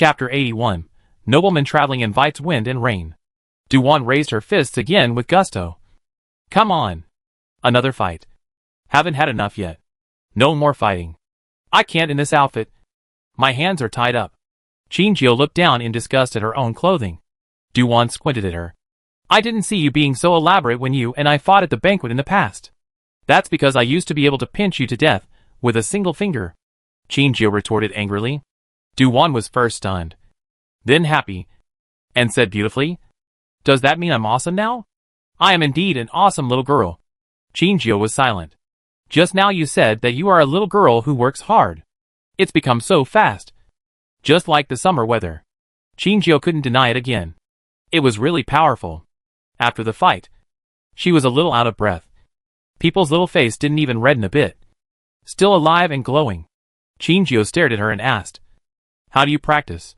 Chapter 81. Nobleman traveling invites wind and rain. Duwan raised her fists again with gusto. Come on. Another fight. Haven't had enough yet. No more fighting. I can't in this outfit. My hands are tied up. Chinjio looked down in disgust at her own clothing. Duwan squinted at her. I didn't see you being so elaborate when you and I fought at the banquet in the past. That's because I used to be able to pinch you to death with a single finger. Chinjio retorted angrily. Duwan was first stunned, then happy, and said beautifully, Does that mean I'm awesome now? I am indeed an awesome little girl. Chinjio was silent. Just now you said that you are a little girl who works hard. It's become so fast. Just like the summer weather. Chinjio couldn't deny it again. It was really powerful. After the fight, she was a little out of breath. People's little face didn't even redden a bit. Still alive and glowing. Chinjio stared at her and asked, How do you practice?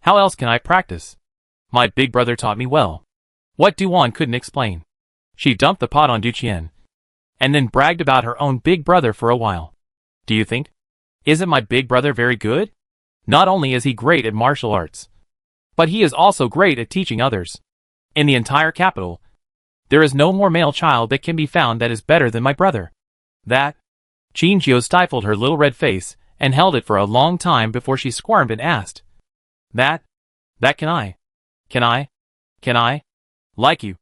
How else can I practice? My big brother taught me well. What Duwan couldn't explain. She dumped the pot on Duqian, and then bragged about her own big brother for a while. Do you think? Isn't my big brother very good? Not only is he great at martial arts, but he is also great at teaching others. In the entire capital, there is no more male child that can be found that is better than my brother. That? Chinjio stifled her little red face and held it for a long time before she squirmed and asked, That can I? Like you.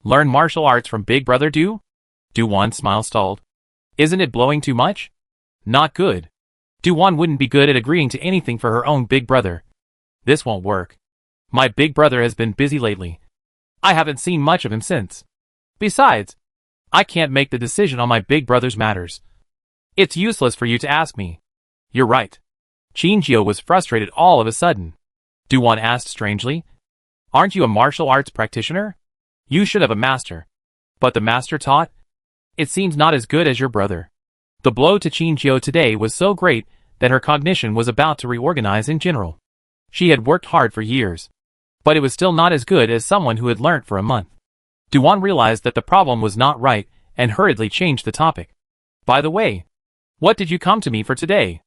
Learn martial arts from Big Brother Do? Duwan's smile stalled. Isn't it blowing too much? Not good. Duwan wouldn't be good at agreeing to anything for her own big brother. This won't work. My big brother has been busy lately. I haven't seen much of him since. Besides, I can't make the decision on my big brother's matters. It's useless for you to ask me. You're right. Chinjio was frustrated all of a sudden. Duwan asked strangely, Aren't you a martial arts practitioner? You should have a master. But the master taught? It seems not as good as your brother. The blow to Chinjio today was so great that her cognition was about to reorganize in general. She had worked hard for years, but it was still not as good as someone who had learnt for a month. Duwan realized that the problem was not right and hurriedly changed the topic. By the way, what did you come to me for today?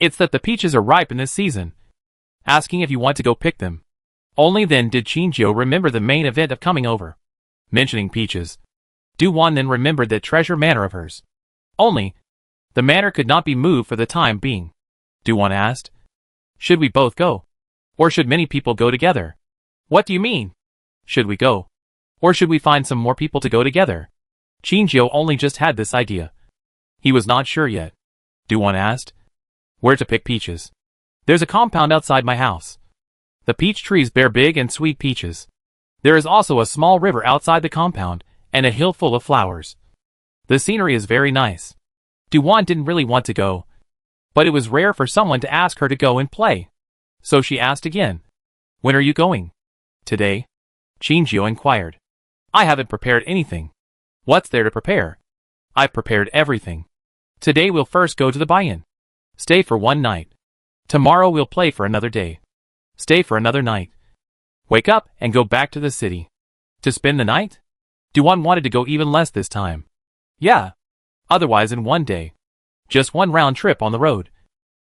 It's that the peaches are ripe in this season. Asking if you want to go pick them. Only then did Chinjio remember the main event of coming over. Mentioning peaches. Duwan then remembered that treasure manor of hers. Only, the manor could not be moved for the time being. Duwan asked, Should we both go? Or should many people go together? What do you mean? Should we go? Or should we find some more people to go together? Chinjio only just had this idea. He was not sure yet. Duwan asked, Where to pick peaches? There's a compound outside my house. The peach trees bear big and sweet peaches. There is also a small river outside the compound, and a hill full of flowers. The scenery is very nice. Duwan didn't really want to go, but it was rare for someone to ask her to go and play. So she asked again, When are you going? Today? Chinjio inquired. I haven't prepared anything. What's there to prepare? I've prepared everything. Today we'll first go to the buy-in. Stay for one night. Tomorrow we'll play for another day. Stay for another night. Wake up and go back to the city. To spend the night? Duwan wanted to go even less this time. Yeah. Otherwise in one day. Just one round trip on the road.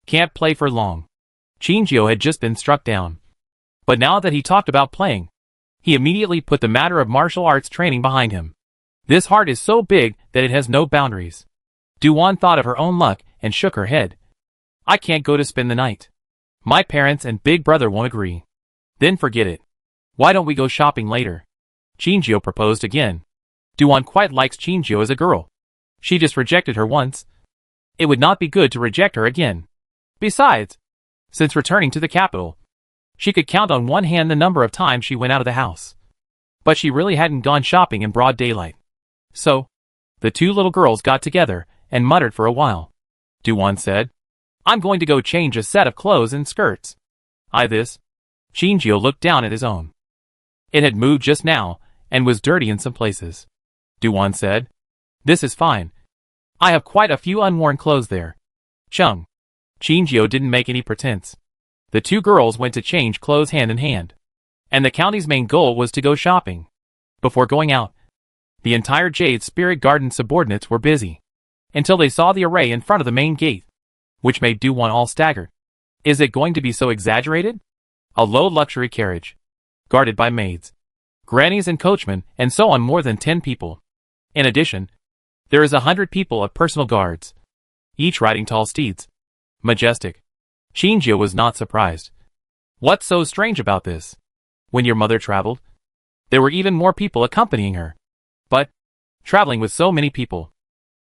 Can't play for long. Chinjio had just been struck down. But now that he talked about playing, he immediately put the matter of martial arts training behind him. This heart is so big that it has no boundaries. Duwan thought of her own luck and shook her head. I can't go to spend the night. My parents and big brother won't agree. Then forget it. Why don't we go shopping later? Chinjio proposed again. Duwan quite likes Chinjio as a girl. She just rejected her once. It would not be good to reject her again. Besides, since returning to the capital, she could count on one hand the number of times she went out of the house. But she really hadn't gone shopping in broad daylight. So, the two little girls got together and muttered for a while. Duwan said, I'm going to go change a set of clothes and skirts. This. Chinjio looked down at his own. It had moved just now, and was dirty in some places. Duwan said, This is fine. I have quite a few unworn clothes there. Chung. Chinjio didn't make any pretense. The two girls went to change clothes hand in hand. And the county's main goal was to go shopping. Before going out, the entire Jade Spirit Garden subordinates were busy. Until they saw the array in front of the main gate, which made Duwan all staggered. Is it going to be so exaggerated? A low luxury carriage, guarded by maids, grannies and coachmen, and so on, more than 10 people. In addition, there is 100 people of personal guards, each riding tall steeds. Majestic. Shinjio was not surprised. What's so strange about this? When your mother traveled, there were even more people accompanying her. But, traveling with so many people,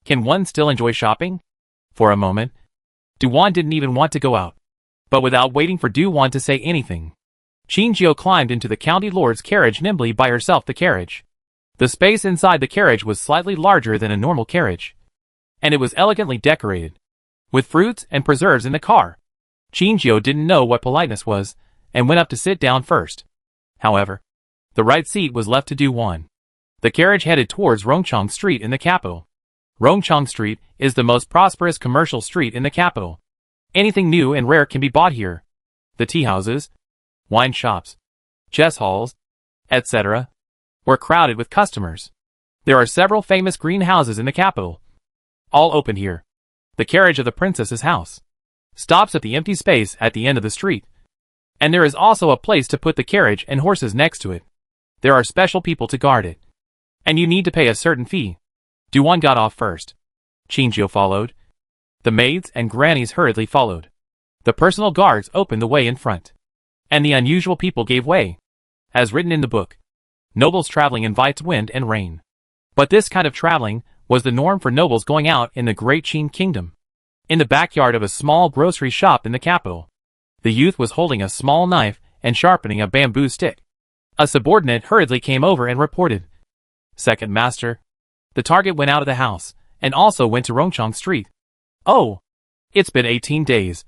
can one still enjoy shopping? For a moment, Do-won didn't even want to go out. But without waiting for Do-won to say anything, Shinjio climbed into the county lord's carriage nimbly by herself. The carriage. The space inside the carriage was slightly larger than a normal carriage, and it was elegantly decorated, with fruits and preserves in the car. Shinjio didn't know what politeness was, and went up to sit down first. However, the right seat was left to Do-won. The carriage headed towards Rongchong Street in the capital. Rongchong Street is the most prosperous commercial street in the capital. Anything new and rare can be bought here. The tea houses, wine shops, chess halls, etc., were crowded with customers. There are several famous greenhouses in the capital, all open here. The carriage of the princess's house stops at the empty space at the end of the street, and there is also a place to put the carriage and horses next to it. There are special people to guard it, and you need to pay a certain fee. Do-won got off first. Shinjio followed. The maids and grannies hurriedly followed. The personal guards opened the way in front, and the unusual people gave way. As written in the book, nobles traveling invites wind and rain. But this kind of traveling was the norm for nobles going out in the Great Qin Kingdom. In the backyard of a small grocery shop in the capital, the youth was holding a small knife and sharpening a bamboo stick. A subordinate hurriedly came over and reported, "Second master, the target went out of the house, and also went to Rongchong Street." "Oh, it's been 18 days.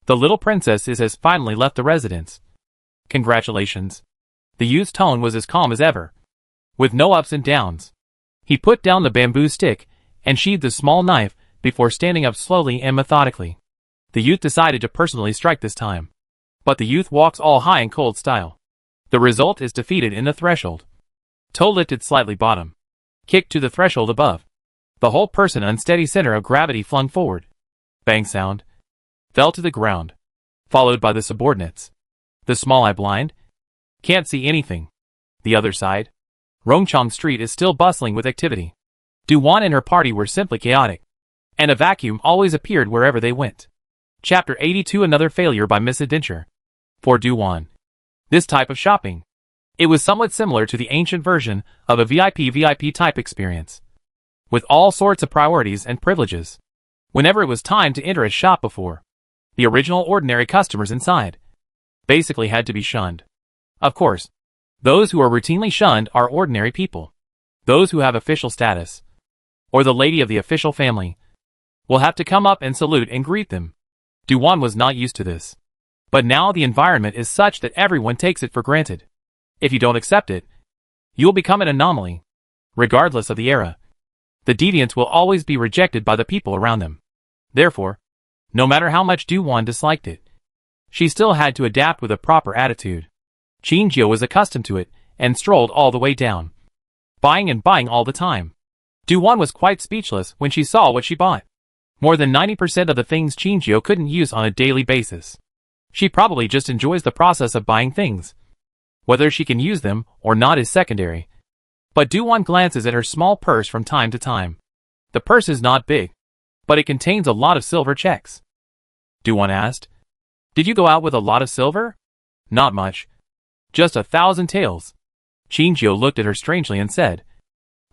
The little princess has finally left the residence." "Congratulations." The youth's tone was as calm as ever, with no ups and downs. He put down the bamboo stick and sheathed the small knife before standing up slowly and methodically. The youth decided to personally strike this time. But the youth walks all high and cold style. The result is defeated in the threshold. Toe lifted slightly bottom. Kicked to the threshold above. The whole person unsteady center of gravity flung forward. Bang sound. Fell to the ground. Followed by the subordinates. The small eye blind. Can't see anything. The other side. Rongchong Street is still bustling with activity. Do-won and her party were simply chaotic, and a vacuum always appeared wherever they went. Chapter 82. Another failure by misadventure. For Do-won, this type of shopping, it was somewhat similar to the ancient version of a VIP type experience, with all sorts of priorities and privileges. Whenever it was time to enter a shop before, the original ordinary customers inside basically had to be shunned. Of course, those who are routinely shunned are ordinary people. Those who have official status, or the lady of the official family, will have to come up and salute and greet them. Do-won was not used to this. But now the environment is such that everyone takes it for granted. If you don't accept it, you'll become an anomaly. Regardless of the era, the deviants will always be rejected by the people around them. Therefore, no matter how much Do-won disliked it, she still had to adapt with a proper attitude. Shinjio was accustomed to it, and strolled all the way down, buying and buying all the time. Do-won was quite speechless when she saw what she bought. More than 90% of the things Shinjio couldn't use on a daily basis. She probably just enjoys the process of buying things. Whether she can use them or not is secondary. But Do-won glances at her small purse from time to time. The purse is not big, but it contains a lot of silver checks. Do-won asked, "Did you go out with a lot of silver?" "Not much. Just 1,000 taels." Shinjio looked at her strangely and said,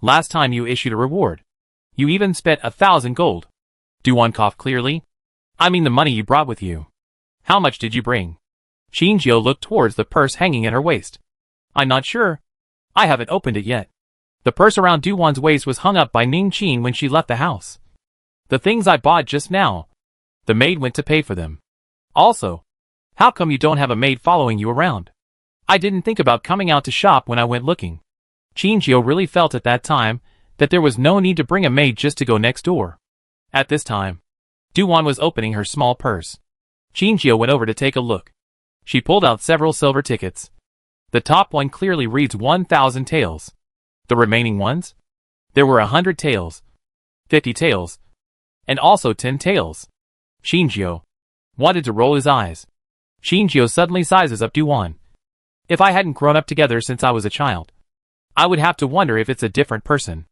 "Last time you issued a reward, you even spent 1,000 gold." Do-won coughed clearly. "I mean the money you brought with you. How much did you bring?" Shinjio looked towards the purse hanging at her waist. "I'm not sure. I haven't opened it yet." The purse around Do-won's waist was hung up by Ning Qin when she left the house. "The things I bought just now. The maid went to pay for them. Also, how come you don't have a maid following you around?" "I didn't think about coming out to shop when I went looking." Shinjio really felt at that time that there was no need to bring a maid just to go next door. At this time, Do-won was opening her small purse. Shinjio went over to take a look. She pulled out several silver tickets. The top one clearly reads 1,000 taels. The remaining ones? There were 100 taels, 50 taels, and also 10 taels. Shinjio wanted to roll his eyes. Shinjio suddenly sizes up Du-won. If I hadn't grown up together since I was a child, I would have to wonder if it's a different person.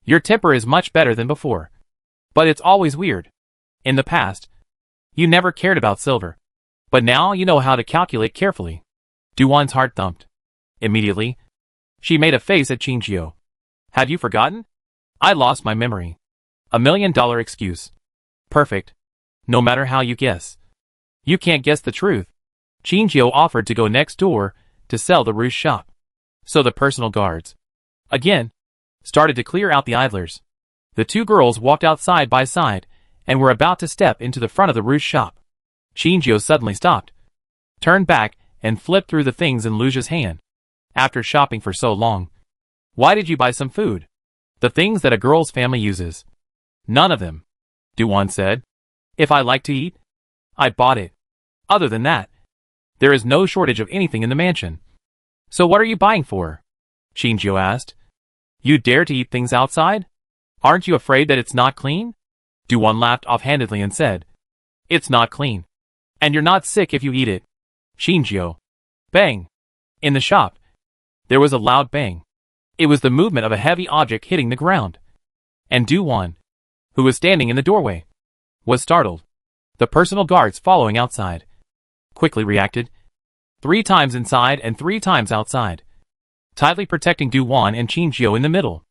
Your temper is much better than before. But it's always weird. In the past, you never cared about silver. But now you know how to calculate carefully. Du-won's heart thumped. Immediately, she made a face at Shinjio. Have you forgotten? I lost my memory. $1 million excuse. Perfect. No matter how you guess. You can't guess the truth. Shinjio offered to go next door to sell the roost shop. So the personal guards, again, started to clear out the idlers. The two girls walked out side by side and were about to step into the front of the roost shop. Shinjio suddenly stopped, turned back, and flipped through the things in Luja's hand. After shopping for so long, why did you buy some food? The things that a girl's family uses. None of them, Du-won said. If I like to eat, I bought it. Other than that, there is no shortage of anything in the mansion. So what are you buying for? Shinjio asked. You dare to eat things outside? Aren't you afraid that it's not clean? Du-won laughed offhandedly and said, It's not clean. And you're not sick if you eat it. Shinjio. Bang. In the shop, there was a loud bang. It was the movement of a heavy object hitting the ground. And Du-won, who was standing in the doorway, was startled. The personal guards following outside quickly reacted. 3 times inside and 3 times outside, tightly protecting Du-won and Shinjio in the middle.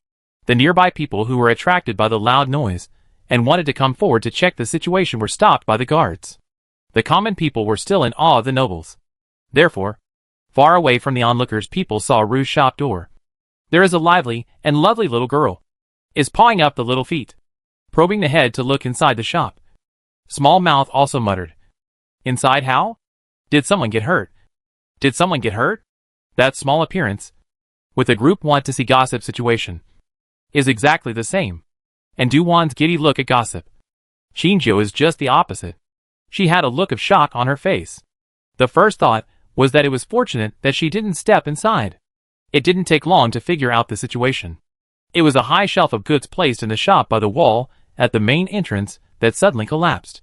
The nearby people who were attracted by the loud noise and wanted to come forward to check the situation were stopped by the guards. The common people were still in awe of the nobles. Therefore, far away from the onlookers, people saw Rue's shop door. There is a lively and lovely little girl, is pawing up the little feet, probing the head to look inside the shop. Small mouth also muttered. Inside how? Did someone get hurt? Did someone get hurt? That small appearance, with a group want to see gossip situation, is exactly the same. And Du-won's giddy look at gossip. Shinjio is just the opposite. She had a look of shock on her face. The first thought was that it was fortunate that she didn't step inside. It didn't take long to figure out the situation. It was a high shelf of goods placed in the shop by the wall at the main entrance that suddenly collapsed.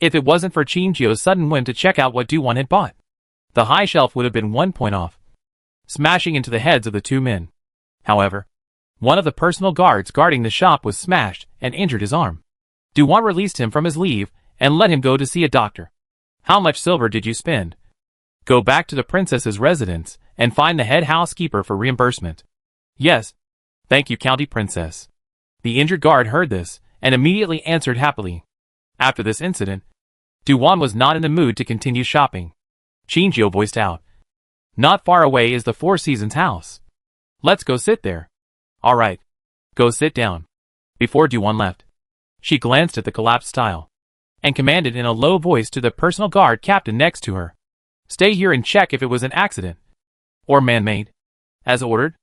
If it wasn't for Shinjio's sudden whim to check out what Du-won had bought, the high shelf would have been 1 point off, smashing into the heads of the 2 men. However, one of the personal guards guarding the shop was smashed and injured his arm. Du-won released him from his leave and let him go to see a doctor. How much silver did you spend? Go back to the princess's residence and find the head housekeeper for reimbursement. Yes. Thank you, County Princess. The injured guard heard this and immediately answered happily. After this incident, Du-won was not in the mood to continue shopping. Shinjio voiced out. Not far away is the Four Seasons house. Let's go sit there. All right. Go sit down. Before Du-won left, she glanced at the collapsed tile and commanded in a low voice to the personal guard captain next to her. Stay here and check if it was an accident or man-made. As ordered,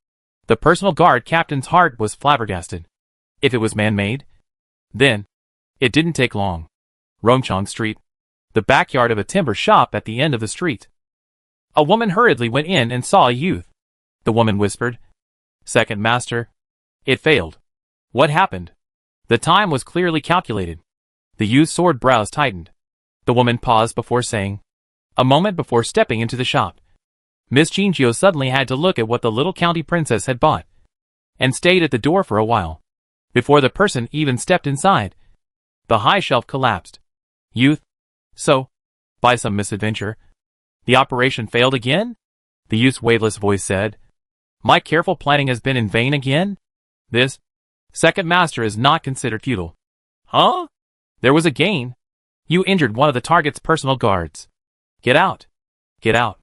the personal guard captain's heart was flabbergasted. If it was man-made, then it didn't take long. Rongchong Street, the backyard of a timber shop at the end of the street. A woman hurriedly went in and saw a youth. The woman whispered, Second master. It failed. What happened? The time was clearly calculated. The youth's sword brows tightened. The woman paused before saying, a moment before stepping into the shop. Miss Shinjio suddenly had to look at what the little county princess had bought, and stayed at the door for a while. Before the person even stepped inside, the high shelf collapsed. Youth. So, by some misadventure, the operation failed again? The youth's waveless voice said. My careful planning has been in vain again? This second master is not considered futile. Huh? There was a gain. You injured one of the target's personal guards. Get out. Get out.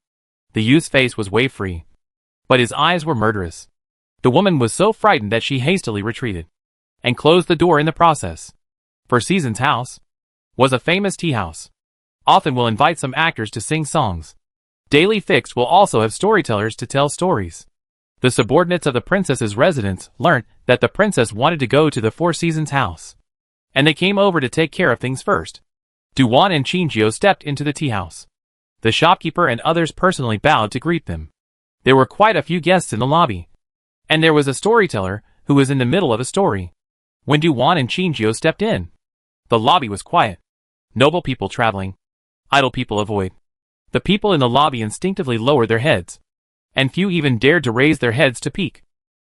The youth's face was wave-free, but his eyes were murderous. The woman was so frightened that she hastily retreated and closed the door in the process. Four Seasons house was a famous tea house. Often will invite some actors to sing songs. Daily Fixed will also have storytellers to tell stories. The subordinates of the princess's residence learnt that the princess wanted to go to the Four Seasons house, and they came over to take care of things first. Du-won and Shinjio stepped into the tea house. The shopkeeper and others personally bowed to greet them. There were quite a few guests in the lobby, and there was a storyteller who was in the middle of a story. When Du-won and Shinjio stepped in, the lobby was quiet. Noble people traveling, idle people avoid. The people in the lobby instinctively lowered their heads, and few even dared to raise their heads to peek.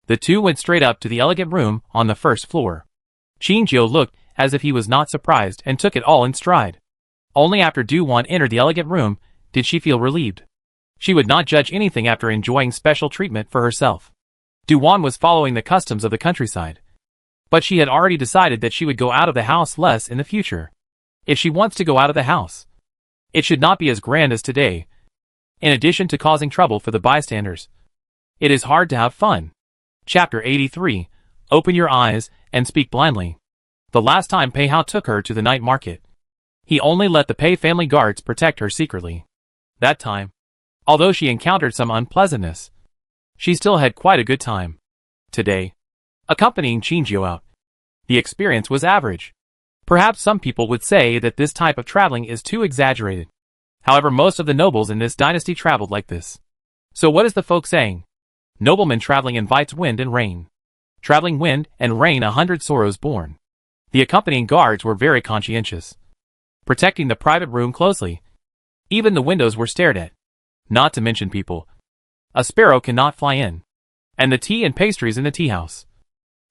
The two went straight up to the elegant room on the first floor. Qingjiu looked as if he was not surprised and took it all in stride. Only after Du-Wan entered the elegant room did she feel relieved. She would not judge anything after enjoying special treatment for herself. Du-Wan was following the customs of the countryside, but she had already decided that she would go out of the house less in the future. If she wants to go out of the house, it should not be as grand as today. In addition to causing trouble for the bystanders, it is hard to have fun. Chapter 83. Open your eyes and speak blindly. The last time Pei Hao took her to the night market, he only let the Pei family guards protect her secretly. That time, although she encountered some unpleasantness, she still had quite a good time. Today, accompanying Qingjiu out, the experience was average. Perhaps some people would say that this type of traveling is too exaggerated. However, most of the nobles in this dynasty traveled like this. So what is the folk saying? Nobleman traveling invites wind and rain. Traveling wind and rain 100 sorrows born. The accompanying guards were very conscientious, protecting the private room closely. Even the windows were stared at. Not to mention people. A sparrow cannot fly in. And the tea and pastries in the tea house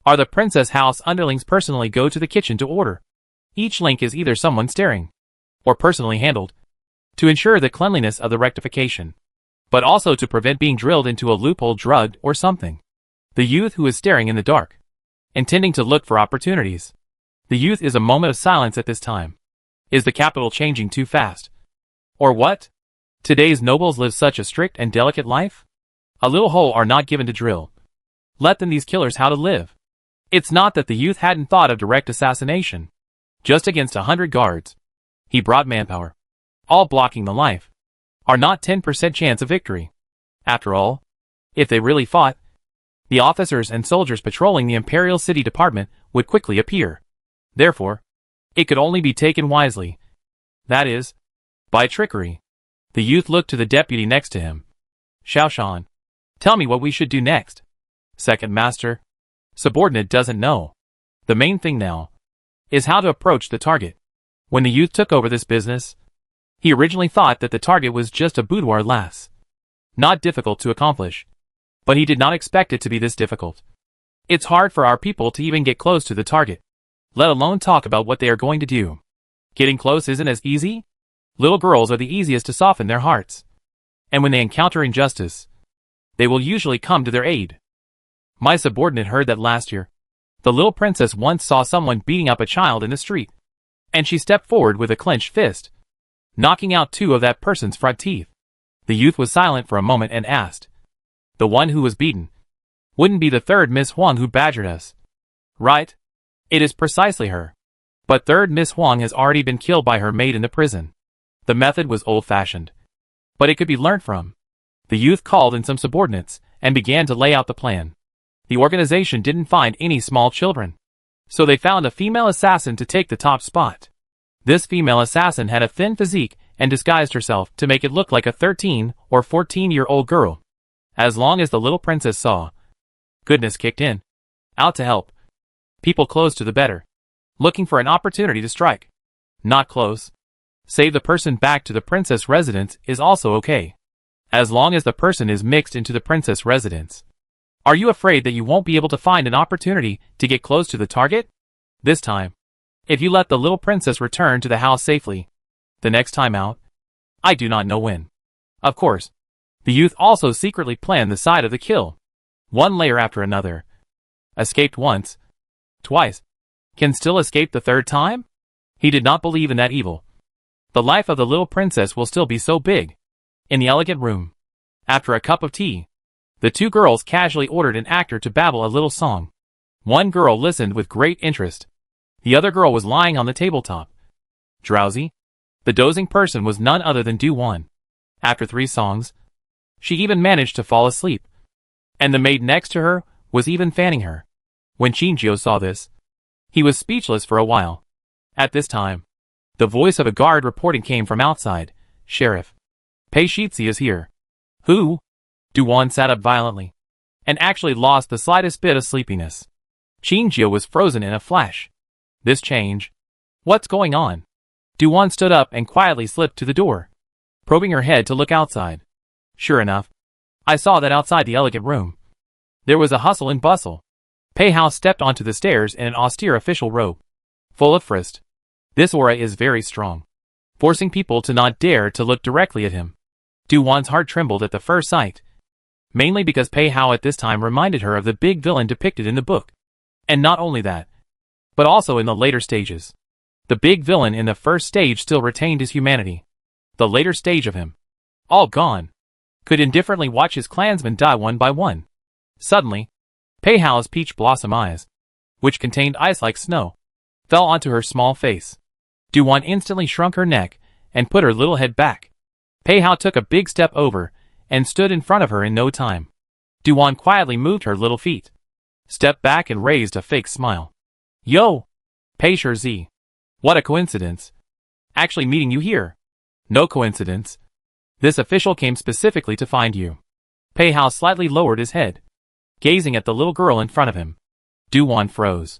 are the princess house underlings personally go to the kitchen to order. Each link is either someone staring or personally handled to ensure the cleanliness of the rectification, but also to prevent being drilled into a loophole drugged or something. The youth who is staring in the dark, intending to look for opportunities. The youth is a moment of silence at this time. Is the capital changing too fast? Or what? Today's nobles live such a strict and delicate life? A little hole are not given to drill. Let them these killers how to live. It's not that the youth hadn't thought of direct assassination. Just against 100 guards, he brought manpower, all blocking the life, are not 10% chance of victory. After all, if they really fought, the officers and soldiers patrolling the Imperial City Department would quickly appear. Therefore, it could only be taken wisely. That is, by trickery. The youth looked to the deputy next to him. Xiaoshan, tell me what we should do next. Second master, subordinate doesn't know. The main thing now is how to approach the target. When the youth took over this business, he originally thought that the target was just a boudoir lass. Not difficult to accomplish. But he did not expect it to be this difficult. It's hard for our people to even get close to the target, let alone talk about what they are going to do. Getting close isn't as easy. Little girls are the easiest to soften their hearts. And when they encounter injustice, they will usually come to their aid. My subordinate heard that last year, the little princess once saw someone beating up a child in the street, and she stepped forward with a clenched fist, knocking out 2 of that person's front teeth. The youth was silent for a moment and asked, the one who was beaten wouldn't be the third Miss Huang who badgered us, right? It is precisely her. But third Miss Huang has already been killed by her maid in the prison. The method was old-fashioned, but it could be learned from. The youth called in some subordinates and began to lay out the plan. The organization didn't find any small children, so they found a female assassin to take the top spot. This female assassin had a thin physique and disguised herself to make it look like a 13 or 14-year-old girl. As long as the little princess saw, goodness kicked in, out to help. People close to the better, looking for an opportunity to strike. Not close. Save the person back to the princess residence is also okay, as long as the person is mixed into the princess residence. Are you afraid that you won't be able to find an opportunity to get close to the target? This time, if you let the little princess return to the house safely, the next time out, I do not know when. Of course, the youth also secretly planned the side of the kill. One layer after another. Escaped once, twice. Can still escape the third time? He did not believe in that evil. The life of the little princess will still be so big. In the elegant room, after a cup of tea, the 2 girls casually ordered an actor to babble a little song. One girl listened with great interest. The other girl was lying on the tabletop, drowsy. The dozing person was none other than Du-Wan. After 3 songs, she even managed to fall asleep. And the maid next to her was even fanning her. When Qingjiu saw this, he was speechless for a while. At this time, the voice of a guard reporting came from outside. Sheriff, Pei Shitzi is here. Who? Du-Wan sat up violently, and actually lost the slightest bit of sleepiness. Qingjiu was frozen in a flash. This change. What's going on? Du-Wan stood up and quietly slipped to the door. probing her head to look outside. Sure enough, I saw that outside the elegant room. There was a hustle and bustle. Pei Hao stepped onto the stairs in an austere official robe, full of frost. This aura is very strong, forcing people to not dare to look directly at him. Du Wan's heart trembled at the first sight, mainly because Pei Hao at this time reminded her of the big villain depicted in the book. And not only that, but also in the later stages. The big villain in the first stage still retained his humanity. The later stage of him, all gone, could indifferently watch his clansmen die one by one. Suddenly, Pei Hao's peach blossom eyes, which contained ice like snow, fell onto her small face. Du Wan instantly shrunk her neck and put her little head back. Pei Hao took a big step over and stood in front of her in no time. Du Wan quietly moved her little feet, stepped back and raised a fake smile. Yo! Pei Shi. What a coincidence. Actually meeting you here. No coincidence. This official came specifically to find you. Pei Hao slightly lowered his head, gazing at the little girl in front of him. Du Wan froze.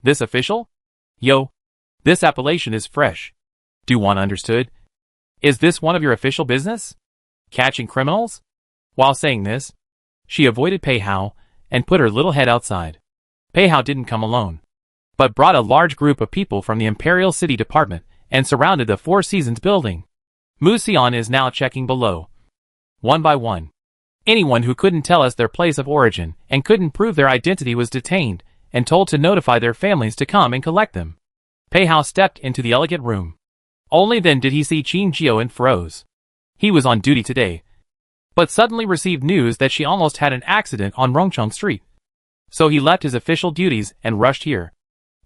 This official? Yo. This appellation is fresh. Du Wan understood. Is this one of your official business? Catching criminals? While saying this, she avoided Pei Hao and put her little head outside. Pei Hao didn't come alone, but brought a large group of people from the Imperial City Department and surrounded the Four Seasons building. Mu Xian is now checking below. One by one. Anyone who couldn't tell us their place of origin and couldn't prove their identity was detained and told to notify their families to come and collect them. Pei Hao stepped into the elegant room. Only then did he see Qin Jiao and froze. He was on duty today, but suddenly received news that she almost had an accident on Rongcheng Street. So he left his official duties and rushed here,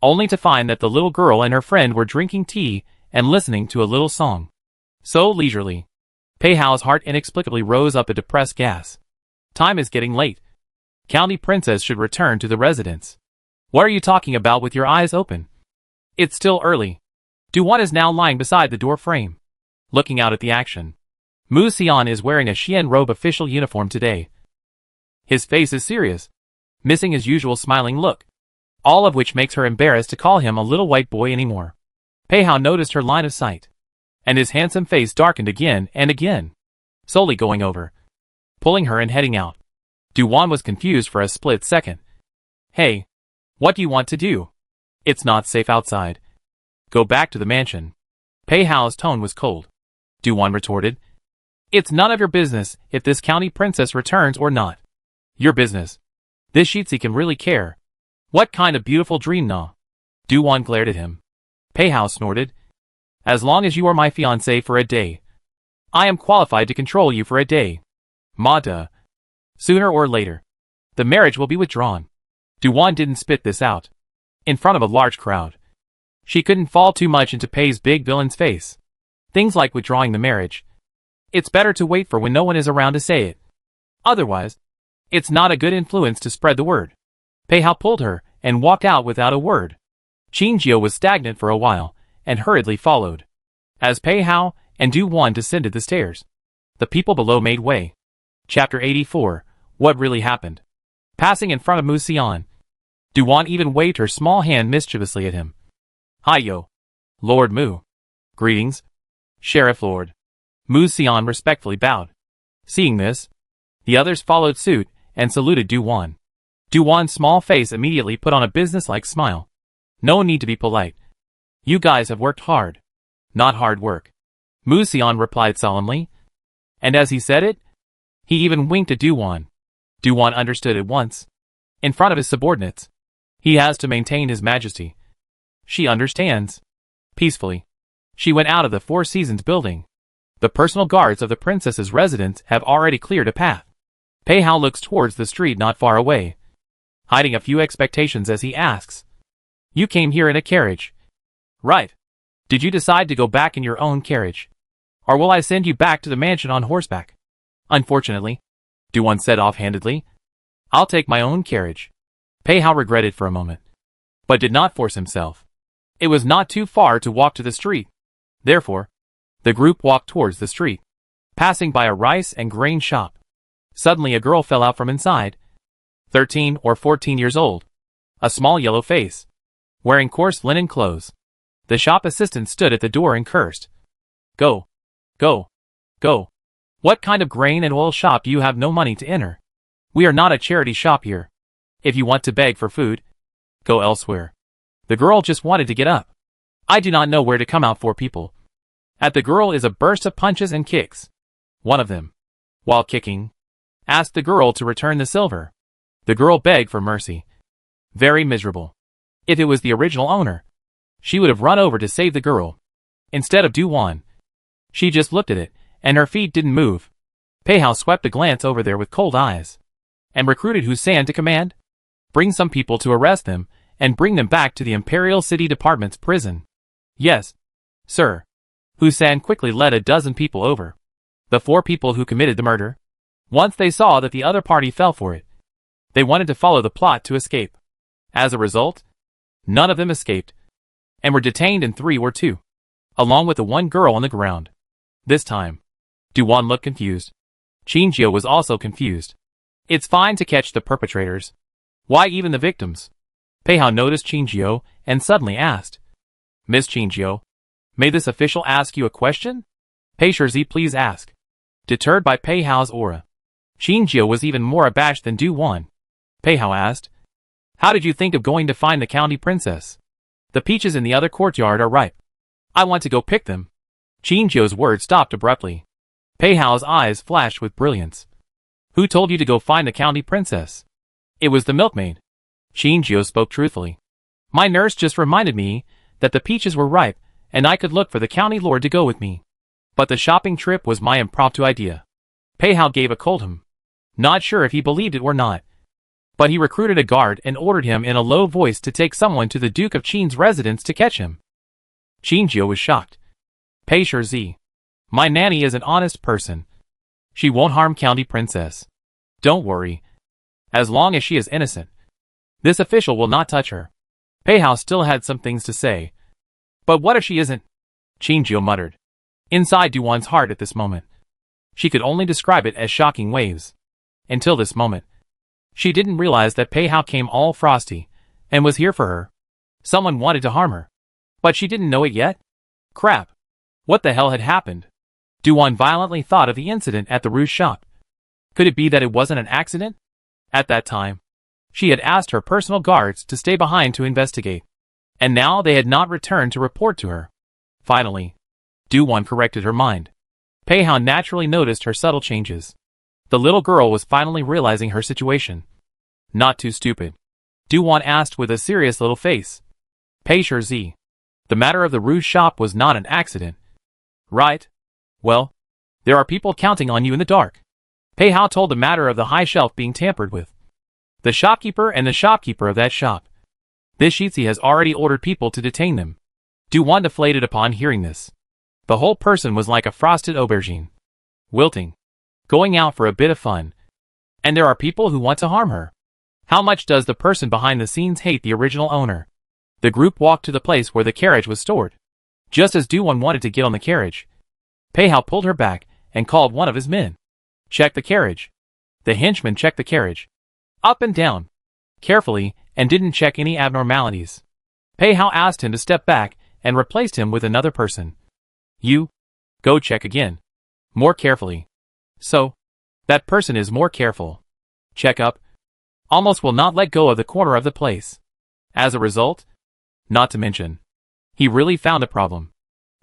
only to find that the little girl and her friend were drinking tea and listening to a little song. So leisurely, Pei Hao's heart inexplicably rose up a depressed gas. Time is getting late. County Princess should return to the residence. What are you talking about with your eyes open? It's still early. Du Wan is now lying beside the door frame, looking out at the action. Mu Xian is wearing a Xian robe official uniform today. His face is serious, missing his usual smiling look, all of which makes her embarrassed to call him a little white boy anymore. Pei Hao noticed her line of sight, and his handsome face darkened again and again, slowly going over, pulling her and heading out. Du Wan was confused for a split second. Hey, what do you want to do? It's not safe outside. Go back to the mansion. Pei Hao's tone was cold. Du Wan retorted. It's none of your business if this county princess returns or not. Your business. This Shitzi can really care. What kind of beautiful dream, nah? Du Wan glared at him. Pei Hao snorted. As long as you are my fiancé for a day, I am qualified to control you for a day. Ma duh. Sooner or later, the marriage will be withdrawn. Du Wan didn't spit this out in front of a large crowd. She couldn't fall too much into Pei's big villain's face. Things like withdrawing the marriage. It's better to wait for when no one is around to say it. Otherwise, it's not a good influence to spread the word. Pei Hao pulled her and walked out without a word. Qin Jiao was stagnant for a while and hurriedly followed. As Pei Hao and Du Wan descended the stairs, the people below made way. Chapter 84. What really happened? Passing in front of Mu Xian, Du Wan even waved her small hand mischievously at him. Hi yo. Lord Mu. Greetings. Sheriff Lord. Mu Xian respectfully bowed. Seeing this, the others followed suit and saluted Du Wan. Du Wan's small face immediately put on a businesslike smile. No need to be polite. You guys have worked hard. Not hard work. Mu Xian replied solemnly. And as he said it, he even winked at Du Wan. Du Wan understood at once. In front of his subordinates, he has to maintain his majesty. She understands. Peacefully, she went out of the Four Seasons building. The personal guards of the princess's residence have already cleared a path. Pei Hao looks towards the street not far away, hiding a few expectations as he asks. You came here in a carriage. Right. Did you decide to go back in your own carriage? Or will I send you back to the mansion on horseback? Unfortunately, Du Wan said offhandedly. I'll take my own carriage. Pei Hao regretted for a moment, but did not force himself. It was not too far to walk to the street. Therefore, the group walked towards the street, passing by a rice and grain shop. Suddenly a girl fell out from inside. 13 or 14 years old. A small yellow face. Wearing coarse linen clothes. The shop assistant stood at the door and cursed. Go. Go. Go. What kind of grain and oil shop do you have no money to enter? We are not a charity shop here. If you want to beg for food, go elsewhere. The girl just wanted to get up. I do not know where to come out for people. At the girl is a burst of punches and kicks. One of them, while kicking, asked the girl to return the silver. The girl begged for mercy. Very miserable. If it was the original owner, she would have run over to save the girl. Instead of Do-won, she just looked at it, and her feet didn't move. Peihao swept a glance over there with cold eyes, and recruited Husan to command. Bring some people to arrest them, and bring them back to the Imperial City Department's prison. Yes, sir. Husan quickly led a dozen people over. The 4 people who committed the murder. Once they saw that the other party fell for it, they wanted to follow the plot to escape. As a result, none of them escaped, and were detained and 3 were too, along with the 1 girl on the ground. This time, Do-won looked confused. Qingjie was also confused. It's fine to catch the perpetrators. Why even the victims? Peihao noticed Qingjie and suddenly asked, Miss Qingjie, may this official ask you a question? Pei-Shi, please ask. Deterred by Peihao's aura, Qingjie was even more abashed than Do-won. Peihao asked, how did you think of going to find the county princess? The peaches in the other courtyard are ripe. I want to go pick them. Qingjie's words stopped abruptly. Peihao's eyes flashed with brilliance. Who told you to go find the county princess? It was the milkmaid. Qingjie spoke truthfully. My nurse just reminded me that the peaches were ripe, and I could look for the county lord to go with me. But the shopping trip was my impromptu idea. Peihao gave a cold hum. Not sure if he believed it or not. But he recruited a guard and ordered him in a low voice to take someone to the Duke of Qin's residence to catch him. Qingjie was shocked. Pei-Shi, my nanny is an honest person. She won't harm county princess. Don't worry. As long as she is innocent, this official will not touch her. Peihao still had some things to say. But what if she isn't? Qingjie muttered. Inside Do-won's heart at this moment, she could only describe it as shocking waves. Until this moment, she didn't realize that Peihao came all frosty and was here for her. Someone wanted to harm her. But she didn't know it yet? Crap. What the hell had happened? Do-won violently thought of the incident at the Rouge shop. Could it be that it wasn't an accident? At that time, she had asked her personal guards to stay behind to investigate. And now they had not returned to report to her. Finally, Do-won corrected her mind. Peihao naturally noticed her subtle changes. The little girl was finally realizing her situation. Not too stupid. Do-won asked with a serious little face. Pei-Shi, the matter of the Rouge shop was not an accident. Right? Well, there are people counting on you in the dark. Peihao told the matter of the high shelf being tampered with. The shopkeeper and the shopkeeper of that shop. This Shitsi has already ordered people to detain them. Do-won deflated upon hearing this. The whole person was like a frosted aubergine. Wilting. Going out for a bit of fun. And there are people who want to harm her. How much does the person behind the scenes hate the original owner? The group walked to the place where the carriage was stored. Just as Do-won wanted to get on the carriage, Peihao pulled her back and called one of his men. Check the carriage. The henchman checked the carriage. Up and down. Carefully, and didn't check any abnormalities. Peihao asked him to step back and replaced him with another person. You. Go check again. More carefully. So. That person is more careful. Check up. Almost will not let go of the corner of the place. As a result, not to mention, he really found a problem.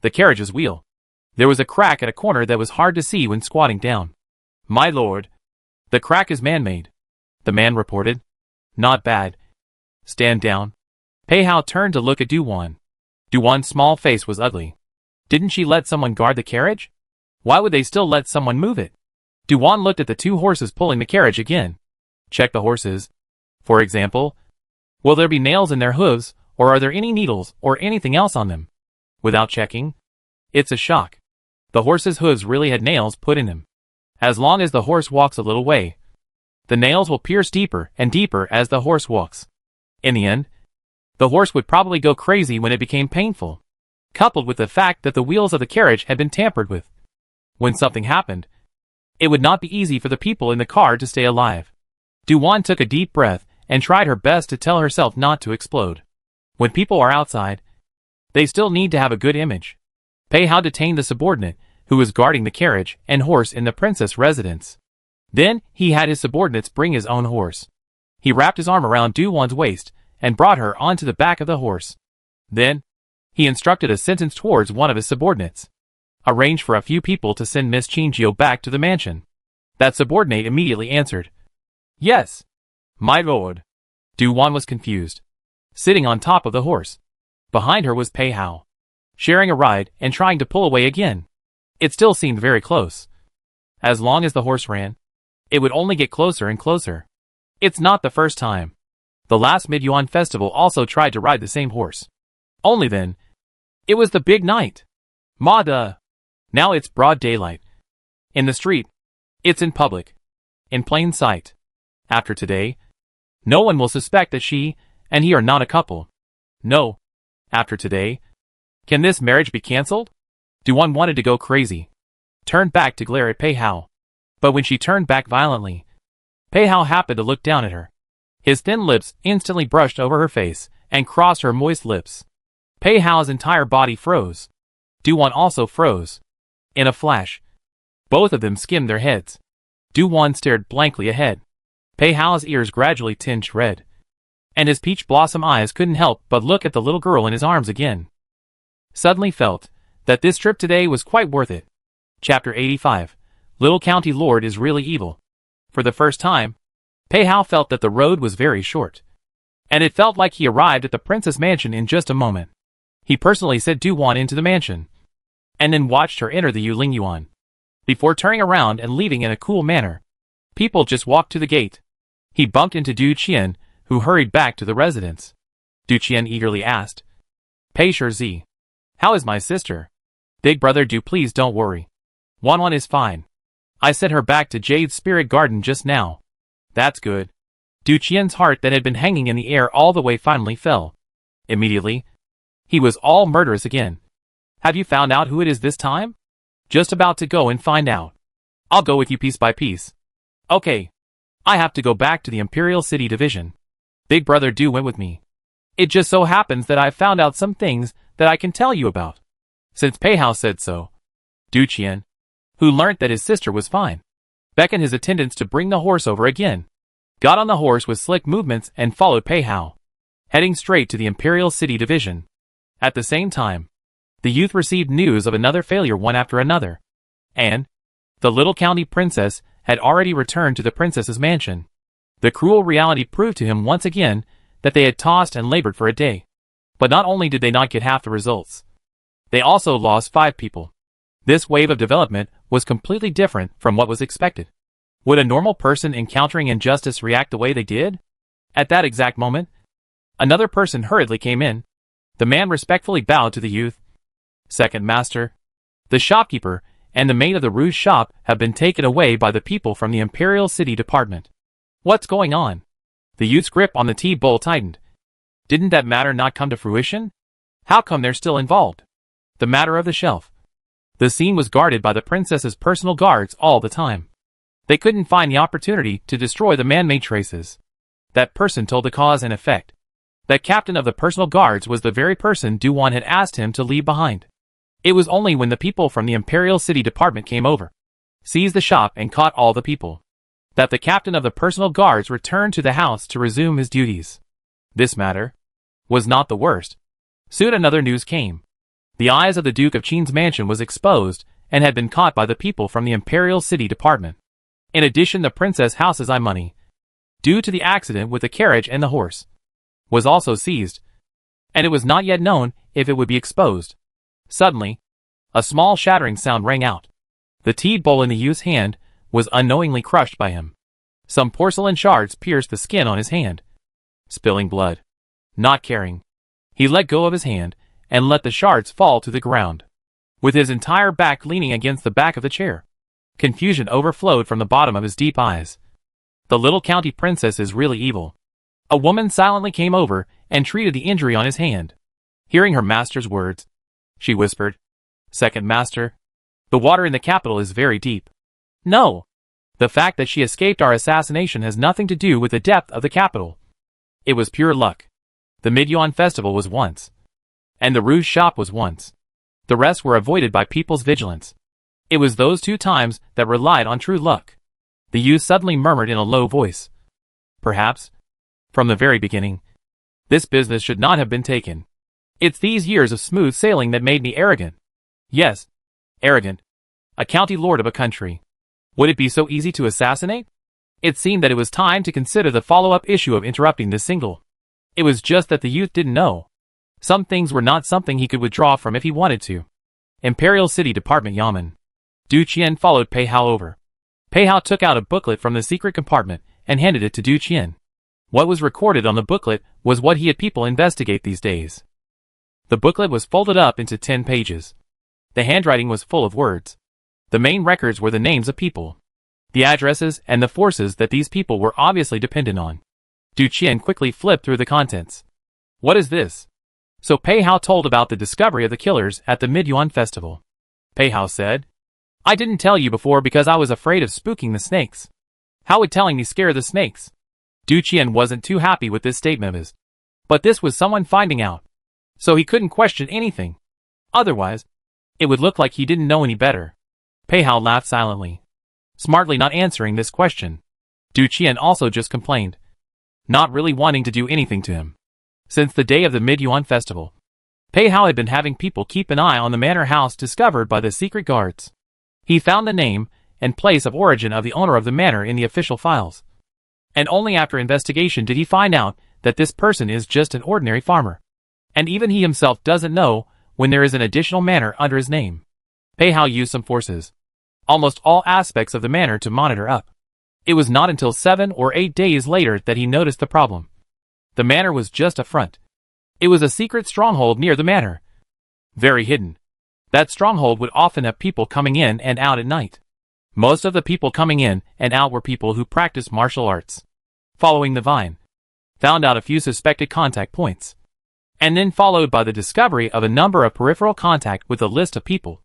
The carriage's wheel. There was a crack at a corner that was hard to see when squatting down. My lord. The crack is man-made. The man reported. Not bad. Stand down. Peihao turned to look at Do-won. Do-won's small face was ugly. Didn't she let someone guard the carriage? Why would they still let someone move it? Do-won looked at the 2 horses pulling the carriage again. Check the horses. For example, will there be nails in their hooves, or are there any needles or anything else on them? Without checking? It's a shock. The horse's hooves really had nails put in them. As long as the horse walks a little way, the nails will pierce deeper and deeper as the horse walks. In the end, the horse would probably go crazy when it became painful, coupled with the fact that the wheels of the carriage had been tampered with. When something happened, it would not be easy for the people in the car to stay alive. Do-won took a deep breath and tried her best to tell herself not to explode. When people are outside, they still need to have a good image. Peihao detained the subordinate, who was guarding the carriage and horse in the princess residence. Then he had his subordinates bring his own horse. He wrapped his arm around Du-won's waist and brought her onto the back of the horse. Then he instructed a sentence towards one of his subordinates. Arrange for a few people to send Miss Qingjio back to the mansion. That subordinate immediately answered, "Yes, my lord." Du-won was confused. Sitting on top of the horse. Behind her was Pei Hao, sharing a ride and trying to pull away again. It still seemed very close. As long as the horse ran, it would only get closer and closer. It's not the first time. The last Mid-Yuan festival also tried to ride the same horse. Only then, it was the big night. Ma de. Now it's broad daylight. In the street. It's in public. In plain sight. After today, no one will suspect that she and he are not a couple. No. After today, can this marriage be cancelled? Du-won wanted to go crazy. Turned back to glare at Pei Hao. But when she turned back violently, Pei Hao happened to look down at her. His thin lips instantly brushed over her face and crossed her moist lips. Pei Hao's entire body froze. Du-won also froze. In a flash, both of them skimmed their heads. Du-won stared blankly ahead. Pei Hao's ears gradually tinged red, and his peach blossom eyes couldn't help but look at the little girl in his arms again. Suddenly felt that this trip today was quite worth it. Chapter 85. Little County Lord is really evil. For the first time, Pei Hao felt that the road was very short, and it felt like he arrived at the princess mansion in just a moment. He personally sent Du-won into the mansion, and then watched her enter the Yulingyuan. Before turning around and leaving in a cool manner, people just walked to the gate. He bumped into Du Qian, who hurried back to the residence. Du Qian eagerly asked, "Pei Shizhi, how is my sister?" "Big brother Du, please don't worry. Wanwan is fine. I sent her back to Jade's spirit garden just now." "That's good." Du Qian's heart that had been hanging in the air all the way finally fell. Immediately, he was all murderous again. "Have you found out who it is this time?" "Just about to go and find out. I'll go with you piece by piece." "Okay. I have to go back to the Imperial City Division. Big brother Du went with me. It just so happens that I've found out some things that I can tell you about." Since Pei Hao said so, Du Qian, who learnt that his sister was fine, beckoned his attendants to bring the horse over again, got on the horse with slick movements and followed Pei Hao, heading straight to the Imperial City Division. At the same time, the youth received news of another failure one after another, and the little county princess had already returned to the princess's mansion. The cruel reality proved to him once again that they had tossed and labored for a day. But not only did they not get half the results, they also lost 5 people. This wave of development was completely different from what was expected. Would a normal person encountering injustice react the way they did? At that exact moment, another person hurriedly came in. The man respectfully bowed to the youth. "Second master, the shopkeeper and the maid of the Rouge shop have been taken away by the people from the Imperial City Department." "What's going on?" The youth's grip on the tea bowl tightened. Didn't that matter not come to fruition? How come they're still involved? The matter of the shelf. The scene was guarded by the princess's personal guards all the time. They couldn't find the opportunity to destroy the man-made traces. That person told the cause and effect. That captain of the personal guards was the very person Du-won had asked him to leave behind. It was only when the people from the Imperial City Department came over, seized the shop and caught all the people, that the captain of the personal guards returned to the house to resume his duties. This matter was not the worst. Soon another news came. The eyes of the Duke of Qin's mansion was exposed and had been caught by the people from the Imperial City Department. In addition, the princess house's eye money, due to the accident with the carriage and the horse, was also seized, and it was not yet known if it would be exposed. Suddenly, a small shattering sound rang out. The tea bowl in the youth's hand was unknowingly crushed by him. Some porcelain shards pierced the skin on his hand. Spilling blood. Not caring, he let go of his hand and let the shards fall to the ground, with his entire back leaning against the back of the chair. Confusion overflowed from the bottom of his deep eyes. The little county princess is really evil. A woman silently came over and treated the injury on his hand. Hearing her master's words, she whispered, "Second master, the water in the capital is very deep." "No. The fact that she escaped our assassination has nothing to do with the depth of the capital. It was pure luck. The Mid-Yuan festival was once, and the Rouge shop was once. The rest were avoided by people's vigilance. It was those 2 times that relied on true luck. The youth suddenly murmured in a low voice. Perhaps, from the very beginning, this business should not have been taken. It's these years of smooth sailing that made me arrogant. Yes, arrogant. A county lord of a country. Would it be so easy to assassinate? It seemed that it was time to consider the follow-up issue of interrupting this single. It was just that the youth didn't know. Some things were not something he could withdraw from if he wanted to. Imperial City Department Yamen. Du Qian followed Pei Hao over. Pei Hao took out a booklet from the secret compartment and handed it to Du Qian. What was recorded on the booklet was what he had people investigate these days. The booklet was folded up into 10 pages. The handwriting was full of words. The main records were the names of people, the addresses, and the forces that these people were obviously dependent on. Du Qian quickly flipped through the contents. What is this? So Pei Hao told about the discovery of the killers at the Midyuan festival. Pei Hao said, I didn't tell you before because I was afraid of spooking the snakes. How would telling me scare the snakes? Du Qian wasn't too happy with this statement of his. But this was someone finding out. So he couldn't question anything. Otherwise, it would look like he didn't know any better. Pei Hao laughed silently, smartly not answering this question. Du Qian also just complained, not really wanting to do anything to him. Since the day of the Midyuan festival, Pei Hao had been having people keep an eye on the manor house discovered by the secret guards. He found the name and place of origin of the owner of the manor in the official files. And only after investigation did he find out that this person is just an ordinary farmer. And even he himself doesn't know when there is an additional manor under his name. Pei Hao used some forces, almost all aspects of the manor, to monitor up. It was not until 7 or 8 days later that he noticed the problem. The manor was just a front. It was a secret stronghold near the manor. Very hidden. That stronghold would often have people coming in and out at night. Most of the people coming in and out were people who practiced martial arts. Following the vine, found out a few suspected contact points, and then followed by the discovery of a number of peripheral contact with a list of people.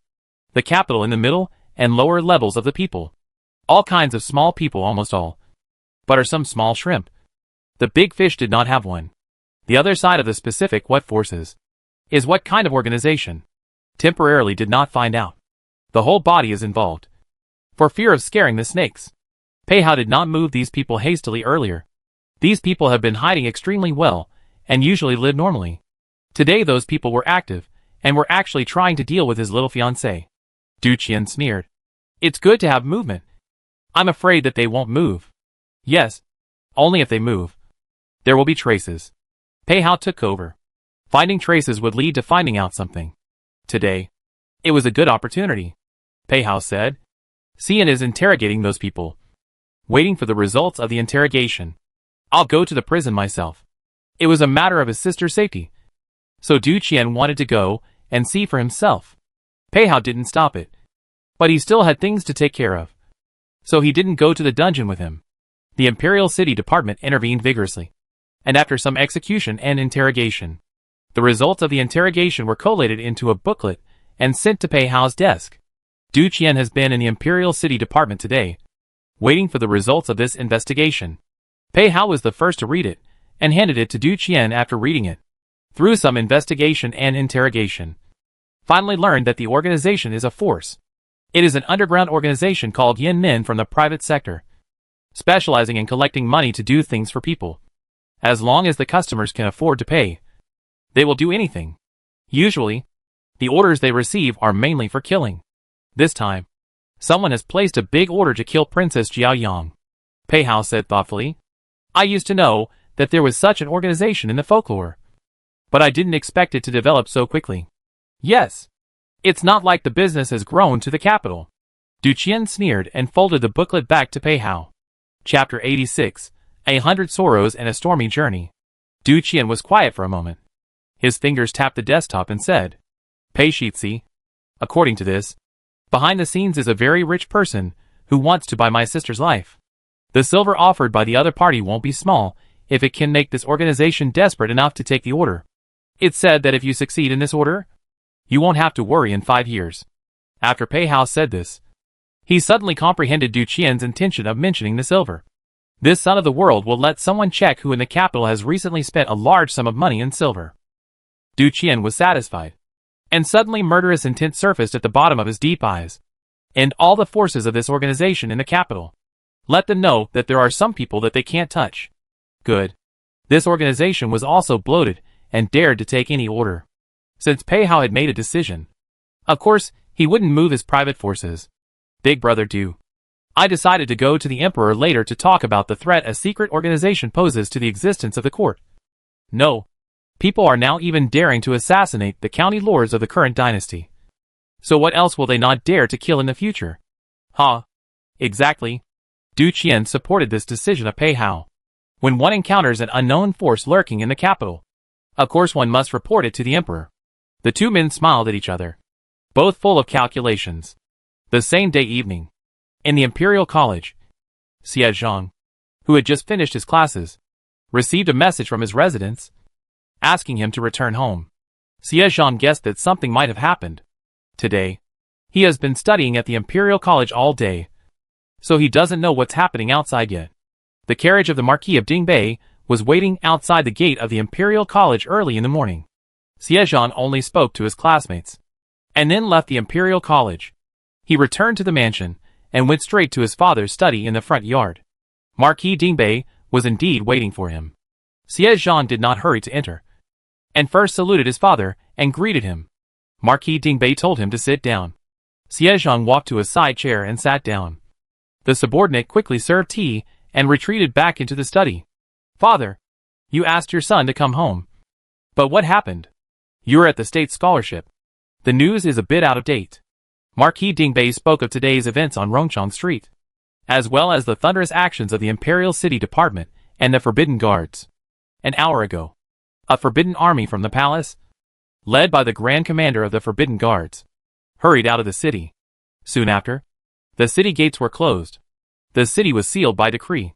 The capital in the middle and lower levels of the people. All kinds of small people, almost all. But are some small shrimp. The big fish did not have one. The other side of the specific what forces is what kind of organization. Temporarily did not find out. The whole body is involved. For fear of scaring the snakes. Pei Hao did not move these people hastily earlier. These people have been hiding extremely well, and usually live normally. Today those people were active, and were actually trying to deal with his little fiancée. Du Qian sneered. It's good to have movement. I'm afraid that they won't move. Yes, only if they move. There will be traces. Pei Hao took over. Finding traces would lead to finding out something. Today, it was a good opportunity. Pei Hao said. Xian is interrogating those people. Waiting for the results of the interrogation. I'll go to the prison myself. It was a matter of his sister's safety. So Du Qian wanted to go and see for himself. Pei Hao didn't stop it. But he still had things to take care of. So he didn't go to the dungeon with him. The Imperial City Department intervened vigorously. And after some execution and interrogation, the results of the interrogation were collated into a booklet and sent to Pei Hao's desk. Du Qian has been in the Imperial City Department today, waiting for the results of this investigation. Pei Hao was the first to read it, and handed it to Du Qian after reading it. Through some investigation and interrogation, finally learned that the organization is a force. It is an underground organization called Yin Min from the private sector, specializing in collecting money to do things for people. As long as the customers can afford to pay, they will do anything. Usually, the orders they receive are mainly for killing. This time, someone has placed a big order to kill Princess Jiao Yang. Pei Hao said thoughtfully. I used to know that there was such an organization in the folklore, but I didn't expect it to develop so quickly. Yes. It's not like the business has grown to the capital. Du Qian sneered and folded the booklet back to Pei Hao. Chapter 86, 100 Sorrows and a Stormy Journey. Du Qian was quiet for a moment. His fingers tapped the desktop and said, Pei Shitsi. According to this, behind the scenes is a very rich person who wants to buy my sister's life. The silver offered by the other party won't be small if it can make this organization desperate enough to take the order. It's said that if you succeed in this order, you won't have to worry in 5 years. After Pei Hao said this, he suddenly comprehended Du Qian's intention of mentioning the silver. This son of the world will let someone check who in the capital has recently spent a large sum of money in silver. Du Qian was satisfied. And suddenly murderous intent surfaced at the bottom of his deep eyes. and all the forces of this organization in the capital. Let them know that there are some people that they can't touch. Good. This organization was also bloated and dared to take any order. Since Pei Hao had made a decision, of course, he wouldn't move his private forces. Big Brother Do. I decided to go to the Emperor later to talk about the threat a secret organization poses to the existence of the court. No. People are now even daring to assassinate the county lords of the current dynasty. So what else will they not dare to kill in the future? Huh? Exactly. Du Qian supported this decision of Pei Hao. When one encounters an unknown force lurking in the capital, of course one must report it to the Emperor. The two men smiled at each other, both full of calculations. The same day evening, in the Imperial College, Xie Zhang, who had just finished his classes, received a message from his residence, asking him to return home. Xie Zhang guessed that something might have happened. Today, he has been studying at the Imperial College all day, so he doesn't know what's happening outside yet. The carriage of the Marquis of Dingbei was waiting outside the gate of the Imperial College early in the morning. Xie Zhang only spoke to his classmates, and then left the Imperial College. He returned to the mansion, and went straight to his father's study in the front yard. Marquis Dingbei was indeed waiting for him. Xie Zhang did not hurry to enter, and first saluted his father and greeted him. Marquis Dingbei told him to sit down. Xie Zhang walked to a side chair and sat down. The subordinate quickly served tea and retreated back into the study. Father, you asked your son to come home. But what happened? You're at the state scholarship. The news is a bit out of date. Marquis Dingbei spoke of today's events on Rongchang Street, as well as the thunderous actions of the Imperial City Department and the Forbidden Guards. An hour ago, a forbidden army from the palace, led by the Grand Commander of the Forbidden Guards, hurried out of the city. Soon after, the city gates were closed. The city was sealed by decree.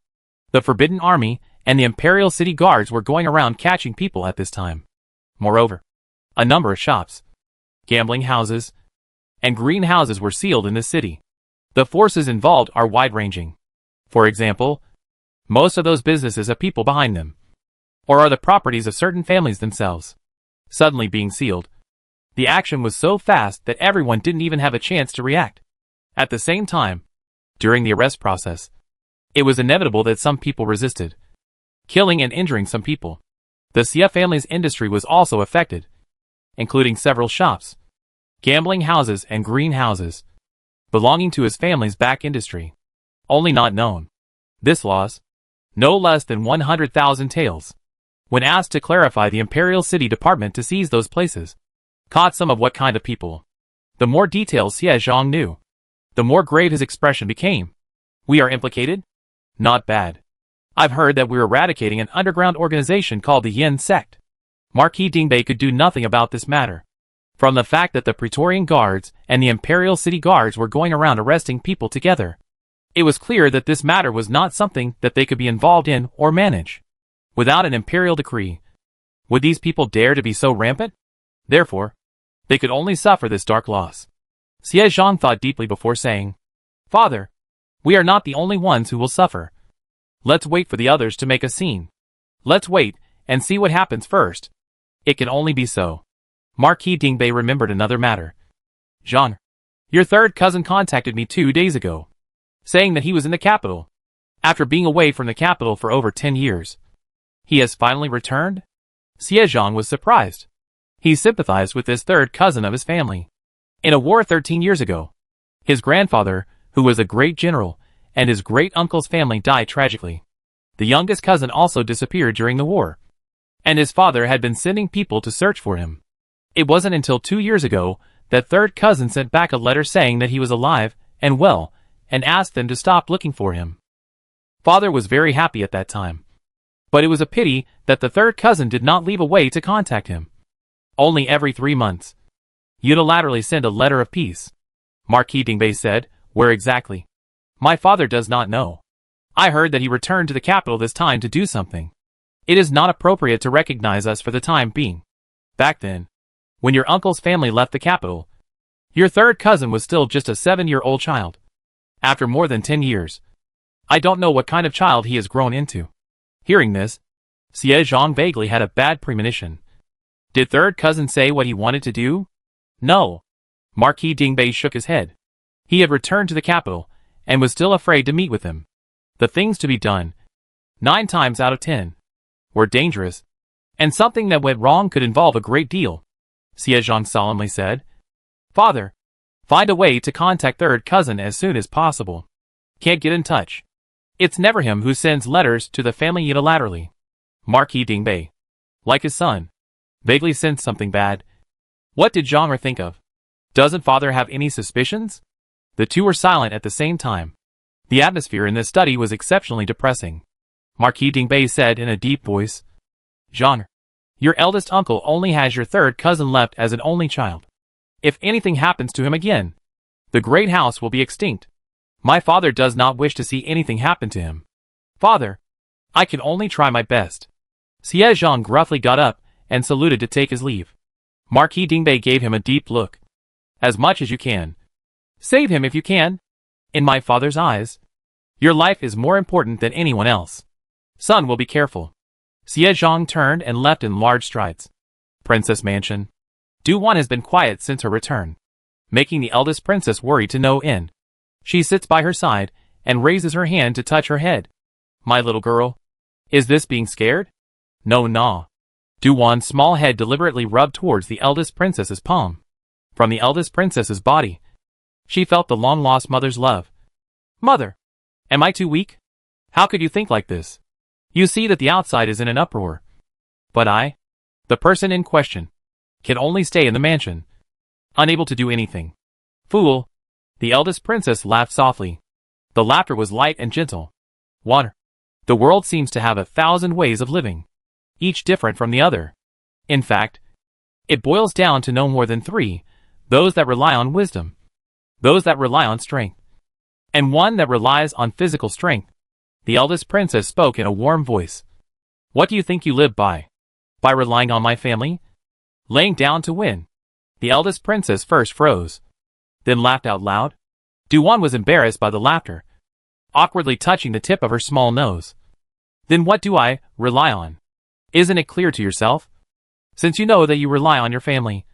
The Forbidden Army and the Imperial City Guards were going around catching people at this time. Moreover, a number of shops, gambling houses, and greenhouses were sealed in the city. The forces involved are wide-ranging. For example, most of those businesses have people behind them, or are the properties of certain families themselves. Suddenly being sealed, the action was so fast that everyone didn't even have a chance to react. At the same time, during the arrest process, it was inevitable that some people resisted, killing and injuring some people. The Xie family's industry was also affected, including several shops, gambling houses and greenhouses, belonging to his family's back industry, only not known. This loss, no less than 100,000 taels. When asked to clarify, the Imperial City Department to seize those places, caught some of what kind of people. The more details Xie Zhang knew, the more grave his expression became. We are implicated? Not bad. I've heard that we're eradicating an underground organization called the Yin Sect. Marquis Dingbei could do nothing about this matter. From the fact that the Praetorian Guards and the Imperial City Guards were going around arresting people together, it was clear that this matter was not something that they could be involved in or manage. Without an imperial decree, would these people dare to be so rampant? Therefore, they could only suffer this dark loss. Xie Zhang thought deeply before saying, Father, we are not the only ones who will suffer. Let's wait for the others to make a scene. Let's wait and see what happens first. It can only be so. Marquis Dingbei remembered another matter. Jean, your third cousin contacted me 2 days ago, saying that he was in the capital, after being away from the capital for over 10 years. He has finally returned? Xie Zhang was surprised. He sympathized with this third cousin of his family. In a war 13 years ago, his grandfather, who was a great general, and his great-uncle's family died tragically. The youngest cousin also disappeared during the war, and his father had been sending people to search for him. It wasn't until 2 years ago that third cousin sent back a letter saying that he was alive and well, and asked them to stop looking for him. Father was very happy at that time. But it was a pity that the third cousin did not leave a way to contact him. Only every 3 months, unilaterally send a letter of peace. Marquis Dingbei said, Where exactly? My father does not know. I heard that he returned to the capital this time to do something. It is not appropriate to recognize us for the time being. Back then, when your uncle's family left the capital, your third cousin was still just a 7-year-old child. After more than 10 years, I don't know what kind of child he has grown into. Hearing this, Xie Zhang vaguely had a bad premonition. Did third cousin say what he wanted to do? No. Marquis Dingbei shook his head. He had returned to the capital, and was still afraid to meet with him. The things to be done, 9 times out of 10, were dangerous, and something that went wrong could involve a great deal. Siezhong solemnly said, "Father, find a way to contact third cousin as soon as possible. Can't get in touch. It's never him who sends letters to the family unilaterally." Marquis Dingbei, like his son, vaguely sensed something bad. What did Zhang think of? Doesn't father have any suspicions? The two were silent at the same time. The atmosphere in this study was exceptionally depressing. Marquis Dingbei said in a deep voice, "Zhang, your eldest uncle only has your third cousin left as an only child. If anything happens to him again, the great house will be extinct. My father does not wish to see anything happen to him. Father, I can only try my best." Siezhong gruffly got up and saluted to take his leave. Marquis Dingbei gave him a deep look. "As much as you can. Save him if you can. In my father's eyes, your life is more important than anyone else. Son will be careful." Siezhong turned and left in large strides. Princess Mansion. Du-Wan has been quiet since her return, making the eldest princess worry to no end. She sits by her side and raises her hand to touch her head. "My little girl, is this being scared?" "No, nah." Du-Wan's small head deliberately rubbed towards the eldest princess's palm. From the eldest princess's body, she felt the long-lost mother's love. "Mother, am I too weak? How could you think like this? You see that the outside is in an uproar. But I, the person in question, can only stay in the mansion, unable to do anything." "Fool!" The eldest princess laughed softly. The laughter was light and gentle. "Water. The world seems to have 1,000 ways of living, each different from the other. In fact, it boils down to no more than 3, those that rely on wisdom, those that rely on strength, and one that relies on physical strength." The eldest princess spoke in a warm voice. "What do you think you live by? By relying on my family? Laying down to win?" The eldest princess first froze, then laughed out loud. Du-Wan was embarrassed by the laughter, awkwardly touching the tip of her small nose. "Then what do I rely on? Isn't it clear to yourself? Since you know that you rely on your family,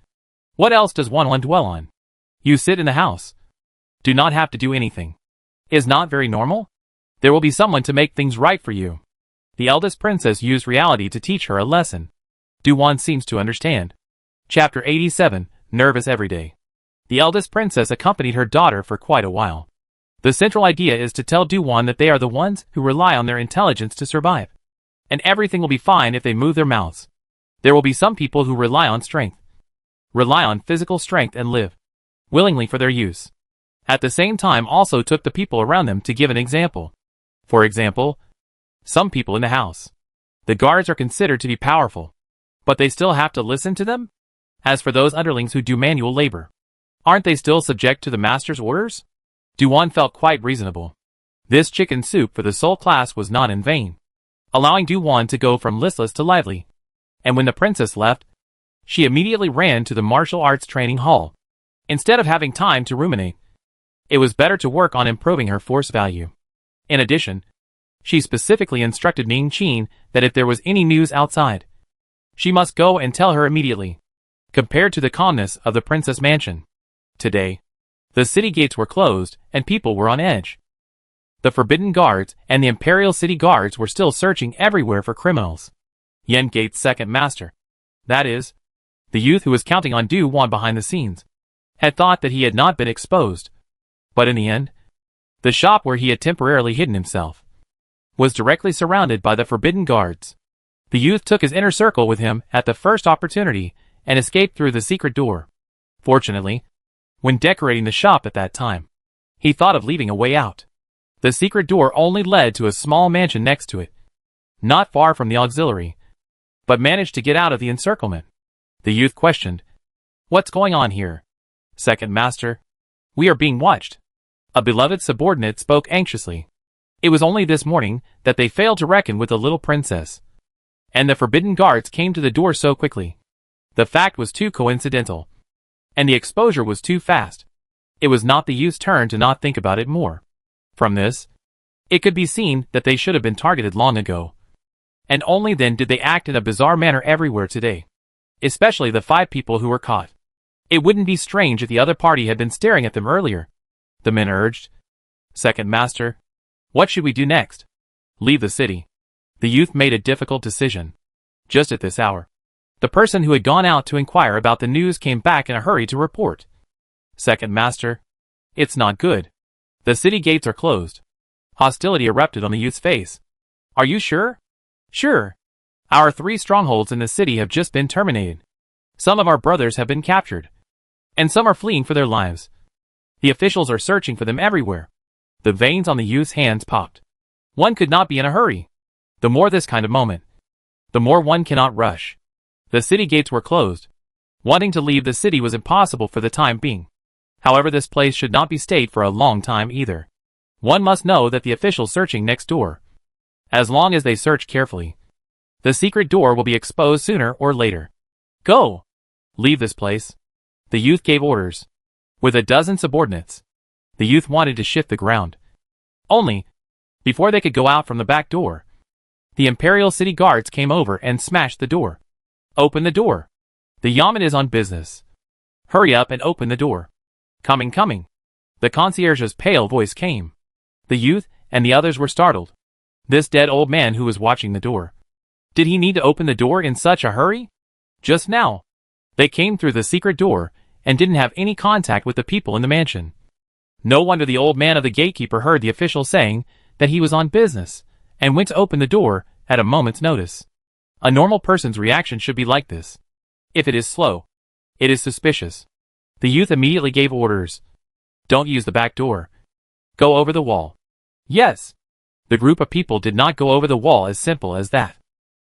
what else does one dwell on? You sit in the house, do not have to do anything. Is not very normal? There will be someone to make things right for you." The eldest princess used reality to teach her a lesson. Du-Wan seems to understand. Chapter 87, Nervous Every Day. The eldest princess accompanied her daughter for quite a while. The central idea is to tell Du-Wan that they are the ones who rely on their intelligence to survive, and everything will be fine if they move their mouths. There will be some people who rely on strength, rely on physical strength and live willingly for their use. At the same time also took the people around them to give an example. For example, some people in the house. The guards are considered to be powerful, but they still have to listen to them? As for those underlings who do manual labor, aren't they still subject to the master's orders? Du-Wan felt quite reasonable. This chicken soup for the soul class was not in vain, allowing Du-Wan to go from listless to lively. And when the princess left, she immediately ran to the martial arts training hall. Instead of having time to ruminate, it was better to work on improving her force value. In addition, she specifically instructed Ning Qin that if there was any news outside, she must go and tell her immediately. Compared to the calmness of the princess mansion, today, the city gates were closed and people were on edge. The Forbidden Guards and the Imperial City Guards were still searching everywhere for criminals. Yen Gate's second master, that is, the youth who was counting on Du-Wan behind the scenes, had thought that he had not been exposed. But in the end, the shop where he had temporarily hidden himself was directly surrounded by the Forbidden Guards. The youth took his inner circle with him at the first opportunity and escaped through the secret door. Fortunately, when decorating the shop at that time, he thought of leaving a way out. The secret door only led to a small mansion next to it, not far from the auxiliary, but managed to get out of the encirclement. The youth questioned, "What's going on here?" "Second master, we are being watched." A beloved subordinate spoke anxiously. It was only this morning that they failed to reckon with the little princess, and the Forbidden Guards came to the door so quickly. The fact was too coincidental, and the exposure was too fast. It was not the youth's turn to not think about it more. From this, it could be seen that they should have been targeted long ago. And only then did they act in a bizarre manner everywhere today. Especially the 5 people who were caught. It wouldn't be strange if the other party had been staring at them earlier. the men urged. Second master, what should we do next? Leave the city. The youth made a difficult decision. Just at this hour, the person who had gone out to inquire about the news came back in a hurry to report. Second master, it's not good. The city gates are closed. Hostility erupted on the youth's face. Are you sure? Sure. Our 3 strongholds in the city have just been terminated. Some of our brothers have been captured. And some are fleeing for their lives. The officials are searching for them everywhere. The veins on the youth's hands popped. One could not be in a hurry. The more this kind of moment, the more one cannot rush. The city gates were closed. Wanting to leave the city was impossible for the time being. However, this place should not be stayed for a long time either. One must know that the officials searching next door. As long as they search carefully, the secret door will be exposed sooner or later. Go! Leave this place. The youth gave orders. With a dozen subordinates, the youth wanted to shift the ground. Only, before they could go out from the back door, the Imperial City Guards came over and smashed the door. Open the door. The Yamen is on business. Hurry up and open the door. Coming. The concierge's pale voice came. The youth and the others were startled. This dead old man who was watching the door. Did he need to open the door in such a hurry? Just now, they came through the secret door and didn't have any contact with the people in the mansion. No wonder the old man of the gatekeeper heard the official saying that he was on business and went to open the door at a moment's notice. A normal person's reaction should be like this. If it is slow, it is suspicious. The youth immediately gave orders. Don't use the back door. Go over the wall. Yes. The group of people did not go over the wall as simple as that.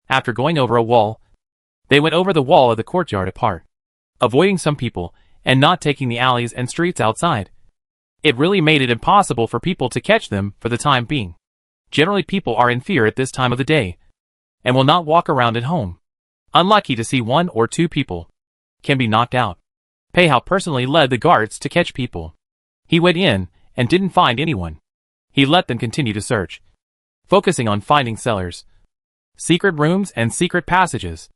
After going over a wall, they went over the wall of the courtyard apart, avoiding some people and not taking the alleys and streets outside. It really made it impossible for people to catch them for the time being. Generally, people are in fear at this time of the day and will not walk around at home. Unlucky to see 1 or 2 people can be knocked out. Peihao personally led the guards to catch people. He went in and didn't find anyone. He let them continue to search, focusing on finding cellars, secret rooms and secret passages.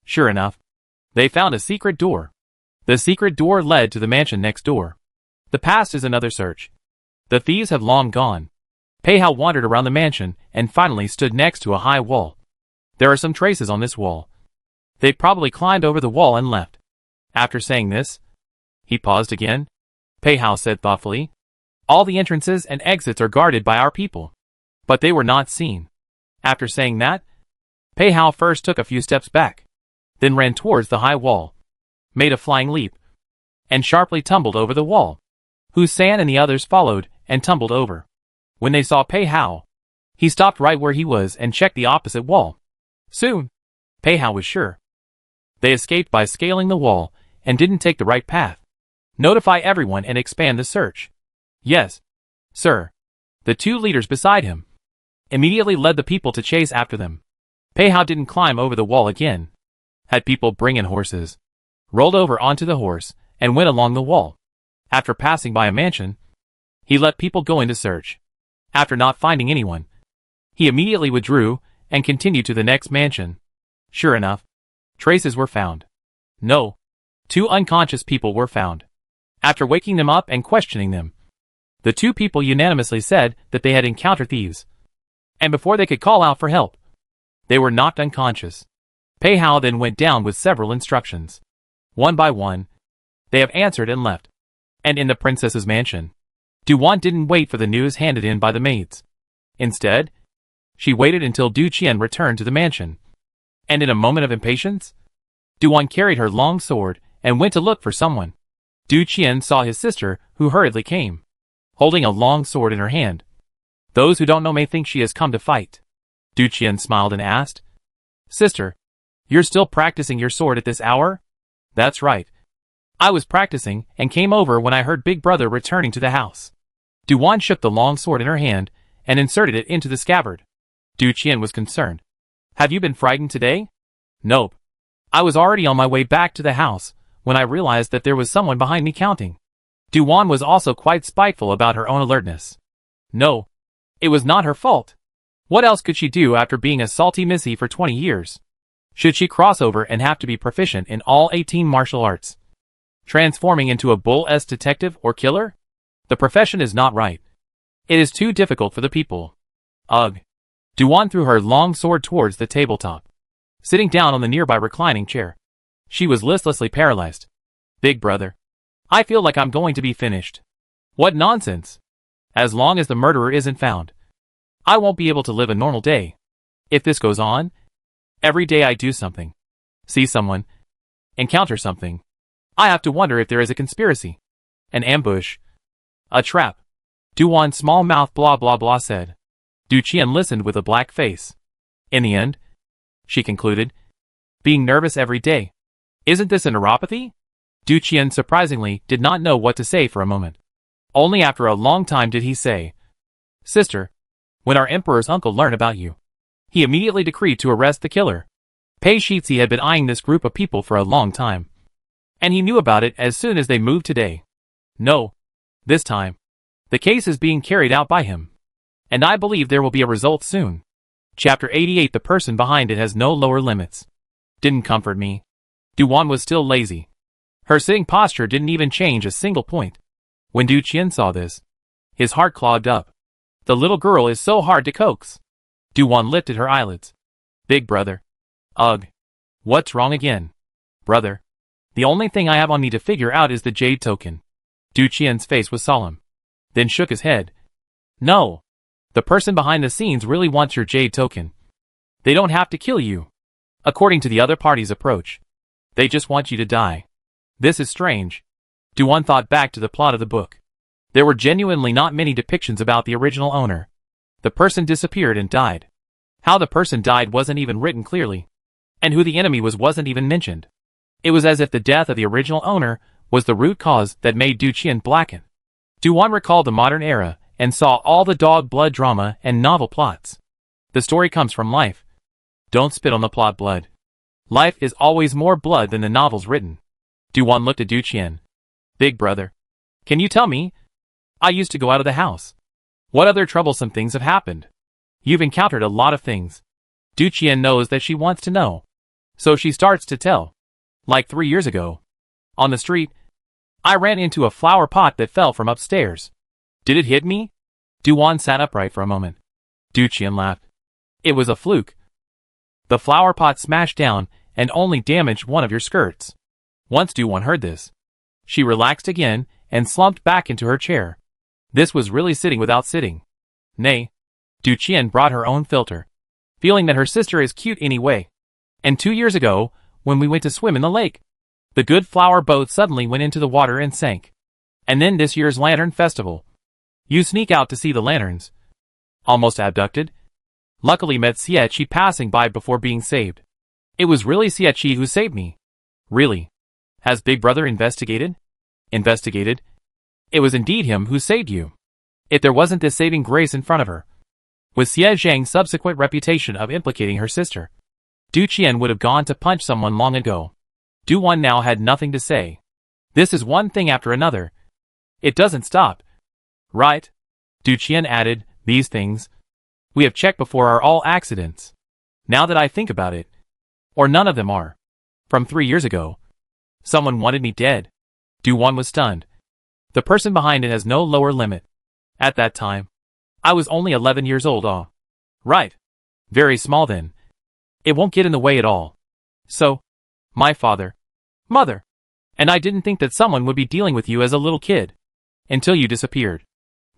Sure enough, they found a secret door. The secret door led to the mansion next door. The past is another search. The thieves have long gone. Peihao wandered around the mansion and finally stood next to a high wall. There are some traces on this wall. They probably climbed over the wall and left. After saying this, he paused again. Peihao said thoughtfully, all the entrances and exits are guarded by our people, but they were not seen. After saying that, Peihao first took a few steps back, then ran towards the high wall, made a flying leap, and sharply tumbled over the wall. Husan and the others followed and tumbled over. When they saw Peihao, he stopped right where he was and checked the opposite wall. Soon, Peihao was sure. They escaped by scaling the wall and didn't take the right path. Notify everyone and expand the search. Yes, sir. The 2 leaders beside him immediately led the people to chase after them. Peihao didn't climb over the wall again. Had people bring in horses, rolled over onto the horse, and went along the wall. After passing by a mansion, he let people go in to search. After not finding anyone, he immediately withdrew and continued to the next mansion. Sure enough, traces were found. No, 2 unconscious people were found. After waking them up and questioning them, the 2 people unanimously said that they had encountered thieves. And before they could call out for help, they were knocked unconscious. Peihao then went down with several instructions. One by one, they have answered and left. And in the princess's mansion, Duwan didn't wait for the news handed in by the maids. Instead, she waited until Du Qian returned to the mansion. And in a moment of impatience, Duwan carried her long sword and went to look for someone. Du Qian saw his sister, who hurriedly came, holding a long sword in her hand. Those who don't know may think she has come to fight. Du Qian smiled and asked, Sister, you're still practicing your sword at this hour? That's right. I was practicing and came over when I heard Big Brother returning to the house. Duwan shook the long sword in her hand and inserted it into the scabbard. Du Qian was concerned. Have you been frightened today? Nope. I was already on my way back to the house when I realized that there was someone behind me counting. Duwan was also quite spiteful about her own alertness. No, it was not her fault. What else could she do after being a salty missy for 20 years? Should she cross over and have to be proficient in all 18 martial arts, transforming into a bull-s detective or killer? The profession is not right. It is too difficult for the people. Ugh. Duan threw her long sword towards the tabletop, sitting down on the nearby reclining chair. She was listlessly paralyzed. Big brother. I feel like I'm going to be finished. What nonsense. As long as the murderer isn't found, I won't be able to live a normal day. If this goes on, every day I do something, see someone, encounter something, I have to wonder if there is a conspiracy, an ambush, a trap. Duan's small mouth blah blah blah said. Du Qian listened with a black face. In the end, she concluded, being nervous every day. Isn't this a neuropathy? Du Qian surprisingly did not know what to say for a moment. Only after a long time did he say, Sister, when our emperor's uncle learned about you, he immediately decreed to arrest the killer. Pei Shizhi had been eyeing this group of people for a long time, and he knew about it as soon as they moved today. No. This time, the case is being carried out by him, and I believe there will be a result soon. Chapter 88. The person behind it has no lower limits. Didn't comfort me. Duan was still lazy. Her sitting posture didn't even change a single point. When Du Qian saw this, his heart clogged up. The little girl is so hard to coax. Duan lifted her eyelids. Big brother. Ugh. What's wrong again? Brother. The only thing I have on me to figure out is the jade token. Du Qian's face was solemn, then shook his head. No. The person behind the scenes really wants your jade token. They don't have to kill you, according to the other party's approach. They just want you to die. This is strange. Duan thought back to the plot of the book. There were genuinely not many depictions about the original owner. The person disappeared and died. How the person died wasn't even written clearly, and who the enemy was wasn't even mentioned. It was as if the death of the original owner was the root cause that made Du Qian blacken. Duan recalled the modern era and saw all the dog blood drama and novel plots. The story comes from life. Don't spit on the plot blood. Life is always more blood than the novels written. Duan looked at Du Qian. Big brother. Can you tell me? I used to go out of the house. What other troublesome things have happened? You've encountered a lot of things. Du Qian knows that she wants to know, so she starts to tell. Like 3 years ago, on the street, I ran into a flower pot that fell from upstairs. Did it hit me? Duan sat upright for a moment. Du Qian laughed. It was a fluke. The flower pot smashed down and only damaged one of your skirts. Once Duan heard this, she relaxed again and slumped back into her chair. This was really sitting without sitting. Nay. Du Qian brought her own filter, feeling that her sister is cute anyway. And 2 years ago, when we went to swim in the lake, the good flower boat suddenly went into the water and sank. And then this year's lantern festival. You sneak out to see the lanterns. Almost abducted. Luckily met Xiechi passing by before being saved. It was really Xiechi who saved me. Really? Has Big Brother investigated? Investigated? It was indeed him who saved you. If there wasn't this saving grace in front of her, with Xie Zhang's subsequent reputation of implicating her sister, Du Qian would have gone to punch someone long ago. Duan now had nothing to say. This is one thing after another. It doesn't stop. Right? Du Qian added, these things we have checked before are all accidents. Now that I think about it, or none of them are. From 3 years ago, someone wanted me dead. Duan was stunned. The person behind it has no lower limit. At that time, I was only 11 years old. Oh. Right. Very small then. It won't get in the way at all. So, my father, mother, and I didn't think that someone would be dealing with you as a little kid. Until you disappeared.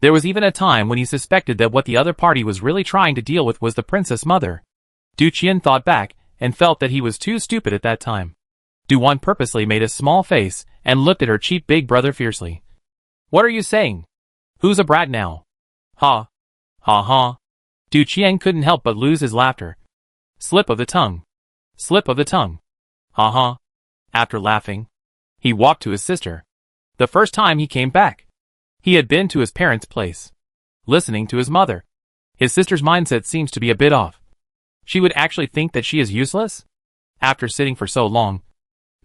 There was even a time when he suspected that what the other party was really trying to deal with was the princess mother. Du Qian thought back and felt that he was too stupid at that time. Duan purposely made a small face and looked at her cheap big brother fiercely. What are you saying? Who's a brat now? Ha. Ha ha. Du Qian couldn't help but lose his laughter. Slip of the tongue. Slip of the tongue. Ha ha. After laughing, he walked to his sister. The first time he came back, he had been to his parents' place, listening to his mother. His sister's mindset seems to be a bit off. She would actually think that she is useless? After sitting for so long,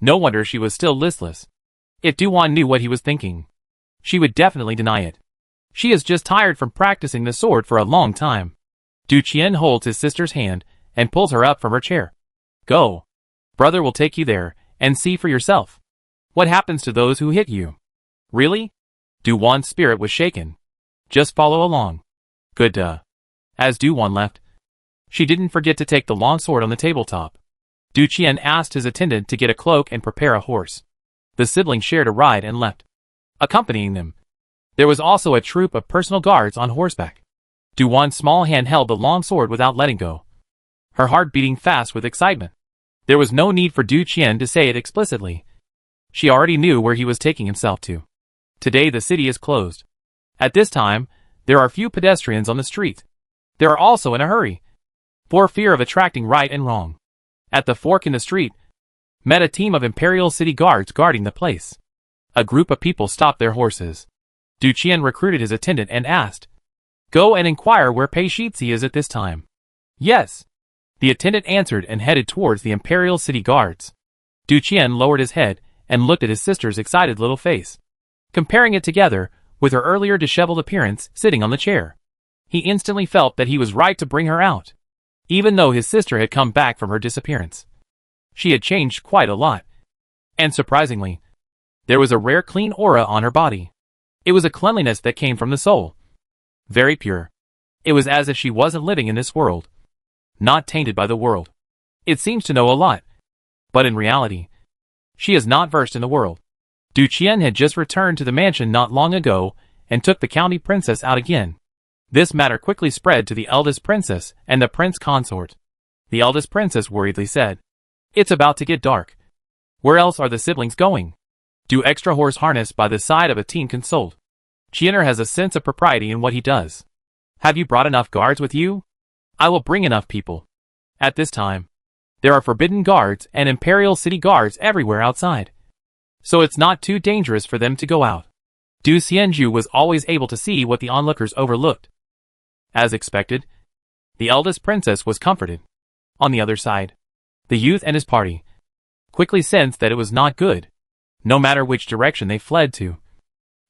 no wonder she was still listless. If Duan knew what he was thinking, she would definitely deny it. She is just tired from practicing the sword for a long time. Du Qian holds his sister's hand and pulls her up from her chair. Go. Brother will take you there and see for yourself. What happens to those who hit you? Really? Du-Wan's spirit was shaken. Just follow along. Good duh. As Du-Wan left, she didn't forget to take the long sword on the tabletop. Du Qian asked his attendant to get a cloak and prepare a horse. The siblings shared a ride and left. Accompanying them, there was also a troop of personal guards on horseback. Du-Wan's small hand held the long sword without letting go, her heart beating fast with excitement. There was no need for Du Qian to say it explicitly. She already knew where he was taking himself to. Today the city is closed. At this time, there are few pedestrians on the street. They are also in a hurry, for fear of attracting right and wrong. At the fork in the street, met a team of Imperial City guards guarding the place. A group of people stopped their horses. Du Qian recruited his attendant and asked, "Go and inquire where Pei Shizhi is at this time." "Yes." The attendant answered and headed towards the Imperial City guards. Du Qian lowered his head and looked at his sister's excited little face, comparing it together with her earlier disheveled appearance sitting on the chair. He instantly felt that he was right to bring her out, even though his sister had come back from her disappearance. She had changed quite a lot, and surprisingly, there was a rare clean aura on her body. It was a cleanliness that came from the soul. Very pure. It was as if she wasn't living in this world, not tainted by the world. It seems to know a lot, but in reality, she is not versed in the world. Du Qian had just returned to the mansion not long ago and took the county princess out again. This matter quickly spread to the eldest princess and the prince consort. The eldest princess worriedly said, "It's about to get dark. Where else are the siblings going?" Do extra horse harness by the side of a team consult. Qianer has a sense of propriety in what he does. Have you brought enough guards with you? I will bring enough people. At this time, there are forbidden guards and Imperial City guards everywhere outside, so it's not too dangerous for them to go out. Du Xianju was always able to see what the onlookers overlooked. As expected, the eldest princess was comforted. On the other side, the youth and his party quickly sensed that it was not good. No matter which direction they fled to,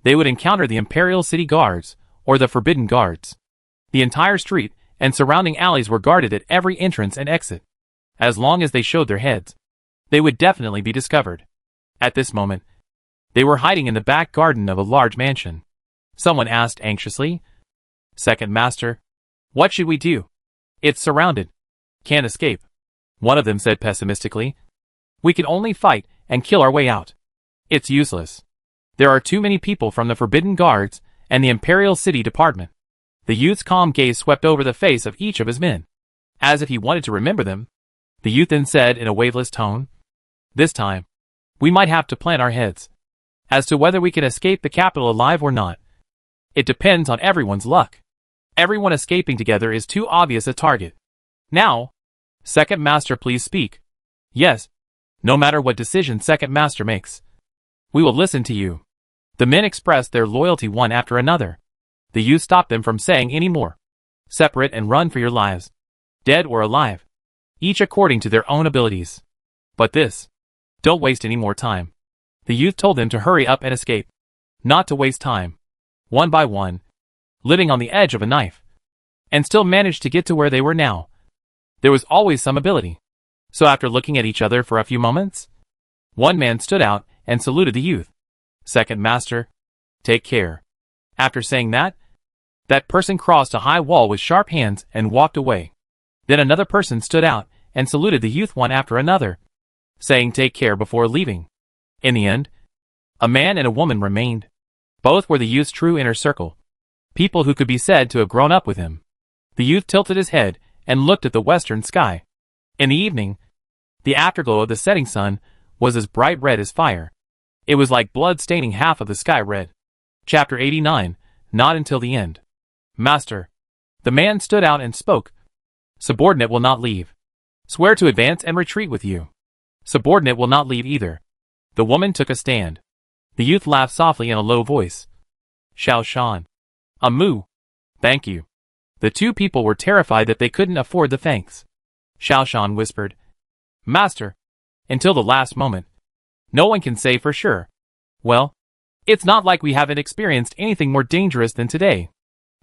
they would encounter the Imperial City guards or the Forbidden guards. The entire street and surrounding alleys were guarded at every entrance and exit. As long as they showed their heads, they would definitely be discovered. At this moment, they were hiding in the back garden of a large mansion. Someone asked anxiously, "Second Master, what should we do? It's surrounded. Can't escape." One of them said pessimistically, "We can only fight and kill our way out. It's useless. There are too many people from the Forbidden Guards and the Imperial City Department." The youth's calm gaze swept over the face of each of his men, as if he wanted to remember them. The youth then said in a waveless tone, "This time, we might have to plan our heads. As to whether we can escape the capital alive or not, it depends on everyone's luck. Everyone escaping together is too obvious a target. Now, Second Master, please speak." "Yes, no matter what decision Second Master makes, we will listen to you." The men expressed their loyalty one after another. The youth stopped them from saying any more. "Separate and run for your lives, dead or alive, each according to their own abilities. But this, don't waste any more time." The youth told them to hurry up and escape, not to waste time. One by one, living on the edge of a knife, and still managed to get to where they were now. There was always some ability. So after looking at each other for a few moments, one man stood out and saluted the youth. "Second Master, take care." After saying that person crossed a high wall with sharp hands and walked away. Then another person stood out and saluted the youth one after another, saying take care before leaving. In the end, a man and a woman remained. Both were the youth's true inner circle, people who could be said to have grown up with him. The youth tilted his head and looked at the western sky. In the evening, the afterglow of the setting sun was as bright red as fire. It was like blood staining half of the sky red. Chapter 89, Not Until the End. "Master." The man stood out and spoke. "Subordinate will not leave. Swear to advance and retreat with you." "Subordinate will not leave either." The woman took a stand. The youth laughed softly in a low voice. "Xiao Shan. A moo. Thank you." The two people were terrified that they couldn't afford the thanks. Xiao Shan whispered, "Master, until the last moment, no one can say for sure. Well, it's not like we haven't experienced anything more dangerous than today."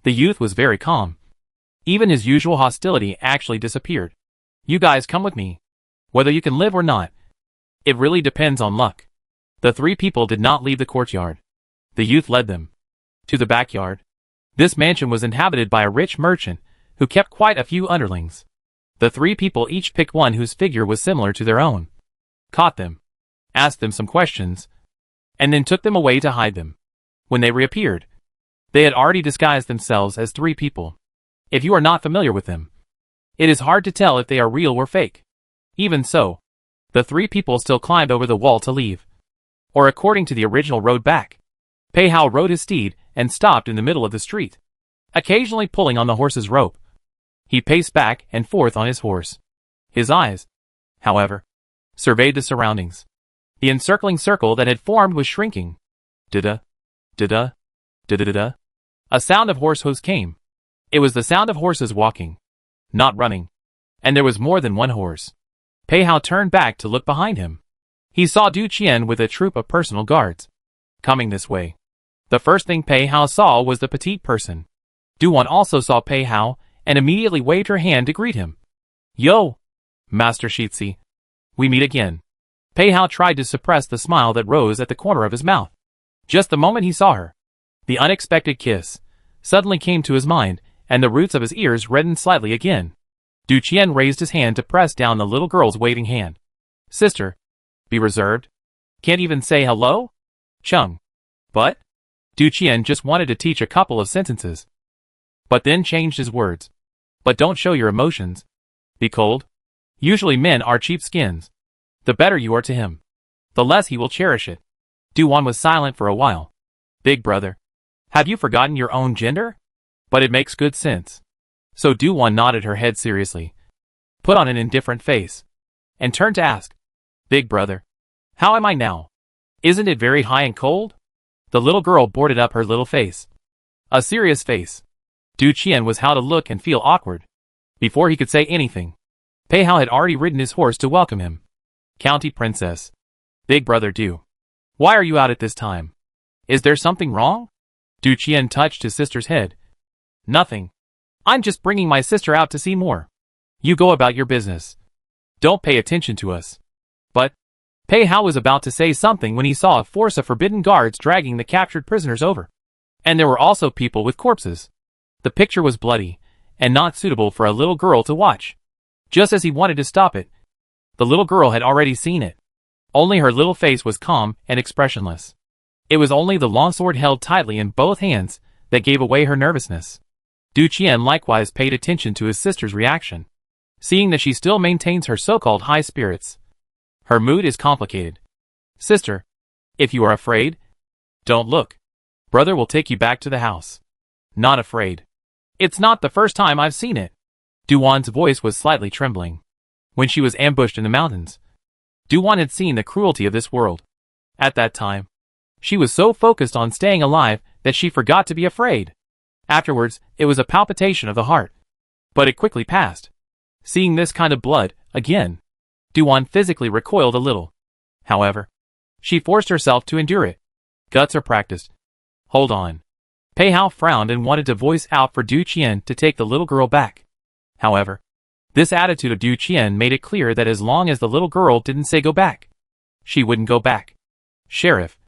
The youth was very calm. Even his usual hostility actually disappeared. "You guys come with me. Whether you can live or not, it really depends on luck." The three people did not leave the courtyard. The youth led them. to the backyard. This mansion was inhabited by a rich merchant who kept quite a few underlings. The three people each picked one whose figure was similar to their own, caught them, asked them some questions, and then took them away to hide them. When they reappeared, they had already disguised themselves as three people. If you are not familiar with them, it is hard to tell if they are real or fake. Even so, the three people still climbed over the wall to leave, or according to the original rode back. Pei Hao rode his steed and stopped in the middle of the street, occasionally pulling on the horse's rope. He paced back and forth on his horse. His eyes, however, surveyed the surroundings. The encircling circle that had formed was shrinking. Da-da, da-da, da-da-da-da. A sound of horse hooves came. It was the sound of horses walking, not running. And there was more than one horse. Pei Hao turned back to look behind him. He saw Du Qian with a troop of personal guards coming this way. The first thing Pei Hao saw was the petite person. Du Wan also saw Pei Hao and immediately waved her hand to greet him. Yo, Master Shitsi. We meet again. Pei Hao tried to suppress the smile that rose at the corner of his mouth. Just the moment he saw her, the unexpected kiss suddenly came to his mind, and the roots of his ears reddened slightly again. Du Qian raised his hand to press down the little girl's waving hand. Sister, be reserved. Can't even say hello? Chung. But? Du Qian just wanted to teach a couple of sentences, but then changed his words. But don't show your emotions. Be cold. Usually men are cheap skins. The better you are to him, the less he will cherish it. Du Wan was silent for a while. Big brother, have you forgotten your own gender? But it makes good sense. So Du Wan nodded her head seriously, put on an indifferent face, and turned to ask, Big brother, how am I now? Isn't it very high and cold? The little girl boarded up her little face. A serious face. Du Qian was how to look and feel awkward. Before he could say anything, Pei Hao had already ridden his horse to welcome him. County Princess. Big brother Du. Why are you out at this time? Is there something wrong? Du Qian touched his sister's head. Nothing. I'm just bringing my sister out to see more. You go about your business. Don't pay attention to us. But Pei Hao was about to say something when he saw a force of forbidden guards dragging the captured prisoners over. And there were also people with corpses. The picture was bloody, and not suitable for a little girl to watch. Just as he wanted to stop it, the little girl had already seen it. Only her little face was calm and expressionless. It was only the longsword held tightly in both hands that gave away her nervousness. Du Qian likewise paid attention to his sister's reaction, seeing that she still maintains her so-called high spirits. Her mood is complicated. Sister, if you are afraid, don't look. Brother will take you back to the house. Not afraid. It's not the first time I've seen it. Du Wan's voice was slightly trembling. When she was ambushed in the mountains, Du Wan had seen the cruelty of this world. At that time, she was so focused on staying alive that she forgot to be afraid. Afterwards, it was a palpitation of the heart. But it quickly passed. Seeing this kind of blood, again, Du Wan physically recoiled a little. However, she forced herself to endure it. Guts are practiced. Hold on. Pei Hao frowned and wanted to voice out for Du Qian to take the little girl back. However, this attitude of Du Qian made it clear that as long as the little girl didn't say go back, she wouldn't go back. Sheriff,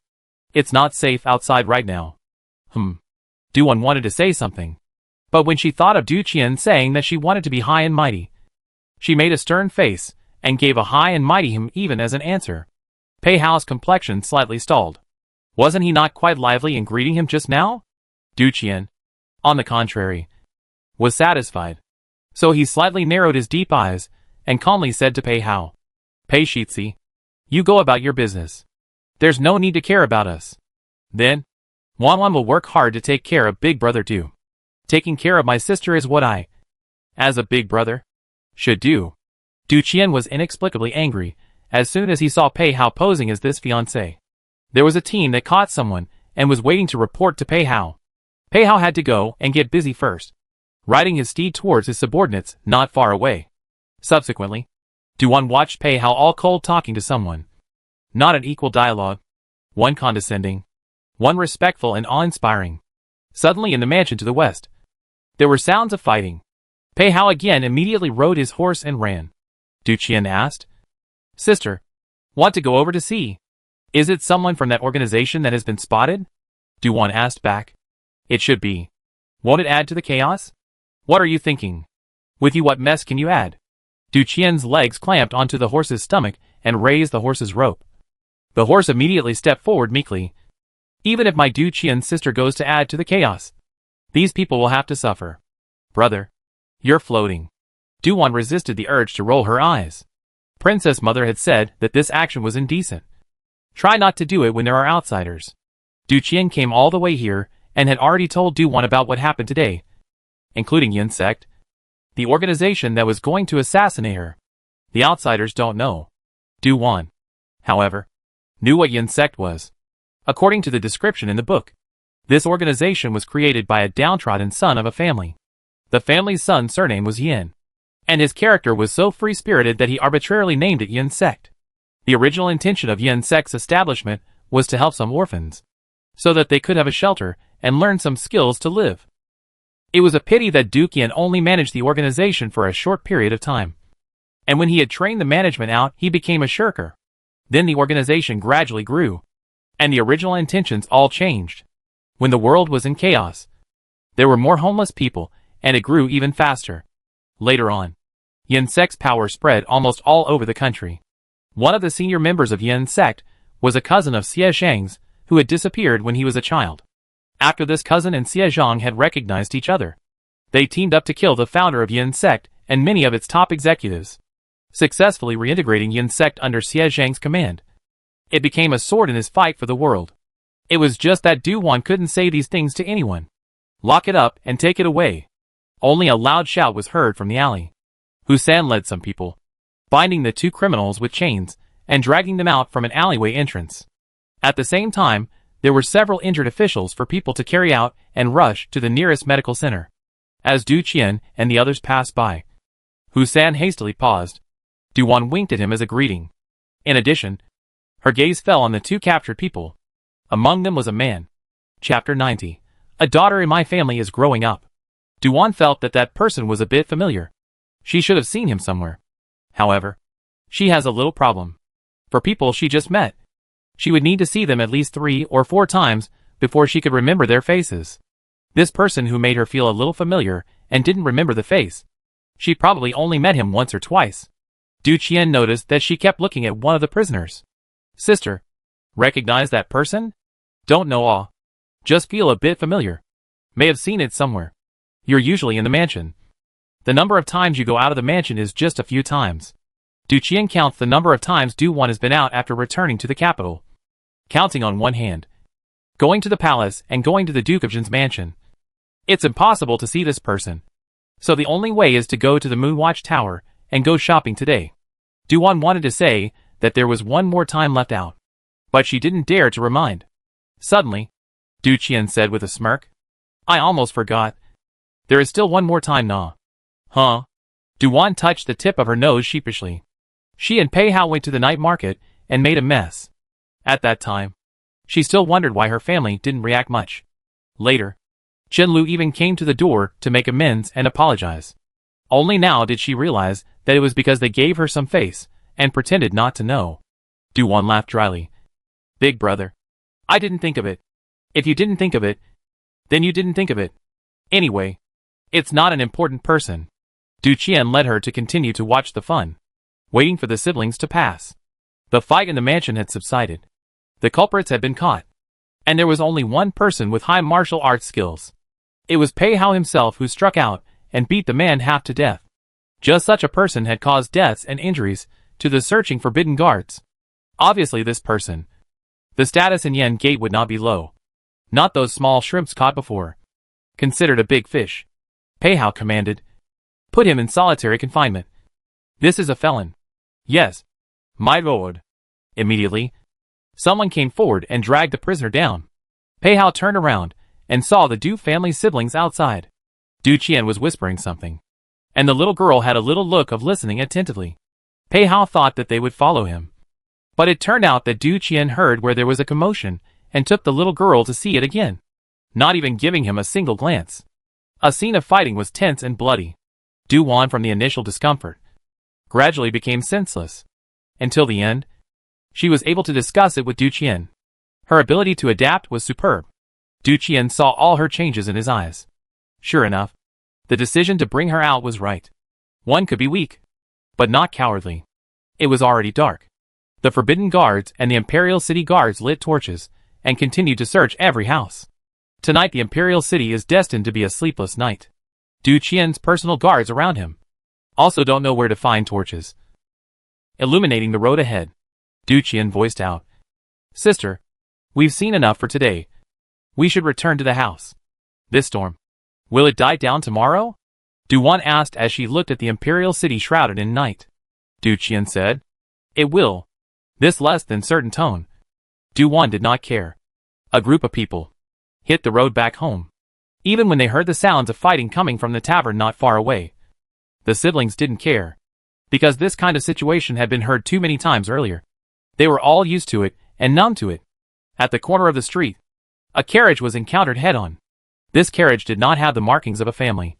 it's not safe outside right now. Du Wan wanted to say something, but when she thought of Du Qian saying that she wanted to be high and mighty, she made a stern face and gave a high and mighty him even as an answer. Pei Hao's complexion slightly stalled. Wasn't he not quite lively in greeting him just now? Du Qian, on the contrary, was satisfied. So he slightly narrowed his deep eyes and calmly said to Pei Hao, Pei Shitsi, you go about your business. There's no need to care about us. Then, Wan will work hard to take care of Big Brother Du. Taking care of my sister is what I, as a big brother, should do. Du Qian was inexplicably angry as soon as he saw Pei Hao posing as this fiancé. There was a team that caught someone and was waiting to report to Pei Hao. Pei Hao had to go and get busy first, riding his steed towards his subordinates not far away. Subsequently, Du Wan watched Pei Hao all cold talking to someone. Not an equal dialogue. One condescending, one respectful and awe-inspiring. Suddenly in the mansion to the west, there were sounds of fighting. Pei Hao again immediately rode his horse and ran. Du Qian asked, Sister, want to go over to see? Is it someone from that organization that has been spotted? Du Wan asked back. It should be. Won't it add to the chaos? What are you thinking? With you, what mess can you add? Du Qian's legs clamped onto the horse's stomach and raised the horse's rope. The horse immediately stepped forward meekly. Even if my Du Qian's sister goes to add to the chaos, these people will have to suffer. Brother, you're floating. Du Wan resisted the urge to roll her eyes. Princess Mother had said that this action was indecent. Try not to do it when there are outsiders. Du Qian came all the way here and had already told Du Wan about what happened today, including Yin Sect, the organization that was going to assassinate her. The outsiders don't know. Du Wan, however, knew what Yin Sect was. According to the description in the book, this organization was created by a downtrodden son of a family. The family's son's surname was Yin, and his character was so free-spirited that he arbitrarily named it Yin Sect. The original intention of Yin Sect's establishment was to help some orphans, so that they could have a shelter and learn some skills to live. It was a pity that Du Qian only managed the organization for a short period of time. And when he had trained the management out, he became a shirker. Then the organization gradually grew, and the original intentions all changed. When the world was in chaos, there were more homeless people, and it grew even faster. Later on, Yin Sect's power spread almost all over the country. One of the senior members of Yin Sect was a cousin of Xie Zhang's, who had disappeared when he was a child. After this cousin and Xie Zhang had recognized each other, they teamed up to kill the founder of Yin Sect and many of its top executives, successfully reintegrating Yin Sect under Xie Zhang's command. It became a sword in his fight for the world. It was just that Du Wan couldn't say these things to anyone. Lock it up and take it away. Only a loud shout was heard from the alley. Husan led some people, binding the two criminals with chains and dragging them out from an alleyway entrance. At the same time, there were several injured officials for people to carry out and rush to the nearest medical center. As Du Qian and the others passed by, Husan hastily paused. Du Wan winked at him as a greeting. In addition, her gaze fell on the two captured people. Among them was a man. Chapter 90. A daughter in my family is growing up. Du Wan felt that that person was a bit familiar. She should have seen him somewhere. However, she has a little problem. For people she just met, she would need to see them at least 3 or 4 times before she could remember their faces. This person who made her feel a little familiar and didn't remember the face. She probably only met him once or twice. Du Qian noticed that she kept looking at one of the prisoners. Sister, recognize that person? Don't know all. Just feel a bit familiar. May have seen it somewhere. You're usually in the mansion. The number of times you go out of the mansion is just a few times. Du Qian counts the number of times Du Wan has been out after returning to the capital, counting on one hand, going to the palace and going to the Duke of Jin's mansion. It's impossible to see this person, so the only way is to go to the Moonwatch Tower and go shopping today. Du Wan wanted to say that there was one more time left out, but she didn't dare to remind. Suddenly, Du Qian said with a smirk, I almost forgot. There is still one more time, nah. Huh? Du Wan touched the tip of her nose sheepishly. She and Pei Hao went to the night market and made a mess. At that time, she still wondered why her family didn't react much. Later, Chen Lu even came to the door to make amends and apologize. Only now did she realize that it was because they gave her some face and pretended not to know. Du Wan laughed dryly. Big brother, I didn't think of it. If you didn't think of it, then you didn't think of it. Anyway, it's not an important person. Du Qian led her to continue to watch the fun, waiting for the siblings to pass. The fight in the mansion had subsided. The culprits had been caught, and there was only one person with high martial arts skills. It was Pei Hao himself who struck out and beat the man half to death. Just such a person had caused deaths and injuries to the searching forbidden guards. Obviously this person. The status in Yen Gate would not be low. Not those small shrimps caught before. Considered a big fish. Pei Hao commanded. Put him in solitary confinement. This is a felon. Yes. My lord. Immediately, someone came forward and dragged the prisoner down. Pei Hao turned around and saw the Du family's siblings outside. Du Qian was whispering something, and the little girl had a little look of listening attentively. Pei Hao thought that they would follow him. But it turned out that Du Qian heard where there was a commotion and took the little girl to see it again, not even giving him a single glance. A scene of fighting was tense and bloody. Du Wan, from the initial discomfort, gradually became senseless. Until the end, she was able to discuss it with Du Qian. Her ability to adapt was superb. Du Qian saw all her changes in his eyes. Sure enough, the decision to bring her out was right. One could be weak, but not cowardly. It was already dark. The Forbidden Guards and the Imperial City Guards lit torches and continued to search every house. Tonight the Imperial City is destined to be a sleepless night. Du Qian's personal guards around him also don't know where to find torches. Illuminating the road ahead, Du Qian voiced out, "Sister, we've seen enough for today. We should return to the house. This storm, will it die down tomorrow?" Du Wan asked as she looked at the Imperial City shrouded in night. Du Qian said, "It will." This less than certain tone. Du Wan did not care. A group of people hit the road back home. Even when they heard the sounds of fighting coming from the tavern not far away, the siblings didn't care, because this kind of situation had been heard too many times earlier. They were all used to it and numb to it. At the corner of the street, a carriage was encountered head-on. This carriage did not have the markings of a family.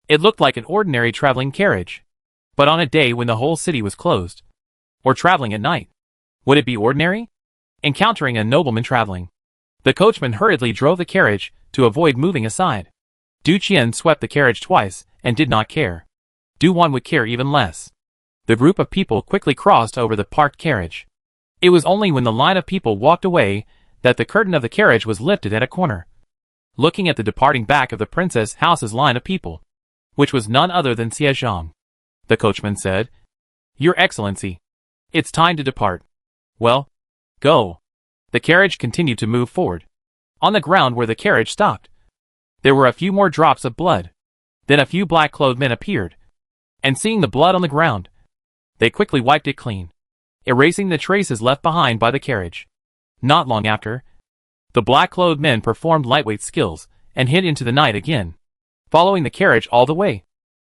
It looked like an ordinary traveling carriage. But on a day when the whole city was closed, or traveling at night, would it be ordinary? Encountering a nobleman traveling, the coachman hurriedly drove the carriage to avoid moving aside. Du Qian swept the carriage twice and did not care. Du Wan would care even less. The group of people quickly crossed over the parked carriage. It was only when the line of people walked away that the curtain of the carriage was lifted at a corner. Looking at the departing back of the princess house's line of people, which was none other than Xie Zhang, the coachman said, "Your Excellency, it's time to depart." "Well, go." The carriage continued to move forward. On the ground where the carriage stopped, there were a few more drops of blood. Then a few black-clothed men appeared, and seeing the blood on the ground, they quickly wiped it clean, erasing the traces left behind by the carriage. Not long after, the black-clothed men performed lightweight skills and hid into the night again, following the carriage all the way,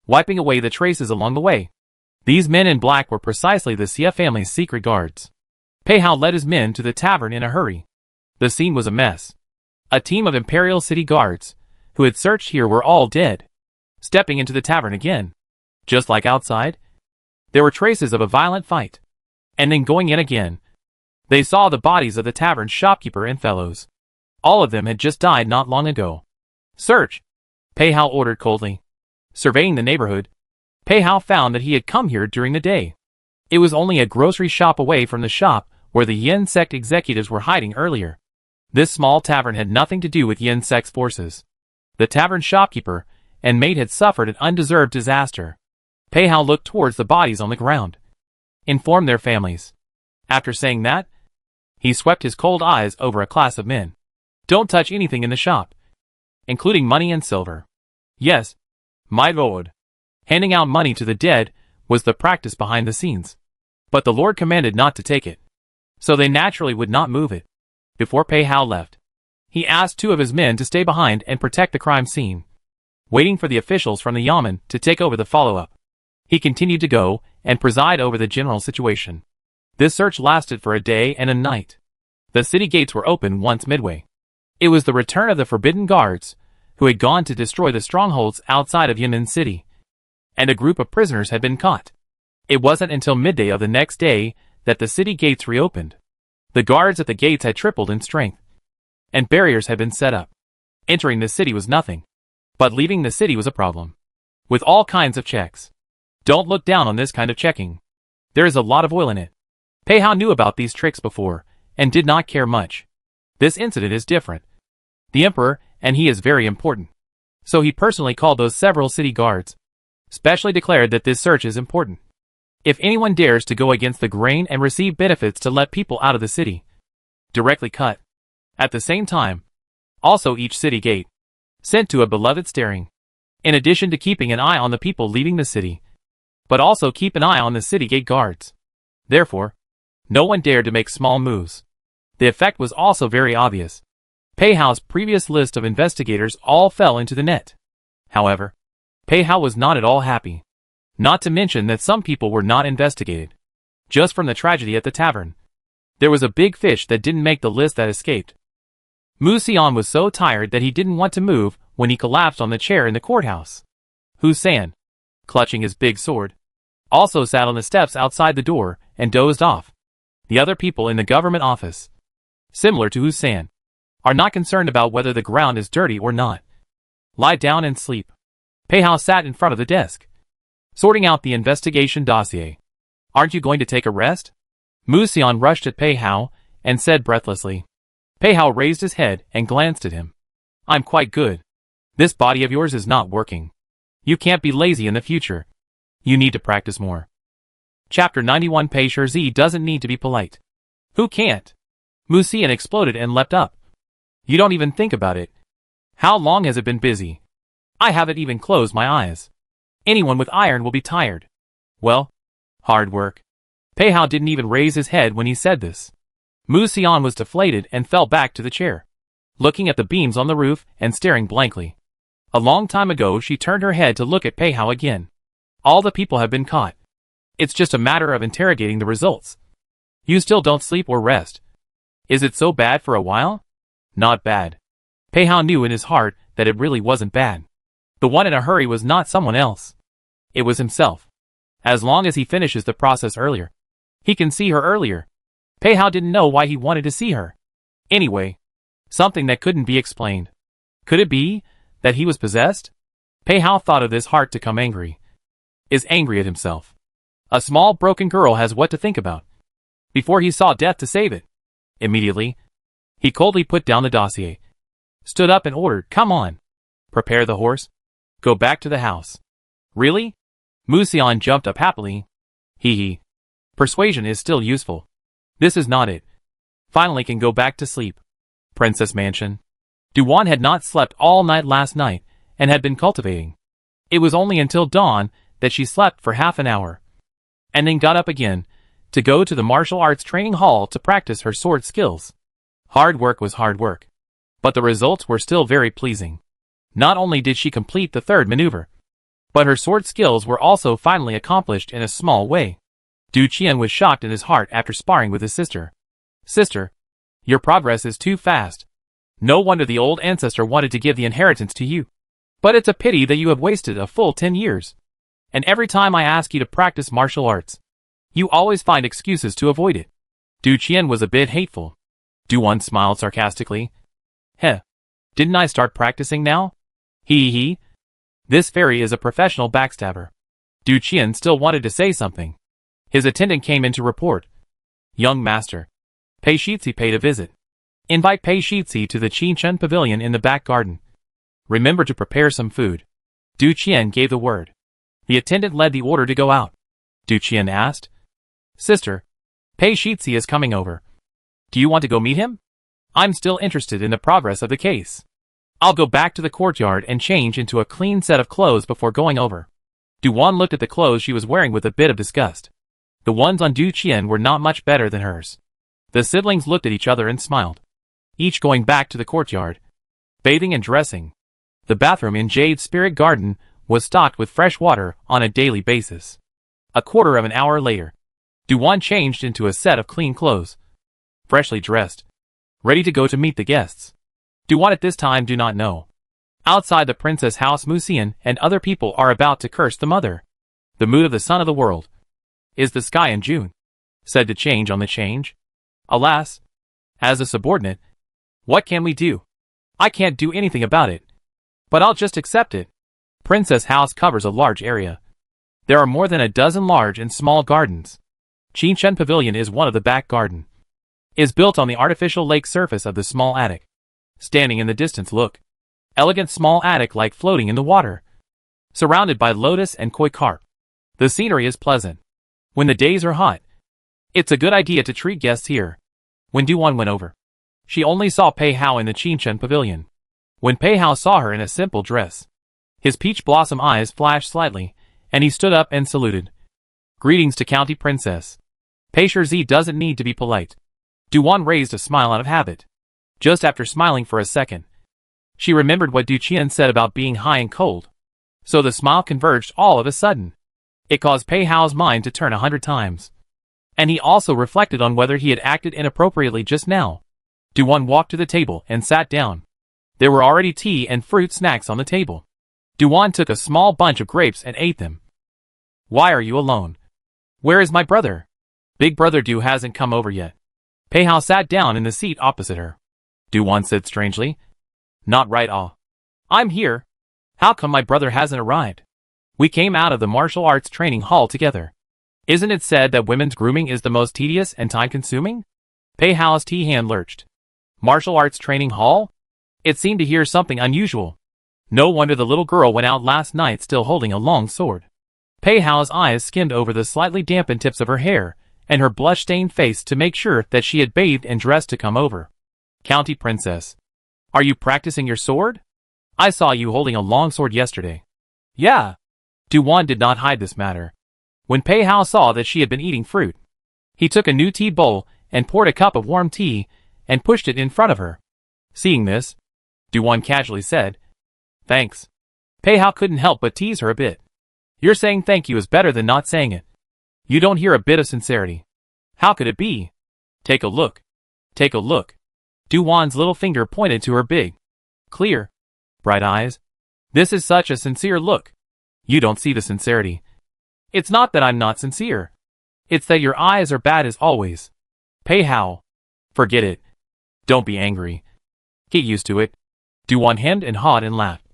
wiping away the traces along the way. These men in black were precisely the Xie family's secret guards. Pei Hao led his men to the tavern in a hurry. The scene was a mess. A team of Imperial City Guards, who had searched here, were all dead. Stepping into the tavern again, just like outside, there were traces of a violent fight. And then going in again, they saw the bodies of the tavern shopkeeper and fellows. All of them had just died not long ago. "Search!" Pei Hao ordered coldly. Surveying the neighborhood, Pei Hao found that he had come here during the day. It was only a grocery shop away from the shop where the Yin sect executives were hiding earlier. This small tavern had nothing to do with Yin sect's forces. The tavern shopkeeper and maid had suffered an undeserved disaster. Pei Hao looked towards the bodies on the ground. "Inform their families." After saying that, he swept his cold eyes over a class of men. "Don't touch anything in the shop, including money and silver." "Yes, my lord." Handing out money to the dead was the practice behind the scenes. But the lord commanded not to take it, so they naturally would not move it. Before Pei Hao left, he asked 2 of his men to stay behind and protect the crime scene, waiting for the officials from the Yamen to take over the follow-up. He continued to go and preside over the general situation. This search lasted for a day and a night. The city gates were open once midway. It was the return of the Forbidden Guards, who had gone to destroy the strongholds outside of Yunnan City, and a group of prisoners had been caught. It wasn't until midday of the next day that the city gates reopened. The guards at the gates had tripled in strength, and barriers had been set up. Entering the city was nothing, but leaving the city was a problem, with all kinds of checks. Don't look down on this kind of checking. There is a lot of oil in it. Pei Hao knew about these tricks before, and did not care much. This incident is different. The emperor and he is very important. So he personally called those several city guards, specially declared that this search is important. If anyone dares to go against the grain and receive benefits to let people out of the city, directly cut. At the same time, also each city gate sent to a beloved staring. In addition to keeping an eye on the people leaving the city, but also keep an eye on the city gate guards. Therefore, no one dared to make small moves. The effect was also very obvious. Pei Hao's previous list of investigators all fell into the net. However, Pei Hao was not at all happy. Not to mention that some people were not investigated. Just from the tragedy at the tavern, there was a big fish that didn't make the list that escaped. Mu Xian was so tired that he didn't want to move when he collapsed on the chair in the courthouse. Hu San, clutching his big sword, also sat on the steps outside the door and dozed off. The other people in the government office, similar to Hu San, are not concerned about whether the ground is dirty or not. Lie down and sleep. Pei Hao sat in front of the desk, sorting out the investigation dossier. Aren't you going to take a rest? Mu Xian rushed at Pei Hao and said breathlessly. Pei Hao raised his head and glanced at him. I'm quite good. This body of yours is not working. You can't be lazy in the future. You need to practice more. Chapter 91. Pei Shi doesn't need to be polite. Who can't? Mu Xian exploded and leapt up. You don't even think about it. How long has it been busy? I haven't even closed my eyes. Anyone with iron will be tired. Well, hard work. Pei Hao didn't even raise his head when he said this. Mu Xian was deflated and fell back to the chair, looking at the beams on the roof and staring blankly. A long time ago she turned her head to look at Pei Hao again. All the people have been caught. It's just a matter of interrogating the results. You still don't sleep or rest. Is it so bad for a while? Not bad. Pei Hao knew in his heart that it really wasn't bad. The one in a hurry was not someone else. It was himself. As long as he finishes the process earlier, he can see her earlier. Pei Hao didn't know why he wanted to see her. Anyway, something that couldn't be explained. Could it be that he was possessed? Pei Hao thought of this heart to come angry. Is angry at himself. A small broken girl has what to think about. Before he saw death to save it. Immediately, he coldly put down the dossier, stood up and ordered, come on. Prepare the horse. Go back to the house. Really? Mu Xian jumped up happily. Hee. Persuasion is still useful. This is not it. Finally can go back to sleep. Princess Mansion. Duan had not slept all night last night and had been cultivating. It was only until dawn that she slept for half an hour, and then got up again to go to the martial arts training hall to practice her sword skills. Hard work was hard work, but the results were still very pleasing. Not only did she complete the third maneuver, but her sword skills were also finally accomplished in a small way. Du Qian was shocked in his heart after sparring with his sister. Sister, your progress is too fast. No wonder the old ancestor wanted to give the inheritance to you. But it's a pity that you have wasted a full 10 years. And every time I ask you to practice martial arts, you always find excuses to avoid it. Du Qian was a bit hateful. Duan smiled sarcastically. Heh. Didn't I start practicing now? Hee. This fairy is a professional backstabber. Du Qian still wanted to say something. His attendant came in to report. Young master. Pei Shitzi paid a visit. Invite Pei Shitzi to the Qinshen Pavilion in the back garden. Remember to prepare some food. Du Qian gave the word. The attendant led the order to go out. Du Qian asked. Sister, Pei Shitzi is coming over. Do you want to go meet him? I'm still interested in the progress of the case. I'll go back to the courtyard and change into a clean set of clothes before going over. Duan looked at the clothes she was wearing with a bit of disgust. The ones on Du Qian were not much better than hers. The siblings looked at each other and smiled, each going back to the courtyard, bathing and dressing. The bathroom in Jade's spirit garden was stocked with fresh water on a daily basis. A quarter of an hour later, Duan changed into a set of clean clothes, freshly dressed, ready to go to meet the guests. Duan at this time do not know. Outside the princess house, Mu Xian and other people are about to curse the mother. The mood of the son of the world is the sky in June, said to change on the change. Alas, as a subordinate, what can we do? I can't do anything about it, but I'll just accept it. Princess house covers a large area. There are more than a dozen large and small gardens. Qinshen Pavilion is one of the back garden. It is built on the artificial lake surface of the small attic. Standing in the distance, look. Elegant small attic like floating in the water. Surrounded by lotus and koi carp. The scenery is pleasant. When the days are hot, it's a good idea to treat guests here. When Duan went over, she only saw Pei Hao in the Qinshen Pavilion. When Pei Hao saw her in a simple dress, his peach blossom eyes flashed slightly, and he stood up and saluted. Greetings to County Princess. Pei Shi doesn't need to be polite. Duan raised a smile out of habit. Just after smiling for a second, she remembered what Du Qian said about being high and cold. So the smile converged all of a sudden. It caused Pei Hao's mind to turn 100 times. And he also reflected on whether he had acted inappropriately just now. Duan walked to the table and sat down. There were already tea and fruit snacks on the table. Duan took a small bunch of grapes and ate them. Why are you alone? Where is my brother? Big brother Du hasn't come over yet. Pei Hao sat down in the seat opposite her. Du-Wan said strangely. Not right, I'm here. How come my brother hasn't arrived? We came out of the martial arts training hall together. Isn't it said that women's grooming is the most tedious and time-consuming? Pei Hao's tea hand lurched. Martial arts training hall? It seemed to hear something unusual. No wonder the little girl went out last night still holding a long sword. Pei Hao's eyes skimmed over the slightly dampened tips of her hair and her blush-stained face to make sure that she had bathed and dressed to come over. County Princess. Are you practicing your sword? I saw you holding a long sword yesterday. Yeah. Du-Wan did not hide this matter. When Pei Hao saw that she had been eating fruit, he took a new tea bowl and poured a cup of warm tea and pushed it in front of her. Seeing this, Du-Wan casually said, Thanks. Pei Hao couldn't help but tease her a bit. Your saying thank you is better than not saying it. You don't hear a bit of sincerity. How could it be? Take a look. Take a look. Du-Wan's little finger pointed to her big, clear, bright eyes. This is such a sincere look. You don't see the sincerity. It's not that I'm not sincere. It's that your eyes are bad as always. Pei Hao. Forget it. Don't be angry. Get used to it. Du-Wan hemmed and hawed and laughed.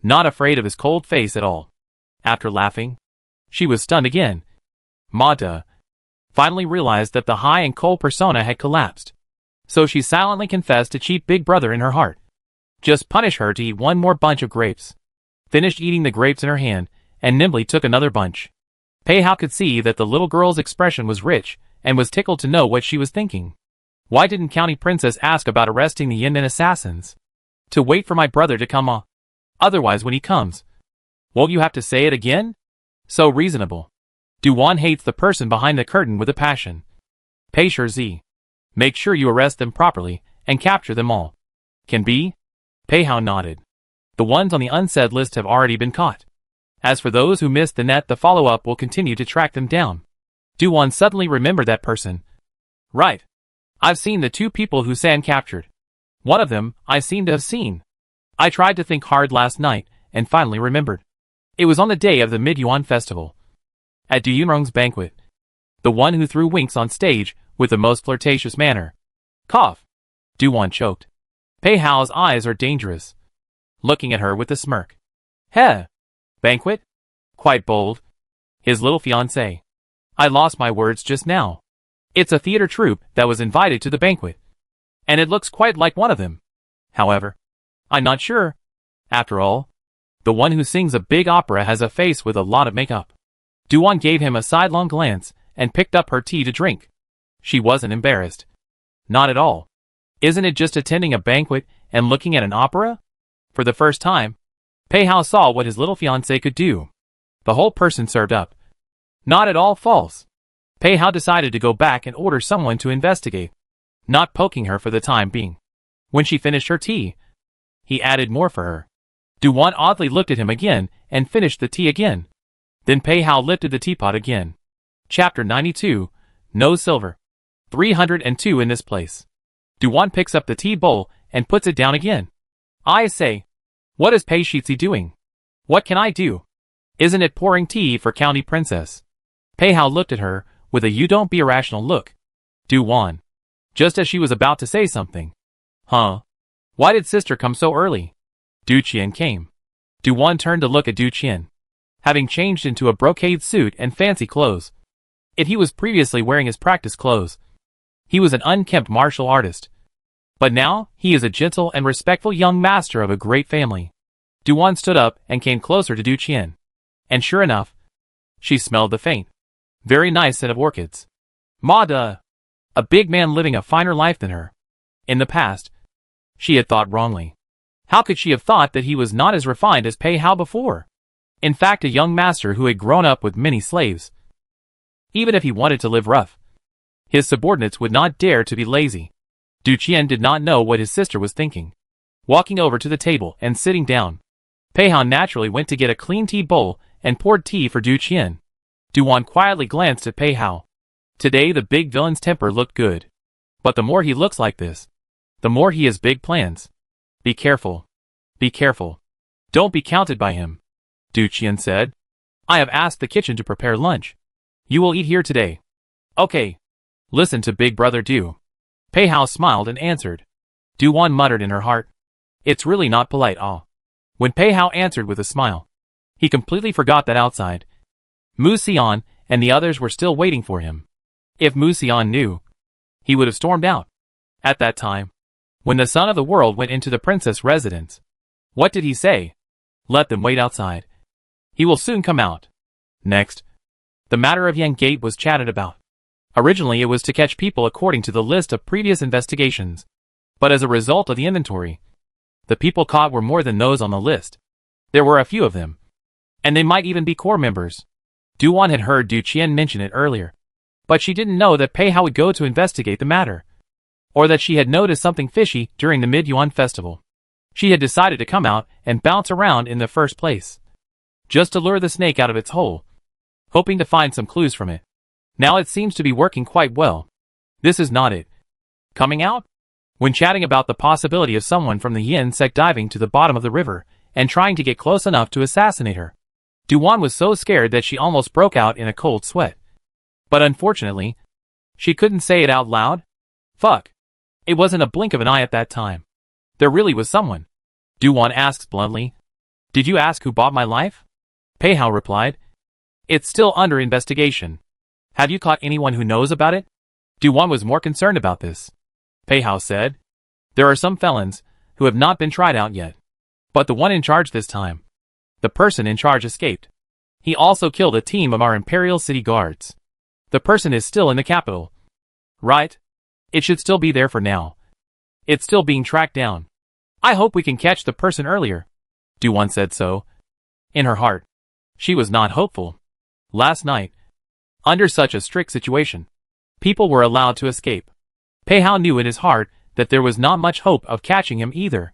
Not afraid of his cold face at all. After laughing, she was stunned again. Ma-da. Finally realized that the high and cold persona had collapsed. So she silently confessed to cheat Big Brother in her heart. Just punish her to eat one more bunch of grapes. Finished eating the grapes in her hand, and nimbly took another bunch. Pei Hao could see that the little girl's expression was rich, and was tickled to know what she was thinking. Why didn't County Princess ask about arresting the Yin-Men assassins? To wait for my brother to come Otherwise when he comes. Won't you have to say it again? So reasonable. Du-Wan hates the person behind the curtain with a passion. Pei Shi. Make sure you arrest them properly, and capture them all. Can be? Pei Hao nodded. The ones on the unsaid list have already been caught. As for those who missed the net, the follow-up will continue to track them down. Du-Wan suddenly remembered that person. Right. I've seen the two people who San captured. One of them, I seem to have seen. I tried to think hard last night, and finally remembered. It was on the day of the Mid-Yuan festival. At Du Yunrong's banquet. The one who threw winks on stage, with the most flirtatious manner. Cough. Du-Wan choked. Pei Hao's eyes are dangerous. Looking at her with a smirk. Heh. Banquet? Quite bold. His little fiancé. I lost my words just now. It's a theater troupe that was invited to the banquet. And it looks quite like one of them. However, I'm not sure. After all, the one who sings a big opera has a face with a lot of makeup. Du-Wan gave him a sidelong glance and picked up her tea to drink. She wasn't embarrassed. Not at all. Isn't it just attending a banquet and looking at an opera? For the first time, Pei Hao saw what his little fiancé could do. The whole person served up. Not at all false. Pei Hao decided to go back and order someone to investigate, not poking her for the time being. When she finished her tea, he added more for her. Du-Wan oddly looked at him again and finished the tea again. Then Pei Hao lifted the teapot again. Chapter 92, No Silver. 302 in this place. Du-Wan picks up the tea bowl and puts it down again. I say, what is Pei Shi doing? What can I do? Isn't it pouring tea for County Princess? Pei Hao looked at her with a you don't be irrational look. Du-Wan. Just as she was about to say something. Huh? Why did sister come so early? Du Qian came. Du-Wan turned to look at Du Qian. Having changed into a brocade suit and fancy clothes. He was previously wearing his practice clothes. He was an unkempt martial artist. But now, he is a gentle and respectful young master of a great family. Du-Wan stood up and came closer to Du Qian. And sure enough, she smelled the faint, very nice scent of orchids. Ma-da! A big man living a finer life than her. In the past, she had thought wrongly. How could she have thought that he was not as refined as Pei Hao before? In fact, a young master who had grown up with many slaves. Even if he wanted to live rough, his subordinates would not dare to be lazy. Du Qian did not know what his sister was thinking. Walking over to the table and sitting down, Pei Hao naturally went to get a clean tea bowl and poured tea for Du Qian. Du-Wan quietly glanced at Pei Hao. Today the big villain's temper looked good. But the more he looks like this, the more he has big plans. Be careful. Be careful. Don't be counted by him. Du Qian said. I have asked the kitchen to prepare lunch. You will eat here today. Okay. Listen to Big Brother Du. Pei Hao smiled and answered. Du-won muttered in her heart. It's really not polite, When Pei Hao answered with a smile, he completely forgot that outside, Mu Xian and the others were still waiting for him. If Mu Xian knew, he would have stormed out. At that time, when the son of the world went into the princess residence, what did he say? Let them wait outside. He will soon come out. Next, the matter of Yang Gate was chatted about. Originally it was to catch people according to the list of previous investigations. But as a result of the inventory, the people caught were more than those on the list. There were a few of them. And they might even be core members. Du-won had heard Du Qian mention it earlier. But she didn't know that Pei Hao would go to investigate the matter. Or that she had noticed something fishy during the Mid-Yuan festival. She had decided to come out and bounce around in the first place, just to lure the snake out of its hole, hoping to find some clues from it. Now it seems to be working quite well. This is not it. Coming out? When chatting about the possibility of someone from the Yin sect diving to the bottom of the river and trying to get close enough to assassinate her, Du-won was so scared that she almost broke out in a cold sweat. But unfortunately, she couldn't say it out loud. Fuck. It wasn't a blink of an eye at that time. There really was someone. Du-won asks bluntly. Did you ask who bought my life? Pei Hao replied. It's still under investigation. Have you caught anyone who knows about it? Du-won was more concerned about this. Pei Hao said. There are some felons who have not been tried out yet. But the one in charge this time. The person in charge escaped. He also killed a team of our Imperial City Guards. The person is still in the capital. Right? It should still be there for now. It's still being tracked down. I hope we can catch the person earlier. Du-won said so. In her heart, she was not hopeful. Last night, under such a strict situation, people were allowed to escape. Pei Hao knew in his heart that there was not much hope of catching him either.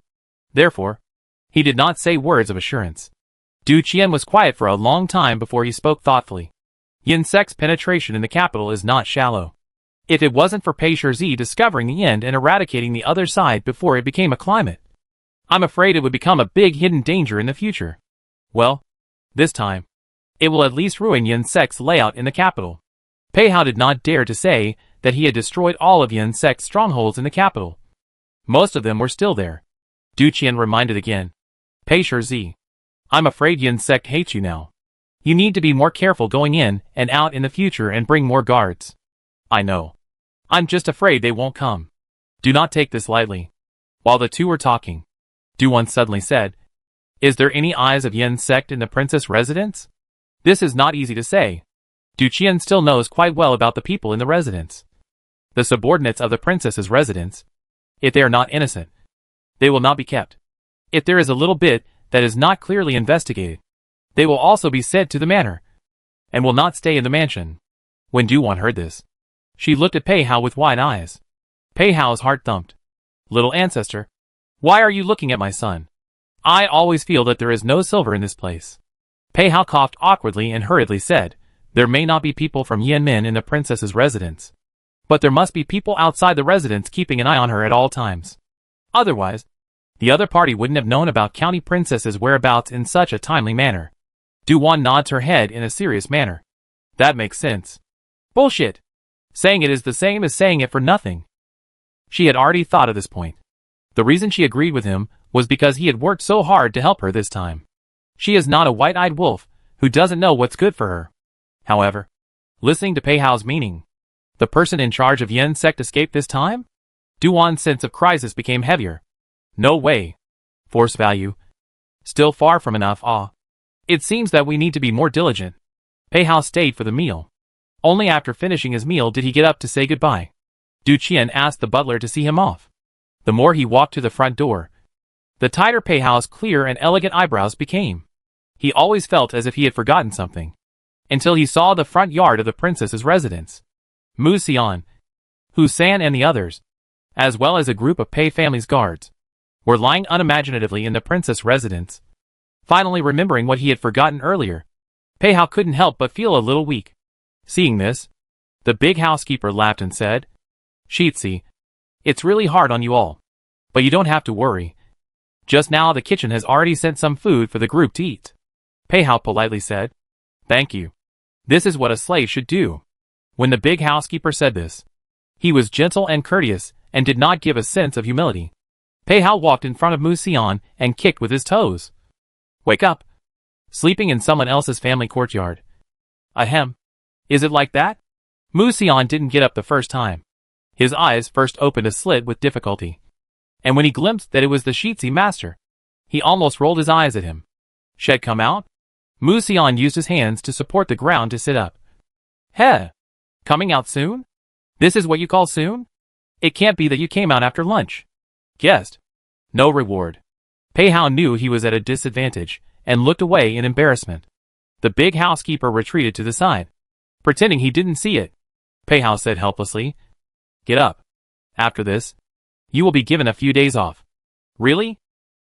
Therefore, he did not say words of assurance. Du Qian was quiet for a long time before he spoke thoughtfully. Yin sect's penetration in the capital is not shallow. If it wasn't for Pei Shizi discovering the end and eradicating the other side before it became a climate, I'm afraid it would become a big hidden danger in the future. Well, this time, it will at least ruin Yin sect's layout in the capital. Pei Hao did not dare to say that he had destroyed all of Yin sect's strongholds in the capital. Most of them were still there. Du Qian reminded again. Pei Shizi, I'm afraid Yin sect hates you now. You need to be more careful going in and out in the future and bring more guards. I know. I'm just afraid they won't come. Do not take this lightly. While the two were talking, Du-won suddenly said, Is there any eyes of Yin sect in the princess residence? This is not easy to say. Du Qian still knows quite well about the people in the residence. The subordinates of the princess's residence. If they are not innocent, they will not be kept. If there is a little bit that is not clearly investigated, they will also be sent to the manor, and will not stay in the mansion. When Du-won heard this, she looked at Pei Hao with wide eyes. Pei Hao's heart thumped. Little ancestor, why are you looking at my son? I always feel that there is no silver in this place. Pei Hao coughed awkwardly and hurriedly said, There may not be people from Yanmen in the princess's residence, but there must be people outside the residence keeping an eye on her at all times. Otherwise, the other party wouldn't have known about County Princess's whereabouts in such a timely manner. Du-won nods her head in a serious manner. That makes sense. Bullshit. Saying it is the same as saying it for nothing. She had already thought of this point. The reason she agreed with him was because he had worked so hard to help her this time. She is not a white-eyed wolf who doesn't know what's good for her. However, listening to Pei Hao's meaning, the person in charge of Yin sect escaped this time? Du-won's sense of crisis became heavier. No way. Force value. Still far from enough. It seems that we need to be more diligent. Pei Hao stayed for the meal. Only after finishing his meal did he get up to say goodbye. Du Qian asked the butler to see him off. The more he walked to the front door, the tighter Pei Hao's clear and elegant eyebrows became. He always felt as if he had forgotten something, until he saw the front yard of the princess's residence. Mu Xian, Hu San and the others, as well as a group of Pei family's guards, were lying unimaginatively in the princess residence. Finally remembering what he had forgotten earlier, Pei Hao couldn't help but feel a little weak. Seeing this, the big housekeeper laughed and said, Shitsi, it's really hard on you all. But you don't have to worry. Just now the kitchen has already sent some food for the group to eat. Pei Hao politely said, Thank you. This is what a slave should do. When the big housekeeper said this, he was gentle and courteous and did not give a sense of humility. Pei Hao walked in front of Mu Xian and kicked with his toes. Wake up. Sleeping in someone else's family courtyard. Ahem. Is it like that? Mu Xian didn't get up the first time. His eyes first opened a slit with difficulty. And when he glimpsed that it was the Shitsi master, he almost rolled his eyes at him. Shed come out? Mu Xian used his hands to support the ground to sit up. Heh! Coming out soon? This is what you call soon? It can't be that you came out after lunch. Guessed. No reward. Pei Hao knew he was at a disadvantage, and looked away in embarrassment. The big housekeeper retreated to the side, pretending he didn't see it. Pei Hao said helplessly, Get up. After this, you will be given a few days off. Really?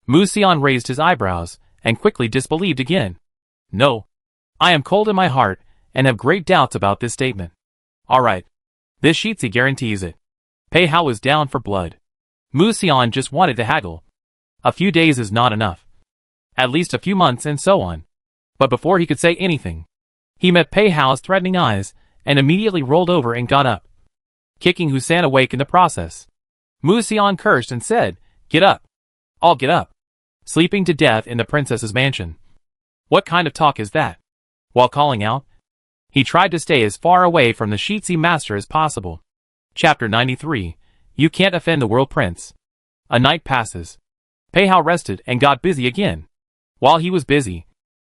Mu Xian raised his eyebrows, and quickly disbelieved again. No. I am cold in my heart, and have great doubts about this statement. Alright. This Shitsi guarantees it. Pei Hao was down for blood. Mu Xian just wanted to haggle. A few days is not enough. At least a few months and so on. But before he could say anything, he met Pei Hao's threatening eyes, and immediately rolled over and got up, kicking Husan awake in the process. Mu Xian cursed and said, Get up. I'll get up. Sleeping to death in the princess's mansion. What kind of talk is that? While calling out, he tried to stay as far away from the Shitsi master as possible. Chapter 93. You can't offend the world prince. A night passes. Pei Hao rested and got busy again. While he was busy,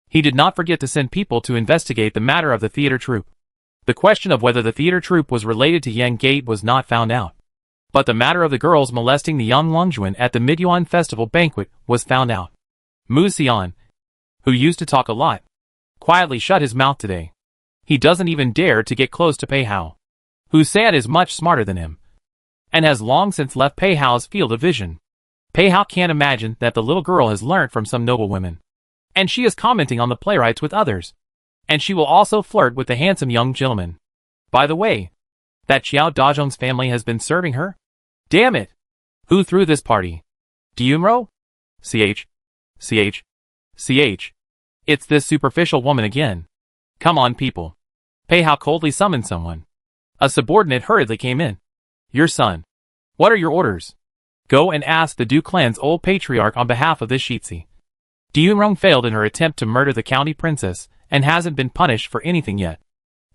he did not forget to send people to investigate the matter of the theater troupe. The question of whether the theater troupe was related to Yang Gate was not found out. But the matter of the girls molesting the young Longjuan at the Midyuan festival banquet was found out. Mu Xian, who used to talk a lot, quietly shut his mouth today. He doesn't even dare to get close to Pei Hao. Husan is much smarter than him, and has long since left Pei Hao's field of vision. Pei Hao can't imagine that the little girl has learnt from some noble women, and she is commenting on the playwrights with others, and she will also flirt with the handsome young gentleman. By the way, that Xiao Dazhong's family has been serving her? Damn it! Who threw this party? Diumro? Ch. It's this superficial woman again. Come on, people. Pei Hao coldly summoned someone. A subordinate hurriedly came in. Your son. What are your orders? Go and ask the Du clan's old patriarch on behalf of this Shitsi. Diumrong failed in her attempt to murder the county princess, and hasn't been punished for anything yet.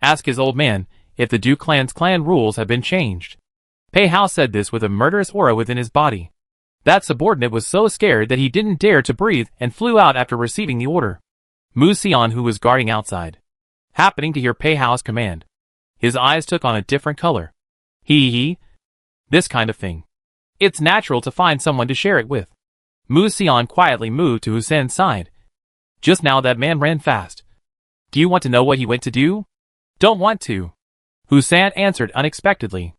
Ask his old man if the Du clan's clan rules have been changed. Pei Hao said this with a murderous aura within his body. That subordinate was so scared that he didn't dare to breathe and flew out after receiving the order. Mu Xian, who was guarding outside, happening to hear Pei Hao's command, his eyes took on a different color. This kind of thing. It's natural to find someone to share it with. Mu Xian quietly moved to Husan's side. Just now that man ran fast. Do you want to know what he went to do? Don't want to. Husan answered unexpectedly.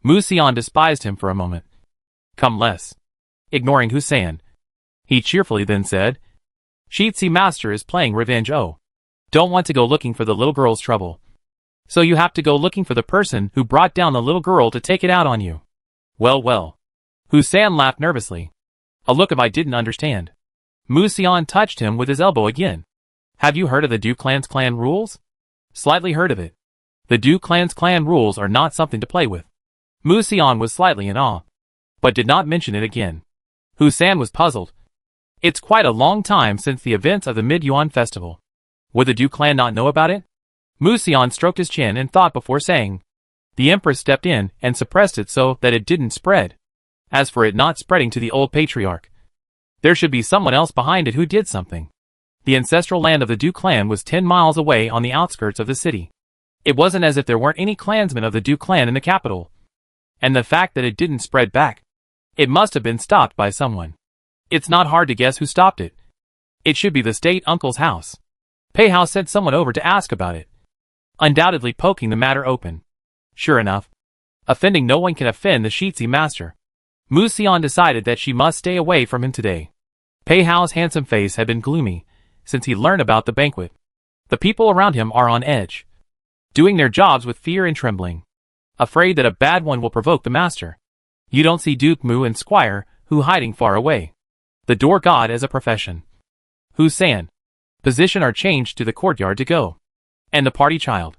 Mu Xian despised him for a moment. Come less. Ignoring Husan, he cheerfully then said, Shitsi master is playing revenge. Oh. Don't want to go looking for the little girl's trouble. So you have to go looking for the person who brought down the little girl to take it out on you. Well. Husan laughed nervously. A look of I didn't understand. Mu Xian touched him with his elbow again. Have you heard of the Du clan's clan rules? Slightly heard of it. The Du clan's clan rules are not something to play with. Mu Xian was slightly in awe, but did not mention it again. Husan was puzzled. It's quite a long time since the events of the Midyuan festival. Would the Du clan not know about it? Mu Xian stroked his chin and thought before saying. The empress stepped in and suppressed it so that it didn't spread. As for it not spreading to the old patriarch, there should be someone else behind it who did something. The ancestral land of the Du clan was 10 miles away on the outskirts of the city. It wasn't as if there weren't any clansmen of the Du clan in the capital. And the fact that it didn't spread back, it must have been stopped by someone. It's not hard to guess who stopped it. It should be the state uncle's house. Pei Hao sent someone over to ask about it, undoubtedly poking the matter open. Sure enough, offending no one can offend the Shitsi master. Mu Xian decided that she must stay away from him today. Pei Hao's handsome face had been gloomy since he learned about the banquet. The people around him are on edge, doing their jobs with fear and trembling, afraid that a bad one will provoke the master. You don't see Duke Mu and Squire, who hiding far away. The door god as a profession. Husan. Position are changed to the courtyard to go. And the party child,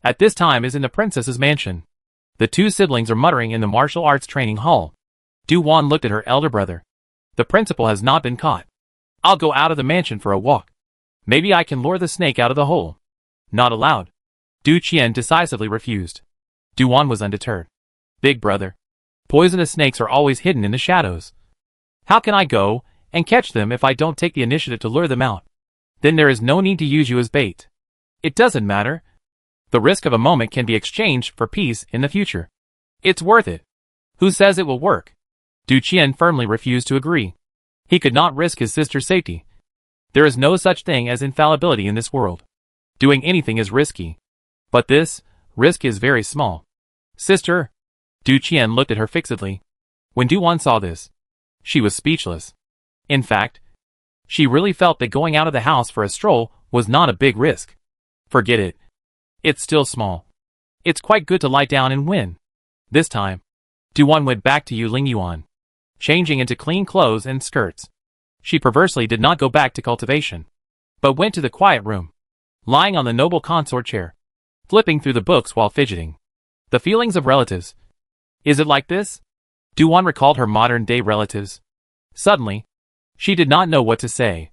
at this time, is in the princess's mansion. The two siblings are muttering in the martial arts training hall. Du-Wan looked at her elder brother. The principal has not been caught. I'll go out of the mansion for a walk. Maybe I can lure the snake out of the hole. Not allowed. Du Qian decisively refused. Du-Wan was undeterred. Big brother. Poisonous snakes are always hidden in the shadows. How can I go and catch them if I don't take the initiative to lure them out? Then there is no need to use you as bait. It doesn't matter. The risk of a moment can be exchanged for peace in the future. It's worth it. Who says it will work? Du Qian firmly refused to agree. He could not risk his sister's safety. There is no such thing as infallibility in this world. Doing anything is risky. But this risk is very small. Sister. Du Qian looked at her fixedly. When Du-Wan saw this, she was speechless. In fact, she really felt that going out of the house for a stroll was not a big risk. Forget it. It's still small. It's quite good to lie down and win. This time, Du-Wan went back to Yuling Yuan, changing into clean clothes and skirts. She perversely did not go back to cultivation, but went to the quiet room, lying on the noble consort chair, flipping through the books while fidgeting. The feelings of relatives. Is it like this? Du-Wan recalled her modern-day relatives. Suddenly, she did not know what to say,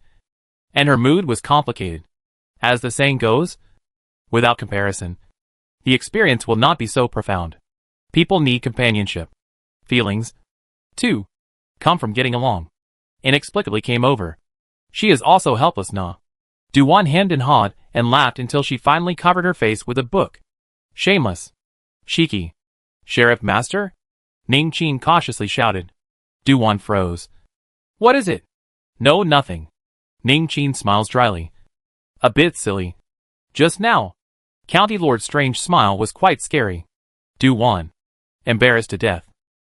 and her mood was complicated. As the saying goes, without comparison, the experience will not be so profound. People need companionship. Feelings, too, come from getting along. Inexplicably came over. She is also helpless now. Du-Wan hemmed and hawed and laughed until she finally covered her face with a book. Shameless. Cheeky. Sheriff Master? Ning Qin cautiously shouted. Du-Wan froze. What is it? No, nothing. Ning Qin smiles dryly. A bit silly. Just now. County Lord's strange smile was quite scary. Du-Wan. Embarrassed to death.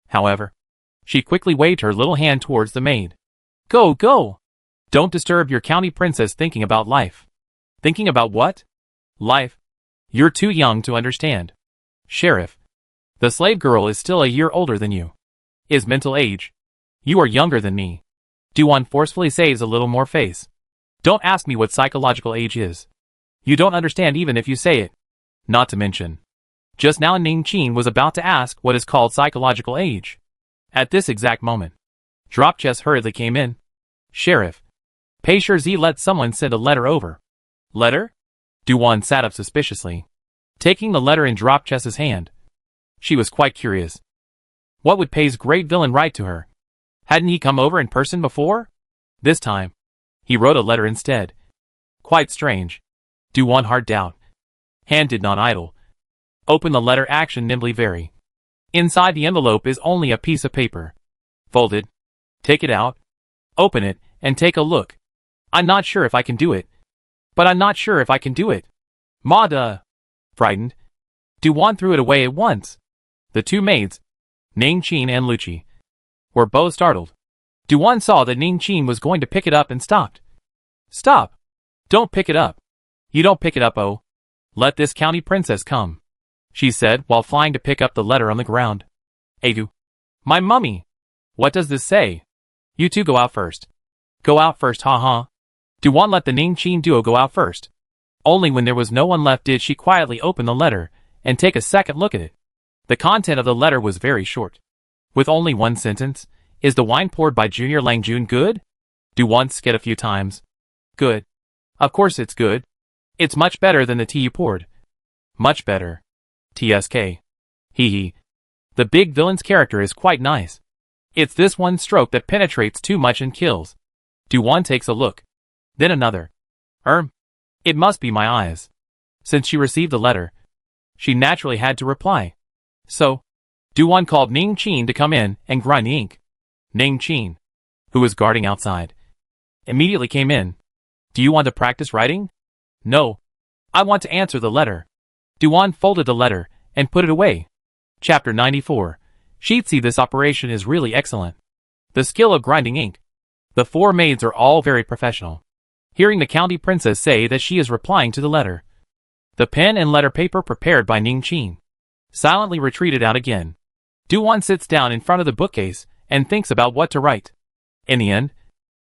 However, she quickly waved her little hand towards the maid. Go, go! Don't disturb your county princess thinking about life. Thinking about what? Life. You're too young to understand. Sheriff. The slave girl is still a year older than you. Is mental age. You are younger than me. Du-Wan forcefully saves a little more face. Don't ask me what psychological age is. You don't understand even if you say it. Not to mention. Just now Ning Qin was about to ask what is called psychological age. At this exact moment, Drop Chess hurriedly came in. Sheriff. Pei Shi let someone send a letter over. Letter? Du-Wan sat up suspiciously, taking the letter in Drop Chess's hand. She was quite curious. What would Pei's great villain write to her? Hadn't he come over in person before? This time, he wrote a letter instead. Quite strange. Du-Wan hard doubt. Hand did not idle. Open the letter action nimbly very. Inside the envelope is only a piece of paper. Folded. Take it out. Open it, and take a look. I'm not sure if I can do it. But I'm not sure if I can do it. Ma duh. Frightened, Du-Wan threw it away at once. The two maids, Ning Qin and Lucci, were both startled. Du-Wan saw that Ning Qin was going to pick it up and stopped. Stop. Don't pick it up. You don't pick it up, oh. Let this county princess come, she said while flying to pick up the letter on the ground. Adu. My mummy. What does this say? You two go out first. Go out first, ha. Du-Wan let the Ning Qin duo go out first. Only when there was no one left did she quietly open the letter and take a second look at it. The content of the letter was very short. With only one sentence, is the wine poured by Junior Langjun good? Du-Wan skid a few times. Good. Of course it's good. It's much better than the tea you poured. Much better. TSK. Hee. The big villain's character is quite nice. It's this one stroke that penetrates too much and kills. Du-Wan takes a look. Then another. It must be my eyes. Since she received the letter, she naturally had to reply. So, Du-Wan called Ning Qin to come in and grind the ink. Ning Qin, who was guarding outside, immediately came in. Do you want to practice writing? No. I want to answer the letter. Du-Wan folded the letter and put it away. Chapter 94. Sheetzy. This operation is really excellent. The skill of grinding ink. The four maids are all very professional. Hearing the county princess say that she is replying to the letter, the pen and letter paper prepared by Ning Qin silently retreated out again. Du-Wan sits down in front of the bookcase and thinks about what to write. In the end,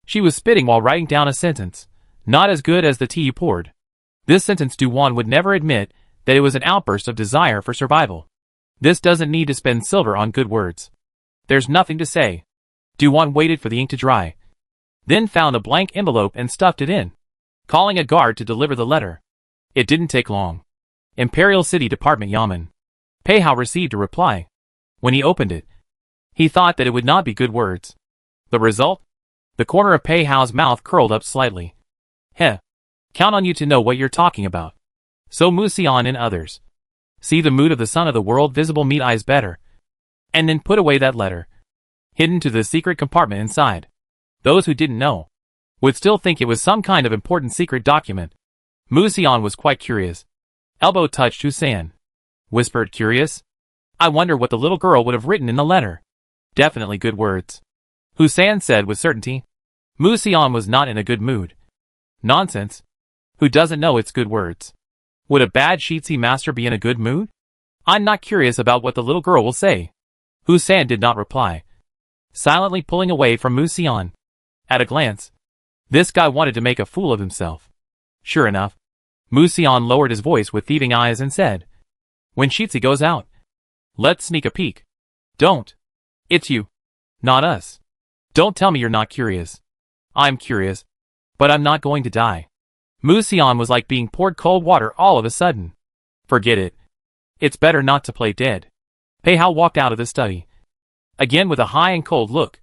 she was spitting while writing down a sentence, not as good as the tea you poured. This sentence Du-Wan would never admit that it was an outburst of desire for survival. This doesn't need to spend silver on good words. There's nothing to say. Du-Wan waited for the ink to dry, then found a blank envelope and stuffed it in, calling a guard to deliver the letter. It didn't take long. Imperial City Department Yamen. Pei Hao received a reply. When he opened it, he thought that it would not be good words. The result? The corner of Pei Hao's mouth curled up slightly. Heh. Count on you to know what you're talking about. So Mu Xian and others. See the mood of the son of the world visible meet eyes better. And then put away that letter. Hidden to the secret compartment inside. Those who didn't know would still think it was some kind of important secret document. Mu Xian was quite curious. Elbow touched Hussein. Whispered curious. I wonder what the little girl would have written in the letter. Definitely good words. Hussein said with certainty. Mu Xian was not in a good mood. Nonsense. Who doesn't know it's good words? Would a bad Shitsi master be in a good mood? I'm not curious about what the little girl will say. Hussein did not reply, silently pulling away from Mu Xian. At a glance, this guy wanted to make a fool of himself. Sure enough, Mu Xian lowered his voice with thieving eyes and said, when Shitsi goes out, let's sneak a peek. Don't. It's you. Not us. Don't tell me you're not curious. I'm curious, but I'm not going to die. Mu Xian was like being poured cold water all of a sudden. Forget it. It's better not to play dead. Pei Hao walked out of the study, again with a high and cold look.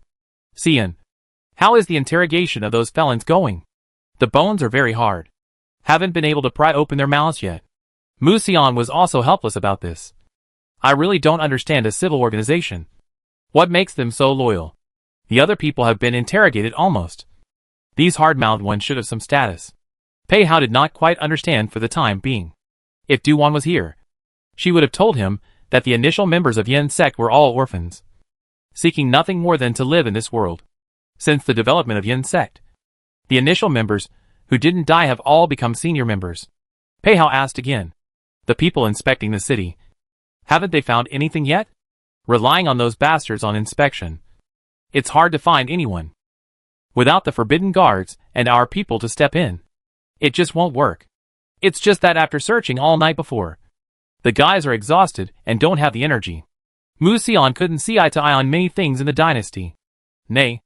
Xian, how is the interrogation of those felons going? The bones are very hard. Haven't been able to pry open their mouths yet. Mu Xian was also helpless about this. I really don't understand a civil organization. What makes them so loyal? The other people have been interrogated almost. These hard-mouthed ones should have some status. Pei Hao did not quite understand for the time being. If Du-Wan was here, she would have told him that the initial members of Yin sect were all orphans, seeking nothing more than to live in this world. Since the development of Yin sect, the initial members who didn't die have all become senior members. Pei Hao asked again. The people inspecting the city, haven't they found anything yet? Relying on those bastards on inspection, it's hard to find anyone. Without the forbidden guards and our people to step in, it just won't work. It's just that after searching all night before, the guys are exhausted and don't have the energy. Mu Xian couldn't see eye to eye on many things in the dynasty. Nay,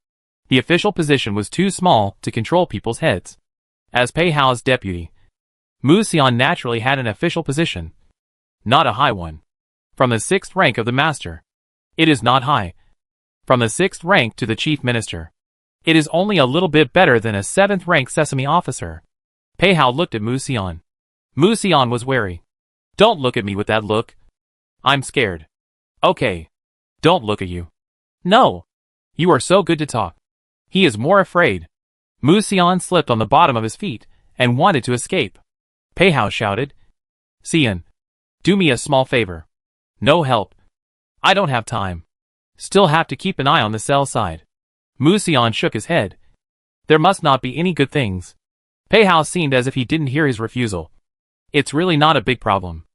the official position was too small to control people's heads. As Pei Hao's deputy, Mu Xian naturally had an official position. Not a high one. From the 6th rank of the master, it is not high. From the 6th rank to the chief minister, it is only a little bit better than a 7th rank sesame officer. Pei Hao looked at Mu Xian. Mu Xian was wary. Don't look at me with that look. I'm scared. Okay. Don't look at you. No. You are so good to talk. He is more afraid. Mu Xian slipped on the bottom of his feet and wanted to escape. Pei Hao shouted. Xian, do me a small favor. No help. I don't have time. Still have to keep an eye on the cell side. Mu Xian shook his head. There must not be any good things. Pei Hao seemed as if he didn't hear his refusal. It's really not a big problem.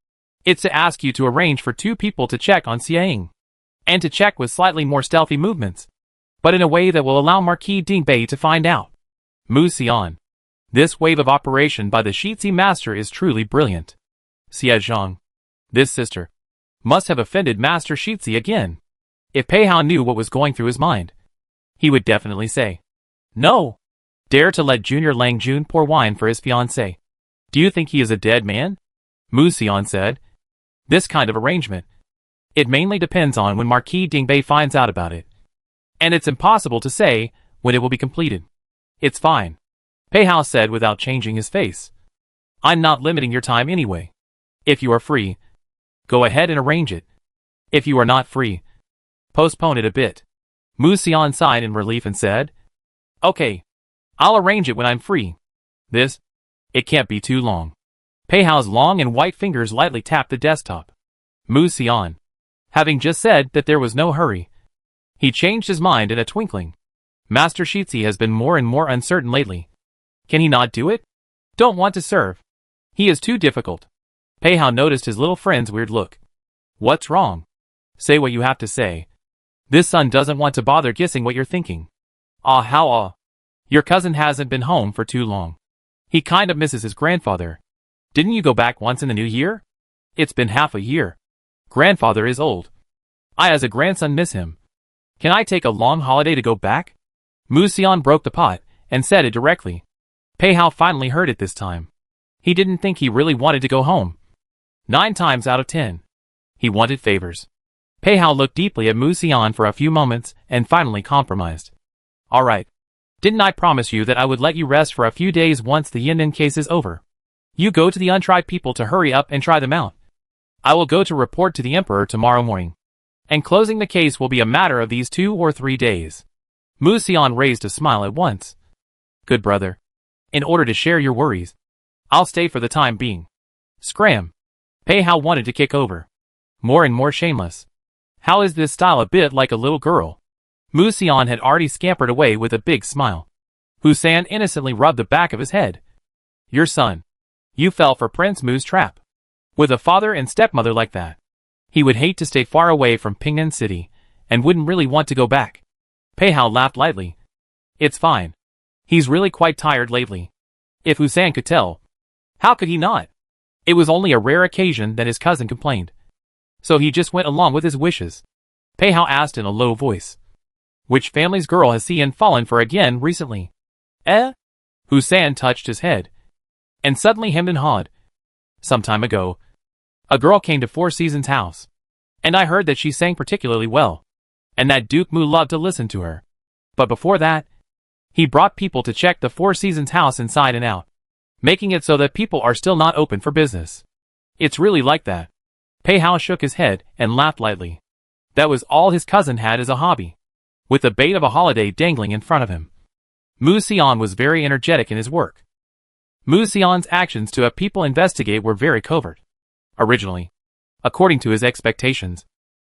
It's to ask you to arrange for 2 people to check on Xiang. And to check with slightly more stealthy movements. But in a way that will allow Marquis Dingbei to find out. Mu Xian. This wave of operation by the Shitsi master is truly brilliant. Xie Zhang. This sister must have offended Master Shitsi again. If Pei Hao knew what was going through his mind, he would definitely say, no. Dare to let Junior Lang Jun pour wine for his fiancée. Do you think he is a dead man? Mu Xian said. This kind of arrangement. It mainly depends on when Marquis Dingbei finds out about it. And it's impossible to say when it will be completed. It's fine. Pei Hao said without changing his face. I'm not limiting your time anyway. If you are free, go ahead and arrange it. If you are not free, postpone it a bit. Mu Xian sighed in relief and said, okay. I'll arrange it when I'm free. It can't be too long. Pei Hao's long and white fingers lightly tapped the desktop. Mu Xian, having just said that there was no hurry, he changed his mind in a twinkling. Master Shitsi has been more and more uncertain lately. Can he not do it? Don't want to serve. He is too difficult. Pei Hao noticed his little friend's weird look. What's wrong? Say what you have to say. This son doesn't want to bother guessing what you're thinking. Your cousin hasn't been home for too long. He kind of misses his grandfather. Didn't you go back once in the new year? It's been half a year. Grandfather is old. I as a grandson miss him. Can I take a long holiday to go back? Mu Xian broke the pot and said it directly. Pei Hao finally heard it this time. He didn't think he really wanted to go home. 9 times out of 10. He wanted favors. Pei Hao looked deeply at Mu Xian for a few moments and finally compromised. Alright. Didn't I promise you that I would let you rest for a few days once the Yinnan case is over? You go to the untried people to hurry up and try them out. I will go to report to the Emperor tomorrow morning. And closing the case will be a matter of these 2 or 3 days. Mu Xian raised a smile at once. Good brother. In order to share your worries, I'll stay for the time being. Scram. Pei Hao wanted to kick over. More and more shameless. How is this style a bit like a little girl? Mu Xian had already scampered away with a big smile. Husan innocently rubbed the back of his head. Your son. You fell for Prince Mu's trap. With a father and stepmother like that, he would hate to stay far away from Pingnan City, and wouldn't really want to go back. Pei Hao laughed lightly. It's fine. He's really quite tired lately. If Husan could tell. How could he not? It was only a rare occasion that his cousin complained. So he just went along with his wishes. Pei Hao asked in a low voice. Which family's girl has Xian fallen for again recently? Husan touched his head. And suddenly hemmed and hawed. Some time ago, a girl came to Four Seasons' house. And I heard that she sang particularly well. And that Duke Mu loved to listen to her. But before that, he brought people to check the Four Seasons house inside and out, making it so that people are still not open for business. It's really like that. Pei Hao shook his head and laughed lightly. That was all his cousin had as a hobby, with the bait of a holiday dangling in front of him. Mu Xian was very energetic in his work. Mu Xian's actions to have people investigate were very covert. Originally, according to his expectations,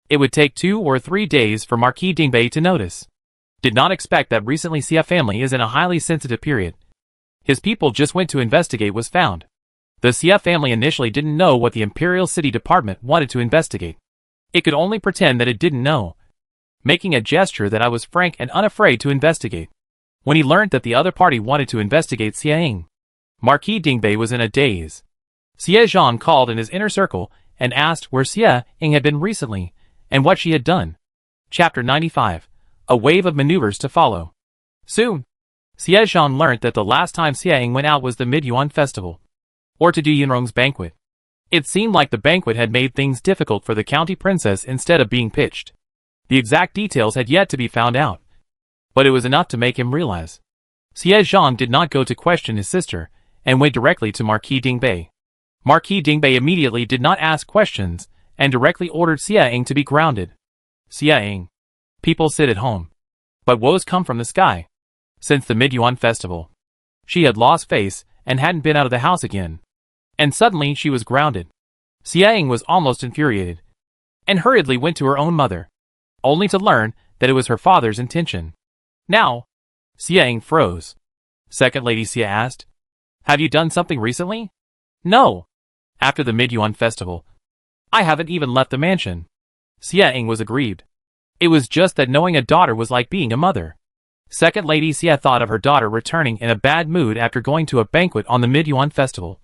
it would take 2 or 3 days for Marquis Dingbei to notice. Did not expect that recently Xia family is in a highly sensitive period. His people just went to investigate was found. The Xia family initially didn't know what the Imperial City Department wanted to investigate. It could only pretend that it didn't know, making a gesture that I was frank and unafraid to investigate. When he learned that the other party wanted to investigate Xia Ying, Marquis Dingbei was in a daze. Xie Zhang called in his inner circle and asked where Xia Ying had been recently, and what she had done. Chapter 95. A wave of maneuvers to follow. Soon, Xie Zhang learnt that the last time Xia Ying went out was the Mid-Yuan Festival, or to do Yunrong's banquet. It seemed like the banquet had made things difficult for the county princess instead of being pitched. The exact details had yet to be found out, but it was enough to make him realize. Xie Zhang did not go to question his sister, and went directly to Marquis Dingbei. Marquis Dingbei immediately did not ask questions, and directly ordered Xia Ying to be grounded. Xia Ying. People sit at home. But woes come from the sky. Since the Mid-Yuan Festival, she had lost face, and hadn't been out of the house again. And suddenly she was grounded. Xia Ying was almost infuriated, and hurriedly went to her own mother, only to learn that it was her father's intention. Now, Xia Ying froze. Second Lady Xia asked, have you done something recently? No. After the Mid-Yuan Festival, I haven't even left the mansion. Xia Ying was aggrieved. It was just that knowing a daughter was like being a mother. Second Lady Xia thought of her daughter returning in a bad mood after going to a banquet on the Mid-Yuan Festival.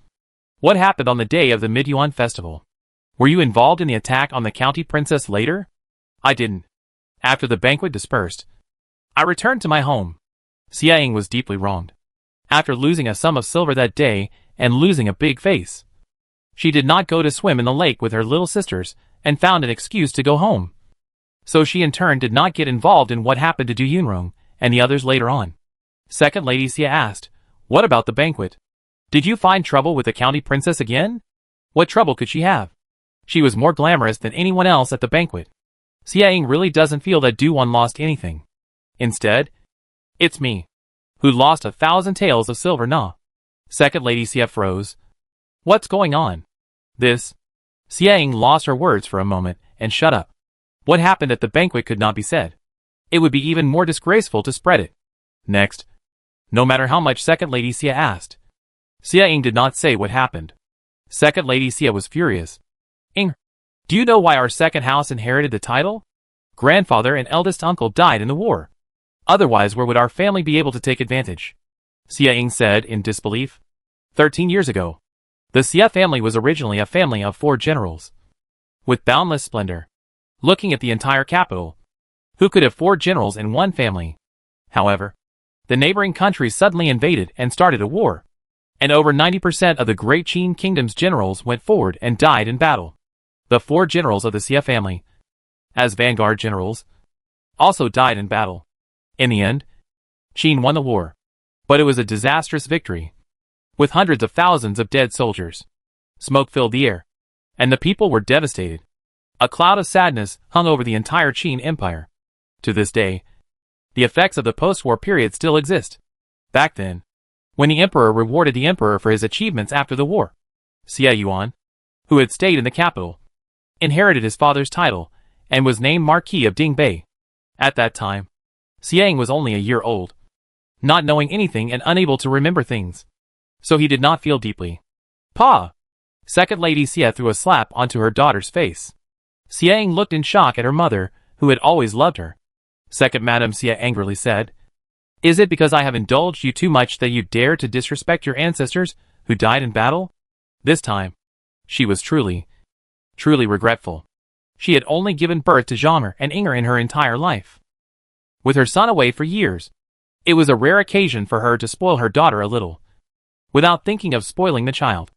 What happened on the day of the Mid-Yuan Festival? Were you involved in the attack on the county princess later? I didn't. After the banquet dispersed, I returned to my home. Xia Ying was deeply wronged. After losing a sum of silver that day, and losing a big face, she did not go to swim in the lake with her little sisters, and found an excuse to go home. So she in turn did not get involved in what happened to Du Yunrong and the others later on. Second Lady Xia asked, what about the banquet? Did you find trouble with the county princess again? What trouble could she have? She was more glamorous than anyone else at the banquet. Xia Ying really doesn't feel that Du Wan lost anything. Instead, it's me, who lost 1,000 taels of silver na. Second Lady Xia froze. What's going on? This. Xia Ying lost her words for a moment and shut up. What happened at the banquet could not be said. It would be even more disgraceful to spread it. Next, no matter how much Second Lady Xia asked, Xia Ying did not say what happened. Second Lady Xia was furious. Ying, do you know why our second house inherited the title? Grandfather and eldest uncle died in the war. Otherwise, where would our family be able to take advantage? Xia Ying said in disbelief. 13 years ago, the Xia family was originally a family of 4 generals. With boundless splendor. Looking at the entire capital, Who could have 4 generals in one family? However, the neighboring countries suddenly invaded and started a war, and over 90% of the Great Qin Kingdom's generals went forward and died in battle. The 4 generals of the Xie family, as vanguard generals, also died in battle. In the end, Qin won the war, but it was a disastrous victory, with hundreds of thousands of dead soldiers. Smoke filled the air, and the people were devastated. A cloud of sadness hung over the entire Qin Empire. To this day, the effects of the post-war period still exist. Back then, when the emperor rewarded the emperor for his achievements after the war, Xie Yuan, who had stayed in the capital, inherited his father's title and was named Marquis of Dingbei. At that time, Xiang was only a year old, not knowing anything and unable to remember things, so he did not feel deeply. Pa! Second Lady Xie threw a slap onto her daughter's face. Xiang looked in shock at her mother, who had always loved her. Second Madame Xie angrily said, "Is it because I have indulged you too much that you dare to disrespect your ancestors who died in battle?" This time, she was truly regretful. She had only given birth to Zhong'er and Inger in her entire life. With her son away for years, it was a rare occasion for her to spoil her daughter a little, without thinking of spoiling the child.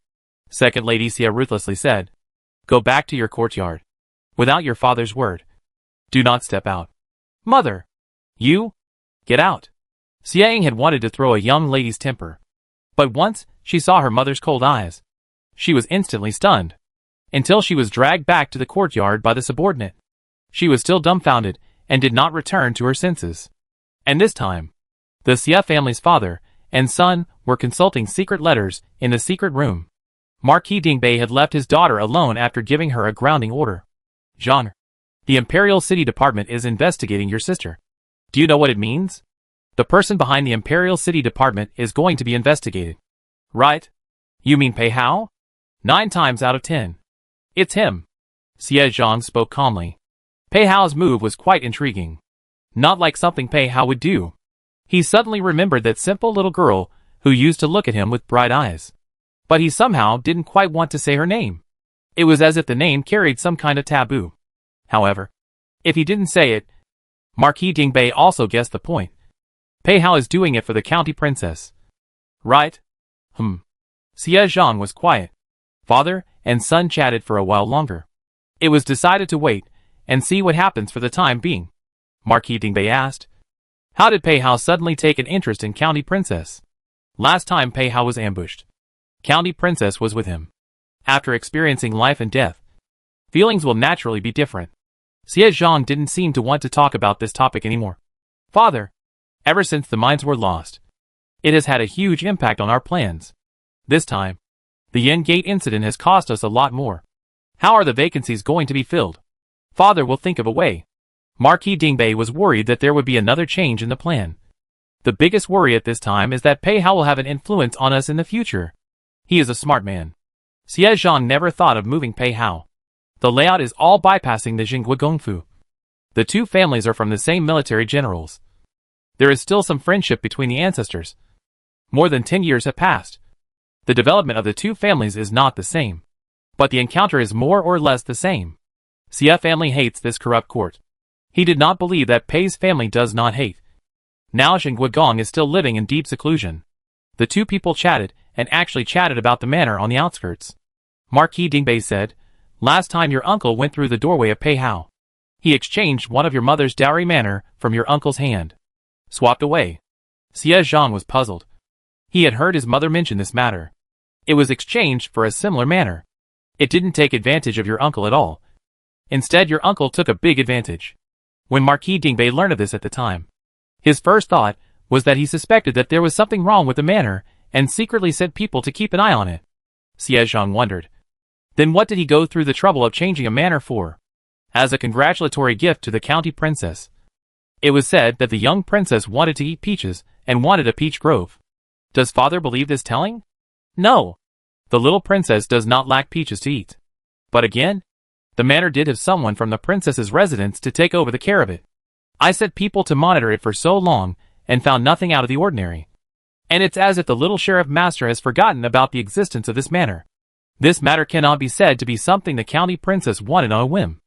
Second Lady Xie ruthlessly said, "Go back to your courtyard, without your father's word. Do not step out." "Mother! You? Get out!" Xiang had wanted to throw a young lady's temper, but once she saw her mother's cold eyes, she was instantly stunned, until she was dragged back to the courtyard by the subordinate. She was still dumbfounded and did not return to her senses. And this time, the Xie family's father and son were consulting secret letters in the secret room. Marquis Dingbei had left his daughter alone after giving her a grounding order. "Zhong'er, the Imperial City Department is investigating your sister. Do you know what it means? The person behind the Imperial City Department is going to be investigated." "Right? You mean Pei Hao?" 9 times out of 10. "It's him." Xie Zhang spoke calmly. Pei Hao's move was quite intriguing. Not like something Pei Hao would do. He suddenly remembered that simple little girl who used to look at him with bright eyes. But he somehow didn't quite want to say her name. It was as if the name carried some kind of taboo. However, if he didn't say it, Marquis Dingbei also guessed the point. Pei Hao is doing it for the county princess. Right? Xie Zhang was quiet. Father and son chatted for a while longer. It was decided to wait and see what happens for the time being. Marquis Dingbei asked, "How did Pei Hao suddenly take an interest in county princess?" Last time Pei Hao was ambushed, county princess was with him. After experiencing life and death, feelings will naturally be different. Xie Zhang didn't seem to want to talk about this topic anymore. "Father, ever since the mines were lost, it has had a huge impact on our plans. This time, the Yen Gate incident has cost us a lot more. How are the vacancies going to be filled? Father will think of a way." Marquis Dingbei was worried that there would be another change in the plan. The biggest worry at this time is that Pei Hao will have an influence on us in the future. He is a smart man. Xie Zhang never thought of moving Pei Hao. The layout is all bypassing the Jingui Gongfu. The two families are from the same military generals. There is still some friendship between the ancestors. More than 10 years have passed. The development of the two families is not the same, but the encounter is more or less the same. Xie family hates this corrupt court. He did not believe that Pei's family does not hate. Now Jingui Gong is still living in deep seclusion. The two people chatted and actually chatted about the manor on the outskirts. Marquis Dingbei said, "Last time your uncle went through the doorway of Pei Hao. He exchanged one of your mother's dowry manor from your uncle's hand. Swapped away." Xie Zhang was puzzled. He had heard his mother mention this matter. It was exchanged for a similar manor. It didn't take advantage of your uncle at all. Instead, your uncle took a big advantage. When Marquis Dingbei learned of this at the time, his first thought was that he suspected that there was something wrong with the manor and secretly sent people to keep an eye on it. Xie Zhang wondered. Then what did he go through the trouble of changing a manor for? As a congratulatory gift to the county princess. It was said that the young princess wanted to eat peaches and wanted a peach grove. Does father believe this telling? No. The little princess does not lack peaches to eat. But again, the manor did have someone from the princess's residence to take over the care of it. I set people to monitor it for so long and found nothing out of the ordinary. And it's as if the little sheriff master has forgotten about the existence of this manor. This matter cannot be said to be something the county princess wanted on a whim.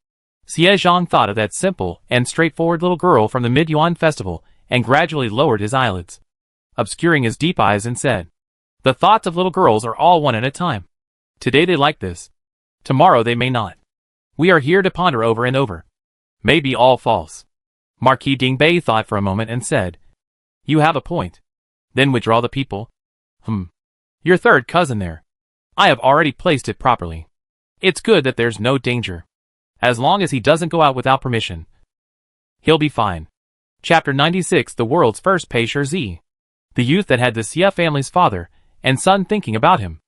Xie Zhang thought of that simple and straightforward little girl from the Mid-Yuan festival and gradually lowered his eyelids, obscuring his deep eyes, and said, "The thoughts of little girls are all one at a time. Today they like this. Tomorrow they may not. We are here to ponder over and over. May be all false." Marquis Dingbei thought for a moment and said, "You have a point. Then withdraw the people. Your third cousin there. I have already placed it properly. It's good that there's no danger. As long as he doesn't go out without permission, he'll be fine." Chapter 96. The world's first Pei Zi. The youth that had the Xie family's father and son thinking about him.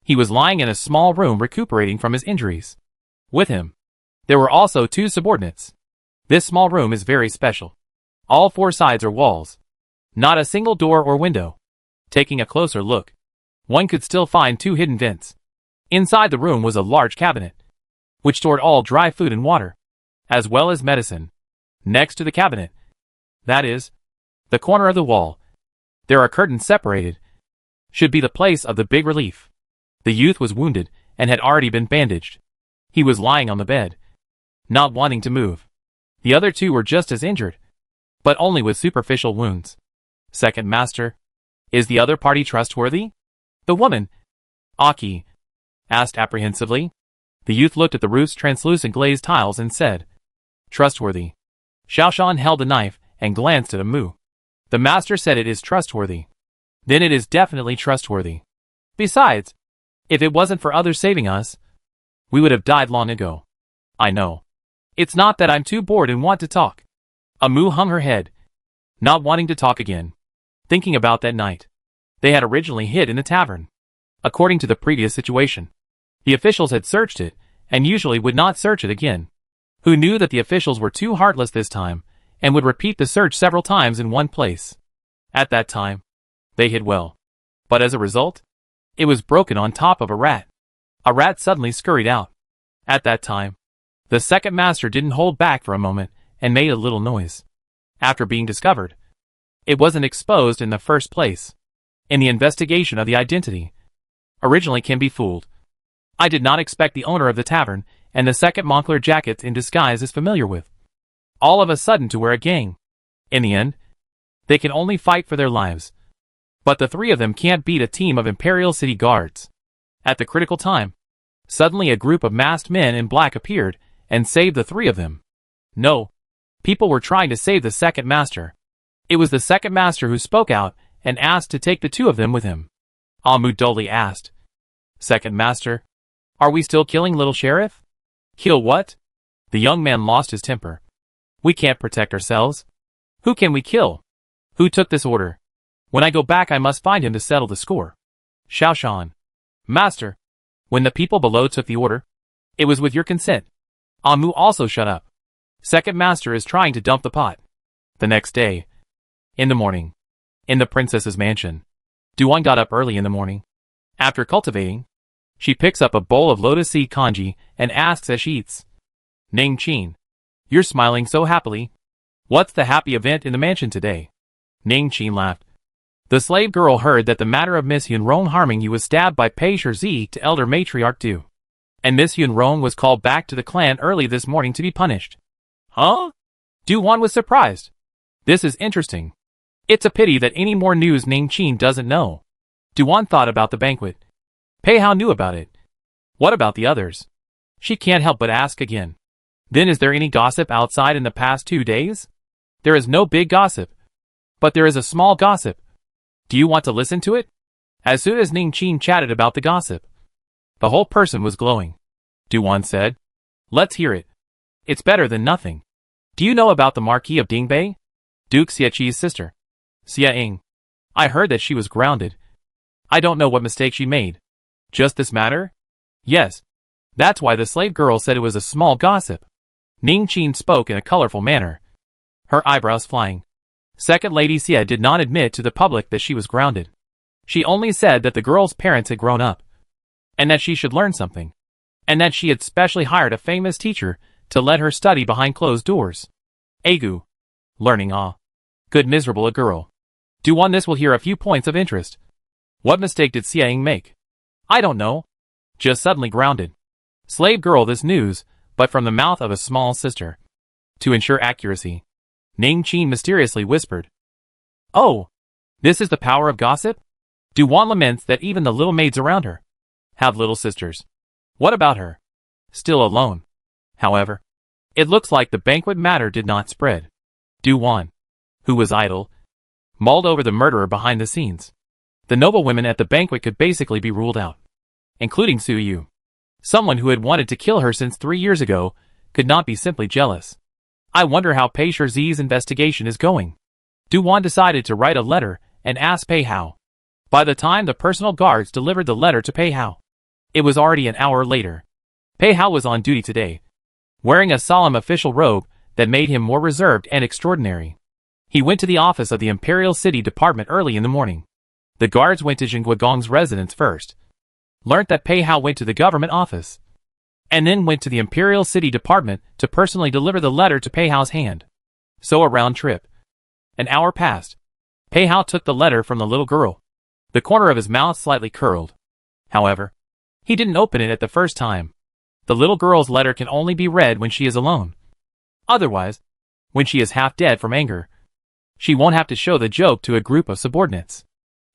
He was lying in a small room recuperating from his injuries. With him, there were also two subordinates. This small room is very special. All four sides are walls. Not a single door or window. Taking a closer look, one could still find two hidden vents. Inside the room was a large cabinet, which stored all dry food and water, as well as medicine. Next to the cabinet, that is, the corner of the wall, there are curtains separated, should be the place of the big relief. The youth was wounded and had already been bandaged. He was lying on the bed, not wanting to move. The other two were just as injured, but only with superficial wounds. Second master, is the other party trustworthy? The woman, Aki, asked apprehensively. The youth looked at the roof's translucent glazed tiles and said, "Trustworthy." Xiaoshan held a knife and glanced at Amu. "The master said it is trustworthy. Then it is definitely trustworthy. Besides, if it wasn't for others saving us, we would have died long ago." "I know. It's not that I'm too bored and want to talk." Amu hung her head, not wanting to talk again, thinking about that night they had originally hid in the tavern. According to the previous situation, the officials had searched it and usually would not search it again. Who knew that the officials were too heartless this time and would repeat the search several times in one place? At that time, they hid well. But as a result, it was broken on top of a rat. A rat suddenly scurried out. At that time, the second master didn't hold back for a moment and made a little noise. After being discovered, it wasn't exposed in the first place. In the investigation of the identity, originally can be fooled. I did not expect the owner of the tavern and the second Moncler jackets in disguise is familiar with, all of a sudden to wear a gang. In the end, they can only fight for their lives. But the three of them can't beat a team of Imperial City guards. At the critical time, suddenly a group of masked men in black appeared and saved the three of them. No, people were trying to save the second master. It was the second master who spoke out and asked to take the two of them with him. Amu dully asked, "Second master, are we still killing little sheriff?" "Kill what?" The young man lost his temper. "We can't protect ourselves. Who can we kill? Who took this order? When I go back I must find him to settle the score." Xiaoshan, "Master, when the people below took the order, it was with your consent." Amu also shut up. "Second master is trying to dump the pot." The next day, in the morning, in the princess's mansion, Duan got up early in the morning. After cultivating, she picks up a bowl of lotus seed congee and asks as she eats, "Ning Qin, you're smiling so happily. What's the happy event in the mansion today?" Ning Qin laughed. "The slave girl heard that the matter of Miss Yunrong harming you was stabbed by Pei Zi to elder matriarch Du. And Miss Yunrong was called back to the clan early this morning to be punished." "Huh?" Duan was surprised. "This is interesting. It's a pity that any more news Ning Qin doesn't know." Duan thought about the banquet. Pei Hao knew about it. What about the others? She can't help but ask again. Then is there any gossip outside in the past 2 days? There is no big gossip. But there is a small gossip. Do you want to listen to it? As soon as Ning Qin chatted about the gossip, the whole person was glowing. Duan said, "Let's hear it. It's better than nothing. Do you know about the Marquis of Dingbei? Duke Xieqi's sister. Xie Ying. I heard that she was grounded. I don't know what mistake she made. Just this matter? Yes. That's why the slave girl said it was a small gossip." Ning Qin spoke in a colorful manner, her eyebrows flying. Second Lady Xie did not admit to the public that she was grounded. She only said that the girl's parents had grown up, and that she should learn something, and that she had specially hired a famous teacher to let her study behind closed doors. Agu. Learning Good miserable a girl. Duan this will hear a few points of interest. What mistake did Xie Ying make? I don't know. Just suddenly grounded. Slave girl this news but from the mouth of a small sister. To ensure accuracy, Ning Qin mysteriously whispered, "Oh, this is the power of gossip?" Duwan laments that even the little maids around her have little sisters. What about her? Still alone. However, it looks like the banquet matter did not spread. Duwan, who was idle, mulled over the murderer behind the scenes. The noblewomen at the banquet could basically be ruled out, including Su Yu. Someone who had wanted to kill her since 3 years ago could not be simply jealous. I wonder how Pei Shizi's investigation is going. Duwan decided to write a letter and ask Pei Hao. By the time the personal guards delivered the letter to Pei Hao, it was already an hour later. Pei Hao was on duty today, wearing a solemn official robe that made him more reserved and extraordinary. He went to the office of the Imperial City Department early in the morning. The guards went to Jin Guogong's residence first, learnt that Pei Hao went to the government office, and then went to the Imperial City Department to personally deliver the letter to Pei Hao's hand. So a round trip. An hour passed. Pei Hao took the letter from the little girl, the corner of his mouth slightly curled. However, he didn't open it at the first time. The little girl's letter can only be read when she is alone. Otherwise, when she is half dead from anger, she won't have to show the joke to a group of subordinates.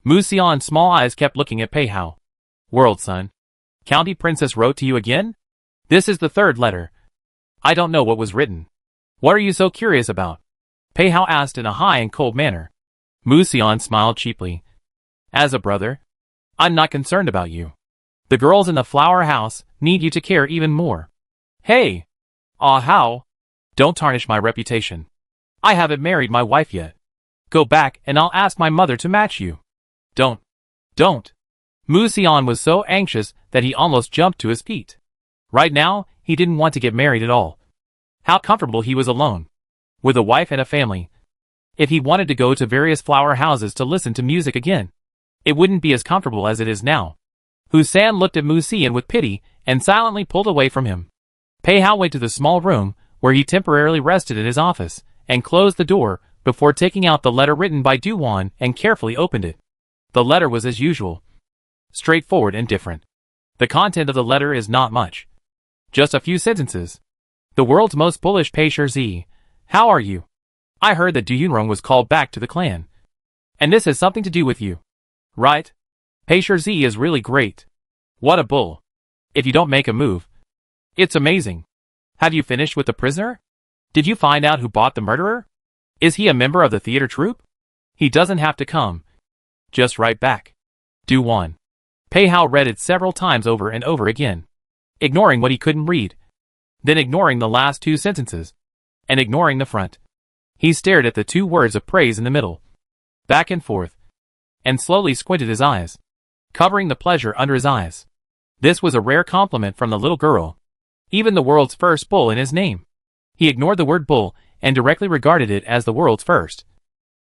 Mu Xian's small eyes kept looking at Pei Hao. "World son, County Princess wrote to you again? This is the third letter. I don't know what was written. What are you so curious about?" Pei Hao asked in a high and cold manner. Mu Xian smiled cheaply. "As a brother, I'm not concerned about you. The girls in the flower house need you to care even more." "Hey! Hao! Don't tarnish my reputation. I haven't married my wife yet. Go back and I'll ask my mother to match you." Don't. Mu Xian was so anxious that he almost jumped to his feet. Right now, he didn't want to get married at all. How comfortable he was alone, with a wife and a family. If he wanted to go to various flower houses to listen to music again, it wouldn't be as comfortable as it is now. Husan looked at Mu Xian with pity and silently pulled away from him. Pei Hao went to the small room where he temporarily rested in his office and closed the door before taking out the letter written by Duwan and carefully opened it. The letter was as usual, straightforward and different. The content of the letter is not much. Just a few sentences. "The world's most bullish Pei Shizi, how are you? I heard that Du Yunrong was called back to the clan. And this has something to do with you. Right? Pei Shizi is really great. What a bull. If you don't make a move, it's amazing. Have you finished with the prisoner? Did you find out who bought the murderer? Is he a member of the theater troupe? He doesn't have to come. Just write back. Duwan." Pei Hao read it several times over and over again, ignoring what he couldn't read, then ignoring the last 2 sentences, and ignoring the front. He stared at the 2 words of praise in the middle, back and forth, and slowly squinted his eyes, covering the pleasure under his eyes. This was a rare compliment from the little girl. Even the world's first bull in his name. He ignored the word bull and directly regarded it as the world's first,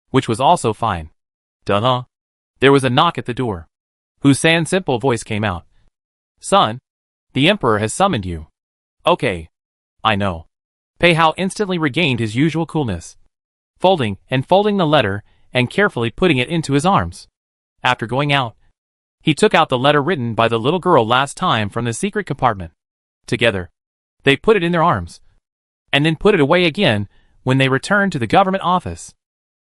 which was also fine. Duh. There was a knock at the door. Husan's simple voice came out. "Son, the Emperor has summoned you." "Okay. I know." Pei Hao instantly regained his usual coolness, folding the letter and carefully putting it into his arms. After going out, he took out the letter written by the little girl last time from the secret compartment. Together, they put it in their arms, and then put it away again when they returned to the government office.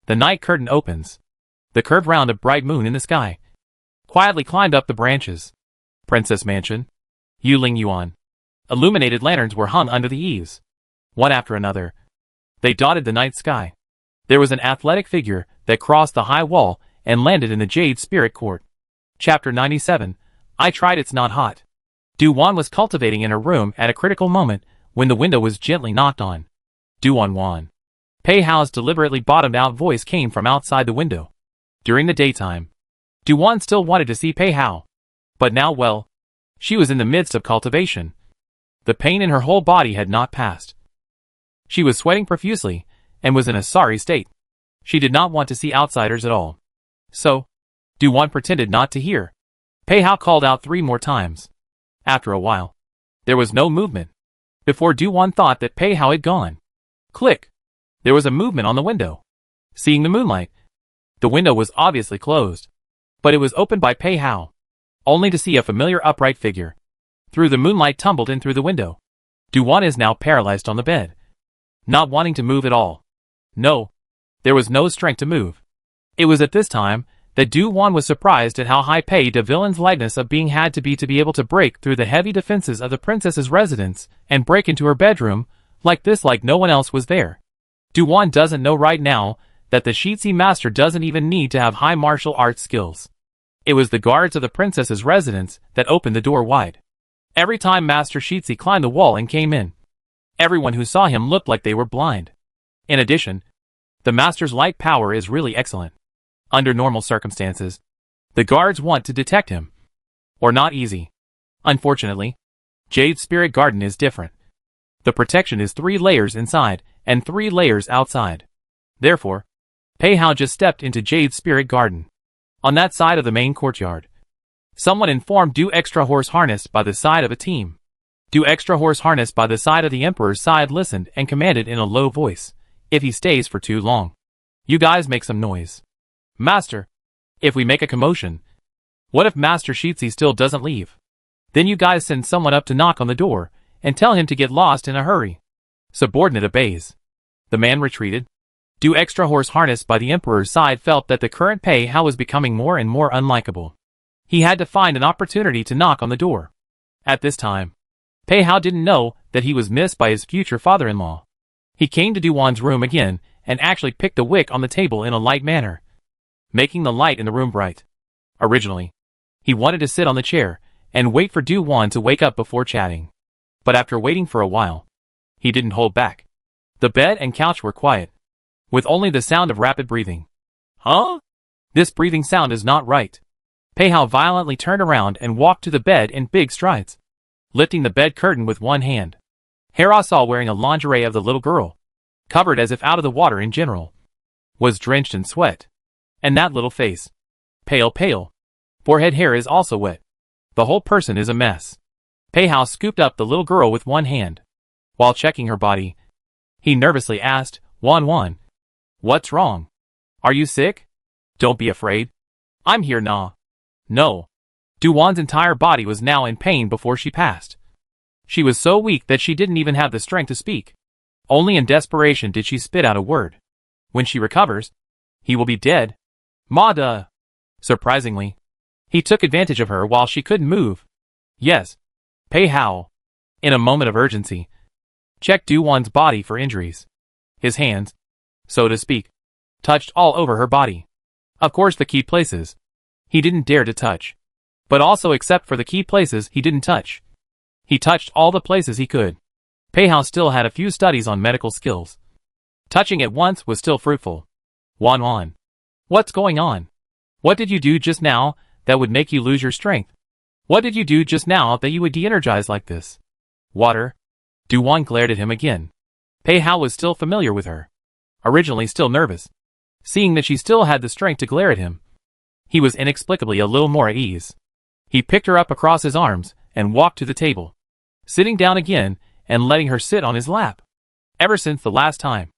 The night curtain opens. The curved round of bright moon in the sky quietly climbed up the branches. Princess Mansion. Yuling Yuan. Illuminated lanterns were hung under the eaves. One after another, they dotted the night sky. There was an athletic figure that crossed the high wall and landed in the Jade Spirit Court. Chapter 97. I tried. It's not hot. Duwan was cultivating in her room at a critical moment when the window was gently knocked on. Duwan. Pei Hao's deliberately bottomed-out voice came from outside the window. During the daytime, Duwan still wanted to see Pei Hao. But now, well, she was in the midst of cultivation. The pain in her whole body had not passed. She was sweating profusely and was in a sorry state. She did not want to see outsiders at all. So, Duwan pretended not to hear. Pei Hao called out 3 more times. After a while, there was no movement. Before Duwan thought that Pei Hao had gone. Click! There was a movement on the window. Seeing the moonlight, the window was obviously closed, but it was opened by Pei Hao, only to see a familiar upright figure through the moonlight tumbled in through the window. Du-Wan is now paralyzed on the bed, not wanting to move at all. No, there was no strength to move. It was at this time that Du-Wan was surprised at how high-paid the villain's likeness of being had to be able to break through the heavy defenses of the princess's residence and break into her bedroom like this, like no one else was there. Du-Wan doesn't know right now that the Shitsi master doesn't even need to have high martial arts skills. It was the guards of the princess's residence that opened the door wide. Every time Master Shitsi climbed the wall and came in, everyone who saw him looked like they were blind. In addition, the master's light power is really excellent. Under normal circumstances, the guards want to detect him. Or not easy. Unfortunately, Jade's spirit garden is different. The protection is 3 layers inside and 3 layers outside. Therefore, Pei Hao just stepped into Jade's spirit garden. On that side of the main courtyard, someone informed Du Extra Horse Harness by the side of a team. Du Extra Horse Harness by the side of the Emperor's side listened and commanded in a low voice, "If he stays for too long, you guys make some noise." "Master, if we make a commotion, what if Master Shitsi still doesn't leave? Then you guys send someone up to knock on the door and tell him to get lost in a hurry." Subordinate obeys. The man retreated. Du Extra Horse Harness by the Emperor's side felt that the current Pei Hao was becoming more and more unlikable. He had to find an opportunity to knock on the door. At this time, Pei Hao didn't know that he was missed by his future father-in-law. He came to Du-Wan's room again and actually picked the wick on the table in a light manner, making the light in the room bright. Originally, he wanted to sit on the chair and wait for Du-Wan to wake up before chatting. But after waiting for a while, he didn't hold back. The bed and couch were quiet, with only the sound of rapid breathing. Huh? This breathing sound is not right. Pei Hao violently turned around and walked to the bed in big strides, lifting the bed curtain with one hand. Hera saw wearing a lingerie of the little girl, covered as if out of the water in general, was drenched in sweat. And that little face. Pale. Forehead hair is also wet. The whole person is a mess. Pei Hao scooped up the little girl with one hand. While checking her body, he nervously asked, "Wan, what's wrong? Are you sick? Don't be afraid. I'm here nah." No. Du-Wan's entire body was now in pain before she passed. She was so weak that she didn't even have the strength to speak. Only in desperation did she spit out a word. When she recovers, he will be dead. Ma duh. Surprisingly, he took advantage of her while she couldn't move. Yes. Pei Hao, in a moment of urgency, checked Du-Wan's body for injuries. His hands, so to speak, touched all over her body. Of course the key places he didn't dare to touch. But also except for the key places he didn't touch. He touched all the places he could. Pei Hao still had a few studies on medical skills. Touching it once was still fruitful. Wan. What's going on? What did you do just now that would make you lose your strength? What did you do just now that you would de-energize like this? Water. Du-Wan glared at him again. Pei Hao was still familiar with her. Originally still nervous. Seeing that she still had the strength to glare at him, he was inexplicably a little more at ease. He picked her up across his arms and walked to the table, sitting down again and letting her sit on his lap. Ever since the last time,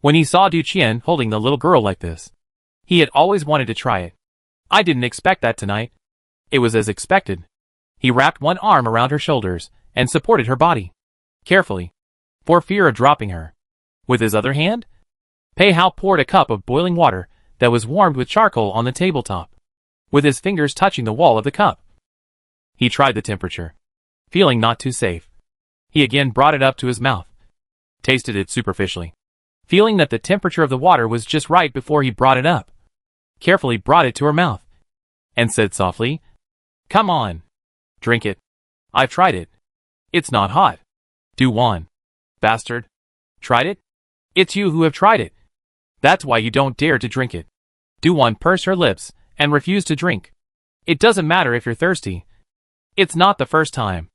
when he saw Du Qian holding the little girl like this, he had always wanted to try it. I didn't expect that tonight. It was as expected. He wrapped one arm around her shoulders and supported her body, carefully, for fear of dropping her. With his other hand, Pei Hao poured a cup of boiling water that was warmed with charcoal on the tabletop, with his fingers touching the wall of the cup. He tried the temperature. Feeling not too safe, he again brought it up to his mouth, tasted it superficially, feeling that the temperature of the water was just right before he brought it up, carefully brought it to her mouth, and said softly, "Come on, drink it. I've tried it. It's not hot." Du-Wan. Bastard. Tried it? It's you who have tried it. That's why you don't dare to drink it. Du-Wan pursed her lips and refused to drink. It doesn't matter if you're thirsty. It's not the first time.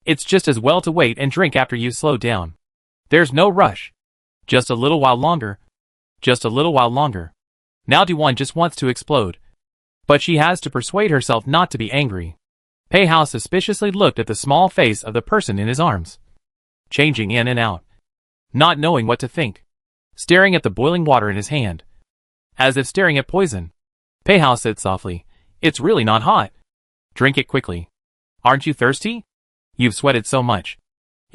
It's just as well to wait and drink after you slow down. There's no rush. Just a little while longer. Just a little while longer. Now Du-Wan just wants to explode. But she has to persuade herself not to be angry. Pei Hao suspiciously looked at the small face of the person in his arms, changing in and out, not knowing what to think, staring at the boiling water in his hand, as if staring at poison. Pei Hao said softly, "It's really not hot. Drink it quickly. Aren't you thirsty? You've sweated so much.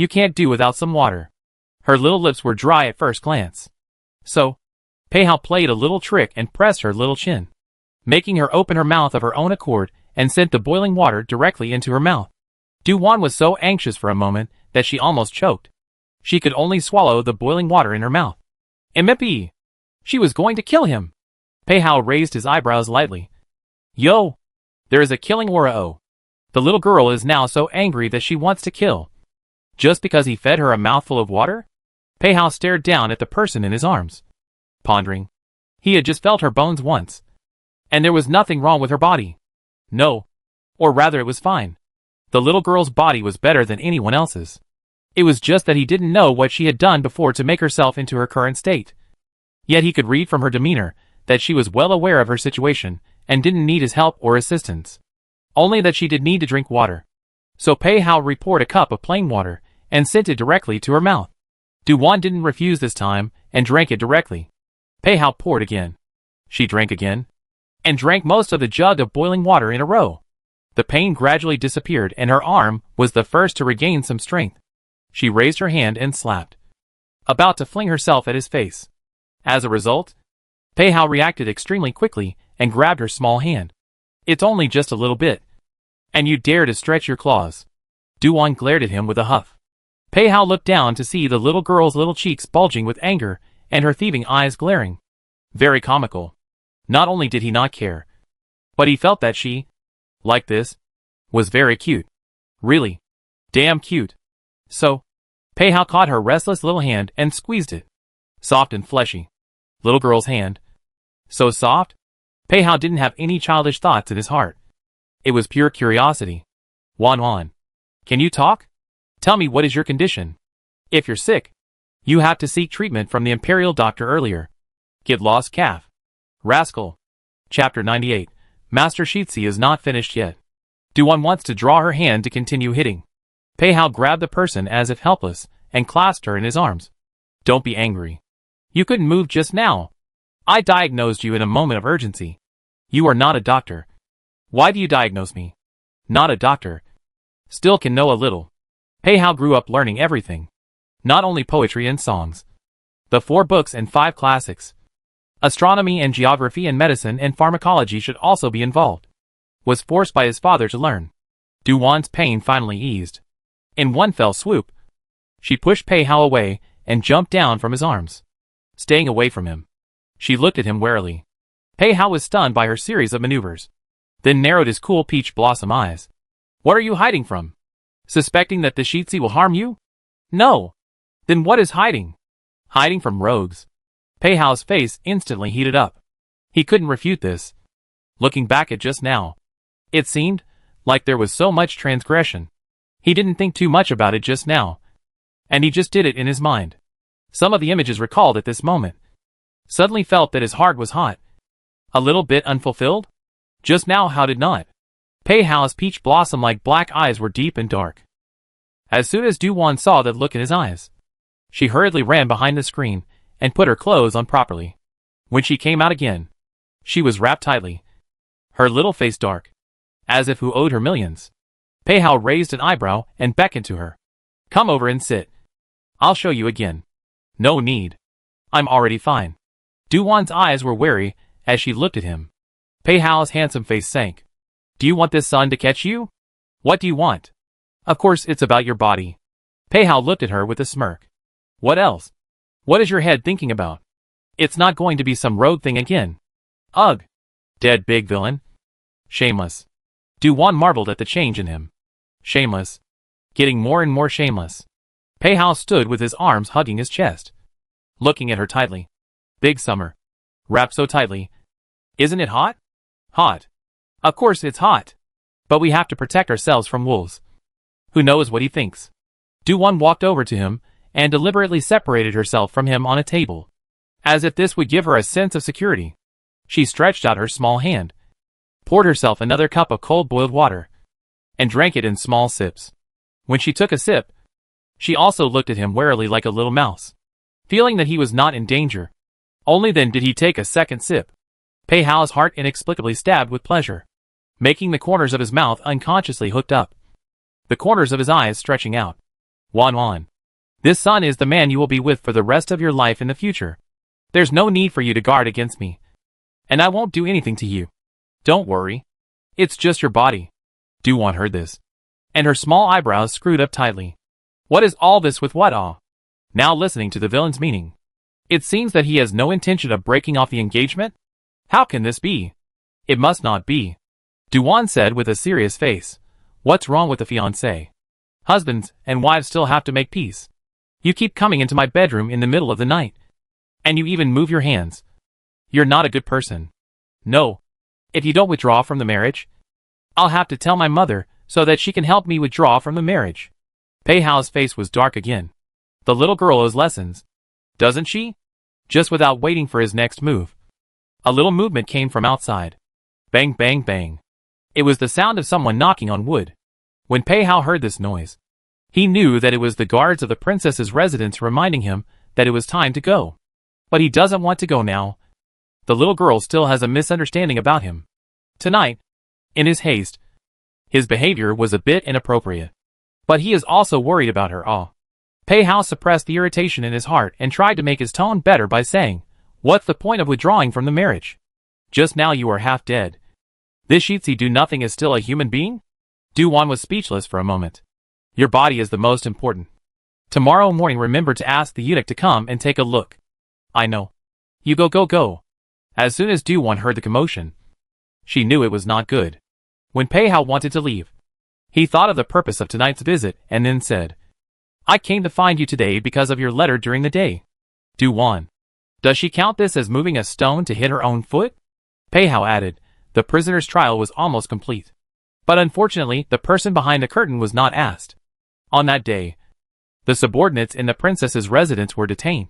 You can't do without some water. Her little lips were dry at first glance. So, Pei Hao played a little trick and pressed her little chin, making her open her mouth of her own accord and sent the boiling water directly into her mouth. Du-Wan was so anxious for a moment that she almost choked. She could only swallow the boiling water in her mouth. MP! She was going to kill him! Pei Hao raised his eyebrows lightly. Yo! There is a killing aura. The little girl is now so angry that she wants to kill. Just because he fed her a mouthful of water? Pei Hao stared down at the person in his arms, pondering. He had just felt her bones once, and there was nothing wrong with her body. No. Or rather, it was fine. The little girl's body was better than anyone else's. It was just that he didn't know what she had done before to make herself into her current state. Yet he could read from her demeanor that she was well aware of her situation and didn't need his help or assistance. Only that she did need to drink water. So Pei Hao poured a cup of plain water and sent it directly to her mouth. Du-Wan didn't refuse this time and drank it directly. Pei Hao poured again. She drank again, and drank most of the jug of boiling water in a row. The pain gradually disappeared and her arm was the first to regain some strength. She raised her hand and slapped, about to fling herself at his face. As a result, Pei Hao reacted extremely quickly and grabbed her small hand. It's only just a little bit. And you dare to stretch your claws. Du-Wan glared at him with a huff. Pei Hao looked down to see the little girl's little cheeks bulging with anger and her thieving eyes glaring. Very comical. Not only did he not care, but he felt that she, like this, was very cute. Really. Damn cute. So, Pei Hao caught her restless little hand and squeezed it. Soft and fleshy. Little girl's hand. So soft? Pei Hao didn't have any childish thoughts in his heart. It was pure curiosity. Wan, can you talk? Tell me, what is your condition? If you're sick, you have to seek treatment from the imperial doctor earlier. Get lost, calf. Rascal. Chapter 98. Master Shitzi is not finished yet. Du-Wan wants to draw her hand to continue hitting. Pei Hao grabbed the person as if helpless and clasped her in his arms. Don't be angry. You couldn't move just now. I diagnosed you in a moment of urgency. You are not a doctor. Why do you diagnose me? Not a doctor. Still can know a little. Pei Hao grew up learning everything. Not only poetry and songs. The 4 books and 5 classics. Astronomy and geography and medicine and pharmacology should also be involved. Was forced by his father to learn. Du-Wan's pain finally eased. In one fell swoop, she pushed Pei Hao away and jumped down from his arms. Staying away from him, she looked at him warily. Pei Hao was stunned by her series of maneuvers, then narrowed his cool peach blossom eyes. What are you hiding from? Suspecting that the Shitzi will harm you? No. Then what is hiding? Hiding from rogues. Pei Hao's face instantly heated up. He couldn't refute this. Looking back at just now, it seemed like there was so much transgression. He didn't think too much about it just now, and he just did it in his mind. Some of the images recalled at this moment. Suddenly felt that his heart was hot. A little bit unfulfilled? Just now how did not? Pei Hao's peach blossom-like black eyes were deep and dark. As soon as Du-Wan saw that look in his eyes, she hurriedly ran behind the screen and put her clothes on properly. When she came out again, she was wrapped tightly, her little face dark, as if who owed her millions. Pei Hao raised an eyebrow and beckoned to her. Come over and sit. I'll show you again. No need. I'm already fine. Du-Wan's eyes were wary as she looked at him. Pei Hao's handsome face sank. Do you want this sun to catch you? What do you want? Of course it's about your body. Pei Hao looked at her with a smirk. What else? What is your head thinking about? It's not going to be some rogue thing again. Ugh. Dead big villain. Shameless. Du-Wan marveled at the change in him. Shameless. Getting more and more shameless. Pei Hao stood with his arms hugging his chest, looking at her tightly. Big summer. Wrapped so tightly. Isn't it hot? Hot. Of course it's hot. But we have to protect ourselves from wolves. Who knows what he thinks? Du-Wan walked over to him and deliberately separated herself from him on a table, as if this would give her a sense of security. She stretched out her small hand, poured herself another cup of cold boiled water, and drank it in small sips. When she took a sip, she also looked at him warily like a little mouse, feeling that he was not in danger. Only then did he take a second sip. Pei Hao's heart inexplicably stabbed with pleasure, making the corners of his mouth unconsciously hooked up, the corners of his eyes stretching out. Wan. This son is the man you will be with for the rest of your life in the future. There's no need for you to guard against me. And I won't do anything to you. Don't worry. It's just your body. Duwan heard this. And her small eyebrows screwed up tightly. What is all this with what awe? Now listening to the villain's meaning. It seems that he has no intention of breaking off the engagement? How can this be? It must not be. Duwan said with a serious face. What's wrong with the fiancé? Husbands and wives still have to make peace. You keep coming into my bedroom in the middle of the night. And you even move your hands. You're not a good person. No. If you don't withdraw from the marriage, I'll have to tell my mother so that she can help me withdraw from the marriage. Pei Hao's face was dark again. The little girl owes lessons. Doesn't she? Just without waiting for his next move. A little movement came from outside. Bang, bang, bang. It was the sound of someone knocking on wood. When Pei Hao heard this noise, he knew that it was the guards of the princess's residence reminding him that it was time to go. But he doesn't want to go now. The little girl still has a misunderstanding about him. Tonight, in his haste, his behavior was a bit inappropriate. But he is also worried about her. Pei Hao suppressed the irritation in his heart and tried to make his tone better by saying, What's the point of withdrawing from the marriage? Just now you are half dead. This Shitsi do nothing is still a human being? Duwan was speechless for a moment. Your body is the most important. Tomorrow morning remember to ask the eunuch to come and take a look. I know. You go. As soon as Duwan heard the commotion, she knew it was not good. When Pei Hao wanted to leave, he thought of the purpose of tonight's visit and then said, I came to find you today because of your letter during the day. Duwan. Does she count this as moving a stone to hit her own foot? Pei Hao added, the prisoner's trial was almost complete. But unfortunately, the person behind the curtain was not asked. On that day, the subordinates in the princess's residence were detained,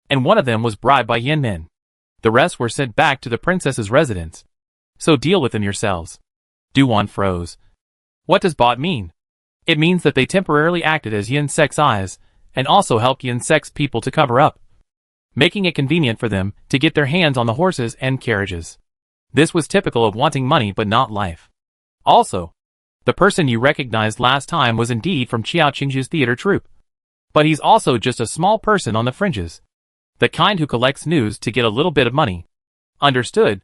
and one of them was bribed by Yin Men. The rest were sent back to the princess's residence. So deal with them yourselves. Duwan froze. What does bot mean? It means that they temporarily acted as Yin Sek's eyes, and also helped Yin Sek's people to cover up, making it convenient for them to get their hands on the horses and carriages. This was typical of wanting money but not life. Also, the person you recognized last time was indeed from Qiao Qingzhu's theater troupe. But he's also just a small person on the fringes. The kind who collects news to get a little bit of money. Understood?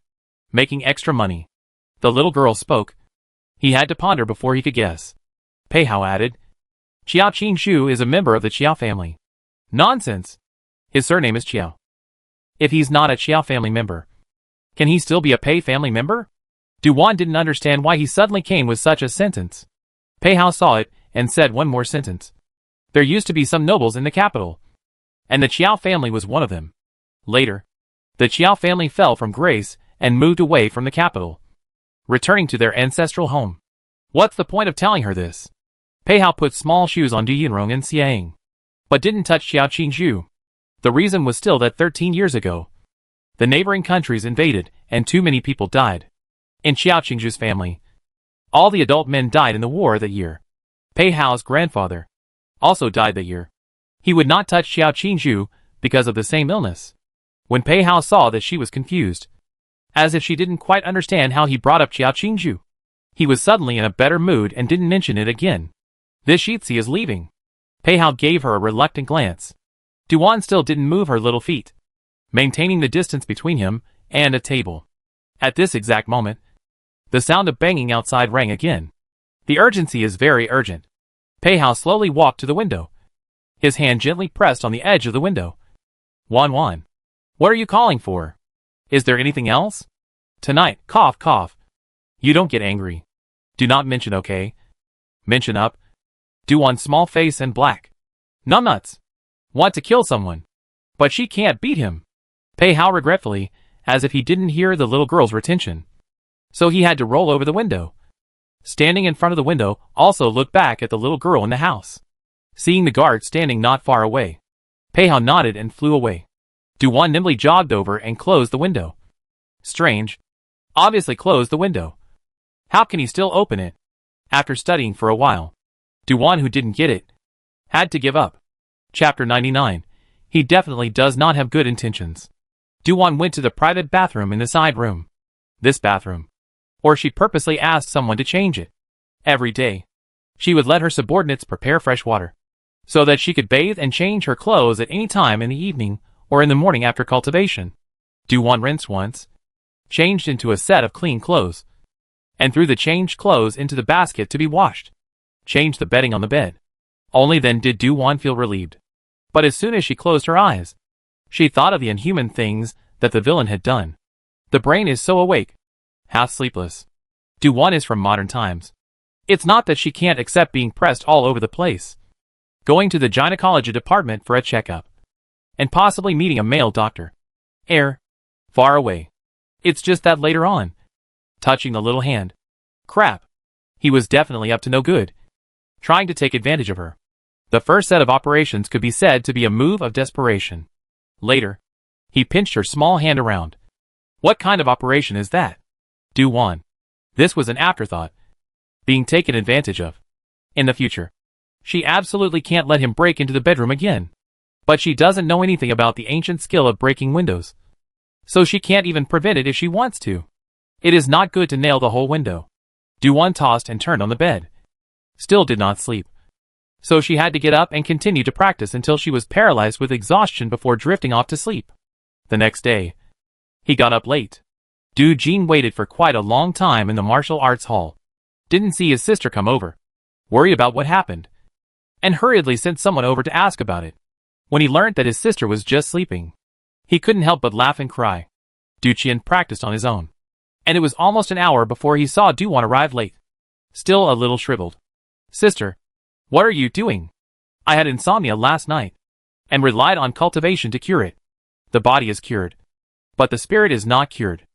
Making extra money. The little girl spoke. He had to ponder before he could guess. Pei Hao added, Qiao Qingzhu is a member of the Qiao family. Nonsense. His surname is Qiao. If he's not a Qiao family member, can he still be a Pei family member? Duwan didn't understand why he suddenly came with such a sentence. Pei Hao saw it and said one more sentence. There used to be some nobles in the capital, and the Qiao family was one of them. Later, the Qiao family fell from grace and moved away from the capital, returning to their ancestral home. What's the point of telling her this? Pei Hao put small shoes on Du Yunrong and Xiang, but didn't touch Qiao Qingzhu. The reason was still that 13 years ago, the neighboring countries invaded and too many people died. In Qiao Qingzhu's family, all the adult men died in the war that year. Pei Hao's grandfather also died that year. He would not touch Qiao Qingzhu because of the same illness. When Pei Hao saw that she was confused, as if she didn't quite understand how he brought up Qiao Qingzhu, he was suddenly in a better mood and didn't mention it again. This Shitsi is leaving. Pei Hao gave her a reluctant glance. Duwan still didn't move her little feet, maintaining the distance between him and a table. At this exact moment, the sound of banging outside rang again. The urgency is very urgent. Pei Hao slowly walked to the window. His hand gently pressed on the edge of the window. Wan. What are you calling for? Is there anything else? Tonight, cough. You don't get angry. Do not mention okay? Mention up. Duwan's small face and black. Numbnuts. Want to kill someone. But she can't beat him. Pei Hao regretfully, as if he didn't hear the little girl's retention. So he had to roll over the window. Standing in front of the window, also looked back at the little girl in the house. Seeing the guard standing not far away, Pei Hao nodded and flew away. Duwan nimbly jogged over and closed the window. Strange. Obviously closed the window. How can he still open it? After studying for a while, Duwan, who didn't get it, had to give up. Chapter 99. He definitely does not have good intentions. Duwan went to the private bathroom in the side room. This bathroom. Or she purposely asked someone to change it. Every day, she would let her subordinates prepare fresh water, so that she could bathe and change her clothes at any time in the evening or in the morning after cultivation. Do-won rinsed once, changed into a set of clean clothes, and threw the changed clothes into the basket to be washed. Changed the bedding on the bed. Only then did Do-won feel relieved. But as soon as she closed her eyes, she thought of the inhuman things that the villain had done. The brain is so awake, half sleepless. Do-won is from modern times. It's not that she can't accept being pressed all over the place, going to the gynecology department for a checkup, and possibly meeting a male doctor. Far away. It's just that later on, touching the little hand. Crap. He was definitely up to no good, trying to take advantage of her. The first set of operations could be said to be a move of desperation. Later, he pinched her small hand around. What kind of operation is that? Do-won. This was an afterthought, being taken advantage of. In the future, she absolutely can't let him break into the bedroom again. But she doesn't know anything about the ancient skill of breaking windows, so she can't even prevent it if she wants to. It is not good to nail the whole window. Do-won tossed and turned on the bed. Still did not sleep. So she had to get up and continue to practice until she was paralyzed with exhaustion before drifting off to sleep. The next day, he got up late. Do-jin waited for quite a long time in the martial arts hall. Didn't see his sister come over. Worried about what happened, and hurriedly sent someone over to ask about it. When he learned that his sister was just sleeping, he couldn't help but laugh and cry. Do-chien practiced on his own, and it was almost an hour before he saw Do-won arrive late, still a little shriveled. Sister, what are you doing? I had insomnia last night, and relied on cultivation to cure it. The body is cured, but the spirit is not cured.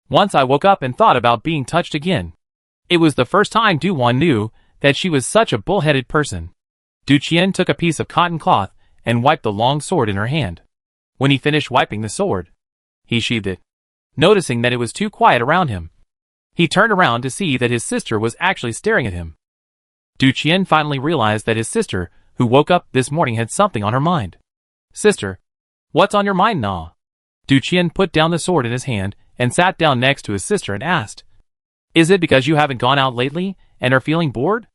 Once I woke up and thought about being touched again. It was the first time Do-won knew that she was such a bull-headed person. Do-chien took a piece of cotton cloth and wiped the long sword in her hand. When he finished wiping the sword, he sheathed it, noticing that it was too quiet around him. He turned around to see that his sister was actually staring at him. Do-chien finally realized that his sister, who woke up this morning, had something on her mind. Sister, what's on your mind, Na? Do-chien put down the sword in his hand and sat down next to his sister and asked, Is it because you haven't gone out lately and are feeling bored?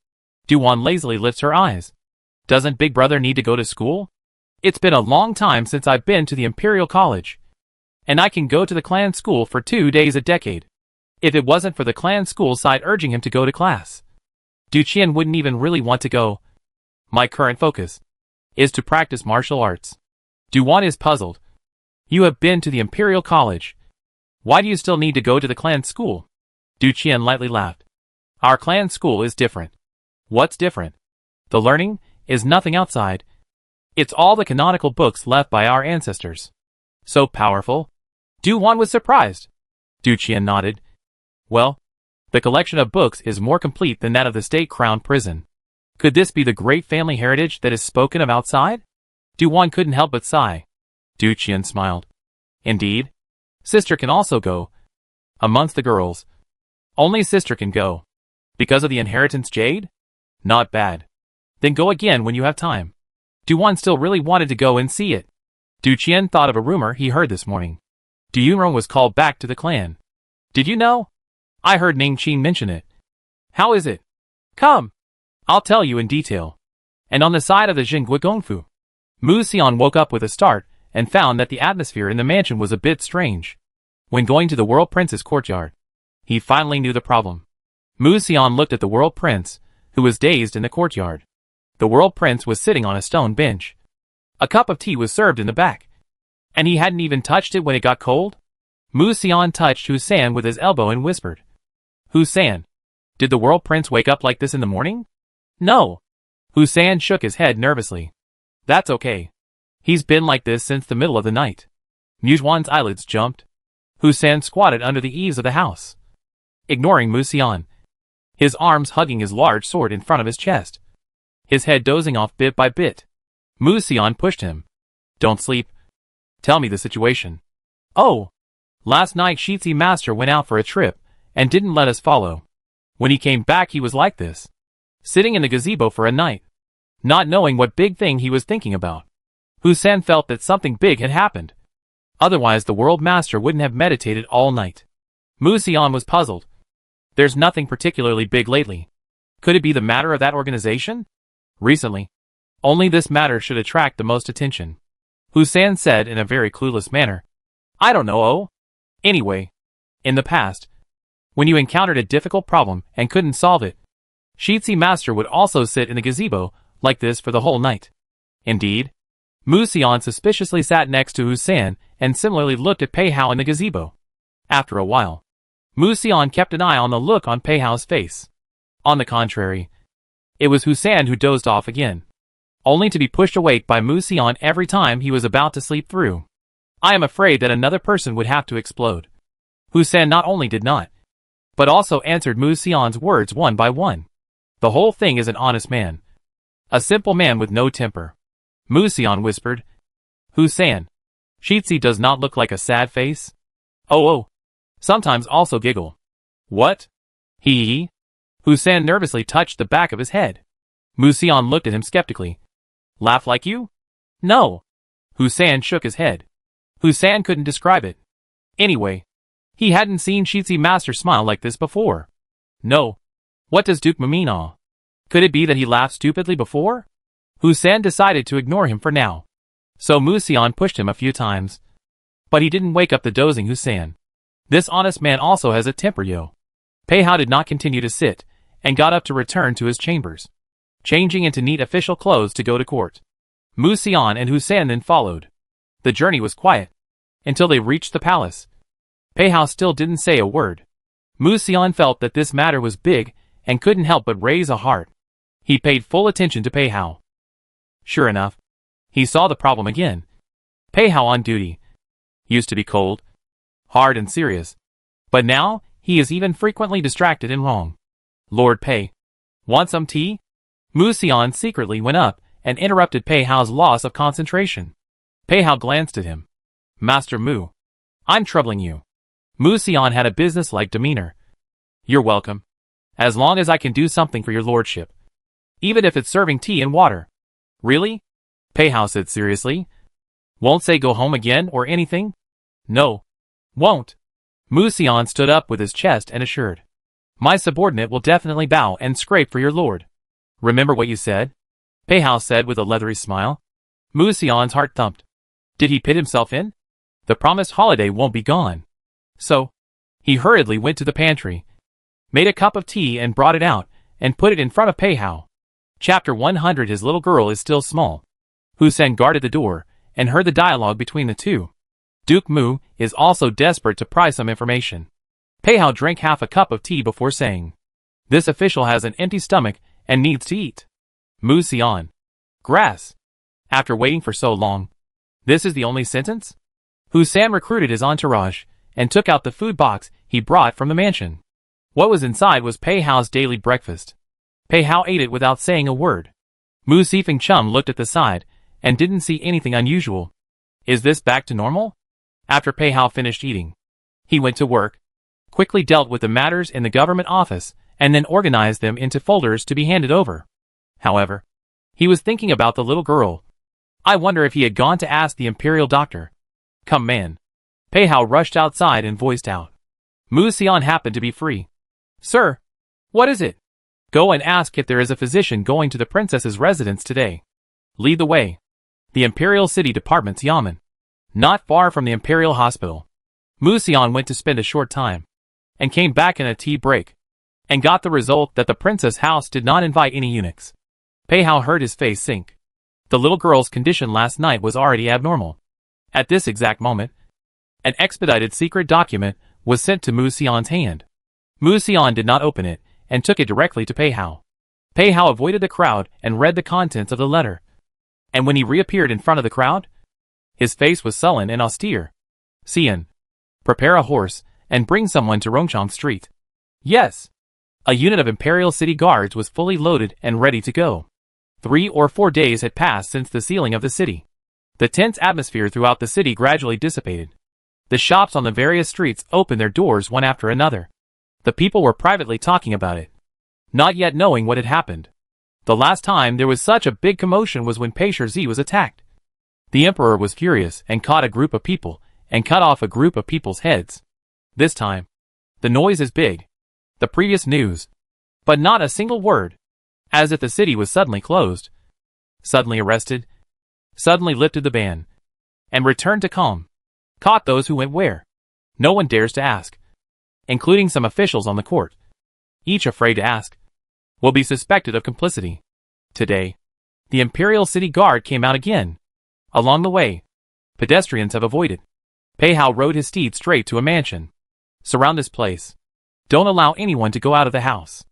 Do-won lazily lifts her eyes. Doesn't Big Brother need to go to school? It's been a long time since I've been to the Imperial College, and I can go to the clan school for 2 days a decade. If it wasn't for the clan school side urging him to go to class, Do-chien wouldn't even really want to go. My current focus is to practice martial arts. Do-won is puzzled. You have been to the Imperial College. Why do you still need to go to the clan school? Do-chien lightly laughed. Our clan school is different. What's different? The learning is nothing outside. It's all the canonical books left by our ancestors. So powerful? Do-won was surprised. Do-chien nodded. Well, the collection of books is more complete than that of the State Crown Prison. Could this be the great family heritage that is spoken of outside? Do-won couldn't help but sigh. Do-chien smiled. Indeed. Sister can also go. Amongst the girls, only sister can go. Because of the inheritance jade? Not bad. Then go again when you have time. Do-won still really wanted to go and see it. Do-chien thought of a rumor he heard this morning. Do-yunrong was called back to the clan. Did you know? I heard Ning-chin mention it. How is it? Come. I'll tell you in detail. And on the side of the Jingui Gongfu, Mu Xian woke up with a start and found that the atmosphere in the mansion was a bit strange. When going to the World Prince's courtyard, he finally knew the problem. Mu Xian looked at the World Prince, who was dazed in the courtyard. The World Prince was sitting on a stone bench. A cup of tea was served in the back, and he hadn't even touched it when it got cold. Mu Xian touched Husan with his elbow and whispered, Husan, did the World Prince wake up like this in the morning? No. Husan shook his head nervously. That's okay. He's been like this since the middle of the night. Muzhuan's eyelids jumped. Husan squatted under the eaves of the house, ignoring Mu Xian, his arms hugging his large sword in front of his chest, his head dozing off bit by bit. Mu Xian pushed him. Don't sleep. Tell me the situation. Oh. Last night Shitzi Master went out for a trip and didn't let us follow. When he came back he was like this, sitting in the gazebo for a night, not knowing what big thing he was thinking about. Husan felt that something big had happened. Otherwise the World Master wouldn't have meditated all night. Mu Xian was puzzled. There's nothing particularly big lately. Could it be the matter of that organization? Recently, Only this matter should attract the most attention. Hussein said in a very clueless manner. I don't know, oh. Anyway, in the past, when you encountered a difficult problem and couldn't solve it, Sheetsi Master would also sit in the gazebo like this for the whole night. Indeed, Musion suspiciously sat next to Hussein and similarly looked at Pei Hao in the gazebo. After a while, Musion kept an eye on the look on Pei Hao's face. On the contrary, it was Hussein who dozed off again, only to be pushed awake by Musion every time he was about to sleep through. I am afraid that another person would have to explode. Hussein not only did not, but also answered Musion's words one by one. The whole thing is an honest man. A simple man with no temper. Musion whispered. Hussein, Sheetsi does not look like a sad face. Oh. Sometimes also giggle. What? Hee. Hussein nervously touched the back of his head. Musion looked at him skeptically. Laugh like you? No. Hussein shook his head. Hussein couldn't describe it. Anyway, he hadn't seen Sheetsi Master smile like this before. No. What does Duke mean? Could it be that he laughed stupidly before? Hussein decided to ignore him for now. So Musion pushed him a few times. But he didn't wake up the dozing Hussein. This honest man also has a temper, yo. Pei Hao did not continue to sit, and got up to return to his chambers, changing into neat official clothes to go to court. Musion and Hussein then followed. The journey was quiet, until they reached the palace. Pei Hao still didn't say a word. Musion felt that this matter was big, and couldn't help but raise a heart. He paid full attention to Pei Hao. Sure enough, he saw the problem again. Pei Hao on duty. Used to be cold, hard and serious. But now, he is even frequently distracted and wrong. Lord Pei, want some tea? Musion secretly went up and interrupted Pei Hao's loss of concentration. Pei Hao glanced at him. Master Mu, I'm troubling you. Musion had a business-like demeanor. You're welcome. As long as I can do something for your lordship. Even if it's serving tea and water. Really? Pei Hao said seriously. Won't say go home again or anything? No. Won't. Musion stood up with his chest and assured. My subordinate will definitely bow and scrape for your lord. Remember what you said? Pei Hao said with a leathery smile. Musion's heart thumped. Did he pit himself in? The promised holiday won't be gone. So, he hurriedly went to the pantry, made a cup of tea and brought it out, and put it in front of Pei Hao. Chapter 100. His little girl is still small. Hussein guarded the door, and heard the dialogue between the two. Duke Mu is also desperate to pry some information. Pei Hao drank half a cup of tea before saying, this official has an empty stomach and needs to eat. Musion. Grass. After waiting for so long. This is the only sentence? Hussein recruited his entourage, and took out the food box he brought from the mansion. What was inside was Pei Hao's daily breakfast. Pei Hao ate it without saying a word. Mu Sifeng Chum looked at the side, and didn't see anything unusual. Is this back to normal? After Pei Hao finished eating, he went to work, quickly dealt with the matters in the government office, and then organized them into folders to be handed over. However, he was thinking about the little girl. I wonder if he had gone to ask the imperial doctor. Come man. Pei Hao rushed outside and voiced out. Musion happened to be free. Sir, what is it? Go and ask if there is a physician going to the princess's residence today. Lead the way. The Imperial City Department's Yamen. Not far from the Imperial Hospital. Musion went to spend a short time, and came back in a tea break, and got the result that the princess' house did not invite any eunuchs. Pei Hao heard his face sink. The little girl's condition last night was already abnormal. At this exact moment, an expedited secret document was sent to Musion's hand. Musion did not open it, and took it directly to Pei Hao. Pei Hao avoided the crowd and read the contents of the letter. And when he reappeared in front of the crowd, his face was sullen and austere. Xian, prepare a horse, and bring someone to Rongchang Street. Yes. A unit of Imperial City Guards was fully loaded and ready to go. 3 or 4 days had passed since the sealing of the city. The tense atmosphere throughout the city gradually dissipated. The shops on the various streets opened their doors one after another. The people were privately talking about it, not yet knowing what had happened. The last time there was such a big commotion was when Pei-Shi was attacked. The emperor was furious and caught a group of people and cut off a group of people's heads. This time, the noise is big. The previous news, but not a single word, as if the city was suddenly closed. Suddenly arrested, suddenly lifted the ban, and returned to calm. Caught those who went where? No one dares to ask, including some officials on the court, each afraid to ask, will be suspected of complicity. Today, the Imperial City Guard came out again. Along the way, pedestrians have avoided. Pei Hao rode his steed straight to a mansion. Surround this place. Don't allow anyone to go out of the house.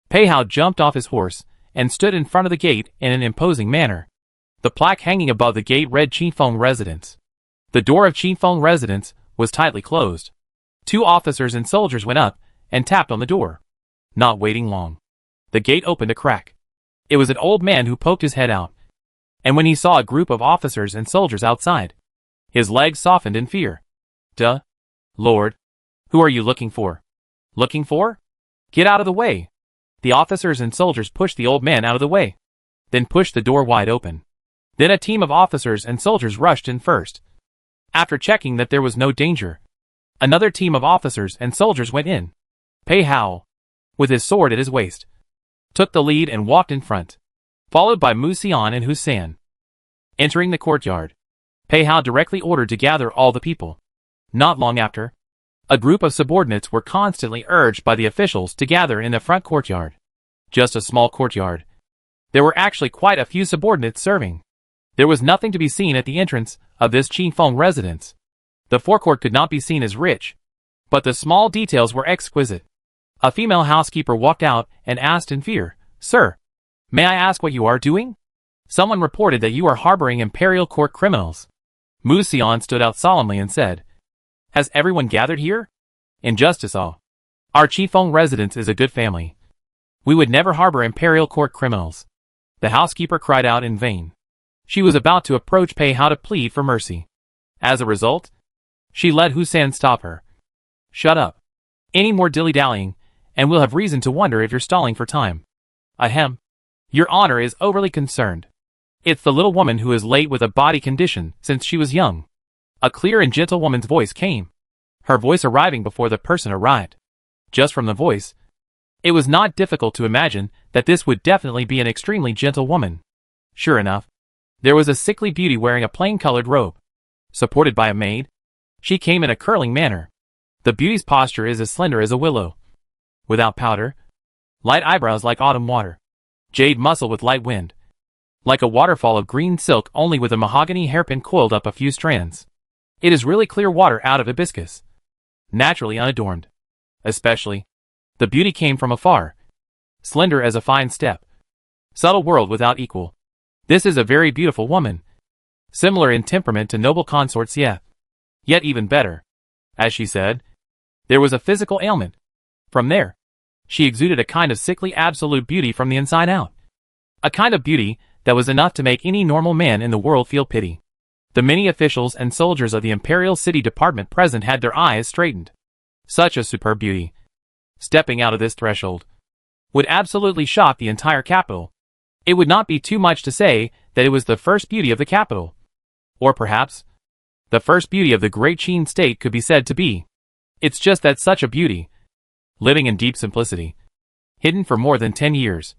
Pei Hao jumped off his horse and stood in front of the gate in an imposing manner. The plaque hanging above the gate read Qifeng Residence. The door of Qifeng Residence was tightly closed. 2 officers and soldiers went up and tapped on the door. Not waiting long, the gate opened a crack. It was an old man who poked his head out, and when he saw a group of officers and soldiers outside, his legs softened in fear. Duh. Lord, who are you looking for? Looking for? Get out of the way. The officers and soldiers pushed the old man out of the way, then pushed the door wide open. Then a team of officers and soldiers rushed in first. After checking that there was no danger, another team of officers and soldiers went in. Pei Hao, with his sword at his waist, took the lead and walked in front, followed by Mu Xian and Hussein. Entering the courtyard, Pei Hao directly ordered to gather all the people. Not long after, a group of subordinates were constantly urged by the officials to gather in the front courtyard. Just a small courtyard. There were actually quite a few subordinates serving. There was nothing to be seen at the entrance of this Qifeng residence. The forecourt could not be seen as rich, but the small details were exquisite. A female housekeeper walked out and asked in fear, "Sir, may I ask what you are doing? Someone reported that you are harboring imperial court criminals." Mu Xian stood out solemnly and said, "Has everyone gathered here? Injustice all. Our Qifeng residence is a good family. We would never harbor imperial court criminals." The housekeeper cried out in vain. She was about to approach Pei Hao to plead for mercy. As a result, she let Hussein stop her. "Shut up. Any more dilly-dallying, and we'll have reason to wonder if you're stalling for time." "Ahem. Your honor is overly concerned. It's the little woman who is late with a body condition since she was young." A clear and gentle woman's voice came, her voice arriving before the person arrived. Just from the voice, it was not difficult to imagine that this would definitely be an extremely gentle woman. Sure enough, there was a sickly beauty wearing a plain-colored robe. Supported by a maid, she came in a curling manner. The beauty's posture is as slender as a willow. Without powder, light eyebrows like autumn water, jade muscle with light wind, like a waterfall of green silk only with a mahogany hairpin coiled up a few strands. It is really clear water out of hibiscus, naturally unadorned. Especially, the beauty came from afar, slender as a fine step, subtle world without equal. This is a very beautiful woman, similar in temperament to noble consort Xie. Yet even better, as she said, there was a physical ailment. From there, she exuded a kind of sickly absolute beauty from the inside out. A kind of beauty that was enough to make any normal man in the world feel pity. The many officials and soldiers of the Imperial City Department present had their eyes straightened. Such a superb beauty, stepping out of this threshold, would absolutely shock the entire capital. It would not be too much to say that it was the first beauty of the capital. Or perhaps, the first beauty of the great Qin state could be said to be. It's just that such a beauty, living in deep simplicity, hidden for more than 10 years,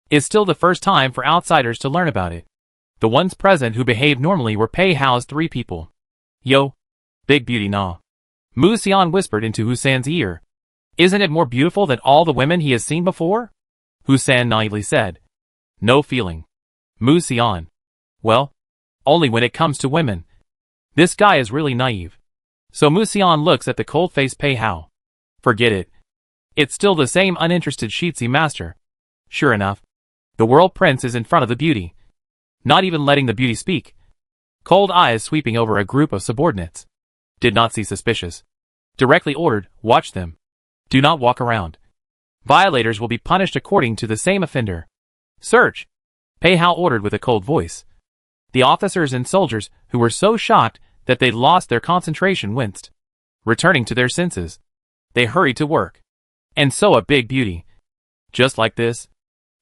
is still the first time for outsiders to learn about it. The ones present who behaved normally were Pei Hao's 3 people. "Yo, big beauty nah." Mu Xian whispered into Hussein's ear. "Isn't it more beautiful than all the women he has seen before?" Hussein naively said. "No feeling." Mu Xian. "Well, only when it comes to women." This guy is really naive. So Mu Xian looks at the cold-faced Pei Hao. Forget it. It's still the same uninterested Shitzi master. Sure enough, the world prince is in front of the beauty, not even letting the beauty speak. Cold eyes sweeping over a group of subordinates. Did not see suspicious. Directly ordered, watch them. Do not walk around. Violators will be punished according to the same offender. Search. Pei Hao ordered with a cold voice. The officers and soldiers, who were so shocked that they'd lost their concentration, winced. Returning to their senses, they hurried to work. And so a big beauty, just like this,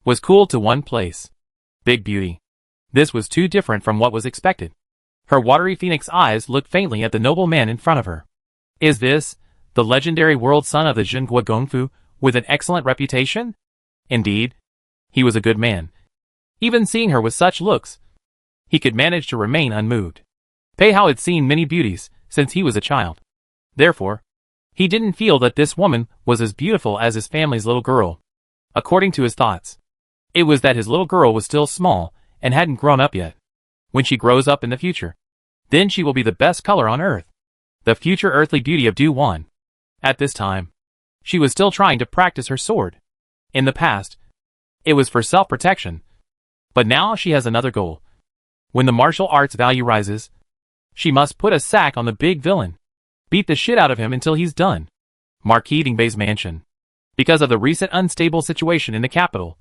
was cooled to one place. Big beauty. This was too different from what was expected. Her watery phoenix eyes looked faintly at the noble man in front of her. Is this the legendary world son of the Zhenghua Gongfu with an excellent reputation? Indeed, he was a good man. Even seeing her with such looks, he could manage to remain unmoved. Pei Hao had seen many beauties since he was a child. Therefore, he didn't feel that this woman was as beautiful as his family's little girl. According to his thoughts, it was that his little girl was still small and hadn't grown up yet. When she grows up in the future, then she will be the best color on earth, the future earthly beauty of Du Wan. At this time, she was still trying to practice her sword. In the past, it was for self-protection, but now she has another goal. When the martial arts value rises, she must put a sack on the big villain, beat the shit out of him until he's done. Marquis Dingbei's mansion. Because of the recent unstable situation in the capital,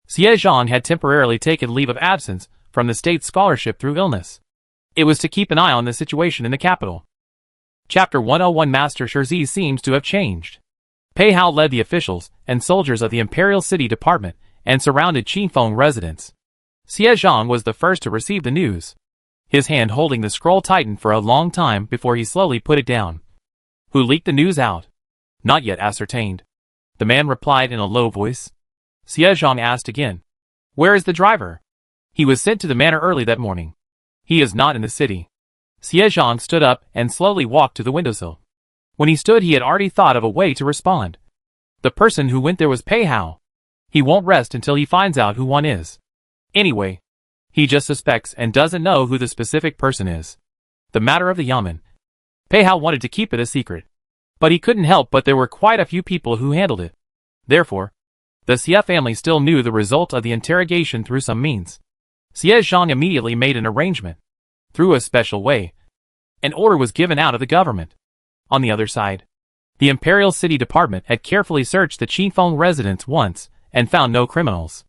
Xie Zhang had temporarily taken leave of absence from the state scholarship through illness. It was to keep an eye on the situation in the capital. Chapter 101. Master Shirzi seems to have changed. Pei Hao led the officials and soldiers of the Imperial City Department and surrounded Qinfeng residents. Xie Zhang was the first to receive the news. His hand holding the scroll tightened for a long time before he slowly put it down. Who leaked the news out? Not yet ascertained. The man replied in a low voice. Xie Zhang asked again. Where is the driver? He was sent to the manor early that morning. He is not in the city. Xie Zhang stood up and slowly walked to the windowsill. When he stood, he had already thought of a way to respond. The person who went there was Pei Hao. He won't rest until he finds out who one is. Anyway, he just suspects and doesn't know who the specific person is. The matter of the yamen. Pei Hao wanted to keep it a secret, but he couldn't help but there were quite a few people who handled it. Therefore, the Xie family still knew the result of the interrogation through some means. Xie Zhang immediately made an arrangement. Through a special way, an order was given out of the government. On the other side, the Imperial City Department had carefully searched the Qinfeng residence once and found no criminals.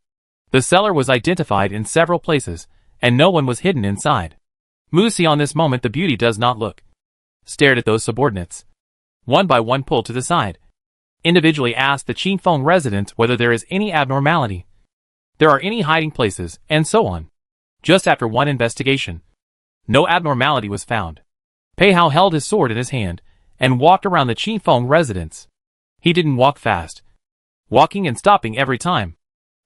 The cellar was identified in several places, and no one was hidden inside. Musi on this moment the beauty does not look. Stared at those subordinates. One by one pulled to the side. Individually asked the Qinfeng residents whether there is any abnormality. There are any hiding places, and so on. Just after one investigation, no abnormality was found. Pei Hao held his sword in his hand and walked around the Qinfeng residence. He didn't walk fast, walking and stopping every time.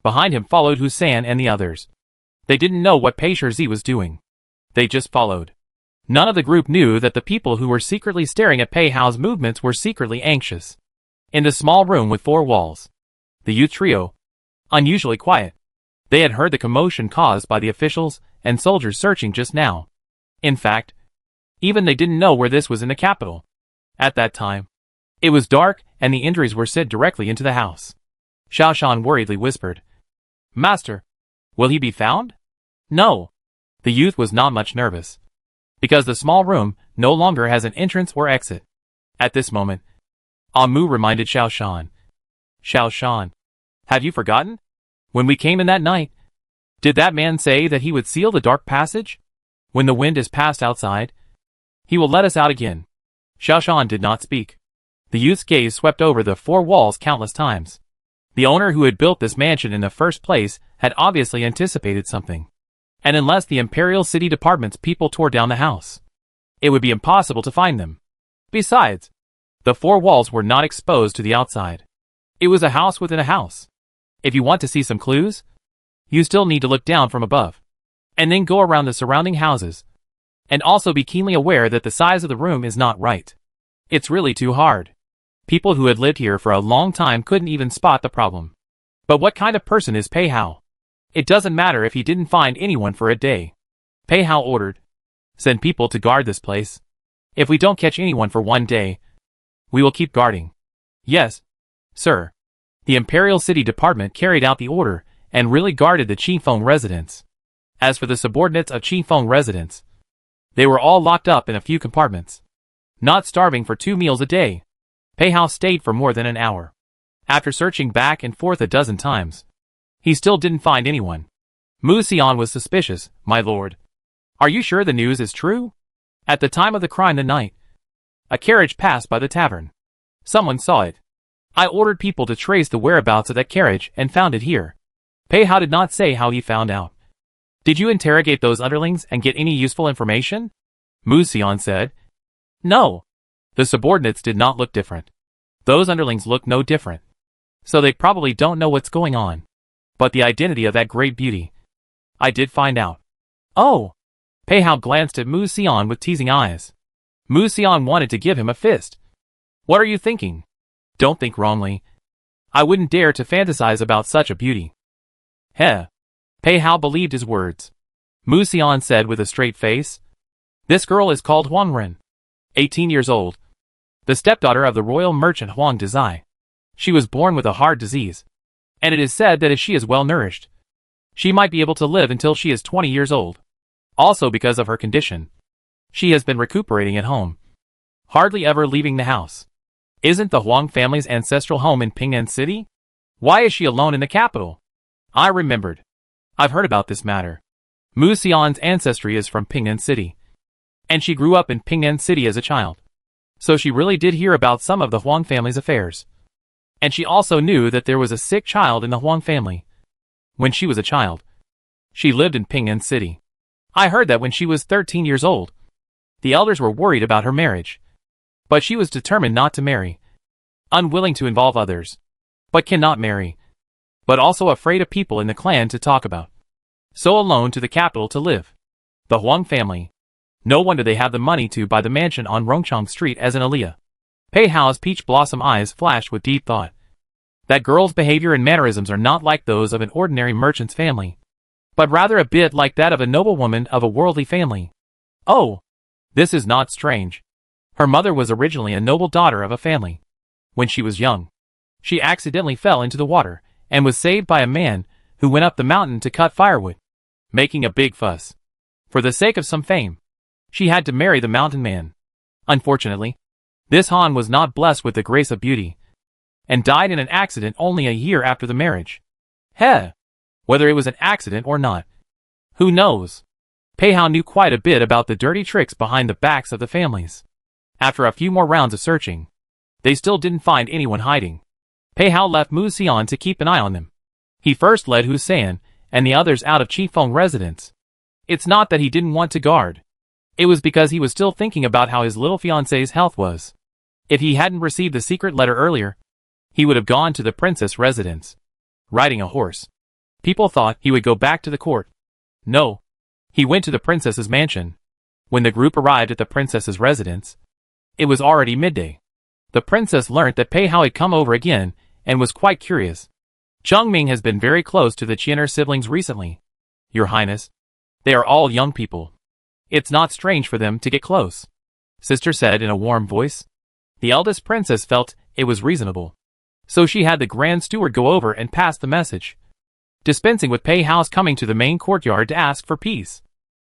Behind him followed Husan and the others. They didn't know what Pei Shirzi was doing. They just followed. None of the group knew that the people who were secretly staring at Pei Hao's movements were secretly anxious. In the small room with 4 walls, the youth trio, unusually quiet. They had heard the commotion caused by the officials and soldiers searching just now. In fact, even they didn't know where this was in the capital. At that time, it was dark and the entries were sent directly into the house. Xiaoshan worriedly whispered, Master, will he be found? No. The youth was not much nervous, because the small room no longer has an entrance or exit. At this moment, Amu reminded Xiaoshan. Xiaoshan, have you forgotten? When we came in that night, did that man say that he would seal the dark passage? When the wind is past outside, he will let us out again. Xiaoshan did not speak. The youth's gaze swept over the 4 walls countless times. The owner who had built this mansion in the first place had obviously anticipated something. And unless the Imperial City Department's people tore down the house, it would be impossible to find them. Besides, the 4 walls were not exposed to the outside. It was a house within a house. If you want to see some clues, you still need to look down from above, and then go around the surrounding houses, and also be keenly aware that the size of the room is not right. It's really too hard. People who had lived here for a long time couldn't even spot the problem. But what kind of person is Pei Hao? It doesn't matter if he didn't find anyone for a day. Pei Hao ordered, send people to guard this place. If we don't catch anyone for 1 day, we will keep guarding. Yes, sir. The Imperial City Department carried out the order and really guarded the Qinfeng residents. As for the subordinates of Qinfeng residents, they were all locked up in a few compartments, not starving for 2 meals a day. Pei Hao stayed for more than an hour. After searching back and forth a dozen times, he still didn't find anyone. Mu Xian was suspicious. My lord, are you sure the news is true? At the time of the crime the night, a carriage passed by the tavern. Someone saw it. I ordered people to trace the whereabouts of that carriage and found it here. Pei Hao did not say how he found out. Did you interrogate those underlings and get any useful information? Mu Xian said. No. The subordinates did not look different. Those underlings look no different. So they probably don't know what's going on. But the identity of that great beauty, I did find out. Oh! Pei Hao glanced at Mu Xian with teasing eyes. Mu Xian wanted to give him a fist. What are you thinking? Don't think wrongly. I wouldn't dare to fantasize about such a beauty. Heh. Pei Hao believed his words. Mu Xian said with a straight face. This girl is called Huang Ren. 18 years old. The stepdaughter of the royal merchant Huang Dezai. She was born with a heart disease. And it is said that if she is well nourished, she might be able to live until she is 20 years old. Also because of her condition, she has been recuperating at home, hardly ever leaving the house. Isn't the Huang family's ancestral home in Ping'an City? Why is she alone in the capital? I remembered. I've heard about this matter. Mu Xian's ancestry is from Ping'an City, and she grew up in Ping'an City as a child. So she really did hear about some of the Huang family's affairs. And she also knew that there was a sick child in the Huang family. When she was a child, she lived in Ping'an City. I heard that when she was 13 years old, the elders were worried about her marriage. But she was determined not to marry, unwilling to involve others, but cannot marry, but also afraid of people in the clan to talk about. So alone to the capital to live. The Huang family. No wonder they have the money to buy the mansion on Rongchang Street as an Aliyah. Pei Hao's peach blossom eyes flashed with deep thought. That girl's behavior and mannerisms are not like those of an ordinary merchant's family, but rather a bit like that of a noblewoman of a worldly family. Oh! This is not strange. Her mother was originally a noble daughter of a family. When she was young, she accidentally fell into the water, and was saved by a man who went up the mountain to cut firewood, making a big fuss. For the sake of some fame, she had to marry the mountain man. Unfortunately, this Han was not blessed with the grace of beauty, and died in an accident only a year after the marriage. Heh! Whether it was an accident or not, who knows? Pei Hao knew quite a bit about the dirty tricks behind the backs of the families. After a few more rounds of searching, they still didn't find anyone hiding. Pei Hao left Mu Xian to keep an eye on them. He first led Hussein and the others out of Qifeng residence. It's not that he didn't want to guard. It was because he was still thinking about how his little fiancée's health was. If he hadn't received the secret letter earlier, he would have gone to the princess residence, riding a horse. People thought he would go back to the court. No. He went to the princess's mansion. When the group arrived at the princess's residence, it was already midday. The princess learnt that Pei Hao had come over again, and was quite curious. Chengming has been very close to the Qianer siblings recently. Your Highness, they are all young people. It's not strange for them to get close, Sister said in a warm voice. The eldest princess felt it was reasonable. So she had the Grand Steward go over and pass the message, dispensing with Pei Hao's coming to the main courtyard to ask for peace,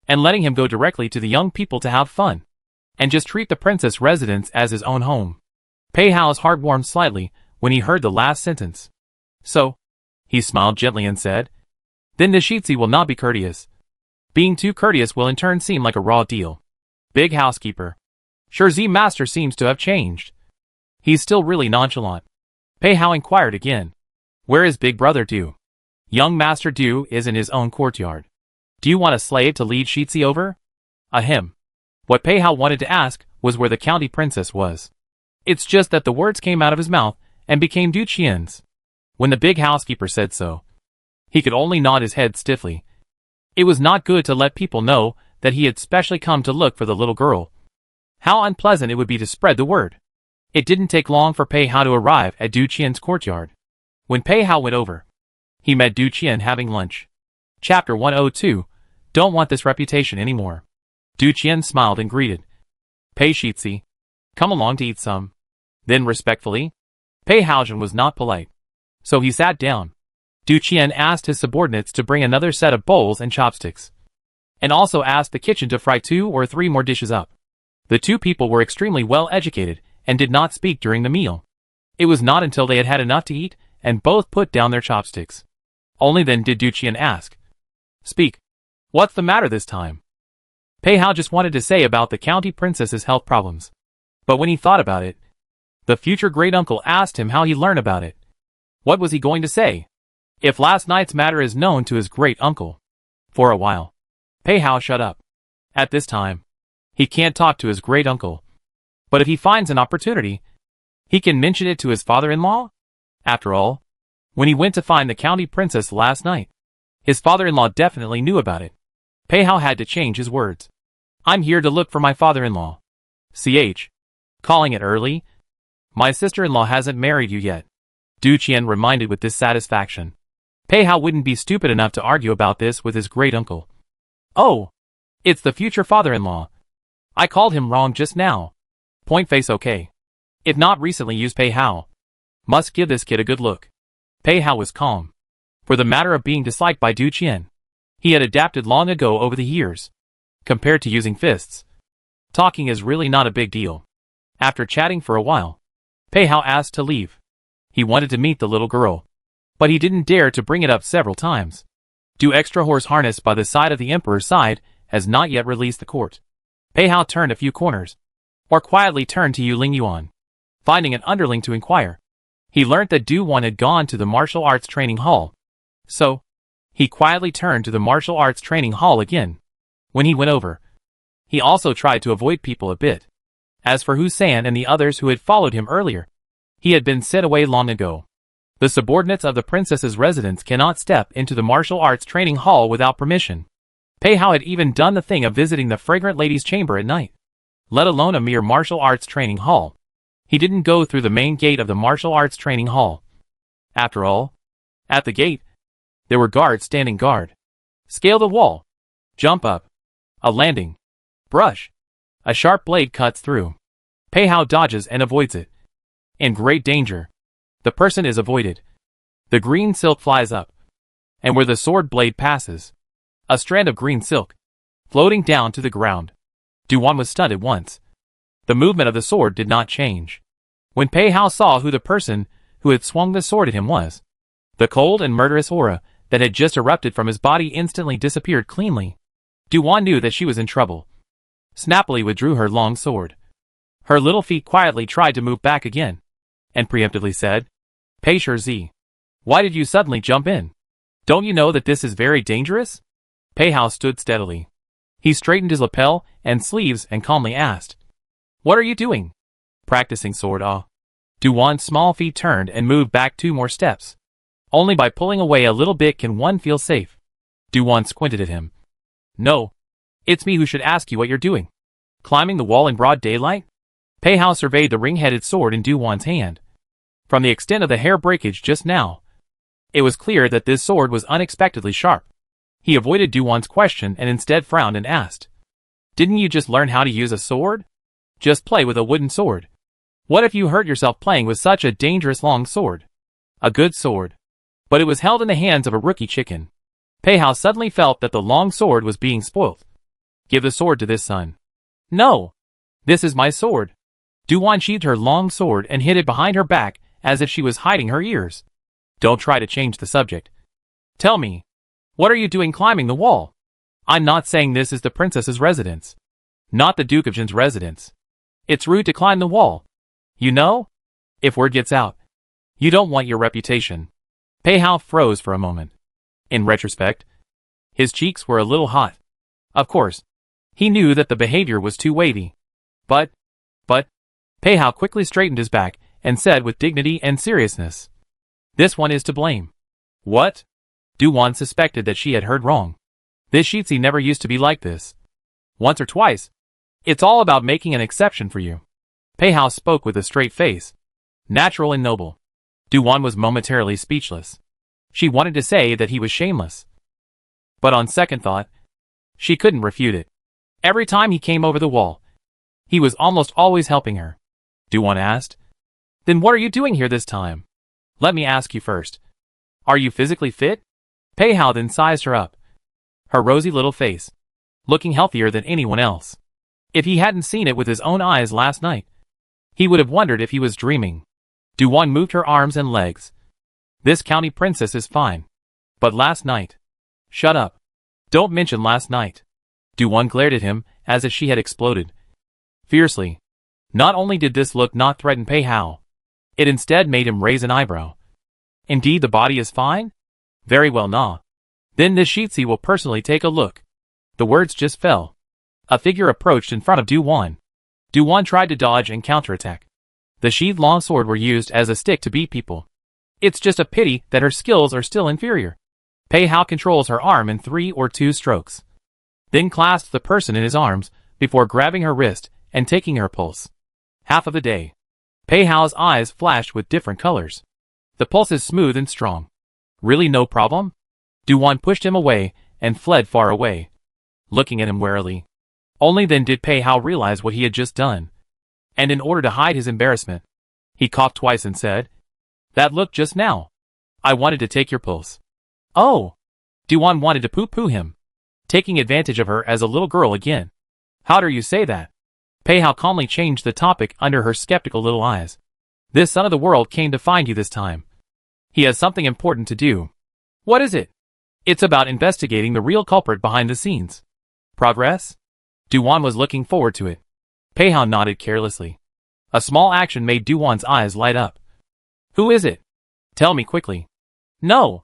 and letting him go directly to the young people to have fun, and just treat the princess residence as his own home. Pei Hao's heart warmed slightly when he heard the last sentence. So, he smiled gently and said, then Nishitsi will not be courteous. Being too courteous will in turn seem like a raw deal. Big housekeeper. Sure, Z Master seems to have changed. He's still really nonchalant. Pei Hao inquired again. Where is Big Brother Du? Young Master Du is in his own courtyard. Do you want a slave to lead Shitsi over? Ahem. What Pei Hao wanted to ask was where the county princess was. It's just that the words came out of his mouth and became Du Qian's. When the big housekeeper said so, he could only nod his head stiffly. It was not good to let people know that he had specially come to look for the little girl. How unpleasant it would be to spread the word. It didn't take long for Pei Hao to arrive at Du Qian's courtyard. When Pei Hao went over, he met Du Qian having lunch. Chapter 102, Don't Want This Reputation Anymore. Du Qian smiled and greeted. Pei Shitsi, come along to eat some. Then respectfully, Pei Haojin was not polite, so he sat down. Du Qian asked his subordinates to bring another set of bowls and chopsticks, and also asked the kitchen to fry 2 or 3 more dishes up. The two people were extremely well educated and did not speak during the meal. It was not until they had had enough to eat and both put down their chopsticks. Only then did Du Qian ask, Speak. What's the matter this time? Pei Hao just wanted to say about the county princess's health problems. But when he thought about it, the future great-uncle asked him how he learned about it. What was he going to say? If last night's matter is known to his great-uncle. For a while, Pei Hao shut up. At this time, he can't talk to his great-uncle. But if he finds an opportunity, he can mention it to his father-in-law? After all, when he went to find the county princess last night, his father-in-law definitely knew about it. Pei Hao had to change his words. I'm here to look for my father-in-law. Calling it early? My sister-in-law hasn't married you yet. Du Qian reminded with dissatisfaction. Pei Hao wouldn't be stupid enough to argue about this with his great-uncle. Oh, it's the future father-in-law. I called him wrong just now. Point face okay. If not recently used Pei Hao. Must give this kid a good look. Pei Hao was calm. For the matter of being disliked by Du Qian, he had adapted long ago over the years. Compared to using fists, talking is really not a big deal. After chatting for a while, Pei Hao asked to leave. He wanted to meet the little girl, but he didn't dare to bring it up several times. Du extra horse harness by the side of the emperor's side has not yet released the court. Pei Hao turned a few corners, or quietly turned to Yu Ling Yuan, finding an underling to inquire. He learnt that Du Wan had gone to the martial arts training hall, so he quietly turned to the martial arts training hall again. When he went over, he also tried to avoid people a bit. As for Hussein and the others who had followed him earlier, he had been sent away long ago. The subordinates of the princess's residence cannot step into the martial arts training hall without permission. Pei Hao had even done the thing of visiting the fragrant lady's chamber at night, let alone a mere martial arts training hall. He didn't go through the main gate of the martial arts training hall. After all, at the gate, there were guards standing guard. Scale the wall. Jump up. A landing. Brush. A sharp blade cuts through. Pei Hao dodges and avoids it. In great danger. The person is avoided. The green silk flies up. And where the sword blade passes, a strand of green silk, floating down to the ground. Du Wan was stunned at once. The movement of the sword did not change. When Pei Hao saw who the person who had swung the sword at him was, the cold and murderous aura that had just erupted from his body instantly disappeared cleanly. Du Wan knew that she was in trouble. Snappily withdrew her long sword. Her little feet quietly tried to move back again, and preemptively said, Pei Shi, why did you suddenly jump in? Don't you know that this is very dangerous? Pei Hao stood steadily. He straightened his lapel and sleeves and calmly asked, What are you doing? Practicing sword Du Wan's small feet turned and moved back 2 more steps. Only by pulling away a little bit can one feel safe. Du Wan squinted at him. No. It's me who should ask you what you're doing. Climbing the wall in broad daylight? Pei Hao surveyed the ring-headed sword in Du Wan's hand. From the extent of the hair breakage just now, it was clear that this sword was unexpectedly sharp. He avoided Du Wan's question and instead frowned and asked, Didn't you just learn how to use a sword? Just play with a wooden sword. What if you hurt yourself playing with such a dangerous long sword? A good sword. But it was held in the hands of a rookie chicken. Pei Hao suddenly felt that the long sword was being spoilt. Give the sword to this son. No! This is my sword. Du Wan sheathed her long sword and hid it behind her back as if she was hiding her ears. Don't try to change the subject. Tell me, what are you doing climbing the wall? I'm not saying this is the princess's residence. Not the Duke of Jin's residence. It's rude to climb the wall. You know? If word gets out, you don't want your reputation. Pei Hao froze for a moment. In retrospect, his cheeks were a little hot. Of course, he knew that the behavior was too weighty. But, Pei Hao quickly straightened his back and said with dignity and seriousness, This one is to blame. What? Du Wan suspected that she had heard wrong. This Shitzi never used to be like this. Once or twice. It's all about making an exception for you. Pei Hao spoke with a straight face. Natural and noble. Du Wan was momentarily speechless. She wanted to say that he was shameless. But on second thought, she couldn't refute it. Every time he came over the wall, he was almost always helping her. Du Wan asked, Then what are you doing here this time? Let me ask you first. Are you physically fit? Pei Hao then sized her up. Her rosy little face, looking healthier than anyone else. If he hadn't seen it with his own eyes last night, he would have wondered if he was dreaming. Du Wan moved her arms and legs. This county princess is fine. But last night. Shut up. Don't mention last night. Du Wan glared at him as if she had exploded. Fiercely. Not only did this look not threaten Pei Hao, it instead made him raise an eyebrow. Indeed the body is fine? Very well nah. Then this Shitzi will personally take a look. The words just fell. A figure approached in front of Du Wan. Du Wan tried to dodge and counterattack. The sheathed long sword were used as a stick to beat people. It's just a pity that her skills are still inferior. Pei Hao controls her arm in 3 or 2 strokes. then clasped the person in his arms before grabbing her wrist and taking her pulse. Half of the day. Pei Hao's eyes flashed with different colors. The pulse is smooth and strong. Really no problem? Du-Wan pushed him away and fled far away, looking at him warily. Only then did Pei Hao realize what he had just done. And in order to hide his embarrassment, he coughed twice and said, "That look just now. I wanted to take your pulse." "Oh." Du-Wan wanted to poo-poo him, taking advantage of her as a little girl again. "How dare you say that?" Pei Hao calmly changed the topic under her skeptical little eyes. "This son of the world came to find you this time. He has something important to do." "What is it?" "It's about investigating the real culprit behind the scenes." "Progress?" Du-Wan was looking forward to it. Pei Hao nodded carelessly. A small action made Du-Wan's eyes light up. "Who is it? Tell me quickly." "No."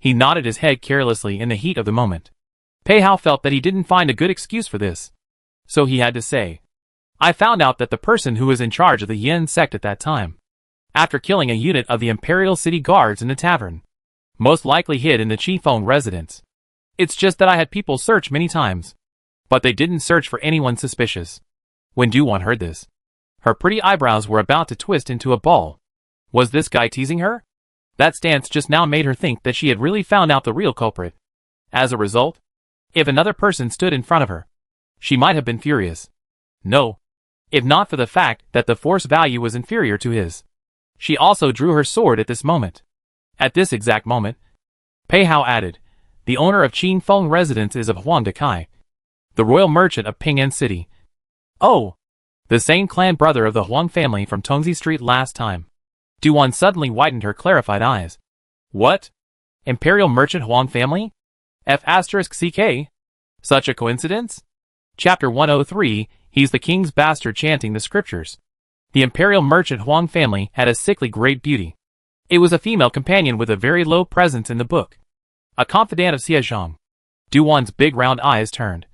He nodded his head carelessly in the heat of the moment. Pei Hao felt that he didn't find a good excuse for this. So he had to say, "I found out that the person who was in charge of the Yin sect at that time, after killing a unit of the Imperial City Guards in the tavern, most likely hid in the Qifeng residence. It's just that I had people search many times, but they didn't search for anyone suspicious." When Du-Wan heard this, her pretty eyebrows were about to twist into a ball. Was this guy teasing her? That stance just now made her think that she had really found out the real culprit. As a result, if another person stood in front of her, she might have been furious. No, if not for the fact that the force value was inferior to his. She also drew her sword at this moment. At this exact moment, Pei Hao added, "The owner of Qifeng residence is of Huang Dekai, the royal merchant of Ping'an City." "Oh, the same clan brother of the Huang family from Tongzi Street last time." Du-Wan suddenly widened her clarified eyes. "What? Imperial merchant Huang family? F***CK? Such a coincidence?" Chapter 103, He's the King's Bastard chanting the scriptures. The Imperial merchant Huang family had a sickly great beauty. It was a female companion with a very low presence in the book. A confidant of Xiezhong. Du-Wan's big round eyes turned.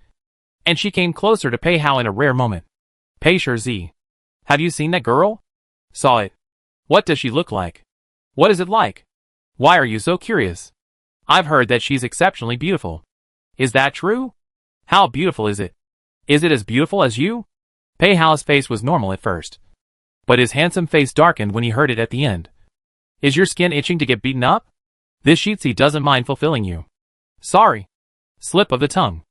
And she came closer to Pei Hao in a rare moment. "Pei Shi, have you seen that girl?" "Saw it." "What does she look like?" "What is it like?" "Why are you so curious?" "I've heard that she's exceptionally beautiful." "Is that true?" "How beautiful is it?" "Is it as beautiful as you?" Pei Hao's face was normal at first, but his handsome face darkened when he heard it at the end. "Is your skin itching to get beaten up? This Shitzi doesn't mind fulfilling you." "Sorry." Slip of the tongue.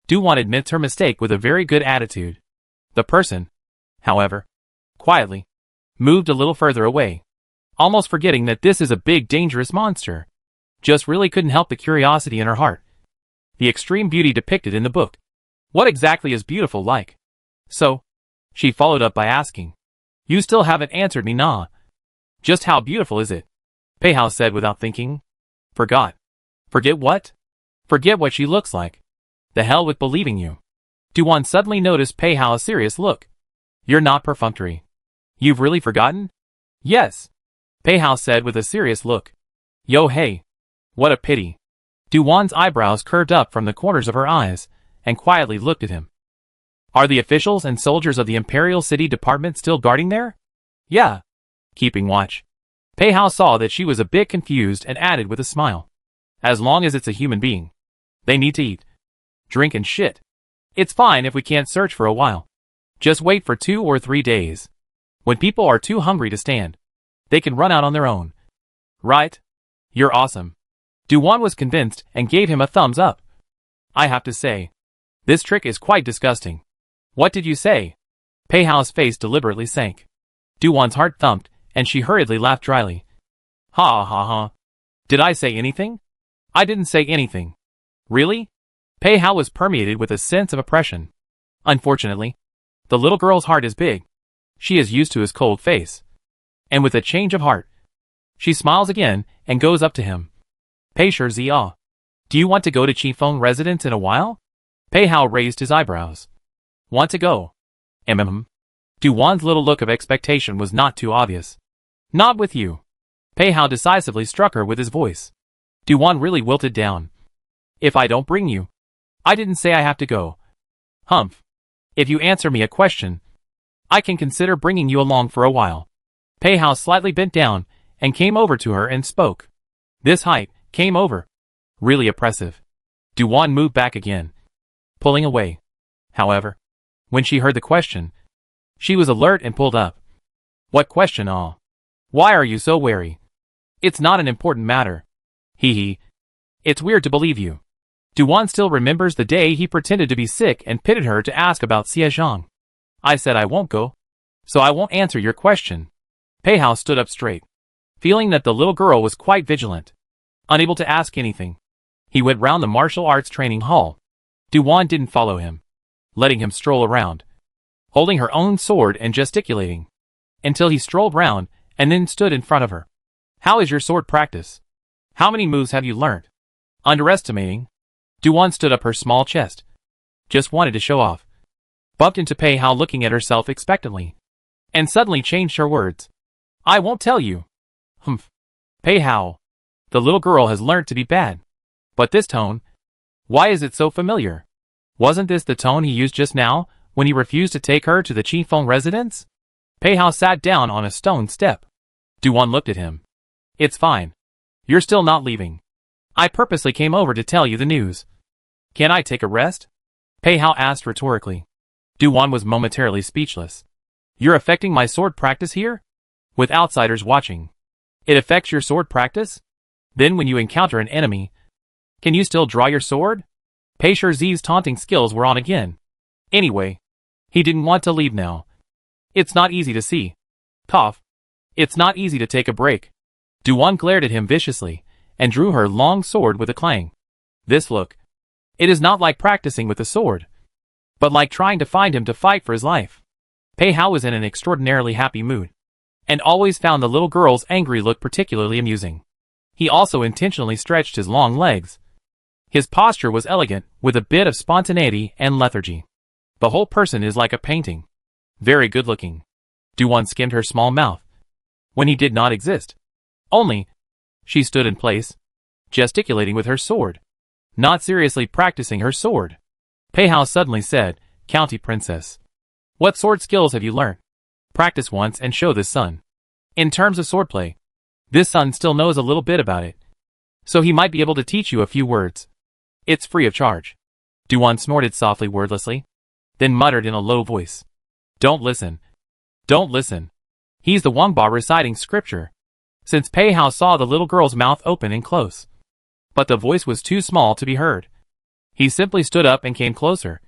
Du-Wan admits her mistake with a very good attitude. The person, however, quietly, moved a little further away, almost forgetting that this is a big dangerous monster. Just really couldn't help the curiosity in her heart. The extreme beauty depicted in the book. What exactly is beautiful like? So, she followed up by asking, "You still haven't answered me, nah. Just how beautiful is it?" Pei Hao said without thinking. "Forgot." "Forget what?" "Forget what she looks like." "The hell with believing you." Du-Wan suddenly noticed Pei Hao's serious look. "You're not perfunctory. You've really forgotten?" "Yes," Pei Hao said with a serious look. "Yo hey. What a pity." Du-Wan's eyebrows curved up from the corners of her eyes, and quietly looked at him. "Are the officials and soldiers of the Imperial City Department still guarding there?" "Yeah." "Keeping watch." Pei Hao saw that she was a bit confused and added with a smile. "As long as it's a human being. They need to eat, drink and shit. It's fine if we can't search for a while. Just wait for 2 or 3 days. When people are too hungry to stand, they can run out on their own." "Right? You're awesome." Du-Wan was convinced and gave him a thumbs up. "I have to say, this trick is quite disgusting." "What did you say?" Pei Hao's face deliberately sank. Du-Wan's heart thumped, and she hurriedly laughed dryly. "Ha ha ha. Did I say anything?" "I didn't say anything." "Really?" Pei Hao was permeated with a sense of oppression. Unfortunately, the little girl's heart is big. She is used to his cold face. And with a change of heart, she smiles again and goes up to him. "Pei Shi, do you want to go to Qifeng residence in a while?" Pei Hao raised his eyebrows. "Want to go?" Du-Wan's little look of expectation was not too obvious. "Not with you." Pei Hao decisively struck her with his voice. Du-Wan really wilted down. "If I don't bring you." "I didn't say I have to go." "Humph. If you answer me a question, I can consider bringing you along for a while." Pei Hao slightly bent down and came over to her and spoke. This height, came over. Really oppressive. Du-Wan moved back again. pulling away. However, when she heard the question, she was alert and pulled up. What question, all? Why are you so wary? It's not an important matter. Hee hee. It's weird to believe you. Duan still remembers the day he pretended to be sick and pitted her to ask about Xiezhang. I said I won't go, so I won't answer your question. Pei Hao stood up straight, feeling that the little girl was quite vigilant. Unable to ask anything, he went round the martial arts training hall. Duan didn't follow him, letting him stroll around, holding her own sword and gesticulating, until he strolled round and then stood in front of her. How is your sword practice? How many moves have you learned? Underestimating. Duan stood up her small chest. Just wanted to show off. Bumped into Pei Hao looking at herself expectantly, and suddenly changed her words. I won't tell you. Humph. Pei Hao. The little girl has learnt to be bad. But this tone, why is it so familiar? Wasn't this the tone he used just now, when he refused to take her to the Qifeng residence? Pei Hao sat down on a stone step. Duan looked at him. It's fine. You're still not leaving. I purposely came over to tell you the news. Can I take a rest? Pei Hao asked rhetorically. Duan was momentarily speechless. You're affecting my sword practice here? With outsiders watching. It affects your sword practice? Then when you encounter an enemy, can you still draw your sword? Pei Shizi's taunting skills were on again. Anyway, he didn't want to leave now. It's not easy to see. Cough. It's not easy to take a break. Duan glared at him viciously, and drew her long sword with a clang. This look. It is not like practicing with a sword, but like trying to find him to fight for his life. Pei Hao was in an extraordinarily happy mood, and always found the little girl's angry look particularly amusing. He also intentionally stretched his long legs. His posture was elegant, with a bit of spontaneity and lethargy. The whole person is like a painting. Very good looking. Duan skimmed her small mouth. When he did not exist. Only, she stood in place, gesticulating with her sword, not seriously practicing her sword. Pei Hao suddenly said, County Princess. What sword skills have you learned? Practice once and show this son. In terms of swordplay, this son still knows a little bit about it, so he might be able to teach you a few words. It's free of charge. Duan snorted softly wordlessly, then muttered in a low voice. Don't listen. Don't listen. He's the Wangba reciting scripture. Since Pei Hao saw the little girl's mouth open and close, but the voice was too small to be heard. He simply stood up and came closer,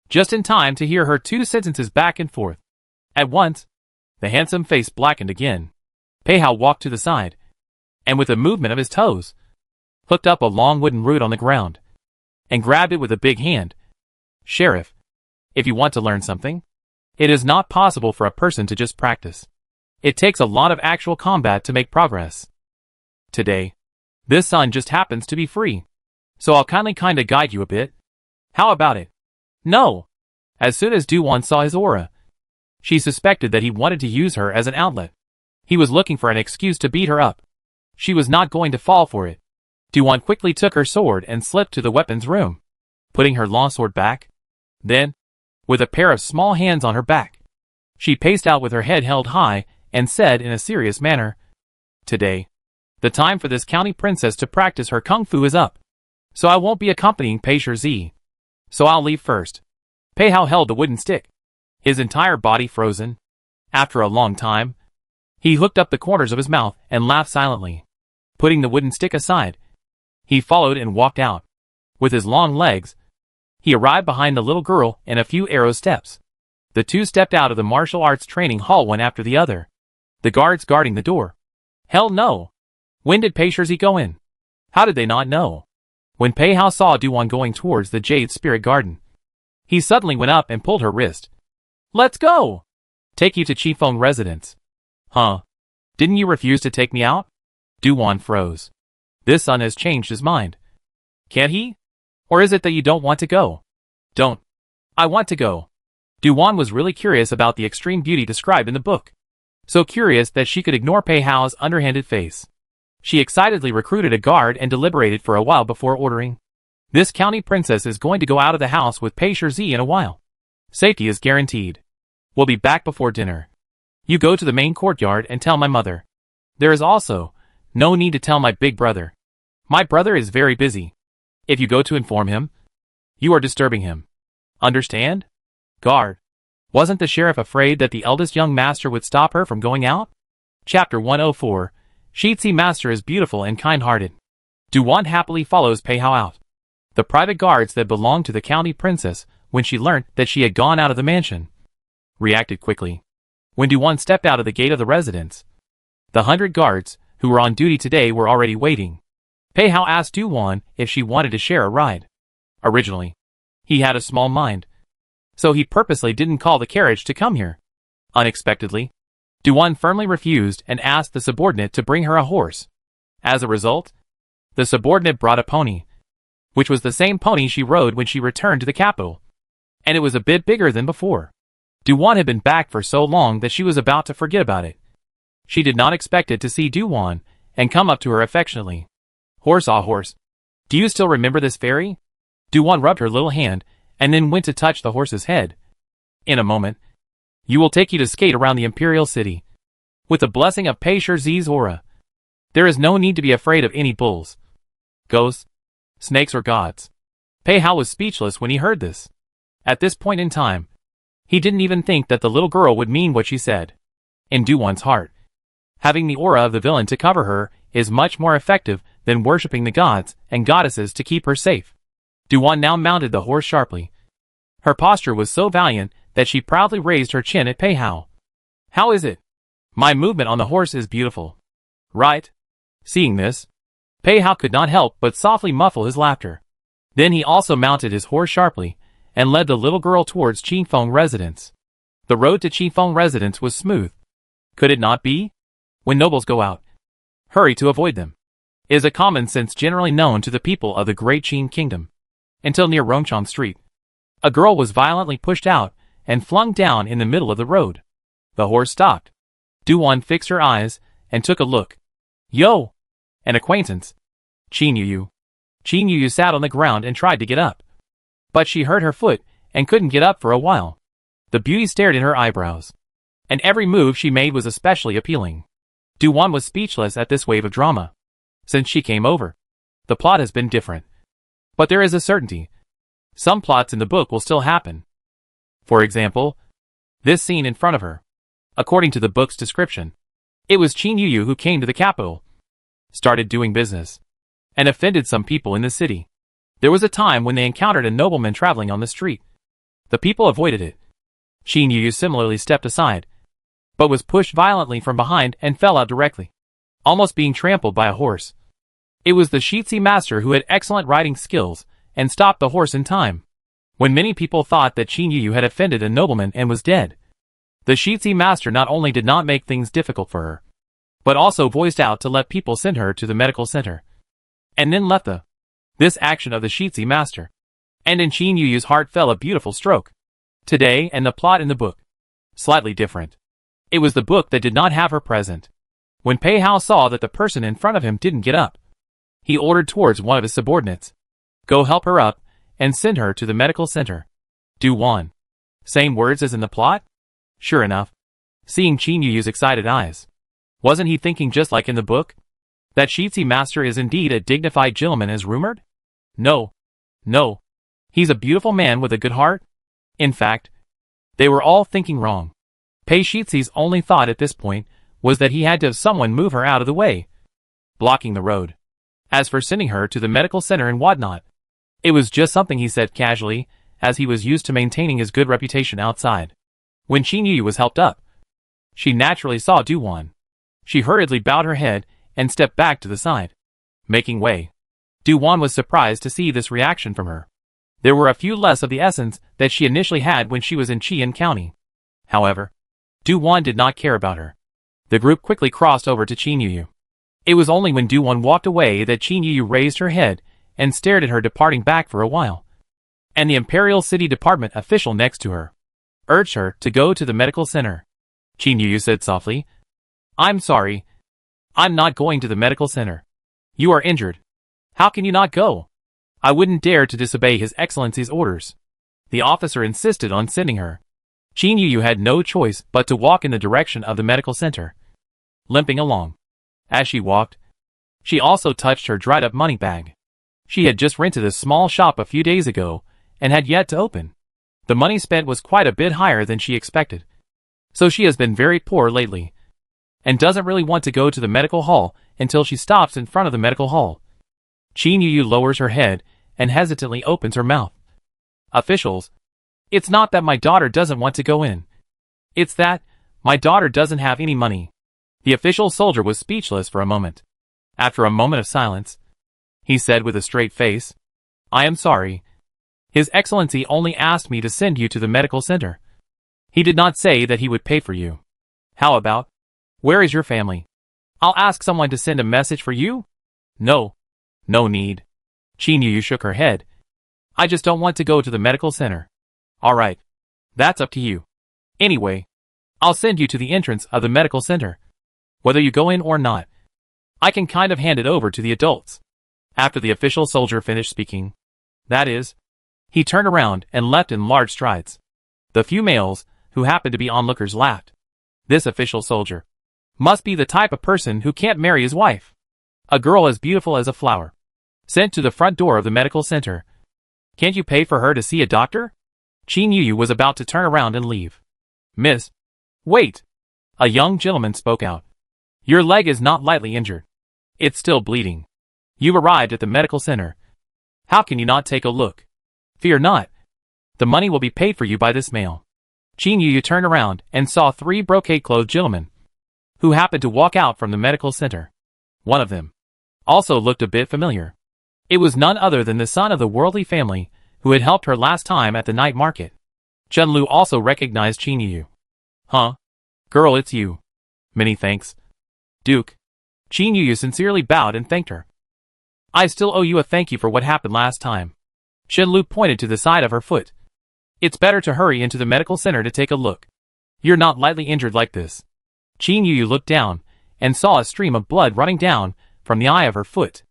just in time to hear her two sentences back and forth. At once, the handsome face blackened again. Pei Hao walked to the side, and with a movement of his toes, hooked up a long wooden root on the ground, and grabbed it with a big hand. Sheriff, if you want to learn something, it is not possible for a person to just practice. It takes a lot of actual combat to make progress. Today, this son just happens to be free, so I'll kinda guide you a bit. How about it? No! As soon as Duan saw his aura, she suspected that he wanted to use her as an outlet. He was looking for an excuse to beat her up. She was not going to fall for it. Duan quickly took her sword and slipped to the weapons room, putting her long sword back. Then, with a pair of small hands on her back, she paced out with her head held high and said in a serious manner, Today, the time for this county princess to practice her kung fu is up, so I won't be accompanying Pei Shizi. So I'll leave first. Pei Hao held the wooden stick, his entire body frozen. After a long time, he hooked up the corners of his mouth and laughed silently. Putting the wooden stick aside, he followed and walked out. With his long legs, he arrived behind the little girl in a few arrow steps. The two stepped out of the martial arts training hall one after the other, the guards guarding the door. Hell no! When did Pei Shizi go in? How did they not know? When Pei Hao saw Duan going towards the Jade Spirit Garden, he suddenly went up and pulled her wrist. Let's go! Take you to Qifeng residence. Huh? Didn't you refuse to take me out? Duan froze. This son has changed his mind. Can't he? Or is it that you don't want to go? Don't. I want to go. Duan was really curious about the extreme beauty described in the book. So curious that she could ignore Pei Hao's underhanded face. She excitedly recruited a guard and deliberated for a while before ordering. This county princess is going to go out of the house with Pei Shizi in a while. Safety is guaranteed. We'll be back before dinner. You go to the main courtyard and tell my mother. There is also no need to tell my big brother. My brother is very busy. If you go to inform him, you are disturbing him. Understand? Guard. Wasn't the sheriff afraid that the eldest young master would stop her from going out? Chapter 104. Shitsi Master is beautiful and kind-hearted. Du-Wan happily follows Pei Hao out. The private guards that belonged to the county princess, when she learnt that she had gone out of the mansion, reacted quickly. When Du-Wan stepped out of the gate of the residence, the 100 guards, who were on duty today, were already waiting. Pei Hao asked Du-Wan if she wanted to share a ride. Originally, he had a small mind, so he purposely didn't call the carriage to come here. Unexpectedly, Du-Wan firmly refused and asked the subordinate to bring her a horse. As a result, the subordinate brought a pony, which was the same pony she rode when she returned to the capital, and it was a bit bigger than before. Du-Wan had been back for so long that she was about to forget about it. She did not expect it to see Du-Wan and come up to her affectionately. Horse, ah horse, do you still remember this fairy? Du-Wan rubbed her little hand and then went to touch the horse's head. In a moment, you will take you to skate around the imperial city. With the blessing of Pei Shizi's aura, there is no need to be afraid of any bulls, ghosts, snakes or gods. Pei Hao was speechless when he heard this. At this point in time, he didn't even think that the little girl would mean what she said. In Du-Wan's heart, having the aura of the villain to cover her is much more effective than worshipping the gods and goddesses to keep her safe. Du-Wan now mounted the horse sharply. Her posture was so valiant that she proudly raised her chin at Pei Hao. How is it? My movement on the horse is beautiful. Right? Seeing this, Pei Hao could not help but softly muffle his laughter. Then he also mounted his horse sharply and led the little girl towards Qifeng residence. The road to Qifeng residence was smooth. Could it not be? When nobles go out, hurry to avoid them, is a common sense generally known to the people of the Great Qin Kingdom. Until near Rongchang Street, a girl was violently pushed out and flung down in the middle of the road. The horse stopped. Du-Wan fixed her eyes and took a look. Yo! An acquaintance. Qin Yuyu. Qin Yuyu sat on the ground and tried to get up, but she hurt her foot and couldn't get up for a while. The beauty stared in her eyebrows, and every move she made was especially appealing. Du-Wan was speechless at this wave of drama. Since she came over, the plot has been different. But there is a certainty. Some plots in the book will still happen. For example, this scene in front of her. According to the book's description, it was Qin Yuyu who came to the capital, started doing business, and offended some people in the city. There was a time when they encountered a nobleman traveling on the street. The people avoided it. Qin Yuyu similarly stepped aside, but was pushed violently from behind and fell out directly, almost being trampled by a horse. It was the Shitsi master who had excellent riding skills and stopped the horse in time. When many people thought that Qin Yuyu had offended a nobleman and was dead, the Shitsi master not only did not make things difficult for her, but also voiced out to let people send her to the medical center. And then left this action of the Shitsi master. And in Qin Yuyu's heart fell a beautiful stroke. Today and the plot in the book, slightly different. It was the book that did not have her present. When Pei Hao saw that the person in front of him didn't get up, he ordered towards one of his subordinates. Go help her up and send her to the medical center. Du-Wan. Same words as in the plot? Sure enough, seeing Qin Yuyu's excited eyes, wasn't he thinking just like in the book? That Shitsi master is indeed a dignified gentleman as rumored? No. He's a beautiful man with a good heart. In fact, they were all thinking wrong. Pei Shitsi's only thought at this point was that he had to have someone move her out of the way, blocking the road. As for sending her to the medical center and whatnot, it was just something he said casually, as he was used to maintaining his good reputation outside. When Qin Yuyu was helped up, she naturally saw Du-Wan. She hurriedly bowed her head and stepped back to the side, making way. Du-Wan was surprised to see this reaction from her. There were a few less of the essence that she initially had when she was in Qian County. However, Du-Wan did not care about her. The group quickly crossed over to Qin Yuyu. It was only when Du-Wan walked away that Qin Yuyu raised her head and stared at her departing back for a while. And the Imperial City Department official next to her urged her to go to the medical center. Qin Yuyu said softly, I'm sorry. I'm not going to the medical center. You are injured. How can you not go? I wouldn't dare to disobey His Excellency's orders. The officer insisted on sending her. Qin Yuyu had no choice but to walk in the direction of the medical center, limping along. As she walked, she also touched her dried-up money bag. She had just rented a small shop a few days ago and had yet to open. The money spent was quite a bit higher than she expected. So she has been very poor lately, and doesn't really want to go to the medical hall until she stops in front of the medical hall. Qin Yuyu lowers her head and hesitantly opens her mouth. Officials, it's not that my daughter doesn't want to go in. It's that my daughter doesn't have any money. The official soldier was speechless for a moment. After a moment of silence, he said with a straight face, I am sorry. His Excellency only asked me to send you to the medical center. He did not say that he would pay for you. How about, where is your family? I'll ask someone to send a message for you? No. No need. Qin Yuyu shook her head. I just don't want to go to the medical center. Alright. That's up to you. Anyway, I'll send you to the entrance of the medical center. Whether you go in or not, I can kind of hand it over to the adults. After the official soldier finished speaking, that is, he turned around and left in large strides. The few males who happened to be onlookers laughed. This official soldier must be the type of person who can't marry his wife. A girl as beautiful as a flower, sent to the front door of the medical center. Can't you pay for her to see a doctor? Qin Yuyu was about to turn around and leave. Miss, wait! A young gentleman spoke out. Your leg is not lightly injured. It's still bleeding. You've arrived at the medical center. How can you not take a look? Fear not. The money will be paid for you by this mail. Qin Yuyu turned around and saw 3 brocade-clothed gentlemen who happened to walk out from the medical center. One of them also looked a bit familiar. It was none other than the son of the worldly family who had helped her last time at the night market. Chunlu also recognized Qin Yuyu. Huh? Girl, it's you. Many thanks. Duke. Qin Yuyu sincerely bowed and thanked her. I still owe you a thank you for what happened last time. Shenlu pointed to the side of her foot. It's better to hurry into the medical center to take a look. You're not lightly injured like this. Qin Yuyu looked down and saw a stream of blood running down from the eye of her foot.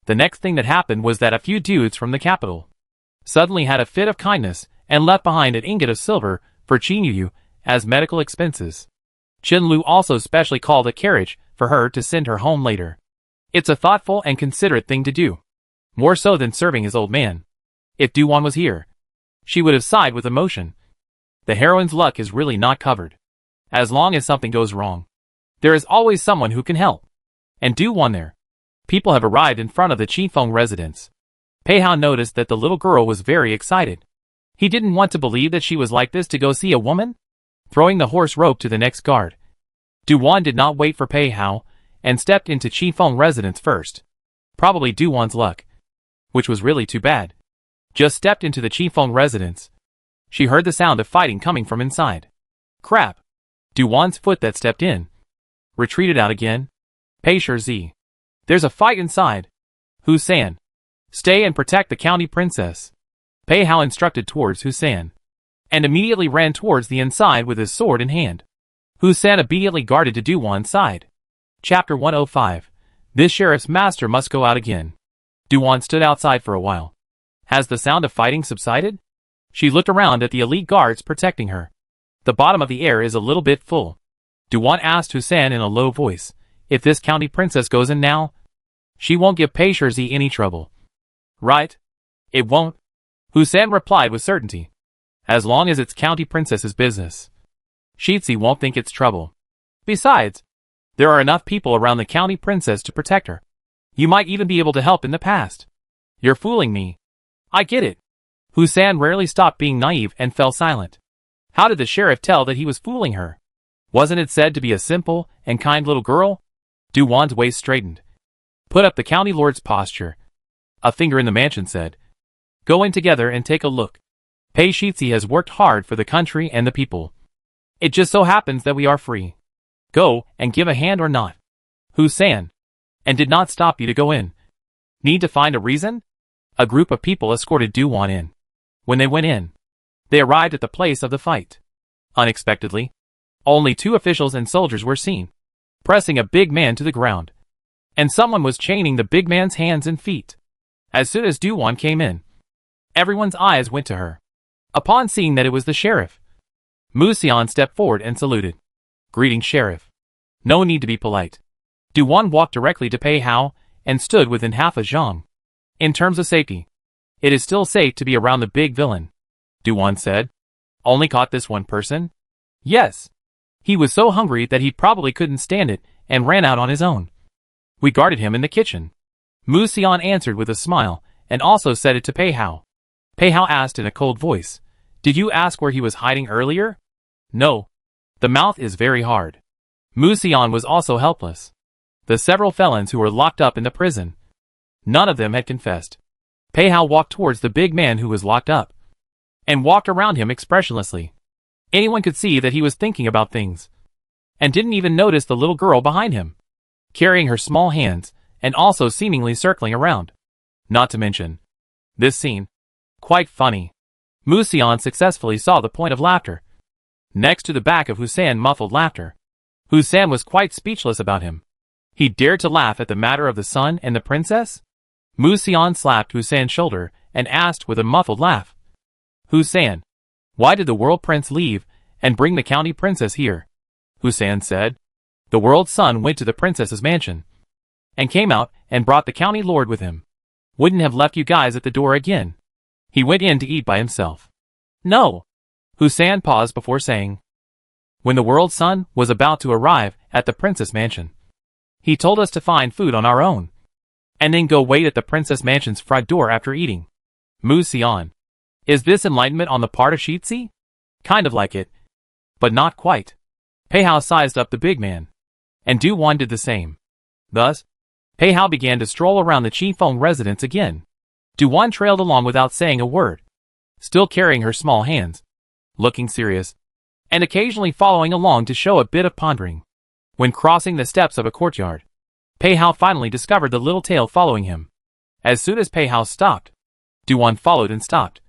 The next thing that happened was that a few dudes from the capital suddenly had a fit of kindness and left behind an ingot of silver for Qin Yuyu as medical expenses. Qinlu also specially called a carriage for her to send her home later. It's a thoughtful and considerate thing to do. More so than serving his old man. If Duwan was here, she would have sighed with emotion. The heroine's luck is really not covered. As long as something goes wrong, there is always someone who can help. And Duwan there. People have arrived in front of the Qifeng residence. Pei Hao noticed that the little girl was very excited. He didn't want to believe that she was like this to go see a woman. Throwing the horse rope to the next guard, Duwan did not wait for Pei Hao and stepped into Qifeng residence first. Probably Duwan's luck, which was really too bad. Just stepped into the Qifeng residence. She heard the sound of fighting coming from inside. Crap! Duwan's foot that stepped in retreated out again. Pei Shi, there's a fight inside. Husan, stay and protect the county princess. Pei Hao instructed towards Husan, and immediately ran towards the inside with his sword in hand. Husan immediately guarded to Duwan's side. Chapter 105. This sheriff's master must go out again. Duwan stood outside for a while. Has the sound of fighting subsided? She looked around at the elite guards protecting her. The bottom of the air is a little bit full. Duwan asked Husan in a low voice, if this county princess goes in now, she won't give Pei Shi any trouble. Right? It won't. Husan replied with certainty. As long as it's county princess's business, Shitzi won't think it's trouble. Besides, there are enough people around the county princess to protect her. You might even be able to help in the past. You're fooling me. I get it. Husan rarely stopped being naive and fell silent. How did the sheriff tell that he was fooling her? Wasn't it said to be a simple and kind little girl? Duwan's waist straightened. Put up the county lord's posture. A finger in the mansion said. Go in together and take a look. Pei Shitzi has worked hard for the country and the people. It just so happens that we are free. Go and give a hand or not. Husan. And did not stop you to go in. Need to find a reason? A group of people escorted Duwan in. When they went in, they arrived at the place of the fight. Unexpectedly, only 2 officials and soldiers were seen, pressing a big man to the ground. And someone was chaining the big man's hands and feet. As soon as Duwan came in, everyone's eyes went to her. Upon seeing that it was the sheriff, Muxian stepped forward and saluted. Greetings, sheriff. No need to be polite. Duwan walked directly to Pei Hao and stood within half a zhang. In terms of safety, it is still safe to be around the big villain, Duwan said. Only caught this one person? Yes. He was so hungry that he probably couldn't stand it and ran out on his own. We guarded him in the kitchen. Mu Xian answered with a smile and also said it to Pei Hao. Pei Hao asked in a cold voice, "Did you ask where he was hiding earlier?" No. The mouth is very hard. Mu Xian was also helpless. The several felons who were locked up in the prison. None of them had confessed. Pei Hao walked towards the big man who was locked up and walked around him expressionlessly. Anyone could see that he was thinking about things and didn't even notice the little girl behind him, carrying her small hands and also seemingly circling around. Not to mention this scene. Quite funny. Mu Xian successfully saw the point of laughter. Next to the back of Husan muffled laughter. Husan was quite speechless about him. He dared to laugh at the matter of the sun and the princess? Mu Xian slapped Husan's shoulder and asked with a muffled laugh. Husan, why did the world prince leave and bring the county princess here? Husan said. The world's son went to the princess's mansion and came out and brought the county lord with him. Wouldn't have left you guys at the door again. He went in to eat by himself. No. Husan paused before saying. When the world's son was about to arrive at the princess mansion, he told us to find food on our own and then go wait at the princess mansion's front door after eating. Mu Xian. Is this enlightenment on the part of Shitzi? Kind of like it, but not quite. Pei Hao sized up the big man, and Du Wan did the same. Thus, Pei Hao began to stroll around the Qifeng residence again. Du Wan trailed along without saying a word, still carrying her small hands, looking serious, and occasionally following along to show a bit of pondering. When crossing the steps of a courtyard, Pei Hao finally discovered the little tail following him. As soon as Pei Hao stopped, Du Wan followed and stopped,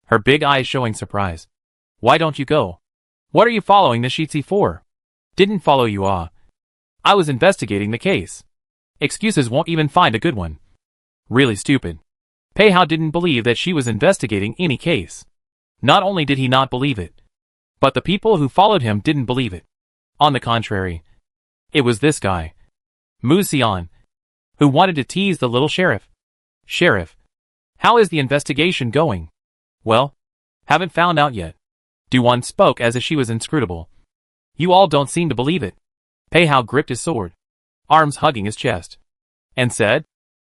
her big eyes showing surprise. Why don't you go? What are you following the Shitzi for? Didn't follow you, ah. I was investigating the case. Excuses won't even find a good one. Really stupid. Pei Hao didn't believe that she was investigating any case. Not only did he not believe it, but the people who followed him didn't believe it. On the contrary, it was this guy, Mu Xian, who wanted to tease the little sheriff. Sheriff, how is the investigation going? Well, haven't found out yet. Du Wan spoke as if she was inscrutable. You all don't seem to believe it. Pei Hao gripped his sword, arms hugging his chest, and said,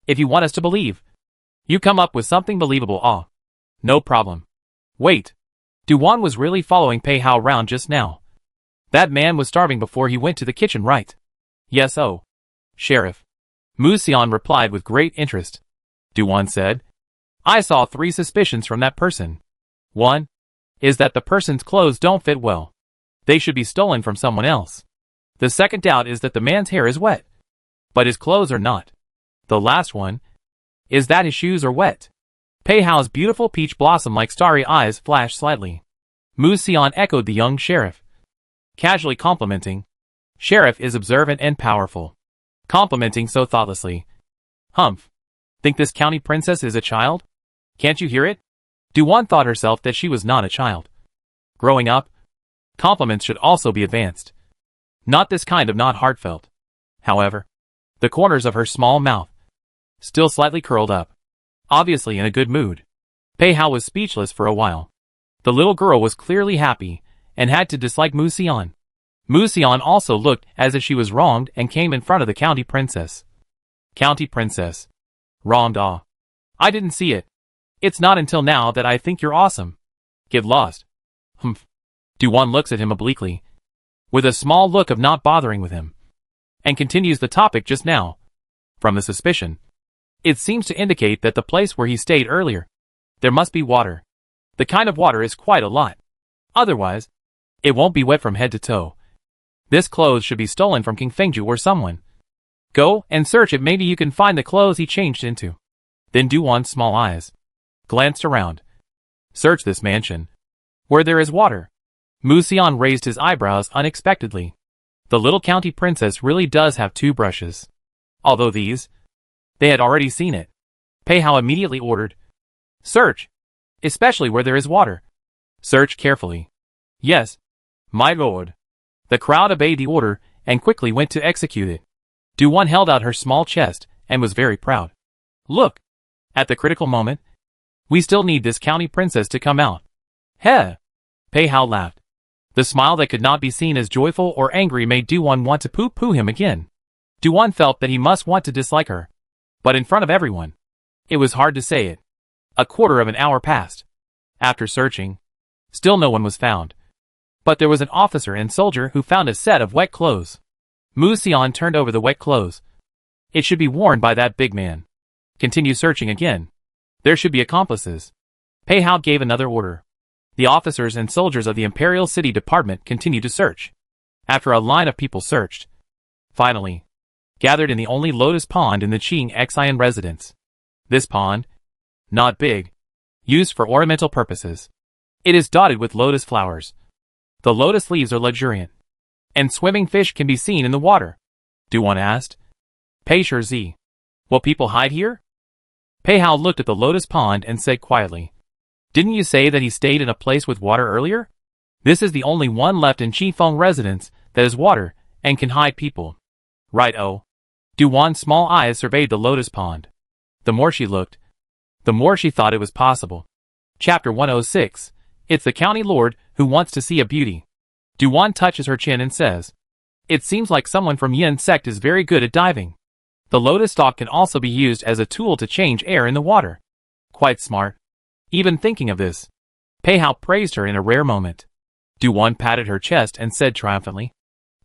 if you want us to believe, you come up with something believable, ah. No problem. Wait. Du Wan was really following Pei Hao round just now. That man was starving before he went to the kitchen, right? Yes, oh. Sheriff. Mu Xian replied with great interest. Du Wan said, I saw 3 suspicions from that person. 1 is that the person's clothes don't fit well. They should be stolen from someone else. The second doubt is that the man's hair is wet, but his clothes are not. The last one is that his shoes are wet. Pei Hao's beautiful peach blossom-like starry eyes flashed slightly. Mu Xian echoed the young sheriff, casually complimenting. Sheriff is observant and powerful. Complimenting so thoughtlessly. Humph. Think this county princess is a child? Can't you hear it? Du Wan thought herself that she was not a child. Growing up, compliments should also be advanced. Not this kind of not heartfelt. However, the corners of her small mouth still slightly curled up, obviously in a good mood. Pei Hao was speechless for a while. The little girl was clearly happy and had to dislike Mu Xian. Mu Xian also looked as if she was wronged and came in front of the county princess. County princess. Wronged, ah. I didn't see it. It's not until now that I think you're awesome. Get lost. Humph. Du Wan looks at him obliquely, with a small look of not bothering with him, and continues the topic just now. From the suspicion, it seems to indicate that the place where he stayed earlier, there must be water. The kind of water is quite a lot. Otherwise, it won't be wet from head to toe. This clothes should be stolen from King Fengju or someone. Go and search it, maybe you can find the clothes he changed into. Then Du Wan's small eyes glanced around. Search this mansion, where there is water. Mu Xian raised his eyebrows unexpectedly. The little county princess really does have 2 brushes. Although these, they had already seen it. Pei Hao immediately ordered. Search, especially where there is water. Search carefully. Yes, my lord. The crowd obeyed the order and quickly went to execute it. Du Wan held out her small chest and was very proud. Look, at the critical moment, we still need this county princess to come out. Heh! Pei Hao laughed. The smile that could not be seen as joyful or angry made Du-won want to poo-poo him again. Du-won felt that he must want to dislike her. But in front of everyone, it was hard to say it. A quarter of an hour passed. After searching, still no one was found. But there was an officer and soldier who found a set of wet clothes. Mu Xian turned over the wet clothes. It should be worn by that big man. Continue searching again. There should be accomplices. Pei Hao gave another order. The officers and soldiers of the Imperial City Department continued to search. After a line of people searched, finally, gathered in the only lotus pond in the Qing Xian residence. This pond, not big, used for ornamental purposes. It is dotted with lotus flowers. The lotus leaves are luxuriant, and swimming fish can be seen in the water. Du-won asked. Pei Shi, will people hide here? Pei Hao looked at the lotus pond and said quietly, didn't you say that he stayed in a place with water earlier? This is the only one left in Qifeng residence that has water and can hide people. Right-o. Du-won's small eyes surveyed the lotus pond. The more she looked, the more she thought it was possible. Chapter 106. It's the county lord who wants to see a beauty. Du-won touches her chin and says, it seems like someone from Yin sect is very good at diving. The lotus stalk can also be used as a tool to change air in the water. Quite smart. Even thinking of this, Pei Hao praised her in a rare moment. Du-won patted her chest and said triumphantly,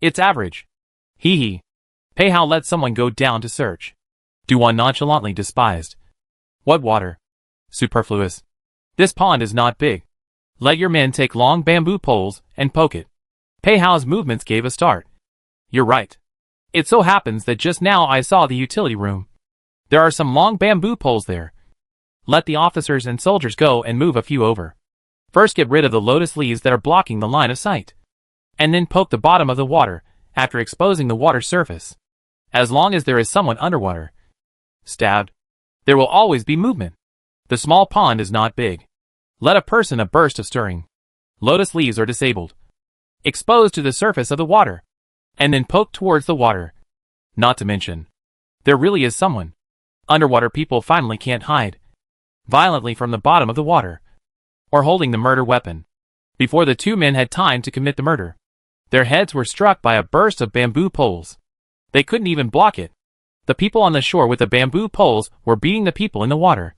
it's average. Hee hee. Pei Hao let someone go down to search. Du-won nonchalantly despised. What water? Superfluous. This pond is not big. Let your men take long bamboo poles and poke it. Pei Hao's movements gave a start. You're right. It so happens that just now I saw the utility room. There are some long bamboo poles there. Let the officers and soldiers go and move a few over. First get rid of the lotus leaves that are blocking the line of sight. And then poke the bottom of the water, after exposing the water surface. As long as there is someone underwater, stabbed, there will always be movement. The small pond is not big. Let a person a burst of stirring. Lotus leaves are disabled. Exposed to the surface of the water. And then poke towards the water. Not to mention, there really is someone. Underwater people finally can't hide violently from the bottom of the water, or holding the murder weapon. Before the two men had time to commit the murder, their heads were struck by a burst of bamboo poles. They couldn't even block it. The people on the shore with the bamboo poles were beating the people in the water.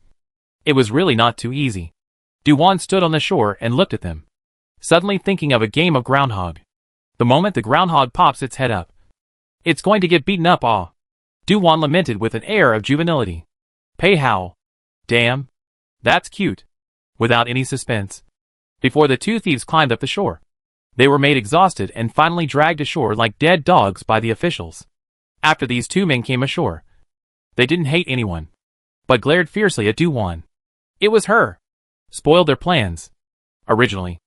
It was really not too easy. Du-won stood on the shore and looked at them, suddenly thinking of a game of groundhog. The moment the groundhog pops its head up, it's going to get beaten up. Du-won lamented with an air of juvenility. Pei Hao. Damn. That's cute. Without any suspense. Before the two thieves climbed up the shore, they were made exhausted and finally dragged ashore like dead dogs by the officials. After these two men came ashore, they didn't hate anyone, but glared fiercely at Du-won. It was her. Spoiled their plans. Originally,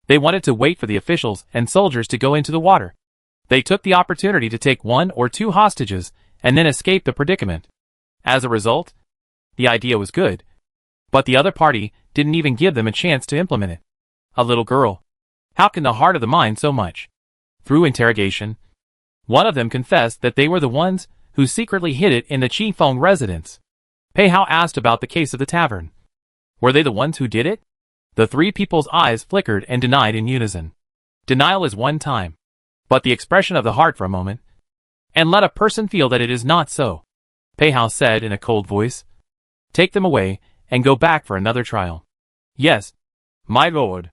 they wanted to wait for the officials and soldiers to go into the water. They took the opportunity to take 1 or 2 hostages and then escape the predicament. As a result, the idea was good, but the other party didn't even give them a chance to implement it. A little girl. How can the heart of the mind so much? Through interrogation, one of them confessed that they were the ones who secretly hid it in the Qifeng residence. Pei Hao asked about the case of the tavern. Were they the ones who did it? The three people's eyes flickered and denied in unison. Denial is one time, but the expression of the heart for a moment, and let a person feel that it is not so. Pei Hao said in a cold voice. Take them away and go back for another trial. Yes, my lord.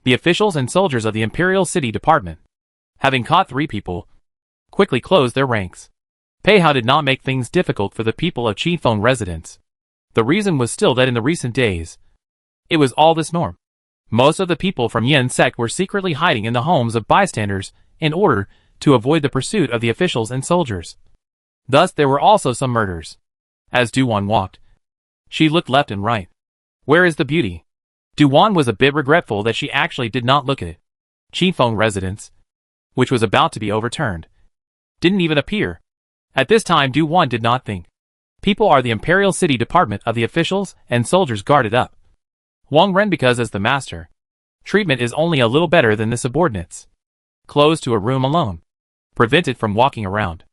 The officials and soldiers of the Imperial City Department, having caught 3 people, quickly closed their ranks. Pei Hao did not make things difficult for the people of Qifeng residence. The reason was still that in the recent days, it was all this norm. Most of the people from Yin sect were secretly hiding in the homes of bystanders in order to avoid the pursuit of the officials and soldiers. Thus there were also some murders. As Du-won walked, she looked left and right. Where is the beauty? Du-won was a bit regretful that she actually did not look at it. Qifeng residence, which was about to be overturned, didn't even appear. At this time Du-won did not think. People are the Imperial City Department of the officials and soldiers guarded up. Wang Ren because as the master, treatment is only a little better than the subordinates. Closed to a room alone. Prevented from walking around.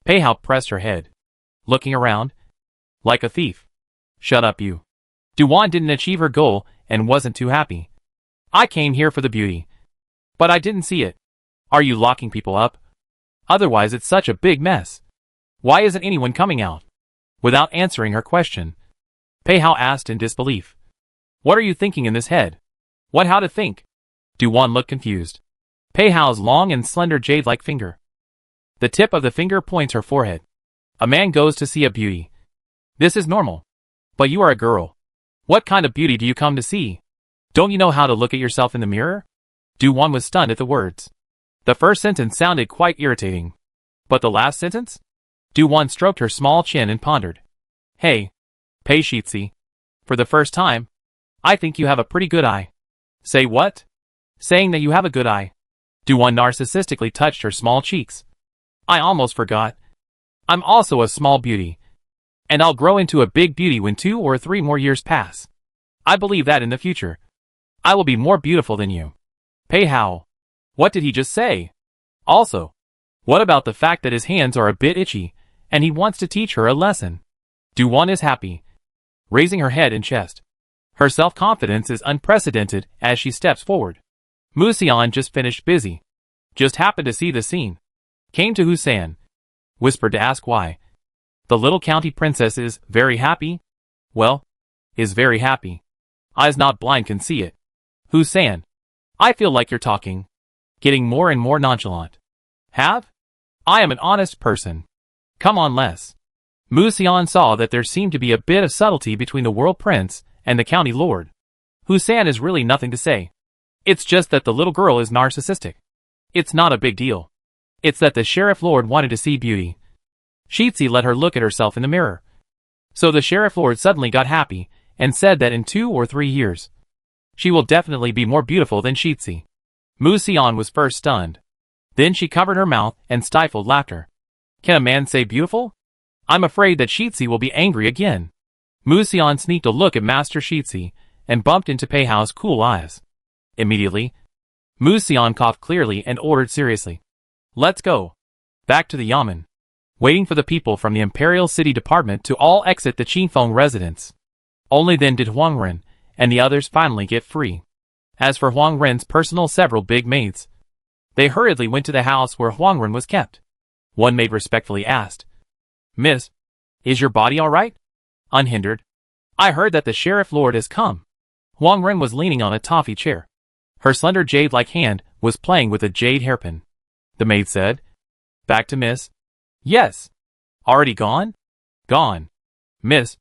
Pei Hao pressed her head. Looking around. Like a thief. Shut up you. Du-won didn't achieve her goal and wasn't too happy. I came here for the beauty. But I didn't see it. Are you locking people up? Otherwise it's such a big mess. Why isn't anyone coming out? Without answering her question, Pei Hao asked in disbelief. What are you thinking in this head? What how to think? Du-Wan looked confused. Pei Hao's long and slender jade-like finger. The tip of the finger points her forehead. A man goes to see a beauty. This is normal. But you are a girl. What kind of beauty do you come to see? Don't you know how to look at yourself in the mirror? Du-Wan was stunned at the words. The first sentence sounded quite irritating. But the last sentence? Du-Wan stroked her small chin and pondered. Hey, Pei Shitzi. For the first time, I think you have a pretty good eye. Say what? Saying that you have a good eye. Du-Wan narcissistically touched her small cheeks. I almost forgot. I'm also a small beauty. And I'll grow into a big beauty when 2 or 3 more years pass. I believe that in the future, I will be more beautiful than you. Pei Hao. What did he just say? Also, what about the fact that his hands are a bit itchy, and he wants to teach her a lesson? Du-Wan is happy, raising her head and chest. Her self-confidence is unprecedented as she steps forward. Mu Xian just finished busy. Just happened to see the scene. Came to Husan. Whispered to ask why. The little county princess is very happy? Well, is very happy. Eyes not blind can see it. Husan. I feel like you're talking. Getting more and more nonchalant. Have? I am an honest person. Come on, less. Mu Xian saw that there seemed to be a bit of subtlety between the world prince and the county lord. Husan is really nothing to say. It's just that the little girl is narcissistic. It's not a big deal. It's that the sheriff lord wanted to see beauty. Shitzi let her look at herself in the mirror. So the sheriff lord suddenly got happy and said that in 2 or 3 years, she will definitely be more beautiful than Shitzi. Mu Xian was first stunned. Then she covered her mouth and stifled laughter. Can a man say beautiful? I'm afraid that Shitzi will be angry again. Mu Xian sneaked a look at Master Shitzi and bumped into Pei Hao's cool eyes. Immediately, Mu Xian coughed clearly and ordered seriously. Let's go. Back to the Yamen. Waiting for the people from the Imperial City Department to all exit the Qingfeng residence. Only then did Huang Ren and the others finally get free. As for Huang Ren's personal several big maids, they hurriedly went to the house where Huang Ren was kept. One maid respectfully asked, Miss, is your body all right? Unhindered. I heard that the sheriff lord has come. Huang Ren was leaning on a toffee chair. Her slender jade-like hand was playing with a jade hairpin. The maid said, Back to Miss. Yes. Already gone? Gone. Miss,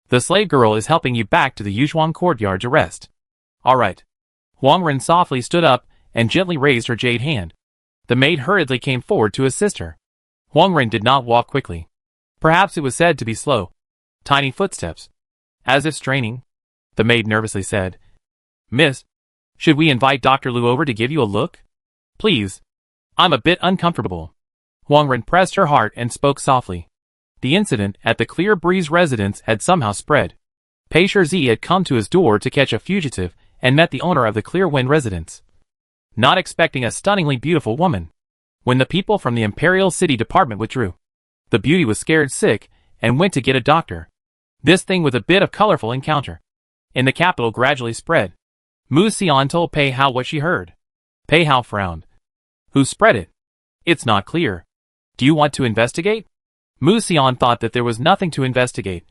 the slave girl is helping you back to the Yuzhuang courtyard to rest. All right. Huang Ren softly stood up and gently raised her jade hand. The maid hurriedly came forward to assist her. Huang Ren did not walk quickly. Perhaps it was said to be slow. Tiny footsteps. As if straining. The maid nervously said, Miss, should we invite Dr. Liu over to give you a look? Please. I'm a bit uncomfortable. Huang Ren pressed her heart and spoke softly. The incident at the Clear Breeze residence had somehow spread. Pei Shizi had come to his door to catch a fugitive and met the owner of the Clear Wind residence. Not expecting a stunningly beautiful woman. When the people from the Imperial City Department withdrew, the beauty was scared sick and went to get a doctor. This thing with a bit of colorful encounter in the capital gradually spread. Mu Xian told Pei Hao what she heard. Pei Hao frowned. Who spread it? It's not clear. Do you want to investigate? Mu Xian thought that there was nothing to investigate.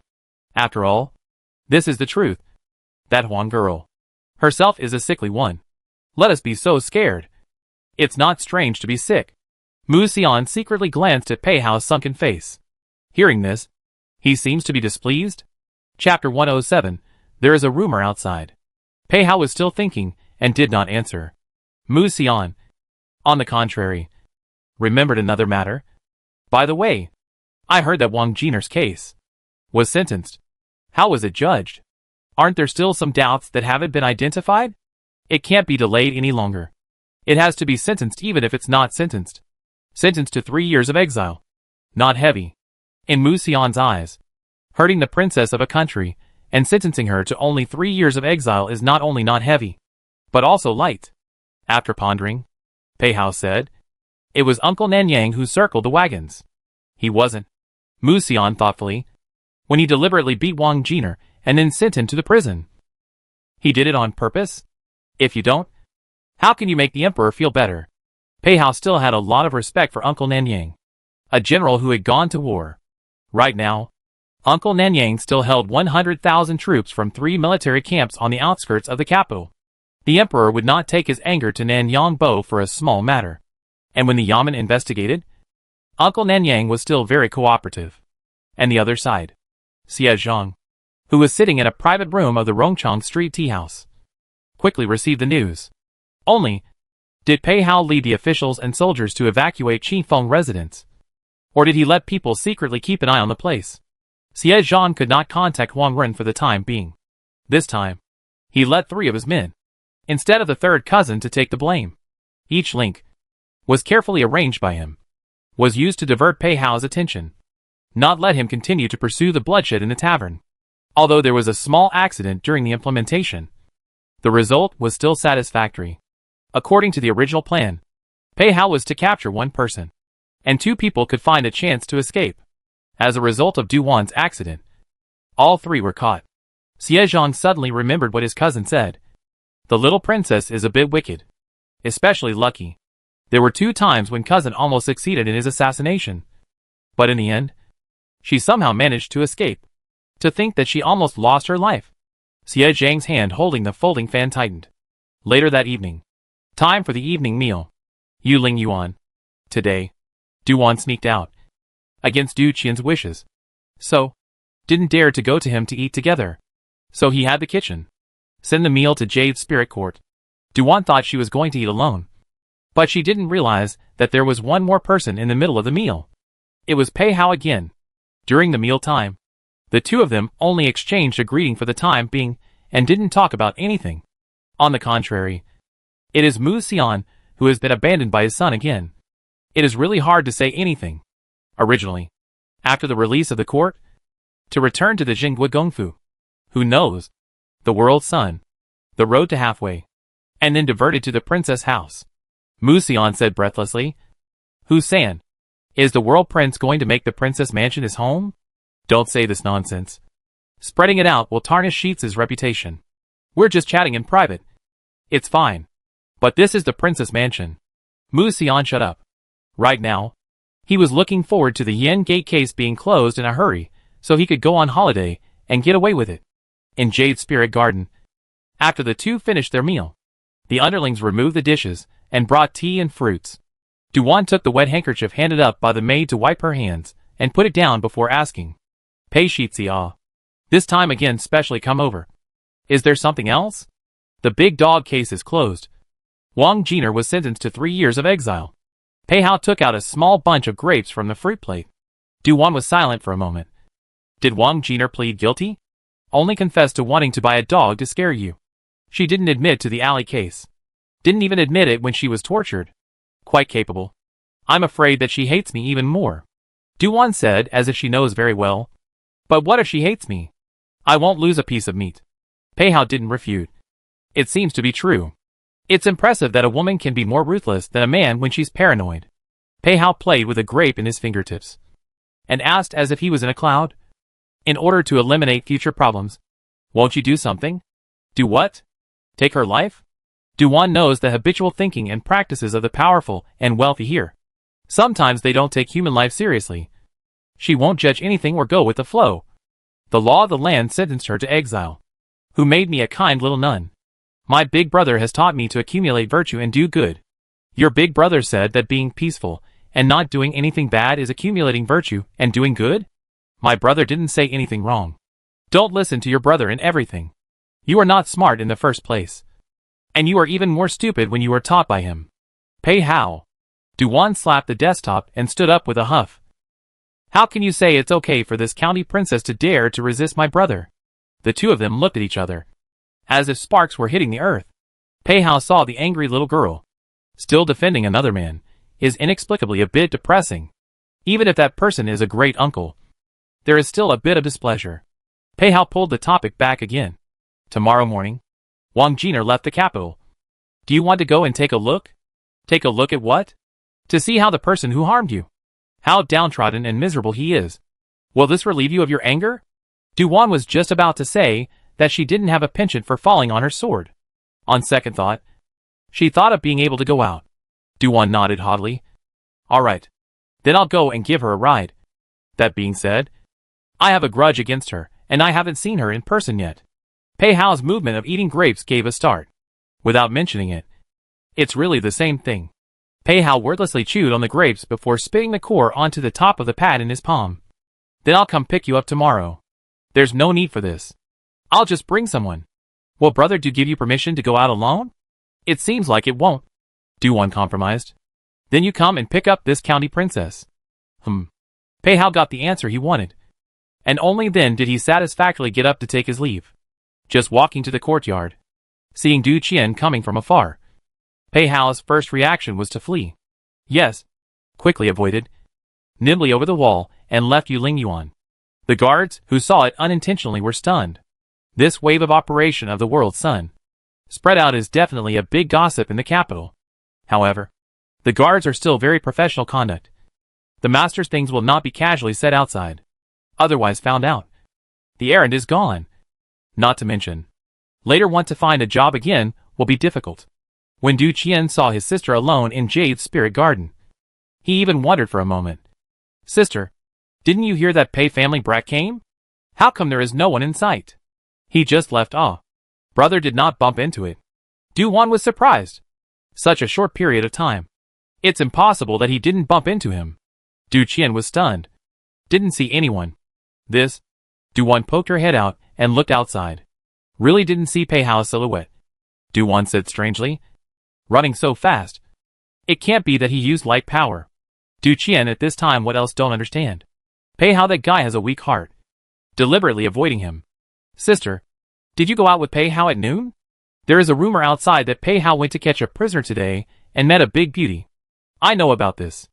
After all, this is the truth. That Huang girl herself is a sickly one. Let us be so scared. It's not strange to be sick. Mu Xian secretly glanced at Pei Hao's sunken face. Hearing this, he seems to be displeased. Chapter 107. There is a rumor outside. Pei Hao was still thinking and did not answer. Mu Xian, on the contrary, remembered another matter. By the way, I heard that Wang Jiner's case was sentenced. How was it judged? Aren't there still some doubts that haven't been identified? It can't be delayed any longer. It has to be sentenced even if it's not sentenced. Sentenced to 3 years of exile. Not heavy. In Mu Xian's eyes, hurting the princess of a country and sentencing her to only 3 years of exile is not only not heavy, but also light. After pondering, Pei Hao said, It was Uncle Nanyang who circled the wagons. He wasn't. Mu Xian thoughtfully. When he deliberately beat Wang Jiner and then sent him to the prison. He did it on purpose? If you don't, how can you make the emperor feel better? Pei Hao still had a lot of respect for Uncle Nanyang, a general who had gone to war. Right now, Uncle Nanyang still held 100,000 troops from 3 military camps on the outskirts of the capital. The emperor would not take his anger to Nanyang Bo for a small matter. And when the Yamen investigated, Uncle Nanyang was still very cooperative. And the other side, Xie Zhang, who was sitting in a private room of the Rongchang Street tea house, quickly received the news. Only did Pei Hao lead the officials and soldiers to evacuate Qifeng residence, or did he let people secretly keep an eye on the place? Xie Zhang could not contact Wang Ren for the time being. This time, he let 3 of his men, instead of the third cousin, to take the blame. Each link was carefully arranged by him, was used to divert Pei Hao's attention, not let him continue to pursue the bloodshed in the tavern. Although there was a small accident during the implementation, the result was still satisfactory. According to the original plan, Pei Hao was to capture 1 person, and 2 people could find a chance to escape. As a result of Du Wan's accident, all 3 were caught. Xie Zhang suddenly remembered what his cousin said. The little princess is a bit wicked, especially lucky. There were 2 times when cousin almost succeeded in his assassination, but in the end, she somehow managed to escape. To think that she almost lost her life. Xie Zhang's hand holding the folding fan tightened. Later that evening, time for the evening meal. Yuling Yuan. Today, Du Wan sneaked out, against Du Qian's wishes. So, didn't dare to go to him to eat together. So he had the kitchen. Send the meal to Jade's spirit court. Du Wan thought she was going to eat alone, but she didn't realize that there was one more person in the middle of the meal. It was Pei Hao again. During the meal time, the 2 of them only exchanged a greeting for the time being and didn't talk about anything. On the contrary, it is Mu Xian who has been abandoned by his son again. It is really hard to say anything. Originally, after the release of the court, to return to the Jingguo Gongfu. Who knows? The world's son. The road to halfway. And then diverted to the princess house. Mu Xian said breathlessly. San, is the world prince going to make the princess mansion his home? Don't say this nonsense. Spreading it out will tarnish Sheets' reputation. We're just chatting in private. It's fine. But this is the princess mansion. Mu Xian shut up. Right now, he was looking forward to the Yen Gate case being closed in a hurry, so he could go on holiday and get away with it. In Jade's spirit garden, after the 2 finished their meal, the underlings removed the dishes and brought tea and fruits. Du Wan took the wet handkerchief handed up by the maid to wipe her hands and put it down before asking, Pei Shixia, this time again specially come over. Is there something else? The big dog case is closed. Wang Jiner was sentenced to 3 years of exile. Pei Hao took out a small bunch of grapes from the fruit plate. Du Wan was silent for a moment. Did Wang Jiner plead guilty? Only confessed to wanting to buy a dog to scare you. She didn't admit to the alley case. Didn't even admit it when she was tortured. Quite capable. I'm afraid that she hates me even more. Du Wan said as if she knows very well. But what if she hates me? I won't lose a piece of meat. Pei Hao didn't refute. It seems to be true. It's impressive that a woman can be more ruthless than a man when she's paranoid. Pei Hao played with a grape in his fingertips and asked as if he was in a cloud. In order to eliminate future problems, won't you do something? Do what? Take her life? Du Wan knows the habitual thinking and practices of the powerful and wealthy here. Sometimes they don't take human life seriously. She won't judge anything or go with the flow. The law of the land sentenced her to exile. Who made me a kind little nun? My big brother has taught me to accumulate virtue and do good. Your big brother said that being peaceful and not doing anything bad is accumulating virtue and doing good? My brother didn't say anything wrong. Don't listen to your brother in everything. You are not smart in the first place. And you are even more stupid when you are taught by him. Pei Hao. Du Wan slapped the desktop and stood up with a huff. How can you say it's okay for this county princess to dare to resist my brother? The 2 of them looked at each other, as if sparks were hitting the earth. Pei Hao saw the angry little girl, still defending another man, is inexplicably a bit depressing. Even if that person is a great uncle, there is still a bit of displeasure. Pei Hao pulled the topic back again. Tomorrow morning, Wang Jiner left the capital. Do you want to go and take a look? Take a look at what? To see how the person who harmed you, how downtrodden and miserable he is. Will this relieve you of your anger? Du Wan was just about to say that she didn't have a penchant for falling on her sword. On second thought, she thought of being able to go out. Du-won nodded haughtily. All right. Then I'll go and give her a ride. That being said, I have a grudge against her, and I haven't seen her in person yet. Pei Hao's movement of eating grapes gave a start. Without mentioning it, it's really the same thing. Pei Hao wordlessly chewed on the grapes before spitting the core onto the top of the pad in his palm. Then I'll come pick you up tomorrow. There's no need for this. I'll just bring someone. Will Brother Do give you permission to go out alone? It seems like it won't. Du-won compromised. Then you come and pick up this county princess. Pei Hao got the answer he wanted. And only then did he satisfactorily get up to take his leave. Just walking to the courtyard, seeing Du Qian coming from afar, Pei Hao's first reaction was to flee. Yes, quickly avoided, nimbly over the wall, and left Yuling Yuan. The guards, who saw it unintentionally, were stunned. This wave of operation of the world's sun spread out is definitely a big gossip in the capital. However, the guards are still very professional conduct. The master's things will not be casually set outside, otherwise found out. The errand is gone. Not to mention, later want to find a job again will be difficult. When Du Qian saw his sister alone in Jade's spirit garden, he even wondered for a moment. Sister, didn't you hear that Pei family brat came? How come there is no one in sight? He just left. Brother did not bump into it. Du-won was surprised. Such a short period of time. It's impossible that he didn't bump into him. Du Qian was stunned. Didn't see anyone. This? Du-won poked her head out and looked outside. Really didn't see Pei Hao's silhouette. Du-won said strangely. Running so fast. It can't be that he used light power. Du Qian at this time, what else don't understand? Pei Hao, that guy has a weak heart. Deliberately avoiding him. Sister, did you go out with Pei Hao at noon? There is a rumor outside that Pei Hao went to catch a prisoner today and met a big beauty. I know about this.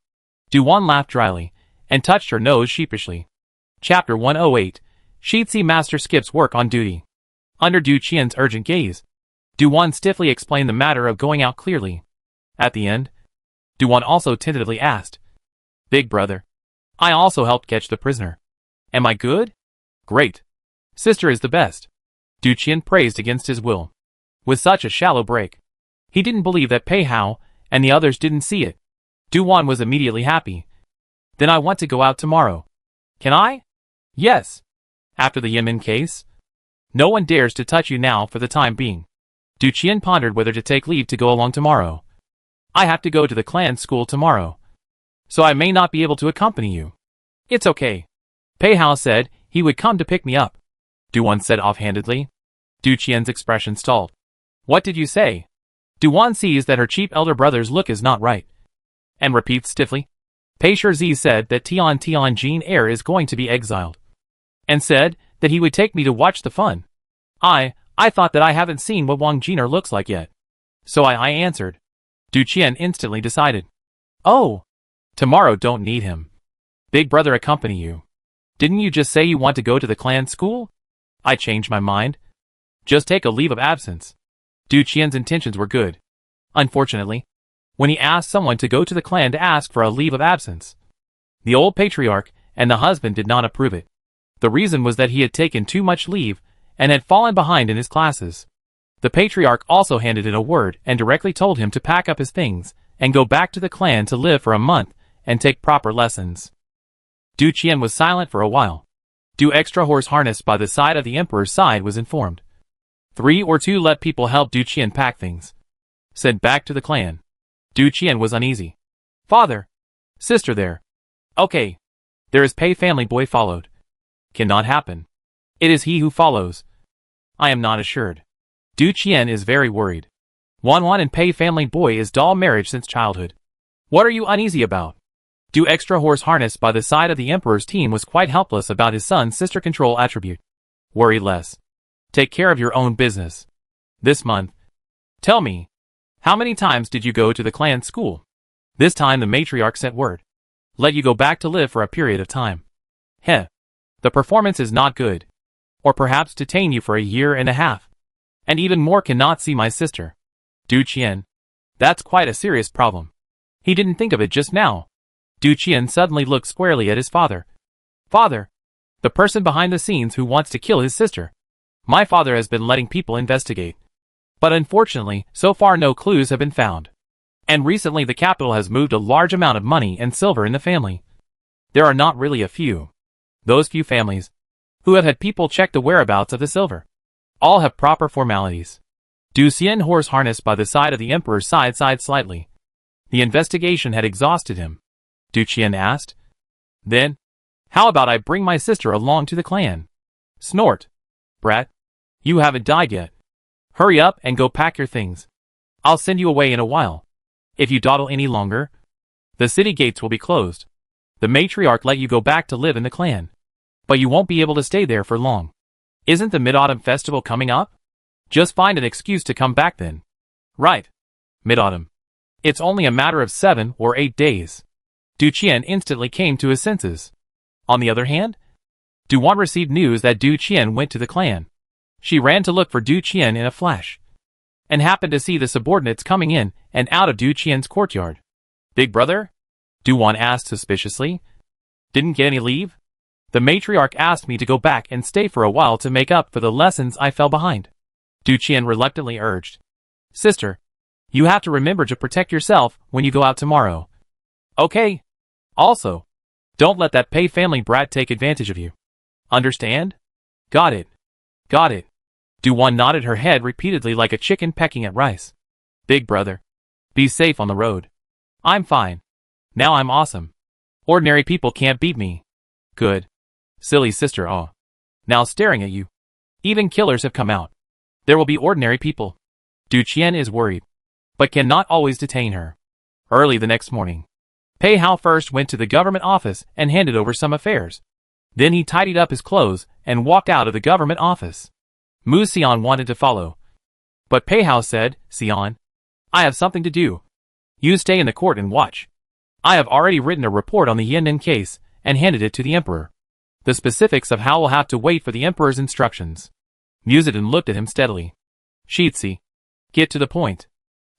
Du-won laughed dryly and touched her nose sheepishly. Chapter 108. Shitzi Master skips work on duty. Under Du Qian's urgent gaze, Du-won stiffly explained the matter of going out clearly. At the end, Du-won also tentatively asked, Big brother, I also helped catch the prisoner. Am I good? Great. Sister is the best. Du Qian praised against his will. With such a shallow break, he didn't believe that Pei Hao and the others didn't see it. Du-won was immediately happy. Then I want to go out tomorrow. Can I? Yes. After the Yinmin case, no one dares to touch you now for the time being. Du Qian pondered whether to take leave to go along tomorrow. I have to go to the clan school tomorrow, so I may not be able to accompany you. It's okay. Pei Hao said he would come to pick me up. Du-won said offhandedly. Du Qian's expression stalled. What did you say? Du-won sees that her cheap elder brother's look is not right, and repeats stiffly. Pei Shizi said that Tianjin heir is going to be exiled, and said that he would take me to watch the fun. I thought that I haven't seen what Wang Jiner looks like yet. So I answered. Du Qian instantly decided. Oh, tomorrow don't need him. Big brother accompany you. Didn't you just say you want to go to the clan school? I changed my mind. Just take a leave of absence. Du Qian's intentions were good. Unfortunately, when he asked someone to go to the clan to ask for a leave of absence, the old patriarch and the husband did not approve it. The reason was that he had taken too much leave and had fallen behind in his classes. The patriarch also handed in a word and directly told him to pack up his things and go back to the clan to live for a month and take proper lessons. Du Qian was silent for a while. Du extra horse harnessed by the side of the emperor's side was informed. 3 or 2 let people help Du Qian pack things. Sent back to the clan. Du Qian was uneasy. Father. Sister there. Okay. There is Pei family boy followed. Cannot happen. It is he who follows. I am not assured. Du Qian is very worried. Wan and Pei family boy is doll marriage since childhood. What are you uneasy about? Du extra horse harnessed by the side of the emperor's team was quite helpless about his son's sister control attribute. Worry less. Take care of your own business. This month. Tell me, how many times did you go to the clan school? This time the matriarch sent word. Let you go back to live for a period of time. Heh. The performance is not good. Or perhaps detain you for a year and a half. And even more cannot see my sister. Du Qian. That's quite a serious problem. He didn't think of it just now. Du Qian suddenly looked squarely at his father. Father. The person behind the scenes who wants to kill his sister. My father has been letting people investigate. But unfortunately, so far no clues have been found. And recently the capital has moved a large amount of money and silver in the family. There are not really a few. Those few families who have had people check the whereabouts of the silver. All have proper formalities. Du Xian horse harnessed by the side of the emperor's side slightly. The investigation had exhausted him. Du Qian asked. Then, how about I bring my sister along to the clan? Snort. Brat. You haven't died yet. Hurry up and go pack your things. I'll send you away in a while. If you dawdle any longer, the city gates will be closed. The matriarch let you go back to live in the clan. But you won't be able to stay there for long. Isn't the Mid-Autumn Festival coming up? Just find an excuse to come back then. Right. Mid-Autumn. It's only a matter of 7 or 8 days. Du Qian instantly came to his senses. On the other hand, Du Wan received news that Du Qian went to the clan. She ran to look for Du Qian in a flash, and happened to see the subordinates coming in and out of Du Qian's courtyard. Big brother? Du Wan asked suspiciously. Didn't get any leave? The matriarch asked me to go back and stay for a while to make up for the lessons I fell behind. Du Qian reluctantly urged. Sister, you have to remember to protect yourself when you go out tomorrow. Okay. Also, don't let that Pei family brat take advantage of you. Understand? Got it. Got it. Du Wan nodded her head repeatedly like a chicken pecking at rice. Big brother. Be safe on the road. I'm fine. Now I'm awesome. Ordinary people can't beat me. Good. Silly sister, oh. Now staring at you. Even killers have come out. There will be ordinary people. Du Qian is worried, but cannot always detain her. Early the next morning, Pei Hao first went to the government office and handed over some affairs. Then he tidied up his clothes and walked out of the government office. Mu Xian wanted to follow, but Pei Hao said, Xian, I have something to do. You stay in the court and watch. I have already written a report on the Yan'an case and handed it to the emperor. The specifics of how will have to wait for the emperor's instructions. Musidin looked at him steadily. Shitsi. Get to the point.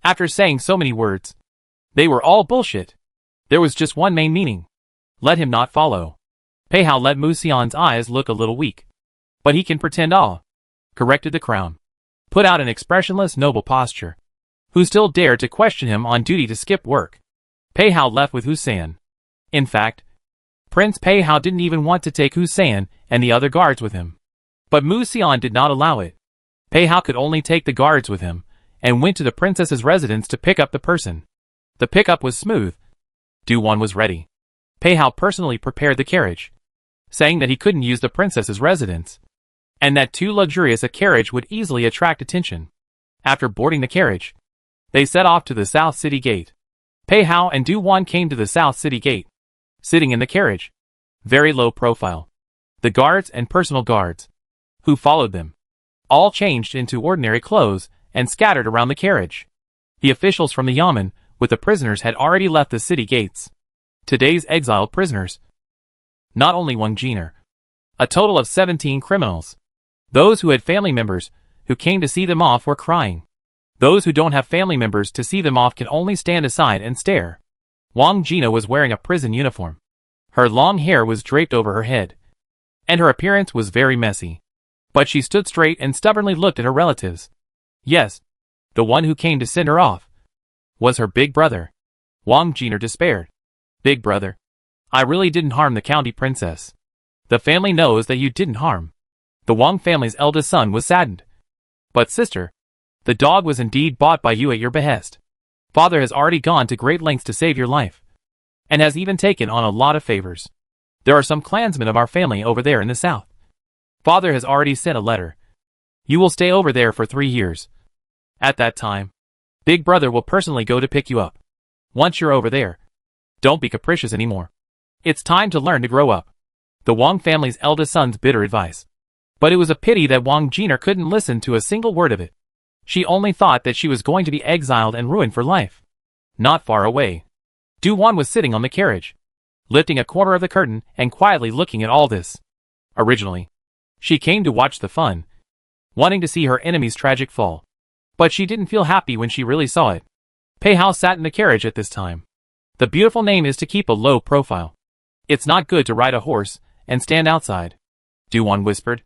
After saying so many words, they were all bullshit. There was just one main meaning. Let him not follow. Pei Hao let Mu Xian's eyes look a little weak. But he can pretend awe. Corrected the crown. Put out an expressionless noble posture. Who still dared to question him on duty to skip work? Pei Hao left with Hussein. In fact, Prince Pei Hao didn't even want to take Hussein and the other guards with him. But Mu Xian did not allow it. Pei Hao could only take the guards with him, and went to the princess's residence to pick up the person. The pickup was smooth. Du Wan was ready. Pei Hao personally prepared the carriage, saying that he couldn't use the princess's residence, and that too luxurious a carriage would easily attract attention. After boarding the carriage, they set off to the South City Gate. Pei Hao and Du Wan came to the South City Gate, sitting in the carriage. Very low profile. The guards and personal guards, who followed them, all changed into ordinary clothes and scattered around the carriage. The officials from the Yamen with the prisoners had already left the city gates. Today's exiled prisoners. Not only Wang Jiner. A total of 17 criminals. Those who had family members who came to see them off were crying. Those who don't have family members to see them off can only stand aside and stare. Wang Jina was wearing a prison uniform. Her long hair was draped over her head, and her appearance was very messy. But she stood straight and stubbornly looked at her relatives. Yes, the one who came to send her off was her big brother. Wang Jiner despaired. Big brother, I really didn't harm the county princess. The family knows that you didn't harm. The Wang family's eldest son was saddened. But sister, the dog was indeed bought by you at your behest. Father has already gone to great lengths to save your life, and has even taken on a lot of favors. There are some clansmen of our family over there in the south. Father has already sent a letter. You will stay over there for 3 years. At that time, big brother will personally go to pick you up. Once you're over there, don't be capricious anymore. It's time to learn to grow up. The Wang family's eldest son's bitter advice. But it was a pity that Wang Jiner couldn't listen to a single word of it. She only thought that she was going to be exiled and ruined for life. Not far away, Du Wan was sitting on the carriage, lifting a corner of the curtain and quietly looking at all this. Originally, she came to watch the fun, wanting to see her enemy's tragic fall. But she didn't feel happy when she really saw it. Pei Hao sat in the carriage at this time. The beautiful name is to keep a low profile. It's not good to ride a horse and stand outside. Du Wan whispered.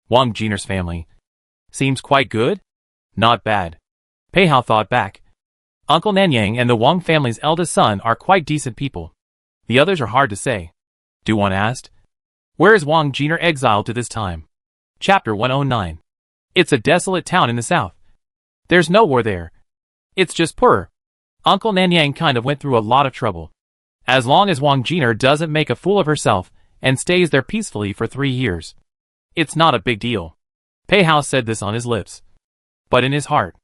Wang Jiner's family seems quite good? Not bad. Pei Hao thought back. Uncle Nanyang and the Wang family's eldest son are quite decent people. The others are hard to say. Duwan asked. Where is Wang Jiner exiled to this time? Chapter 109. It's a desolate town in the south. There's no war there. It's just poor. Uncle Nanyang kind of went through a lot of trouble. As long as Wang Jiner doesn't make a fool of herself and stays there peacefully for 3 years. It's not a big deal. Pei Hao said this on his lips. But in his heart,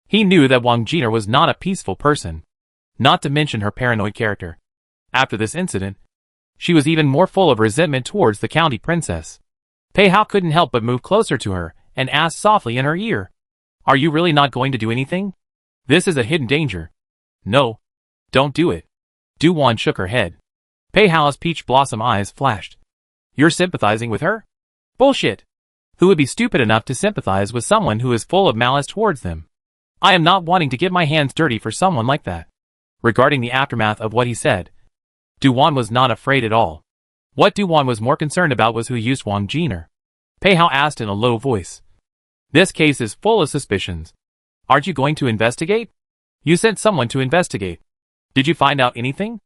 he knew that Wang Jiner was not a peaceful person. Not to mention her paranoid character. After this incident, she was even more full of resentment towards the county princess. Pei Hao couldn't help but move closer to her and asked softly in her ear. Are you really not going to do anything? This is a hidden danger. No. Don't do it. Duwan shook her head. Pei Hao's peach blossom eyes flashed. You're sympathizing with her? Bullshit. Who would be stupid enough to sympathize with someone who is full of malice towards them? I am not wanting to get my hands dirty for someone like that. Regarding the aftermath of what he said, Duwan was not afraid at all. What Duwan was more concerned about was who used Wang Jiner. Pei Hao asked in a low voice. This case is full of suspicions. Aren't you going to investigate? You sent someone to investigate. Did you find out anything?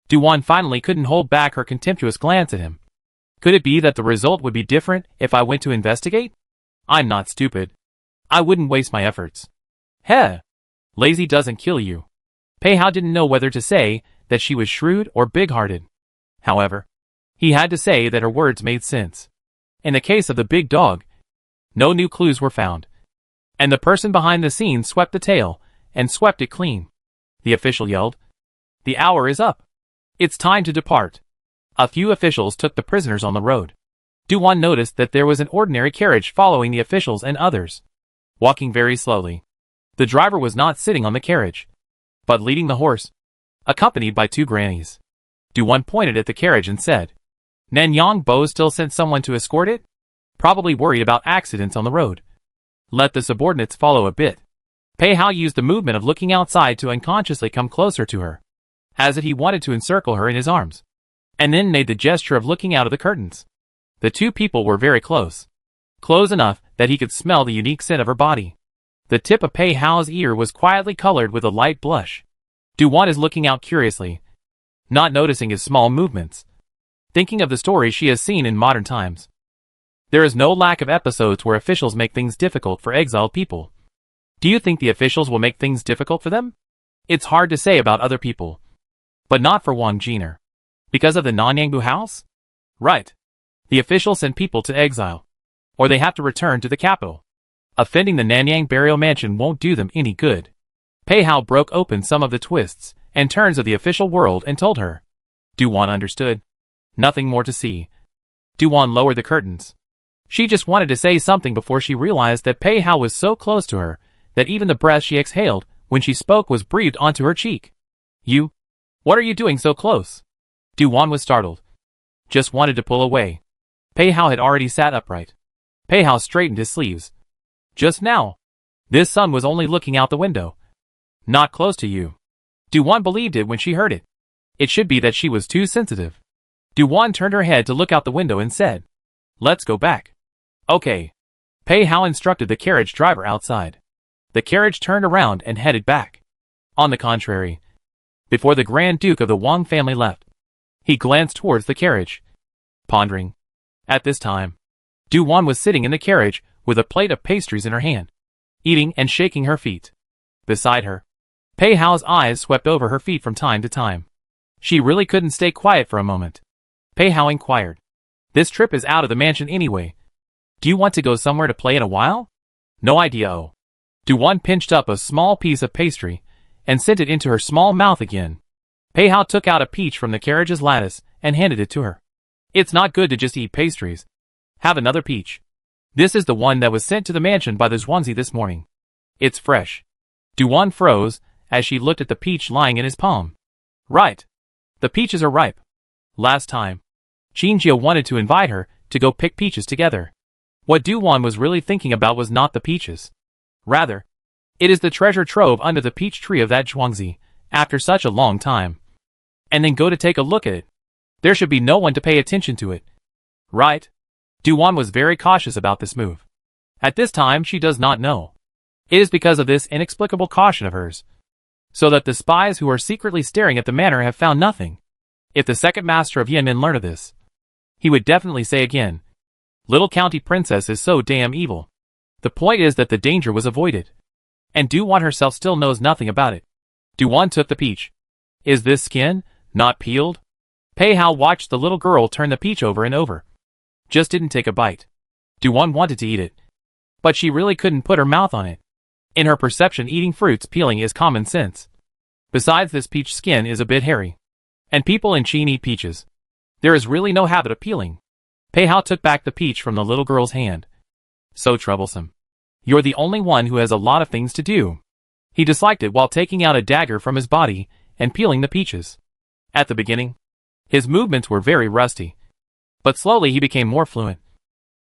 Duwan finally couldn't hold back her contemptuous glance at him. Could it be that the result would be different if I went to investigate? I'm not stupid. I wouldn't waste my efforts. Heh. Lazy doesn't kill you. Pei Hao didn't know whether to say that she was shrewd or big-hearted. However, he had to say that her words made sense. In the case of the big dog, no new clues were found. And the person behind the scenes swept the tail, and swept it clean. The official yelled. The hour is up. It's time to depart. A few officials took the prisoners on the road. Duwan noticed that there was an ordinary carriage following the officials and others. Walking very slowly. The driver was not sitting on the carriage, but leading the horse, accompanied by 2 grannies. Duwan pointed at the carriage and said, Nanyang Bo still sent someone to escort it? Probably worried about accidents on the road. Let the subordinates follow a bit. Pei Hao used the movement of looking outside to unconsciously come closer to her, as if he wanted to encircle her in his arms, and then made the gesture of looking out of the curtains. The 2 people were very close. Close enough that he could smell the unique scent of her body. The tip of Pei Hao's ear was quietly colored with a light blush. Duwan is looking out curiously, not noticing his small movements, thinking of the stories she has seen in modern times. There is no lack of episodes where officials make things difficult for exiled people. Do you think the officials will make things difficult for them? It's hard to say about other people. But not for Wang Jiner. Because of the Nanyangbu house? Right. The officials send people to exile. Or they have to return to the capital. Offending the Nanyang burial mansion won't do them any good. Pei Hao broke open some of the twists and turns of the official world and told her. Duwan understood. Nothing more to see. Duwan lowered the curtains. She just wanted to say something before she realized that Pei Hao was so close to her that even the breath she exhaled when she spoke was breathed onto her cheek. You? What are you doing so close? Duwan was startled. Just wanted to pull away. Pei Hao had already sat upright. Pei Hao straightened his sleeves. Just now. This son was only looking out the window. Not close to you. Duwan believed it when she heard it. It should be that she was too sensitive. Duwan turned her head to look out the window and said, Let's go back. Okay. Pei Hao instructed the carriage driver outside. The carriage turned around and headed back. On the contrary, before the Grand Duke of the Wang family left, he glanced towards the carriage, pondering. At this time, Duwan was sitting in the carriage with a plate of pastries in her hand, eating and shaking her feet. Beside her, Pei Hao's eyes swept over her feet from time to time. She really couldn't stay quiet for a moment. Pei Hao inquired. This trip is out of the mansion anyway. Do you want to go somewhere to play in a while? No idea. Oh. Duwan pinched up a small piece of pastry and sent it into her small mouth again. Pei Hao took out a peach from the carriage's lattice and handed it to her. It's not good to just eat pastries. Have another peach. This is the one that was sent to the mansion by the Zhuangzi this morning. It's fresh. Duwan froze as she looked at the peach lying in his palm. Right. The peaches are ripe. Last time, Jinjia wanted to invite her to go pick peaches together. What Duwan was really thinking about was not the peaches. Rather, it is the treasure trove under the peach tree of that Zhuangzi, after such a long time. And then go to take a look at it. There should be no one to pay attention to it. Right? Duwan was very cautious about this move. At this time she does not know. It is because of this inexplicable caution of hers, so that the spies who are secretly staring at the manor have found nothing. If the second master of Yinmen learned of this, he would definitely say again, "Little county princess is so damn evil." The point is that the danger was avoided, and Du-Wan herself still knows nothing about it. Du-Wan took the peach. Is this skin not peeled? Pei Hao watched the little girl turn the peach over and over. Just didn't take a bite. Du-Wan wanted to eat it, but she really couldn't put her mouth on it. In her perception, eating fruits peeling is common sense. Besides, this peach skin is a bit hairy, and people in Qin eat peaches. There is really no habit of peeling. Pei Hao took back the peach from the little girl's hand. So troublesome. You're the only one who has a lot of things to do. He disliked it while taking out a dagger from his body and peeling the peaches. At the beginning, his movements were very rusty, but slowly he became more fluent.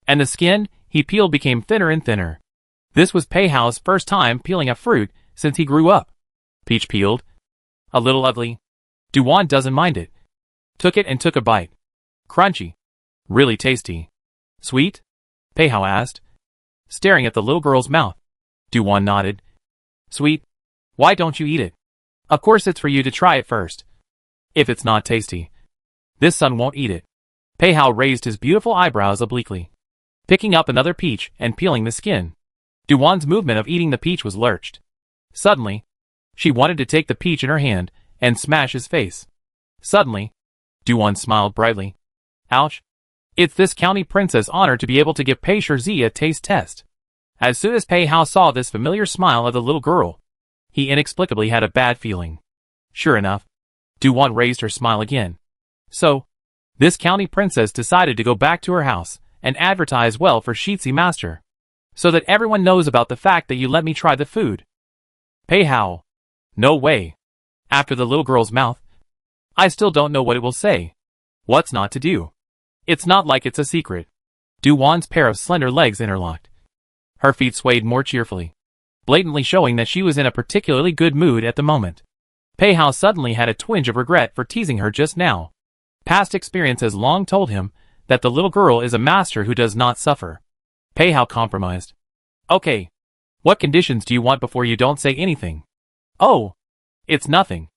And the skin he peeled became thinner and thinner. This was Pei Hao's first time peeling a fruit since he grew up. Peach peeled. A little ugly. Du-Wan doesn't mind it. Took it and took a bite. Crunchy. Really tasty. Sweet? Pei Hao asked, staring at the little girl's mouth. Du-Wan nodded. Sweet? Why don't you eat it? Of course it's for you to try it first. If it's not tasty, this son won't eat it. Pei Hao raised his beautiful eyebrows obliquely, picking up another peach and peeling the skin. Du-Wan's movement of eating the peach was lurched. Suddenly, she wanted to take the peach in her hand and smash his face. Suddenly, Du-Wan smiled brightly. Ouch. It's this county princess' honor to be able to give Pei Shizi a taste test. As soon as Pei Hao saw this familiar smile of the little girl, he inexplicably had a bad feeling. Sure enough, Du-Wan raised her smile again. So, this county princess decided to go back to her house and advertise well for Shizi Master, so that everyone knows about the fact that you let me try the food. Pei Hao. No way. After the little girl's mouth, I still don't know what it will say. What's not to do? It's not like it's a secret. Du-Wan's pair of slender legs interlocked. Her feet swayed more cheerfully, blatantly showing that she was in a particularly good mood at the moment. Pei Hao suddenly had a twinge of regret for teasing her just now. Past experience has long told him that the little girl is a master who does not suffer. Pei Hao compromised. Okay. What conditions do you want before you don't say anything? Oh. It's nothing.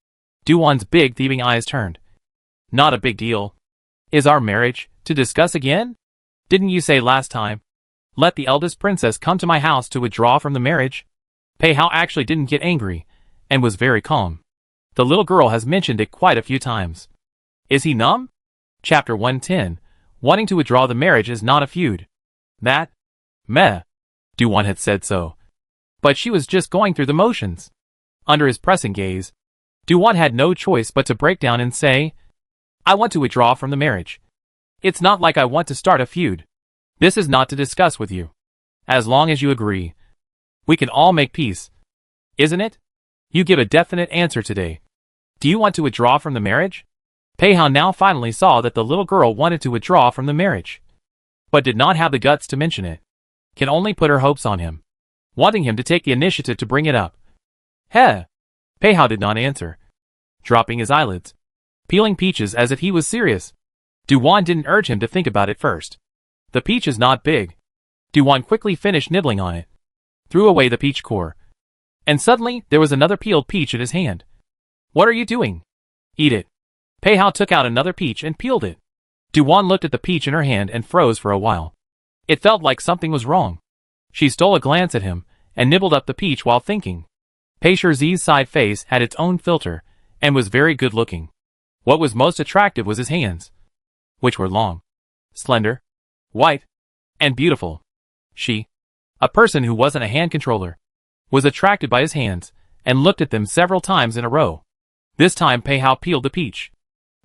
Du-Wan's big thieving eyes turned. Not a big deal. Is our marriage to discuss again? Didn't you say last time, let the eldest princess come to my house to withdraw from the marriage? Pei Hao actually didn't get angry, and was very calm. The little girl has mentioned it quite a few times. Is he numb? Chapter 110. Wanting to withdraw the marriage is not a feud. That? Meh. Du-Wan had said so. But she was just going through the motions. Under his pressing gaze, Du-Wan had no choice but to break down and say, I want to withdraw from the marriage. It's not like I want to start a feud. This is not to discuss with you. As long as you agree, we can all make peace. Isn't it? You give a definite answer today. Do you want to withdraw from the marriage? Pei Hao now finally saw that the little girl wanted to withdraw from the marriage, but did not have the guts to mention it. Can only put her hopes on him, wanting him to take the initiative to bring it up. Heh. Pei Hao did not answer, dropping his eyelids, peeling peaches as if he was serious. Du-Wan didn't urge him to think about it first. The peach is not big. Du-Wan quickly finished nibbling on it, threw away the peach core, and suddenly there was another peeled peach in his hand. What are you doing? Eat it. Pei Hao took out another peach and peeled it. Du-Wan looked at the peach in her hand and froze for a while. It felt like something was wrong. She stole a glance at him and nibbled up the peach while thinking. Pei Shizi's side face had its own filter and was very good looking. What was most attractive was his hands, which were long, slender, white, and beautiful. She, a person who wasn't a hand controller, was attracted by his hands and looked at them several times in a row. This time Pei Hao peeled the peach,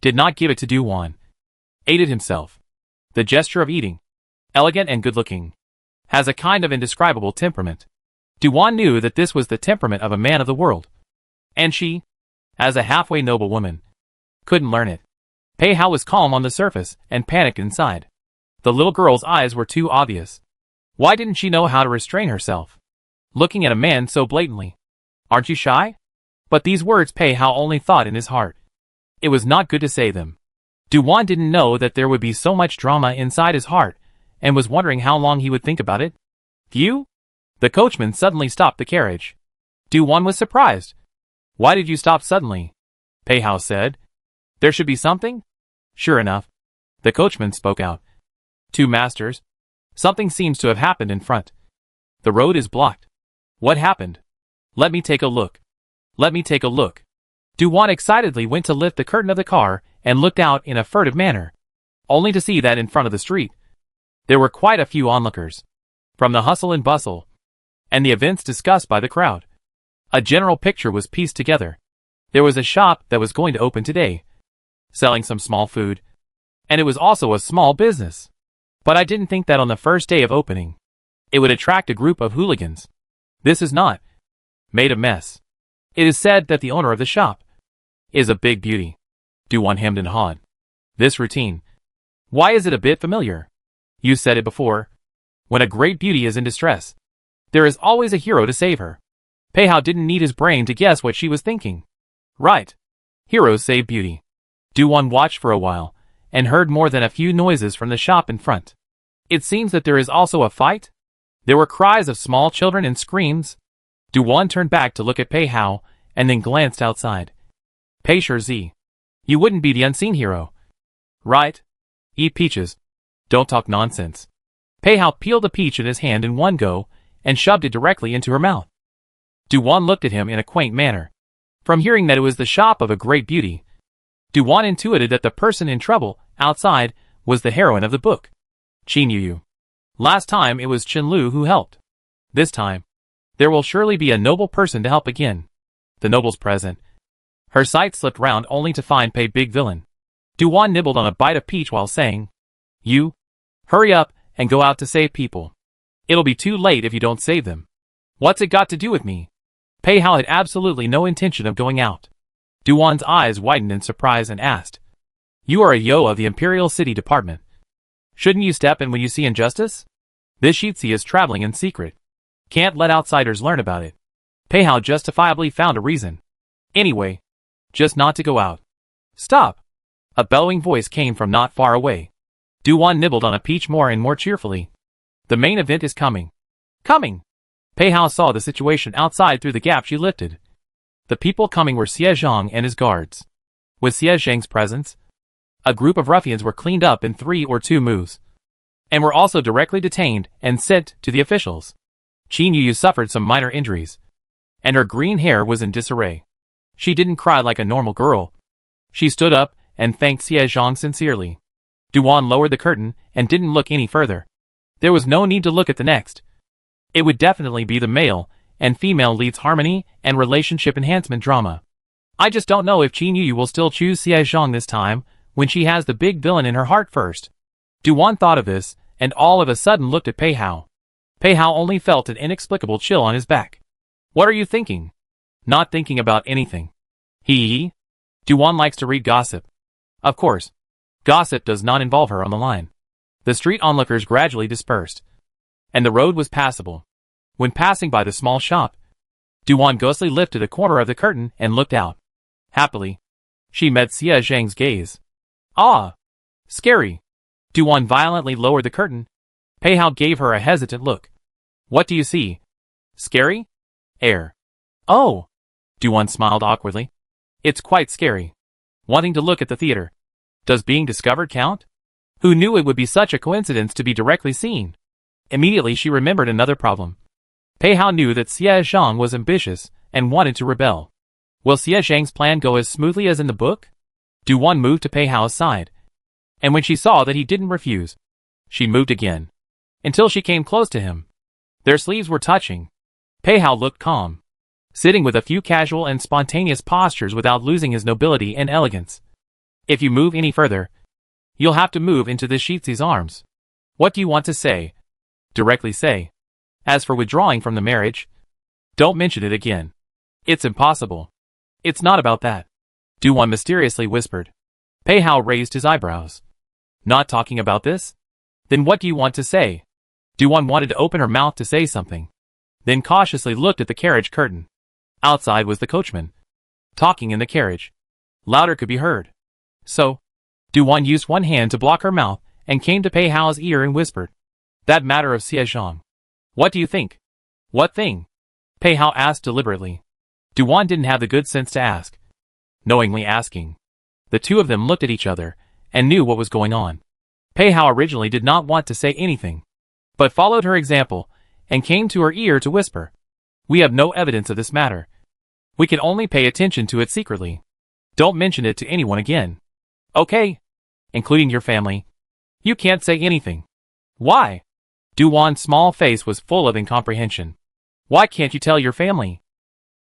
did not give it to Du-Wan, ate it himself. The gesture of eating, elegant and good-looking, has a kind of indescribable temperament. Du-Wan knew that this was the temperament of a man of the world, and she, as a halfway noble woman, couldn't learn it. Pei Hao was calm on the surface and panicked inside. The little girl's eyes were too obvious. Why didn't she know how to restrain herself? Looking at a man so blatantly. Aren't you shy? But these words Pei Hao only thought in his heart. It was not good to say them. Du-Wan didn't know that there would be so much drama inside his heart, and was wondering how long he would think about it. Phew? The coachman suddenly stopped the carriage. Du-Wan was surprised. Why did you stop suddenly? Pei Hao said. There should be something? Sure enough. The coachman spoke out. Two masters. Something seems to have happened in front. The road is blocked. What happened? Let me take a look. Let me take a look. Du-Wan excitedly went to lift the curtain of the car and looked out in a furtive manner, only to see that in front of the street there were quite a few onlookers. From the hustle and bustle, and the events discussed by the crowd, a general picture was pieced together. There was a shop that was going to open today, selling some small food, and it was also a small business. But I didn't think that on the first day of opening, it would attract a group of hooligans. This is not made a mess. It is said that the owner of the shop is a big beauty. Du-Wan hemmed and hawed. This routine. Why is it a bit familiar? You said it before. When a great beauty is in distress, there is always a hero to save her. Pei Hao didn't need his brain to guess what she was thinking. Right. Heroes save beauty. Du-Wan watched for a while, and heard more than a few noises from the shop in front. It seems that there is also a fight? There were cries of small children and screams. Du-Wan turned back to look at Pei Hao, and then glanced outside. Pei Shi, you wouldn't be the unseen hero. Right? Eat peaches. Don't talk nonsense. Pei Hao peeled a peach in his hand in one go, and shoved it directly into her mouth. Du-Wan looked at him in a quaint manner. From hearing that it was the shop of a great beauty, Du-Wan intuited that the person in trouble, outside, was the heroine of the book. Qin Yu. Last time it was Chen Lu who helped. This time, there will surely be a noble person to help again. The noble's present. Her sight slipped round only to find Pei Big Villain. Du-Wan nibbled on a bite of peach while saying, You, hurry up and go out to save people. It'll be too late if you don't save them. What's it got to do with me? Pei Hao had absolutely no intention of going out. Du-Wan's eyes widened in surprise and asked, You are a Yo of the Imperial City Department. Shouldn't you step in when you see injustice? This Shitsi is traveling in secret. Can't let outsiders learn about it. Pei Hao justifiably found a reason. Anyway, just not to go out. Stop! A bellowing voice came from not far away. Du-Wan nibbled on a peach more and more cheerfully. The main event is coming. Coming! Pei Hao saw the situation outside through the gap she lifted. The people coming were Xie Zhang and his guards. With Xie Zhang's presence, a group of ruffians were cleaned up in 3 or 2 moves, and were also directly detained and sent to the officials. Qin Yu suffered some minor injuries, and her green hair was in disarray. She didn't cry like a normal girl. She stood up and thanked Xie Zhang sincerely. Du-Wan lowered the curtain and didn't look any further. There was no need to look at the next. It would definitely be the male and female leads harmony and relationship enhancement drama. I just don't know if Qin Yu will still choose Xie Zhang this time, when she has the big villain in her heart first. Du-Wan thought of this, and all of a sudden looked at Pei Hao. Pei Hao only felt an inexplicable chill on his back. What are you thinking? Not thinking about anything. Hee. Du-Wan likes to read gossip. Of course. Gossip does not involve her on the line. The street onlookers gradually dispersed, and the road was passable. When passing by the small shop, Du-Wan ghostly lifted a corner of the curtain and looked out. Happily, she met Xie Zhang's gaze. Ah! Scary! Du-Wan violently lowered the curtain. Pei Hao gave her a hesitant look. What do you see? Scary? Air. Oh! Du-Wan smiled awkwardly. It's quite scary. Wanting to look at the theater. Does being discovered count? Who knew it would be such a coincidence to be directly seen? Immediately she remembered another problem. Pei Hao knew that Xie Zhang was ambitious and wanted to rebel. Will Xie Zhang's plan go as smoothly as in the book? Du-Wan moved to Pei Hao's side, and when she saw that he didn't refuse, she moved again, until she came close to him. Their sleeves were touching. Pei Hao looked calm, sitting with a few casual and spontaneous postures without losing his nobility and elegance. If you move any further, you'll have to move into the Shitsi's arms. What do you want to say? Directly say. As for withdrawing from the marriage, don't mention it again. It's impossible. It's not about that. Du-Wan mysteriously whispered. Pei Hao raised his eyebrows. Not talking about this? Then what do you want to say? Du-Wan wanted to open her mouth to say something, then cautiously looked at the carriage curtain. Outside was the coachman, talking in the carriage. Louder could be heard. So, Du-Wan used one hand to block her mouth and came to Pei Hao's ear and whispered. That matter of Xie Zhang. What do you think? What thing? Pei Hao asked deliberately. Duan didn't have the good sense to ask. Knowingly asking. The two of them looked at each other, and knew what was going on. Pei Hao originally did not want to say anything, but followed her example, and came to her ear to whisper. We have no evidence of this matter. We can only pay attention to it secretly. Don't mention it to anyone again. Okay? Including your family. You can't say anything. Why? Duwan's small face was full of incomprehension. Why can't you tell your family?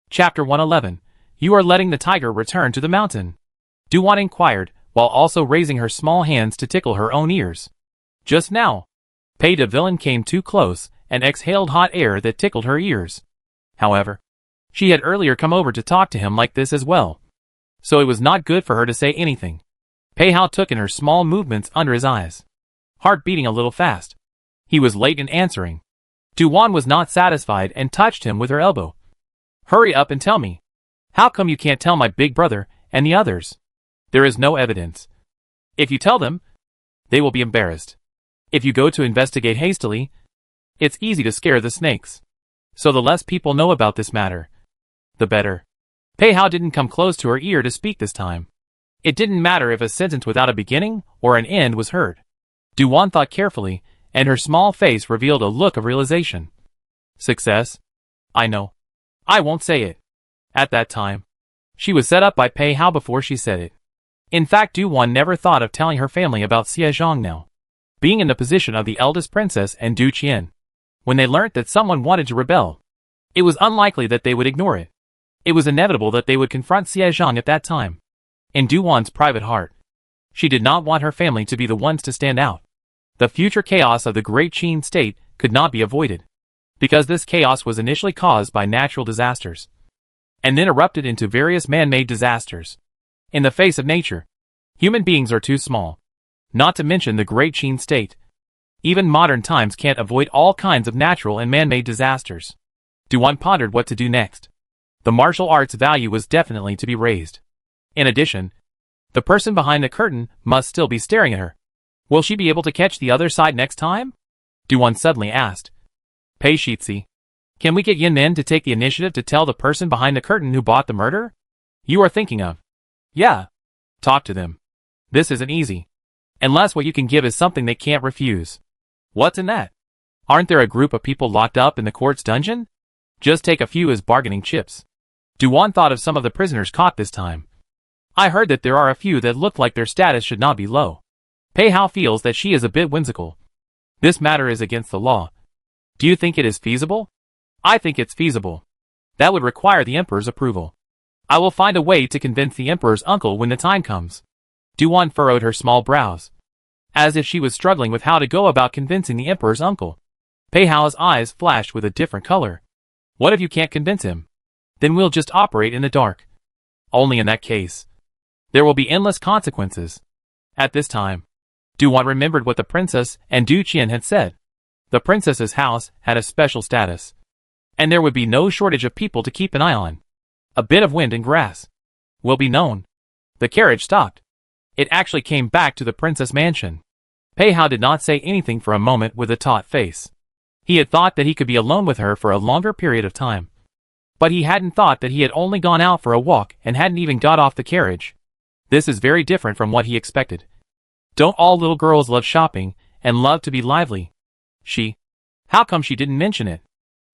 Chapter 111. You are letting the tiger return to the mountain. Duwan inquired, while also raising her small hands to tickle her own ears. Just now, Pei de Villain came too close and exhaled hot air that tickled her ears. However, she had earlier come over to talk to him like this as well, so it was not good for her to say anything. Pei Hao took in her small movements under his eyes, heart beating a little fast. He was late in answering. Duwan was not satisfied and touched him with her elbow. Hurry up and tell me. How come you can't tell my big brother and the others? There is no evidence. If you tell them, they will be embarrassed. If you go to investigate hastily, it's easy to scare the snakes. So the less people know about this matter, the better. Pei Hao didn't come close to her ear to speak this time. It didn't matter if a sentence without a beginning or an end was heard. Duwan thought carefully, and her small face revealed a look of realization. Success? I know. I won't say it. At that time, she was set up by Pei Hao before she said it. In fact, Duwan never thought of telling her family about Xie Zhang now. Being in the position of the eldest princess and Du Qian, when they learnt that someone wanted to rebel, it was unlikely that they would ignore it. It was inevitable that they would confront Xie Zhang at that time. In Duwan's private heart, she did not want her family to be the ones to stand out. The future chaos of the Great Qin state could not be avoided, because this chaos was initially caused by natural disasters, and then erupted into various man-made disasters. In the face of nature, human beings are too small, not to mention the Great Qin state. Even modern times can't avoid all kinds of natural and man-made disasters. Duwan pondered what to do next. The martial arts value was definitely to be raised. In addition, the person behind the curtain must still be staring at her. Will she be able to catch the other side next time? Duwan suddenly asked. Pei Shitzi, can we get Yin Men to take the initiative to tell the person behind the curtain who bought the murder? You are thinking of? Yeah. Talk to them. This isn't easy. Unless what you can give is something they can't refuse. What's in that? Aren't there a group of people locked up in the court's dungeon? Just take a few as bargaining chips. Duwan thought of some of the prisoners caught this time. I heard that there are a few that look like their status should not be low. Pei Hao feels that she is a bit whimsical. This matter is against the law. Do you think it is feasible? I think it's feasible. That would require the emperor's approval. I will find a way to convince the emperor's uncle when the time comes. Duwan furrowed her small brows, as if she was struggling with how to go about convincing the emperor's uncle. Pei Hao's eyes flashed with a different color. What if you can't convince him? Then we'll just operate in the dark. Only in that case, there will be endless consequences. At this time, Duwan remembered what the princess and Du Qian had said. The princess's house had a special status, and there would be no shortage of people to keep an eye on. A bit of wind and grass will be known. The carriage stopped. It actually came back to the princess mansion. Pei Hao did not say anything for a moment with a taut face. He had thought that he could be alone with her for a longer period of time. But he hadn't thought that he had only gone out for a walk and hadn't even got off the carriage. This is very different from what he expected. Don't all little girls love shopping and love to be lively? How come she didn't mention it?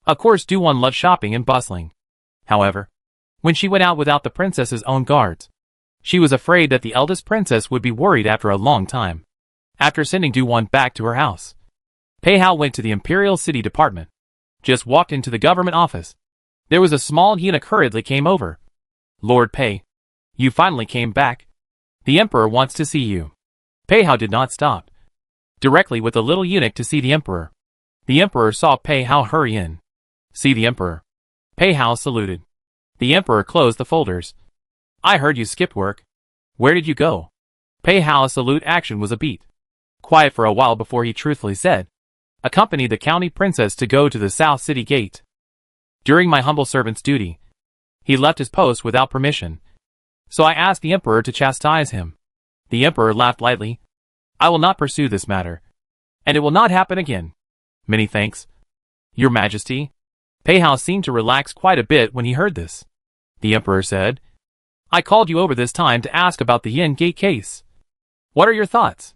Of course Duwan loved shopping and bustling. However, when she went out without the princess's own guards, she was afraid that the eldest princess would be worried after a long time. After sending Duwan back to her house, Pei Hao went to the Imperial City Department. Just walked into the government office. There was a small eunuch hurriedly came over. Lord Pei, you finally came back. The emperor wants to see you. Pei Hao did not stop. Directly with the little eunuch to see the emperor. The emperor saw Pei Hao hurry in. See the emperor. Pei Hao saluted. The emperor closed the folders. I heard you skipped work. Where did you go? Pei Hao's salute action was a beat. Quiet for a while before he truthfully said, accompanied the county princess to go to the South City Gate. During my humble servant's duty, he left his post without permission. So I asked the emperor to chastise him. The emperor laughed lightly. I will not pursue this matter, and it will not happen again. Many thanks, Your Majesty. Pei Hao seemed to relax quite a bit when he heard this. The emperor said, I called you over this time to ask about the Yin Gate case. What are your thoughts?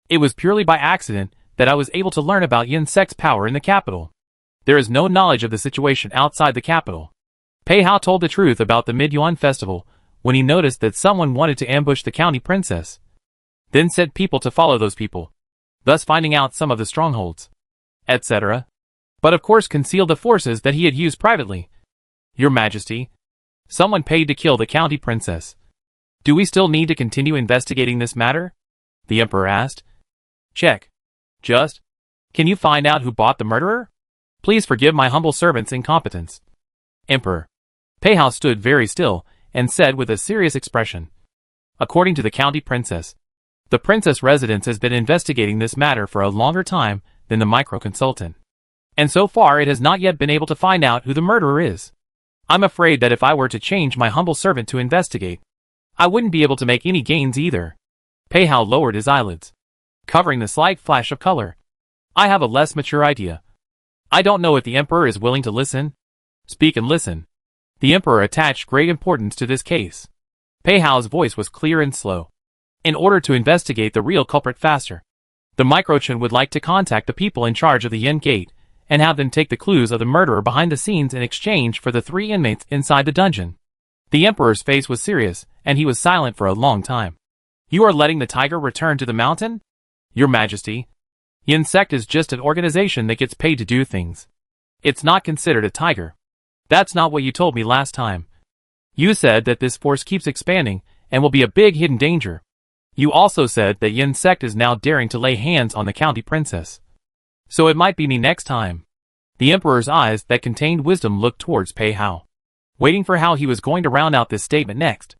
It was purely by accident that I was able to learn about Yin sect's power in the capital. There is no knowledge of the situation outside the capital. Pei Hao told the truth about the Mid-Yuan festival when he noticed that someone wanted to ambush the county princess. Then sent people to follow those people, thus finding out some of the strongholds, etc. But of course concealed the forces that he had used privately. Your Majesty, someone paid to kill the county princess. Do we still need to continue investigating this matter? The emperor asked. Check. Just. Can you find out who bought the murderer? Please forgive my humble servant's incompetence. Emperor. Pei Hao stood very still and said with a serious expression. According to the county princess, the princess residence has been investigating this matter for a longer time than the micro-consultant. And so far it has not yet been able to find out who the murderer is. I'm afraid that if I were to change my humble servant to investigate, I wouldn't be able to make any gains either. Pei Hao lowered his eyelids, covering the slight flash of color. I have a less mature idea. I don't know if the emperor is willing to listen. Speak and listen. The emperor attached great importance to this case. Pei Hao's voice was clear and slow. In order to investigate the real culprit faster, the Microchun would like to contact the people in charge of the Yin Gate and have them take the clues of the murderer behind the scenes in exchange for the 3 inmates inside the dungeon. The emperor's face was serious, and he was silent for a long time. You are letting the tiger return to the mountain? Your Majesty, Yin sect is just an organization that gets paid to do things. It's not considered a tiger. That's not what you told me last time. You said that this force keeps expanding and will be a big hidden danger. You also said that Yin sect is now daring to lay hands on the county princess. So it might be me next time. The emperor's eyes that contained wisdom looked towards Pei Hao, waiting for how he was going to round out this statement next.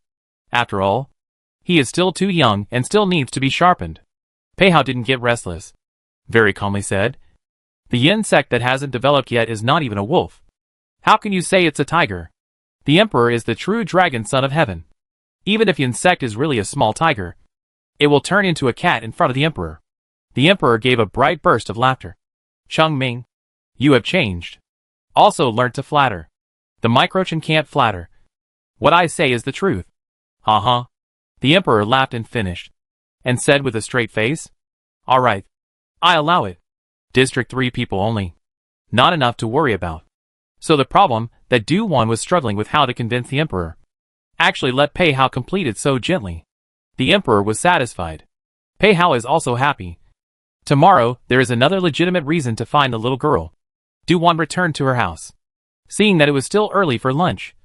After all, he is still too young and still needs to be sharpened. Pei Hao didn't get restless. Very calmly said, the Yin sect that hasn't developed yet is not even a wolf. How can you say it's a tiger? The emperor is the true dragon son of heaven. Even if Yin sect is really a small tiger, it will turn into a cat in front of the emperor. The emperor gave a bright burst of laughter. Cheng Ming, you have changed. Also learnt to flatter. The Microchun can't flatter. What I say is the truth. Ha. The emperor laughed and finished, and said with a straight face, all right. I allow it. District 3 people only. Not enough to worry about. So the problem that Du Wan was struggling with how to convince the emperor actually let Pei Hao complete it so gently. The emperor was satisfied. Pei Hao is also happy. Tomorrow, there is another legitimate reason to find the little girl. Du Wan returned to her house. Seeing that it was still early for lunch,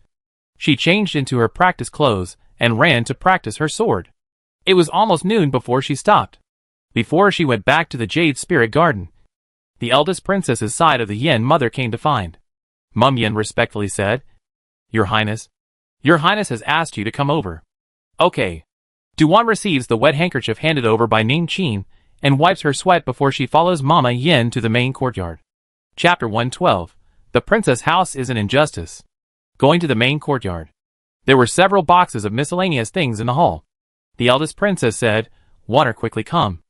she changed into her practice clothes and ran to practice her sword. It was almost noon before she stopped. Before she went back to the Jade Spirit Garden, the eldest princess's side of the Yin mother came to find. Mum Yin respectfully said, Your Highness has asked you to come over. Okay. Du Wan receives the wet handkerchief handed over by Ning Qin and wipes her sweat before she follows Mama Yin to the main courtyard. Chapter 112. The Princess House is an Injustice. Going to the main courtyard. There were several boxes of miscellaneous things in the hall. The eldest princess said, Water quickly come.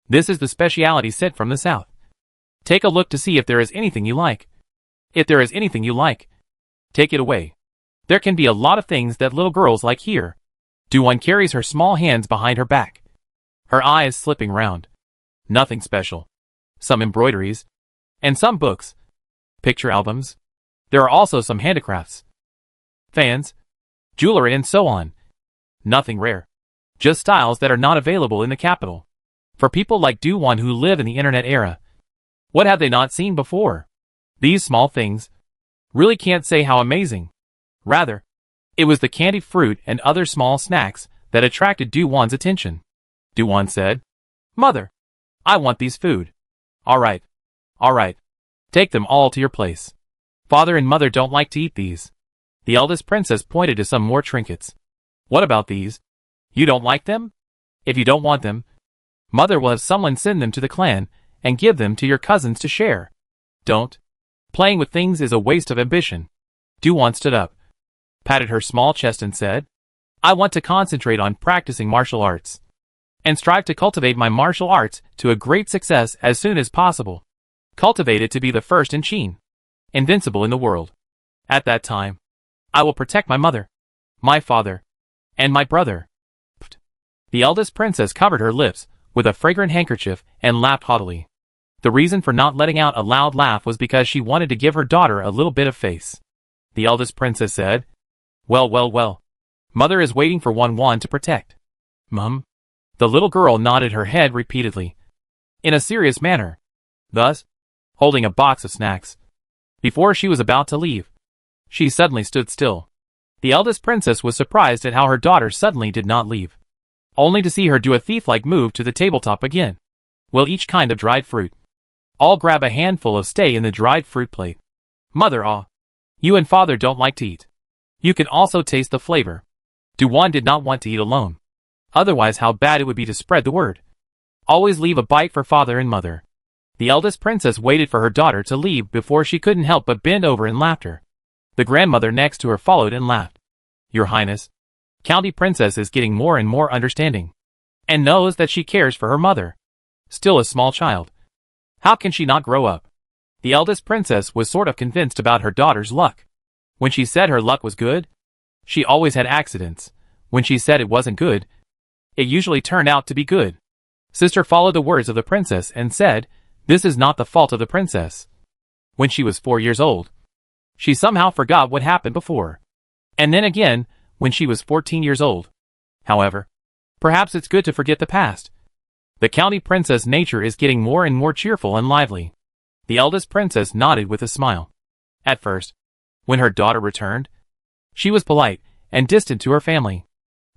This is the specialty sent from the south. Take a look to see if there is anything you like. If there is anything you like, take it away. There can be a lot of things that little girls like here. Du Wan carries her small hands behind her back. Her eyes slipping round. Nothing special. Some embroideries. And some books. Picture albums. There are also some handicrafts. Fans. Jewelry and so on. Nothing rare. Just styles that are not available in the capital. For people like Du Wan who live in the internet era. What have they not seen before? These small things. Really can't say how amazing. Rather, it was the candied fruit and other small snacks that attracted Du Wan's attention. Du Wan said, Mother, I want these food. All right. Take them all to your place. Father and Mother don't like to eat these. The eldest princess pointed to some more trinkets. What about these? You don't like them? If you don't want them, Mother will have someone send them to the clan and give them to your cousins to share. Don't. Playing with things is a waste of ambition. Du Wan stood up, patted her small chest and said, I want to concentrate on practicing martial arts, and strive to cultivate my martial arts to a great success as soon as possible. Cultivate it to be the first in Qin. invincible in the world. At that time, I will protect my mother, my father, and my brother. The eldest princess covered her lips with a fragrant handkerchief and laughed haughtily. The reason for not letting out a loud laugh was because she wanted to give her daughter a little bit of face. The eldest princess said, "Well, well, well. Mother is waiting for one to protect." "Mum?" The little girl nodded her head repeatedly, in a serious manner, thus holding a box of snacks. Before she was about to leave, she suddenly stood still. The eldest princess was surprised at how her daughter suddenly did not leave, only to see her do a thief-like move to the tabletop again. "Will each kind of dried fruit. I'll grab a handful of stay in the dried fruit plate. Mother, you and father don't like to eat. You can also taste the flavor." Duwan did not want to eat alone. Otherwise, how bad it would be to spread the word. Always leave a bite for father and mother. The eldest princess waited for her daughter to leave before she couldn't help but bend over in laughter. The grandmother next to her followed and laughed. "Your Highness, County Princess is getting more and more understanding, and knows that she cares for her mother. Still a small child. How can she not grow up?" The eldest princess was sort of convinced about her daughter's luck. When she said her luck was good, she always had accidents. When she said it wasn't good, it usually turned out to be good. Sister followed the words of the princess and said, "This is not the fault of the princess. When she was 4 years old, she somehow forgot what happened before. And then again, when she was 14 years old. However, perhaps it's good to forget the past." The county princess nature is getting more and more cheerful and lively. The eldest princess nodded with a smile. At first, when her daughter returned, she was polite and distant to her family.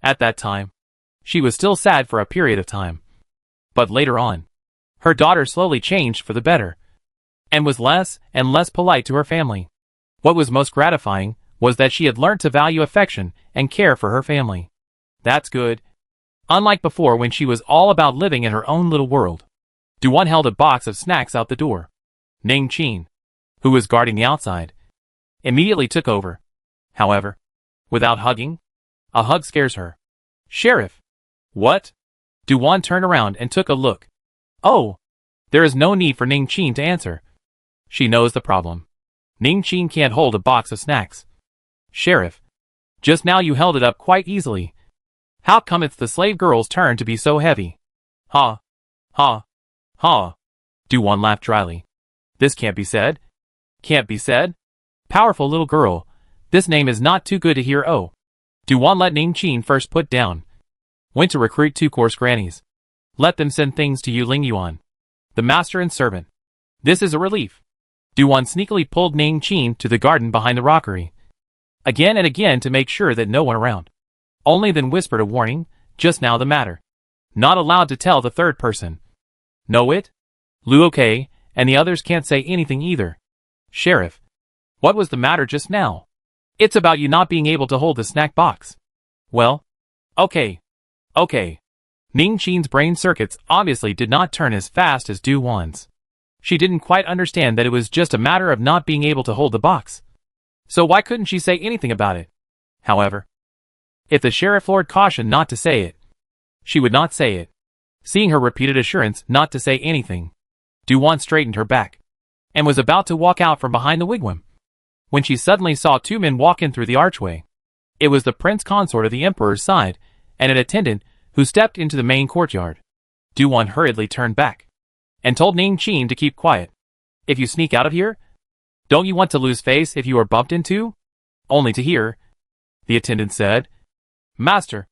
At that time, she was still sad for a period of time. But later on, her daughter slowly changed for the better, and was less and less polite to her family. What was most gratifying was that she had learned to value affection and care for her family. That's good. Unlike before when she was all about living in her own little world. Duwan held a box of snacks out the door. Ning Qin, who was guarding the outside, immediately took over. However, without hugging, a hug scares her. "Sheriff." "What?" Duwan turned around and took a look. Oh, there is no need for Ning Qin to answer. She knows the problem. Ning Qin can't hold a box of snacks. "Sheriff, just now you held it up quite easily. How come it's the slave girl's turn to be so heavy?" "Ha, ha, ha." Duwan laughed dryly. "This can't be said." "Can't be said? Powerful little girl, this name is not too good to hear. Oh." Duwan let Ning Qin first put down. Went to recruit 2 coarse grannies. Let them send things to Ling Yuan, the master and servant. This is a relief. Duwan sneakily pulled Ning Qin to the garden behind the rockery, again and again to make sure that no one around. Only then whispered a warning, "Just now the matter. Not allowed to tell the third person. Know it? Lu okay, and the others can't say anything either." "Sheriff, what was the matter just now?" "It's about you not being able to hold the snack box." "Well, okay. Ning Qin's brain circuits obviously did not turn as fast as Duwan's. She didn't quite understand that it was just a matter of not being able to hold the box. So why couldn't she say anything about it? However, if the sheriff lord cautioned not to say it, she would not say it. Seeing her repeated assurance not to say anything, Duwan straightened her back, and was about to walk out from behind the wigwam, when she suddenly saw 2 men walk in through the archway. It was the prince consort of the emperor's side, and an attendant who stepped into the main courtyard. Duwan hurriedly turned back, and told Ning Qin to keep quiet. "If you sneak out of here, don't you want to lose face if you are bumped into?" Only to hear, the attendant said, "Master,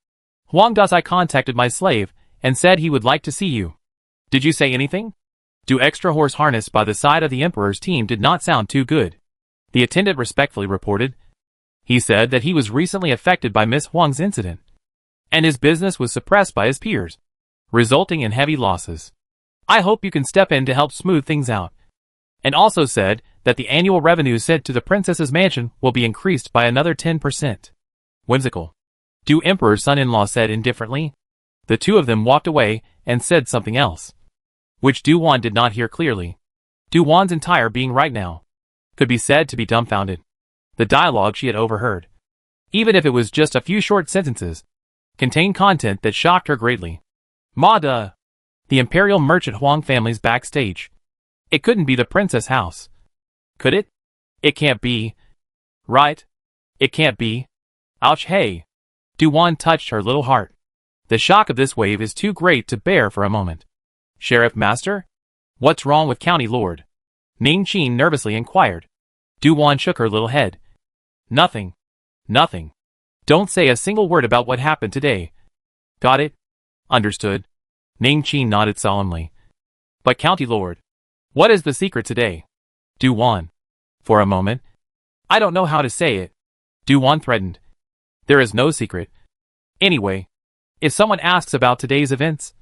Huang Dasai contacted my slave and said he would like to see you. Did you say anything?" Do extra horse harness by the side of the emperor's team did not sound too good. The attendant respectfully reported. He said that he was recently affected by Miss Huang's incident, and his business was suppressed by his peers, resulting in heavy losses. "I hope you can step in to help smooth things out." And also said that the annual revenue sent to the princess's mansion will be increased by another 10%. Whimsical. Du Emperor's son-in-law said indifferently. The 2 of them walked away and said something else, which Duwan did not hear clearly. Duwan's entire being right now could be said to be dumbfounded. The dialogue she had overheard, even if it was just a few short sentences, contained content that shocked her greatly. Ma duh. The imperial merchant Huang family's backstage. It couldn't be the princess house. Could it? It can't be. Right? It can't be. Ouch, hey. Du-Wan touched her little heart. The shock of this wave is too great to bear for a moment. Sheriff Master? What's wrong with County Lord? Ning Qin nervously inquired. Du-Wan shook her little head. Nothing. Nothing. Don't say a single word about what happened today. Got it? Understood. Ning Qin nodded solemnly. But County Lord, what is the secret today? Du-Wan. For a moment. I don't know how to say it. Du-Wan threatened. There is no secret. Anyway, if someone asks about today's events,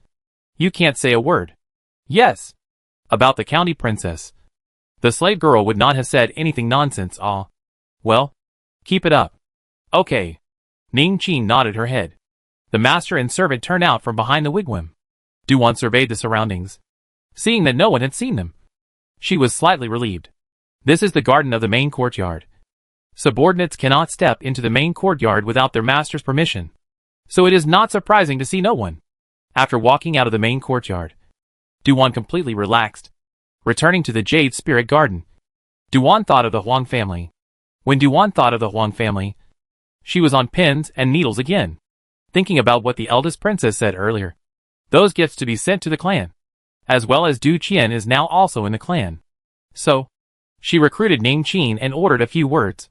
you can't say a word. Yes. About the county princess. The slave girl would not have said anything nonsense. Well, keep it up. Okay. Ning Qin nodded her head. The master and servant turned out from behind the wigwam. Du-Wan surveyed the surroundings. Seeing that no one had seen them, she was slightly relieved. This is the garden of the main courtyard. Subordinates cannot step into the main courtyard without their master's permission, so it is not surprising to see no one. After walking out of the main courtyard, Du-Wan completely relaxed. Returning to the Jade Spirit Garden, Du-Wan thought of the Huang family. When Du-Wan thought of the Huang family, she was on pins and needles again, thinking about what the eldest princess said earlier. Those gifts to be sent to the clan, as well as Du Qian is now also in the clan. So, she recruited Ning Qin and ordered a few words.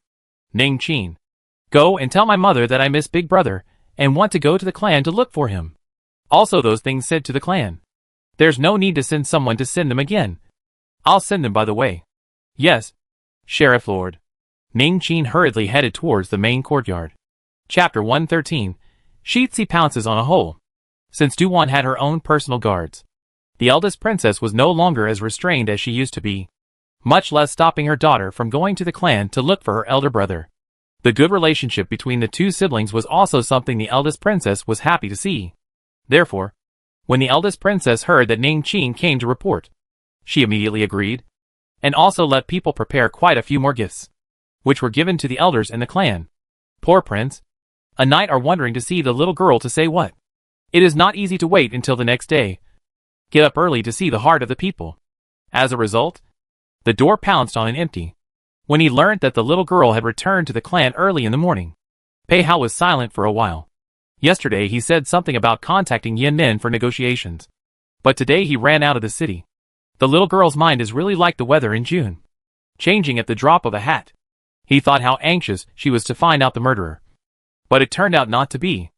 Ning Qin, go and tell my mother that I miss Big Brother and want to go to the clan to look for him. Also those things said to the clan. There's no need to send someone to send them again. I'll send them by the way. Yes, Sheriff Lord. Ning Qin hurriedly headed towards the main courtyard. Chapter 113. Shitzi pounces on a hole. Since Du-Wan had her own personal guards, the eldest princess was no longer as restrained as she used to be, much less stopping her daughter from going to the clan to look for her elder brother. The good relationship between the two siblings was also something the eldest princess was happy to see. Therefore, when the eldest princess heard that Ning Qin came to report, she immediately agreed, and also let people prepare quite a few more gifts, which were given to the elders in the clan. Poor prince. A knight are wondering to see the little girl to say what. It is not easy to wait until the next day. Get up early to see the heart of the people. As a result, the door pounced on an empty. When he learned that the little girl had returned to the clan early in the morning, Pei Hao was silent for a while. Yesterday he said something about contacting Yin Nin for negotiations, but today he ran out of the city. The little girl's mind is really like the weather in June, changing at the drop of a hat. He thought how anxious she was to find out the murderer, but it turned out not to be.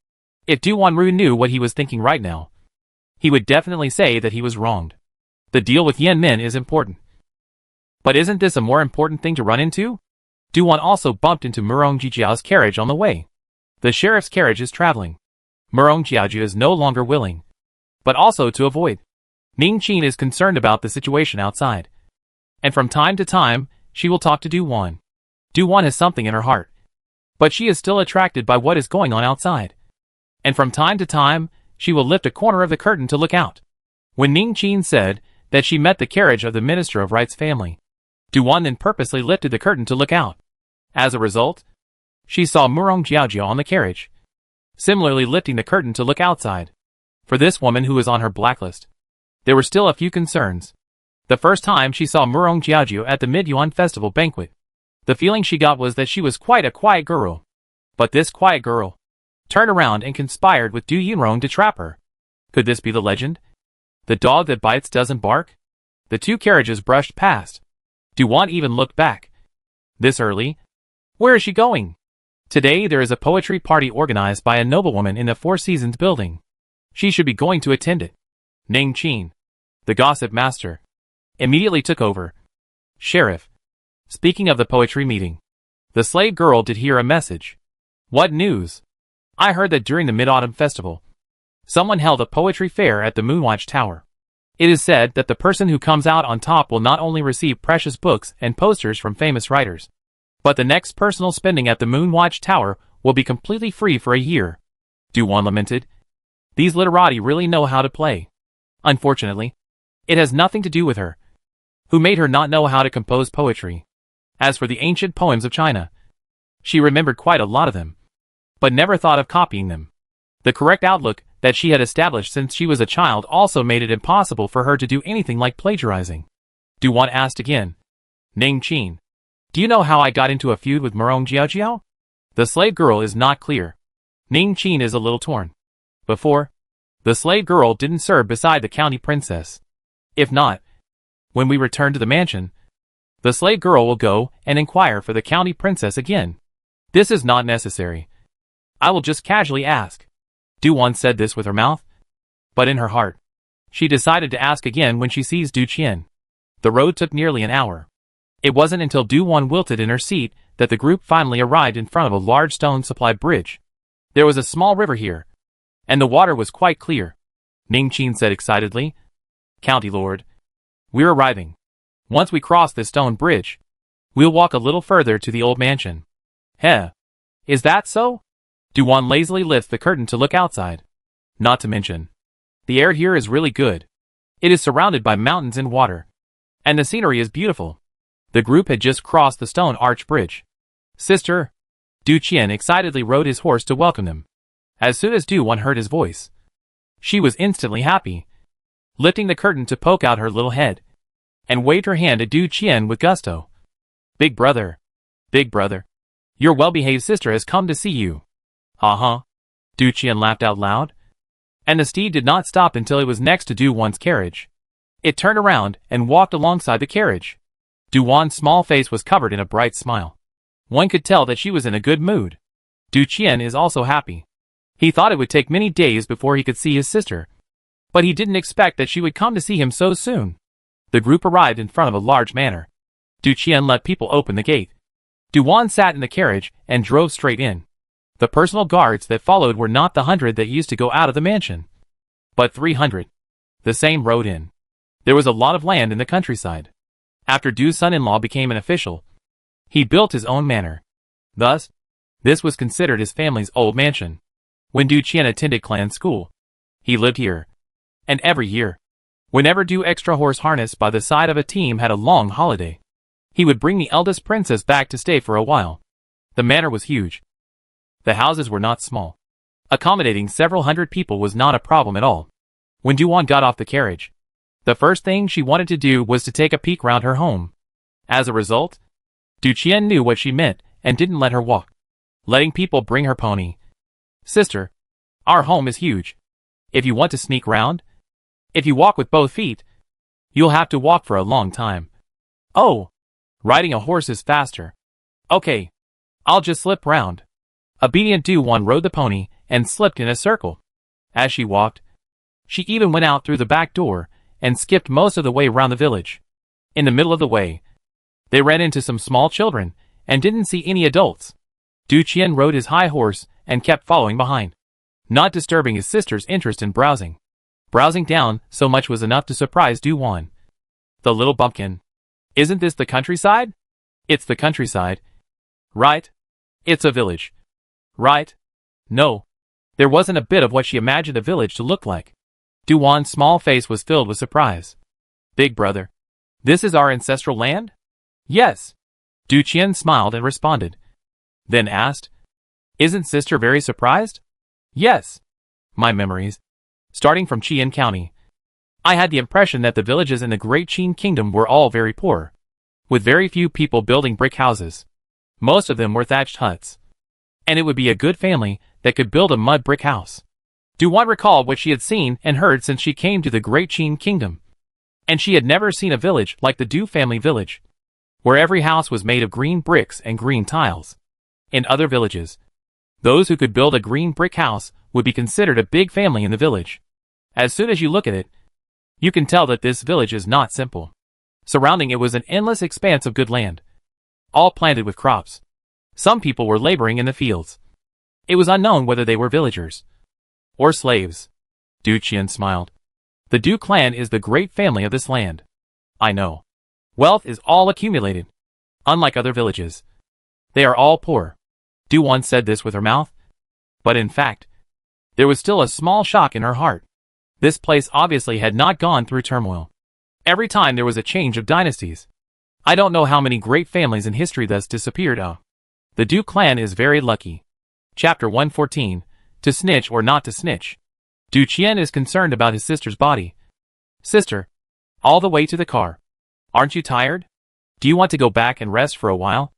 If Du-Wan knew what he was thinking right now, he would definitely say that he was wronged. The deal with Yin Nin is important. But isn't this a more important thing to run into? Du-Wan also bumped into Murong Jijiao's carriage on the way. The sheriff's carriage is traveling. Murong Jiajia is no longer willing, but also to avoid. Ning Qin is concerned about the situation outside, and from time to time, she will talk to Du-Wan. Du-Wan has something in her heart, but she is still attracted by what is going on outside. And from time to time, she will lift a corner of the curtain to look out. When Ning Qin said that she met the carriage of the Minister of Right's family, Du-Wan then purposely lifted the curtain to look out. As a result, she saw Murong Jiajia on the carriage, similarly lifting the curtain to look outside. For this woman who was on her blacklist, there were still a few concerns. The first time she saw Murong Jiajia at the Mid-Yuan Festival banquet, the feeling she got was that she was quite a quiet girl. But this quiet girl turned around and conspired with Du Yunrong to trap her. Could this be the legend? The dog that bites doesn't bark? The two carriages brushed past. Du-Wan even looked back. This early? Where is she going? Today there is a poetry party organized by a noblewoman in the Four Seasons building. She should be going to attend it. Ning Qin, the gossip master, immediately took over. Sheriff, speaking of the poetry meeting, the slave girl did hear a message. What news? I heard that during the Mid-Autumn Festival, someone held a poetry fair at the Moonwatch Tower. It is said that the person who comes out on top will not only receive precious books and posters from famous writers, but the next personal spending at the Moonwatch Tower will be completely free for a year. Du-Wan lamented. These literati really know how to play. Unfortunately, it has nothing to do with her. Who made her not know how to compose poetry? As for the ancient poems of China, she remembered quite a lot of them, but never thought of copying them. The correct outlook that she had established since she was a child also made it impossible for her to do anything like plagiarizing. Du-Wan asked again. Ning Qin, Do you know how I got into a feud with Merong Jiaojiao? The slave girl is not clear. Ning Qin is a little torn. Before, the slave girl didn't serve beside the county princess. If not, when we return to the mansion, the slave girl will go and inquire for the county princess again. This is not necessary. I will just casually ask. Du-Wan said this with her mouth, but in her heart, she decided to ask again when she sees Du Qian. The road took nearly an hour. It wasn't until Du-Wan wilted in her seat that the group finally arrived in front of a large stone-supplied bridge. There was a small river here, and the water was quite clear. Ning Qin said excitedly, "County Lord, we're arriving. Once we cross this stone bridge, we'll walk a little further to the old mansion." "Heh. Is that so?" Du-Wan lazily lifts the curtain to look outside. Not to mention, the air here is really good. It is surrounded by mountains and water, and the scenery is beautiful. The group had just crossed the stone arch bridge. "Sister!" Du Qian excitedly rode his horse to welcome them. As soon as Du-Wan heard his voice, she was instantly happy, lifting the curtain to poke out her little head, and waved her hand at Du Qian with gusto. Big brother, your well-behaved sister has come to see you." "Uh-huh." Du Qian laughed out loud, and the steed did not stop until it was next to Du-Wan's carriage. It turned around and walked alongside the carriage. Du-Wan's small face was covered in a bright smile. One could tell that she was in a good mood. Du Qian is also happy. He thought it would take many days before he could see his sister, but he didn't expect that she would come to see him so soon. The group arrived in front of a large manor. Du Qian let people open the gate. Du-Wan sat in the carriage and drove straight in. The personal guards that followed were not the 100 that used to go out of the mansion, but 300. The same rode in. There was a lot of land in the countryside. After Du's son-in-law became an official, he built his own manor. Thus, this was considered his family's old mansion. When Du Qian attended clan school, he lived here. And every year, whenever Du extra horse harnessed by the side of a team had a long holiday, he would bring the eldest princess back to stay for a while. The manor was huge. The houses were not small. Accommodating several hundred people was not a problem at all. When Du-Wan got off the carriage, the first thing she wanted to do was to take a peek round her home. As a result, Du Qian knew what she meant and didn't let her walk, letting people bring her pony. "Sister, our home is huge. If you want to sneak round, if you walk with both feet, you'll have to walk for a long time." "Oh, riding a horse is faster. Okay, I'll just slip round." Obedient Du-Wan rode the pony and slipped in a circle. As she walked, she even went out through the back door and skipped most of the way round the village. In the middle of the way, they ran into some small children and didn't see any adults. Du Qian rode his high horse and kept following behind, not disturbing his sister's interest in browsing. Browsing down so much was enough to surprise Du-Wan. "The little bumpkin. Isn't this the countryside?" "It's the countryside." "Right. It's a village." "Right. No. There wasn't a bit of what she imagined a village to look like." Du-Wan's small face was filled with surprise. "Big brother, this is our ancestral land?" "Yes." Du Qian smiled and responded. Then asked, "Isn't sister very surprised?" "Yes. My memories, starting from Qian County, I had the impression that the villages in the Great Qin Kingdom were all very poor, with very few people building brick houses. Most of them were thatched huts. And it would be a good family that could build a mud brick house." Du-Wan recalled what she had seen and heard since she came to the Great Qin Kingdom. And she had never seen a village like the Du family village, where every house was made of green bricks and green tiles. In other villages, those who could build a green brick house would be considered a big family in the village. As soon as you look at it, you can tell that this village is not simple. Surrounding it was an endless expanse of good land, all planted with crops. Some people were laboring in the fields. It was unknown whether they were villagers or slaves. Du Qian smiled. "The Du clan is the great family of this land. I know. Wealth is all accumulated. Unlike other villages, they are all poor." Du-Wan said this with her mouth, but in fact, there was still a small shock in her heart. This place obviously had not gone through turmoil. Every time there was a change of dynasties. I don't know how many great families in history thus disappeared. The Du clan is very lucky. Chapter 114, To Snitch or Not to Snitch. Du Qian is concerned about his sister's body. "Sister, all the way to the car. Aren't you tired?" Do you want to go back and rest for a while?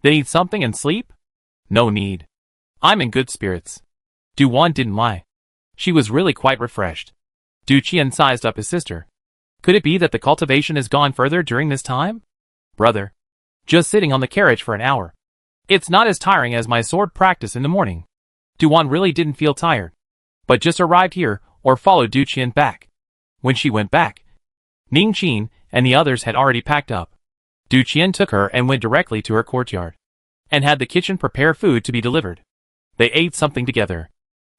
Then eat something and sleep? No need. I'm in good spirits. Du-Wan didn't lie. She was really quite refreshed. Du Qian sized up his sister. Could it be that the cultivation has gone further during this time? Brother. Just sitting on the carriage for an hour. It's not as tiring as my sword practice in the morning. Du-Wan really didn't feel tired, but just arrived here or followed Du Qian back. When she went back, Ning Qin and the others had already packed up. Du Qian took her and went directly to her courtyard, and had the kitchen prepare food to be delivered. They ate something together.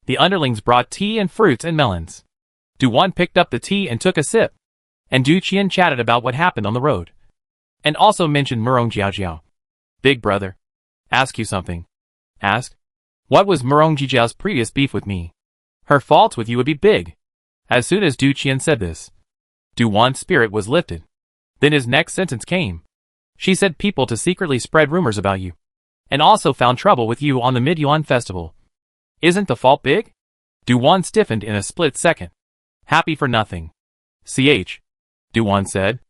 The underlings brought tea and fruits and melons. Du-Wan picked up the tea and took a sip, and Du Qian chatted about what happened on the road, and also mentioned Murong Jiaojiao. Big brother, ask you something. Asked. What was Murong Jiaojiao's previous beef with me? Her fault with you would be big. As soon as Du Qian said this, Du-Wan's spirit was lifted. Then his next sentence came. She said people to secretly spread rumors about you, and also found trouble with you on the Mid-Yuan festival. Isn't the fault big? Du-Wan stiffened in a split second. Happy for nothing. Du-Wan said.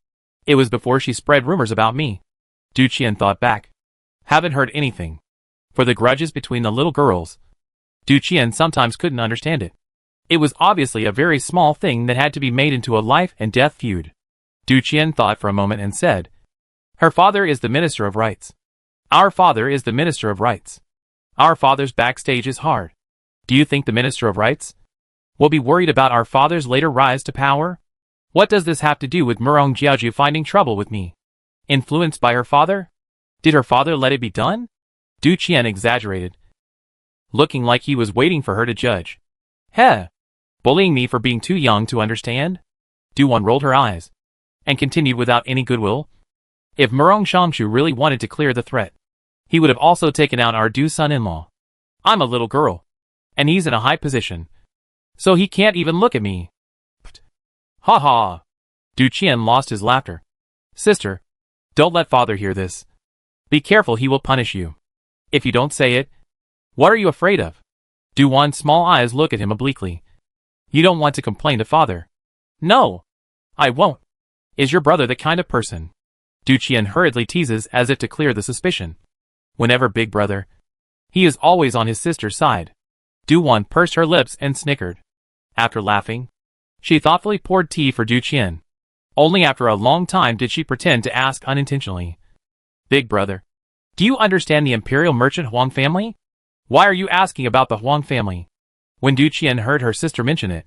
It was before she spread rumors about me. Du Qian thought back. Haven't heard anything. For the grudges between the little girls, Du Qian sometimes couldn't understand it. It was obviously a very small thing that had to be made into a life and death feud. Du Qian thought for a moment and said, her father is the Minister of Rights. Our father is the Minister of Rights. Our father's backstage is hard. Do you think the Minister of Rights will be worried about our father's later rise to power? What does this have to do with Murong Jiaojiao finding trouble with me? Influenced by her father? Did her father let it be done? Du Qian exaggerated, looking like he was waiting for her to judge. Heh! Bullying me for being too young to understand? Du-Wan rolled her eyes, and continued without any goodwill. If Murong Shangshu really wanted to clear the threat, he would have also taken out our Du son-in-law. I'm a little girl, and he's in a high position, so he can't even look at me. Pfft. Ha ha! Du Qian lost his laughter. Sister, don't let father hear this. Be careful, he will punish you. If you don't say it, what are you afraid of? Du-Wan's small eyes look at him obliquely. You don't want to complain to father? No, I won't. Is your brother the kind of person? Du Qian hurriedly teases as if to clear the suspicion. Whenever big brother, he is always on his sister's side. Du-Wan pursed her lips and snickered. After laughing, she thoughtfully poured tea for Du Qian. Only after a long time did she pretend to ask unintentionally. Big brother, do you understand the imperial merchant Huang family? Why are you asking about the Huang family? When Du Qian heard her sister mention it,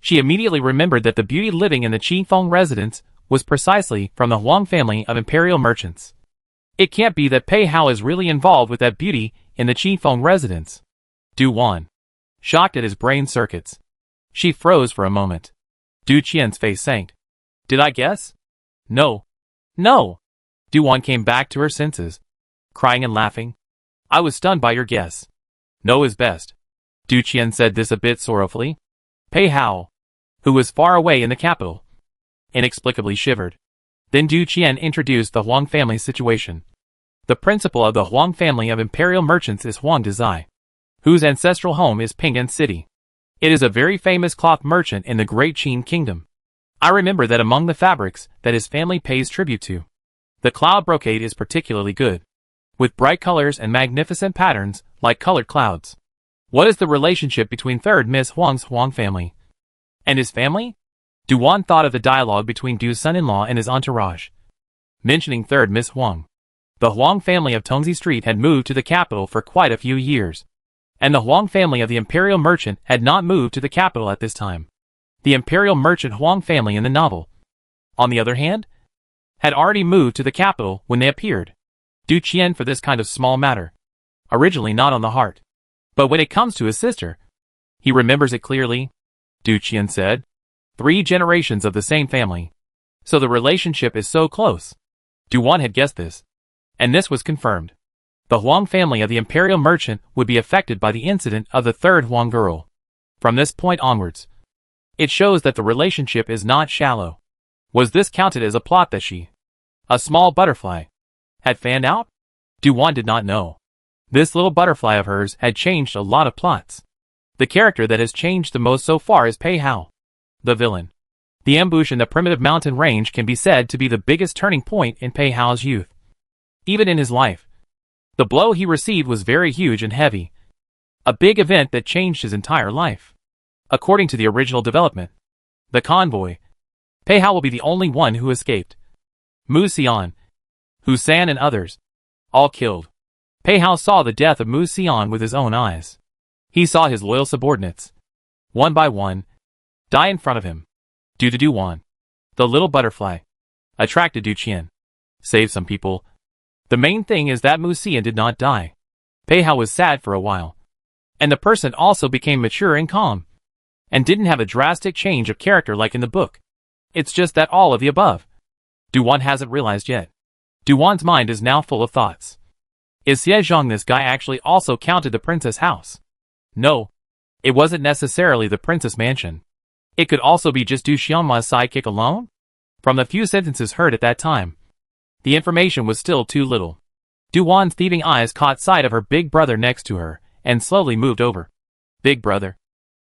she immediately remembered that the beauty living in the Qifeng residence was precisely from the Huang family of imperial merchants. It can't be that Pei Hao is really involved with that beauty in the Qifeng residence. Du-Wan, shocked at his brain circuits. She froze for a moment. Du Qian's face sank. Did I guess? No. No. Du-Wan came back to her senses, crying and laughing. I was stunned by your guess. No is best. Du Qian said this a bit sorrowfully. Pei Hao, who was far away in the capital, inexplicably shivered. Then Du Qian introduced the Huang family's situation. The principal of the Huang family of imperial merchants is Huang Dezai, whose ancestral home is Ping'an City. It is a very famous cloth merchant in the Great Qin Kingdom. I remember that among the fabrics that his family pays tribute to, the cloud brocade is particularly good, with bright colors and magnificent patterns like colored clouds. What is the relationship between third Miss Huang's Huang family and his family? Du-Wan thought of the dialogue between Du's son-in-law and his entourage, mentioning third Miss Huang. The Huang family of Tongzi Street had moved to the capital for quite a few years, and the Huang family of the imperial merchant had not moved to the capital at this time. The imperial merchant Huang family in the novel, on the other hand, had already moved to the capital when they appeared. Du Qian for this kind of small matter, originally not on the heart. But when it comes to his sister, he remembers it clearly. Du Qian said, 3 generations of the same family. So the relationship is so close. Du-Wan had guessed this, and this was confirmed. The Huang family of the imperial merchant would be affected by the incident of the third Huang girl. From this point onwards, it shows that the relationship is not shallow. Was this counted as a plot that she, a small butterfly, had fanned out? Du-Wan did not know. This little butterfly of hers had changed a lot of plots. The character that has changed the most so far is Pei Hao, the villain. The ambush in the primitive mountain range can be said to be the biggest turning point in Pei Hao's youth. Even in his life, the blow he received was very huge and heavy. A big event that changed his entire life. According to the original development, the convoy, Pei Hao will be the only one who escaped. Mu Xian, Hu San and others, all killed. Pei Hao saw the death of Mu Xian with his own eyes. He saw his loyal subordinates, one by one, die in front of him. Due to Du Wan, the little butterfly, attracted Du Qian, saved some people. The main thing is that Mu Xian did not die. Pei Hao was sad for a while. And the person also became mature and calm. And didn't have a drastic change of character like in the book. It's just that all of the above. Du Wan hasn't realized yet. Du Wan's mind is now full of thoughts. Is Xie Zhang this guy actually also counted the princess house? No. It wasn't necessarily the princess mansion. It could also be just Du Xianma's sidekick alone? From the few sentences heard at that time, the information was still too little. Du Wan's thieving eyes caught sight of her big brother next to her, and slowly moved over. Big brother.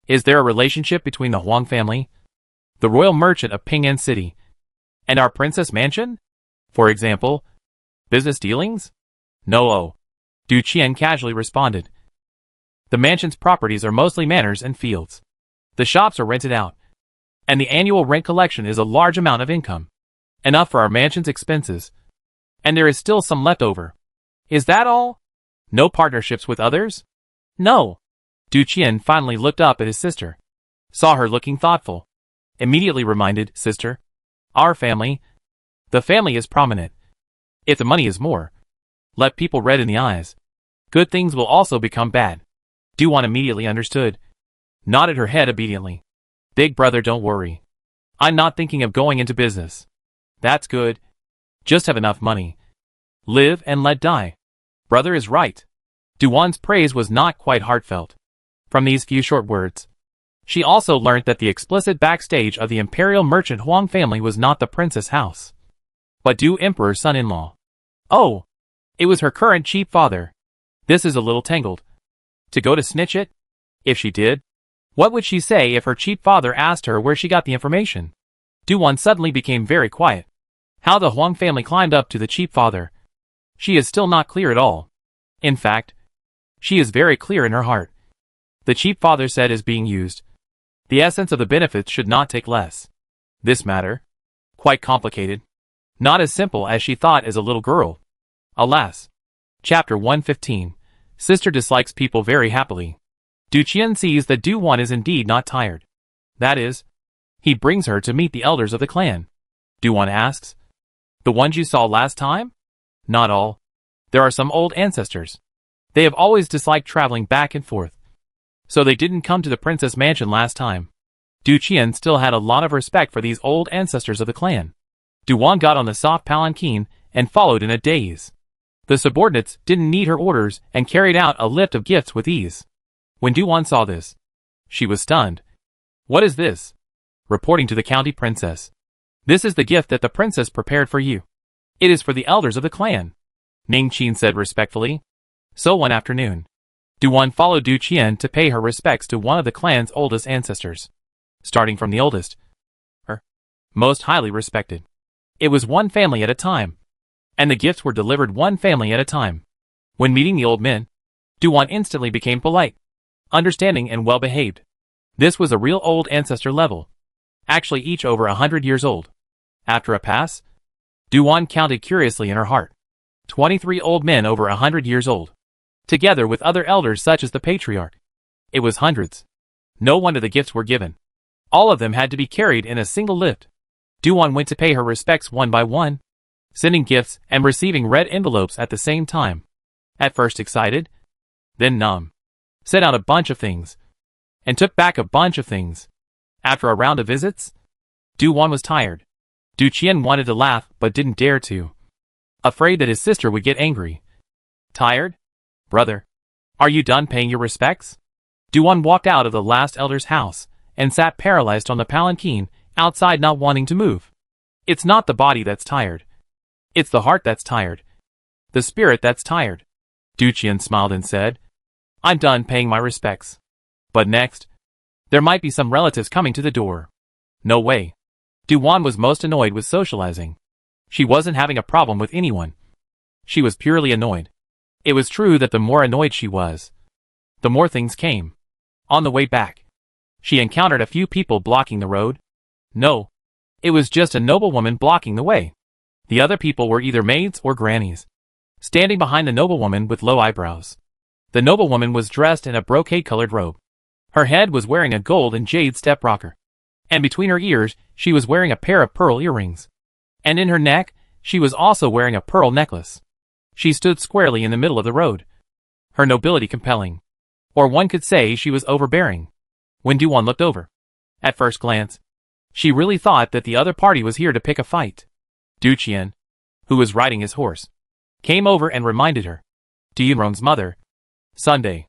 Is there a relationship between the Huang family, the royal merchant of Ping'an City, and our princess mansion? For example, business dealings? No. Du Qian casually responded. The mansion's properties are mostly manors and fields. The shops are rented out, and the annual rent collection is a large amount of income. Enough for our mansion's expenses. And there is still some left over. Is that all? No partnerships with others? No. Du Qian finally looked up at his sister. Saw her looking thoughtful. Immediately reminded, sister. Our family. The family is prominent. If the money is more, let people red in the eyes. Good things will also become bad. Du Wan immediately understood. Nodded her head obediently. Big brother, don't worry. I'm not thinking of going into business. That's good. Just have enough money. Live and let die. Brother is right. Du Wan's praise was not quite heartfelt. From these few short words, she also learnt that the explicit backstage of the imperial merchant Huang family was not the princess house, but Du Emperor's son-in-law. Oh, it was her current chief father. This is a little tangled. To go to snitch it? If she did, what would she say if her chief father asked her where she got the information? Du Wan suddenly became very quiet. How the Huang family climbed up to the chief father, she is still not clear at all. In fact, she is very clear in her heart. The chief father said is being used. The essence of the benefits should not take less. This matter? Quite complicated. Not as simple as she thought as a little girl. Alas. Chapter 115. Sister dislikes people very happily. Du Qian sees that Du Wan is indeed not tired. That is, he brings her to meet the elders of the clan. Du Wan asks, the ones you saw last time? Not all. There are some old ancestors. They have always disliked traveling back and forth. So they didn't come to the princess mansion last time. Du Qian still had a lot of respect for these old ancestors of the clan. Du Wan got on the soft palanquin and followed in a daze. The subordinates didn't need her orders and carried out a lift of gifts with ease. When Du Wan saw this, she was stunned. What is this? Reporting to the county princess. This is the gift that the princess prepared for you. It is for the elders of the clan, Ning Qin said respectfully. So one afternoon, Du Wan followed Du Qian to pay her respects to one of the clan's oldest ancestors. Starting from the oldest, her most highly respected. It was one family at a time, and the gifts were delivered one family at a time. When meeting the old men, Du Wan instantly became polite, understanding and well-behaved. This was a real old ancestor level, actually each over 100 years old. After a pass, Du Wan counted curiously in her heart. 23 old men over 100 years old, together with other elders such as the patriarch. It was hundreds. No wonder the gifts were given. All of them had to be carried in a single lift. Du Wan went to pay her respects one by one, sending gifts and receiving red envelopes at the same time. At first excited, then numb. Sent out a bunch of things, and took back a bunch of things. After a round of visits, Du Wan was tired. Du Qian wanted to laugh but didn't dare to, afraid that his sister would get angry. Tired? Brother, are you done paying your respects? Du Wan walked out of the last elder's house and sat paralyzed on the palanquin outside, not wanting to move. It's not the body that's tired. It's the heart that's tired. The spirit that's tired. Du Qian smiled and said, I'm done paying my respects. But next, there might be some relatives coming to the door. No way. Du-Wan was most annoyed with socializing. She wasn't having a problem with anyone. She was purely annoyed. It was true that the more annoyed she was, the more things came. On the way back, she encountered a few people blocking the road. No, it was just a noblewoman blocking the way. The other people were either maids or grannies, standing behind the noblewoman with low eyebrows. The noblewoman was dressed in a brocade-colored robe. Her head was wearing a gold and jade step rocker, and between her ears she was wearing a pair of pearl earrings. And in her neck, she was also wearing a pearl necklace. She stood squarely in the middle of the road, her nobility compelling. Or one could say she was overbearing. When Du-Wan looked over, at first glance, she really thought that the other party was here to pick a fight. Du Qian, who was riding his horse, came over and reminded her. Du-Yunrong's mother. Sunday.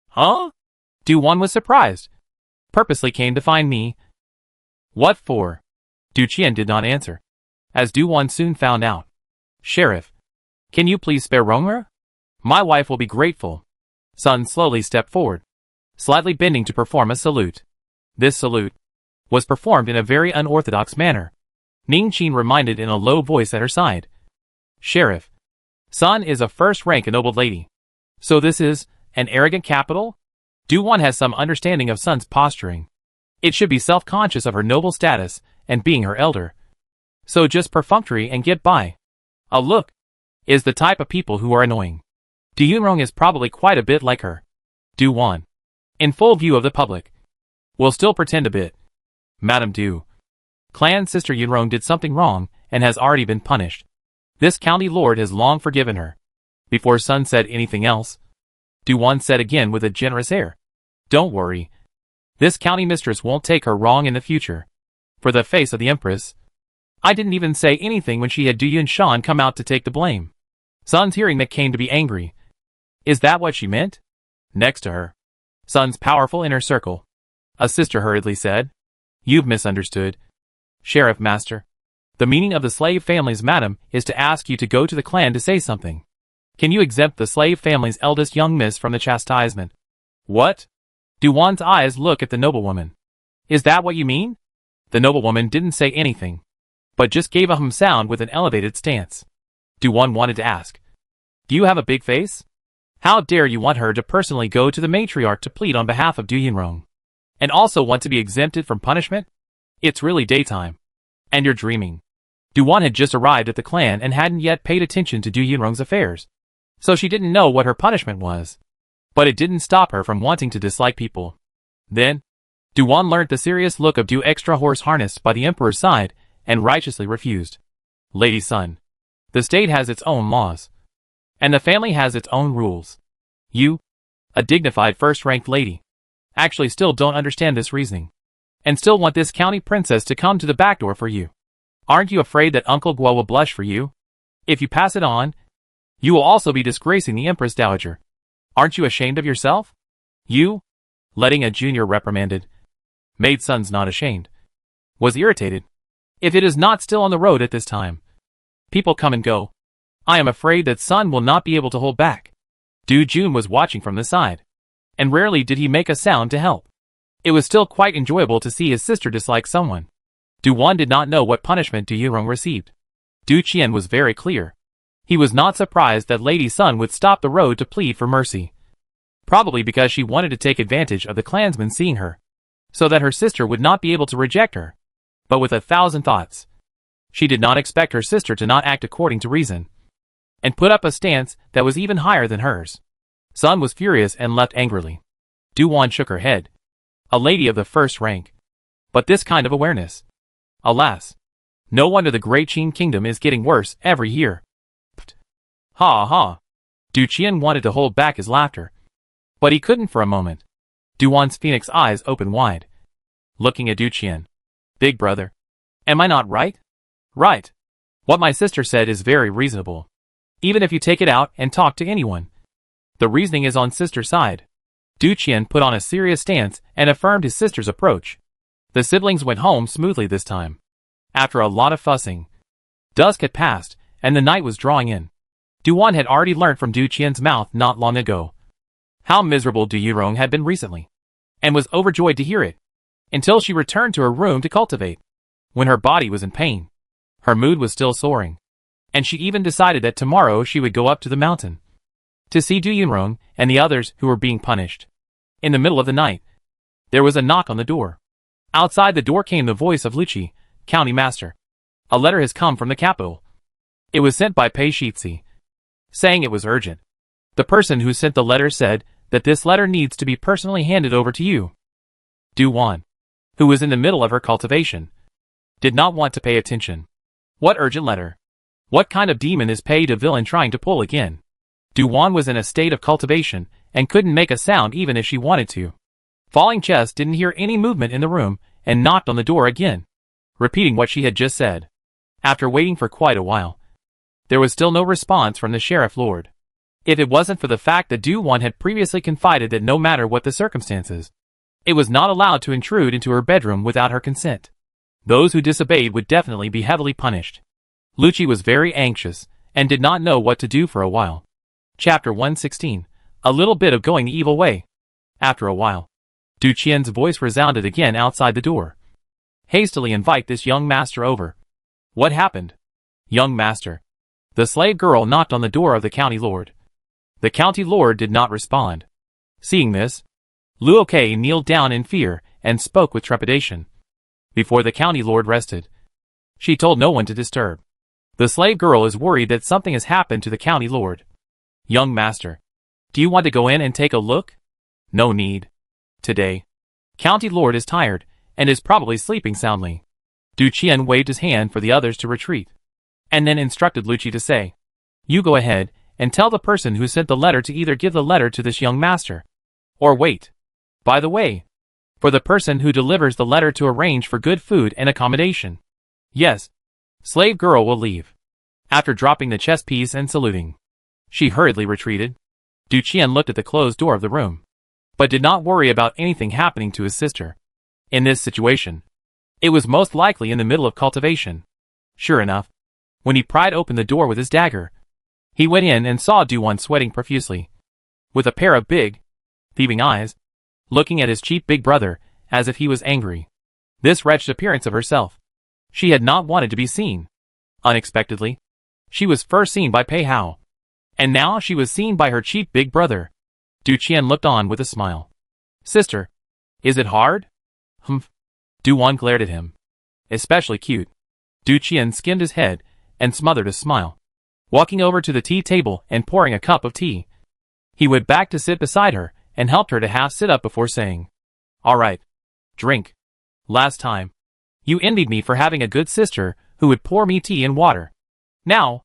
Huh? Du-Wan was surprised. Purposely came to find me. What for? Du Qian did not answer, as Du-Wan soon found out. Sheriff, can you please spare Ronger? My wife will be grateful. Sun slowly stepped forward, slightly bending to perform a salute. This salute was performed in a very unorthodox manner. Ning Qin reminded in a low voice at her side. Sheriff, Sun is a first-rank ennobled lady. So this is an arrogant capital? Du-Wan has some understanding of Sun's posturing. It should be self-conscious of her noble status and being her elder. So just perfunctory and get by. A look is the type of people who are annoying. Du-Yunrong is probably quite a bit like her. Du-Wan, in full view of the public, will still pretend a bit. Madam Du, clan sister Yunrong did something wrong and has already been punished. This county lord has long forgiven her. Before Sun said anything else, Du-Wan said again with a generous air. Don't worry. This county mistress won't take her wrong in the future. For the face of the empress, I didn't even say anything when she had Du Yunshan come out to take the blame. Sun's hearing that came to be angry. Is that what she meant? Next to her, Sun's powerful inner circle. A sister hurriedly said. You've misunderstood. Sheriff Master, the meaning of the slave family's madam is to ask you to go to the clan to say something. Can you exempt the slave family's eldest young miss from the chastisement? What? Du-Wan's eyes look at the noblewoman. Is that what you mean? The noblewoman didn't say anything, but just gave a sound with an elevated stance. Du-Wan wanted to ask. Do you have a big face? How dare you want her to personally go to the matriarch to plead on behalf of Du-Yunrong? And also want to be exempted from punishment? It's really daytime. And you're dreaming. Du-Wan had just arrived at the clan and hadn't yet paid attention to Du-Yunrong's affairs, so she didn't know what her punishment was. But it didn't stop her from wanting to dislike people. Then, Du-Wan learnt the serious look of Du extra horse harnessed by the emperor's side and righteously refused. Lady Sun, the state has its own laws, and the family has its own rules. You, a dignified first-ranked lady, actually still don't understand this reasoning, and still want this county princess to come to the back door for you. Aren't you afraid that Uncle Guo will blush for you? If you pass it on, you will also be disgracing the Empress Dowager. Aren't you ashamed of yourself? You, letting a junior reprimanded, made Sun's not ashamed, was irritated. If it is not still on the road at this time, people come and go. I am afraid that Sun will not be able to hold back. Du Jun was watching from the side, and rarely did he make a sound to help. It was still quite enjoyable to see his sister dislike someone. Du-Wan did not know what punishment Du-Yunrong received. Du Qian was very clear. He was not surprised that Lady Sun would stop the road to plead for mercy. Probably because she wanted to take advantage of the clansmen seeing her, so that her sister would not be able to reject her. But with 1,000 thoughts, she did not expect her sister to not act according to reason, and put up a stance that was even higher than hers. Sun was furious and left angrily. Du-Wan shook her head. A lady of the first rank. But this kind of awareness. Alas. No wonder the Great Qin Kingdom is getting worse every year. Pfft. Ha ha. Du Qian wanted to hold back his laughter, but he couldn't for a moment. Du-Wan's phoenix eyes opened wide, looking at Du Qian. Big brother, am I not right? Right. What my sister said is very reasonable. Even if you take it out and talk to anyone, the reasoning is on sister's side. Du Qian put on a serious stance and affirmed his sister's approach. The siblings went home smoothly this time. After a lot of fussing, dusk had passed and the night was drawing in. Du-Wan had already learnt from Du Qian's mouth not long ago how miserable Du-Yunrong had been recently, and was overjoyed to hear it, until she returned to her room to cultivate. when her body was in pain. Her mood was still soaring. And she even decided that tomorrow she would go up to the mountain to see Du Yunrong and the others who were being punished. In the middle of the night, there was a knock on the door. Outside the door came the voice of Lucci, County Master. A letter has come from the capital. It was sent by Pei Shitsi, saying it was urgent. The person who sent the letter said that this letter needs to be personally handed over to you. Du Wan, who was in the middle of her cultivation, did not want to pay attention. What urgent letter? What kind of demon is Pei the villain trying to pull again? Du Wan was in a state of cultivation and couldn't make a sound even if she wanted to. Falling Chest didn't hear any movement in the room and knocked on the door again, repeating what she had just said. After waiting for quite a while, there was still no response from the Sheriff Lord. If it wasn't for the fact that Du Wan had previously confided that no matter what the circumstances, it was not allowed to intrude into her bedroom without her consent. Those who disobeyed would definitely be heavily punished. Lucci was very anxious and did not know what to do for a while. Chapter 116. A little bit of going the evil way. After a while, Du Qian's voice resounded again outside the door. Hastily invite this young master over. What happened? Young master. The slave girl knocked on the door of the county lord. The county lord did not respond. Seeing this, Luo Kei kneeled down in fear and spoke with trepidation. Before the county lord rested, she told no one to disturb. The slave girl is worried that something has happened to the county lord. Young master, do you want to go in and take a look? No need. Today, county lord is tired and is probably sleeping soundly. Du Qian waved his hand for the others to retreat, and then instructed Lucci to say, you go ahead and tell the person who sent the letter to either give the letter to this young master, or wait. By the way, for the person who delivers the letter to arrange for good food and accommodation. Yes. Slave girl will leave. After dropping the chess piece and saluting, she hurriedly retreated. Du Qian looked at the closed door of the room, but did not worry about anything happening to his sister. In this situation, it was most likely in the middle of cultivation. Sure enough, when he pried open the door with his dagger, he went in and saw Du Wan sweating profusely, with a pair of big, thieving eyes, looking at his cheap big brother as if he was angry. This wretched appearance of herself, she had not wanted to be seen. Unexpectedly, she was first seen by Pei Hao, and now she was seen by her cheap big brother. Du Qian looked on with a smile. Sister, is it hard? Humph. Du Wan glared at him. Especially cute. Du Qian skimmed his head and smothered a smile. Walking over to the tea table and pouring a cup of tea, he went back to sit beside her and helped her to half sit up before saying, all right, drink. Last time, you envied me for having a good sister who would pour me tea and water. Now,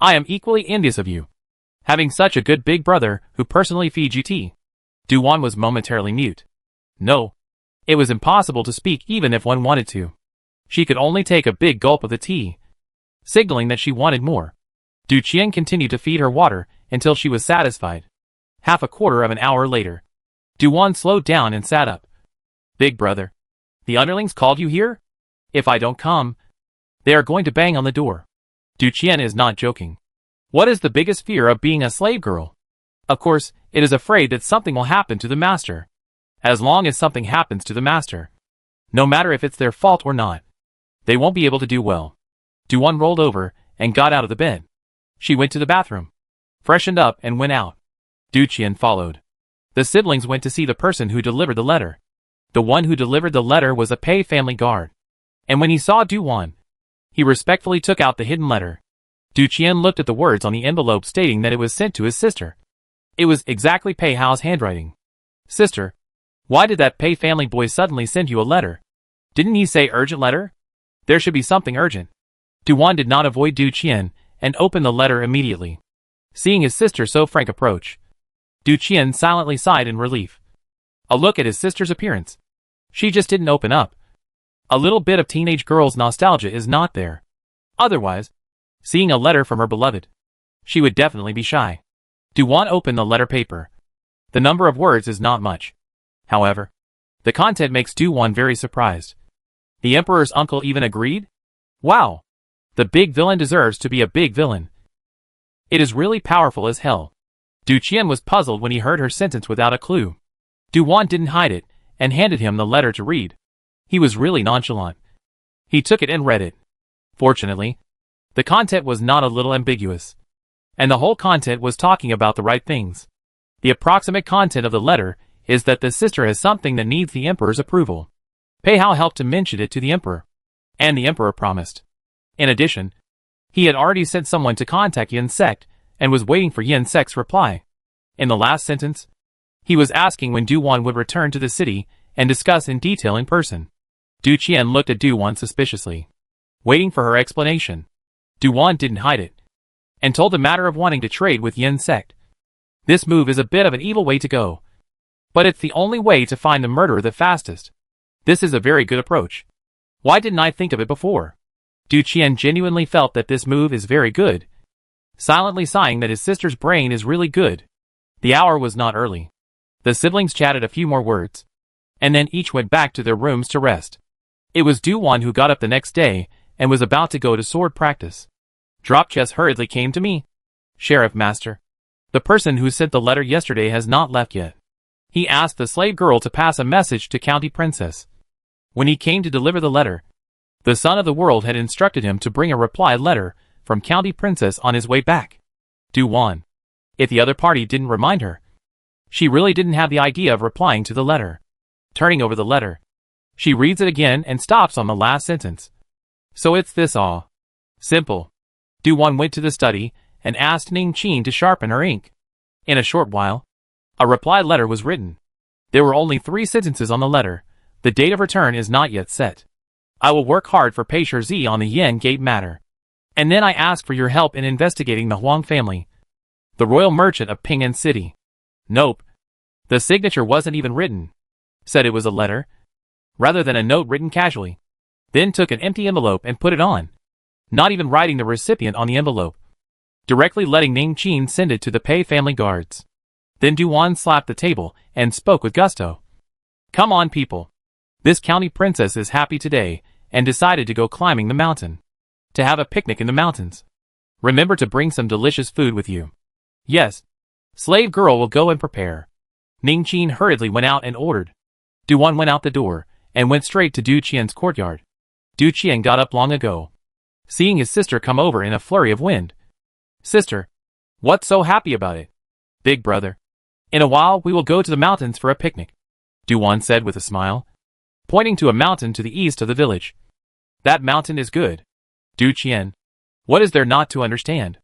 I am equally envious of you, having such a good big brother who personally feeds you tea. Du Wan was momentarily mute. No, it was impossible to speak even if one wanted to. She could only take a big gulp of the tea, signaling that she wanted more. Du Qian continued to feed her water until she was satisfied. Half a quarter of an hour later, Du Wan slowed down and sat up. Big brother, the underlings called you here? If I don't come, they are going to bang on the door. Du Qian is not joking. What is the biggest fear of being a slave girl? Of course, it is afraid that something will happen to the master. As long as something happens to the master, no matter if it's their fault or not, they won't be able to do well. Du Wan rolled over and got out of the bed. She went to the bathroom, freshened up and went out. Du Qian followed. The siblings went to see the person who delivered the letter. The one who delivered the letter was a Pei family guard. And when he saw Du Wan, he respectfully took out the hidden letter. Du Qian looked at the words on the envelope stating that it was sent to his sister. It was exactly Pei Hao's handwriting. Sister, why did that Pei family boy suddenly send you a letter? Didn't he say urgent letter? There should be something urgent. Du Wan did not avoid Du Qian and opened the letter immediately. Seeing his sister so frank approach, Du Qian silently sighed in relief. A look at his sister's appearance. She just didn't open up. A little bit of teenage girl's nostalgia is not there. Otherwise, seeing a letter from her beloved, she would definitely be shy. Du Wan opened the letter paper. The number of words is not much. However, the content makes Du Wan very surprised. The emperor's uncle even agreed? Wow! The big villain deserves to be a big villain. It is really powerful as hell. Du Qian was puzzled when he heard her sentence without a clue. Du Wan didn't hide it and handed him the letter to read. He was really nonchalant. He took it and read it. Fortunately, the content was not a little ambiguous, and the whole content was talking about the right things. The approximate content of the letter is that the sister has something that needs the emperor's approval. Pei Hao helped to mention it to the emperor, and the emperor promised. In addition, he had already sent someone to contact Yin Sect and was waiting for Yin Sect's reply. In the last sentence, he was asking when Du Wan would return to the city and discuss in detail in person. Du Qian looked at Du Wan suspiciously, waiting for her explanation. Du Wan didn't hide it, and told the matter of wanting to trade with Yin Sect. This move is a bit of an evil way to go, but it's the only way to find the murderer the fastest. This is a very good approach. Why didn't I think of it before? Du Qian genuinely felt that this move is very good, silently sighing that his sister's brain is really good. The hour was not early. The siblings chatted a few more words, and then each went back to their rooms to rest. It was Du Wan who got up the next day and was about to go to sword practice. Drop Chess hurriedly came to me. Sheriff Master, the person who sent the letter yesterday has not left yet. He asked the slave girl to pass a message to County Princess. When he came to deliver the letter, the Son of the World had instructed him to bring a reply letter from County Princess on his way back. Du Wan. If the other party didn't remind her, she really didn't have the idea of replying to the letter. Turning over the letter, she reads it again and stops on the last sentence. So it's this all. Simple. Du Wan went to the study and asked Ning Qin to sharpen her ink. In a short while, a reply letter was written. There were only 3 sentences on the letter. The date of return is not yet set. I will work hard for Pei Shi on the Yen Gate matter. And then I ask for your help in investigating the Huang family, the royal merchant of Ping'an City. Nope. The signature wasn't even written. Said it was a letter, rather than a note written casually. Then took an empty envelope and put it on, not even writing the recipient on the envelope. Directly letting Ning Qin send it to the Pei family guards. Then Du Wan slapped the table and spoke with gusto. Come on, people. This county princess is happy today and decided to go climbing the mountain. To have a picnic in the mountains. Remember to bring some delicious food with you. Yes. Slave girl will go and prepare. Ning Qin hurriedly went out and ordered. Du Wan went out the door and went straight to Du Qian's courtyard. Du Qian got up long ago, seeing his sister come over in a flurry of wind. Sister, what's so happy about it? Big brother. In a while we will go to the mountains for a picnic, Du Wan said with a smile, pointing to a mountain to the east of the village. That mountain is good. Du Qian. What is there not to understand?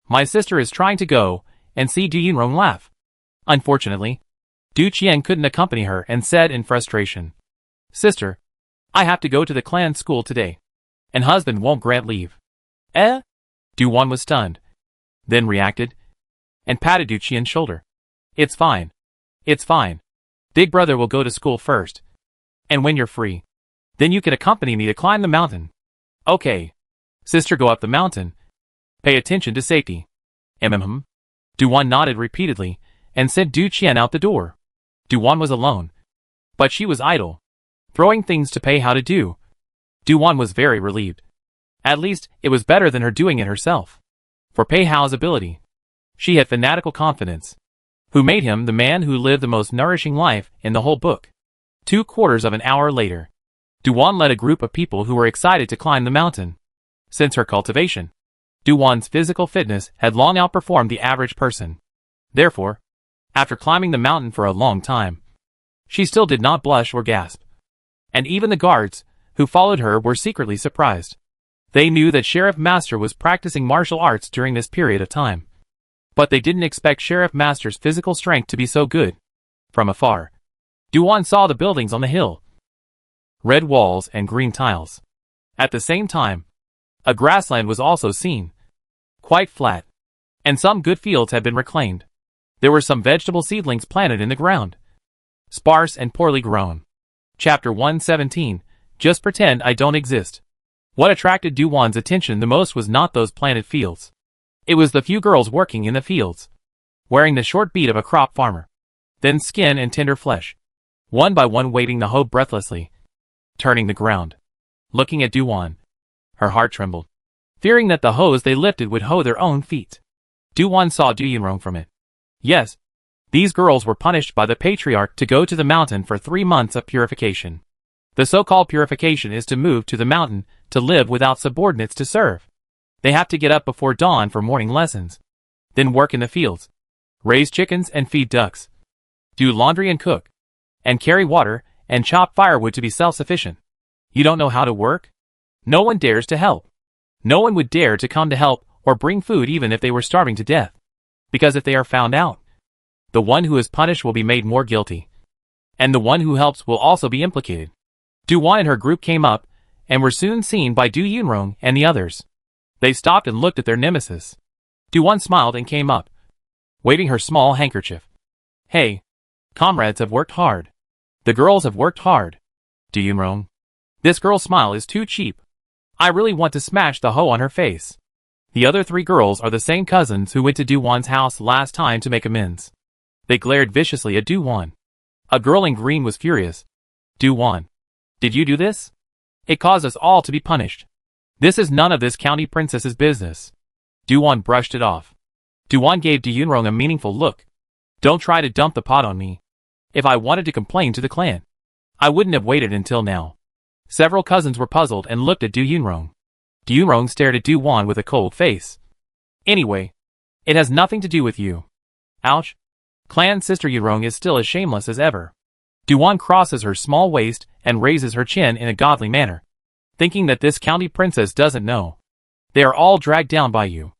My sister is trying to go and see Du Yinrong laugh. Unfortunately, Du Qian couldn't accompany her and said in frustration, Sister, I have to go to the clan school today, and husband won't grant leave. Eh? Du Wan was stunned, then reacted, and patted Du Qian's shoulder. It's fine. It's fine. Big brother will go to school first, and when you're free, then you can accompany me to climb the mountain. Okay. Sister, go up the mountain. Pay attention to safety. Du Wan nodded repeatedly and sent Du Qian out the door. Du Wan was alone, but she was idle, throwing things to Pei Hao to do. Du Wan was very relieved. At least, it was better than her doing it herself. For Pei Hao's ability, she had fanatical confidence, who made him the man who lived the most nourishing life in the whole book. 2/4 of an hour later, Du Wan led a group of people who were excited to climb the mountain. Since her cultivation, Du Wan's physical fitness had long outperformed the average person. Therefore, after climbing the mountain for a long time, she still did not blush or gasp. And even the guards, who followed her, were secretly surprised. They knew that Sheriff Master was practicing martial arts during this period of time, but they didn't expect Sheriff Master's physical strength to be so good. From afar, Du Wan saw the buildings on the hill, red walls and green tiles. At the same time, a grassland was also seen, quite flat, and some good fields had been reclaimed. There were some vegetable seedlings planted in the ground, sparse and poorly grown. Chapter 117, Just Pretend I Don't Exist. What attracted Du Wan's attention the most was not those planted fields. It was the few girls working in the fields, wearing the short beat of a crop farmer, then skin and tender flesh, one by one waving the hoe breathlessly, turning the ground. Looking at Du Wan, her heart trembled, fearing that the hoes they lifted would hoe their own feet. Du Wan saw Du Yinrong from it. Yes, these girls were punished by the patriarch to go to the mountain for 3 months of purification. The so-called purification is to move to the mountain to live without subordinates to serve. They have to get up before dawn for morning lessons, then work in the fields, raise chickens and feed ducks, do laundry and cook, and carry water and chop firewood to be self-sufficient. You don't know how to work? No one dares to help. No one would dare to come to help or bring food even if they were starving to death. Because if they are found out, the one who is punished will be made more guilty. And the one who helps will also be implicated. Du-Wan and her group came up, and were soon seen by Du Yunrong and the others. They stopped and looked at their nemesis. Du-Wan smiled and came up, waving her small handkerchief. Hey, comrades have worked hard. The girls have worked hard. Du Yunrong, this girl's smile is too cheap. I really want to smash the hoe on her face. The other 3 girls are the same cousins who went to Du-Wan's house last time to make amends. They glared viciously at Du-Wan. A girl in green was furious. Du-Wan, did you do this? It caused us all to be punished. This is none of this county princess's business. Du-Wan brushed it off. Du-Wan gave Du Yunrong a meaningful look. Don't try to dump the pot on me. If I wanted to complain to the clan, I wouldn't have waited until now. Several cousins were puzzled and looked at Du Yunrong. Du Yunrong stared at Du-Wan with a cold face. Anyway, it has nothing to do with you. Ouch. Clan sister Yunrong is still as shameless as ever. Du-Wan crosses her small waist and raises her chin in a godly manner, thinking that this county princess doesn't know. They are all dragged down by you.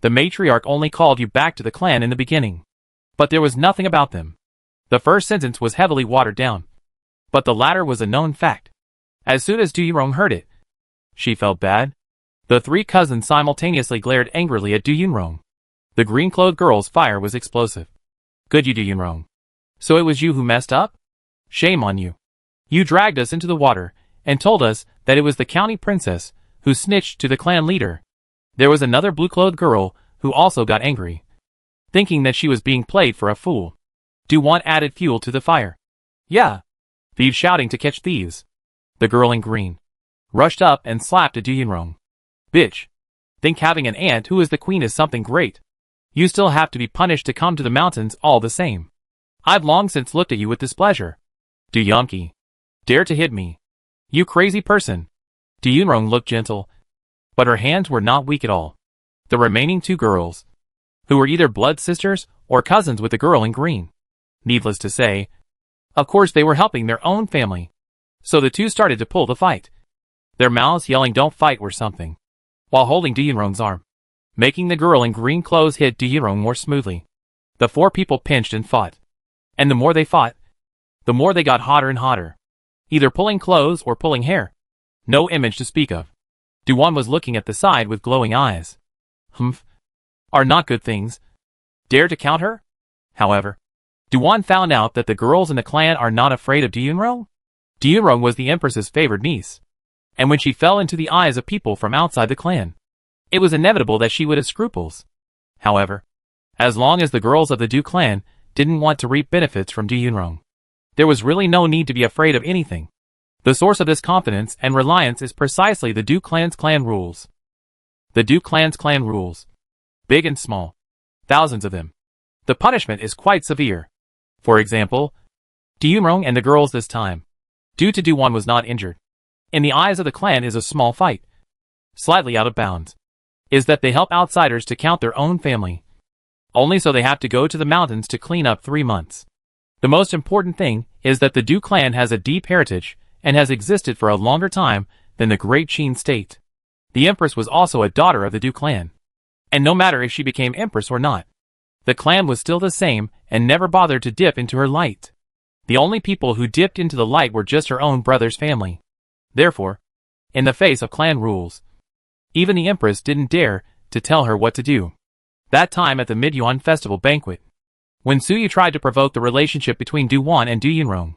The matriarch only called you back to the clan in the beginning, but there was nothing about them. The first sentence was heavily watered down, but the latter was a known fact. As soon as Du Yunrong heard it, she felt bad. The 3 cousins simultaneously glared angrily at Du Yunrong. The green-clothed girl's fire was explosive. Good you, Du Yunrong. So it was you who messed up? Shame on you. You dragged us into the water and told us that it was the county princess who snitched to the clan leader. There was another blue-clothed girl who also got angry, thinking that she was being played for a fool. Du-Wan added fuel to the fire. Yeah. Thieves shouting to catch thieves. The girl in green rushed up and slapped at Du Yunrong. Bitch. Think having an aunt who is the queen is something great. You still have to be punished to come to the mountains all the same. I've long since looked at you with displeasure. Du Yonki. Dare to hit me. You crazy person. Du Yunrong looked gentle, but her hands were not weak at all. The remaining 2 girls, who were either blood sisters or cousins with the girl in green. Needless to say, of course they were helping their own family. So the 2 started to pull the fight. Their mouths yelling don't fight or something, while holding Du Yunrong's arm, making the girl in green clothes hit Du Yunrong more smoothly. The 4 people pinched and fought. And the more they fought, the more they got hotter and hotter. Either pulling clothes or pulling hair. No image to speak of. Du-Wan was looking at the side with glowing eyes. Humph. Are not good things. Dare to count her? However, Du-Wan found out that the girls in the clan are not afraid of Du Yunrong. Du Yunrong was the empress's favored niece. And when she fell into the eyes of people from outside the clan, it was inevitable that she would have scruples. However, as long as the girls of the Du clan didn't want to reap benefits from Du Yunrong, there was really no need to be afraid of anything. The source of this confidence and reliance is precisely the Du clan's clan rules. The Du clan's clan rules. Big and small. Thousands of them. The punishment is quite severe. For example, Du Yunrong and the girls this time, due to Du-Wan was not injured. In the eyes of the clan is a small fight. Slightly out of bounds. Is that they help outsiders to count their own family. Only so they have to go to the mountains to clean up 3 months. The most important thing is that the Du clan has a deep heritage and has existed for a longer time than the Great Qin state. The empress was also a daughter of the Du clan. And no matter if she became empress or not, the clan was still the same and never bothered to dip into her light. The only people who dipped into the light were just her own brother's family. Therefore, in the face of clan rules, even the empress didn't dare to tell her what to do. That time at the Midyuan festival banquet, when Suyu tried to provoke the relationship between Du-Wan and Du Yunrong,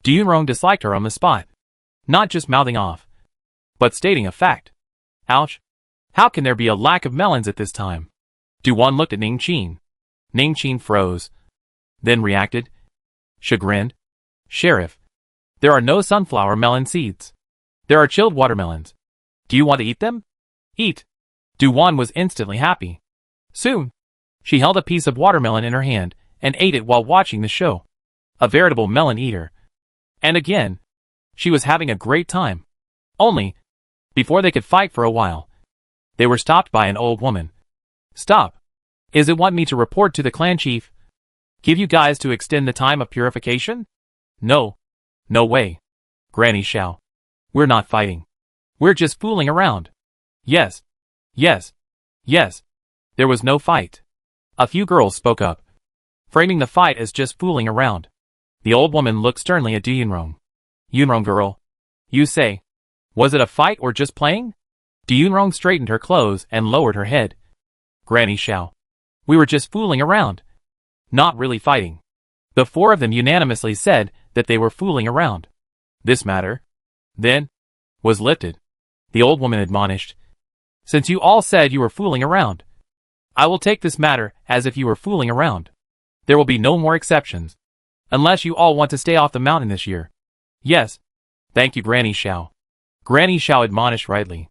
Du Yunrong disliked her on the spot. Not just mouthing off, but stating a fact. Ouch. How can there be a lack of melons at this time? Du-Wan looked at Ning Qin. Ning Qin froze, then reacted. Chagrined. Sheriff, there are no sunflower melon seeds. There are chilled watermelons. Do you want to eat them? Eat. Du-Wan was instantly happy. Soon, she held a piece of watermelon in her hand and ate it while watching the show. A veritable melon eater. And again, she was having a great time. Only, Before they could fight for a while, they were stopped by an old woman. Stop. Is it want me to report to the clan chief? Give you guys to extend the time of purification? No. No way. Granny Xiao. We're not fighting. We're just fooling around. Yes. Yes. Yes. There was no fight. A few girls spoke up, framing the fight as just fooling around. The old woman looked sternly at Du Yunrong. Yunrong girl. You say. Was it a fight or just playing? Du Yunrong straightened her clothes and lowered her head. Granny Xiao. We were just fooling around. Not really fighting. The four of them unanimously said that they were fooling around. This matter, then, was lifted. The old woman admonished. Since you all said you were fooling around, I will take this matter as if you were fooling around. There will be no more exceptions. Unless you all want to stay off the mountain this year. Yes. Thank you, Granny Xiao. Granny Xiao admonished rightly.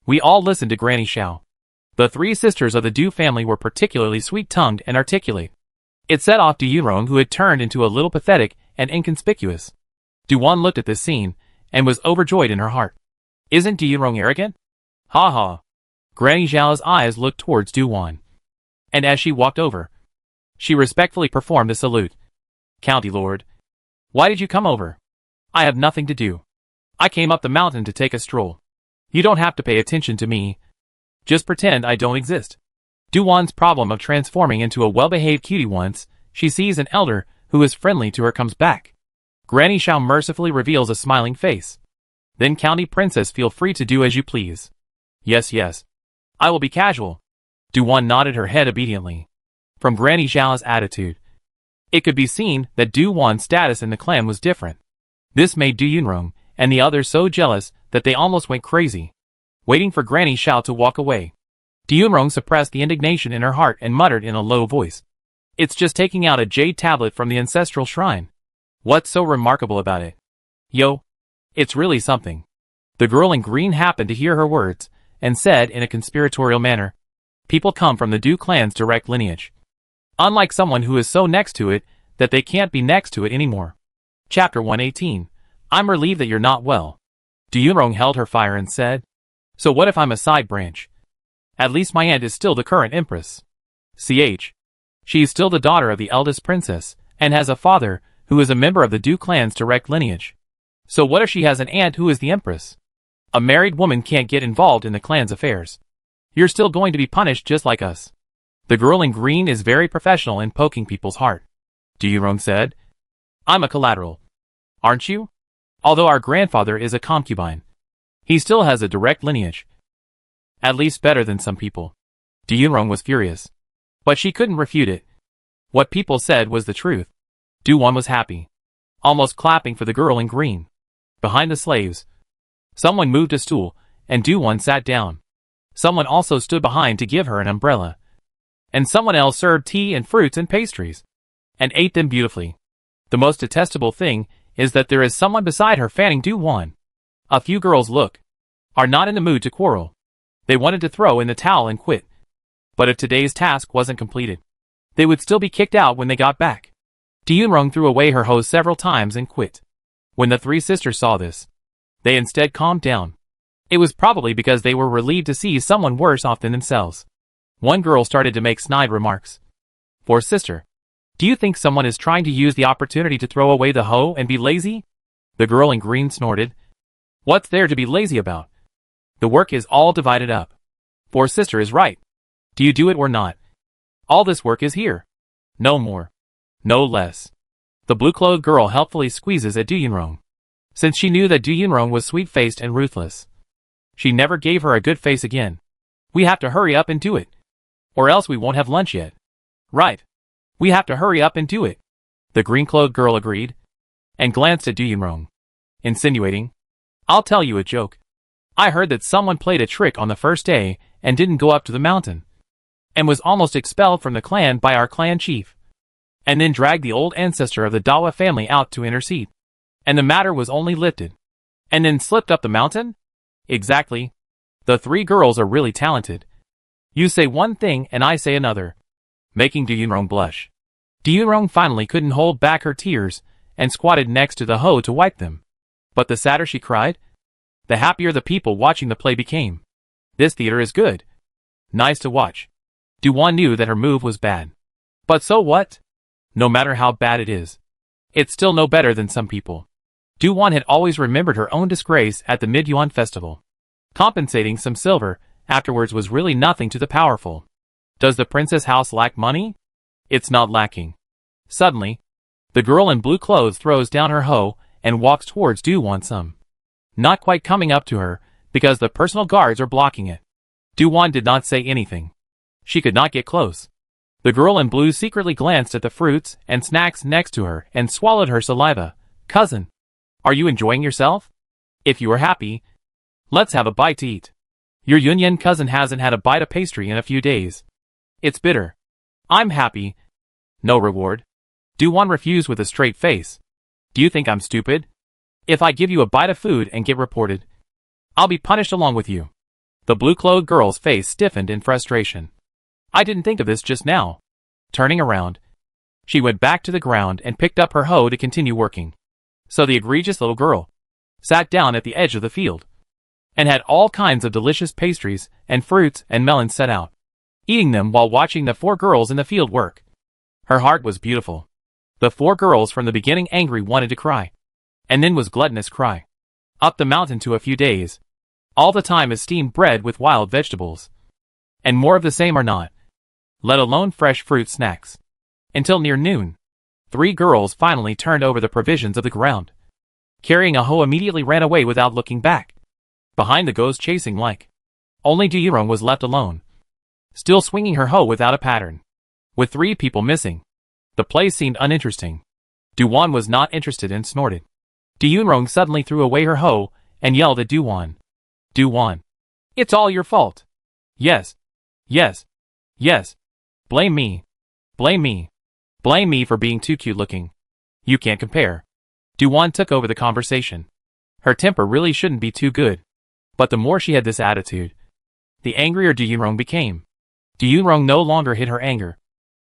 We all listened to Granny Xiao. The three sisters of the Du family were particularly sweet-tongued and articulate. It set off Du Yunrong, who had turned into a little pathetic and inconspicuous. Du Wan looked at this scene and was overjoyed in her heart. Isn't Du Yunrong arrogant? Ha ha. Granny Xiao's eyes looked towards Du Wan. And as she walked over, she respectfully performed a salute. County Lord. Why did you come over? I have nothing to do. I came up the mountain to take a stroll. You don't have to pay attention to me. Just pretend I don't exist. Du Wan's problem of transforming into a well-behaved cutie once she sees an elder who is friendly to her comes back. Granny Xiao mercifully reveals a smiling face. Then County Princess, feel free to do as you please. Yes, yes. I will be casual. Du Wan nodded her head obediently. From Granny Xiao's attitude, it could be seen that Du Wan's status in the clan was different. This made Du Yunrong and the others so jealous that they almost went crazy, waiting for Granny Xiao to walk away. Du Yunrong suppressed the indignation in her heart and muttered in a low voice. It's just taking out a jade tablet from the ancestral shrine. What's so remarkable about it? Yo, it's really something. The girl in green happened to hear her words and said in a conspiratorial manner, people come from the Du clan's direct lineage. Unlike someone who is so next to it that they can't be next to it anymore. Chapter 118. I'm relieved that you're not well. Du Yunrong held her fire and said, so what if I'm a side branch? At least my aunt is still the current empress. She is still the daughter of the eldest princess, and has a father who is a member of the Du clan's direct lineage. So what if she has an aunt who is the empress? A married woman can't get involved in the clan's affairs. You're still going to be punished just like us. The girl in green is very professional in poking people's heart. Du Yunrong said, I'm a collateral. Aren't you? Although our grandfather is a concubine, he still has a direct lineage. At least better than some people. Du Yunrong was furious. But she couldn't refute it. What people said was the truth. Du Wan was happy, almost clapping for the girl in green. Behind the slaves, someone moved a stool, and Du Wan sat down. Someone also stood behind to give her an umbrella. And someone else served tea and fruits and pastries, and ate them beautifully. The most detestable thing is that there is someone beside her fanning Du Wan. A few girls are not in the mood to quarrel. They wanted to throw in the towel and quit. But if today's task wasn't completed, they would still be kicked out when they got back. Du Yunrong threw away her hose several times and quit. When the three sisters saw this, they instead calmed down. It was probably because they were relieved to see someone worse off than themselves. One girl started to make snide remarks. For sister, do you think someone is trying to use the opportunity to throw away the hoe and be lazy? The girl in green snorted. What's there to be lazy about? The work is all divided up. For sister is right. Do you do it or not? All this work is here. No more. No less. The blue-clothed girl helpfully squeezes at Du Yunrong. Since she knew that Du Yunrong was sweet-faced and ruthless, she never gave her a good face again. We have to hurry up and do it. Or else we won't have lunch yet. Right. We have to hurry up and do it. The green-clothed girl agreed, and glanced at Du Yunrong, insinuating, I'll tell you a joke. I heard that someone played a trick on the first day and didn't go up to the mountain, and was almost expelled from the clan by our clan chief, and then dragged the old ancestor of the Dawa family out to intercede. And the matter was only lifted. And then slipped up the mountain? Exactly. The three girls are really talented. You say one thing and I say another, making Du Yunrong blush. Du Yunrong finally couldn't hold back her tears and squatted next to the hoe to wipe them. But the sadder she cried, the happier the people watching the play became. This theater is good. Nice to watch. Do-won knew that her move was bad. But so what? No matter how bad it is, it's still no better than some people. Do-won had always remembered her own disgrace at the Mid-Yuan festival. Compensating some silver afterwards was really nothing to the powerful. Does the princess house lack money? It's not lacking. Suddenly, the girl in blue clothes throws down her hoe and walks towards Do-won some. Not quite coming up to her, because the personal guards are blocking it. Do-won did not say anything. She could not get close. The girl in blue secretly glanced at the fruits and snacks next to her and swallowed her saliva. Cousin, are you enjoying yourself? If you are happy, let's have a bite to eat. Your Yunyan cousin hasn't had a bite of pastry in a few days. It's bitter. I'm happy. No reward. Do-won refused with a straight face. Do you think I'm stupid? If I give you a bite of food and get reported, I'll be punished along with you. The blue-clothed girl's face stiffened in frustration. I didn't think of this just now. Turning around, she went back to the ground and picked up her hoe to continue working. So the egregious little girl sat down at the edge of the field and had all kinds of delicious pastries and fruits and melons set out, eating them while watching the 4 girls in the field work. Her heart was beautiful. The 4 girls from the beginning angry wanted to cry, and then was gluttonous cry. Up the mountain to a few days. All the time is steamed bread with wild vegetables. And more of the same are not. Let alone fresh fruit snacks. Until near noon, 3 girls finally turned over the provisions of the ground. Carrying a hoe immediately ran away without looking back. Behind the ghost chasing like. Only Do-yun was left alone, still swinging her hoe without a pattern. With 3 people missing, the place seemed uninteresting. Do-won was not interested and snorted. Do-yun suddenly threw away her hoe and yelled at Do-won. Do-won, it's all your fault. Yes. Yes. Yes. Blame me. Blame me. Blame me for being too cute looking. You can't compare. Do-won took over the conversation. Her temper really shouldn't be too good. But the more she had this attitude, the angrier Do-yun became. Do-yun no longer hid her anger.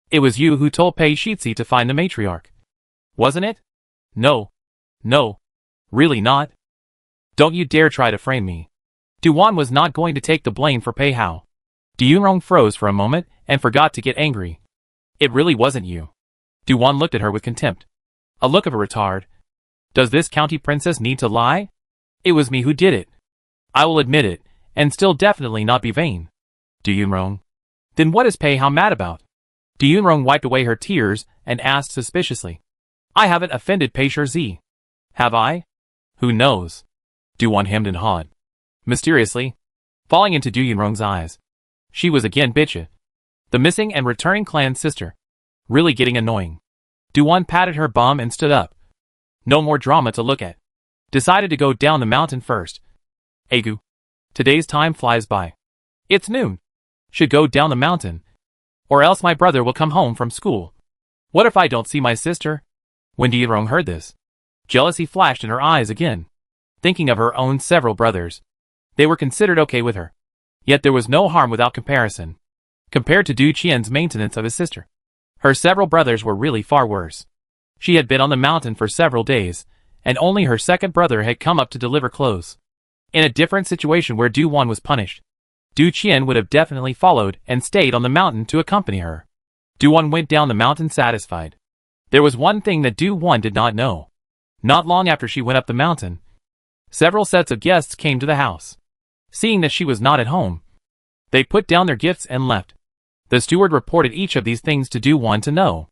It was you who told Pei Shitsi to find the matriarch. Wasn't it? No. No. Really not. Don't you dare try to frame me. Do-won was not going to take the blame for Pei Hao. Do-yun froze for a moment and forgot to get angry. It really wasn't you. Do-won looked at her with contempt. A look of a retard. Does this county princess need to lie? It was me who did it. I will admit it, and still definitely not be vain. Do-yun. Then what is Pei Hao mad about? Do-yun wiped away her tears and asked suspiciously. I haven't offended Pei Shirzi. Have I? Who knows? Do-won hemmed and hawed. Mysteriously, falling into Do-yun's eyes. She was again bitchy. The missing and returning clan sister. Really getting annoying. Do-won patted her bum and stood up. No more drama to look at. Decided to go down the mountain first. Agu. Today's time flies by. It's noon. Should go down the mountain. Or else my brother will come home from school. What if I don't see my sister? When Do-yun heard this, jealousy flashed in her eyes again. Thinking of her own several brothers. They were considered okay with her. Yet there was no harm without comparison. Compared to Du Qian's maintenance of his sister, her several brothers were really far worse. She had been on the mountain for several days, and only her second brother had come up to deliver clothes. In a different situation where Do-won was punished, Du Qian would have definitely followed and stayed on the mountain to accompany her. Do-won went down the mountain satisfied. There was one thing that Do-won did not know. Not long after she went up the mountain, several sets of guests came to the house. Seeing that she was not at home, they put down their gifts and left. The steward reported each of these things to Do-won to know.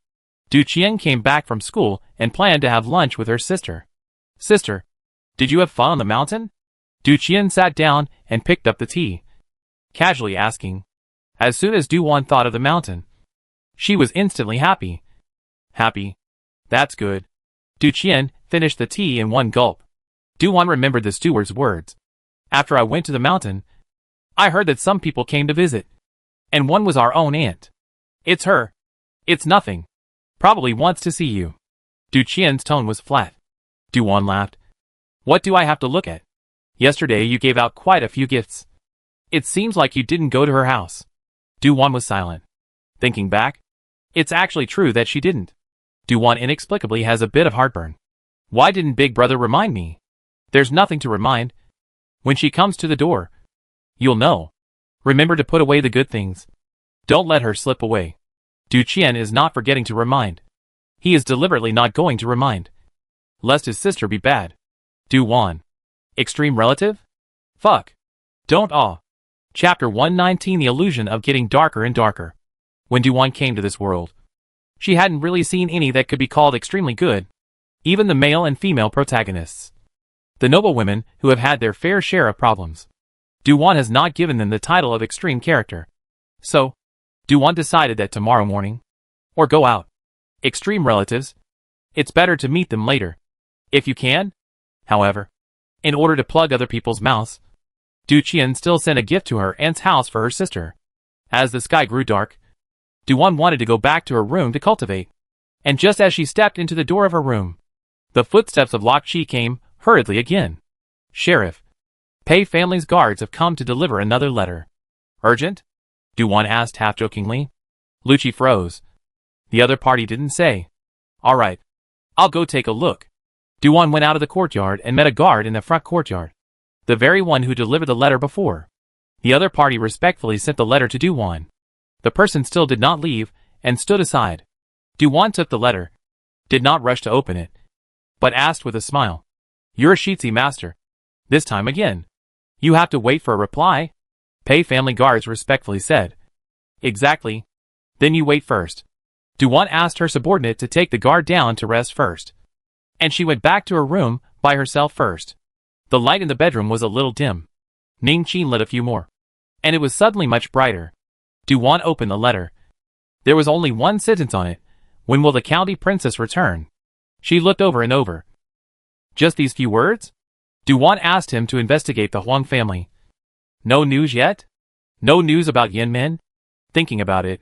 Du Qian came back from school and planned to have lunch with her sister. Sister, did you have fun on the mountain? Du Qian sat down and picked up the tea, casually asking. As soon as Do-won thought of the mountain, she was instantly happy. Happy? That's good. Du Qian finished the tea in one gulp. Do-won remembered the steward's words. After I went to the mountain, I heard that some people came to visit. And one was our own aunt. It's her. It's nothing. Probably wants to see you. Du Qian's tone was flat. Do-won laughed. What do I have to look at? Yesterday you gave out quite a few gifts. It seems like you didn't go to her house. Do-won was silent. Thinking back, it's actually true that she didn't. Do-won inexplicably has a bit of heartburn. Why didn't Big Brother remind me? There's nothing to remind. When she comes to the door, you'll know. Remember to put away the good things. Don't let her slip away. Du Qian is not forgetting to remind. He is deliberately not going to remind, lest his sister be bad. Du Wan. Extreme relative? Fuck. Don't awe. Chapter 119 The illusion of getting darker and darker. When Du Wan came to this world, she hadn't really seen any that could be called extremely good. Even the male and female protagonists. The noble women who have had their fair share of problems. Du Wan has not given them the title of extreme character. So, Du Wan decided that tomorrow morning, or go out. Extreme relatives. It's better to meet them later. If you can. However, in order to plug other people's mouths, Du Qian still sent a gift to her aunt's house for her sister. As the sky grew dark, Du Wan wanted to go back to her room to cultivate. And just as she stepped into the door of her room, the footsteps of Lok Chi came hurriedly again. Sheriff. Pei family's guards have come to deliver another letter. Urgent? Du Wan asked half-jokingly. Lucci froze. The other party didn't say. All right. I'll go take a look. Du Wan went out of the courtyard and met a guard in the front courtyard. The very one who delivered the letter before. The other party respectfully sent the letter to Du Wan. The person still did not leave, and stood aside. Du Wan took the letter, did not rush to open it, but asked with a smile. You're a Shitzi master. This time again. You have to wait for a reply? Pei family guards respectfully said. Exactly. Then you wait first. Du Wan asked her subordinate to take the guard down to rest first. And she went back to her room by herself first. The light in the bedroom was a little dim. Ning Qin lit a few more. And it was suddenly much brighter. Du Wan opened the letter. There was only one sentence on it. When will the county princess return? She looked over and over. Just these few words? Du Wan asked him to investigate the Huang family. No news yet? No news about Yin Men? Thinking about it,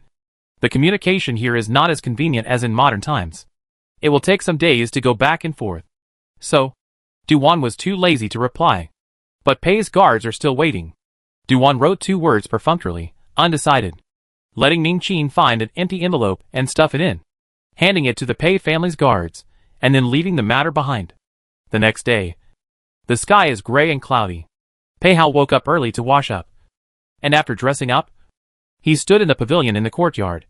the communication here is not as convenient as in modern times. It will take some days to go back and forth. So, Du Wan was too lazy to reply. But Pei's guards are still waiting. Du Wan wrote 2 words perfunctorily, undecided. Letting Ning Qin find an empty envelope and stuff it in. Handing it to the Pei family's guards, and then leaving the matter behind. The next day. The sky is gray and cloudy. Pei Hao woke up early to wash up. And after dressing up, he stood in the pavilion in the courtyard,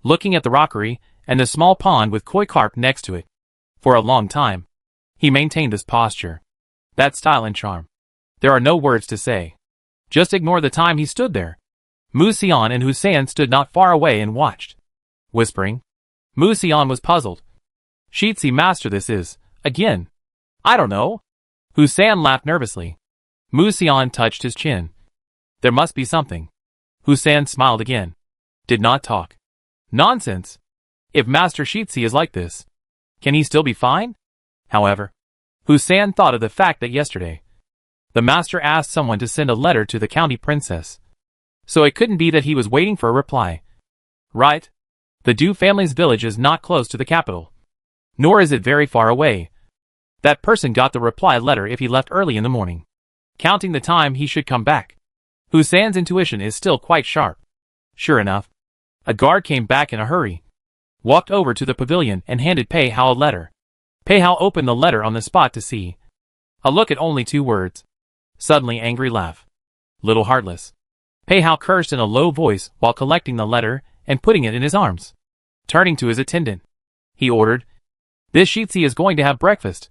looking at the rockery and the small pond with koi carp next to it. For a long time, he maintained this posture, that style and charm. There are no words to say. Just ignore the time he stood there. Mu Xian and Hussein stood not far away and watched. Whispering. Mu Xian was puzzled. Shitzi master this is, again. I don't know. Hussein laughed nervously. Mu Xian touched his chin. There must be something. Hussein smiled again. Did not talk. Nonsense. If Master Shitzi is like this, can he still be fine? However, Hussein thought of the fact that yesterday, the master asked someone to send a letter to the county princess. So it couldn't be that he was waiting for a reply. Right? The Du family's village is not close to the capital. Nor is it very far away. That person got the reply letter if he left early in the morning. Counting the time he should come back. Hussein's intuition is still quite sharp. Sure enough, a guard came back in a hurry, walked over to the pavilion and handed Pei Hao a letter. Pei Hao opened the letter on the spot to see. A look at only 2 words. Suddenly angry laugh. Little heartless. Pei Hao cursed in a low voice while collecting the letter and putting it in his arms. Turning to his attendant, he ordered, This Shitzi is going to have breakfast.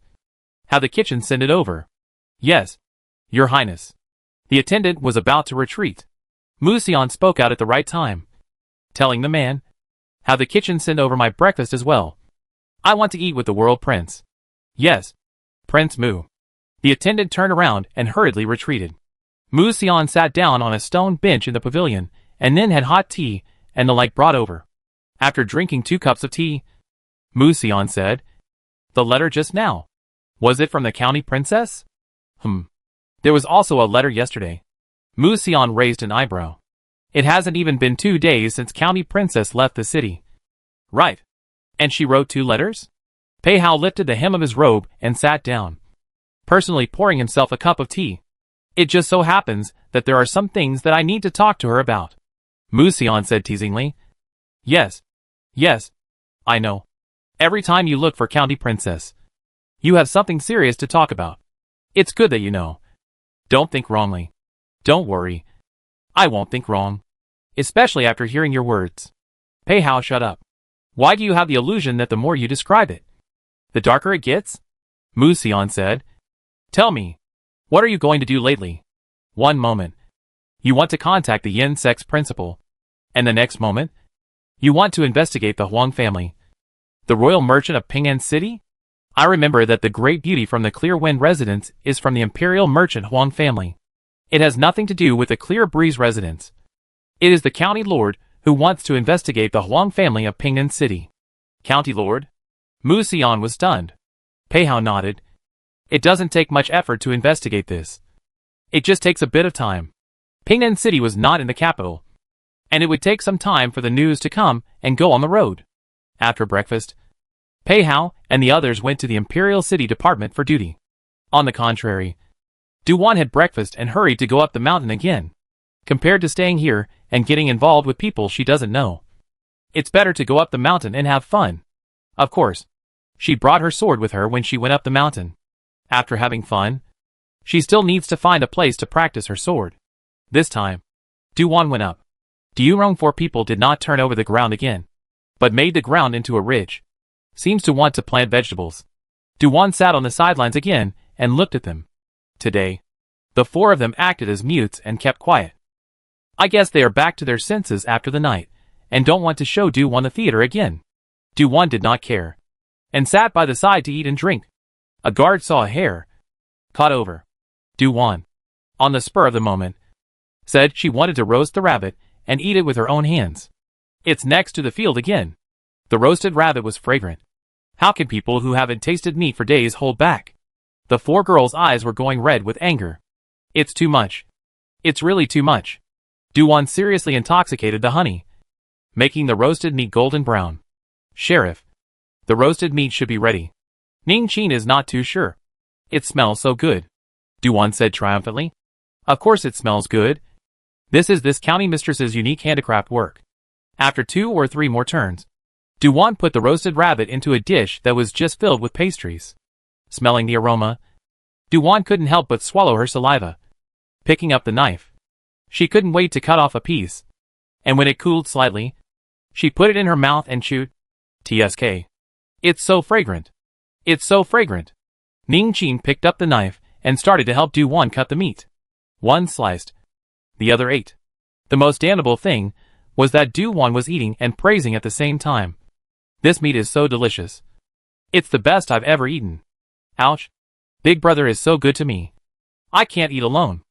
Have the kitchen send it over. Yes, Your Highness. The attendant was about to retreat. Mu Xian spoke out at the right time, telling the man, Have the kitchen send over my breakfast as well. I want to eat with the world prince. Yes, Prince Mu. The attendant turned around and hurriedly retreated. Mu Xian sat down on a stone bench in the pavilion, and then had hot tea and the like brought over. After drinking 2 cups of tea, Mu Xian said, The letter just now. Was it from the county princess? There was also a letter yesterday. Mu Xian raised an eyebrow. It hasn't even been 2 days since county princess left the city. Right. And she wrote 2 letters? Pei Hao lifted the hem of his robe and sat down, personally pouring himself a cup of tea. It just so happens that there are some things that I need to talk to her about. Mu Xian said teasingly. Yes, I know. Every time you look for county princess, you have something serious to talk about. It's good that you know. Don't think wrongly. Don't worry. I won't think wrong. Especially after hearing your words. Pei Hao, shut up. Why do you have the illusion that the more you describe it, the darker it gets? Mu Xian said. Tell me, what are you going to do lately? One moment, you want to contact the Yin Sect's principal. And the next moment, you want to investigate the Huang family. The royal merchant of Ping'an City? I remember that the great beauty from the Clear Wind residence is from the imperial merchant Huang family. It has nothing to do with the Clear Breeze residence. It is the county lord who wants to investigate the Huang family of Ping'an City. County lord? Mu Xian was stunned. Pei Hao nodded. It doesn't take much effort to investigate this. It just takes a bit of time. Ping'an City was not in the capital, and it would take some time for the news to come and go on the road. After breakfast, Pei Hao and the others went to the Imperial City Department for duty. On the contrary, Duwan had breakfast and hurried to go up the mountain again. Compared to staying here and getting involved with people she doesn't know, it's better to go up the mountain and have fun. Of course, she brought her sword with her when she went up the mountain. After having fun, she still needs to find a place to practice her sword. This time, Duwan went up. Diurong 4 people did not turn over the ground again, but made the ground into a ridge. Seems to want to plant vegetables. Duwan sat on the sidelines again and looked at them. Today, the 4 of them acted as mutes and kept quiet. I guess they are back to their senses after the night, and don't want to show Duwan the theater again. Duwan did not care, and sat by the side to eat and drink. A guard saw a hare, caught over. Duwan, on the spur of the moment, said she wanted to roast the rabbit and eat it with her own hands. It's next to the field again. The roasted rabbit was fragrant. How can people who haven't tasted meat for days hold back? The 4 girls' eyes were going red with anger. It's too much. It's really too much. Duwan seriously intoxicated the honey, making the roasted meat golden brown. Sheriff, the roasted meat should be ready. Ning Qin is not too sure. It smells so good, Duwan said triumphantly. Of course it smells good. This is this county mistress's unique handicraft work. After 2 or 3 more turns, Duwan put the roasted rabbit into a dish that was just filled with pastries. Smelling the aroma, Duwan couldn't help but swallow her saliva. Picking up the knife, she couldn't wait to cut off a piece. And when it cooled slightly, she put it in her mouth and chewed. TSK. It's so fragrant. It's so fragrant. Ning Qin picked up the knife and started to help Duwan cut the meat. One sliced, the other ate. The most damnable thing was that Duwan was eating and praising at the same time. This meat is so delicious. It's the best I've ever eaten. Ouch. Big brother is so good to me. I can't eat alone.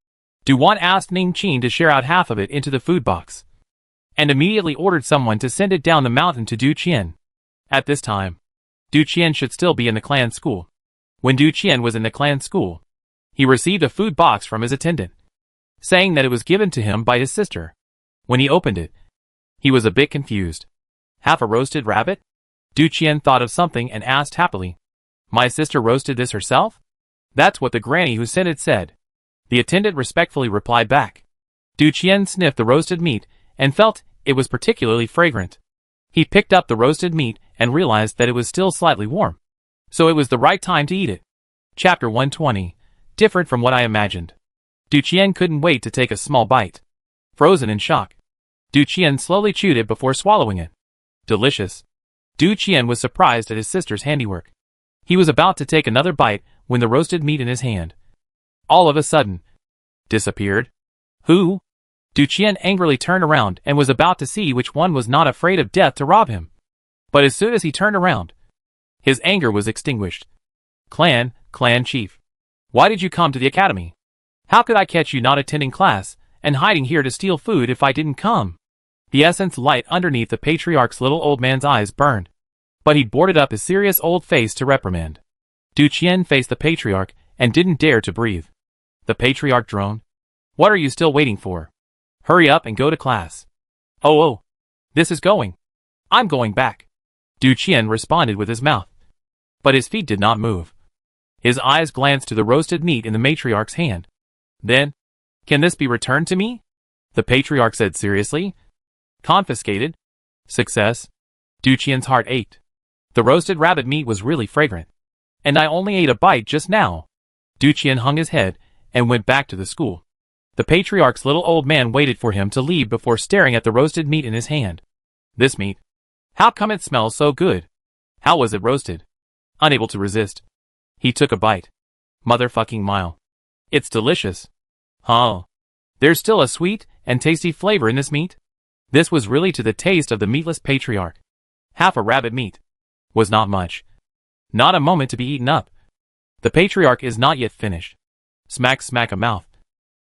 Duwan asked Ning Qin to share out half of it into the food box, and immediately ordered someone to send it down the mountain to Du Qian. At this time, Du Qian should still be in the clan school. When Du Qian was in the clan school, he received a food box from his attendant, saying that it was given to him by his sister. When he opened it, he was a bit confused. Half a roasted rabbit? Du Qian thought of something and asked happily, "My sister roasted this herself?" "That's what the granny who sent it said," the attendant respectfully replied back. Du Qian sniffed the roasted meat and felt it was particularly fragrant. He picked up the roasted meat and realized that it was still slightly warm, so it was the right time to eat it. Chapter 120. Different from what I imagined. Du Qian couldn't wait to take a small bite. Frozen in shock, Du Qian slowly chewed it before swallowing it. Delicious. Du Qian was surprised at his sister's handiwork. He was about to take another bite when the roasted meat in his hand, all of a sudden, disappeared. Who? Du Qian angrily turned around and was about to see which one was not afraid of death to rob him. But as soon as he turned around, his anger was extinguished. Clan chief. Why did you come to the academy? How could I catch you not attending class and hiding here to steal food if I didn't come? The essence light underneath the patriarch's little old man's eyes burned, but he'd boarded up his serious old face to reprimand. Du Qian faced the patriarch and didn't dare to breathe. The patriarch droned. What are you still waiting for? Hurry up and go to class. Oh, this is going. I'm going back. Du Qian responded with his mouth, but his feet did not move. His eyes glanced to the roasted meat in the matriarch's hand. Then, can this be returned to me? The patriarch said seriously. Confiscated? Success? Du Qian's heart ached. The roasted rabbit meat was really fragrant, and I only ate a bite just now. Du Qian hung his head and went back to the school. The patriarch's little old man waited for him to leave before staring at the roasted meat in his hand. This meat? How come it smells so good? How was it roasted? Unable to resist, he took a bite. Motherfucking mile. It's delicious. Huh. There's still a sweet and tasty flavor in this meat? This was really to the taste of the meatless patriarch. Half a rabbit meat was not much. Not a moment to be eaten up. The patriarch is not yet finished. Smack smack a mouth.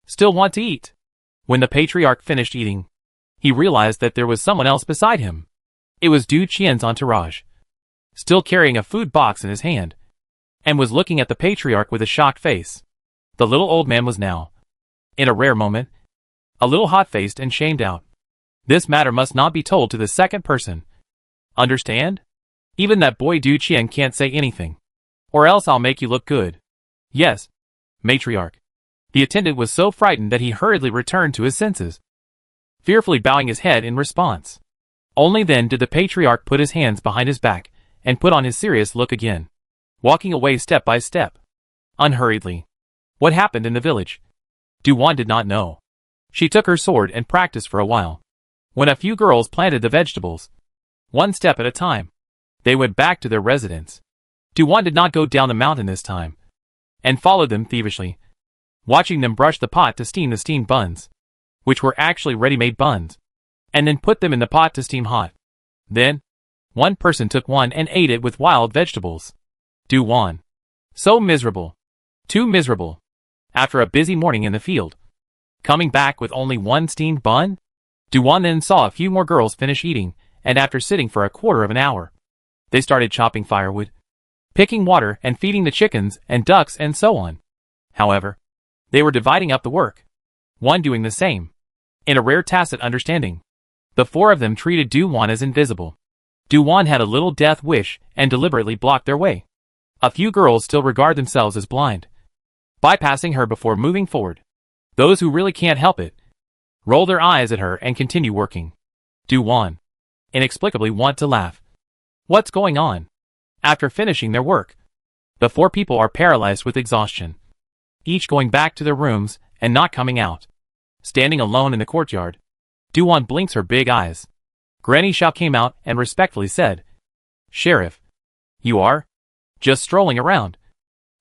Still want to eat. When the patriarch finished eating, he realized that there was someone else beside him. It was Du Qian's entourage, still carrying a food box in his hand, and was looking at the patriarch with a shocked face. The little old man was now, in a rare moment, a little hot-faced and shamed out. This matter must not be told to the second person. Understand? Even that boy Du Qian can't say anything. Or else I'll make you look good. Yes, matriarch. The attendant was so frightened that he hurriedly returned to his senses, fearfully bowing his head in response. Only then did the patriarch put his hands behind his back and put on his serious look again, walking away step by step, unhurriedly. What happened in the village? Du-Wan did not know. She took her sword and practiced for a while. When a few girls planted the vegetables, one step at a time, they went back to their residence. Du-Wan did not go down the mountain this time, and followed them thievishly, watching them brush the pot to steam the steamed buns, which were actually ready-made buns, and then put them in the pot to steam hot. Then, one person took one and ate it with wild vegetables. Du-Wan. So miserable. Too miserable. After a busy morning in the field, coming back with only one steamed bun? Du-Wan then saw a few more girls finish eating, and after sitting for a quarter of an hour, they started chopping firewood, picking water and feeding the chickens and ducks and so on. However, they were dividing up the work, one doing the same. In a rare tacit understanding, the four of them treated Du-Wan as invisible. Du-Wan had a little death wish and deliberately blocked their way. A few girls still regard themselves as blind, bypassing her before moving forward. Those who really can't help it roll their eyes at her and continue working. Du-Wan inexplicably want to laugh. What's going on? After finishing their work, the four people are paralyzed with exhaustion, each going back to their rooms and not coming out. Standing alone in the courtyard, Du-Wan blinks her big eyes. Granny Xiao came out and respectfully said, "Sheriff, you are just strolling around.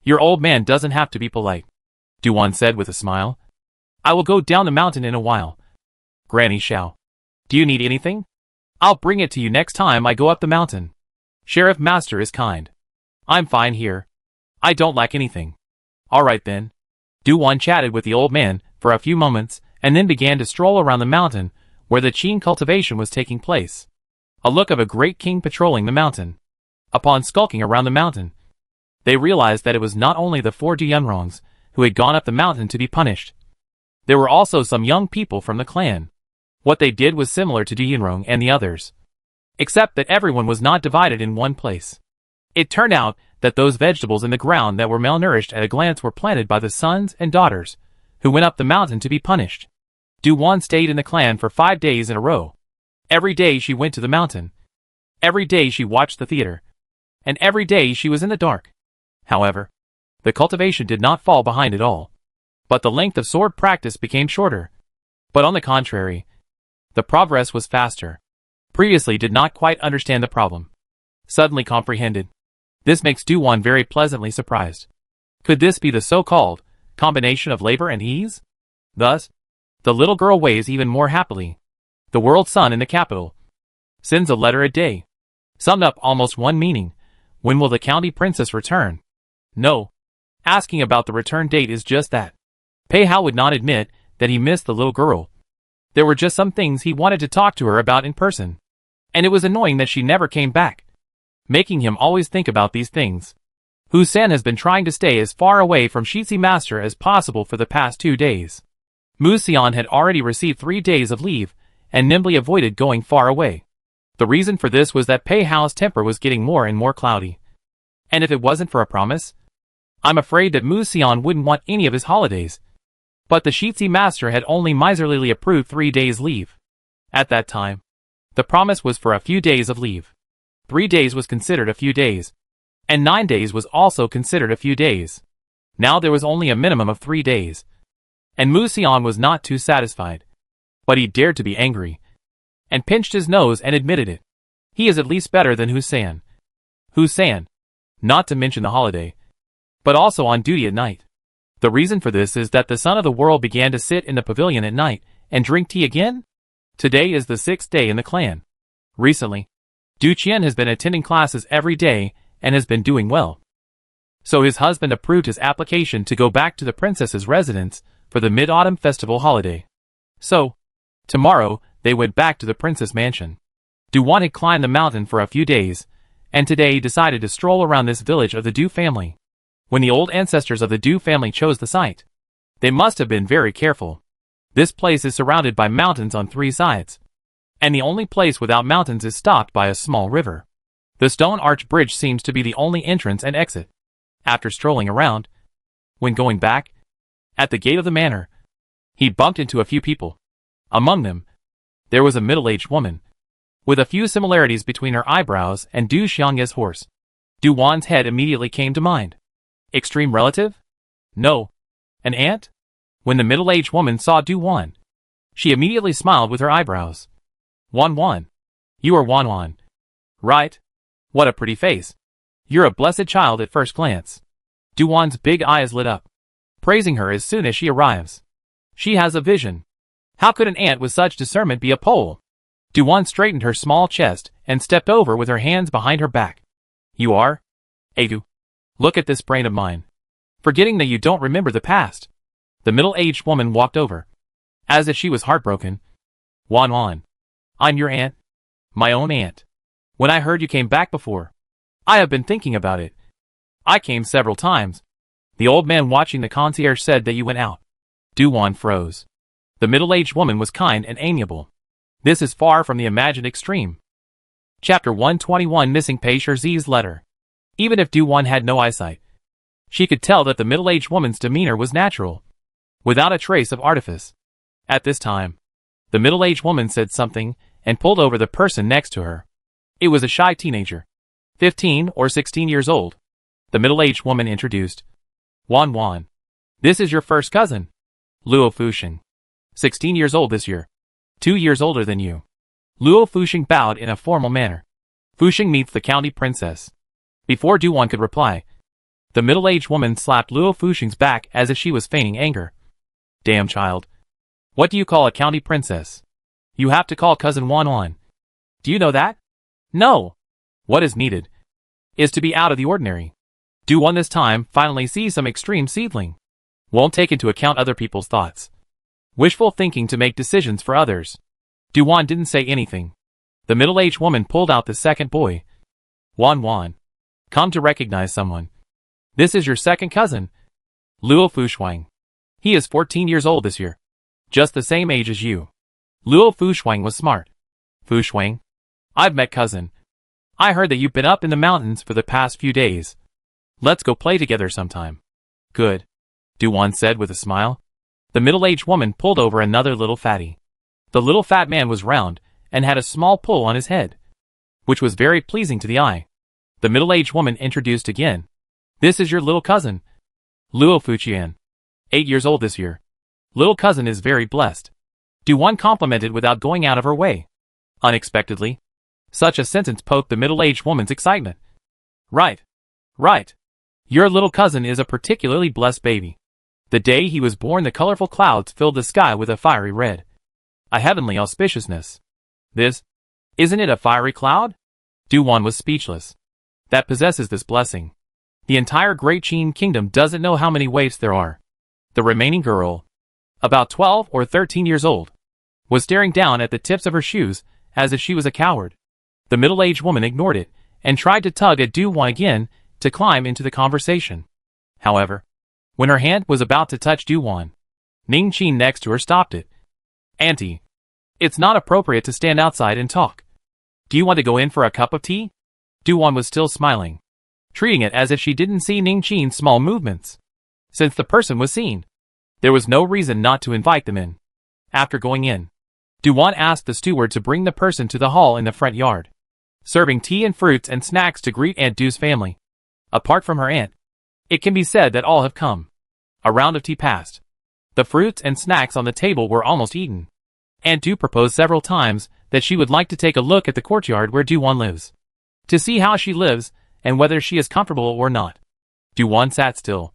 Your old man doesn't have to be polite," Du-Wan said with a smile. "I will go down the mountain in a while." Granny Xiao, "Do you need anything? I'll bring it to you next time I go up the mountain. Sheriff Master is kind. I'm fine here. I don't lack anything." "All right then." Du-Wan chatted with the old man for a few moments and then began to stroll around the mountain where the Qin cultivation was taking place. A look of a great king patrolling the mountain. Upon skulking around the mountain, they realized that it was not only the four Dunrongs who had gone up the mountain to be punished. There were also some young people from the clan. What they did was similar to Dunrong and the others, except that everyone was not divided in one place. It turned out that those vegetables in the ground that were malnourished at a glance were planted by the sons and daughters who went up the mountain to be punished. Du-Wan stayed in the clan for 5 days in a row. Every day she went to the mountain. Every day she watched the theater. And every day she was in the dark. However, the cultivation did not fall behind at all. But the length of sword practice became shorter. But on the contrary, the progress was faster. Previously did not quite understand the problem. Suddenly comprehended. This makes Du-Wan very pleasantly surprised. Could this be the so-called combination of labor and ease? Thus, the little girl weighs even more happily. The world's sun in the capital sends a letter a day. Summed up almost one meaning. When will the county princess return? No. Asking about the return date is just that. Pei Hao would not admit that he missed the little girl. There were just some things he wanted to talk to her about in person. And it was annoying that she never came back, making him always think about these things. Hu-San has been trying to stay as far away from Shizi Master as possible for the past 2 days. Mu-Xian had already received 3 days of leave, and nimbly avoided going far away. The reason for this was that Pei Hao's temper was getting more and more cloudy. And if it wasn't for a promise, I'm afraid that Mu-Xian wouldn't want any of his holidays. But the Shizi Master had only miserlily approved 3 days leave. At that time, the promise was for a few days of leave. 3 days was considered a few days, and 9 days was also considered a few days. Now there was only a minimum of 3 days. And Mu Xian was not too satisfied. But he dared to be angry. And pinched his nose and admitted it. He is at least better than Husan. Husan. Not to mention the holiday. But also on duty at night. The reason for this is that the son of the world began to sit in the pavilion at night and drink tea again? Today is the 6th day in the clan. Recently, Du Qian has been attending classes every day and has been doing well. So his husband approved his application to go back to the princess's residence for the Mid-Autumn Festival holiday. So, tomorrow, they went back to the princess mansion. Du had climbed the mountain for a few days, and today decided to stroll around this village of the Du family. When the old ancestors of the Du family chose the site, they must have been very careful. This place is surrounded by mountains on 3 sides. And the only place without mountains is stopped by a small river. The stone arch bridge seems to be the only entrance and exit. After strolling around, when going back, at the gate of the manor, he bumped into a few people. Among them, there was a middle-aged woman, with a few similarities between her eyebrows and Du Xiang's horse. Wan's head immediately came to mind. Extreme relative? No. An aunt? When the middle-aged woman saw Wan, she immediately smiled with her eyebrows. Wan. You are Wan. Right? What a pretty face. You're a blessed child at first glance. Wan's big eyes lit up, praising her as soon as she arrives. She has a vision. How could an ant with such discernment be a pole? Wan straightened her small chest and stepped over with her hands behind her back. You are? Adu. Look at this brain of mine. Forgetting that you don't remember the past. The middle-aged woman walked over, as if she was heartbroken. Wan. I'm your aunt. My own aunt. When I heard you came back before, I have been thinking about it. I came several times. The old man watching the concierge said that you went out. Wan froze. The middle-aged woman was kind and amiable. This is far from the imagined extreme. Chapter 121 Missing Pei Shizi's letter. Even if Wan had no eyesight, she could tell that the middle-aged woman's demeanor was natural, without a trace of artifice. At this time, the middle-aged woman said something and pulled over the person next to her. It was a shy teenager, 15 or 16 years old. The middle-aged woman introduced. Wan. This is your first cousin, Luo Fuxing. 16 years old this year. 2 years older than you. Luo Fuxing bowed in a formal manner. Fuxing meets the county princess. Before Wan could reply, the middle-aged woman slapped Luo Fuxing's back as if she was feigning anger. Damn child. What do you call a county princess? You have to call cousin Wan. Do you know that? No. What is needed is to be out of the ordinary. Wan this time finally sees some extreme seedling. Won't take into account other people's thoughts. Wishful thinking to make decisions for others. Wan didn't say anything. The middle-aged woman pulled out the second boy. Wan. Come to recognize someone. This is your second cousin, Luo Fuxing. He is 14 years old this year. Just the same age as you. Luo Fuxing was smart. Fuxing? I've met cousin. I heard that you've been up in the mountains for the past few days. Let's go play together sometime. Good, Wan said with a smile. The middle-aged woman pulled over another little fatty. The little fat man was round and had a small pull on his head, which was very pleasing to the eye. The middle-aged woman introduced again. This is your little cousin, Luo Fuxian. 8 years old this year. Little cousin is very blessed. Wan complimented without going out of her way. Unexpectedly, such a sentence poked the middle-aged woman's excitement. Right. Your little cousin is a particularly blessed baby. The day he was born, the colorful clouds filled the sky with a fiery red. A heavenly auspiciousness. Isn't it a fiery cloud? Wan was speechless. That possesses this blessing. The entire Great Qin Kingdom doesn't know how many waifs there are. The remaining girl, about 12 or 13 years old, was staring down at the tips of her shoes as if she was a coward. The middle-aged woman ignored it and tried to tug at Wan again to climb into the conversation. However, when her hand was about to touch Wan, Ning Qin next to her stopped it. Auntie, it's not appropriate to stand outside and talk. Do you want to go in for a cup of tea? Wan was still smiling, treating it as if she didn't see Ning Qin's small movements. Since the person was seen, there was no reason not to invite them in. After going in, Wan asked the steward to bring the person to the hall in the front yard, serving tea and fruits and snacks to greet Aunt Du's family. Apart from her aunt, It can be said that all have come. A round of tea passed. The fruits and snacks on the table were almost eaten. Aunt Du proposed several times that she would like to take a look at the courtyard where Du-won lives, to see how she lives and whether she is comfortable or not. Du-won sat still,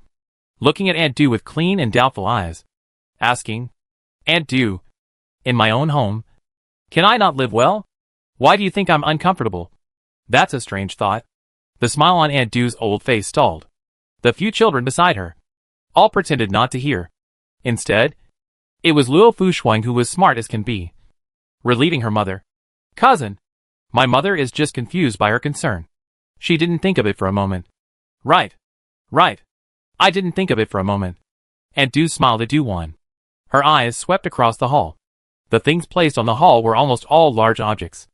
looking at Aunt Du with clean and doubtful eyes, asking, Aunt Du, in my own home, can I not live well? Why do you think I'm uncomfortable? That's a strange thought. The smile on Aunt Du's old face stalled. The few children beside her all pretended not to hear. Instead, it was Luo Fushuang who was smart as can be, relieving her mother. Cousin, my mother is just confused by her concern. She didn't think of it for a moment. Right. I didn't think of it for a moment. Aunt Du smiled at Du-won. Her eyes swept across the hall. The things placed on the hall were almost all large objects.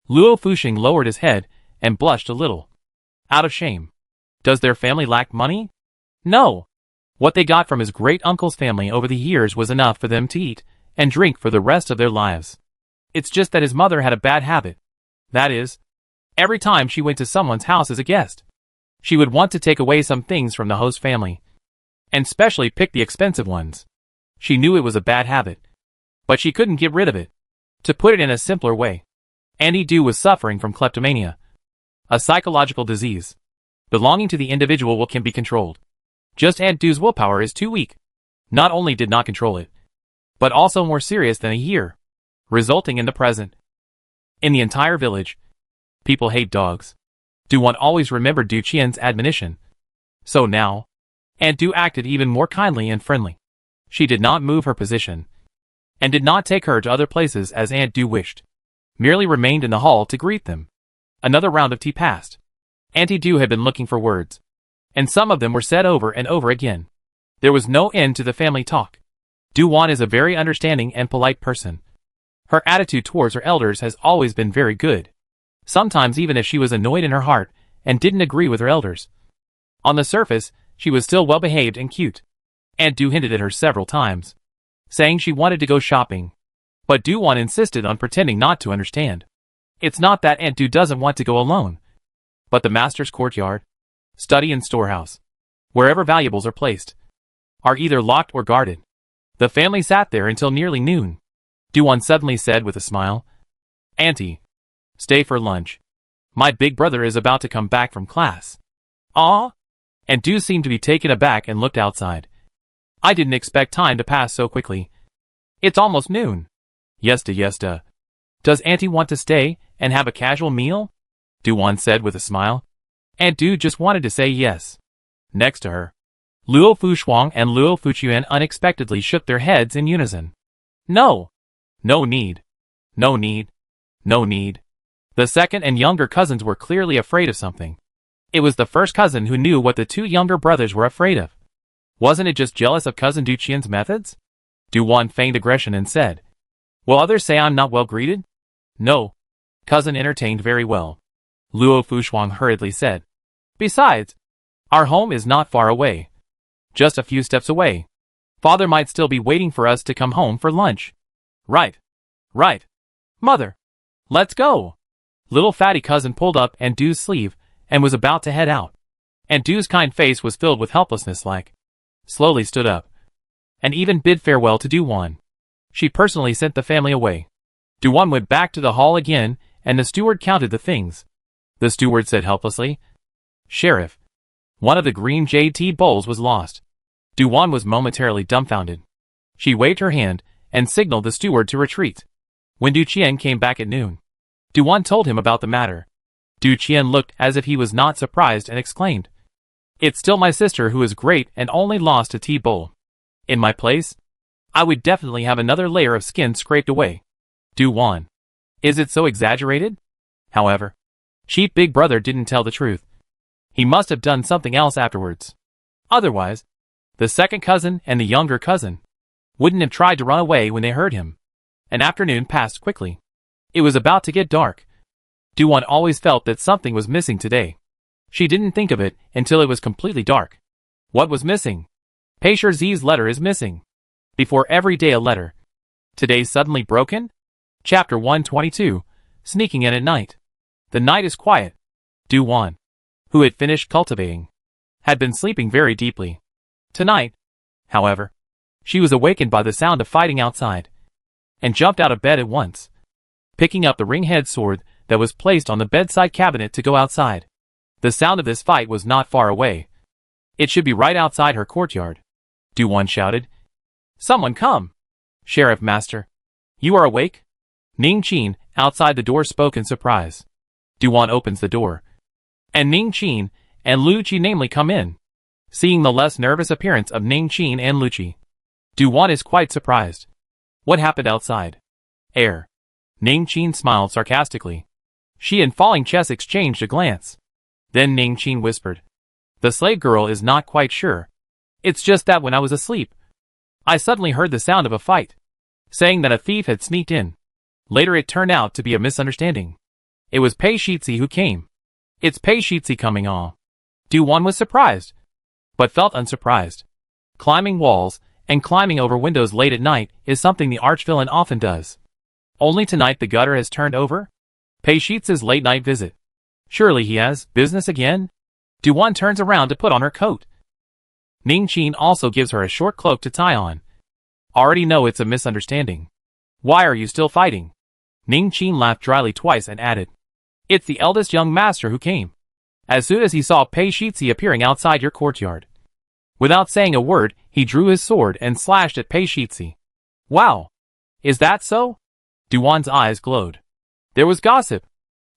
Luo Fusheng lowered his head and blushed a little. Out of shame. Does their family lack money? No. What they got from his great-uncle's family over the years was enough for them to eat and drink for the rest of their lives. It's just that his mother had a bad habit. That is, every time she went to someone's house as a guest, she would want to take away some things from the host family, and specially pick the expensive ones. She knew it was a bad habit, but she couldn't get rid of it. To put it in a simpler way, Aunt Du was suffering from kleptomania, a psychological disease belonging to the individual who can be controlled. Just Aunt Du's willpower is too weak. Not only did not control it, but also more serious than a year, resulting in the present. In the entire village, people hate dogs. Du-won always remembered Du Qian's admonition. So now, Aunt Du acted even more kindly and friendly. She did not move her position, and did not take her to other places as Aunt Du wished, merely remained in the hall to greet them. Another round of tea passed. Auntie Du had been looking for words, and some of them were said over and over again. There was no end to the family talk. Du-won is a very understanding and polite person. Her attitude towards her elders has always been very good, sometimes even if she was annoyed in her heart and didn't agree with her elders. On the surface, she was still well-behaved and cute. Aunt Du hinted at her several times, saying she wanted to go shopping, but Du-won insisted on pretending not to understand. It's not that Aunt Du doesn't want to go alone, but the master's courtyard, study and storehouse, wherever valuables are placed, are either locked or guarded. The family sat there until nearly noon. Du-won suddenly said with a smile, Auntie, stay for lunch. My big brother is about to come back from class. Ah? Aunt Du seemed to be taken aback and looked outside. I didn't expect time to pass so quickly. It's almost noon. Yesta. Does Auntie want to stay and have a casual meal? Du-won said with a smile. Aunt Du just wanted to say yes. Next to her, Luo Fushuang and Luo Fuchuan unexpectedly shook their heads in unison. No. No need. The second and younger cousins were clearly afraid of something. It was the first cousin who knew what the two younger brothers were afraid of. Wasn't it just jealous of cousin Du Qian's methods? Du-won feigned aggression and said, Will others say I'm not well greeted? No. Cousin entertained very well, Luo Fushuang hurriedly said. Besides, our home is not far away. Just a few steps away. Father might still be waiting for us to come home for lunch. Right. Mother, let's go. Little fatty cousin pulled up Aunt Du's sleeve and was about to head out. Aunt Du's kind face was filled with helplessness slowly stood up, and even bid farewell to Du-won. She personally sent the family away. Du-won went back to the hall again, and the steward counted the things. The steward said helplessly, Sheriff, one of the green jade tea bowls was lost. Du-won was momentarily dumbfounded. She waved her hand and signaled the steward to retreat. When Du Qian came back at noon, Du-won told him about the matter. Du Qian looked as if he was not surprised and exclaimed, It's still my sister who is great and only lost a tea bowl. In my place, I would definitely have another layer of skin scraped away. Du-won, is it so exaggerated? However, cheap big brother didn't tell the truth. He must have done something else afterwards. Otherwise, the second cousin and the younger cousin wouldn't have tried to run away when they heard him. An afternoon passed quickly. It was about to get dark. Du-won always felt that something was missing today. She didn't think of it until it was completely dark. What was missing? Pei Zi's letter is missing. Before every day a letter. Today suddenly broken? Chapter 122, Sneaking in at Night. The night is quiet. Du-won, who had finished cultivating, had been sleeping very deeply. Tonight, however, she was awakened by the sound of fighting outside, and jumped out of bed at once, picking up the ring-head sword that was placed on the bedside cabinet to go outside. The sound of this fight was not far away. It should be right outside her courtyard. Du-Won shouted. Someone come! Sheriff Master. You are awake? Ning Qin, outside the door, spoke in surprise. Du-Won opens the door, and Ning Qin and Lu Qi namely come in. Seeing the less nervous appearance of Ning Qin and Lu Qi, Du-Won is quite surprised. What happened outside? Air. Ning Qin smiled sarcastically. She and Falling Chess exchanged a glance. Then Ning Qin whispered. The slave girl is not quite sure. It's just that when I was asleep, I suddenly heard the sound of a fight, saying that a thief had sneaked in. Later it turned out to be a misunderstanding. It was Pei Shitzi who came. It's Pei Shitzi coming on. Du-Won was surprised, but felt unsurprised. Climbing walls and climbing over windows late at night is something the arch-villain often does. Only tonight the gutter has turned over? Pei Shitzi's late-night visit. Surely he has business again? Du-Won turns around to put on her coat. Ning Qin also gives her a short cloak to tie on. Already know it's a misunderstanding. Why are you still fighting? Ning Qin laughed dryly twice and added. It's the eldest young master who came, as soon as he saw Pei Shitzi appearing outside your courtyard. Without saying a word, he drew his sword and slashed at Pei Shitzi. Wow! Is that so? Du-Won's eyes glowed. There was gossip.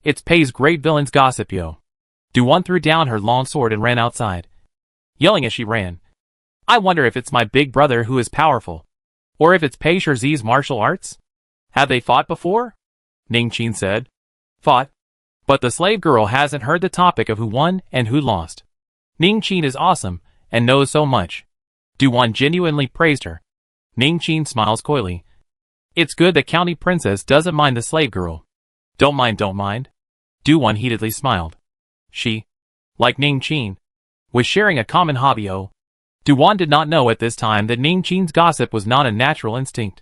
It's Pei's great villain's gossip, yo. Du-Won threw down her long sword and ran outside, yelling as she ran. I wonder if it's my big brother who is powerful, or if it's Pei Shitzi's martial arts? Have they fought before? Ning Qin said. Fought? But the slave girl hasn't heard the topic of who won and who lost. Ning Qin is awesome and knows so much. Du-Won genuinely praised her. Ning Qin smiles coyly. It's good that County Princess doesn't mind the slave girl. Don't mind. Du-Won heatedly smiled. She, like Ning Qin, was sharing a common hobby. Du-Won did not know at this time that Ning Qin's gossip was not a natural instinct,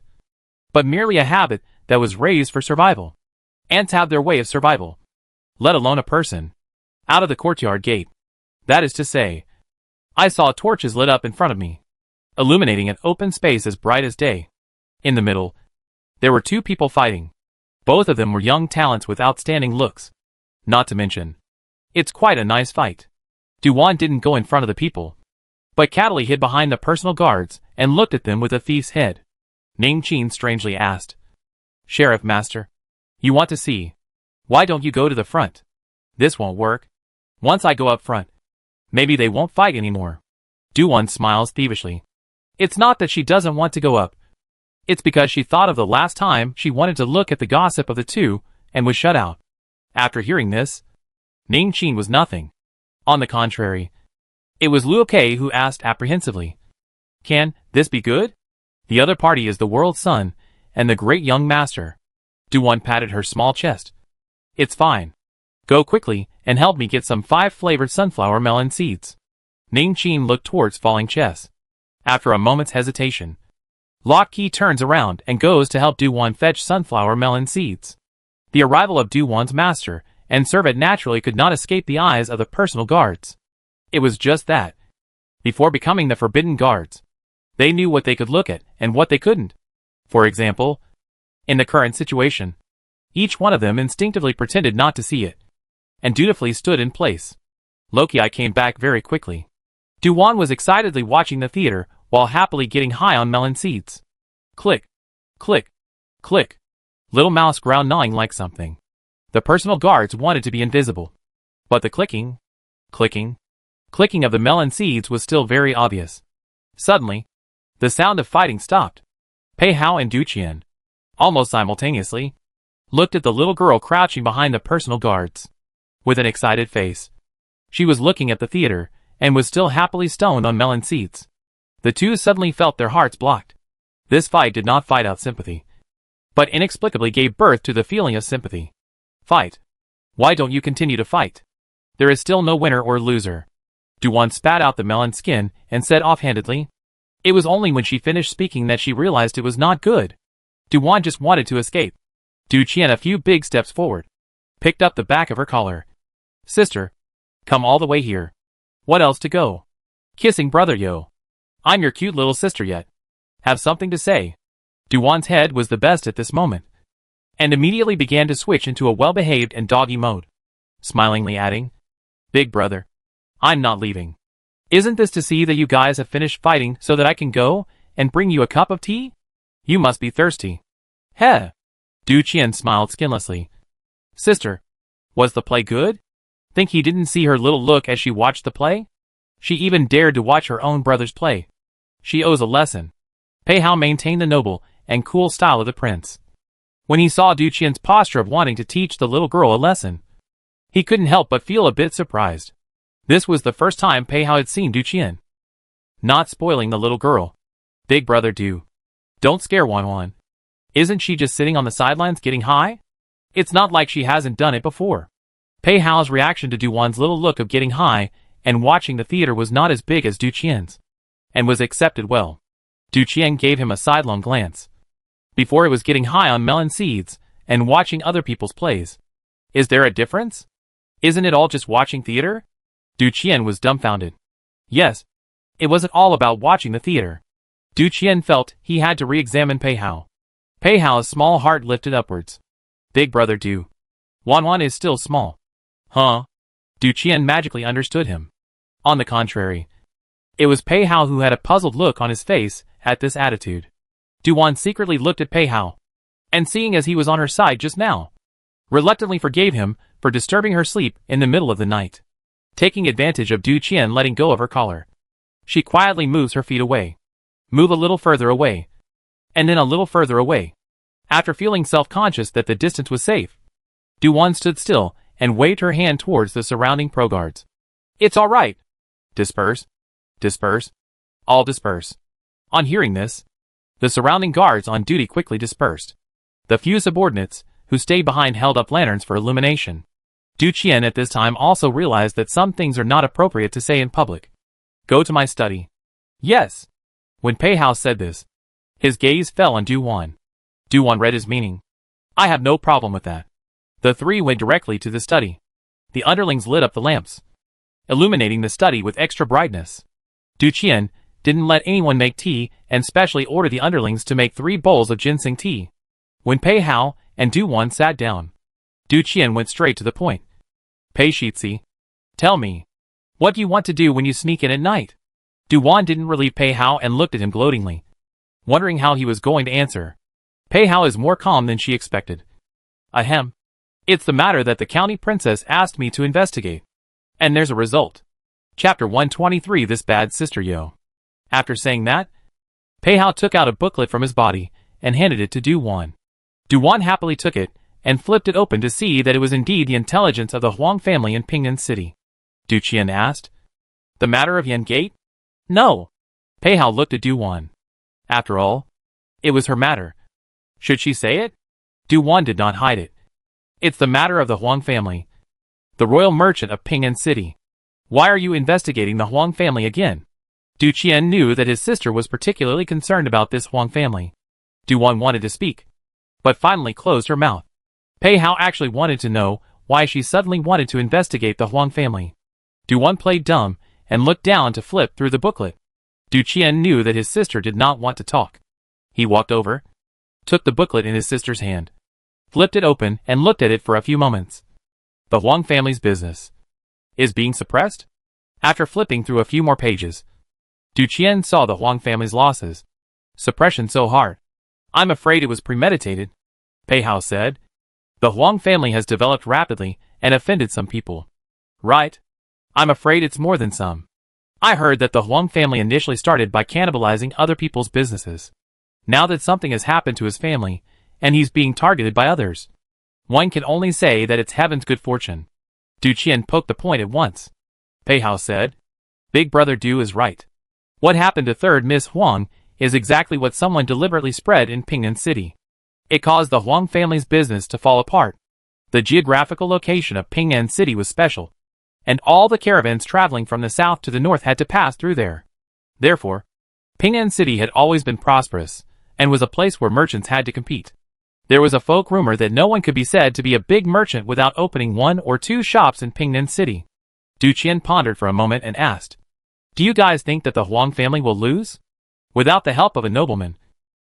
but merely a habit that was raised for survival. Ants have their way of survival, let alone a person. Out of the courtyard gate, that is to say, I saw torches lit up in front of me, illuminating an open space as bright as day. In the middle, there were two people fighting. Both of them were young talents with outstanding looks. Not to mention, it's quite a nice fight. Du-Won didn't go in front of the people, but cattily hid behind the personal guards and looked at them with a thief's head. Ning Qin strangely asked. Sheriff Master, you want to see? Why don't you go to the front? This won't work. Once I go up front, maybe they won't fight anymore. Du-Won smiles thievishly. It's not that she doesn't want to go up. It's because she thought of the last time she wanted to look at the gossip of the two and was shut out. After hearing this, Ning Qin was nothing. On the contrary, it was Luo Kei who asked apprehensively. Can this be good? The other party is the world's son and the great young master. Du-Won patted her small chest. It's fine. Go quickly and help me get some 5-flavored sunflower melon seeds. Ning Qin looked towards Falling Chess. After a moment's hesitation, Lock Key turns around and goes to help Du-Won fetch sunflower melon seeds. The arrival of Du-Won's master and servant naturally could not escape the eyes of the personal guards. It was just that. Before becoming the Forbidden Guards, they knew what they could look at and what they couldn't. For example, in the current situation, each one of them instinctively pretended not to see it, and dutifully stood in place. Loki came back very quickly. Du-Won was excitedly watching the theater while happily getting high on melon seeds. Click, click, click. Little mouse ground gnawing like something. The personal guards wanted to be invisible, but the clicking, clicking, clicking of the melon seeds was still very obvious. Suddenly, the sound of fighting stopped. Pei Hao and Du Qian, almost simultaneously, looked at the little girl crouching behind the personal guards. With an excited face, she was looking at the theater and was still happily stoned on melon seeds. The two suddenly felt their hearts blocked. This fight did not fight out sympathy, but inexplicably gave birth to the feeling of sympathy. Fight. Why don't you continue to fight? There is still no winner or loser. Du-Won spat out the melon skin and said offhandedly. It was only when she finished speaking that she realized it was not good. Du-Won just wanted to escape. Du Qian a few big steps forward, picked up the back of her collar. Sister, come all the way here. What else to go? Kissing brother yo. I'm your cute little sister yet. Have something to say. Duwan's head was the best at this moment, and immediately began to switch into a well-behaved and doggy mode, smilingly adding, Big brother, I'm not leaving. Isn't this to see that you guys have finished fighting so that I can go and bring you a cup of tea? You must be thirsty. Heh. Du Qian smiled skinlessly. Sister, was the play good? Think he didn't see her little look as she watched the play? She even dared to watch her own brother's play. She owes a lesson. Pei Hao maintained the noble and cool style of the prince. When he saw Du Qian's posture of wanting to teach the little girl a lesson, he couldn't help but feel a bit surprised. This was the first time Pei Hao had seen Du Qian not spoiling the little girl. Big brother Du, don't scare Wan. Isn't she just sitting on the sidelines getting high? It's not like she hasn't done it before. Pei Hao's reaction to Duwan's little look of getting high and watching the theater was not as big as Du Qian's, and was accepted well. Du Qian gave him a sidelong glance. Before it was getting high on melon seeds and watching other people's plays. Is there a difference? Isn't it all just watching theater? Du Qian was dumbfounded. Yes, it wasn't all about watching the theater. Du Qian felt he had to re-examine Pei Hao. Pei Hao's small heart lifted upwards. Big brother Du. Wan is still small. Huh? Du Qian magically understood him. On the contrary, it was Pei Hao who had a puzzled look on his face at this attitude. Duwan secretly looked at Pei Hao, and seeing as he was on her side just now, reluctantly forgave him for disturbing her sleep in the middle of the night. Taking advantage of Du Qian letting go of her collar, she quietly moves her feet away. Move a little further away, and then a little further away. After feeling self-conscious that the distance was safe, Duwan stood still and waved her hand towards the surrounding pro-guards. It's all right. Disperse. Disperse. All disperse. On hearing this, the surrounding guards on duty quickly dispersed. The few subordinates who stayed behind held up lanterns for illumination. Du Qian at this time also realized that some things are not appropriate to say in public. Go to my study. Yes. When Pei Hao said this, his gaze fell on Duwan. Duwan read his meaning. I have no problem with that. The three went directly to the study. The underlings lit up the lamps, illuminating the study with extra brightness. Du Qian didn't let anyone make tea and specially ordered the underlings to make 3 bowls of ginseng tea. When Pei Hao and Duwan sat down, Du Qian went straight to the point. Pei Shitzi, tell me, what do you want to do when you sneak in at night? Duwan didn't relieve Pei Hao and looked at him gloatingly, wondering how he was going to answer. Pei Hao is more calm than she expected. Ahem. It's the matter that the county princess asked me to investigate. And there's a result. Chapter 123 This Bad Sister Yo. After saying that, Pei Hao took out a booklet from his body and handed it to Duwan. Duwan happily took it and flipped it open to see that it was indeed the intelligence of the Huang family in Pingnan City. Du Qian asked, The matter of Yan Gate? No. Pei Hao looked at Duwan. After all, it was her matter. Should she say it? Duwan did not hide it. It's the matter of the Huang family, the royal merchant of Pingnan City. Why are you investigating the Huang family again? Du Qian knew that his sister was particularly concerned about this Huang family. Duwan wanted to speak, but finally closed her mouth. Pei Hao actually wanted to know why she suddenly wanted to investigate the Huang family. Duwan played dumb and looked down to flip through the booklet. Du Qian knew that his sister did not want to talk. He walked over, took the booklet in his sister's hand, flipped it open and looked at it for a few moments. The Huang family's business is being suppressed? After flipping through a few more pages, Du Qian saw the Huang family's losses. Suppression so hard. I'm afraid it was premeditated, Pei Hao said. The Huang family has developed rapidly and offended some people. Right? I'm afraid it's more than some. I heard that the Huang family initially started by cannibalizing other people's businesses. Now that something has happened to his family, and he's being targeted by others, one can only say that it's heaven's good fortune. Du Qian poked the point at once. Pei Hao said, Big brother Du is right. What happened to third Miss Huang is exactly what someone deliberately spread in Pingnan City. It caused the Huang family's business to fall apart. The geographical location of Pingnan City was special, and all the caravans traveling from the south to the north had to pass through there. Therefore, Pingnan City had always been prosperous, and was a place where merchants had to compete. There was a folk rumor that no one could be said to be a big merchant without opening 1 or 2 shops in Pingnan City. Du Qian pondered for a moment and asked, "Do you guys think that the Huang family will lose? Without the help of a nobleman,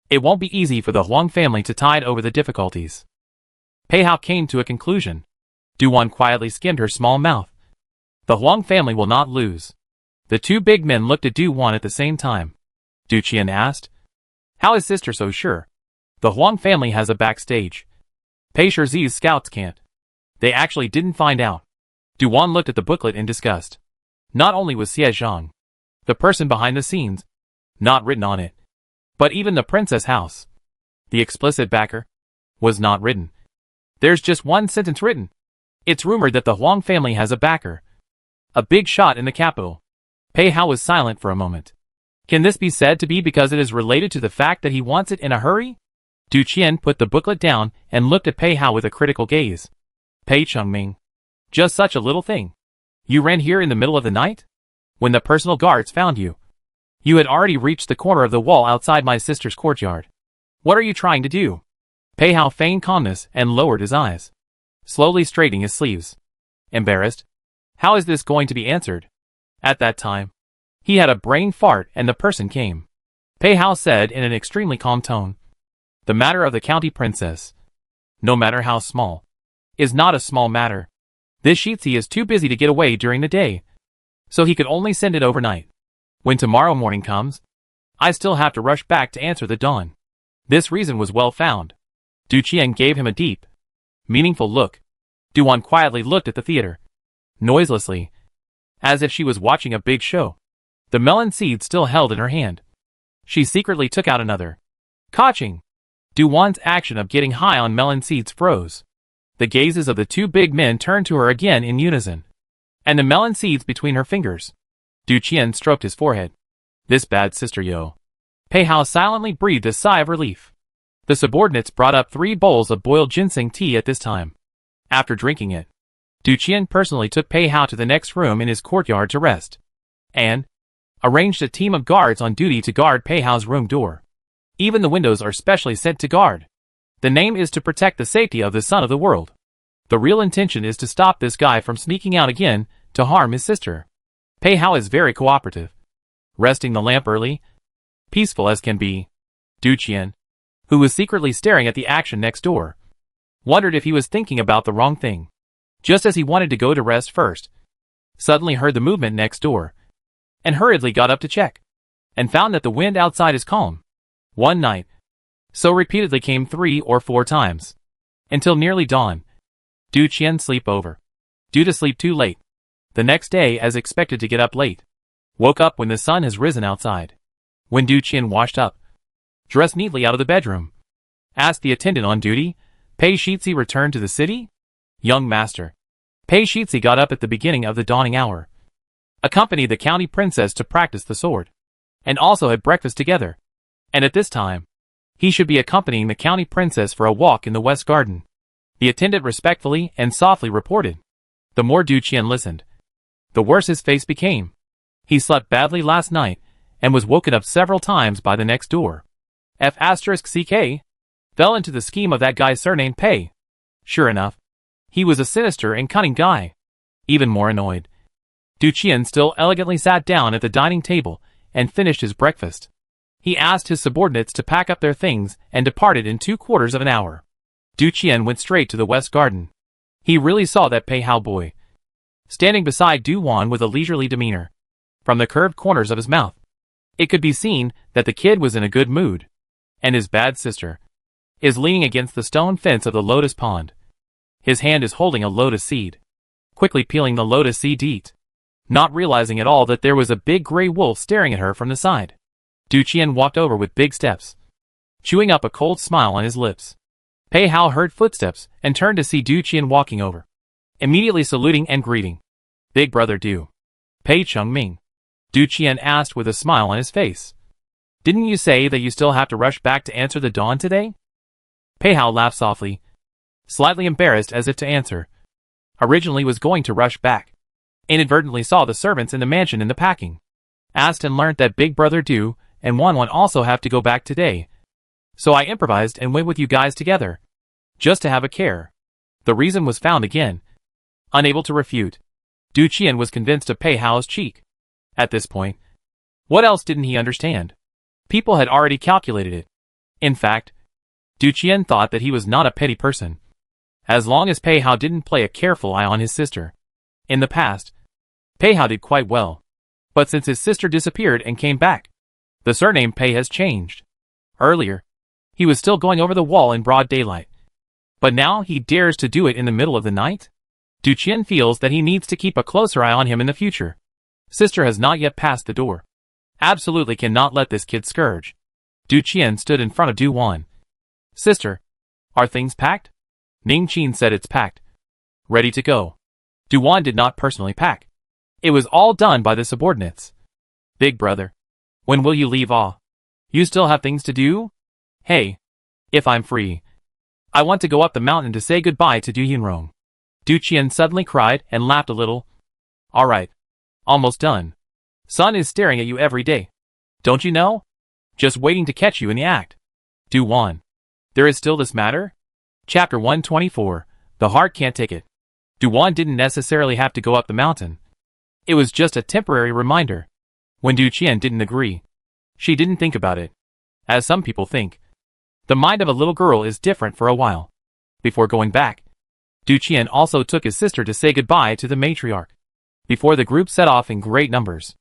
it won't be easy for the Huang family to tide over the difficulties." Pei Hao came to a conclusion. Du Wan quietly skimmed her small mouth. "The Huang family will not lose." The two big men looked at Du Wan at the same time. Du Qian asked, "How is sister so sure? The Huang family has a backstage. Pei Shizi's scouts can't. They actually didn't find out." Du Wan looked at the booklet in disgust. Not only was Xie Zhang, the person behind the scenes, not written on it, but even the princess house, the explicit backer, was not written. There's just one sentence written. It's rumored that the Huang family has a backer. A big shot in the capital. Pei Hao was silent for a moment. Can this be said to be because it is related to the fact that he wants it in a hurry? Du Qian put the booklet down and looked at Pei Hao with a critical gaze. "Pei Chengming. Just such a little thing. You ran here in the middle of the night? When the personal guards found you, you had already reached the corner of the wall outside my sister's courtyard. What are you trying to do?" Pei Hao feigned calmness and lowered his eyes, slowly straightening his sleeves. Embarrassed, how is this going to be answered? At that time, he had a brain fart and the person came. Pei Hao said in an extremely calm tone, "The matter of the county princess, no matter how small, is not a small matter. This Shitzi is too busy to get away during the day, so he could only send it overnight. When tomorrow morning comes, I still have to rush back to answer the dawn." This reason was well found. Du Qian gave him a deep, meaningful look. Du Wan quietly looked at the theater, noiselessly, as if she was watching a big show. The melon seed still held in her hand. She secretly took out another. Catching! Du Wan's action of getting high on melon seeds froze. The gazes of the two big men turned to her again in unison. And the melon seeds between her fingers. Du Qian stroked his forehead. "This bad sister yo." Pei Hao silently breathed a sigh of relief. The subordinates brought up 3 bowls of boiled ginseng tea at this time. After drinking it, Du Qian personally took Pei Hao to the next room in his courtyard to rest, and arranged a team of guards on duty to guard Pei Hao's room door. Even the windows are specially sent to guard. The name is to protect the safety of the son of the world. The real intention is to stop this guy from sneaking out again to harm his sister. Pei Hao is very cooperative, resting the lamp early, peaceful as can be. Du Qian, who was secretly staring at the action next door, wondered if he was thinking about the wrong thing. Just as he wanted to go to rest first, suddenly heard the movement next door, and hurriedly got up to check, and found that the wind outside is calm. One night, so repeatedly came 3 or 4 times, until nearly dawn. Du Qian sleep over. Due to sleep too late. The next day, as expected to get up late. Woke up when the sun has risen outside. When Du Qian washed up, dressed neatly out of the bedroom, asked the attendant on duty, "Pei Shizi returned to the city?" "Young master." Pei Shizi got up at the beginning of the dawning hour, accompanied the county princess to practice the sword, and also had breakfast together. And at this time, he should be accompanying the county princess for a walk in the west garden. The attendant respectfully and softly reported. The more Du Qian listened, the worse his face became. He slept badly last night, and was woken up several times by the next door. F***CK fell into the scheme of that guy surnamed Pei. Sure enough, he was a sinister and cunning guy. Even more annoyed, Du Qian still elegantly sat down at the dining table and finished his breakfast. He asked his subordinates to pack up their things and departed in 2/4 of an hour. Du Qian went straight to the west garden. He really saw that Pei Hao boy, standing beside Du Wan with a leisurely demeanor. From the curved corners of his mouth, it could be seen that the kid was in a good mood. And his bad sister is leaning against the stone fence of the lotus pond. His hand is holding a lotus seed, quickly peeling the lotus seed to eat, not realizing at all that there was a big gray wolf staring at her from the side. Du Qian walked over with big steps, chewing up a cold smile on his lips. Pei Hao heard footsteps and turned to see Du Qian walking over, immediately saluting and greeting. "Big brother Du." "Pei Chengming?" Du Qian asked with a smile on his face. "Didn't you say that you still have to rush back to answer the dawn today?" Pei Hao laughed softly, slightly embarrassed as if to answer. Originally was going to rush back. Inadvertently saw the servants in the mansion in the packing. Asked and learnt that Big Brother Du and Wan also have to go back today. So I improvised and went with you guys together, just to have a care. The reason was found again. Unable to refute, Du Qian was convinced of Pei Hao's cheek. At this point, what else didn't he understand? People had already calculated it. In fact, Du Qian thought that he was not a petty person, as long as Pei Hao didn't play a careful eye on his sister. In the past, Pei Hao did quite well, but since his sister disappeared and came back, the surname Pei has changed. Earlier, he was still going over the wall in broad daylight, but now he dares to do it in the middle of the night? Du Qian feels that he needs to keep a closer eye on him in the future. Sister has not yet passed the door. Absolutely cannot let this kid scourge. Du Qian stood in front of Du Wan. Sister, are things packed? Ning Qin said it's packed. Ready to go. Du Wan did not personally pack. It was all done by the subordinates. Big brother, when will you leave? You still have things to do? Hey, if I'm free, I want to go up the mountain to say goodbye to Du Yunrong. Du Qian suddenly cried and laughed a little. All right. Almost done. Sun is staring at you every day. Don't you know? Just waiting to catch you in the act. Du Wan. There is still this matter? Chapter 124. The heart can't take it. Du Wan didn't necessarily have to go up the mountain. It was just a temporary reminder. When Du Qian didn't agree, she didn't think about it. As some people think, the mind of a little girl is different for a while. Before going back, Du Qian also took his sister to say goodbye to the matriarch. Before the group set off in great numbers,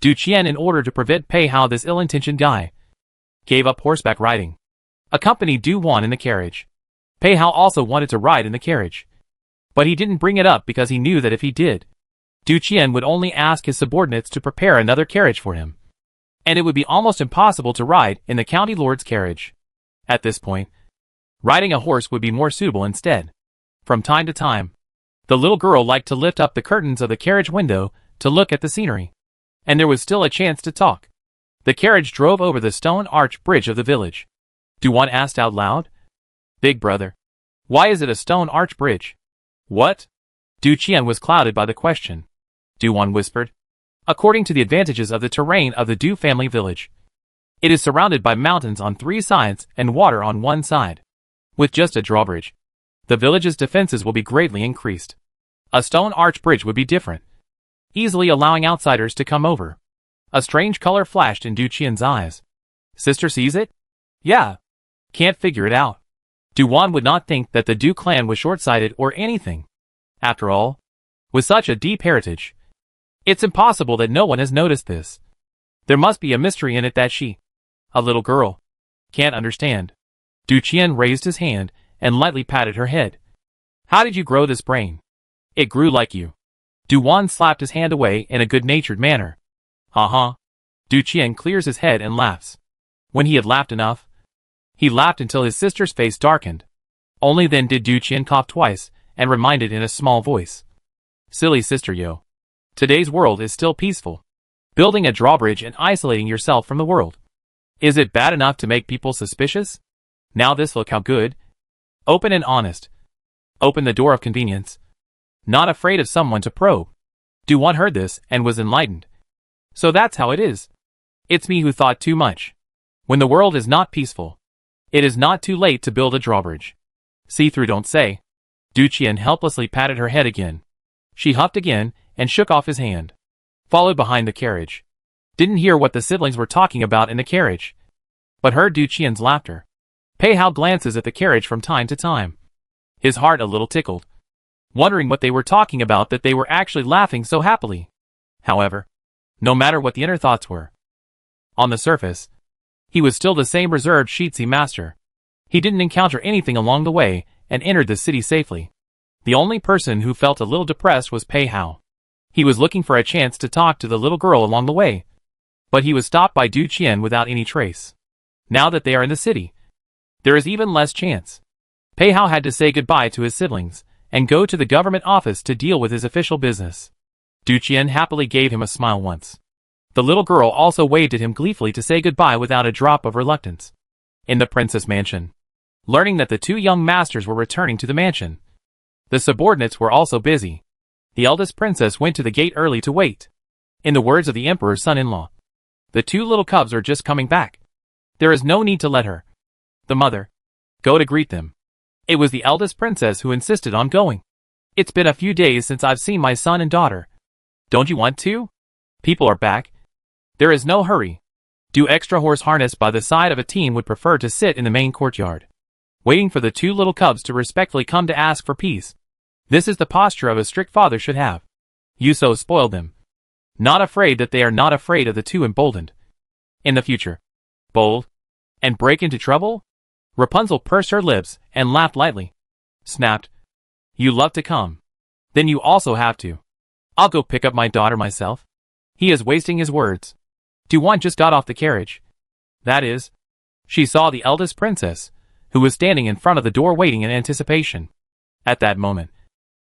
Du Qian, in order to prevent Pei Hao, this ill-intentioned guy, gave up horseback riding, accompanied Du Wan in the carriage. Pei Hao also wanted to ride in the carriage, but he didn't bring it up because he knew that if he did, Du Qian would only ask his subordinates to prepare another carriage for him, and it would be almost impossible to ride in the county lord's carriage. At this point, riding a horse would be more suitable instead. From time to time, the little girl liked to lift up the curtains of the carriage window to look at the scenery, and there was still a chance to talk. The carriage drove over the stone arch bridge of the village. Du Wan asked out loud, Big brother, why is it a stone arch bridge? What? Du Qian was clouded by the question. Du Wan whispered, according to the advantages of the terrain of the Du family village. It is surrounded by mountains on 3 sides and water on 1 side. With just a drawbridge, the village's defenses will be greatly increased. A stone arch bridge would be different, easily allowing outsiders to come over. A strange color flashed in Du Qian's eyes. Sister sees it? Yeah. Can't figure it out. Du Wan would not think that the Du clan was short-sighted or anything. After all, with such a deep heritage, it's impossible that no one has noticed this. There must be a mystery in it that she, a little girl, can't understand. Du Qian raised his hand and lightly patted her head. How did you grow this brain? It grew like you. Du Wan slapped his hand away in a good-natured manner. Ha. Du Qian clears his head and laughs. When he had laughed enough, he laughed until his sister's face darkened. Only then did Du Qian cough twice and reminded in a small voice. Silly sister yo. Today's world is still peaceful. Building a drawbridge and isolating yourself from the world. Is it bad enough to make people suspicious? Now this look how good. Open and honest. Open the door of convenience. Not afraid of someone to probe. Du Wan heard this and was enlightened. So that's how it is. It's me who thought too much. When the world is not peaceful, it is not too late to build a drawbridge. See through, don't say. Du Qian helplessly patted her head again. She huffed again and shook off his hand. Followed behind the carriage. Didn't hear what the siblings were talking about in the carriage, but heard Du Qian's laughter. Pei Hao glances at the carriage from time to time. His heart a little tickled, wondering what they were talking about, that they were actually laughing so happily. However, no matter what the inner thoughts were, on the surface, he was still the same reserved Shitsi master. He didn't encounter anything along the way and entered the city safely. The only person who felt a little depressed was Pei Hao. He was looking for a chance to talk to the little girl along the way, but he was stopped by Du Qian without any trace. Now that they are in the city, there is even less chance. Pei Hao had to say goodbye to his siblings and go to the government office to deal with his official business. Du Qian happily gave him a smile once. The little girl also waved at him gleefully to say goodbye without a drop of reluctance. In the princess mansion, learning that the 2 young masters were returning to the mansion, the subordinates were also busy. The eldest princess went to the gate early to wait. In the words of the emperor's son-in-law, the 2 little cubs are just coming back. There is no need to let her, the mother, go to greet them. It was the eldest princess who insisted on going. It's been a few days since I've seen my son and daughter, Don't you want to? People are back. There is no hurry. Do extra horse harness by the side of a team would prefer to sit in the main courtyard, waiting for the two little cubs to respectfully come to ask for peace. This is the posture of a strict father should have. You so spoiled them. Not afraid that they are not afraid of the two emboldened. In the future. Bold. And break into trouble? Rapunzel pursed her lips and laughed lightly. Snapped. You love to come. Then you also have to. I'll go pick up my daughter myself. He is wasting his words. Duan just got off the carriage. That is. She saw the eldest princess, who was standing in front of the door waiting in anticipation. At that moment,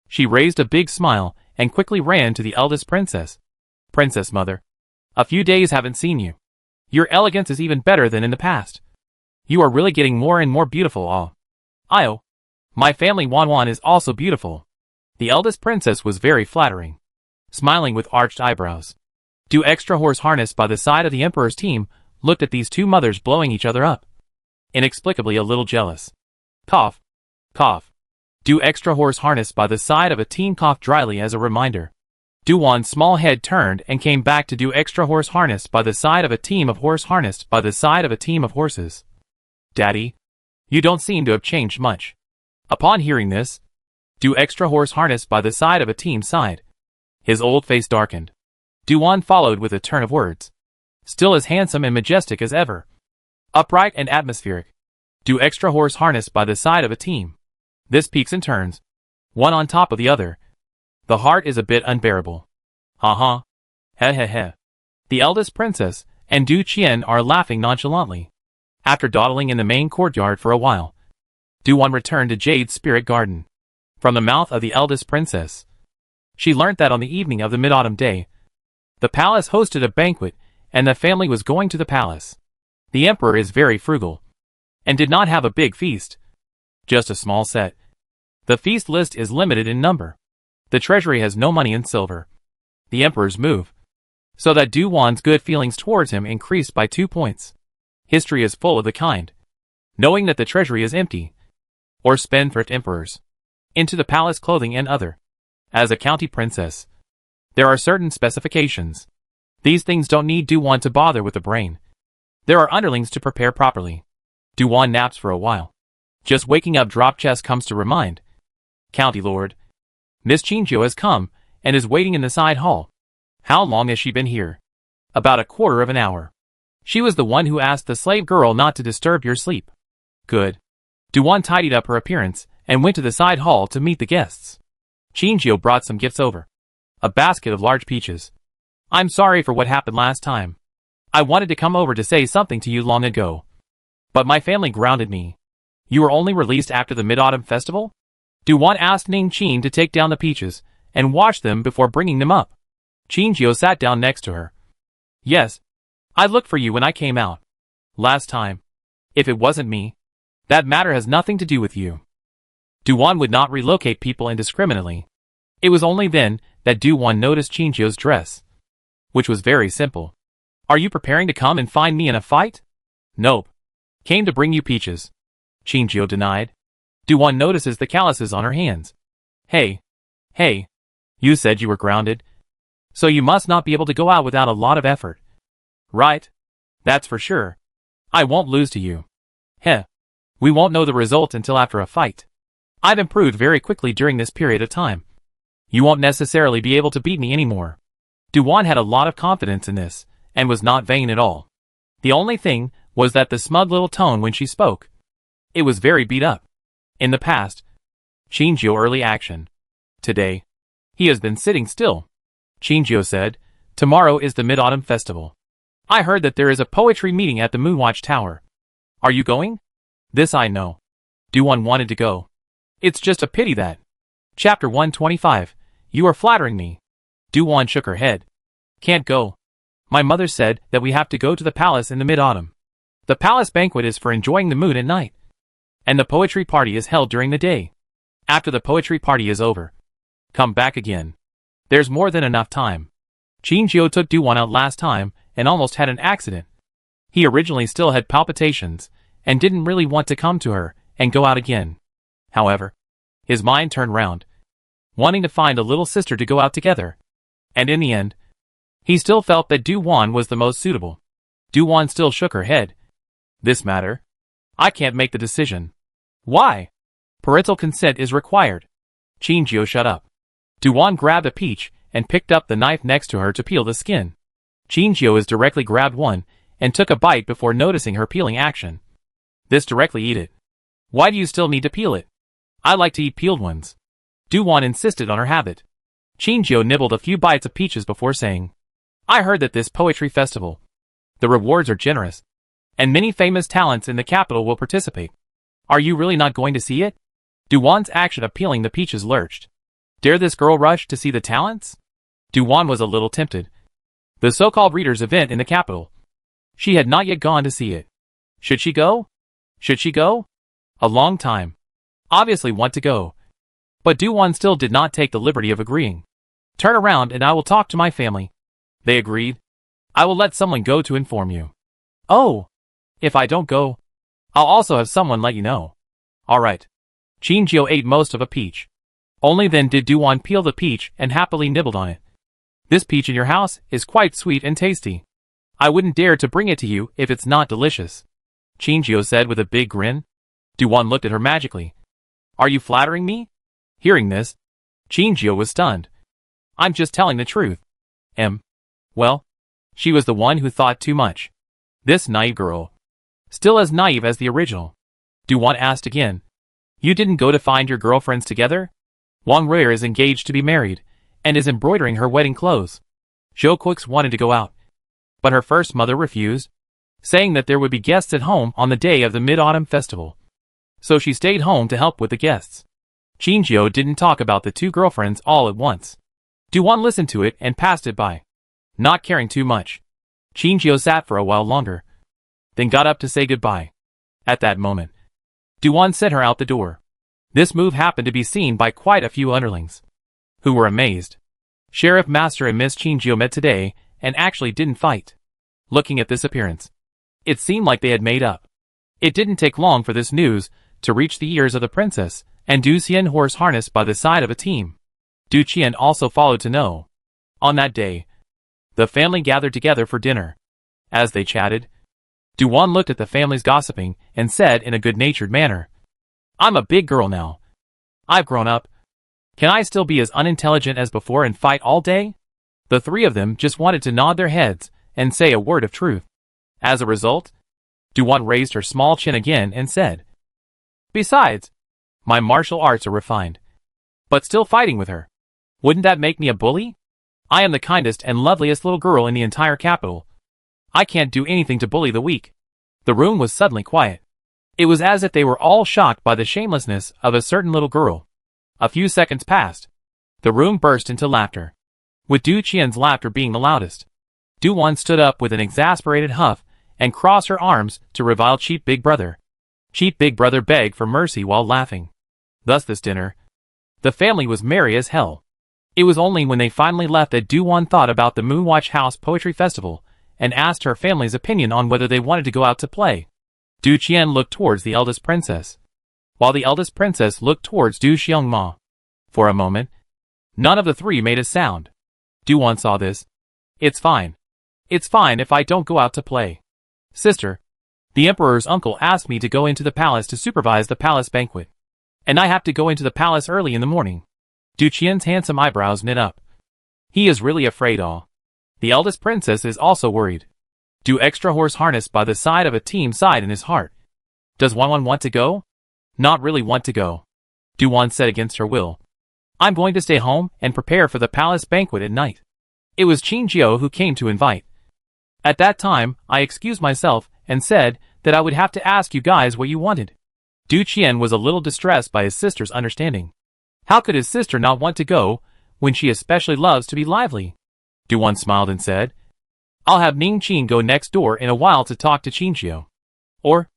she raised a big smile and quickly ran to the eldest princess. Princess Mother, a few days haven't seen you. Your elegance is even better than in the past. You are really getting more and more beautiful. Io. My family Wan is also beautiful. The eldest princess was very flattering, smiling with arched eyebrows. Do extra horse harness by the side of the emperor's team looked at these two mothers blowing each other up, inexplicably a little jealous. Cough. Cough. Do extra horse harness by the side of a team coughed dryly as a reminder. Duwan's small head turned and came back to do extra horse harness by the side of a team of horse harnessed by the side of a team of horses. Daddy, you don't seem to have changed much. Upon hearing this, do extra horse harness by the side of a team sighed. His old face darkened. Duwan followed with a turn of words. Still as handsome and majestic as ever. Upright and atmospheric. Do extra horse harness by the side of a team. This peaks and turns, one on top of the other. The heart is a bit unbearable. Ha. He he. The eldest princess and Du Qian are laughing nonchalantly. After dawdling in the main courtyard for a while, Duwan returned to Jade's spirit garden. From the mouth of the eldest princess, she learnt that on the evening of the mid-autumn day, the palace hosted a banquet and the family was going to the palace. The emperor is very frugal and did not have a big feast, just a small set. The feast list is limited in number. The treasury has no money in silver. The emperor's move, so that Duwan's good feelings towards him increased by 2 points. History is full of the kind. Knowing that the treasury is empty, or spendthrift emperors, into the palace clothing and other. As a county princess, there are certain specifications. These things don't need Duwan to bother with the brain. There are underlings to prepare properly. Duwan naps for a while. Just waking up drop chest comes to remind. County Lord, Miss Qingqiu has come, and is waiting in the side hall. How long has she been here? About a quarter of an hour. She was the one who asked the slave girl not to disturb your sleep. Good. Duwan tidied up her appearance, and went to the side hall to meet the guests. Qingqiu brought some gifts over. A basket of large peaches. I'm sorry for what happened last time. I wanted to come over to say something to you long ago, but my family grounded me. You were only released after the Mid-Autumn Festival? Duwan asked Ning Qin to take down the peaches and wash them before bringing them up. Qingqiu sat down next to her. Yes. I looked for you when I came out. Last time. If it wasn't me, that matter has nothing to do with you. Duwan would not relocate people indiscriminately. It was only then that Duwan noticed Qingqiu's dress, which was very simple. Are you preparing to come and find me in a fight? Nope. Came to bring you peaches. Qingqiu denied. Duwan notices the calluses on her hands. Hey. You said you were grounded, so you must not be able to go out without a lot of effort. Right? That's for sure. I won't lose to you. Heh. We won't know the result until after a fight. I've improved very quickly during this period of time. You won't necessarily be able to beat me anymore. Duwan had a lot of confidence in this, and was not vain at all. The only thing was that the smug little tone when she spoke. It was very beat up. In the past, Qingqiu early action. Today, he has been sitting still. Qingqiu said, tomorrow is the Mid-Autumn Festival. I heard that there is a poetry meeting at the Moonwatch Tower. Are you going? This I know. Duwan wanted to go. It's just a pity that. Chapter 125. You are flattering me. Duwan shook her head. Can't go. My mother said that we have to go to the palace in the mid-autumn. The palace banquet is for enjoying the moon at night, and the poetry party is held during the day. After the poetry party is over, come back again. There's more than enough time. Qingqiu took Duwan out last time and almost had an accident. He originally still had palpitations and didn't really want to come to her and go out again. However, his mind turned round, wanting to find a little sister to go out together. And in the end, he still felt that Du Wan was the most suitable. Du Wan still shook her head. This matter? I can't make the decision. Why? Parental consent is required. Qinjiu shut up. Du Wan grabbed a peach and picked up the knife next to her to peel the skin. Qinjiu is directly grabbed one and took a bite before noticing her peeling action. This directly eat it. Why do you still need to peel it? I like to eat peeled ones. Du Wan insisted on her habit. Qinjiu nibbled a few bites of peaches before saying, I heard that this poetry festival, the rewards are generous, and many famous talents in the capital will participate. Are you really not going to see it? Du Wan's action of peeling the peaches lurched. Dare this girl rush to see the talents? Du Wan was a little tempted. The so-called readers' event in the capital. She had not yet gone to see it. Should she go? Should she go? A long time. Obviously want to go. But Du Wan still did not take the liberty of agreeing. Turn around and I will talk to my family. They agreed. I will let someone go to inform you. Oh! If I don't go, I'll also have someone let you know. Alright. Qinjiu ate most of a peach. Only then did Du Wan peel the peach and happily nibbled on it. This peach in your house is quite sweet and tasty. I wouldn't dare to bring it to you if it's not delicious. Qinjiu said with a big grin. Du Wan looked at her magically. Are you flattering me? Hearing this, Qinjiu was stunned. I'm just telling the truth. Well, she was the one who thought too much. This naive girl. Still as naive as the original. Du Wan asked again. You didn't go to find your girlfriends together? Wang Ruier is engaged to be married, and is embroidering her wedding clothes. Zhou Quix wanted to go out, but her first mother refused, saying that there would be guests at home on the day of the Mid-Autumn Festival. So she stayed home to help with the guests. Qinjiu didn't talk about the two girlfriends all at once. Du Wan listened to it and passed it by, not caring too much. Qinjiu sat for a while longer, then got up to say goodbye. At that moment, Du Wan sent her out the door. This move happened to be seen by quite a few underlings, who were amazed. Sheriff Master and Miss Qinjiu met today and actually didn't fight. Looking at this appearance, it seemed like they had made up. It didn't take long for this news to reach the ears of the princess and Du Xian horse harnessed by the side of a team. Du Qian also followed to know. On that day, the family gathered together for dinner. As they chatted, Du Wan looked at the family's gossiping and said in a good-natured manner, I'm a big girl now. I've grown up. Can I still be as unintelligent as before and fight all day? The three of them just wanted to nod their heads and say a word of truth. As a result, Du Wan raised her small chin again and said, Besides, my martial arts are refined. But still fighting with her. Wouldn't that make me a bully? I am the kindest and loveliest little girl in the entire capital. I can't do anything to bully the weak. The room was suddenly quiet. It was as if they were all shocked by the shamelessness of a certain little girl. A few seconds passed. The room burst into laughter, with Du Qian's laughter being the loudest. Du Wan stood up with an exasperated huff and crossed her arms to revile cheap big brother. Cheap big brother begged for mercy while laughing. Thus this dinner, the family was merry as hell. It was only when they finally left that Du Wan thought about the Moonwatch House Poetry Festival and asked her family's opinion on whether they wanted to go out to play. Du Qian looked towards the eldest princess, while the eldest princess looked towards Du Xiangma. For a moment, none of the three made a sound. Du Wan saw this. It's fine. It's fine if I don't go out to play. Sister, the emperor's uncle asked me to go into the palace to supervise the palace banquet, and I have to go into the palace early in the morning. Du Qian's handsome eyebrows knit up. He is really afraid. The eldest princess is also worried. Du extra horse harnessed by the side of a team sighed in his heart. Does Wan want to go? Not really want to go. Du Wan said against her will. I'm going to stay home and prepare for the palace banquet at night. It was Qinjiu who came to invite. At that time, I excused myself and said that I would have to ask you guys what you wanted. Du Qian was a little distressed by his sister's understanding. How could his sister not want to go when she especially loves to be lively? Du Wan smiled and said, I'll have Ning Qin go next door in a while to talk to Qinjiu. Or,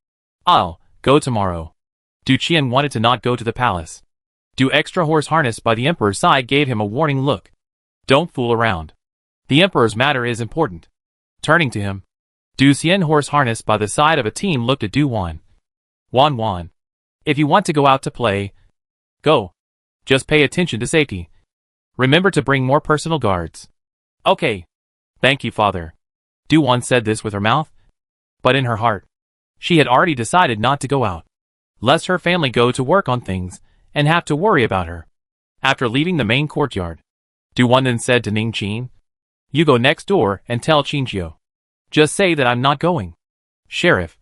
I'll go tomorrow. Du Qian wanted to not go to the palace. Du extra horse harnessed by the emperor's side gave him a warning look. Don't fool around. The emperor's matter is important. Turning to him, Du Xian horse harnessed by the side of a team looked at Du Wan. Wan, if you want to go out to play, go. Just pay attention to safety. Remember to bring more personal guards. Okay. Thank you, father. Du-Wan said this with her mouth, but in her heart, she had already decided not to go out, lest her family go to work on things and have to worry about her. After leaving the main courtyard, Du-Wan then said to Ning Qin, "You go next door and tell Qinjiu. Just say that I'm not going." "Sheriff,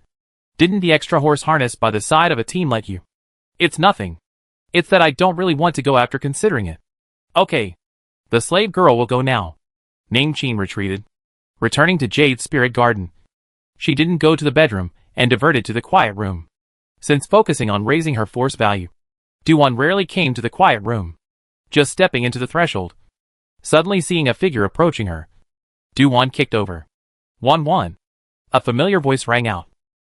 didn't the extra horse harness by the side of a team let you?" "It's nothing. It's that I don't really want to go after considering it." "Okay. The slave girl will go now." Ning Qin retreated, returning to Jade's spirit garden. She didn't go to the bedroom and diverted to the quiet room. Since focusing on raising her force value, Du-Wan rarely came to the quiet room. Just stepping into the threshold, suddenly seeing a figure approaching her, Du-Wan kicked over. "Wan." A familiar voice rang out.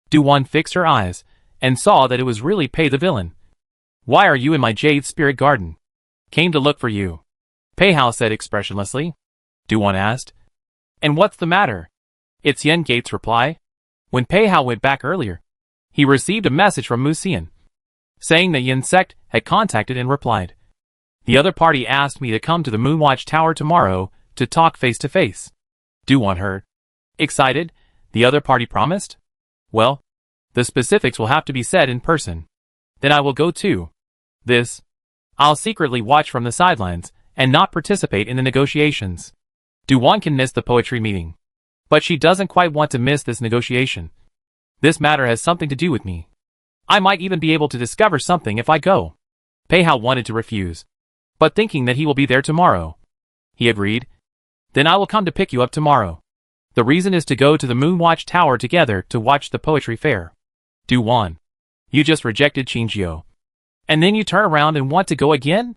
Du-Wan fixed her eyes and saw that it was really Pei the villain. "Why are you in my Jade spirit garden?" "Came to look for you," Pei Hao said expressionlessly. Du-Wan asked, "And what's the matter?" It's Yen Gate's reply. When Pei Hao went back earlier, he received a message from Mu Xian, saying that Yen Sect had contacted and replied. "The other party asked me to come to the Moonwatch Tower tomorrow to talk face to face." Du-Wan heard. Excited, the other party promised? Well, the specifics will have to be said in person. Then I will go too. I'll secretly watch from the sidelines and not participate in the negotiations. Du-Wan can miss the poetry meeting, but she doesn't quite want to miss this negotiation. This matter has something to do with me. I might even be able to discover something if I go. Pei Hao wanted to refuse, but thinking that he will be there tomorrow, he agreed. Then I will come to pick you up tomorrow. The reason is to go to the Moonwatch Tower together to watch the poetry fair. Du-Wan, you just rejected Qinjiu, and then you turn around and want to go again?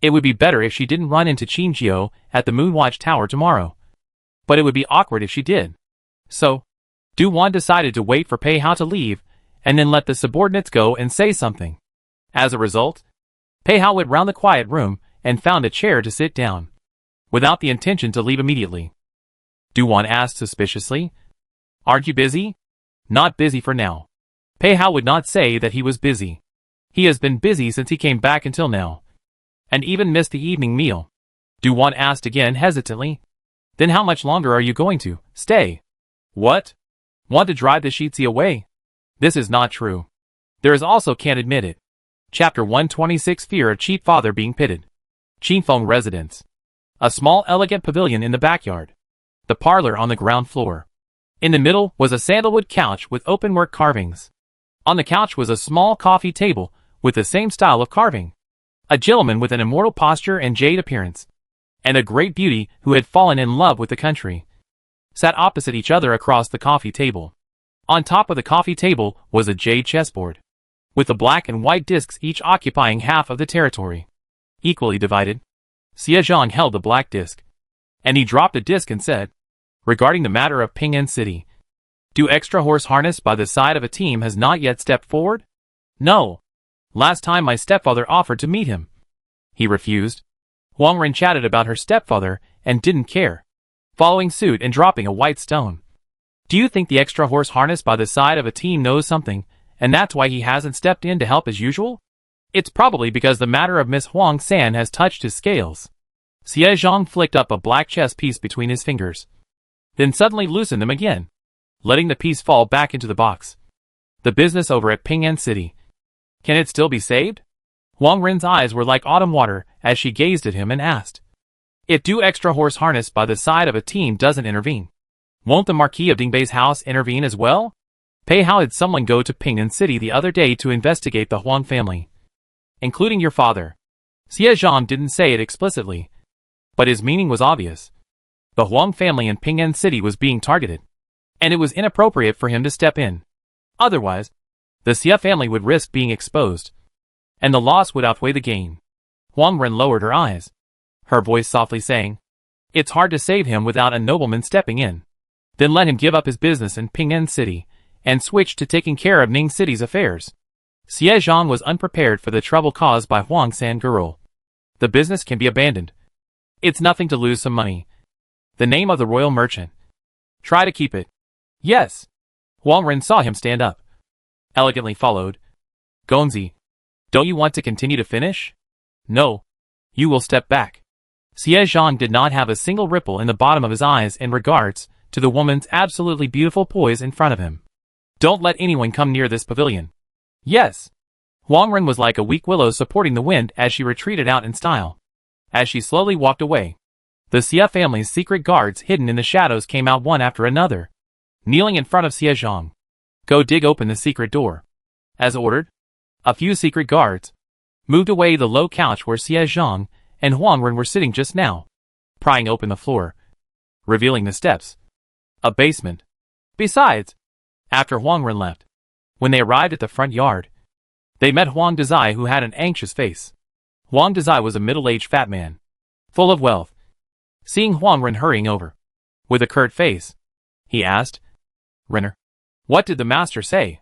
It would be better if she didn't run into Qinjiu at the Moonwatch Tower tomorrow. But it would be awkward if she did. So, Du-Wan decided to wait for Pei Hao to leave, and then let the subordinates go and say something. As a result, Pei Hao went round the quiet room and found a chair to sit down, without the intention to leave immediately. Du-Wan asked suspiciously, "Aren't you busy?" "Not busy for now." Pei Hao would not say that he was busy. He has been busy since he came back until now, and even missed the evening meal. Du-Wan asked again hesitantly, "Then how much longer are you going to stay?" "What? Want to drive the Shitzi away?" This is not true. There is also can't admit it. Chapter 126 Fear of Cheap Father Being Pitted. Qinfeng Residence. A small elegant pavilion in the backyard. The parlor on the ground floor. In the middle was a sandalwood couch with openwork carvings. On the couch was a small coffee table with the same style of carving. A gentleman with an immortal posture and jade appearance, and a great beauty who had fallen in love with the country, sat opposite each other across the coffee table. On top of the coffee table was a jade chessboard, with the black and white discs each occupying half of the territory, equally divided. Xie Zhang held the black disc, and he dropped a disc and said, "Regarding the matter of Ping'an City, do extra horse harness by the side of a team has not yet stepped forward?" "No. Last time my stepfather offered to meet him. He refused." Huang Ren chatted about her stepfather and didn't care, following suit and dropping a white stone. "Do you think the extra horse harness by the side of a team knows something, and that's why he hasn't stepped in to help as usual? It's probably because the matter of Miss Huang San has touched his scales." Xie Zhang flicked up a black chess piece between his fingers, then suddenly loosened them again, letting the piece fall back into the box. "The business over at Ping'an City. Can it still be saved?" Huang Ren's eyes were like autumn water as she gazed at him and asked, "If do extra horse harness by the side of a team doesn't intervene, won't the Marquis of Dingbei's house intervene as well?" Pei Hao had someone go to Ping'an City the other day to investigate the Huang family, including your father. Xie Zhang didn't say it explicitly, but his meaning was obvious. The Huang family in Ping'an City was being targeted, and it was inappropriate for him to step in. Otherwise, the Xie family would risk being exposed, and the loss would outweigh the gain. Huang Ren lowered her eyes, her voice softly saying, "It's hard to save him without a nobleman stepping in. Then let him give up his business in Ping'an City and switch to taking care of Ning City's affairs." Xie Zhang was unprepared for the trouble caused by Huang San girl. "The business can be abandoned. It's nothing to lose some money. The name of the royal merchant. Try to keep it." "Yes." Huang Ren saw him stand up, elegantly followed. "Gonzi, don't you want to continue to finish?" "No. You will step back." Xie Zhang did not have a single ripple in the bottom of his eyes in regards to the woman's absolutely beautiful poise in front of him. Don't let anyone come near this pavilion. Yes. Huang Ren was like a weak willow supporting the wind as she retreated out in style. As she slowly walked away, the Xie family's secret guards hidden in the shadows came out one after another, kneeling in front of Xie Zhang. Go dig open the secret door. As ordered, a few secret guards moved away the low couch where Xie Zhang and Huang Ren were sitting just now, prying open the floor, revealing the steps. A basement. Besides, after Huang Ren left, when they arrived at the front yard, they met Huang Dazai, who had an anxious face. Huang Dazai was a middle-aged fat man, full of wealth. Seeing Huang Ren hurrying over, with a curt face, he asked, Renner, what did the master say?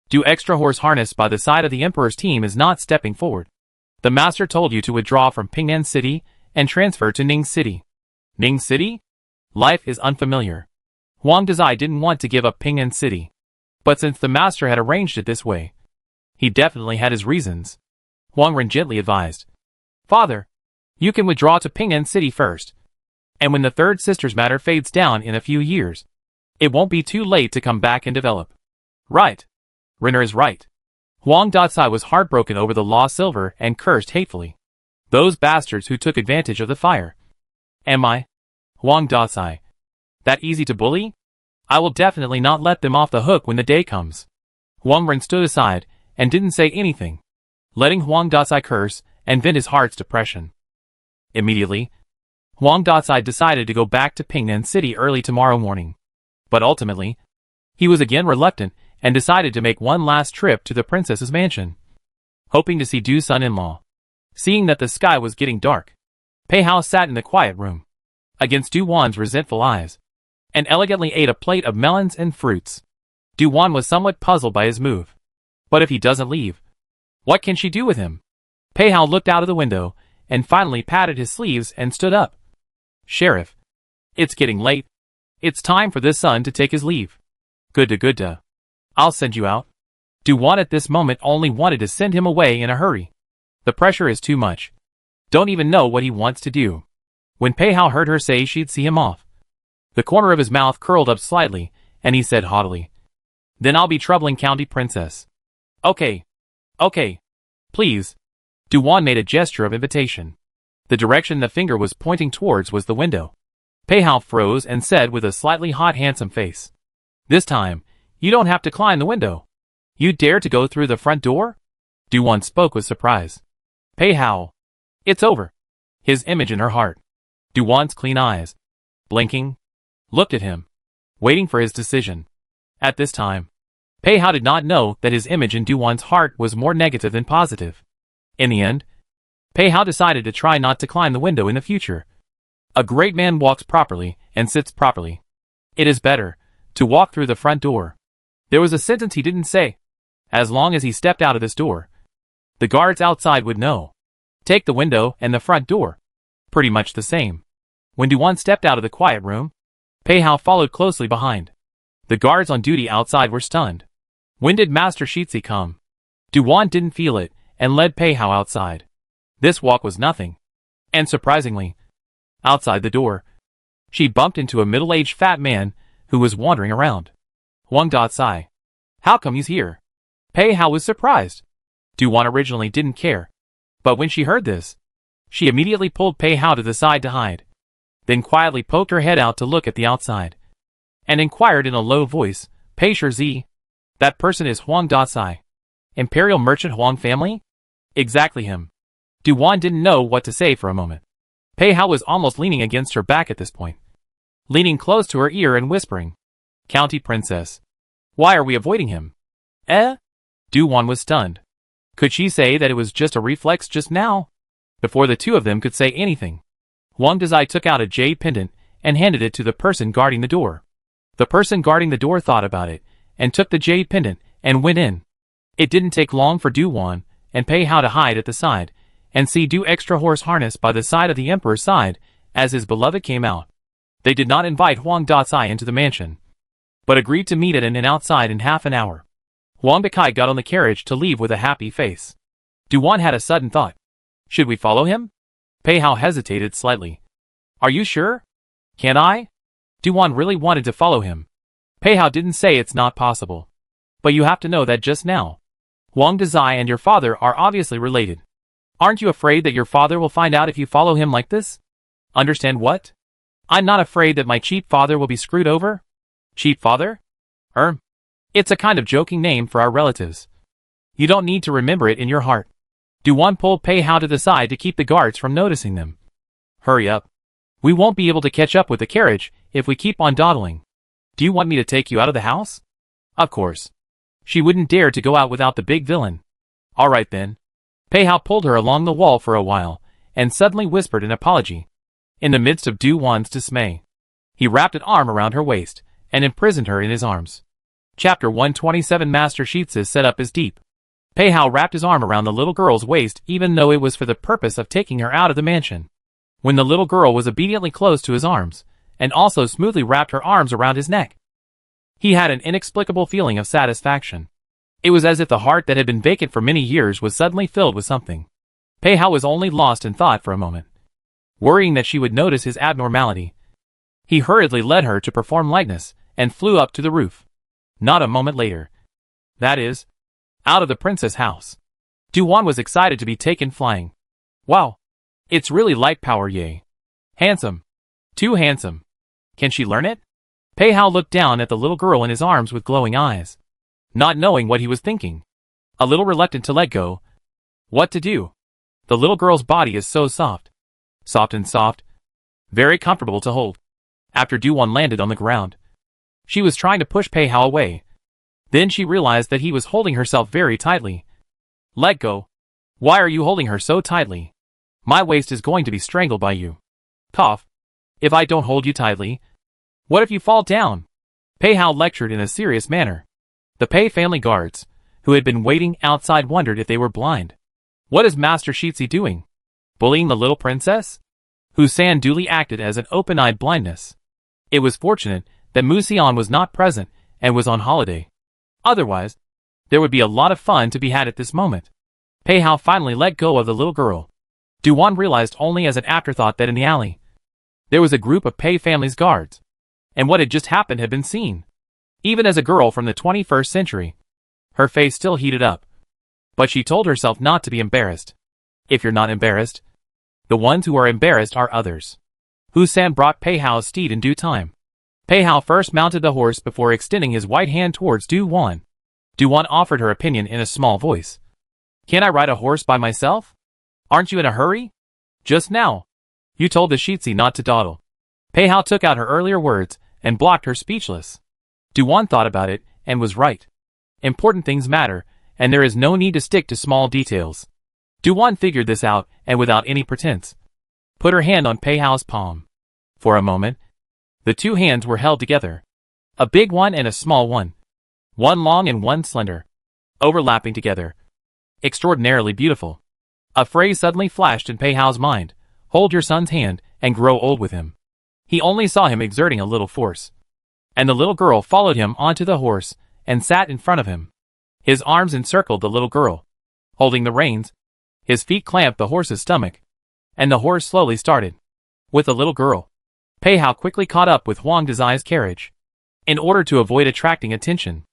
Do extra horse harness by the side of the emperor's team is not stepping forward. The master told you to withdraw from Pingnan City and transfer to Ning City. Ning City? Life is unfamiliar. Huang Dazai didn't want to give up Pingnan City, but since the master had arranged it this way, he definitely had his reasons. Huang Ren gently advised, Father, you can withdraw to Pingnan City first, and when the third sister's matter fades down in a few years, it won't be too late to come back and develop. Right. Renner is right. Huang Dazai was heartbroken over the lost silver and cursed hatefully. Those bastards who took advantage of the fire. Am I, Huang Dazai, that easy to bully? I will definitely not let them off the hook when the day comes. Huang Ren stood aside and didn't say anything, letting Huang Dazai curse and vent his heart's depression. Immediately, Huang Dazai decided to go back to Pingnan City early tomorrow morning. But ultimately, he was again reluctant and decided to make one last trip to the princess's mansion, hoping to see Du's son-in-law. Seeing that the sky was getting dark, Pei Hao sat in the quiet room, against Du Wan's resentful eyes, and elegantly ate a plate of melons and fruits. Du Wan was somewhat puzzled by his move. But if he doesn't leave, what can she do with him? Pei Hao looked out of the window and finally patted his sleeves and stood up. Sheriff, it's getting late. It's time for this son to take his leave. Good. I'll send you out. Du Wan at this moment only wanted to send him away in a hurry. The pressure is too much. Don't even know what he wants to do. When Pei Hao heard her say she'd see him off, the corner of his mouth curled up slightly, and he said haughtily, Then I'll be troubling County Princess. Okay. Please. Du Wan made a gesture of invitation. The direction the finger was pointing towards was the window. Pei Hao froze and said with a slightly hot handsome face, This time, you don't have to climb the window. You dare to go through the front door? Du Wan spoke with surprise. Pei Hao. It's over. His image in her heart. Du Wan's clean eyes, blinking, looked at him, waiting for his decision. At this time, Pei Hao did not know that his image in Du Wan's heart was more negative than positive. In the end, Pei Hao decided to try not to climb the window in the future. A great man walks properly and sits properly. It is better to walk through the front door. There was a sentence he didn't say. As long as he stepped out of this door, the guards outside would know. Take the window and the front door. Pretty much the same. When Du Wan stepped out of the quiet room, Pei Hao followed closely behind. The guards on duty outside were stunned. When did Master Shitzi come? Du Wan didn't feel it and led Pei Hao outside. This walk was nothing. And surprisingly, outside the door, she bumped into a middle-aged fat man who was wandering around. Huang Dazai. How come he's here? Pei Hao was surprised. Du Wan originally didn't care, but when she heard this, she immediately pulled Pei Hao to the side to hide, then quietly poked her head out to look at the outside, and inquired in a low voice, Pei Shi, that person is Huang Dazai. Imperial merchant Huang family? Exactly him. Du Wan didn't know what to say for a moment. Pei Hao was almost leaning against her back at this point, leaning close to her ear and whispering, County Princess. Why are we avoiding him? Du Wan was stunned. Could she say that it was just a reflex just now? Before the two of them could say anything, Huang Dazai took out a jade pendant and handed it to the person guarding the door. The person guarding the door thought about it and took the jade pendant and went in. It didn't take long for Du Wan and Pei Hao to hide at the side and see Du extra horse harness by the side of the emperor's side as his beloved came out. They did not invite Huang Dazai into the mansion, but agreed to meet at an inn outside in half an hour. Huang Dazai got on the carriage to leave with a happy face. Du Wan had a sudden thought. Should we follow him? Pei Hao hesitated slightly, Are you sure? Can I? Duan really wanted to follow him. Pei Hao didn't say it's not possible. But you have to know that just now. Huang Dazai and your father are obviously related. Aren't you afraid that your father will find out if you follow him like this? Understand what? I'm not afraid that my cheap father will be screwed over. Cheap father? It's a kind of joking name for our relatives. You don't need to remember it in your heart. Duan pulled Pei Hao to the side to keep the guards from noticing them. Hurry up. We won't be able to catch up with the carriage if we keep on dawdling. Do you want me to take you out of the house? Of course. She wouldn't dare to go out without the big villain. All right then. Pei Hao pulled her along the wall for a while, and suddenly whispered an apology. In the midst of Duan's dismay, he wrapped an arm around her waist, and imprisoned her in his arms. Chapter 127 Master Sheets' setup is deep. Pei Hao wrapped his arm around the little girl's waist even though it was for the purpose of taking her out of the mansion. When the little girl was obediently close to his arms, and also smoothly wrapped her arms around his neck, he had an inexplicable feeling of satisfaction. It was as if the heart that had been vacant for many years was suddenly filled with something. Pei Hao was only lost in thought for a moment. Worrying that she would notice his abnormality, he hurriedly led her to perform lightness, and flew up to the roof. Not a moment later. That is, out of the princess house. Duan was excited to be taken flying. Wow! It's really light power, yay. Handsome. Too handsome. Can she learn it? Pei Hao looked down at the little girl in his arms with glowing eyes, not knowing what he was thinking. A little reluctant to let go. What to do? The little girl's body is so soft. Soft and soft. Very comfortable to hold. After Duan landed on the ground, she was trying to push Pei Hao away. Then she realized that he was holding herself very tightly. Let go. Why are you holding her so tightly? My waist is going to be strangled by you. Cough. If I don't hold you tightly, what if you fall down? Pei Hao lectured in a serious manner. The Pei family guards, who had been waiting outside, wondered if they were blind. What is Master Sheetsy doing? Bullying the little princess? Husan duly acted as an open-eyed blindness. It was fortunate that Mu Xian was not present and was on holiday. Otherwise, there would be a lot of fun to be had at this moment. Pei Hao finally let go of the little girl. Duan realized only as an afterthought that in the alley, there was a group of Pei family's guards, and what had just happened had been seen. Even as a girl from the 21st century, her face still heated up. But she told herself not to be embarrassed. If you're not embarrassed, the ones who are embarrassed are others. Husan brought Pei Hao's steed in due time. Pei Hao first mounted the horse before extending his white hand towards Duan. Duan offered her opinion in a small voice. Can I ride a horse by myself? Aren't you in a hurry? Just now, you told the Sheetsy not to dawdle. Pei Hao took out her earlier words and blocked her speechless. Duan thought about it and was right. Important things matter, and there is no need to stick to small details. Duan figured this out and without any pretense put her hand on Pei Hao's palm. For a moment, the two hands were held together. A big one and a small one. One long and one slender. Overlapping together. Extraordinarily beautiful. A phrase suddenly flashed in Pei Hao's mind. Hold your son's hand and grow old with him. He only saw him exerting a little force. And the little girl followed him onto the horse and sat in front of him. His arms encircled the little girl. Holding the reins, his feet clamped the horse's stomach. And the horse slowly started. With the little girl, Pei Hao quickly caught up with Huang Dazai's carriage. In order to avoid attracting attention,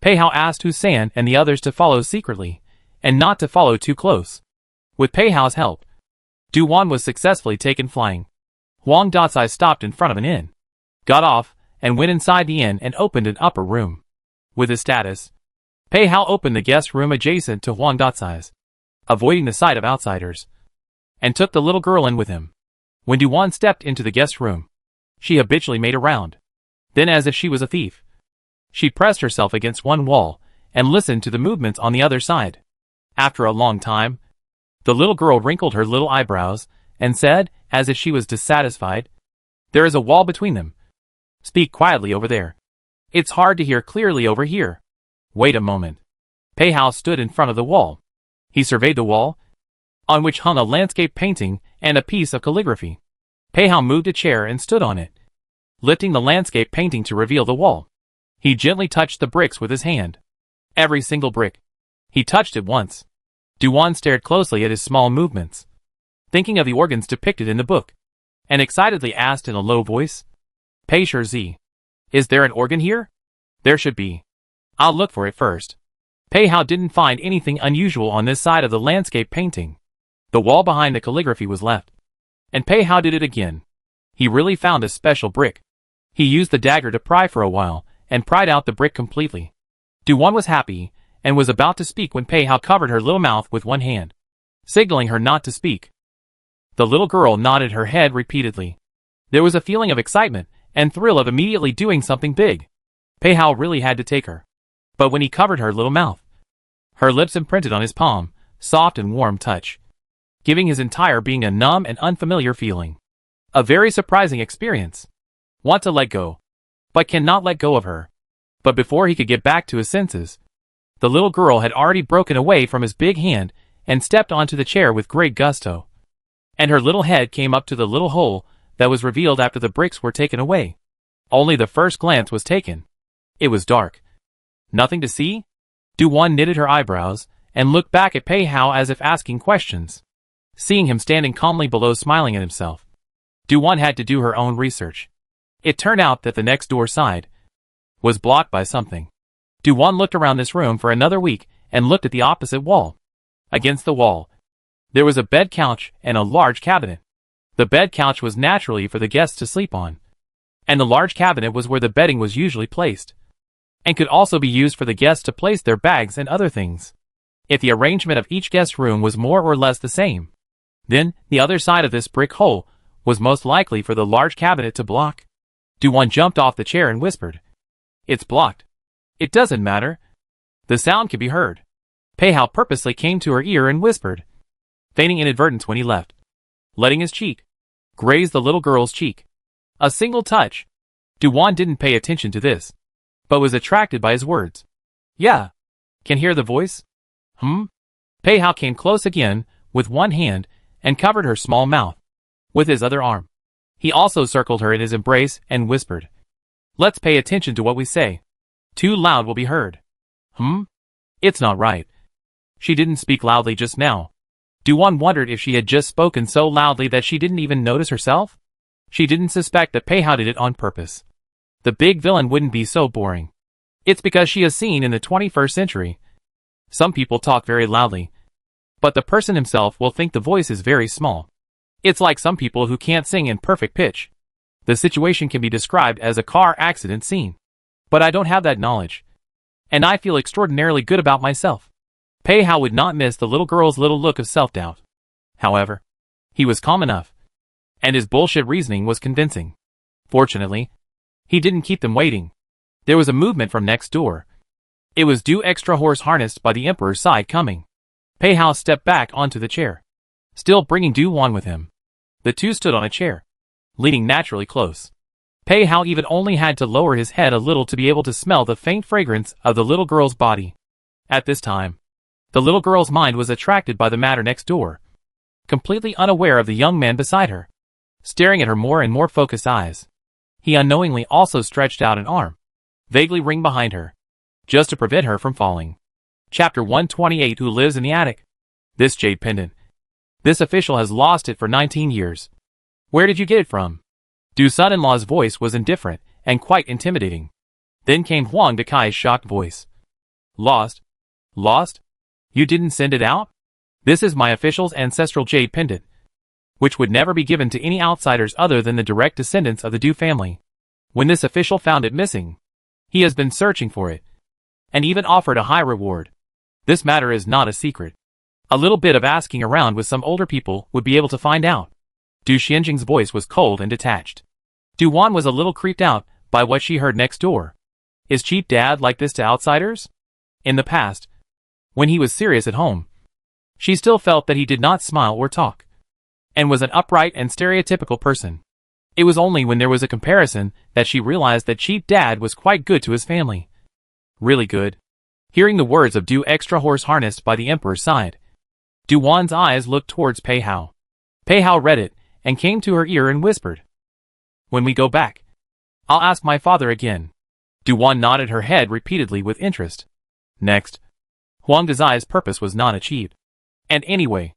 Pei Hao asked Husan and the others to follow secretly, and not to follow too close. With Pei Hao's help, Duan was successfully taken flying. Huang Dazai stopped in front of an inn, got off, and went inside the inn and opened an upper room. With his status, Pei Hao opened the guest room adjacent to Huang Dazai's, avoiding the sight of outsiders, and took the little girl in with him. When Duan stepped into the guest room, she habitually made a round. Then, as if she was a thief, she pressed herself against one wall and listened to the movements on the other side. After a long time, the little girl wrinkled her little eyebrows and said, as if she was dissatisfied, "There is a wall between them. Speak quietly over there. It's hard to hear clearly over here." Wait a moment. Pei Hao stood in front of the wall. He surveyed the wall, on which hung a landscape painting and a piece of calligraphy. Pei Hao moved a chair and stood on it, lifting the landscape painting to reveal the wall. He gently touched the bricks with his hand. Every single brick. He touched it once. Duan stared closely at his small movements, thinking of the organs depicted in the book. and excitedly asked in a low voice. Pei Sure Z. Is there an organ here? There should be. I'll look for it first. Pei Hao didn't find anything unusual on this side of the landscape painting. The wall behind the calligraphy was left. And Pei Hao did it again. He really found a special brick. He used the dagger to pry for a while, and pried out the brick completely. Du-Wan was happy, and was about to speak when Pei Hao covered her little mouth with one hand, signaling her not to speak. The little girl nodded her head repeatedly. There was a feeling of excitement and thrill of immediately doing something big. Pei Hao really had to take her. But when he covered her little mouth, her lips imprinted on his palm, soft and warm touch, giving his entire being a numb and unfamiliar feeling. A very surprising experience. Want to let go, but cannot let go of her. But before he could get back to his senses, the little girl had already broken away from his big hand and stepped onto the chair with great gusto. And her little head came up to the little hole that was revealed after the bricks were taken away. Only the first glance was taken. It was dark. Nothing to see? Du-Wan knitted her eyebrows and looked back at Pei Hao as if asking questions. Seeing him standing calmly below smiling at himself, Du-Wan had to do her own research. It turned out that the next door side was blocked by something. Du-Wan looked around this room for another week and looked at the opposite wall. Against the wall, there was a bed couch and a large cabinet. The bed couch was naturally for the guests to sleep on, and the large cabinet was where the bedding was usually placed, and could also be used for the guests to place their bags and other things. If the arrangement of each guest room was more or less the same, then the other side of this brick hole was most likely for the large cabinet to block. Du-Wan jumped off the chair and whispered, "It's blocked." "It doesn't matter. The sound can be heard." Pei Hao purposely came to her ear and whispered, feigning inadvertence when he left, letting his cheek graze the little girl's cheek. A single touch. Du-Wan didn't pay attention to this, but was attracted by his words. "Yeah. Can hear the voice?" Pei Hao came close again with one hand and covered her small mouth with his other arm. He also circled her in his embrace and whispered, "Let's pay attention to what we say. Too loud will be heard." It's not right. She didn't speak loudly just now. Du-Wan wondered if she had just spoken so loudly that she didn't even notice herself. She didn't suspect that Pei Hao did it on purpose. The big villain wouldn't be so boring. It's because she has seen in the 21st century. Some people talk very loudly, but the person himself will think the voice is very small. It's like some people who can't sing in perfect pitch. The situation can be described as a car accident scene. But I don't have that knowledge, and I feel extraordinarily good about myself. Pei Hao would not miss the little girl's little look of self-doubt. However, he was calm enough, and his bullshit reasoning was convincing. Fortunately, he didn't keep them waiting. There was a movement from next door. It was Du Extra Horse harnessed by the Emperor's side coming. Pei Hao stepped back onto the chair, still bringing Du-Wan with him. The two stood on a chair, leaning naturally close. Pei Hao even only had to lower his head a little to be able to smell the faint fragrance of the little girl's body. At this time, the little girl's mind was attracted by the matter next door, completely unaware of the young man beside her, staring at her more and more focused eyes. He unknowingly also stretched out an arm, vaguely ring behind her, just to prevent her from falling. Chapter 128. Who lives in the attic? This jade pendant. This official has lost it for 19 years. Where did you get it from? Du's son-in-law's voice was indifferent and quite intimidating. Then came Huang Dekai's shocked voice. Lost? Lost? You didn't send it out? This is my official's ancestral jade pendant, which would never be given to any outsiders other than the direct descendants of the Du family. When this official found it missing, he has been searching for it, and even offered a high reward. This matter is not a secret. A little bit of asking around with some older people would be able to find out. Du Xianjing's voice was cold and detached. Du-Wan was a little creeped out by what she heard next door. Is Cheap Dad like this to outsiders? In the past, when he was serious at home, she still felt that he did not smile or talk, and was an upright and stereotypical person. It was only when there was a comparison that she realized that Cheap Dad was quite good to his family. Really good. Hearing the words of Du Extra Horse harnessed by the Emperor's side, Du-Wan's eyes looked towards Pei Hao. Pei Hao read it, and came to her ear and whispered, "When we go back, I'll ask my father again." Du-Wan nodded her head repeatedly with interest. Next, Huang Dezai's purpose was not achieved. And anyway,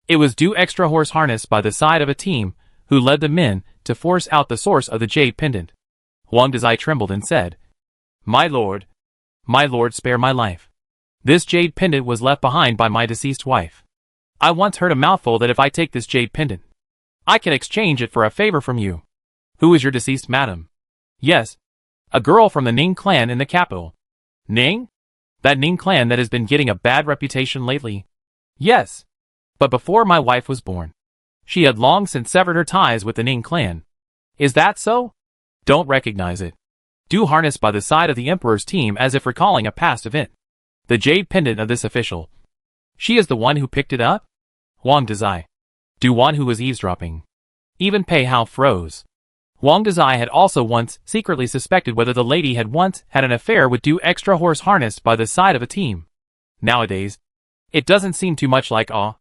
it was Du Extra Horse harnessed by the side of a team who led the men to force out the source of the jade pendant. Huang Dazai trembled and said, my lord, spare my life. This jade pendant was left behind by my deceased wife. I once heard a mouthful that if I take this jade pendant, I can exchange it for a favor from you. Who is your deceased madam? Yes, a girl from the Ning clan in the capital. Ning? That Ning clan that has been getting a bad reputation lately? Yes, but before my wife was born, she had long since severed her ties with the Ning clan. Is that so? Don't recognize it. Du harnessed by the side of the emperor's team as if recalling a past event. The jade pendant of this official. She is the one who picked it up? Huang Dazai. Du Wan, who was eavesdropping. Even Pei Hao froze. Huang Dazai had also once secretly suspected whether the lady had once had an affair with Du extra horse harnessed by the side of a team. Nowadays, it doesn't seem too much like awe.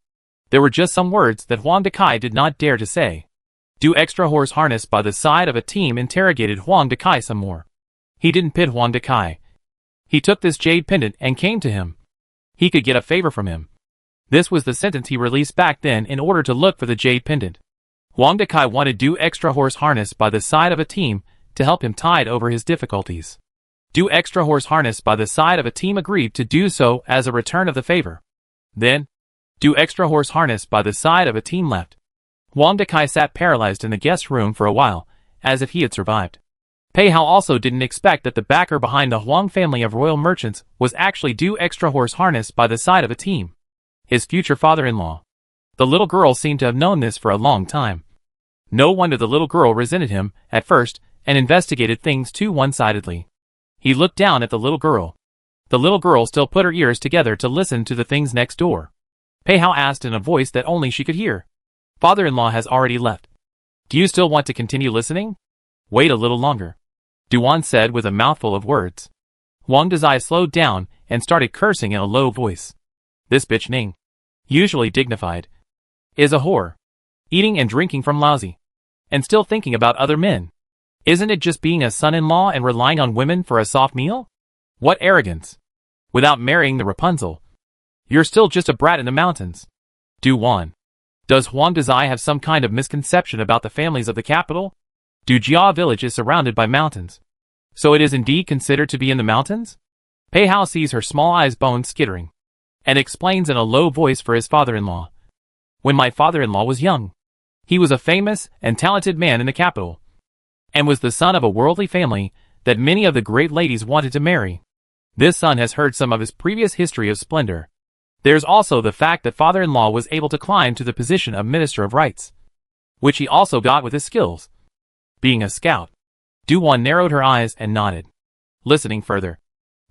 There were just some words that Huang Dekai did not dare to say. Du extra horse harnessed by the side of a team interrogated Huang Dekai some more. He didn't pit Huang Dekai. He took this jade pendant and came to him. He could get a favor from him. This was the sentence he released back then in order to look for the jade pendant. Huang Dekai wanted Du extra horse harnessed by the side of a team to help him tide over his difficulties. Du extra horse harnessed by the side of a team agreed to do so as a return of the favor. Then, Du extra horse harnessed by the side of a team left. Huang Dekai sat paralyzed in the guest room for a while, as if he had survived. Pei Hao also didn't expect that the backer behind the Huang family of royal merchants was actually Du extra horse harnessed by the side of a team. His future father-in-law. The little girl seemed to have known this for a long time. No wonder the little girl resented him at first and investigated things too one-sidedly. He looked down at the little girl. The little girl still put her ears together to listen to the things next door. Pei Hao asked in a voice that only she could hear. Father-in-law has already left. Do you still want to continue listening? Wait a little longer. Duan said with a mouthful of words. Huang Dazai slowed down and started cursing in a low voice. This bitch Ning, usually dignified, is a whore. Eating and drinking from lousy. And still thinking about other men. Isn't it just being a son-in-law and relying on women for a soft meal? What arrogance. Without marrying the Rapunzel. You're still just a brat in the mountains. Duan. Does Huang Dazai have some kind of misconception about the families of the capital? Dujia village is surrounded by mountains. So it is indeed considered to be in the mountains? Pei Hao sees her small eyes bones skittering. And explains in a low voice for his father-in-law. When my father-in-law was young, he was a famous and talented man in the capital. And was the son of a worldly family that many of the great ladies wanted to marry. This son has heard some of his previous history of splendor. There's also the fact that father-in-law was able to climb to the position of Minister of Rights, which he also got with his skills. Being a scout. Duan narrowed her eyes and nodded. Listening further.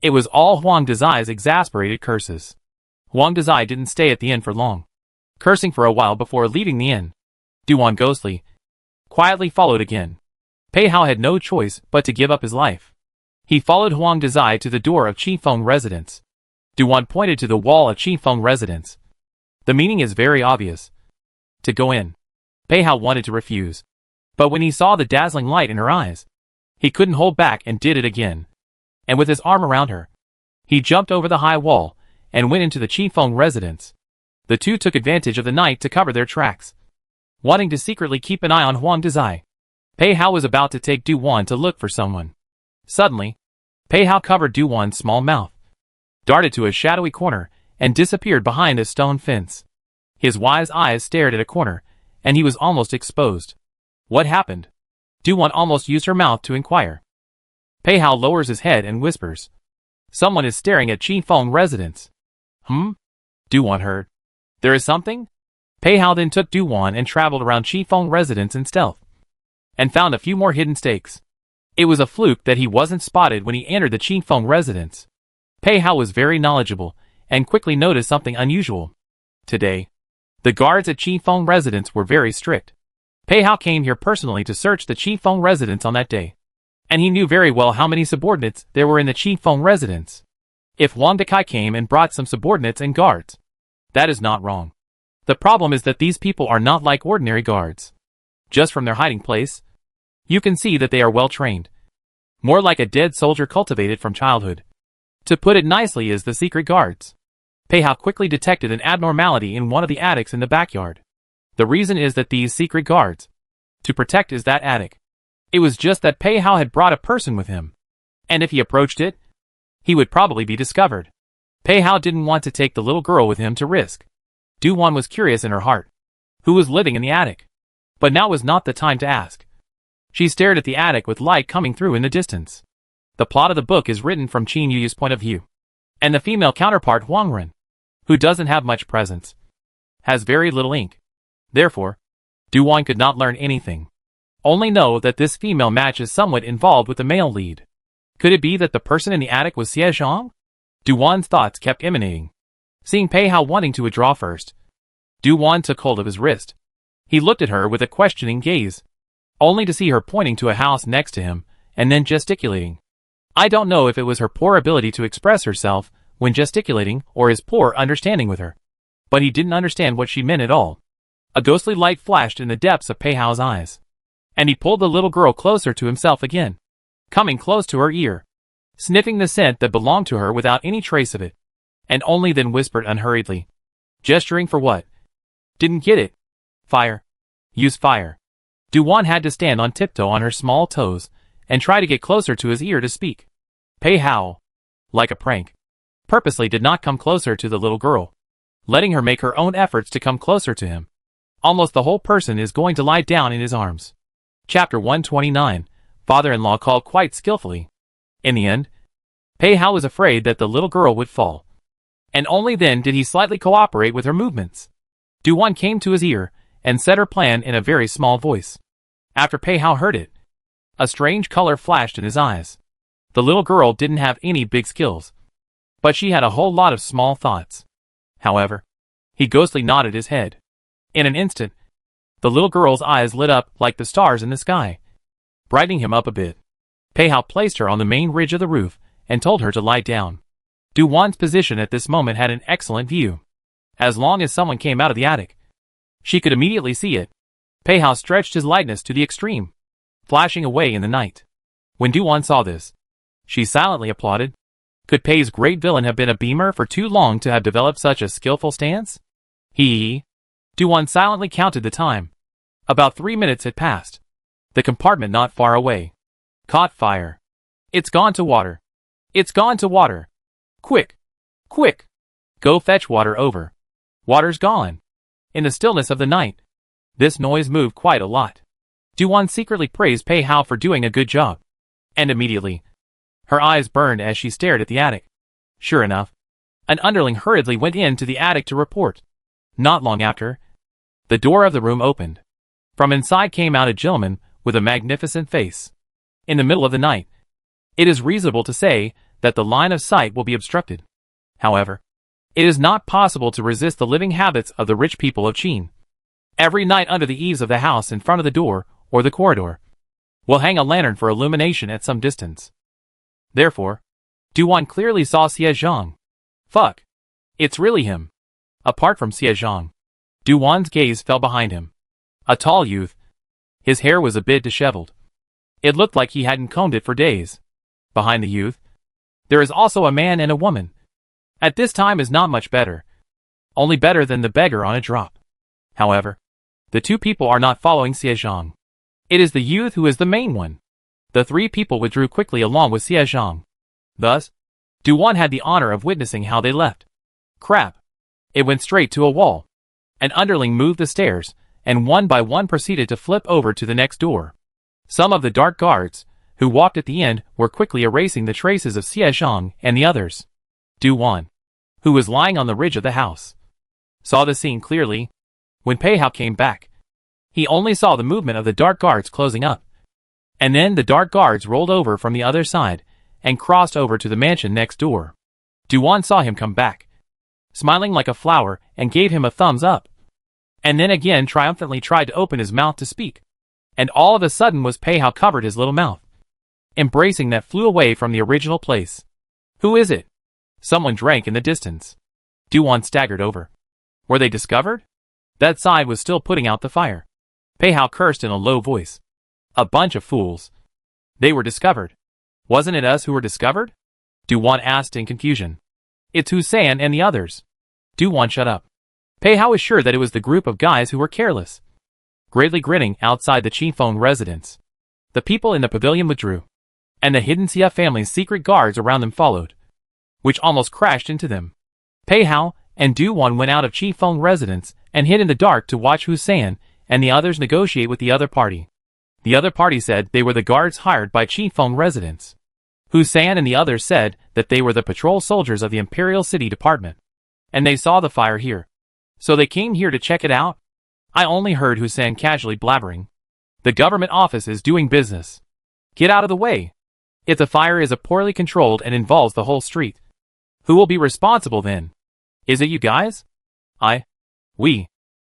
It was all Huang Dazai's exasperated curses. Huang Dazai didn't stay at the inn for long. Cursing for a while before leaving the inn. Duan ghostly, quietly followed again. Pei Hao had no choice but to give up his life. He followed Huang Dazai to the door of Qifeng residence. Duan pointed to the wall of Qifeng residence. The meaning is very obvious. To go in. Pei Hao wanted to refuse. But when he saw the dazzling light in her eyes, he couldn't hold back and did it again. And with his arm around her, he jumped over the high wall and went into the Qifeng residence. The two took advantage of the night to cover their tracks. Wanting to secretly keep an eye on Huang Dazai, Pei Hao was about to take Duan to look for someone. Suddenly, Pei Hao covered Duan's small mouth, darted to a shadowy corner, and disappeared behind a stone fence. His wise eyes stared at a corner, and he was almost exposed. What happened? Duan almost used her mouth to inquire. Pei Hao lowers his head and whispers. Someone is staring at Qifeng residence. Duan heard. There is something? Pei Hao then took Duan and traveled around Qifeng residence in stealth. And found a few more hidden stakes. It was a fluke that he wasn't spotted when he entered the Qifeng residence. Pei Hao was very knowledgeable, and quickly noticed something unusual. Today, the guards at Qifeng residence were very strict. Pei Hao came here personally to search the Qifeng residence on that day. And he knew very well how many subordinates there were in the Qifeng residence. If Huang Dekai came and brought some subordinates and guards, that is not wrong. The problem is that these people are not like ordinary guards. Just from their hiding place, you can see that they are well trained. More like a dead soldier cultivated from childhood. To put it nicely, is the secret guards. Pei Hao quickly detected an abnormality in one of the attics in the backyard. The reason is that these secret guards to protect is that attic. It was just that Pei Hao had brought a person with him. And if he approached it, he would probably be discovered. Pei Hao didn't want to take the little girl with him to risk. Du Wan was curious in her heart. Who was living in the attic? But now was not the time to ask. She stared at the attic with light coming through in the distance. The plot of the book is written from Qin Yu's point of view. And the female counterpart Huang Ren, who doesn't have much presence, has very little ink. Therefore, Du Wan could not learn anything. Only know that this female match is somewhat involved with the male lead. Could it be that the person in the attic was Xie Zhang? Du Wan's thoughts kept emanating. Seeing Pei Hao wanting to withdraw first, Du Wan took hold of his wrist. He looked at her with a questioning gaze, only to see her pointing to a house next to him, and then gesticulating. I don't know if it was her poor ability to express herself when gesticulating or his poor understanding with her, but he didn't understand what she meant at all. A ghostly light flashed in the depths of Pei Hao's eyes, and he pulled the little girl closer to himself again, coming close to her ear, sniffing the scent that belonged to her without any trace of it, and only then whispered unhurriedly. Gesturing for what? Didn't get it. Fire. Use fire. Du Wan had to stand on tiptoe on her small toes and try to get closer to his ear to speak. Pei Hao, like a prank, purposely did not come closer to the little girl, letting her make her own efforts to come closer to him. Almost the whole person is going to lie down in his arms. Chapter 129, Father-in-law called quite skillfully. In the end, Pei Hao was afraid that the little girl would fall, and only then did he slightly cooperate with her movements. Du Wan came to his ear and said her plan in a very small voice. After Pei Hao heard it, a strange color flashed in his eyes. The little girl didn't have any big skills, but she had a whole lot of small thoughts. However, he ghostly nodded his head. In an instant, the little girl's eyes lit up like the stars in the sky, brightening him up a bit. Pei Hao placed her on the main ridge of the roof and told her to lie down. Du Wan's position at this moment had an excellent view. As long as someone came out of the attic, she could immediately see it. Pei Hao stretched his lightness to the extreme, flashing away in the night. When Du Wan saw this, she silently applauded. Could Pei's great villain have been a beamer for too long to have developed such a skillful stance? Du Wan silently counted the time. About 3 minutes had passed. The compartment not far away caught fire. It's gone to water. It's gone to water. Quick! Quick! Go fetch water over. Water's gone. In the stillness of the night, this noise moved quite a lot. Du Wan secretly praised Pei Hao for doing a good job. And immediately, her eyes burned as she stared at the attic. Sure enough, an underling hurriedly went into the attic to report. Not long after, the door of the room opened. From inside came out a gentleman with a magnificent face. In the middle of the night, it is reasonable to say that the line of sight will be obstructed. However, it is not possible to resist the living habits of the rich people of Qin. Every night under the eaves of the house in front of the door, or the corridor, will hang a lantern for illumination at some distance. Therefore, Du Wan clearly saw Xie Zhang. Fuck. It's really him. Apart from Xie Zhang, Du Wan's gaze fell behind him. A tall youth. His hair was a bit disheveled. It looked like he hadn't combed it for days. Behind the youth, there is also a man and a woman. At this time is not much better. Only better than the beggar on a drop. However, the two people are not following Xie Zhang. It is the youth who is the main one. The three people withdrew quickly along with Xie Zhang. Thus, Du Wan had the honor of witnessing how they left. Crap. It went straight to a wall. An underling moved the stairs, and one by one proceeded to flip over to the next door. Some of the dark guards, who walked at the end, were quickly erasing the traces of Xie Zhang and the others. Du Wan, who was lying on the ridge of the house, saw the scene clearly. When Pei Hao came back, he only saw the movement of the dark guards closing up. And then the dark guards rolled over from the other side and crossed over to the mansion next door. Du Wan saw him come back, smiling like a flower, and gave him a thumbs up. And then again triumphantly tried to open his mouth to speak. And all of a sudden was Pei Hao covered his little mouth, embracing that flew away from the original place. Who is it? Someone drank in the distance. Du Wan staggered over. Were they discovered? That side was still putting out the fire. Pei Hao cursed in a low voice. A bunch of fools. They were discovered. Wasn't it us who were discovered? Du Wan asked in confusion. It's Hussein and the others. Du Wan shut up. Pei Hao was sure that it was the group of guys who were careless. greatly grinning outside the Chiefeng residence. The people in the pavilion withdrew, and the hidden Xia family's secret guards around them followed, which almost crashed into them. Pei Hao and Du Wan went out of Chiefeng residence and hid in the dark to watch Hussein and the others negotiate with the other party. The other party said they were the guards hired by Chiefeng residents. Hussein and the others said that they were the patrol soldiers of the Imperial City Department, and they saw the fire here, so they came here to check it out. I only heard Hussein casually blabbering. The government office is doing business. Get out of the way. If the fire is poorly controlled and involves the whole street, who will be responsible then? Is it you guys? We.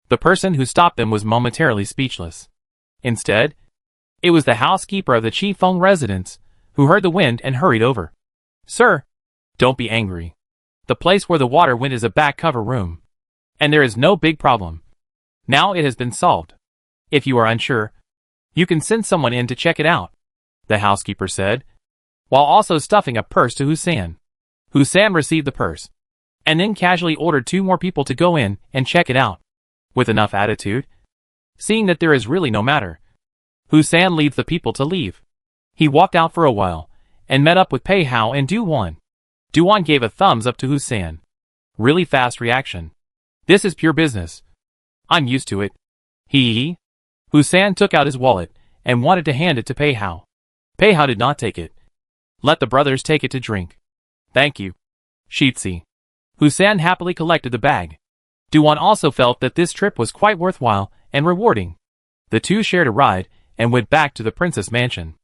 The person who stopped them was momentarily speechless. Instead, it was the housekeeper of the Chiefeng residence, who heard the wind and hurried over. Sir, don't be angry. The place where the water went is a back cover room, and there is no big problem. Now it has been solved. If you are unsure, you can send someone in to check it out, the housekeeper said, while also stuffing a purse to Hussein. Hussein received the purse, and then casually ordered 2 more people to go in and check it out. With enough attitude, seeing that there is really no matter, Hussein leaves the people to leave. He walked out for a while, and met up with Pei Hao and Du Wan. Du Wan gave a thumbs up to Hussein. Really fast reaction. This is pure business. I'm used to it. He. Hussein took out his wallet, and wanted to hand it to Pei Hao. Pei Hao did not take it. Let the brothers take it to drink. Thank you. Sheetsy. Hussein happily collected the bag. Du Wan also felt that this trip was quite worthwhile and rewarding. The two shared a ride, and went back to the princess mansion.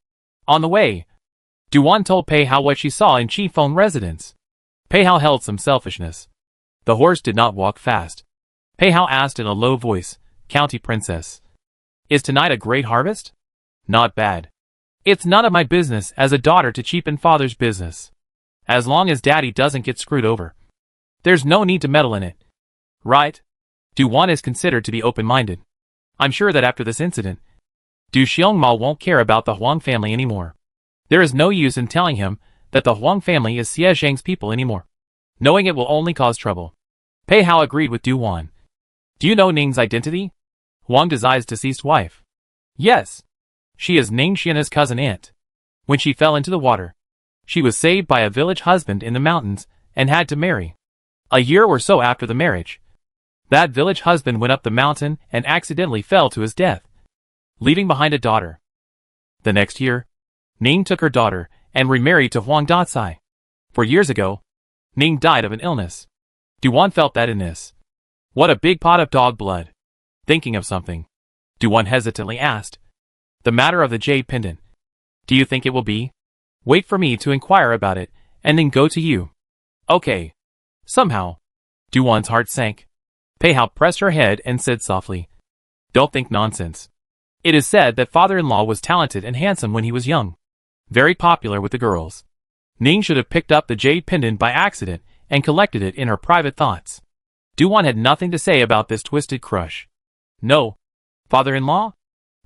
On the way, Du Wan told Pei Hao what she saw in Chiefeng residence. Pei Hao held some selfishness. The horse did not walk fast. Pei Hao asked in a low voice, County Princess, is tonight a great harvest? Not bad. It's none of my business as a daughter to cheapen father's business. As long as daddy doesn't get screwed over, there's no need to meddle in it. Right? Du Wan is considered to be open-minded. I'm sure that after this incident, Du Xiongmao won't care about the Huang family anymore. There is no use in telling him that the Huang family is Xie Zhang's people anymore. Knowing it will only cause trouble. Pei Hao agreed with Du Wan. Do you know Ning's identity? Huang Desai's deceased wife. Yes. She is Ning Xian's cousin aunt. When she fell into the water, she was saved by a village husband in the mountains and had to marry. A year or so after the marriage, that village husband went up the mountain and accidentally fell to his death, leaving behind a daughter. The next year, Ning took her daughter and remarried to Huang Desai. 4 years ago, Ning died of an illness. Du Wan felt that in this. What a big pot of dog blood. Thinking of something, Du Wan hesitantly asked. The matter of the jade pendant. Do you think it will be? Wait for me to inquire about it, and then go to you. Okay. Somehow, Du Wan's heart sank. Pei Hao pressed her head and said softly, Don't think nonsense. It is said that father-in-law was talented and handsome when he was young. Very popular with the girls. Ning should have picked up the jade pendant by accident and collected it in her private thoughts. Du Wan had nothing to say about this twisted crush. No. Father-in-law?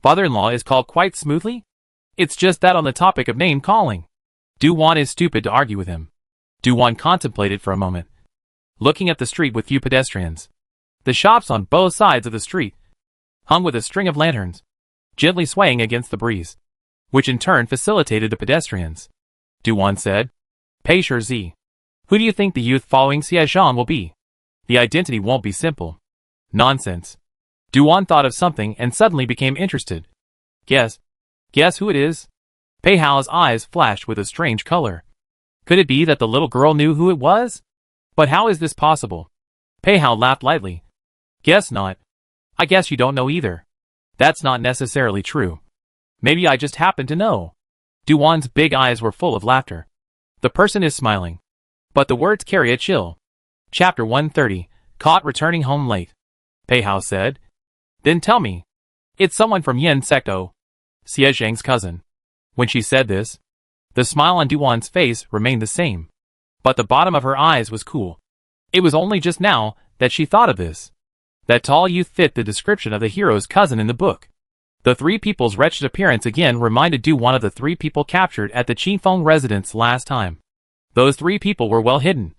Father-in-law is called quite smoothly? It's just that on the topic of name-calling. Du Wan is stupid to argue with him. Du Wan contemplated for a moment, looking at the street with few pedestrians. The shops on both sides of the street, hung with a string of lanterns, gently swaying against the breeze, which in turn facilitated the pedestrians. Du Wan said, Pei Shi, who do you think the youth following Xie Zhang will be? The identity won't be simple. Nonsense. Du Wan thought of something and suddenly became interested. Guess who it is? Pei Hao's eyes flashed with a strange color. Could it be that the little girl knew who it was? But how is this possible? Pei Hao laughed lightly. Guess not. I guess you don't know either. That's not necessarily true. Maybe I just happen to know. Du Wan's big eyes were full of laughter. The person is smiling, but the words carry a chill. Chapter 130, Caught returning home late. Pei Hao said. Then tell me. It's someone from Yin Secto, Xie Zhang's cousin. When she said this, the smile on Du Wan's face remained the same, but the bottom of her eyes was cool. It was only just now that she thought of this. That tall youth fit the description of the hero's cousin in the book. The 3 people's wretched appearance again reminded Du Wan of the 3 people captured at the Chiefeng residence last time. Those 3 people were well hidden.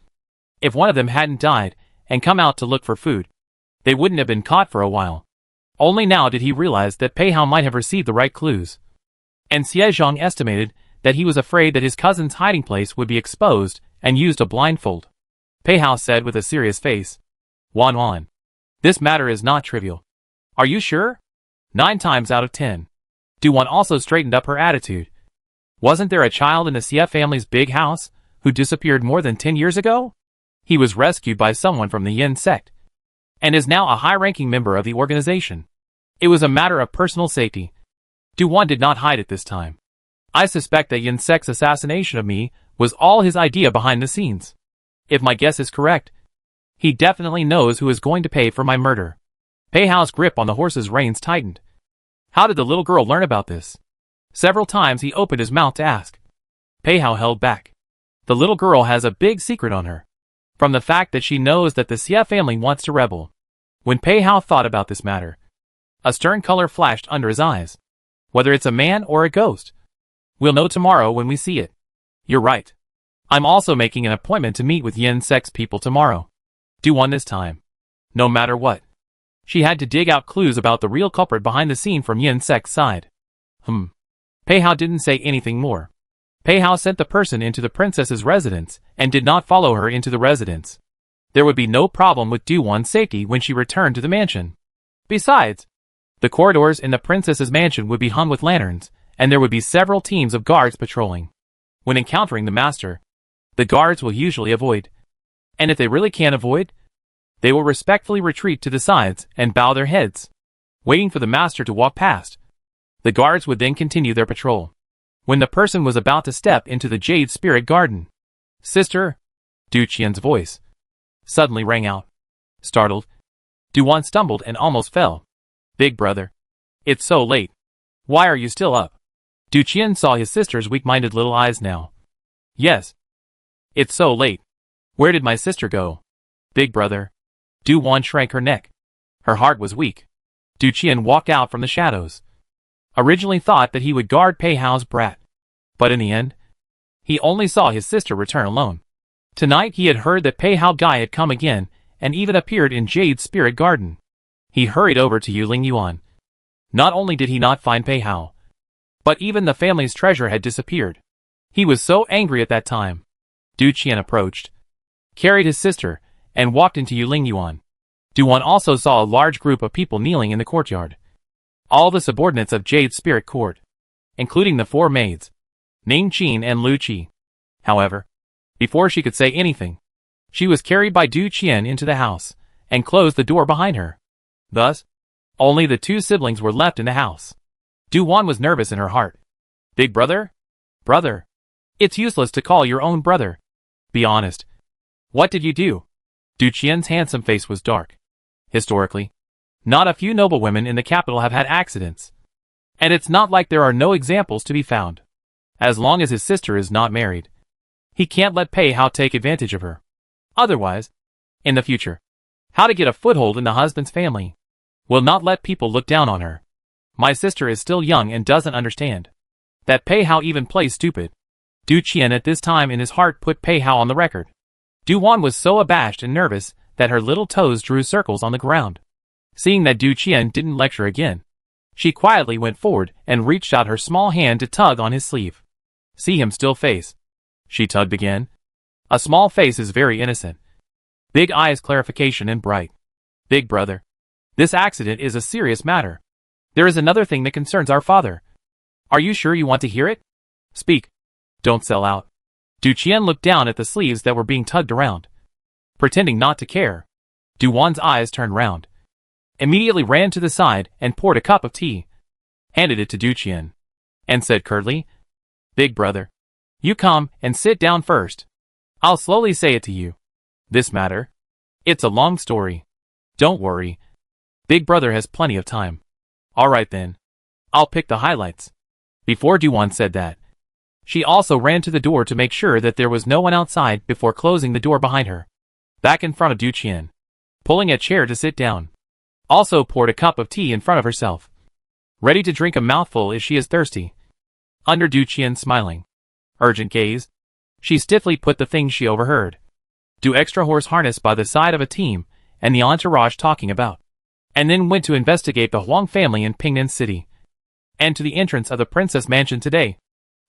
If one of them hadn't died and come out to look for food, they wouldn't have been caught for a while. Only now did he realize that Pei Hao might have received the right clues. And Xie Zhang estimated that he was afraid that his cousin's hiding place would be exposed and used a blindfold. Pei Hao said with a serious face, Wan, this matter is not trivial. Are you sure? 9 times out of 10. Duwan also straightened up her attitude. Wasn't there a child in the Xie family's big house who disappeared more than 10 years ago? He was rescued by someone from the Yin sect, and is now a high-ranking member of the organization. It was a matter of personal safety. Duwan did not hide it this time. I suspect that Yin sect's assassination of me was all his idea behind the scenes. If my guess is correct, he definitely knows who is going to pay for my murder. Pei Hao's grip on the horse's reins tightened. How did the little girl learn about this? Several times he opened his mouth to ask. Pei Hao held back. The little girl has a big secret on her. From the fact that she knows that the Xie family wants to rebel. When Pei Hao thought about this matter, a stern color flashed under his eyes. Whether it's a man or a ghost, we'll know tomorrow when we see it. You're right. I'm also making an appointment to meet with Yin sect's people tomorrow. Do one this time. No matter what. She had to dig out clues about the real culprit behind the scene from Yin sect's side. Pei Hao didn't say anything more. Pei Hao sent the person into the princess's residence and did not follow her into the residence. There would be no problem with Duwan's safety when she returned to the mansion. Besides, the corridors in the princess's mansion would be hung with lanterns, and there would be several teams of guards patrolling. When encountering the master, the guards will usually avoid. And if they really can't avoid, they will respectfully retreat to the sides and bow their heads, waiting for the master to walk past. The guards would then continue their patrol. When the person was about to step into the Jade Spirit Garden, Sister, Du Qian's voice suddenly rang out. Startled, Duwan stumbled and almost fell. Big brother. It's so late. Why are you still up? Du Qian saw his sister's weak-minded little eyes now. Yes. It's so late. Where did my sister go? Big brother. Duwan shrank her neck. Her heart was weak. Du Qian walked out from the shadows. Originally thought that he would guard Pei Hao's brat. But in the end, he only saw his sister return alone. Tonight he had heard that Pei Hao Guy had come again, and even appeared in Jade's Spirit Garden. He hurried over to Yuling Yuan. Not only did he not find Pei Hao, but even the family's treasure had disappeared. He was so angry at that time. Du Qian approached, carried his sister, and walked into Yuling Yuan. Duwan also saw a large group of people kneeling in the courtyard. All the subordinates of Jade's Spirit Court, including the 4 maids, Ning Qin and Lu Qi. However, before she could say anything, she was carried by Du Qian into the house, and closed the door behind her. Thus, only the 2 siblings were left in the house. Duwan was nervous in her heart. Big brother? Brother. It's useless to call your own brother. Be honest. What did you do? Du Qian's handsome face was dark. Historically, not a few noblewomen in the capital have had accidents. And it's not like there are no examples to be found. As long as his sister is not married, he can't let Pei Hao take advantage of her. Otherwise, in the future, how to get a foothold in the husband's family will not let people look down on her. My sister is still young and doesn't understand that Pei Hao even plays stupid. Du Qian at this time in his heart put Pei Hao on the record. Duwan was so abashed and nervous that her little toes drew circles on the ground. Seeing that Du Qian didn't lecture again, she quietly went forward and reached out her small hand to tug on his sleeve. See him still face. She tugged again. A small face is very innocent. Big eyes clarification and bright. Big brother. This accident is a serious matter. There is another thing that concerns our father. Are you sure you want to hear it? Speak. Don't sell out. Du Qian looked down at the sleeves that were being tugged around. Pretending not to care, Duwan's eyes turned round. Immediately ran to the side and poured a cup of tea. Handed it to Du Qian. And said curtly, Big brother. You come and sit down first. I'll slowly say it to you. This matter. It's a long story. Don't worry. Big brother has plenty of time. Alright then. I'll pick the highlights. Before Duwan said that, she also ran to the door to make sure that there was no one outside before closing the door behind her. Back in front of Du Qian, pulling a chair to sit down. Also poured a cup of tea in front of herself. Ready to drink a mouthful if she is thirsty. Under Du Qian's smiling, urgent gaze, she stiffly put the things she overheard. Do extra horse harness by the side of a team, and the entourage talking about and then went to investigate the Huang family in Pingnan City. And to the entrance of the princess mansion today,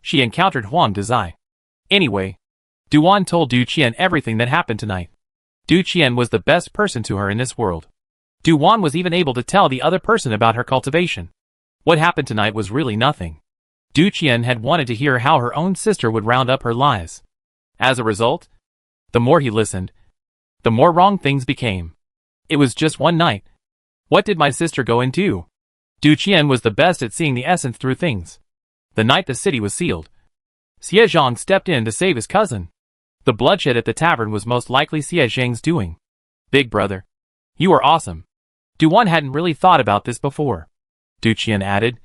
she encountered Huang Dezai. Anyway, Duan told Du Qian everything that happened tonight. Du Qian was the best person to her in this world. Duan was even able to tell the other person about her cultivation. What happened tonight was really nothing. Du Qian had wanted to hear how her own sister would round up her lies. As a result, the more he listened, the more wrong things became. It was just one night. What did my sister go and do? Du Qian was the best at seeing the essence through things. The night the city was sealed, Xie Zhang stepped in to save his cousin. The bloodshed at the tavern was most likely Xie Zhang's doing. Big brother, you are awesome. Duan hadn't really thought about this before. Du Qian added,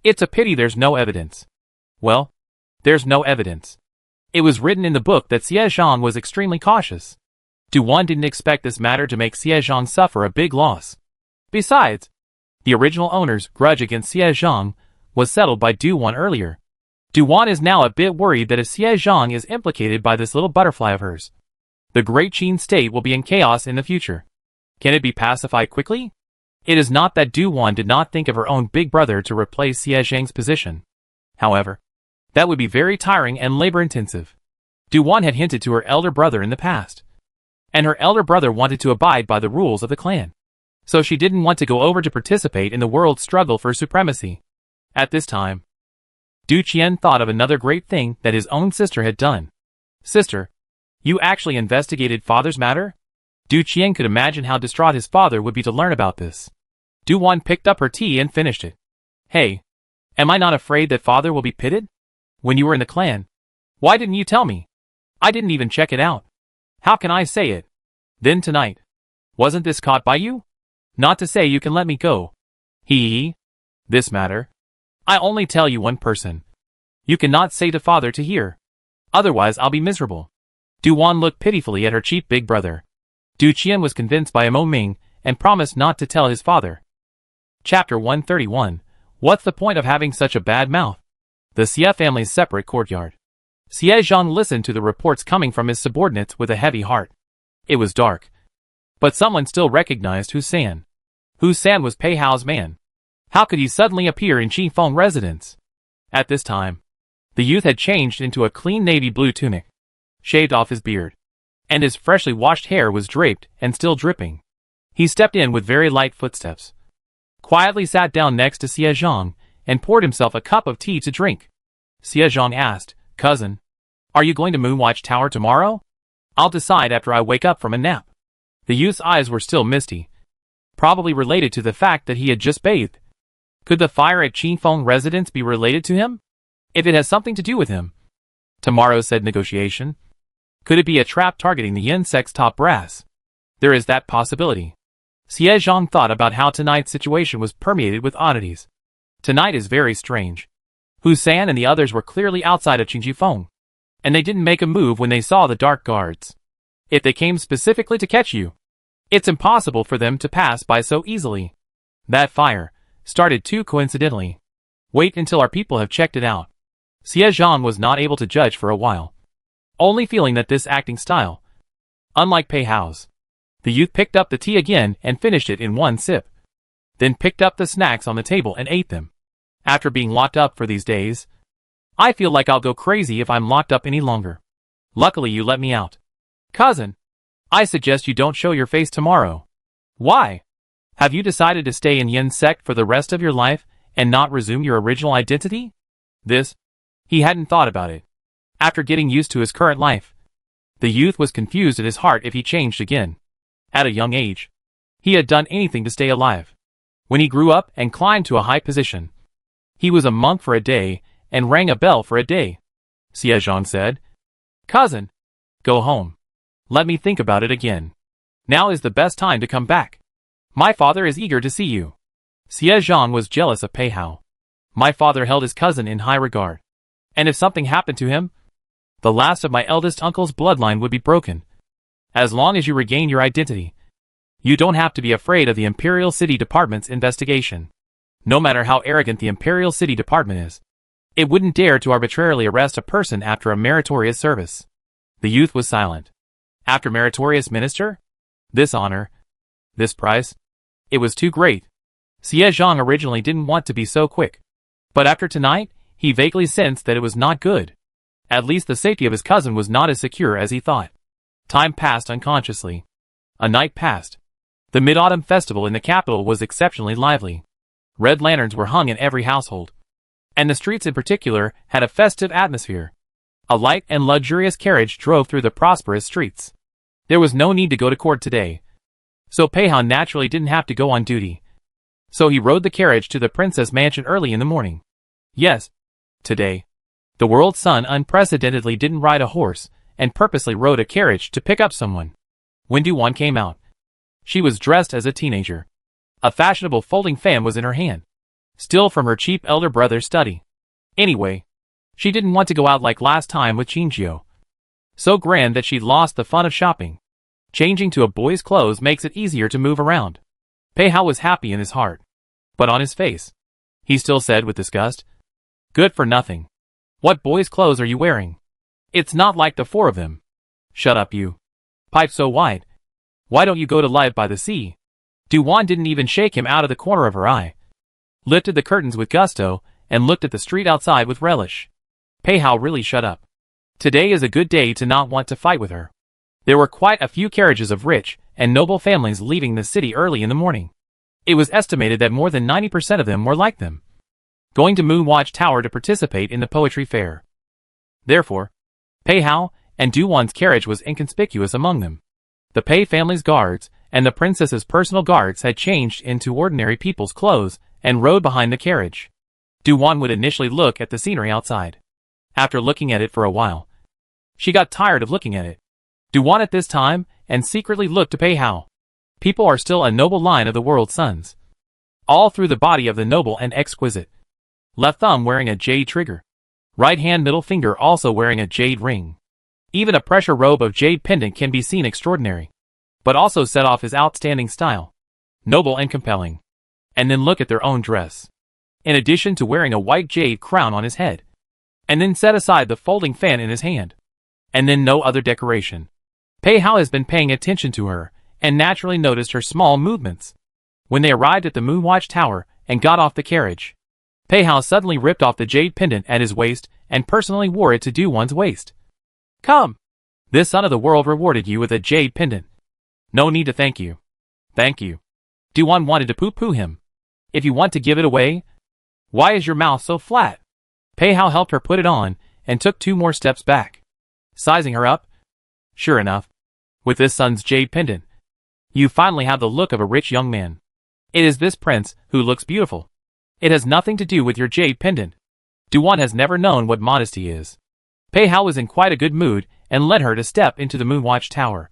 it's a pity there's no evidence. Well, there's no evidence. It was written in the book that Xie Zhang was extremely cautious. Duan didn't expect this matter to make Xie Zhang suffer a big loss. Besides, the original owner's grudge against Xie Zhang was settled by Duan earlier. Duan is now a bit worried that if Xie Zhang is implicated by this little butterfly of hers, the Great Qin state will be in chaos in the future. Can it be pacified quickly? It is not that Duan did not think of her own big brother to replace Xie Zhang's position. However, that would be very tiring and labor-intensive. Duan had hinted to her elder brother in the past, and her elder brother wanted to abide by the rules of the clan. So she didn't want to go over to participate in the world's struggle for supremacy. At this time, Du Qian thought of another great thing that his own sister had done. Sister, you actually investigated father's matter? Du Qian could imagine how distraught his father would be to learn about this. Duan picked up her tea and finished it. Hey, am I not afraid that father will be pitted? When you were in the clan, why didn't you tell me? I didn't even check it out. How can I say it? Then tonight, wasn't this caught by you? Not to say you can let me go. Hee. This matter, I only tell you one person. You cannot say to father to hear. Otherwise I'll be miserable. Duan looked pitifully at her cheap big brother. Du Qian was convinced by Mo Ming and promised not to tell his father. Chapter 131. What's the point of having such a bad mouth? The Xie family's separate courtyard. Xie Zhang listened to the reports coming from his subordinates with a heavy heart. It was dark, but someone still recognized Hu San. Hu San was Pei Hao's man. How could he suddenly appear in Qifeng residence? At this time, the youth had changed into a clean navy blue tunic, shaved off his beard, and his freshly washed hair was draped and still dripping. He stepped in with very light footsteps, quietly sat down next to Xie Zhang, and poured himself a cup of tea to drink. Xie Zhang asked, Cousin, are you going to Moonwatch Tower tomorrow? I'll decide after I wake up from a nap. The youth's eyes were still misty, probably related to the fact that he had just bathed. Could the fire at Qifeng residence be related to him? If it has something to do with him. Tomorrow said negotiation. Could it be a trap targeting the Yin sect's top brass? There is that possibility. Xie Zhang thought about how tonight's situation was permeated with oddities. Tonight is very strange. Hu San and the others were clearly outside of Qifeng, and they didn't make a move when they saw the dark guards. If they came specifically to catch you, it's impossible for them to pass by so easily. That fire started too coincidentally. Wait until our people have checked it out. Xie Zhang was not able to judge for a while, only feeling that this acting style, unlike Pei Hao's. The youth picked up the tea again and finished it in one sip, then picked up the snacks on the table and ate them. After being locked up for these days, I feel like I'll go crazy if I'm locked up any longer. Luckily you let me out. Cousin, I suggest you don't show your face tomorrow. Why? Have you decided to stay in Yin sect for the rest of your life and not resume your original identity? He hadn't thought about it. After getting used to his current life, the youth was confused at his heart if he changed again. At a young age, he had done anything to stay alive. When he grew up and climbed to a high position, he was a monk for a day and rang a bell for a day. Xie Zhang said, Cousin, go home. Let me think about it again. Now is the best time to come back. My father is eager to see you. Xie Zhang was jealous of Pei Hao. My father held his cousin in high regard. And if something happened to him, the last of my eldest uncle's bloodline would be broken. As long as you regain your identity, you don't have to be afraid of the Imperial City Department's investigation. No matter how arrogant the Imperial City Department is, it wouldn't dare to arbitrarily arrest a person after a meritorious service. The youth was silent. After meritorious minister? This honor? This prize? It was too great. Xie Zhang originally didn't want to be so quick. But after tonight, he vaguely sensed that it was not good. At least the safety of his cousin was not as secure as he thought. Time passed unconsciously. A night passed. The Mid-Autumn Festival in the capital was exceptionally lively. Red lanterns were hung in every household. And the streets in particular had a festive atmosphere. A light and luxurious carriage drove through the prosperous streets. There was no need to go to court today. So Pei Hao naturally didn't have to go on duty. So he rode the carriage to the princess mansion early in the morning. Yes, today. The world's son unprecedentedly didn't ride a horse, and purposely rode a carriage to pick up someone. When Duan came out, she was dressed as a teenager. A fashionable folding fan was in her hand, still from her cheap elder brother's study. Anyway, she didn't want to go out like last time with Qingjiu. So grand that she'd lost the fun of shopping. Changing to a boy's clothes makes it easier to move around. Pei Hao was happy in his heart. But on his face, he still said with disgust, "Good for nothing. What boy's clothes are you wearing? It's not like the four of them." "Shut up, you. Pipe so wide. Why don't you go to live by the sea?" Duan didn't even shake him out of the corner of her eye. Lifted the curtains with gusto, and looked at the street outside with relish. Pei Hao really shut up. Today is a good day to not want to fight with her. There were quite a few carriages of rich and noble families leaving the city early in the morning. It was estimated that more than 90% of them were like them, going to Moonwatch Tower to participate in the poetry fair. Therefore, Pei Hao and Duwan's carriage was inconspicuous among them. The Pei family's guards and the princess's personal guards had changed into ordinary people's clothes and rode behind the carriage. Duwan would initially look at the scenery outside. After looking at it for a while, she got tired of looking at it. Duwan at this time and secretly looked to Pei Hao. People are still a noble line of the world's sons. All through the body of the noble and exquisite. Left thumb wearing a jade trigger. Right hand middle finger also wearing a jade ring. Even a pressure robe of jade pendant can be seen extraordinary. But also set off his outstanding style. Noble and compelling. And then look at their own dress. In addition to wearing a white jade crown on his head. And then set aside the folding fan in his hand. And then no other decoration. Pei Hao has been paying attention to her, and naturally noticed her small movements. When they arrived at the Moonwatch Tower, and got off the carriage, Pei Hao suddenly ripped off the jade pendant at his waist, and personally wore it to Duwan's waist. "Come! This son of the world rewarded you with a jade pendant. No need to thank you." "Thank you." Duwan wanted to poo-poo him. "If you want to give it away, why is your mouth so flat?" Pei Hao helped her put it on, and took 2 more steps back. Sizing her up. "Sure enough, with this son's jade pendant, you finally have the look of a rich young man. It is this prince who looks beautiful. It has nothing to do with your jade pendant." Duwan has never known what modesty is. Pei Hao was in quite a good mood, and led her to step into the Moonwatch Tower.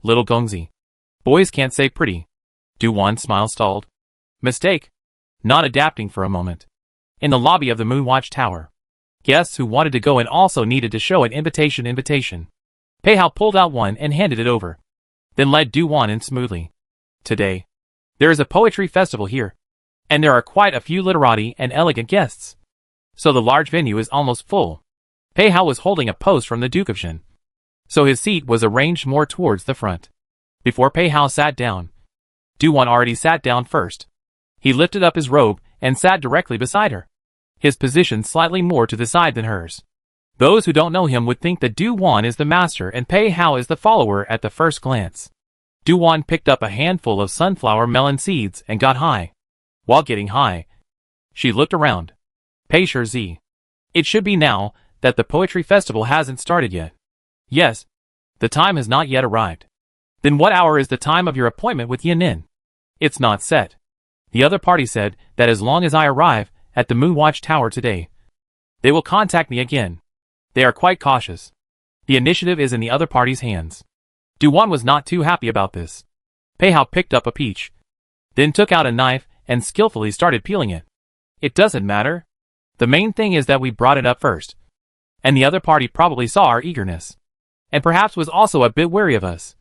"Little Gongzi. Boys can't say pretty." Duwan's smile stalled. Mistake. Not adapting for a moment. In the lobby of the Moonwatch Tower, guests who wanted to go in also needed to show an invitation. Pei Hao pulled out one and handed it over. Then led Duwan in smoothly. "Today, there is a poetry festival here. And there are quite a few literati and elegant guests. So the large venue is almost full." Pei Hao was holding a post from the Duke of Zhen, so his seat was arranged more towards the front. Before Pei Hao sat down, Duwan already sat down first. He lifted up his robe and sat directly beside her, his position slightly more to the side than hers. Those who don't know him would think that Duwan is the master and Pei Hao is the follower at the first glance. Duwan picked up a handful of sunflower melon seeds and got high. While getting high, she looked around. Pei Shi. It should be now that the poetry festival hasn't started yet. Yes, the time has not yet arrived. Then what hour is the time of your appointment with Yannin? It's not set. The other party said that as long as I arrive at the Moonwatch Tower today, they will contact me again. They are quite cautious. The initiative is in the other party's hands. Duwan was not too happy about this. Pei Hao picked up a peach, then took out a knife and skillfully started peeling it. "It doesn't matter. The main thing is that we brought it up first. And the other party probably saw our eagerness, and perhaps was also a bit wary of us,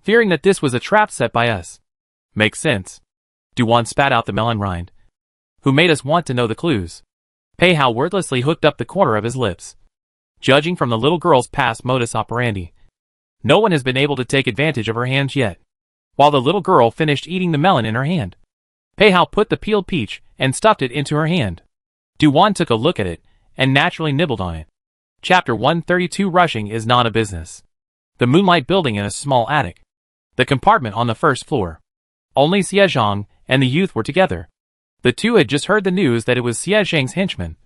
fearing that this was a trap set by us." "Makes sense." Duwan spat out the melon rind. "Who made us want to know the clues?" Pei Hao wordlessly hooked up the corner of his lips. Judging from the little girl's past modus operandi, no one has been able to take advantage of her hands yet. while the little girl finished eating the melon in her hand. Pei Hao put the peeled peach and stuffed it into her hand. Du-Wan took a look at it and naturally nibbled on it. Chapter 132. Rushing is not a business. The Moonlight Building in a small attic. The compartment on the first floor. Only Xie Zhang and the youth were together. The two had just heard the news that it was Xie Zhang's henchman,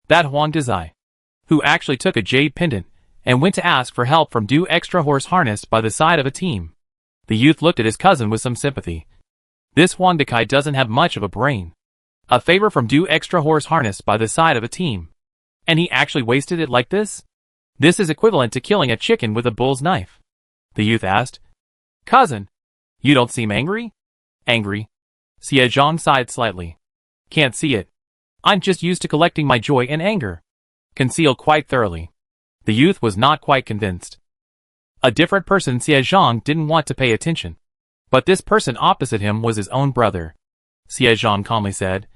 that Huang Dezai, who actually took a jade pendant and went to ask for help from Du Extra Horse harnessed by the side of a team. The youth looked at his cousin with some sympathy. This Huang Dezai doesn't have much of a brain. A favor from Du Extra Horse harnessed by the side of a team. And he actually wasted it like this? This is equivalent to killing a chicken with a bull's knife. The youth asked. Cousin, you don't seem angry? Angry? Xie Zhang sighed slightly. Can't see it. I'm just used to collecting my joy and anger. Concealed quite thoroughly. The youth was not quite convinced. A different person. Xie Zhang didn't want to pay attention. But this person opposite him was his own brother. Xie Zhang calmly said,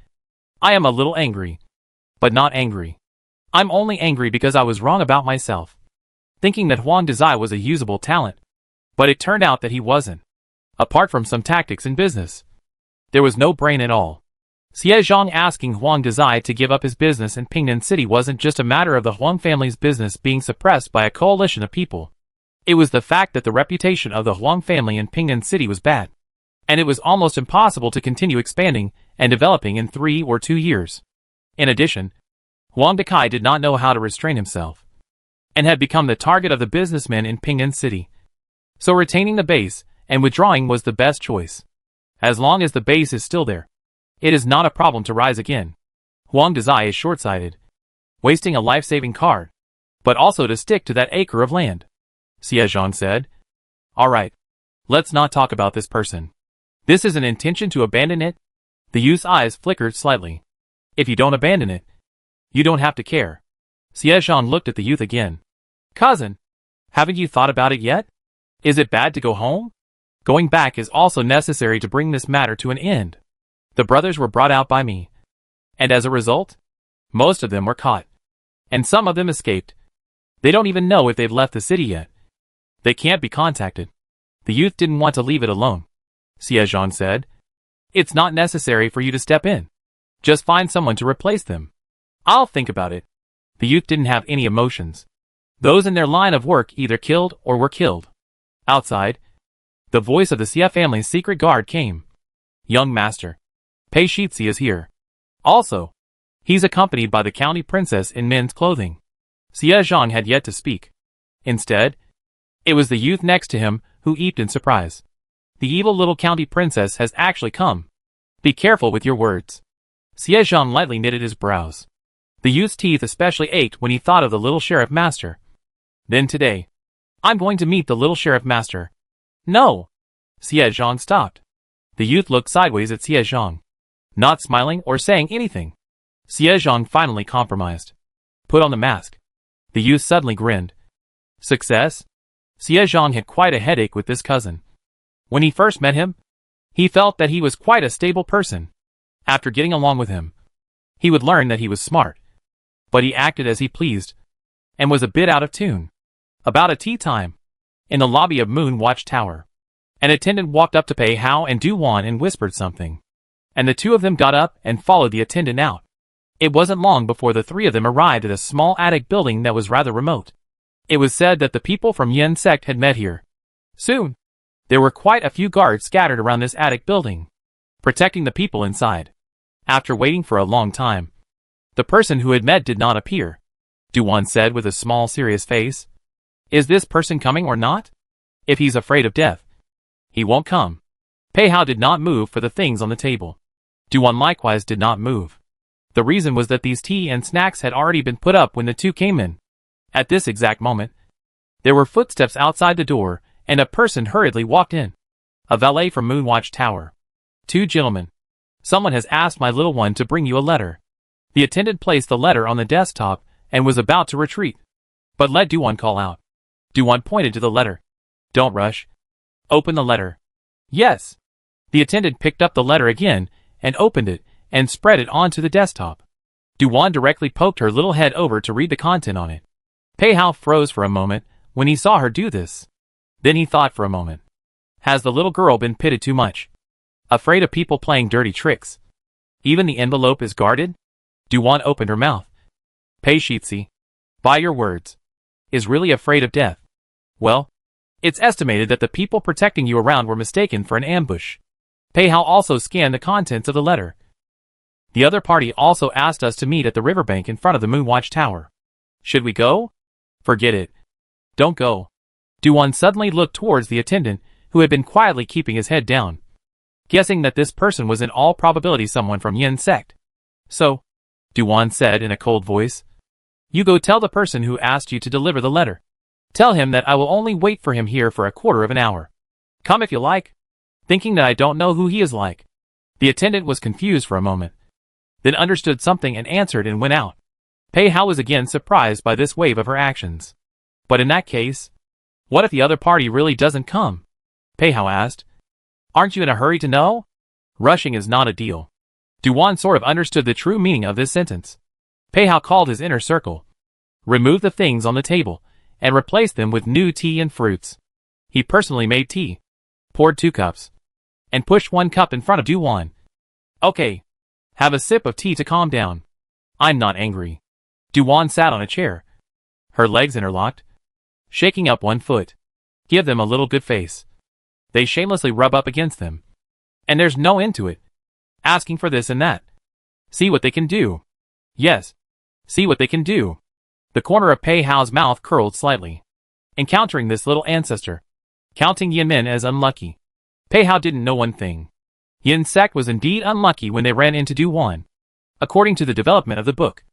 I am a little angry. But not angry. I'm only angry because I was wrong about myself, thinking that Huang Dezai was a usable talent. But it turned out that he wasn't. Apart from some tactics in business, there was no brain at all. Xie Zhang asking Huang Dezai to give up his business in Pingnan City wasn't just a matter of the Huang family's business being suppressed by a coalition of people. It was the fact that the reputation of the Huang family in Pingnan City was bad, and it was almost impossible to continue expanding and developing in 3 or 2 years. In addition, Huang Dezai did not know how to restrain himself, and had become the target of the businessmen in Pingnan City. So retaining the base and withdrawing was the best choice. As long as the base is still there, it is not a problem to rise again. Huang Dezai is short-sighted, wasting a life-saving card, but also to stick to that acre of land. Xie Zhang said. Alright, let's not talk about this person. This is an intention to abandon it? The youth's eyes flickered slightly. If you don't abandon it, you don't have to care. Xie Zhang looked at the youth again. Cousin, haven't you thought about it yet? Is it bad to go home? Going back is also necessary to bring this matter to an end. The brothers were brought out by me. And as a result, most of them were caught. And some of them escaped. They don't even know if they've left the city yet. They can't be contacted. The youth didn't want to leave it alone. Xie Zhang said. It's not necessary for you to step in. Just find someone to replace them. I'll think about it. The youth didn't have any emotions. Those in their line of work either killed or were killed. Outside, the voice of the Xie family's secret guard came. Young master, Pei Shitzi is here. Also, he's accompanied by the county princess in men's clothing. Xie Zhang had yet to speak. Instead, it was the youth next to him who eeped in surprise. The evil little county princess has actually come. Be careful with your words. Xie Zhang lightly knitted his brows. The youth's teeth especially ached when he thought of the little sheriff master. Then today, I'm going to meet the little sheriff master. No! Xie Zhang stopped. The youth looked sideways at Xie Zhang, not smiling or saying anything. Xie Zhang finally compromised. Put on the mask. The youth suddenly grinned. Success? Xie Zhang had quite a headache with this cousin. When he first met him, he felt that he was quite a stable person. After getting along with him, he would learn that he was smart. But he acted as he pleased, and was a bit out of tune. About a tea time, in the lobby of Moon Watch Tower, an attendant walked up to Pei Hao and Du-Wan and whispered something. And the two of them got up and followed the attendant out. It wasn't long before the three of them arrived at a small attic building that was rather remote. It was said that the people from Yin sect had met here. Soon, there were quite a few guards scattered around this attic building, protecting the people inside. After waiting for a long time, the person who had met did not appear. Du-Wan said with a small serious face. Is this person coming or not? If he's afraid of death, he won't come. Pei Hao did not move for the things on the table. Du-Wan likewise did not move. The reason was that these tea and snacks had already been put up when the two came in. At this exact moment, there were footsteps outside the door, and a person hurriedly walked in. A valet from Moonwatch Tower. 2 gentlemen. Someone has asked my little one to bring you a letter. The attendant placed the letter on the desktop and was about to retreat, but let Du-Wan call out. Du-Wan pointed to the letter. Don't rush. Open the letter. Yes. The attendant picked up the letter again and opened it and spread it onto the desktop. Du-Wan directly poked her little head over to read the content on it. Pei Hao froze for a moment when he saw her do this. Then he thought for a moment. Has the little girl been pitted too much? Afraid of people playing dirty tricks? Even the envelope is guarded? Du-Wan opened her mouth. Pei Shitsi, by your words, is really afraid of death. Well, it's estimated that the people protecting you around were mistaken for an ambush. Pei Hao also scanned the contents of the letter. The other party also asked us to meet at the riverbank in front of the Moonwatch Tower. Should we go? Forget it. Don't go. Du-Wan suddenly looked towards the attendant, who had been quietly keeping his head down, guessing that this person was in all probability someone from Yin sect. So, Du-Wan said in a cold voice, you go tell the person who asked you to deliver the letter. Tell him that I will only wait for him here for a quarter of an hour. Come if you like. Thinking that I don't know who he is like. The attendant was confused for a moment, then understood something and answered and went out. Pei Hao was again surprised by this wave of her actions. But in that case, what if the other party really doesn't come? Pei Hao asked. Aren't you in a hurry to know? Rushing is not a deal. Du-Wan sort of understood the true meaning of this sentence. Pei Hao called his inner circle, removed the things on the table, and replaced them with new tea and fruits. He personally made tea, poured 2 cups, and pushed 1 cup in front of Du-Wan. Okay, have a sip of tea to calm down. I'm not angry. Du-Wan sat on a chair, her legs interlocked, shaking up 1 foot. Give them a little good face. They shamelessly rub up against them. And there's no end to it. Asking for this and that. See what they can do. Yes. See what they can do. The corner of Pei Hao's mouth curled slightly, encountering this little ancestor, counting Yin men as unlucky. Pei Hao didn't know one thing. Yin sect was indeed unlucky when they ran into Du-Wan. According to the development of the book,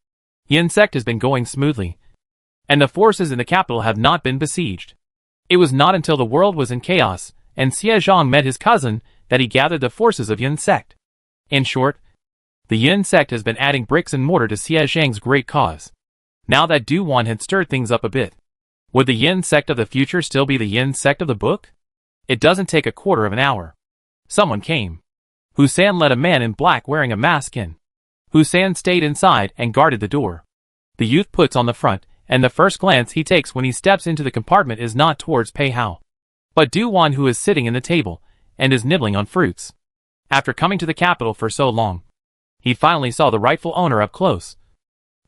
Yin sect has been going smoothly, and the forces in the capital have not been besieged. It was not until the world was in chaos and Xie Zhang met his cousin that he gathered the forces of Yin sect. In short, the Yin sect has been adding bricks and mortar to Xie Zhang's great cause. Now that Du-Wan had stirred things up a bit, would the Yin sect of the future still be the Yin sect of the book? It doesn't take a quarter of an hour. Someone came. Husan led a man in black wearing a mask in. Husan stayed inside and guarded the door. The youth puts on the front, and the first glance he takes when he steps into the compartment is not towards Pei Hao, but Du-Wan, who is sitting in the table and is nibbling on fruits. After coming to the capital for so long, he finally saw the rightful owner up close,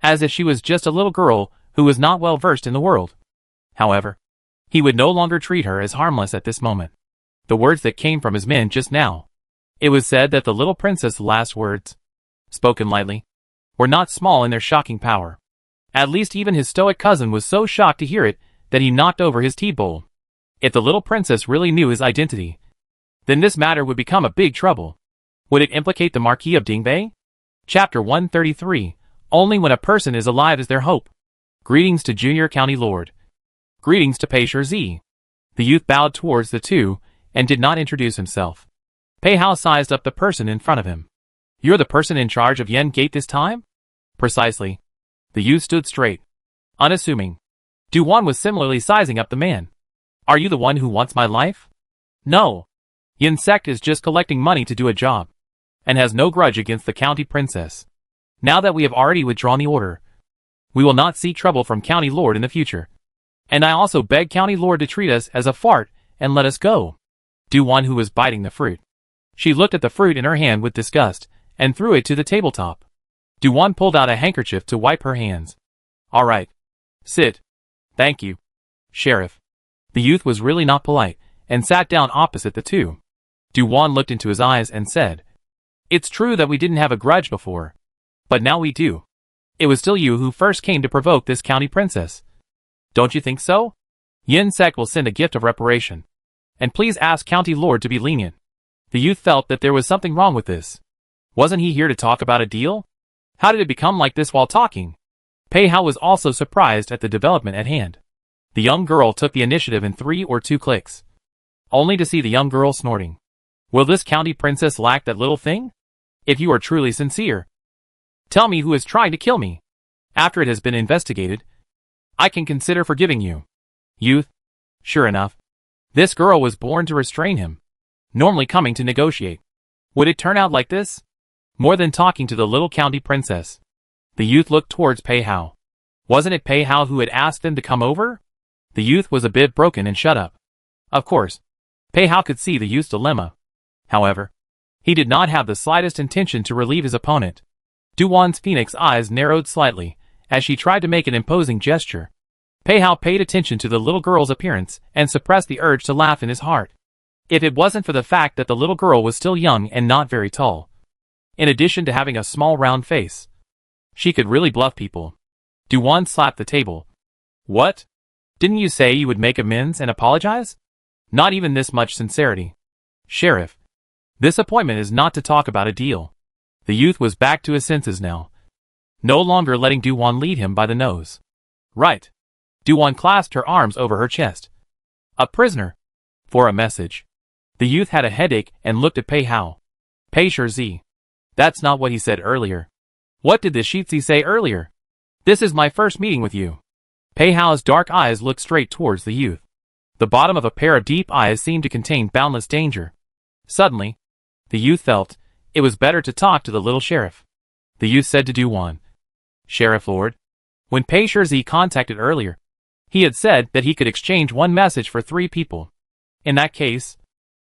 as if she was just a little girl who was not well versed in the world. However, he would no longer treat her as harmless at this moment. The words that came from his men just now. It was said that the little princess' last words, spoken lightly, were not small in their shocking power. At least even his stoic cousin was so shocked to hear it that he knocked over his tea bowl. If the little princess really knew his identity, then this matter would become a big trouble. Would it implicate the Marquis of Dingbei? Chapter 133. Only when a person is alive is there hope. Greetings to Junior County Lord. Greetings to Pei Shizhi. The youth bowed towards the two and did not introduce himself. Pei Hao sized up the person in front of him. You're the person in charge of Yen Gate this time? Precisely. The youth stood straight, unassuming. Du-Wan was similarly sizing up the man. Are you the one who wants my life? No. Yin sect is just collecting money to do a job, and has no grudge against the county princess. Now that we have already withdrawn the order, we will not seek trouble from County Lord in the future. And I also beg County Lord to treat us as a fart and let us go. Du-Wan, who was biting the fruit. She looked at the fruit in her hand with disgust and threw it to the tabletop. Du-Wan pulled out a handkerchief to wipe her hands. All right. Sit. Thank you, Sheriff. The youth was really not polite and sat down opposite the two. Du-Wan looked into his eyes and said, It's true that we didn't have a grudge before, but now we do. It was still you who first came to provoke this county princess. Don't you think so? Yin sect will send a gift of reparation. And please ask County Lord to be lenient. The youth felt that there was something wrong with this. Wasn't he here to talk about a deal? How did it become like this while talking? Pei Hao was also surprised at the development at hand. The young girl took the initiative in 3 or 2 clicks, only to see the young girl snorting. Will this county princess lack that little thing? If you are truly sincere, tell me who is trying to kill me. After it has been investigated, I can consider forgiving you. Youth. Sure enough, this girl was born to restrain him, normally coming to negotiate. Would it turn out like this? More than talking to the little county princess. The youth looked towards Pei Hao. Wasn't it Pei Hao who had asked them to come over? The youth was a bit broken and shut up. Of course, Pei Hao could see the youth's dilemma. However, he did not have the slightest intention to relieve his opponent. Du-Wan's phoenix eyes narrowed slightly as she tried to make an imposing gesture. Pei Hao paid attention to the little girl's appearance and suppressed the urge to laugh in his heart. If it wasn't for the fact that the little girl was still young and not very tall, in addition to having a small round face, she could really bluff people. Du-Wan slapped the table. What? Didn't you say you would make amends and apologize? Not even this much sincerity. Sheriff, this appointment is not to talk about a deal. The youth was back to his senses now, no longer letting Du-Wan lead him by the nose. Right. Du-Wan clasped her arms over her chest. A prisoner. For a message. The youth had a headache and looked at Pei Hao. Pei Shi. That's not what he said earlier. What did the Shitzi say earlier? This is my first meeting with you. Pei Hao's dark eyes looked straight towards the youth. The bottom of a pair of deep eyes seemed to contain boundless danger. Suddenly, the youth felt it was better to talk to the little sheriff. The youth said to Du-Wan, Sheriff Lord, when Pei Shi contacted earlier, he had said that he could exchange one message for 3 people. In that case,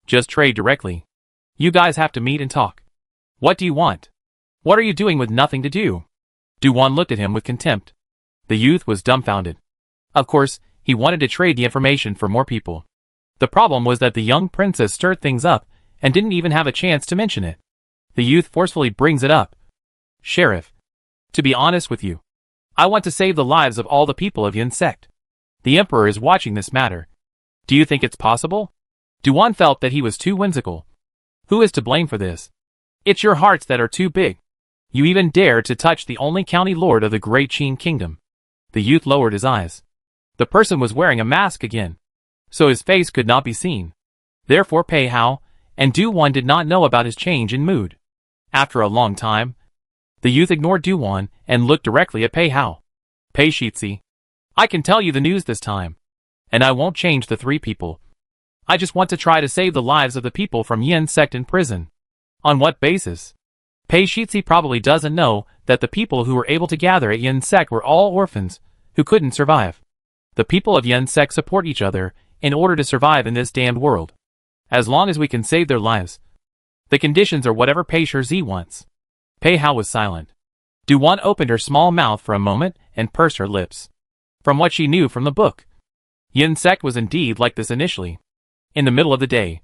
just trade directly. You guys have to meet and talk. What do you want? What are you doing with nothing to do? Du-Wan looked at him with contempt. The youth was dumbfounded. Of course, he wanted to trade the information for more people. The problem was that the young princess stirred things up and didn't even have a chance to mention it. The youth forcefully brings it up. Sheriff, to be honest with you, I want to save the lives of all the people of Yin sect. The Emperor is watching this matter. Do you think it's possible? Du-Wan felt that he was too whimsical. Who is to blame for this? It's your hearts that are too big. You even dare to touch the only county lord of the Great Qin Kingdom. The youth lowered his eyes. The person was wearing a mask again, so his face could not be seen. Therefore Pei Hao and Du-Wan did not know about his change in mood. After a long time, the youth ignored Du-Wan and looked directly at Pei Hao. Pei Shi, I can tell you the news this time, and I won't change the 3 people. I just want to try to save the lives of the people from Yin sect in prison. On what basis? Pei Shi probably doesn't know that the people who were able to gather at Yin sect were all orphans who couldn't survive. The people of Yin sect support each other in order to survive in this damned world. As long as we can save their lives, the conditions are whatever Pei Shi wants. Pei Hao was silent. Du-Wan opened her small mouth for a moment and pursed her lips. From what she knew from the book, Yin sect was indeed like this initially. In the middle of the day,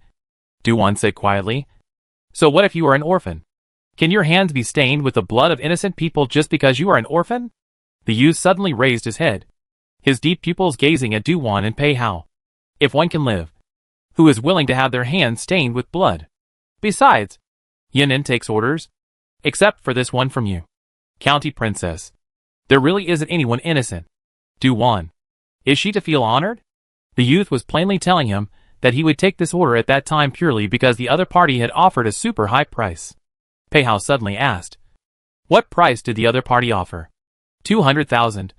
Du-Wan said quietly, So what if you are an orphan? Can your hands be stained with the blood of innocent people just because you are an orphan? The youth suddenly raised his head, his deep pupils gazing at Du-Wan and Pei Hao. If one can live, who is willing to have their hands stained with blood? Besides, Yin takes orders, except for this one from you, County Princess. There really isn't anyone innocent. Du-Wan, is she to feel honored? The youth was plainly telling him that he would take this order at that time purely because the other party had offered a super high price. Pei Hao suddenly asked, What price did the other party offer? 200,000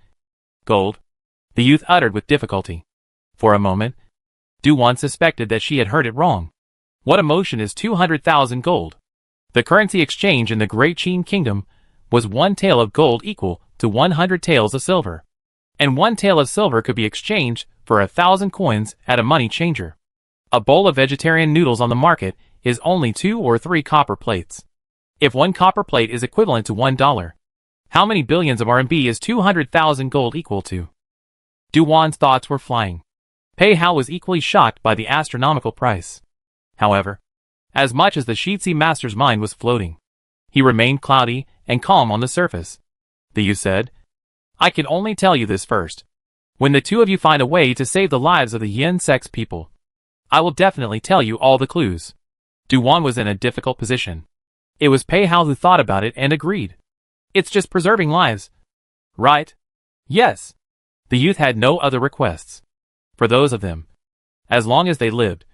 gold, the youth uttered with difficulty. For a moment, Du-Wan suspected that she had heard it wrong. What emotion is 200,000 gold? The currency exchange in the Great Qin Kingdom was 1 tael of gold equal to 100 taels of silver. And 1 tael of silver could be exchanged for 1,000 coins at a money changer. A bowl of vegetarian noodles on the market is only 2 or 3 copper plates. If 1 copper plate is equivalent to $1, how many billions of RMB is 200,000 gold equal to? Du-Wan's thoughts were flying. Pei Hao was equally shocked by the astronomical price. However, as much as the Shitzi master's mind was floating, he remained cloudy and calm on the surface. The youth said, I can only tell you this first. When the 2 of you find a way to save the lives of the Yin sect people, I will definitely tell you all the clues. Du-Wan was in a difficult position. It was Pei Hao who thought about it and agreed. It's just preserving lives. Right? Yes. The youth had no other requests. For those of them, as long as they lived,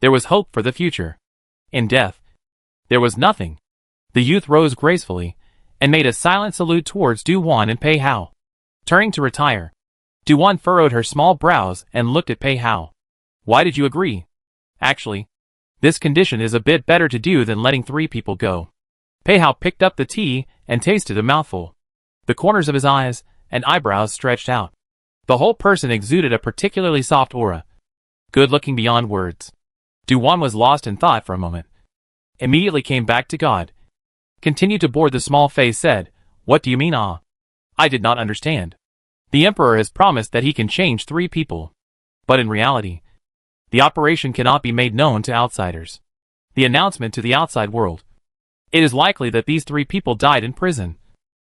there was hope for the future. In death, there was nothing. The youth rose gracefully and made a silent salute towards Du-Wan and Pei Hao. Turning to retire, Du-Wan furrowed her small brows and looked at Pei Hao. Why did you agree? Actually, this condition is a bit better to do than letting 3 people go. Pei Hao picked up the tea and tasted a mouthful. The corners of his eyes and eyebrows stretched out. The whole person exuded a particularly soft aura, good-looking beyond words. Du-Wan was lost in thought for a moment. Immediately came back to God. Continued to board the small face said, "What do you mean, ah? I did not understand. The Emperor has promised that he can change 3 people. But in reality, the operation cannot be made known to outsiders. The announcement to the outside world. It is likely that these 3 people died in prison.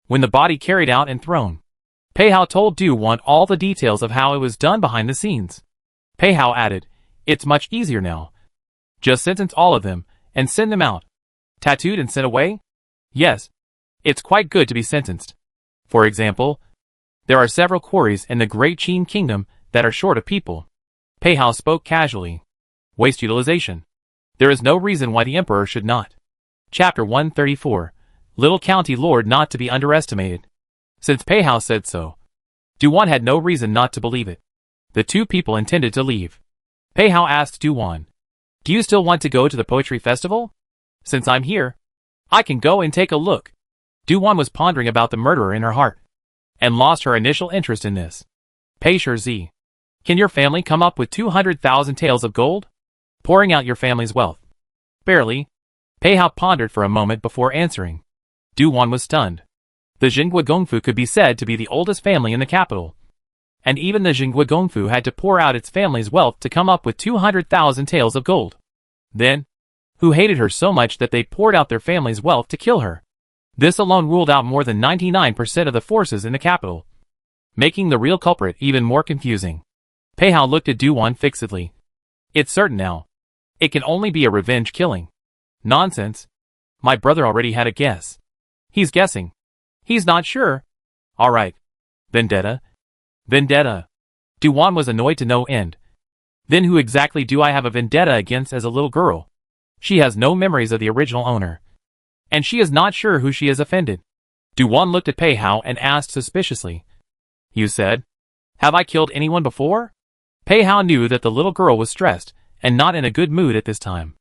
When the body carried out and thrown." Pei Hao told Du-Wan all the details of how it was done behind the scenes. Pei Hao added, "It's much easier now. Just sentence all of them, and send them out. Tattooed and sent away? Yes. It's quite good to be sentenced. For example, there are several quarries in the Great Qin Kingdom that are short of people." Pei Hao spoke casually. Waste utilization. There is no reason why the Emperor should not. Chapter 134. Little County Lord not to be underestimated. Since Pei Hao said so, Du-Wan had no reason not to believe it. The 2 people intended to leave. Pei Hao asked Du-Wan, "Do you still want to go to the poetry festival? Since I'm here, I can go and take a look." Du-Wan was pondering about the murderer in her heart, and lost her initial interest in this. Pei Shi, can your family come up with 200,000 taels of gold? Pouring out your family's wealth. Barely. Pei Hao pondered for a moment before answering. Du-Wan was stunned. The Jingui Gongfu could be said to be the oldest family in the capital. And even the Jingui Gongfu had to pour out its family's wealth to come up with 200,000 taels of gold. Then, who hated her so much that they poured out their family's wealth to kill her? This alone ruled out more than 99% of the forces in the capital, making the real culprit even more confusing. Pei Hao looked at Du-Wan fixedly. "It's certain now. It can only be a revenge killing." "Nonsense. My brother already had a guess." "He's guessing. He's not sure." "All right. Vendetta? Vendetta." Du-Wan was annoyed to no end. "Then who exactly do I have a vendetta against as a little girl? She has no memories of the original owner. And she is not sure who she has offended." Du-Wan looked at Pei Hao and asked suspiciously, "You said, have I killed anyone before?" Pei Hao knew that the little girl was stressed and not in a good mood at this time,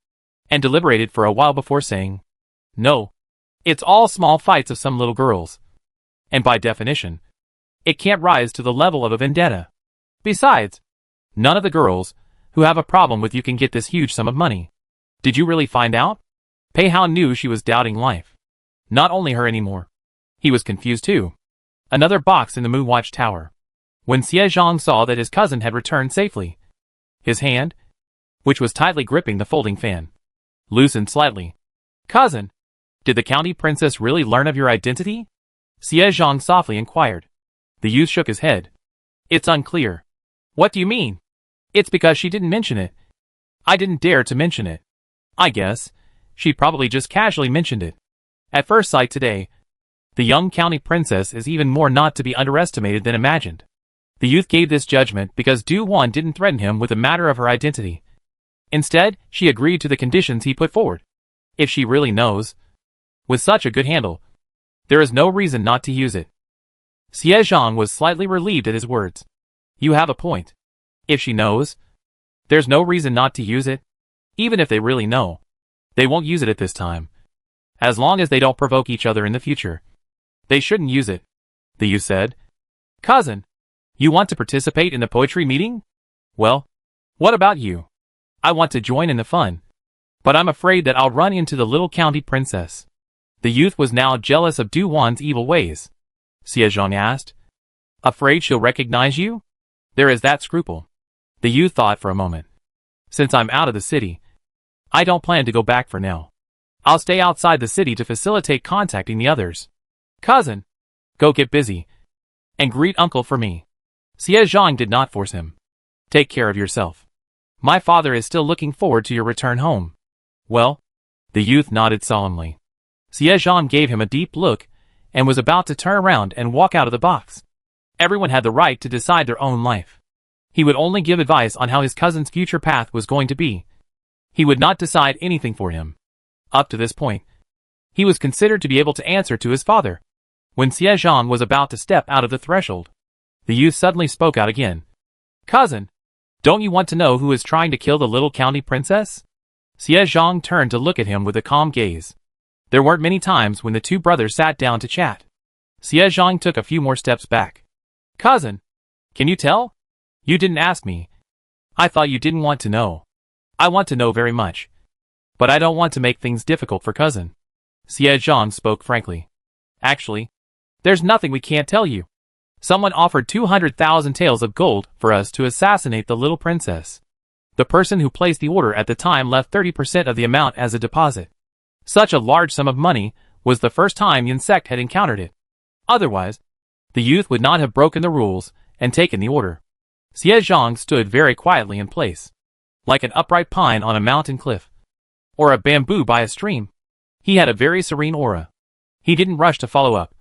and deliberated for a while before saying, "No. It's all small fights of some little girls. And by definition, it can't rise to the level of a vendetta. Besides, none of the girls who have a problem with you can get this huge sum of money. Did you really find out?" Pei Hao knew she was doubting life. Not only her anymore. He was confused too. Another box in the Moonwatch Tower. When Xie Zhang saw that his cousin had returned safely, his hand, which was tightly gripping the folding fan, loosened slightly. "Cousin, did the county princess really learn of your identity?" Xie Zhang softly inquired. The youth shook his head. "It's unclear." "What do you mean?" "It's because she didn't mention it. I didn't dare to mention it. I guess she probably just casually mentioned it. At first sight today, the young county princess is even more not to be underestimated than imagined." The youth gave this judgment because Du-Wan didn't threaten him with the matter of her identity. Instead, she agreed to the conditions he put forward. If she really knows, with such a good handle, there is no reason not to use it. Xie Zhang was slightly relieved at his words. "You have a point. If she knows, there's no reason not to use it. Even if they really know, they won't use it at this time. As long as they don't provoke each other in the future, they shouldn't use it," the youth said. "Cousin, you want to participate in the poetry meeting? Well, what about you?" "I want to join in the fun. But I'm afraid that I'll run into the little county princess." The youth was now jealous of Du-Wan's evil ways. Xie Zhang asked, "Afraid she'll recognize you? There is that scruple." The youth thought for a moment. "Since I'm out of the city, I don't plan to go back for now. I'll stay outside the city to facilitate contacting the others. Cousin, go get busy, and greet uncle for me." Xie Zhang did not force him. "Take care of yourself. My father is still looking forward to your return home." "Well?" The youth nodded solemnly. Xie Zhang gave him a deep look, and was about to turn around and walk out of the box. Everyone had the right to decide their own life. He would only give advice on how his cousin's future path was going to be. He would not decide anything for him. Up to this point, he was considered to be able to answer to his father. When Xie Zhang was about to step out of the threshold, the youth suddenly spoke out again. "Cousin, don't you want to know who is trying to kill the little county princess?" Xie Zhang turned to look at him with a calm gaze. There weren't many times when the two brothers sat down to chat. Xie Zhang took a few more steps back. "Cousin, can you tell? You didn't ask me. I thought you didn't want to know." I want to know very much. But I don't want to make things difficult for cousin. Xie Zhang spoke frankly. Actually, there's nothing we can't tell you. Someone offered 200,000 taels of gold for us to assassinate the little princess. The person who placed the order at the time left 30% of the amount as a deposit. Such a large sum of money was the first time Yin sect had encountered it. Otherwise, the youth would not have broken the rules and taken the order. Xie Zhang stood very quietly in place, like an upright pine on a mountain cliff, or a bamboo by a stream. He had a very serene aura. He didn't rush to follow up.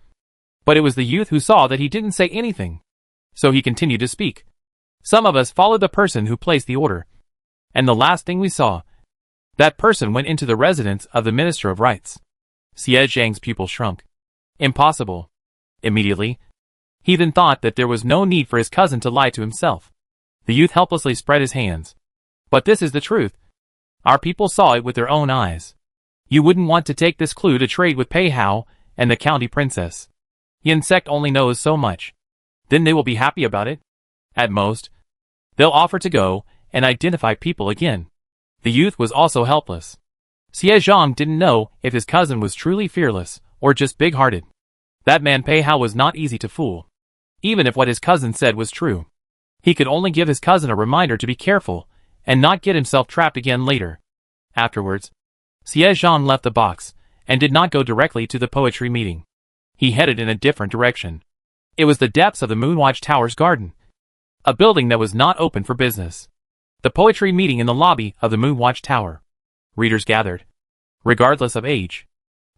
But it was the youth who saw that he didn't say anything. So he continued to speak. Some of us followed the person who placed the order. And the last thing we saw, that person went into the residence of the Minister of Rights. Xie Zhang's pupil shrunk. Impossible. Immediately, he then thought that there was no need for his cousin to lie to himself. The youth helplessly spread his hands. But this is the truth. Our people saw it with their own eyes. You wouldn't want to take this clue to trade with Pei Hao and the county princess. Yin sect only knows so much. Then they will be happy about it. At most, they'll offer to go and identify people again. The youth was also helpless. Xie Zhang didn't know if his cousin was truly fearless or just big-hearted. That man Pei Hao was not easy to fool. Even if what his cousin said was true, he could only give his cousin a reminder to be careful and not get himself trapped again later. Afterwards, Xie Zhang left the box and did not go directly to the poetry meeting. He headed in a different direction. It was the depths of the Moonwatch Tower's garden, a building that was not open for business. The poetry meeting in the lobby of the Moonwatch Tower. Readers gathered, regardless of age.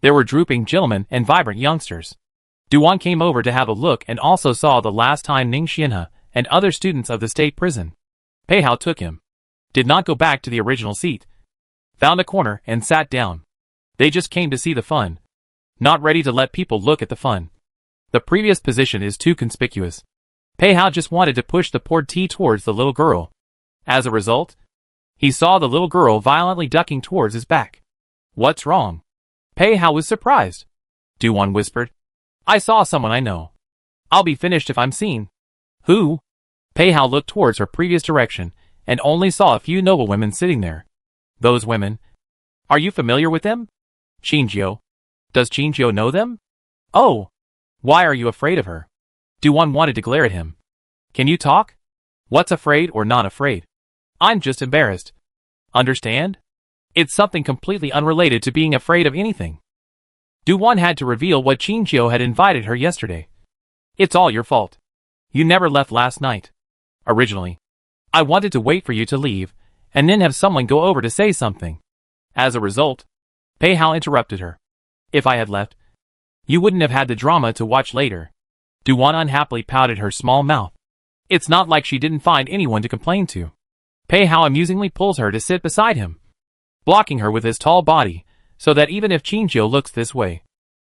There were drooping gentlemen and vibrant youngsters. Duan came over to have a look and also saw the last time Ning Xianhe and other students of the state prison. Pei Hao took him. Did not go back to the original seat. Found a corner and sat down. They just came to see the fun. Not ready to let people look at the fun. The previous position is too conspicuous. Pei Hao just wanted to push the portee towards the little girl. As a result, he saw the little girl violently ducking towards his back. What's wrong? Pei Hao was surprised. Duan whispered. I saw someone I know. I'll be finished if I'm seen. Who? Pei Hao looked towards her previous direction and only saw a few noblewomen sitting there. Those women. Are you familiar with them? Qingjiu. Does Qingjiu know them? Oh. Why are you afraid of her? Duan wanted to glare at him. Can you talk? What's afraid or not afraid? I'm just embarrassed. Understand? It's something completely unrelated to being afraid of anything. Duan had to reveal what Qingjiu had invited her yesterday. It's all your fault. You never left last night. Originally, I wanted to wait for you to leave, and then have someone go over to say something. As a result, Pei Hao interrupted her. If I had left, you wouldn't have had the drama to watch later. Duan unhappily pouted her small mouth. It's not like she didn't find anyone to complain to. Pei Hao amusingly pulls her to sit beside him, blocking her with his tall body, so that even if Qingjiu looks this way,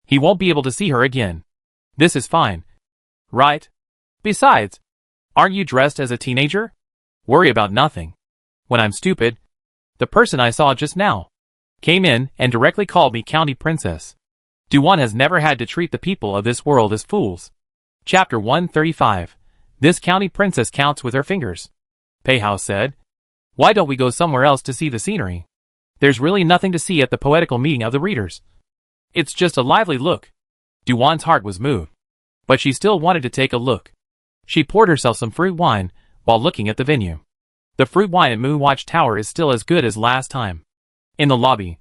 he won't be able to see her again. This is fine. Right? Besides, aren't you dressed as a teenager? Worry about nothing. When I'm stupid, the person I saw just now came in and directly called me County Princess. Duan has never had to treat the people of this world as fools. Chapter 135. This County Princess counts with her fingers. Pei Hao said. Why don't we go somewhere else to see the scenery? There's really nothing to see at the poetical meeting of the readers. It's just a lively look. Duan's heart was moved, but she still wanted to take a look. She poured herself some fruit wine while looking at the venue. The fruit wine at Moonwatch Tower is still as good as last time. In the lobby,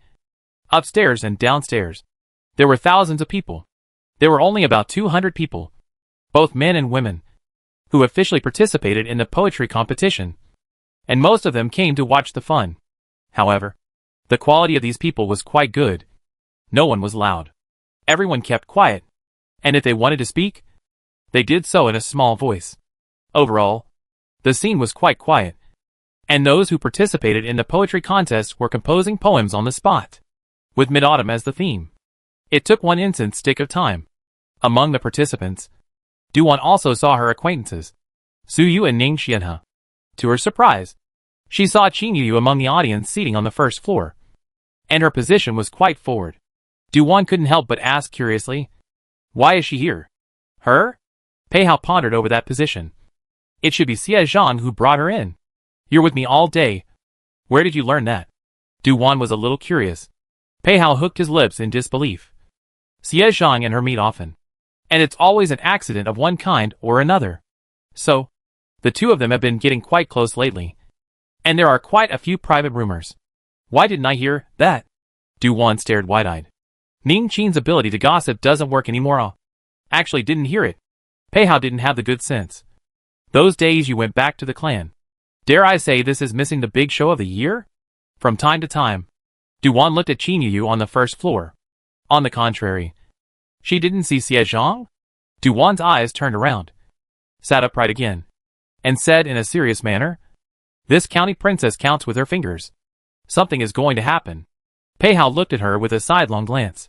upstairs and downstairs, there were thousands of people. There were only about 200 people, both men and women, who officially participated in the poetry competition, and most of them came to watch the fun. However, the quality of these people was quite good. No one was loud. Everyone kept quiet, and if they wanted to speak, they did so in a small voice. Overall, the scene was quite quiet, and those who participated in the poetry contest were composing poems on the spot, with mid-autumn as the theme. It took one instant stick of time. Among the participants, Duan also saw her acquaintances, Su Yu and Ning Xianhe. To her surprise, she saw Qin Yu among the audience seating on the first floor, and her position was quite forward. Duan couldn't help but ask curiously, why is she here? Her? Pei Hao pondered over that position. It should be Xie Zhang who brought her in. You're with me all day. Where did you learn that? Du-Wan was a little curious. Pei Hao hooked his lips in disbelief. Xie Zhang and her meet often. And it's always an accident of one kind or another. So, the two of them have been getting quite close lately. And there are quite a few private rumors. Why didn't I hear that? Du-Wan stared wide-eyed. Ning Qin's ability to gossip doesn't work anymore. I actually didn't hear it. Pei Hao didn't have the good sense. Those days you went back to the clan. Dare I say this is missing the big show of the year? From time to time. Du-Wan looked at Qin Yu on the first floor. On the contrary. She didn't see Xie Zhang? Du-Wan's eyes turned around. Sat upright again. And said in a serious manner, "This county princess counts with her fingers. Something is going to happen." Pei Hao looked at her with a sidelong glance.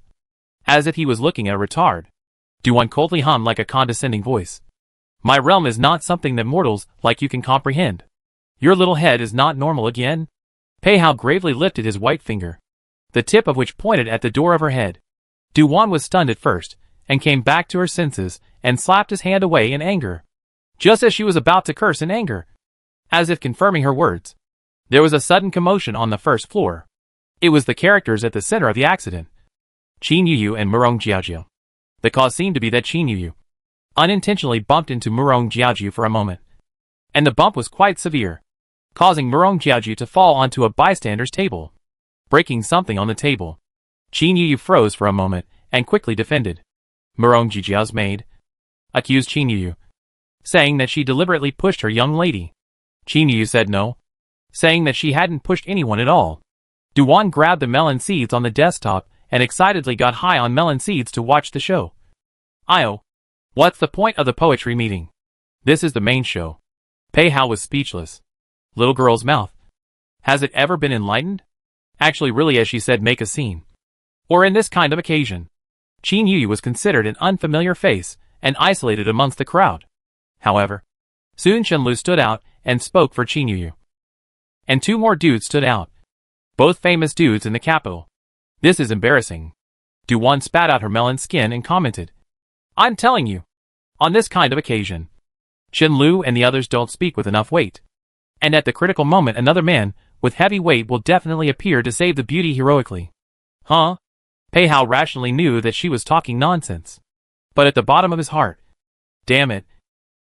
As if he was looking at a retard. Du-Wan coldly hummed like a condescending voice. "My realm is not something that mortals like you can comprehend. Your little head is not normal again." Pei Hao gravely lifted his white finger, the tip of which pointed at the door of her head. Du-Wan was stunned at first, and came back to her senses, and slapped his hand away in anger. Just as she was about to curse in anger, as if confirming her words, there was a sudden commotion on the first floor. It was the characters at the center of the accident. Qin Yu and Murong Jiaojiu. The cause seemed to be that Qin Yu unintentionally bumped into Murong Jiaojiu for a moment. And the bump was quite severe, causing Murong Jiaojiu to fall onto a bystander's table, breaking something on the table. Qin Yu froze for a moment, and quickly defended. Murong Jiaojiu's maid accused Qin Yu, saying that she deliberately pushed her young lady. Qin Yu said no, saying that she hadn't pushed anyone at all. Du-Wan grabbed the melon seeds on the desktop and excitedly got high on melon seeds to watch the show. "Io, what's the point of the poetry meeting? This is the main show." Pei Hao was speechless. Little girl's mouth. Has it ever been enlightened? Actually, really, as she said, make a scene. Or in this kind of occasion. Qin Yu was considered an unfamiliar face and isolated amongst the crowd. However, soon Shenlu stood out and spoke for Qin Yu. And two more dudes stood out. Both famous dudes in the capital. "This is embarrassing." Du-Wan spat out her melon skin and commented, "I'm telling you, on this kind of occasion, Shenlu and the others don't speak with enough weight. And at the critical moment another man with heavy weight will definitely appear to save the beauty heroically." Huh? Pei Hao rationally knew that she was talking nonsense. But at the bottom of his heart, damn it,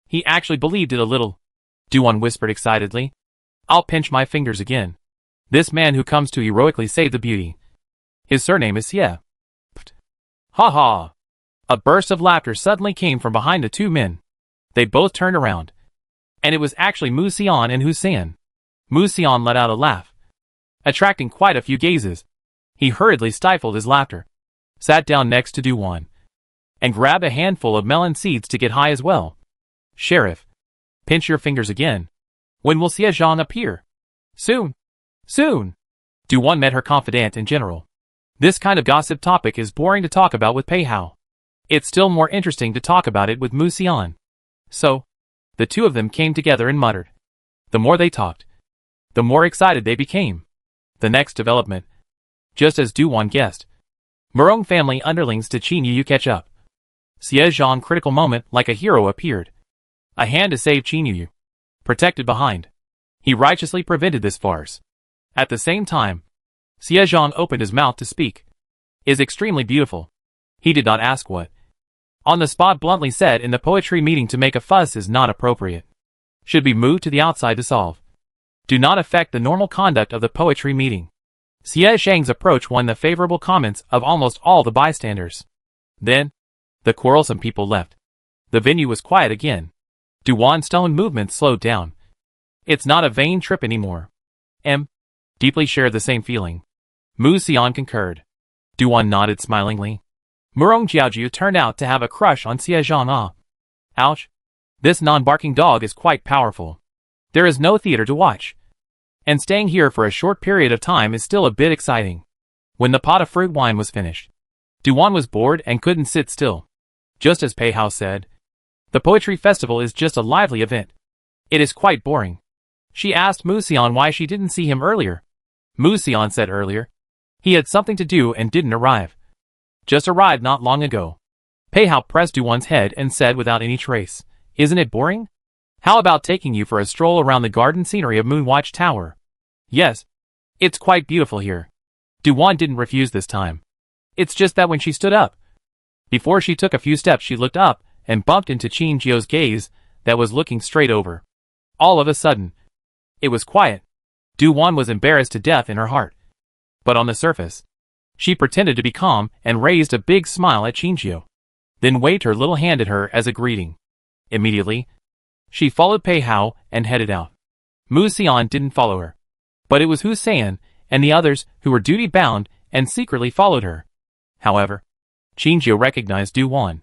he actually believed it a little. Du-Wan whispered excitedly, "I'll pinch my fingers again. This man who comes to heroically save the beauty. His surname is Xie." Ha ha! A burst of laughter suddenly came from behind the two men. They both turned around. And it was actually Mu Xian and Hussein. Mu Xian let out a laugh, attracting quite a few gazes. He hurriedly stifled his laughter, sat down next to Du-Wan, and grabbed a handful of melon seeds to get high as well. "Sheriff, pinch your fingers again. When will Xie Zhang appear?" "Soon. Soon." Du-Wan met her confidant in general. This kind of gossip topic is boring to talk about with Pei Hao. It's still more interesting to talk about it with Mu Xian. So, the two of them came together and muttered. The more they talked, the more excited they became. The next development, just as Du-Wan guessed. Murong family underlings to Qin Yu catch up. Xie Zhang critical moment like a hero appeared. A hand to save Qin Yu. Protected behind. He righteously prevented this farce. At the same time, Xie Zhang opened his mouth to speak. "Is extremely beautiful." He did not ask what. On the spot bluntly said in the poetry meeting to make a fuss is not appropriate. Should be moved to the outside to solve. Do not affect the normal conduct of the poetry meeting. Xie Zhang's approach won the favorable comments of almost all the bystanders. Then, the quarrelsome people left. The venue was quiet again. Du-Wan's stone movements slowed down. It's not a vain trip anymore. Deeply shared the same feeling. Mu Xian concurred. Du-Wan nodded smilingly. Murong Jiaojiu turned out to have a crush on Xie Zhang. Ouch. This non-barking dog is quite powerful. There is no theater to watch. And staying here for a short period of time is still a bit exciting. When the pot of fruit wine was finished, Du-Wan was bored and couldn't sit still. Just as Pei Hao said, the poetry festival is just a lively event. It is quite boring. She asked Mu Xian why she didn't see him earlier. Mu Xian said earlier. He had something to do and didn't arrive. Just arrived not long ago. Pei Hao pressed Du-Wan's head and said without any trace, "Isn't it boring? How about taking you for a stroll around the garden scenery of Moonwatch Tower?" "Yes, It's quite beautiful here. Du-Wan didn't refuse this time. It's just that when she stood up, before she took a few steps she looked up and bumped into Qin-Jio's gaze that was looking straight over. All of a sudden, it was quiet. Du-Wan was embarrassed to death in her heart. But on the surface, she pretended to be calm and raised a big smile at Qin-Jio, then waved her little hand at her as a greeting. Immediately, she followed Pei Hao and headed out. Mu Xian didn't follow her, but it was Hu San and the others who were duty-bound and secretly followed her. However, Qin-Jio recognized Du-Wan.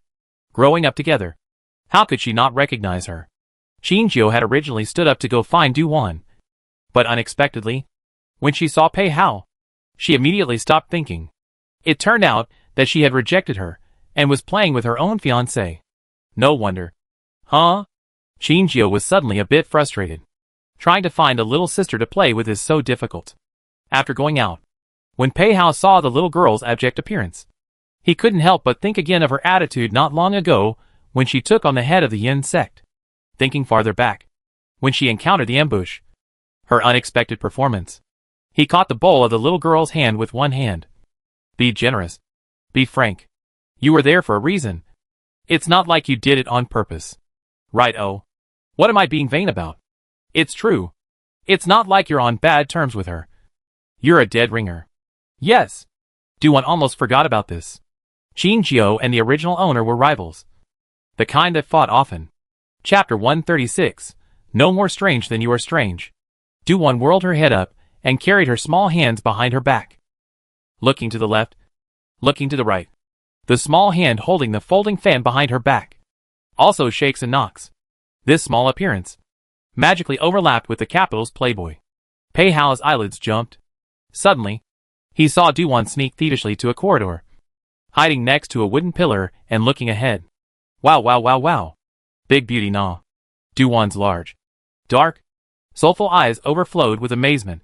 Growing up together, how could she not recognize her? Qin-Jio had originally stood up to go find Du-Wan, but unexpectedly, when she saw Pei Hao, she immediately stopped thinking. It turned out that she had rejected her and was playing with her own fiancé. No wonder. Huh? Qin-Jio was suddenly a bit frustrated. Trying to find a little sister to play with is so difficult. After going out, when Pei Hao saw the little girl's abject appearance, he couldn't help but think again of her attitude not long ago when she took on the head of the Yin sect. Thinking farther back, when she encountered the ambush, her unexpected performance. He caught the bowl of the little girl's hand with one hand. Be generous. Be frank. You were there for a reason. It's not like you did it on purpose. Right? Oh. What am I being vain about? It's true. It's not like you're on bad terms with her. You're a dead ringer. Yes. Du-Wan almost forgot about this. Qin-Jio and the original owner were rivals. The kind that fought often. Chapter 136. No more strange than you are strange. Du-Wan whirled her head up and carried her small hands behind her back. Looking to the left, looking to the right. The small hand holding the folding fan behind her back also shakes and knocks. This small appearance magically overlapped with the capital's playboy. Pei Hao's eyelids jumped. Suddenly, he saw Du-Wan sneak thievishly to a corridor, hiding next to a wooden pillar and looking ahead. Wow, wow, wow, wow. Big beauty, nah. Du-Wan's large, dark, soulful eyes overflowed with amazement.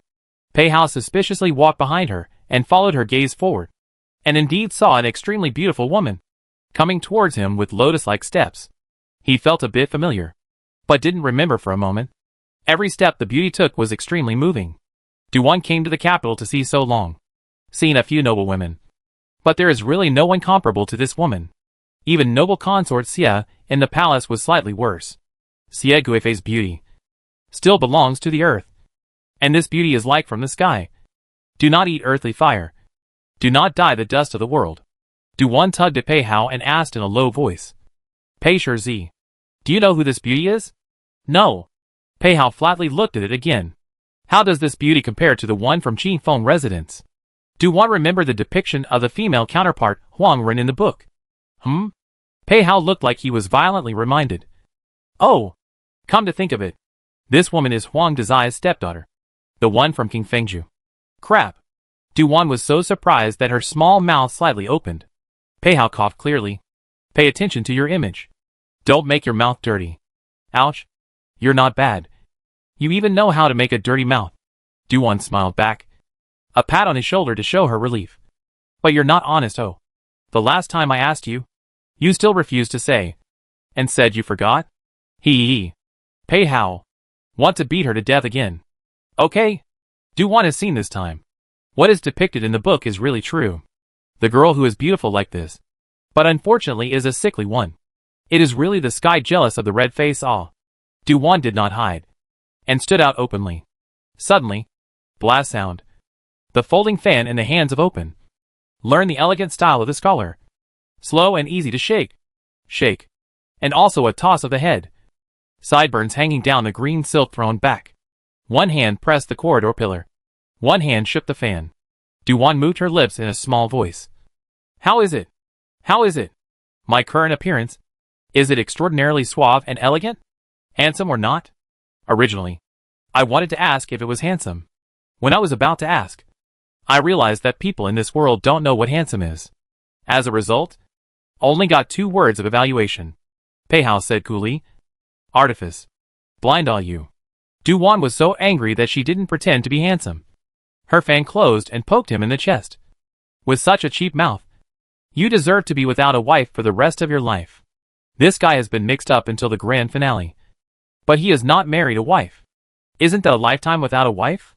Pei Hao suspiciously walked behind her and followed her gaze forward, and indeed saw an extremely beautiful woman coming towards him with lotus-like steps. He felt a bit familiar, but didn't remember for a moment. Every step the beauty took was extremely moving. Du-Wan came to the capital to see so long, seen a few noble women, but there is really no one comparable to this woman. Even noble consort Xie in the palace was slightly worse. Xie Guifei's beauty still belongs to the earth, and this beauty is like from the sky. Do not eat earthly fire. Do not dye the dust of the world. Du-Wan tugged at Pei Hao and asked in a low voice. Pei Shi, do you know who this beauty is? No. Pei Hao flatly looked at it again. How does this beauty compare to the one from Qin Feng residence? Du-Wan remembered the depiction of the female counterpart Huang Ren in the book. Pei Hao looked like he was violently reminded. Oh, come to think of it, this woman is Huang Dazai's stepdaughter, the one from King Fengju. Crap. Du-Wan was so surprised that her small mouth slightly opened. Pei Hao coughed clearly. Pay attention to your image. Don't make your mouth dirty. Ouch. You're not bad. You even know how to make a dirty mouth. Du-Wan smiled back. A pat on his shoulder to show her relief. But you're not honest, oh. The last time I asked you, you still refused to say. And said you forgot? Hee. Pei Hao. Want to beat her to death again. Okay. Du-Wan has seen this time. What is depicted in the book is really true. The girl who is beautiful like this, but unfortunately is a sickly one. It is really the sky jealous of the red face. Du-Wan did not hide, and stood out openly. Suddenly, blast sound. The folding fan in the hands of open. Learn the elegant style of the scholar. Slow and easy to shake. Shake. And also a toss of the head. Sideburns hanging down the green silk thrown back. One hand pressed the corridor pillar. One hand shook the fan. Du-Wan moved her lips in a small voice. How is it? How is it? My current appearance? Is it extraordinarily suave and elegant? Handsome or not? Originally, I wanted to ask if it was handsome. When I was about to ask, I realized that people in this world don't know what handsome is. As a result, only got 2 words of evaluation. Pei Hao said coolly. Artifice. Blind all you. Du-Wan was so angry that she didn't pretend to be handsome. Her fan closed and poked him in the chest. With such a cheap mouth, you deserve to be without a wife for the rest of your life. This guy has been mixed up until the grand finale. But he has not married a wife. Isn't that a lifetime without a wife?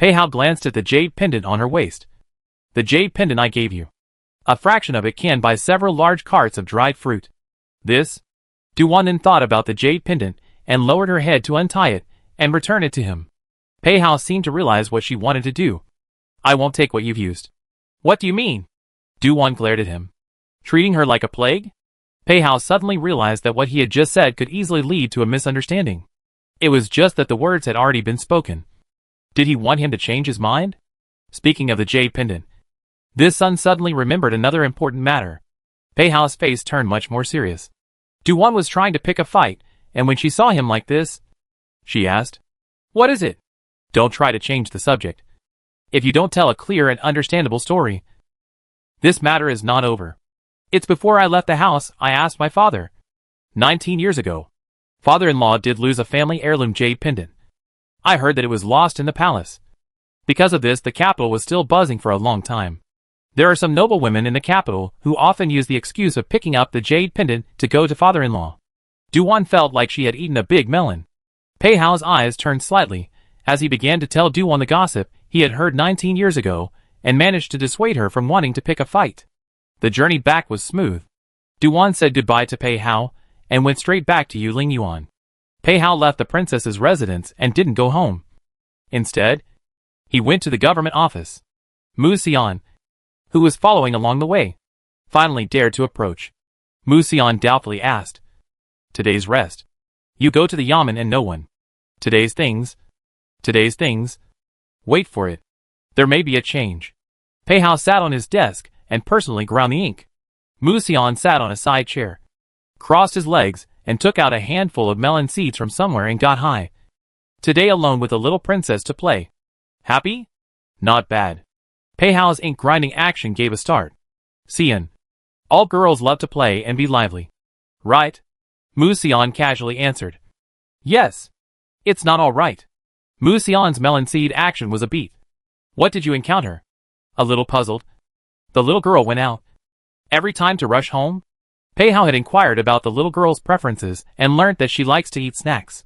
Pei Hao glanced at the jade pendant on her waist. The jade pendant I gave you. A fraction of it can buy several large carts of dried fruit. This? Du-Wan then thought about the jade pendant and lowered her head to untie it and return it to him. Pei Hao seemed to realize what she wanted to do. I won't take what you've used. What do you mean? Du-Wan glared at him. Treating her like a plague? Pei Hao suddenly realized that what he had just said could easily lead to a misunderstanding. It was just that the words had already been spoken. Did he want him to change his mind? Speaking of the jade pendant, this son suddenly remembered another important matter. Pei Hao's face turned much more serious. Du-Wan was trying to pick a fight, and when she saw him like this, she asked, "What is it?" Don't try to change the subject. If you don't tell a clear and understandable story, this matter is not over. It's before I left the house, I asked my father. 19 years ago, father-in-law did lose a family heirloom jade pendant. I heard that it was lost in the palace. Because of this, the capital was still buzzing for a long time. There are some noble women in the capital who often use the excuse of picking up the jade pendant to go to father-in-law. Du-Wan felt like she had eaten a big melon. Pei Hao's eyes turned slightly as he began to tell Du-Wan the gossip he had heard 19 years ago and managed to dissuade her from wanting to pick a fight. The journey back was smooth. Du-Wan said goodbye to Pei Hao and went straight back to Yuling Yuan. Pei Hao left the princess's residence and didn't go home. Instead, he went to the government office. Mu Xian, who was following along the way, finally dared to approach. Mu Xian doubtfully asked, "Today's rest. You go to the yamen and no one. Today's things. Wait for it. There may be a change." Pei Hao sat on his desk and personally ground the ink. Mu Xian sat on a side chair, crossed his legs, and took out a handful of melon seeds from somewhere and got high. Today alone with the little princess to play. Happy? Not bad. Pei Hao's ink grinding action gave a start. Xian. All girls love to play and be lively. Right? Mu Xian casually answered. Yes. It's not all right. Mu Xian's melon seed action was a beat. What did you encounter? A little puzzled. The little girl went out. Every time to rush home? Pei Hao had inquired about the little girl's preferences and learnt that she likes to eat snacks.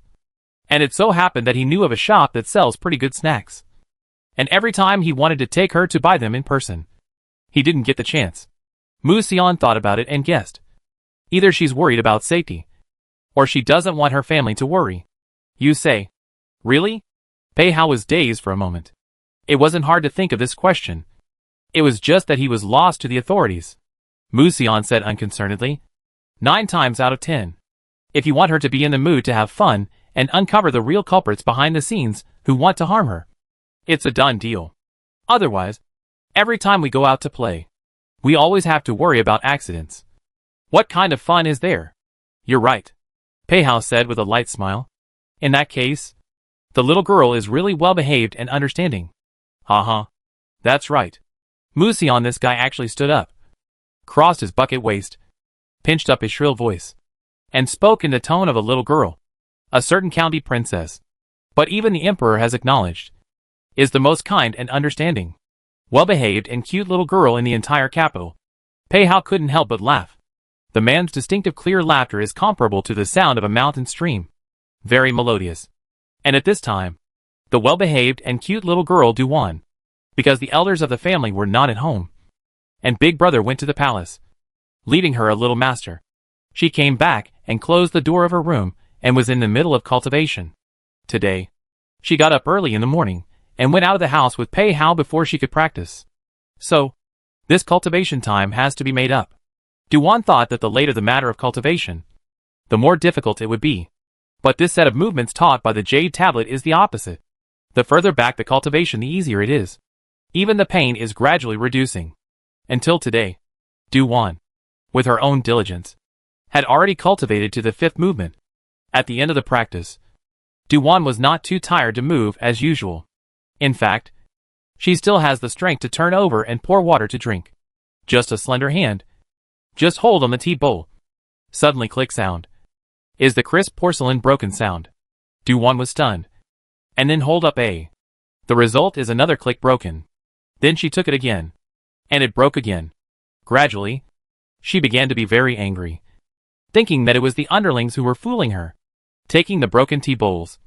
And it so happened that he knew of a shop that sells pretty good snacks. And every time he wanted to take her to buy them in person, he didn't get the chance. Mu Xian thought about it and guessed. Either she's worried about safety, or she doesn't want her family to worry. You say, really? Pei Hao was dazed for a moment. It wasn't hard to think of this question. It was just that he was lost to the authorities. Mu Xian said unconcernedly. 9 times out of 10. If you want her to be in the mood to have fun and uncover the real culprits behind the scenes who want to harm her, it's a done deal. Otherwise, every time we go out to play, we always have to worry about accidents. What kind of fun is there? You're right, Pei Hao said with a light smile. In that case, the little girl is really well behaved and understanding. Haha. That's right. Mu Xian, this guy actually stood up, crossed his bucket waist, pinched up his shrill voice, and spoke in the tone of a little girl, a certain county princess. But even the emperor has acknowledged, is the most kind and understanding, well-behaved and cute little girl in the entire capital. Pei Hao couldn't help but laugh. The man's distinctive clear laughter is comparable to the sound of a mountain stream. Very melodious. And at this time, the well-behaved and cute little girl Du-Wan, because the elders of the family were not at home, and Big Brother went to the palace, leaving her a little master. She came back and closed the door of her room and was in the middle of cultivation. Today, she got up early in the morning and went out of the house with Pei Hao before she could practice. So, this cultivation time has to be made up. Du-Wan thought that the later the matter of cultivation, the more difficult it would be. But this set of movements taught by the jade tablet is the opposite. The further back the cultivation, the easier it is. Even the pain is gradually reducing. Until today, Du-Wan, with her own diligence, had already cultivated to the 5th movement. At the end of the practice, Du-Wan was not too tired to move as usual. In fact, she still has the strength to turn over and pour water to drink. Just a slender hand. Just hold on the tea bowl. Suddenly click sound. Is the crisp porcelain broken sound. Du-Wan was stunned. And then hold up A. The result is another click broken. Then she took it again. And it broke again. Gradually, she began to be very angry, thinking that it was the underlings who were fooling her. Taking the broken tea bowls,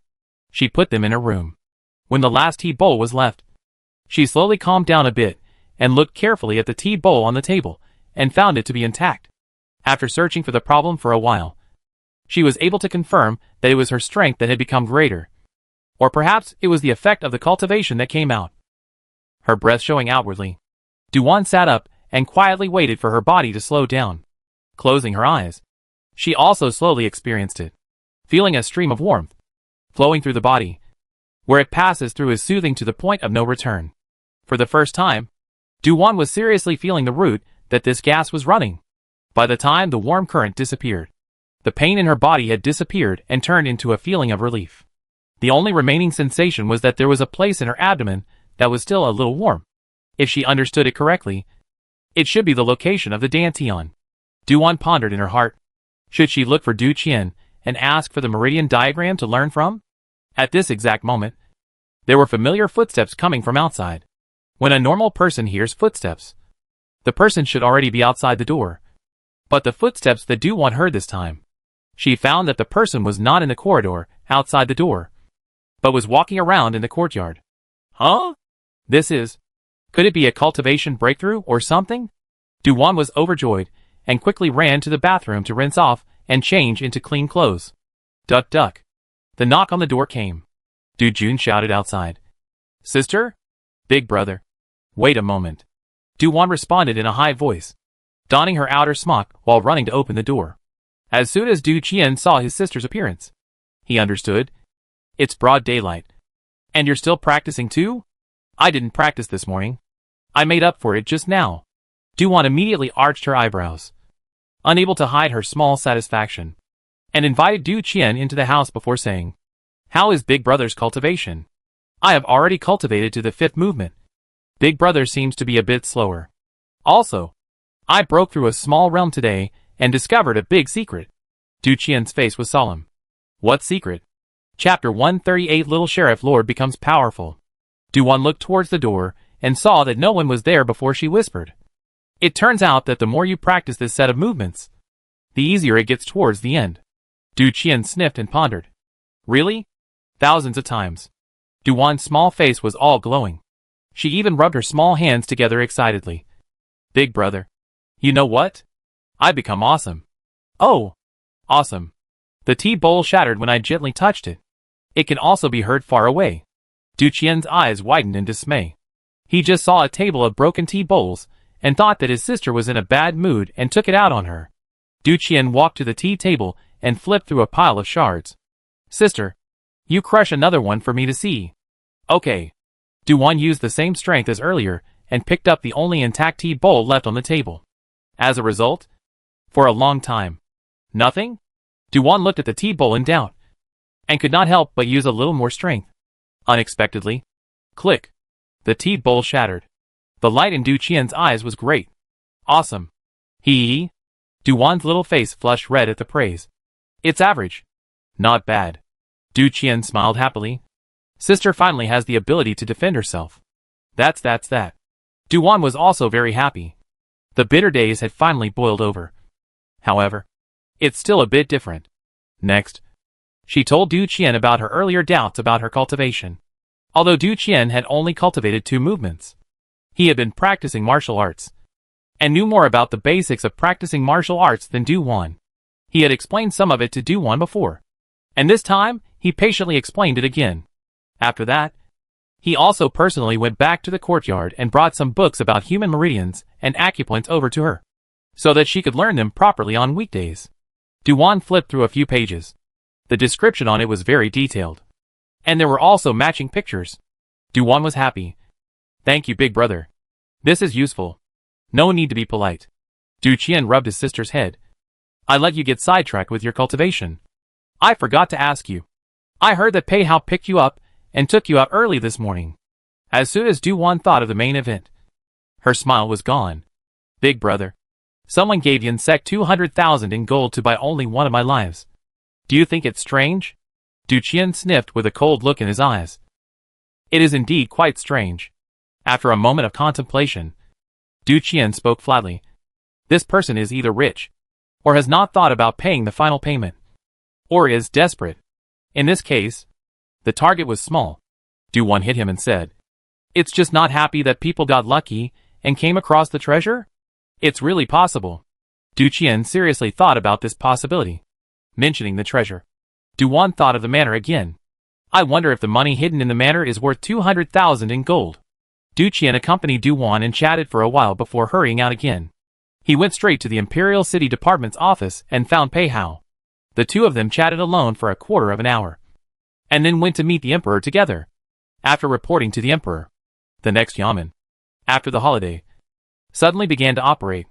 she put them in her room. When the last tea bowl was left, she slowly calmed down a bit and looked carefully at the tea bowl on the table and found it to be intact. After searching for the problem for a while, she was able to confirm that it was her strength that had become greater. Or perhaps it was the effect of the cultivation that came out. Her breath showing outwardly, Du-won sat up and quietly waited for her body to slow down. Closing her eyes, she also slowly experienced it, feeling a stream of warmth flowing through the body. Where it passes through is soothing to the point of no return. For the first time, Du-won was seriously feeling the root that this gas was running. By the time the warm current disappeared, the pain in her body had disappeared and turned into a feeling of relief. The only remaining sensation was that there was a place in her abdomen that was still a little warm. If she understood it correctly, it should be the location of the dantian. Du-won pondered in her heart. Should she look for Du Qian and ask for the meridian diagram to learn from? At this exact moment, there were familiar footsteps coming from outside. When a normal person hears footsteps, the person should already be outside the door. But the footsteps that Du-won heard this time, she found that the person was not in the corridor outside the door, but was walking around in the courtyard. Huh? Could it be a cultivation breakthrough or something? Du-won was overjoyed and quickly ran to the bathroom to rinse off and change into clean clothes. Duck duck. The knock on the door came. Du-jun shouted outside. Sister? Big brother. Wait a moment. Du-won responded in a high voice, donning her outer smock while running to open the door. As soon as Du Qian saw his sister's appearance, he understood. It's broad daylight. And you're still practicing too? I didn't practice this morning. I made up for it just now. Du-won immediately arched her eyebrows, unable to hide her small satisfaction, and invited Du Qian into the house before saying, How is Big Brother's cultivation? I have already cultivated to the 5th movement. Big Brother seems to be a bit slower. Also, I broke through a small realm today and discovered a big secret. Du Qian's face was solemn. What secret? Chapter 138 Little Sheriff Lord becomes powerful. Du-won looked towards the door and saw that no one was there before she whispered. It turns out that the more you practice this set of movements, the easier it gets towards the end. Du Qian sniffed and pondered. Really? Thousands of times. Du-won's small face was all glowing. She even rubbed her small hands together excitedly. Big brother. You know what? I become awesome. Oh! Awesome. The tea bowl shattered when I gently touched it. It can also be heard far away. Du Qian's eyes widened in dismay. He just saw a table of broken tea bowls and thought that his sister was in a bad mood and took it out on her. Du Qian walked to the tea table and flipped through a pile of shards. Sister, you crush another one for me to see. Okay. Du-won used the same strength as earlier and picked up the only intact tea bowl left on the table. As a result, for a long time, nothing? Du-won looked at the tea bowl in doubt and could not help but use a little more strength. Unexpectedly, click, the tea bowl shattered. The light in Du Qian's eyes was great. Awesome. Hee. Du-won's little face flushed red at the praise. It's average. Not bad. Du Qian smiled happily. Sister finally has the ability to defend herself. That's that. Du-won was also very happy. The bitter days had finally boiled over. However, it's still a bit different. Next, she told Du Qian about her earlier doubts about her cultivation. Although Du Qian had only cultivated 2 movements, he had been practicing martial arts, and knew more about the basics of practicing martial arts than Du-won. He had explained some of it to Du-won before, and this time, he patiently explained it again. After that, he also personally went back to the courtyard and brought some books about human meridians and acupoints over to her, so that she could learn them properly on weekdays. Du-won flipped through a few pages. The description on it was very detailed, and there were also matching pictures. Du-won was happy. Thank you, big brother. This is useful. No need to be polite. Du Qian rubbed his sister's head. I let you get sidetracked with your cultivation. I forgot to ask you. I heard that Pei Hao picked you up and took you out early this morning. As soon as Du-won thought of the main event, her smile was gone. Big brother, someone gave Yinsek 200,000 in gold to buy only one of my lives. Do you think it's strange? Du Qian sniffed with a cold look in his eyes. It is indeed quite strange. After a moment of contemplation, Du Qian spoke flatly. This person is either rich, or has not thought about paying the final payment, or is desperate. In this case, the target was small. Du1 hit him and said, "It's just not happy that people got lucky and came across the treasure? It's really possible." Du Qian seriously thought about this possibility. Mentioning the treasure, Du1 thought of the manor again. I wonder if the money hidden in the manor is worth 200,000 in gold. Du Qian accompanied Du1 and chatted for a while before hurrying out again. He went straight to the Imperial City Department's office and found Pei Hao. The two of them chatted alone for a quarter of an hour, and then went to meet the Emperor together. After reporting to the Emperor, the next yamen, after the holiday, suddenly began to operate.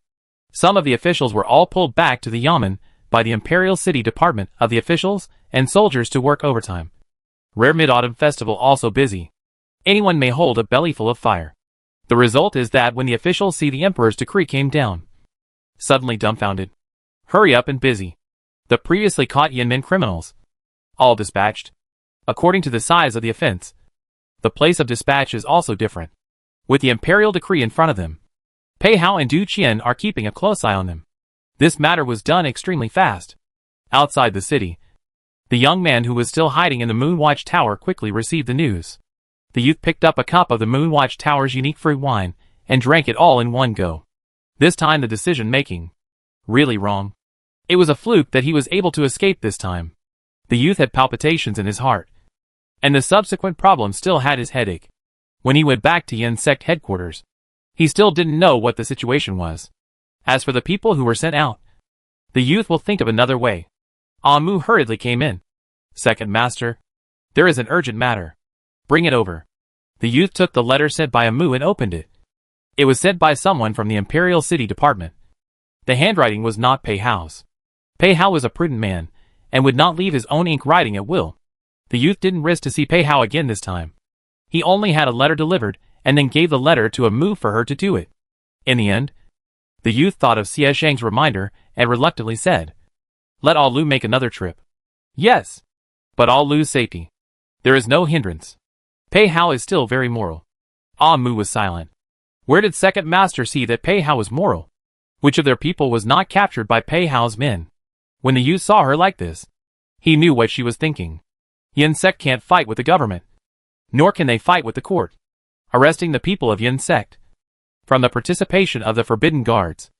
Some of the officials were all pulled back to the yamen by the Imperial City Department of the officials and soldiers to work overtime. Rare Mid-Autumn Festival also busy. Anyone may hold a bellyful of fire. The result is that when the officials see the Emperor's decree came down, suddenly dumbfounded, hurry up and busy. The previously caught Yanmen criminals, all dispatched. According to the size of the offense, the place of dispatch is also different. With the imperial decree in front of them, Pei Hao and Du Qian are keeping a close eye on them. This matter was done extremely fast. Outside the city, the young man who was still hiding in the Moonwatch Tower quickly received the news. The youth picked up a cup of the Moonwatch Tower's unique fruit wine and drank it all in one go. This time the decision-making, really wrong. It was a fluke that he was able to escape this time. The youth had palpitations in his heart, and the subsequent problem still had his headache. When he went back to Yin sect headquarters, he still didn't know what the situation was. As for the people who were sent out, the youth will think of another way. Amu hurriedly came in. "Second Master, there is an urgent matter. Bring it over." The youth took the letter sent by Amu and opened it. It was sent by someone from the Imperial City Department. The handwriting was not Pei Hao's. Pei Hao was a prudent man, and would not leave his own ink writing at will. The youth didn't risk to see Pei Hao again this time. He only had a letter delivered, and then gave the letter to Amu for her to do it. In the end, the youth thought of Xie Shang's reminder, and reluctantly said, "Let All Lu make another trip." "Yes, but All Lu's safety. There is no hindrance. Pei Hao is still very moral." Amu was silent. Where did Second Master see that Pei Hao was moral? Which of their people was not captured by Pei Hao's men? When the youth saw her like this, he knew what she was thinking. Yin sect can't fight with the government, nor can they fight with the court, arresting the people of Yin sect. From the participation of the Forbidden Guards,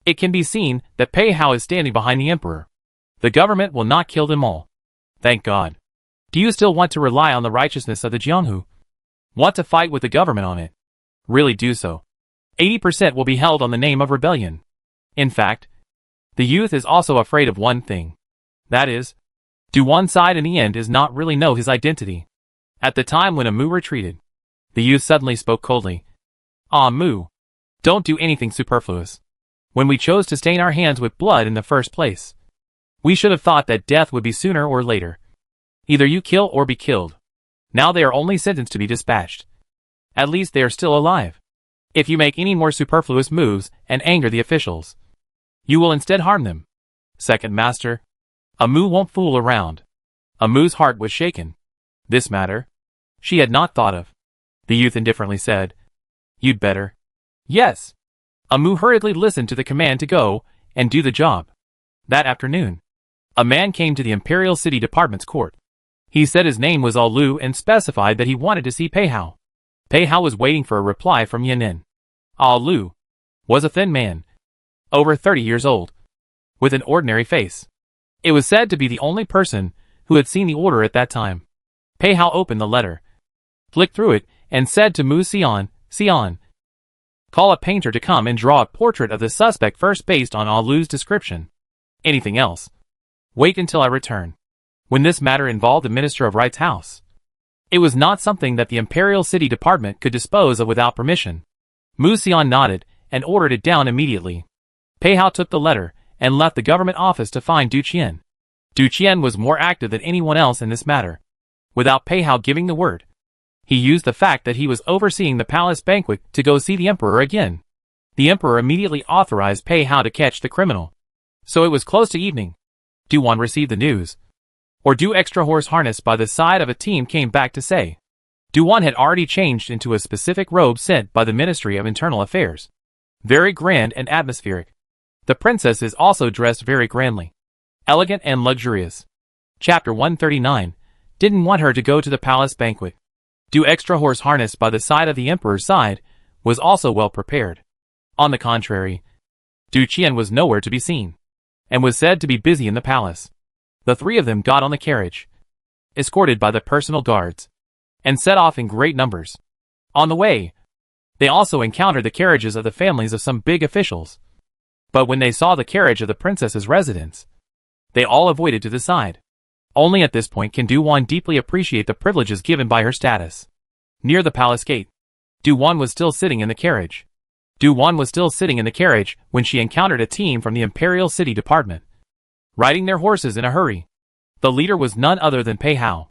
it can be seen that Pei Hao is standing behind the Emperor. The government will not kill them all. Thank God. Do you still want to rely on the righteousness of the Jianghu? Want to fight with the government on it? Really do so. 80% will be held on the name of rebellion. In fact, the youth is also afraid of one thing. That is, do one side in the end is not really know his identity. At the time when Amu retreated, the youth suddenly spoke coldly. "Amu, don't do anything superfluous. When we chose to stain our hands with blood in the first place, we should have thought that death would be sooner or later. Either you kill or be killed. Now they are only sentenced to be dispatched. At least they are still alive. If you make any more superfluous moves and anger the officials, you will instead harm them. Second Master, Amu won't fool around." Amu's heart was shaken. This matter, she had not thought of. The youth indifferently said, "You'd better." "Yes." Amu hurriedly listened to the command to go and do the job. That afternoon, a man came to the Imperial City Department's court. He said his name was All Lu and specified that he wanted to see Pei Hao. Pei Hao was waiting for a reply from Yan'an. All Lu was a thin man, over 30 years old, with an ordinary face. It was said to be the only person who had seen the order at that time. Pei Hao opened the letter, flicked through it, and said to Mu Xian, "Xian, call a painter to come and draw a portrait of the suspect first based on All Lu's description. Anything else, wait until I return." When this matter involved the Minister of Right's house, it was not something that the Imperial City Department could dispose of without permission. Mu Xian nodded and ordered it down immediately. Pei Hao took the letter and left the government office to find Du Qian. Du Qian was more active than anyone else in this matter. Without Pei Hao giving the word, he used the fact that he was overseeing the palace banquet to go see the Emperor again. The Emperor immediately authorized Pei Hao to catch the criminal. So it was close to evening. Du1 received the news. Or Du extra horse harnessed by the side of a team came back to say, Du1 had already changed into a specific robe sent by the Ministry of Internal Affairs. Very grand and atmospheric. The princess is also dressed very grandly, elegant and luxurious. Chapter 139, didn't want her to go to the palace banquet. Du extra horse harness by the side of the emperor's side was also well prepared. On the contrary, Du Qian was nowhere to be seen, and was said to be busy in the palace. The three of them got on the carriage, escorted by the personal guards, and set off in great numbers. On the way, they also encountered the carriages of the families of some big officials. But when they saw the carriage of the princess's residence, they all avoided to the side. Only at this point can Du Wan deeply appreciate the privileges given by her status. Near the palace gate, Du Wan was still sitting in the carriage. When she encountered a team from the Imperial City Department, riding their horses in a hurry. The leader was none other than Pei Hao.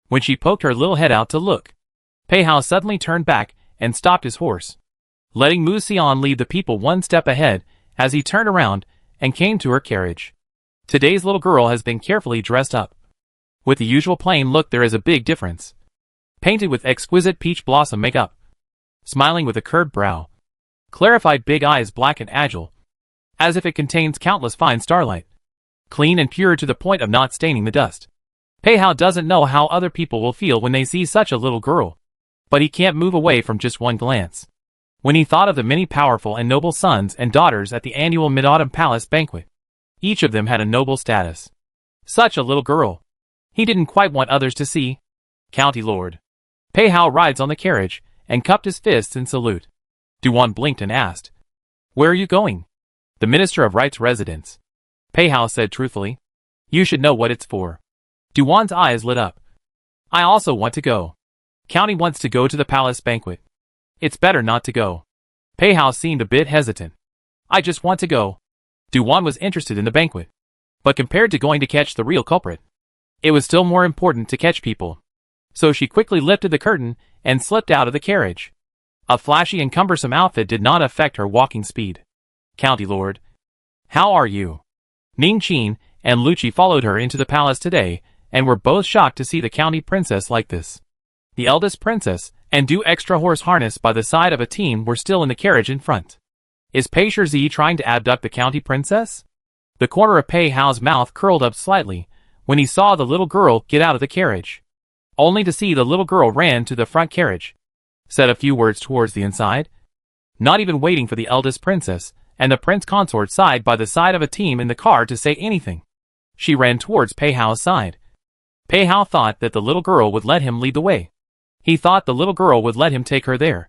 When she poked her little head out to look, Pei Hao suddenly turned back and stopped his horse, letting Mu Xian lead the people one step ahead as he turned around and came to her carriage. Today's little girl has been carefully dressed up. With the usual plain look, there is a big difference. Painted with exquisite peach blossom makeup, smiling with a curved brow, clarified big eyes black and agile, as if it contains countless fine starlight, clean and pure to the point of not staining the dust. Pei Hao doesn't know how other people will feel when they see such a little girl, but he can't move away from just one glance. When he thought of the many powerful and noble sons and daughters at the annual Mid-Autumn Palace banquet, each of them had a noble status. Such a little girl. He didn't quite want others to see. County Lord. Pei Hao rides on the carriage and cupped his fists in salute. Du Wan blinked and asked, "Where are you going?" "The Minister of Right's residence," Pei Hao said truthfully. "You should know what it's for." Du Wan's eyes lit up. "I also want to go. County wants to go to the palace banquet. It's better not to go." Pei Hao seemed a bit hesitant. "I just want to go." Du Wan was interested in the banquet, but compared to going to catch the real culprit, it was still more important to catch people. So she quickly lifted the curtain and slipped out of the carriage. A flashy and cumbersome outfit did not affect her walking speed. "County Lord, how are you?" Ning Qin and Lucci followed her into the palace today and were both shocked to see the county princess like this. The eldest princess and Du extra horse harness by the side of a team were still in the carriage in front. Is Pei Shi trying to abduct the county princess? The corner of Pei Hao's mouth curled up slightly when he saw the little girl get out of the carriage, only to see the little girl ran to the front carriage, said a few words towards the inside, not even waiting for the eldest princess and the prince consort side by the side of a team in the car to say anything. She ran towards Pei Hao's side. Pei Hao thought that the little girl would let him lead the way. He thought the little girl would let him take her there,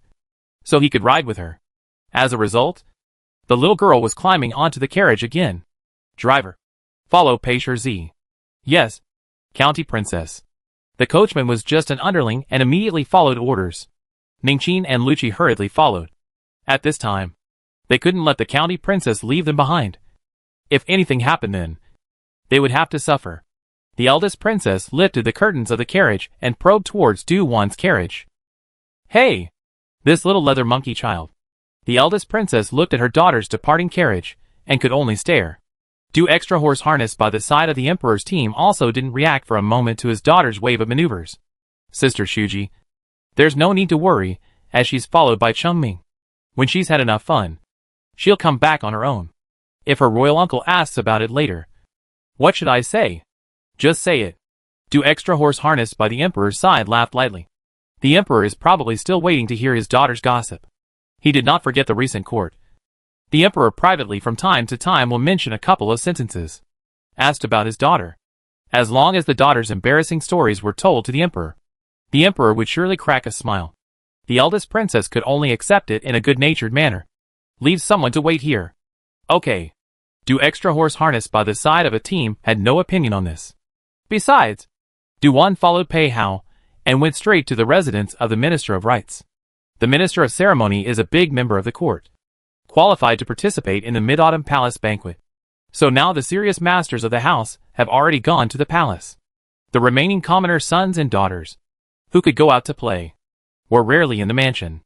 so he could ride with her. As a result, the little girl was climbing onto the carriage again. "Driver, follow Pei Shi." "Yes, County Princess." The coachman was just an underling and immediately followed orders. Ningqin and Lucci hurriedly followed. At this time, they couldn't let the county princess leave them behind. If anything happened then, they would have to suffer. The eldest princess lifted the curtains of the carriage and probed towards Du Wan's carriage. "Hey! This little leather monkey child." The eldest princess looked at her daughter's departing carriage and could only stare. Du extra horse harness by the side of the emperor's team also didn't react for a moment to his daughter's wave of maneuvers. "Sister Shuji, there's no need to worry, as she's followed by Chengming. When she's had enough fun, she'll come back on her own. If her royal uncle asks about it later." "What should I say?" "Just say it." Du extra horse harness by the emperor's side laughed lightly. The emperor is probably still waiting to hear his daughter's gossip. He did not forget the recent court. The emperor privately from time to time will mention a couple of sentences asked about his daughter. As long as the daughter's embarrassing stories were told to the emperor would surely crack a smile. The eldest princess could only accept it in a good-natured manner. "Leave someone to wait here." "Okay." Du extra horse harness by the side of a team had no opinion on this. Besides, Du Wan followed Pei Hao and went straight to the residence of the Minister of Rights. The Minister of Ceremony is a big member of the court, qualified to participate in the Mid-Autumn Palace banquet. So now the serious masters of the house have already gone to the palace. The remaining commoner sons and daughters, who could go out to play, were rarely in the mansion.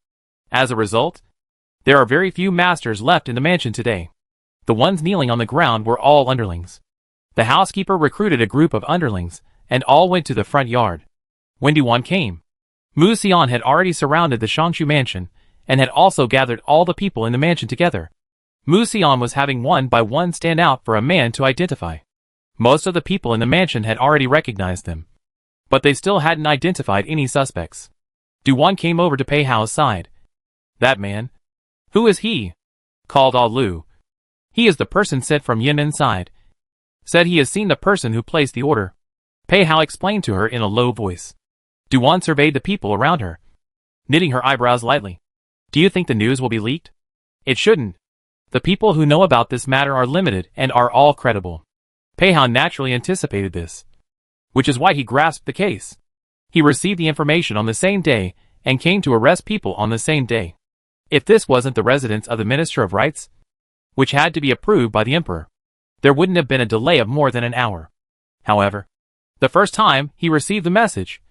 As a result, there are very few masters left in the mansion today. The ones kneeling on the ground were all underlings. The housekeeper recruited a group of underlings, and all went to the front yard. When Du Wan came, Mu Xian had already surrounded the Shangshu mansion, and had also gathered all the people in the mansion together. Mu Xian was having one by one stand out for a man to identify. Most of the people in the mansion had already recognized them, but they still hadn't identified any suspects. Du-Wan came over to Pei Hao's side. That man. Who is he? Called Ah Lu. He is the person sent from Yin inside. Said he has seen the person who placed the order. Pei Hao explained to her in a low voice. Du-Wan surveyed the people around her, knitting her eyebrows lightly. Do you think the news will be leaked? It shouldn't. The people who know about this matter are limited and are all credible. Pei Hao naturally anticipated this, which is why he grasped the case. He received the information on the same day and came to arrest people on the same day. If this wasn't the residence of the Minister of Rights, which had to be approved by the Emperor, there wouldn't have been a delay of more than an hour. However, the first time he received the message,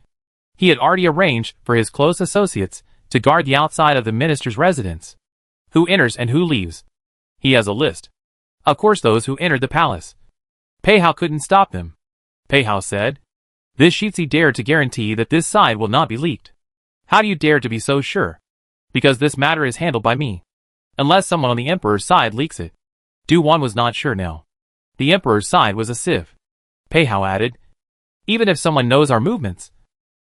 he had already arranged for his close associates to guard the outside of the minister's residence. Who enters and who leaves? He has a list. Of course those who entered the palace. Pei Hao couldn't stop them. Pei Hao said, "This Shitzi dared to guarantee that this side will not be leaked. How do you dare to be so sure? Because this matter is handled by me. Unless someone on the Emperor's side leaks it." Du-Wan was not sure now. The Emperor's side was a sieve. Pei Hao added, "Even if someone knows our movements,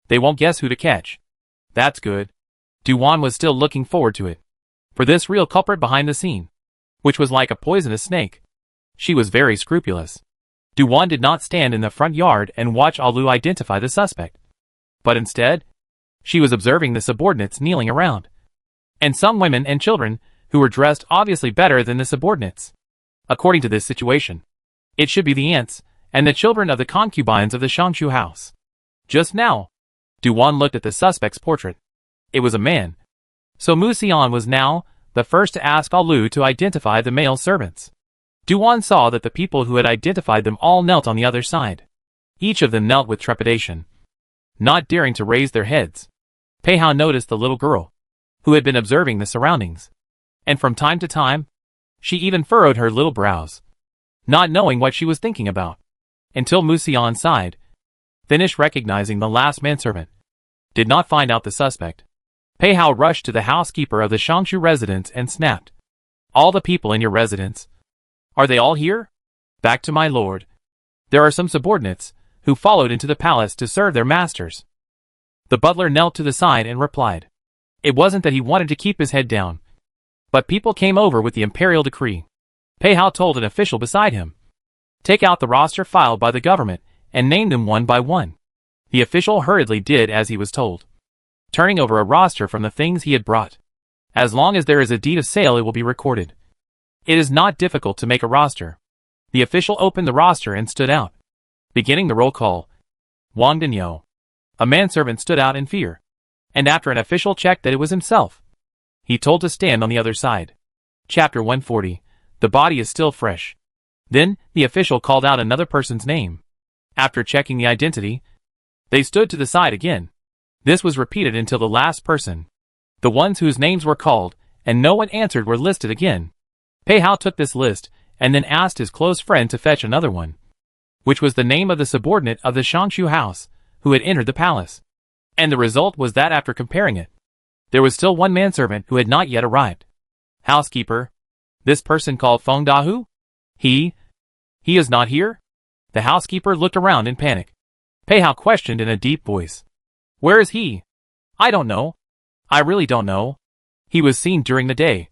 they won't guess who to catch." That's good. Du-Wan was still looking forward to it. For this real culprit behind the scene, which was like a poisonous snake. She was very scrupulous. Du-Wan did not stand in the front yard and watch Ah Lu identify the suspect. But instead, she was observing the subordinates kneeling around. And some women and children who were dressed obviously better than the subordinates. According to this situation, it should be the aunts and the children of the concubines of the Shangshu house. Just now, Du-Wan looked at the suspect's portrait. It was a man. So Mu Xian was now the first to ask Ah Lu to identify the male servants. Du-Wan saw that the people who had identified them all knelt on the other side. Each of them knelt with trepidation, not daring to raise their heads. Pei Hao noticed the little girl, who had been observing the surroundings. And from time to time, she even furrowed her little brows, not knowing what she was thinking about. Until Mu Xian sighed, finished recognizing the last manservant, did not find out the suspect. Pei Hao rushed to the housekeeper of the Shangshu residence and snapped, "All the people in your residence. Are they all here? Back to my lord." There are some subordinates who followed into the palace to serve their masters. The butler knelt to the side and replied. It wasn't that he wanted to keep his head down, but people came over with the imperial decree. Pei Hao told an official beside him, "Take out the roster filed by the government and name them one by one." The official hurriedly did as he was told, turning over a roster from the things he had brought. As long as there is a deed of sale, it will be recorded. It is not difficult to make a roster. The official opened the roster and stood out. Beginning the roll call, Wang Dinyo. A manservant stood out in fear, and after an official checked that it was himself, he told to stand on the other side. Chapter 140. The body is still fresh. Then, the official called out another person's name. After checking the identity, they stood to the side again. This was repeated until the last person. The ones whose names were called, and no one answered, were listed again. Pei Hao took this list, and then asked his close friend to fetch another one, which was the name of the subordinate of the Shangshu house, who had entered the palace. And the result was that after comparing it, there was still one manservant who had not yet arrived. Housekeeper. This person called Feng Dahu? He is not here? The housekeeper looked around in panic. Pei Hao questioned in a deep voice. Where is he? I don't know. I really don't know. He was seen during the day.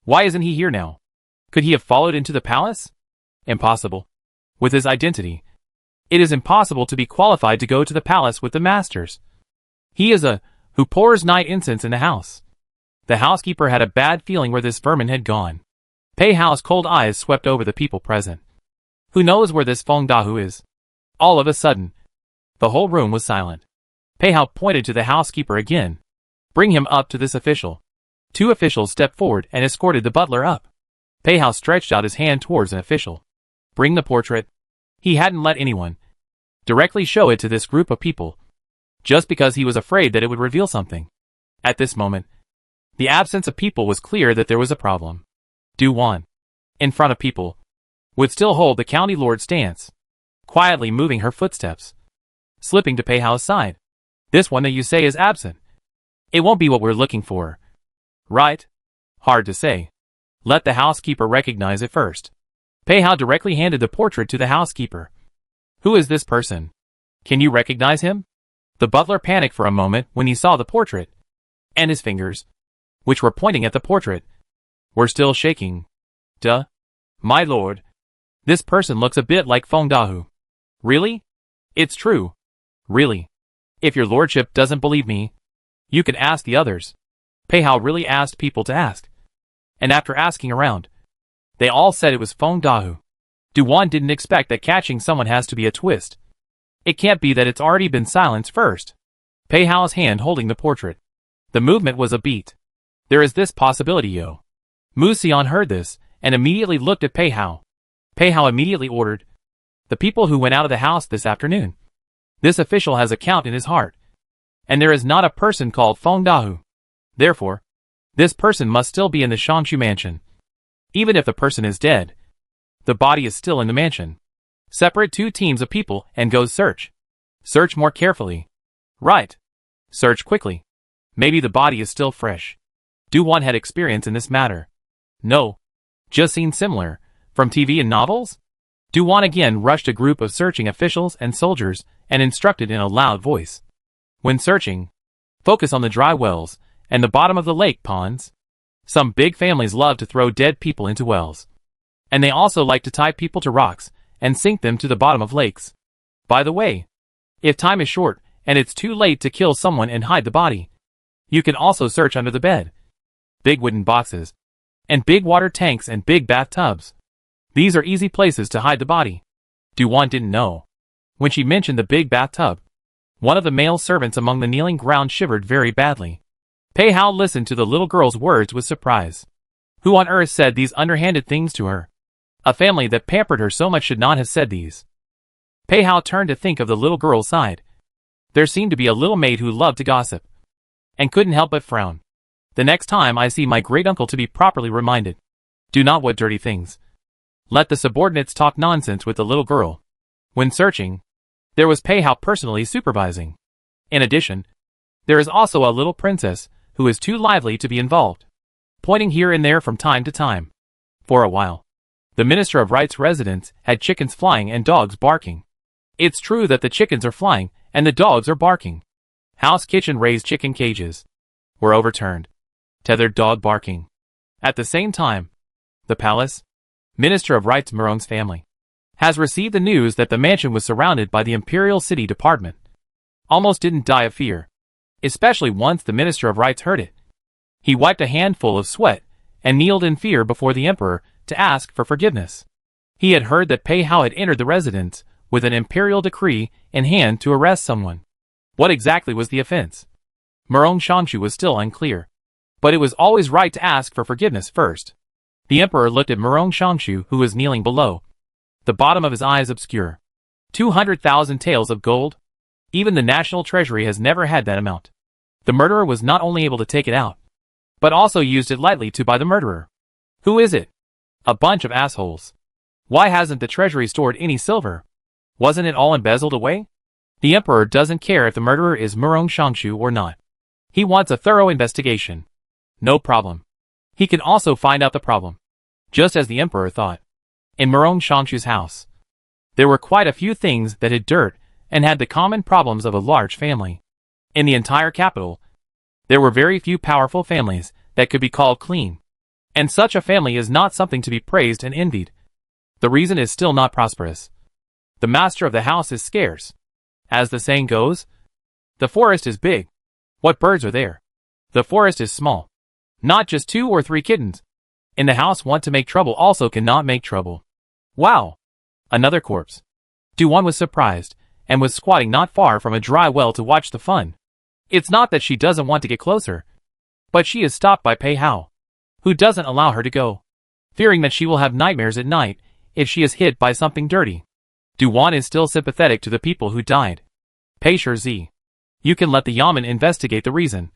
Why isn't he here now? Could he have followed into the palace? Impossible. With his identity, it is impossible to be qualified to go to the palace with the masters. He is a who pours night incense in the house. The housekeeper had a bad feeling where this vermin had gone. Pei Hao's cold eyes swept over the people present. Who knows where this Feng Dahu is? All of a sudden, the whole room was silent. Pei Hao pointed to the housekeeper again. Bring him up to this official. Two officials stepped forward and escorted the butler up. Pei Hao stretched out his hand towards an official. Bring the portrait. He hadn't let anyone directly show it to this group of people, just because he was afraid that it would reveal something. At this moment, the absence of people was clear that there was a problem. Du-Wan, in front of people, would still hold the county lord's stance, quietly moving her footsteps, slipping to Pei Hao's side. This one that you say is absent. It won't be what we're looking for. Right? Hard to say. Let the housekeeper recognize it first. Pei Hao directly handed the portrait to the housekeeper. Who is this person? Can you recognize him? The butler panicked for a moment when he saw the portrait, and his fingers, which were pointing at the portrait, were still shaking. Duh. My lord. This person looks a bit like Feng Dahu. Really? It's true. Really. If your lordship doesn't believe me, you can ask the others. Pei Hao really asked people to ask. And after asking around, they all said it was Feng Dahu. Duan didn't expect that catching someone has to be a twist. It can't be that it's already been silenced first. Pei Hao's hand holding the portrait. The movement was a beat. There is this possibility, yo. Mu Xian heard this, and immediately looked at Pei Hao. Pei Hao immediately ordered, the people who went out of the house this afternoon. This official has a count in his heart. And there is not a person called Feng Dahu. Therefore, this person must still be in the Shangshu mansion. Even if the person is dead, the body is still in the mansion. Separate 2 teams of people and go search. Search more carefully. Right. Search quickly. Maybe the body is still fresh. Duan had experience in this matter. No. Just seen similar, from TV and novels? Duan again rushed a group of searching officials and soldiers and instructed in a loud voice. When searching, focus on the dry wells and the bottom of the lake ponds. Some big families love to throw dead people into wells. And they also like to tie people to rocks and sink them to the bottom of lakes. By the way, if time is short and it's too late to kill someone and hide the body, you can also search under the bed, big wooden boxes, and big water tanks and big bathtubs. These are easy places to hide the body. Duan didn't know. When she mentioned the big bathtub, one of the male servants among the kneeling ground shivered very badly. Pei Hao listened to the little girl's words with surprise. Who on earth said these underhanded things to her? A family that pampered her so much should not have said these. Pei Hao turned to think of the little girl's side. There seemed to be a little maid who loved to gossip, and couldn't help but frown. The next time I see my great-uncle to be properly reminded. Do not what dirty things. Let the subordinates talk nonsense with the little girl. When searching, there was Pei Hao personally supervising. In addition, there is also a little princess who is too lively to be involved, pointing here and there from time to time. For a while, the Minister of Right's residence had chickens flying and dogs barking. It's true that the chickens are flying and the dogs are barking. House kitchen raised chicken cages were overturned. Tethered dog barking. At the same time, the palace, Minister of Right's Murong's family, has received the news that the mansion was surrounded by the Imperial City Department. Almost didn't die of fear, especially once the Minister of Rights heard it. He wiped a handful of sweat and kneeled in fear before the Emperor to ask for forgiveness. He had heard that Pei Hao had entered the residence with an imperial decree in hand to arrest someone. What exactly was the offense? Murong Shangshu was still unclear, but it was always right to ask for forgiveness first. The Emperor looked at Murong Shangshu, who was kneeling below, the bottom of his eyes obscure. 200,000 taels of gold? Even the National Treasury has never had that amount. The murderer was not only able to take it out, but also used it lightly to buy the murderer. Who is it? A bunch of assholes. Why hasn't the Treasury stored any silver? Wasn't it all embezzled away? The Emperor doesn't care if the murderer is Murong Shangshu or not. He wants a thorough investigation. No problem. He can also find out the problem. Just as the Emperor thought. In Murong Shangshu's house, there were quite a few things that had dirt and had the common problems of a large family. In the entire capital, there were very few powerful families that could be called clean. And such a family is not something to be praised and envied. The reason is still not prosperous. The master of the house is scarce. As the saying goes, the forest is big. What birds are there? The forest is small. Not just 2 or 3 kittens. In the house want to make trouble also cannot make trouble. Wow! Another corpse. Duan was surprised, and was squatting not far from a dry well to watch the fun. It's not that she doesn't want to get closer, but she is stopped by Pei Hao, who doesn't allow her to go, fearing that she will have nightmares at night if she is hit by something dirty. Duan is still sympathetic to the people who died. Pei Shi, you can let the Yamen investigate the reason.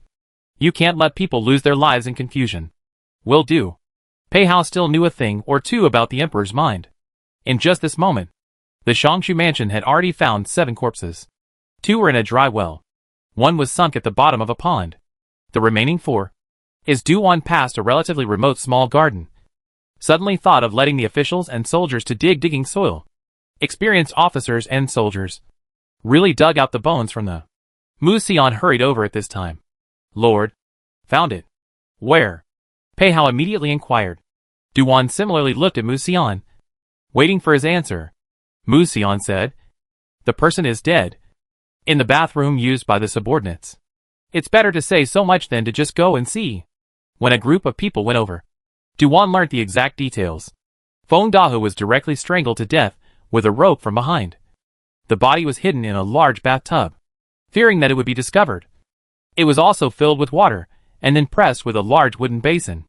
You can't let people lose their lives in confusion. Will do. Pei Hao still knew a thing or two about the Emperor's mind. In just this moment, the Shangshu mansion had already found 7 corpses. 2 were in a dry well. 1 was sunk at the bottom of a pond. The remaining 4, as Duan passed a relatively remote small garden, suddenly thought of letting the officials and soldiers to digging soil. Experienced officers and soldiers really dug out the bones from the Mu Xian hurried over at this time. Lord. Found it. Where? Pei Hao immediately inquired. Duan similarly looked at Mu Xian, waiting for his answer. Mu Xian said, the person is dead. In the bathroom used by the subordinates. It's better to say so much than to just go and see. When a group of people went over, Duan learnt the exact details. Feng Dahe was directly strangled to death with a rope from behind. The body was hidden in a large bathtub, fearing that it would be discovered. It was also filled with water, and then pressed with a large wooden basin.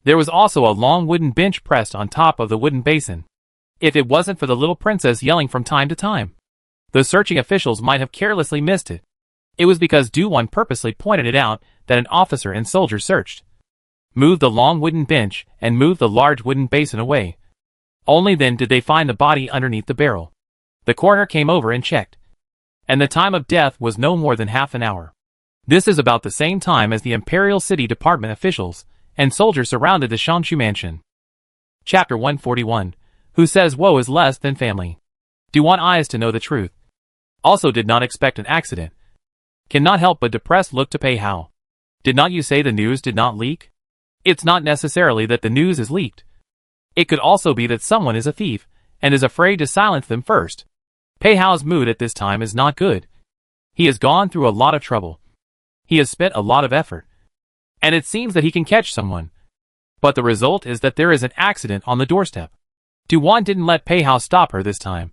There was also a long wooden bench pressed on top of the wooden basin. If it wasn't for the little princess yelling from time to time, the searching officials might have carelessly missed it. It was because Duan purposely pointed it out that an officer and soldier searched, moved the long wooden bench, and moved the large wooden basin away. Only then did they find the body underneath the barrel. The coroner came over and checked, and the time of death was no more than half an hour. This is about the same time as the Imperial City Department officials and soldiers surrounded the Shangshu mansion. Chapter 141. Who says woe is less than family? Duan eyes to know the truth. Also did not expect an accident. Cannot help but depressed look to Pei Hao. Did not you say the news did not leak? It's not necessarily that the news is leaked. It could also be that someone is a thief, and is afraid to silence them first. Pei Hao's mood at this time is not good. He has gone through a lot of trouble. He has spent a lot of effort. And it seems that he can catch someone. But the result is that there is an accident on the doorstep. Duan didn't let Pei Hao stop her this time,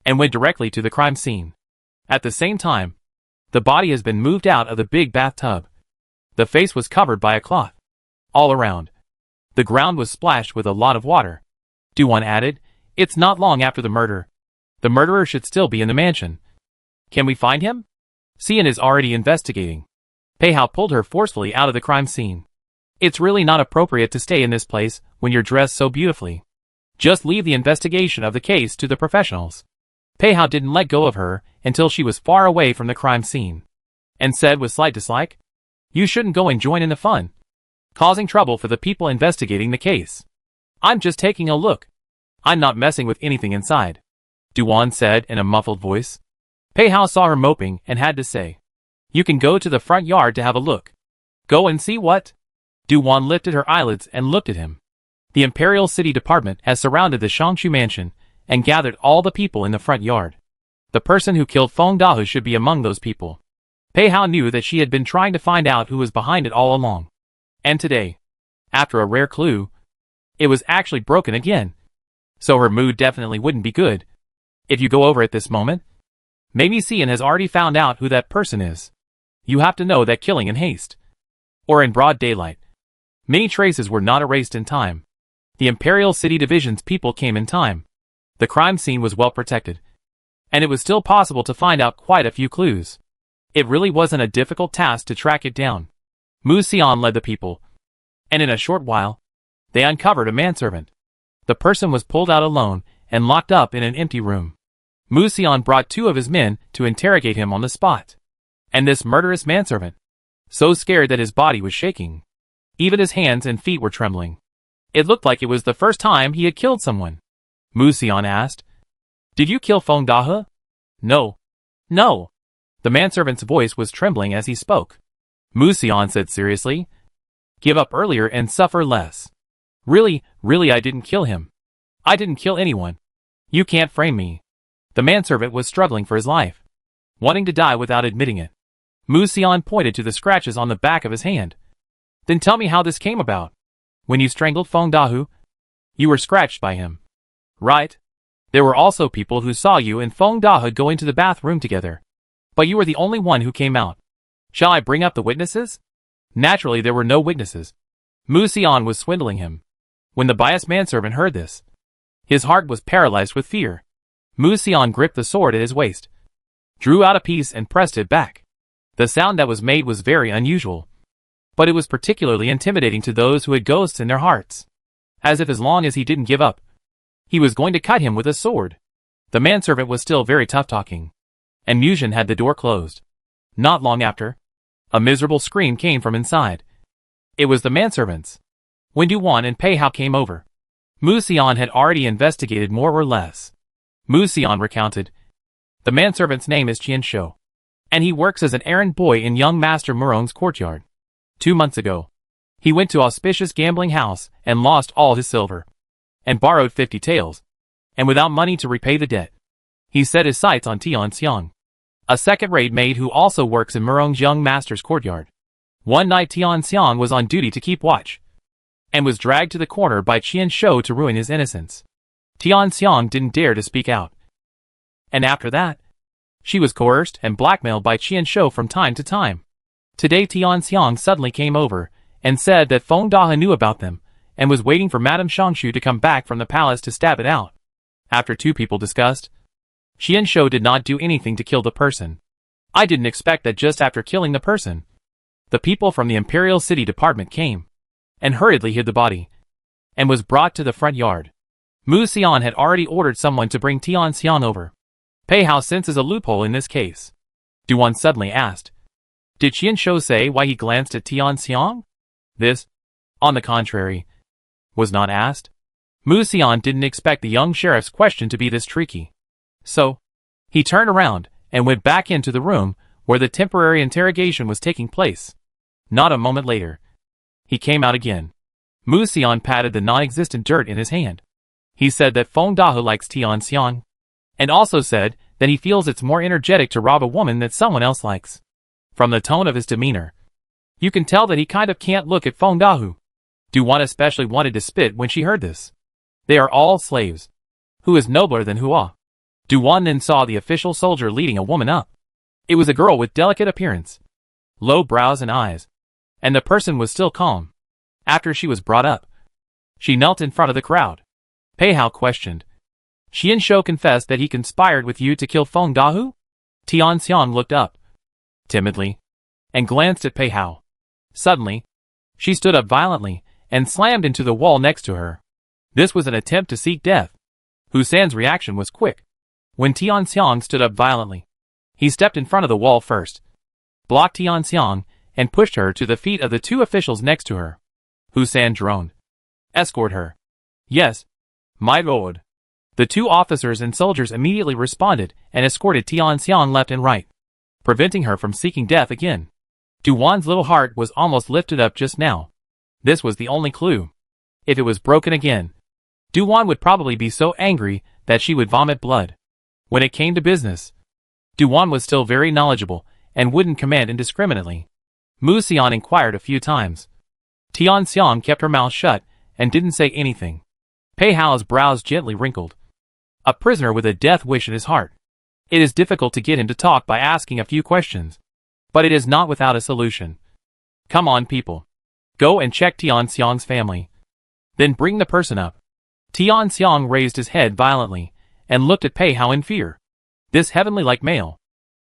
and went directly to the crime scene. At the same time, the body has been moved out of the big bathtub. The face was covered by a cloth. All around, the ground was splashed with a lot of water. Duan added, it's not long after the murder. The murderer should still be in the mansion. Can we find him? Xian is already investigating. Pei Hao pulled her forcefully out of the crime scene. It's really not appropriate to stay in this place when you're dressed so beautifully. Just leave the investigation of the case to the professionals. Pei Hao didn't let go of her until she was far away from the crime scene, and said with slight dislike, you shouldn't go and join in the fun, causing trouble for the people investigating the case. I'm just taking a look. I'm not messing with anything inside, Duan said in a muffled voice. Pei Hao saw her moping and had to say, you can go to the front yard to have a look. Go and see what? Duan lifted her eyelids and looked at him. The Imperial City Department has surrounded the Shangshu mansion and gathered all the people in the front yard. The person who killed Feng Dahe should be among those people. Pei Hao knew that she had been trying to find out who was behind it all along. And today, after a rare clue, it was actually broken again. So her mood definitely wouldn't be good. If you go over at this moment, maybe Xian has already found out who that person is. You have to know that killing in haste, or in broad daylight, many traces were not erased in time. The Imperial City Division's people came in time. The crime scene was well protected, and it was still possible to find out quite a few clues. It really wasn't a difficult task to track it down. Mu Xian led the people, and in a short while, they uncovered a manservant. The person was pulled out alone and locked up in an empty room. Mu Xian brought 2 of his men to interrogate him on the spot. And this murderous manservant, so scared that his body was shaking. Even his hands and feet were trembling. It looked like it was the first time he had killed someone. Mu Xian asked, did you kill Feng Dahe? No. No. The manservant's voice was trembling as he spoke. Mu Xian said seriously, give up earlier and suffer less. Really, I didn't kill him. I didn't kill anyone. You can't frame me. The manservant was struggling for his life, wanting to die without admitting it. Mu Xian pointed to the scratches on the back of his hand. Then tell me how this came about. When you strangled Feng Dahe, you were scratched by him. Right? There were also people who saw you and Feng Dahe go into the bathroom together. But you were the only one who came out. Shall I bring up the witnesses? Naturally there were no witnesses. Mu Xian was swindling him. When the biased manservant heard this, his heart was paralyzed with fear. Mu Xian gripped the sword at his waist, drew out a piece and pressed it back. The sound that was made was very unusual, but it was particularly intimidating to those who had ghosts in their hearts. As if as long as he didn't give up, he was going to cut him with a sword. The manservant was still very tough-talking, and Muzhen had the door closed. Not long after, a miserable scream came from inside. It was the manservant's. When Duan and Pei Hao came over, Mu Xian had already investigated more or less. Mu Xian recounted, the manservant's name is Qian Shou, and he works as an errand boy in young Master Murong's courtyard. 2 months ago, he went to auspicious gambling house and lost all his silver, and borrowed 50 taels, and without money to repay the debt, he set his sights on Tian Xiang, a second-rate maid who also works in Murong's young master's courtyard. One night Tian Xiang was on duty to keep watch, and was dragged to the corner by Qian Shou to ruin his innocence. Tian Xiang didn't dare to speak out, and after that, she was coerced and blackmailed by Qian Shou from time to time. Today Tian Xiang suddenly came over and said that Feng Dahe knew about them and was waiting for Madame Shangshu to come back from the palace to stab it out. After two people discussed, Qian Shou did not do anything to kill the person. I didn't expect that just after killing the person, the people from the Imperial City Department came and hurriedly hid the body and was brought to the front yard. Mu Xian had already ordered someone to bring Tian Xiang over. Pei Hao senses a loophole in this case. Duan suddenly asked, "Did Qian Shou say why he glanced at Tian Xiang?" This, on the contrary, was not asked. Mu Xian didn't expect the young sheriff's question to be this tricky. So, he turned around and went back into the room where the temporary interrogation was taking place. Not a moment later, he came out again. Mu Xian patted the non-existent dirt in his hand. He said that Feng Dahe likes Tian Xiang, and also said that he feels it's more energetic to rob a woman that someone else likes. From the tone of his demeanor, you can tell that he kind of can't look at Feng Dahe. Duan especially wanted to spit when she heard this. They are all slaves. Who is nobler than Hua? Duan then saw the official soldier leading a woman up. It was a girl with delicate appearance, low brows and eyes, and the person was still calm. After she was brought up, she knelt in front of the crowd. Pei Hao questioned, "Qian Shou confessed that he conspired with you to kill Feng Dahe?" Tian Xiang looked up, timidly, and glanced at Pei Hao. Suddenly, she stood up violently and slammed into the wall next to her. This was an attempt to seek death. Husan's reaction was quick. When Tian Xiang stood up violently, he stepped in front of the wall first, blocked Tian Xiang, and pushed her to the feet of the two officials next to her. Husan droned. "Escort her." "Yes, my lord." The two officers and soldiers immediately responded and escorted Tian Xiang left and right, preventing her from seeking death again. Duan's little heart was almost lifted up just now. This was the only clue. If it was broken again, Duan would probably be so angry that she would vomit blood. When it came to business, Duan was still very knowledgeable and wouldn't command indiscriminately. Mu Xian inquired a few times. Tian Xiang kept her mouth shut and didn't say anything. Pei Hao's brows gently wrinkled. A prisoner with a death wish in his heart. It is difficult to get him to talk by asking a few questions, but it is not without a solution. "Come on, people. Go and check Tian Xiang's family. Then bring the person up." Tian Xiang raised his head violently and looked at Pei Hao in fear. This heavenly-like male.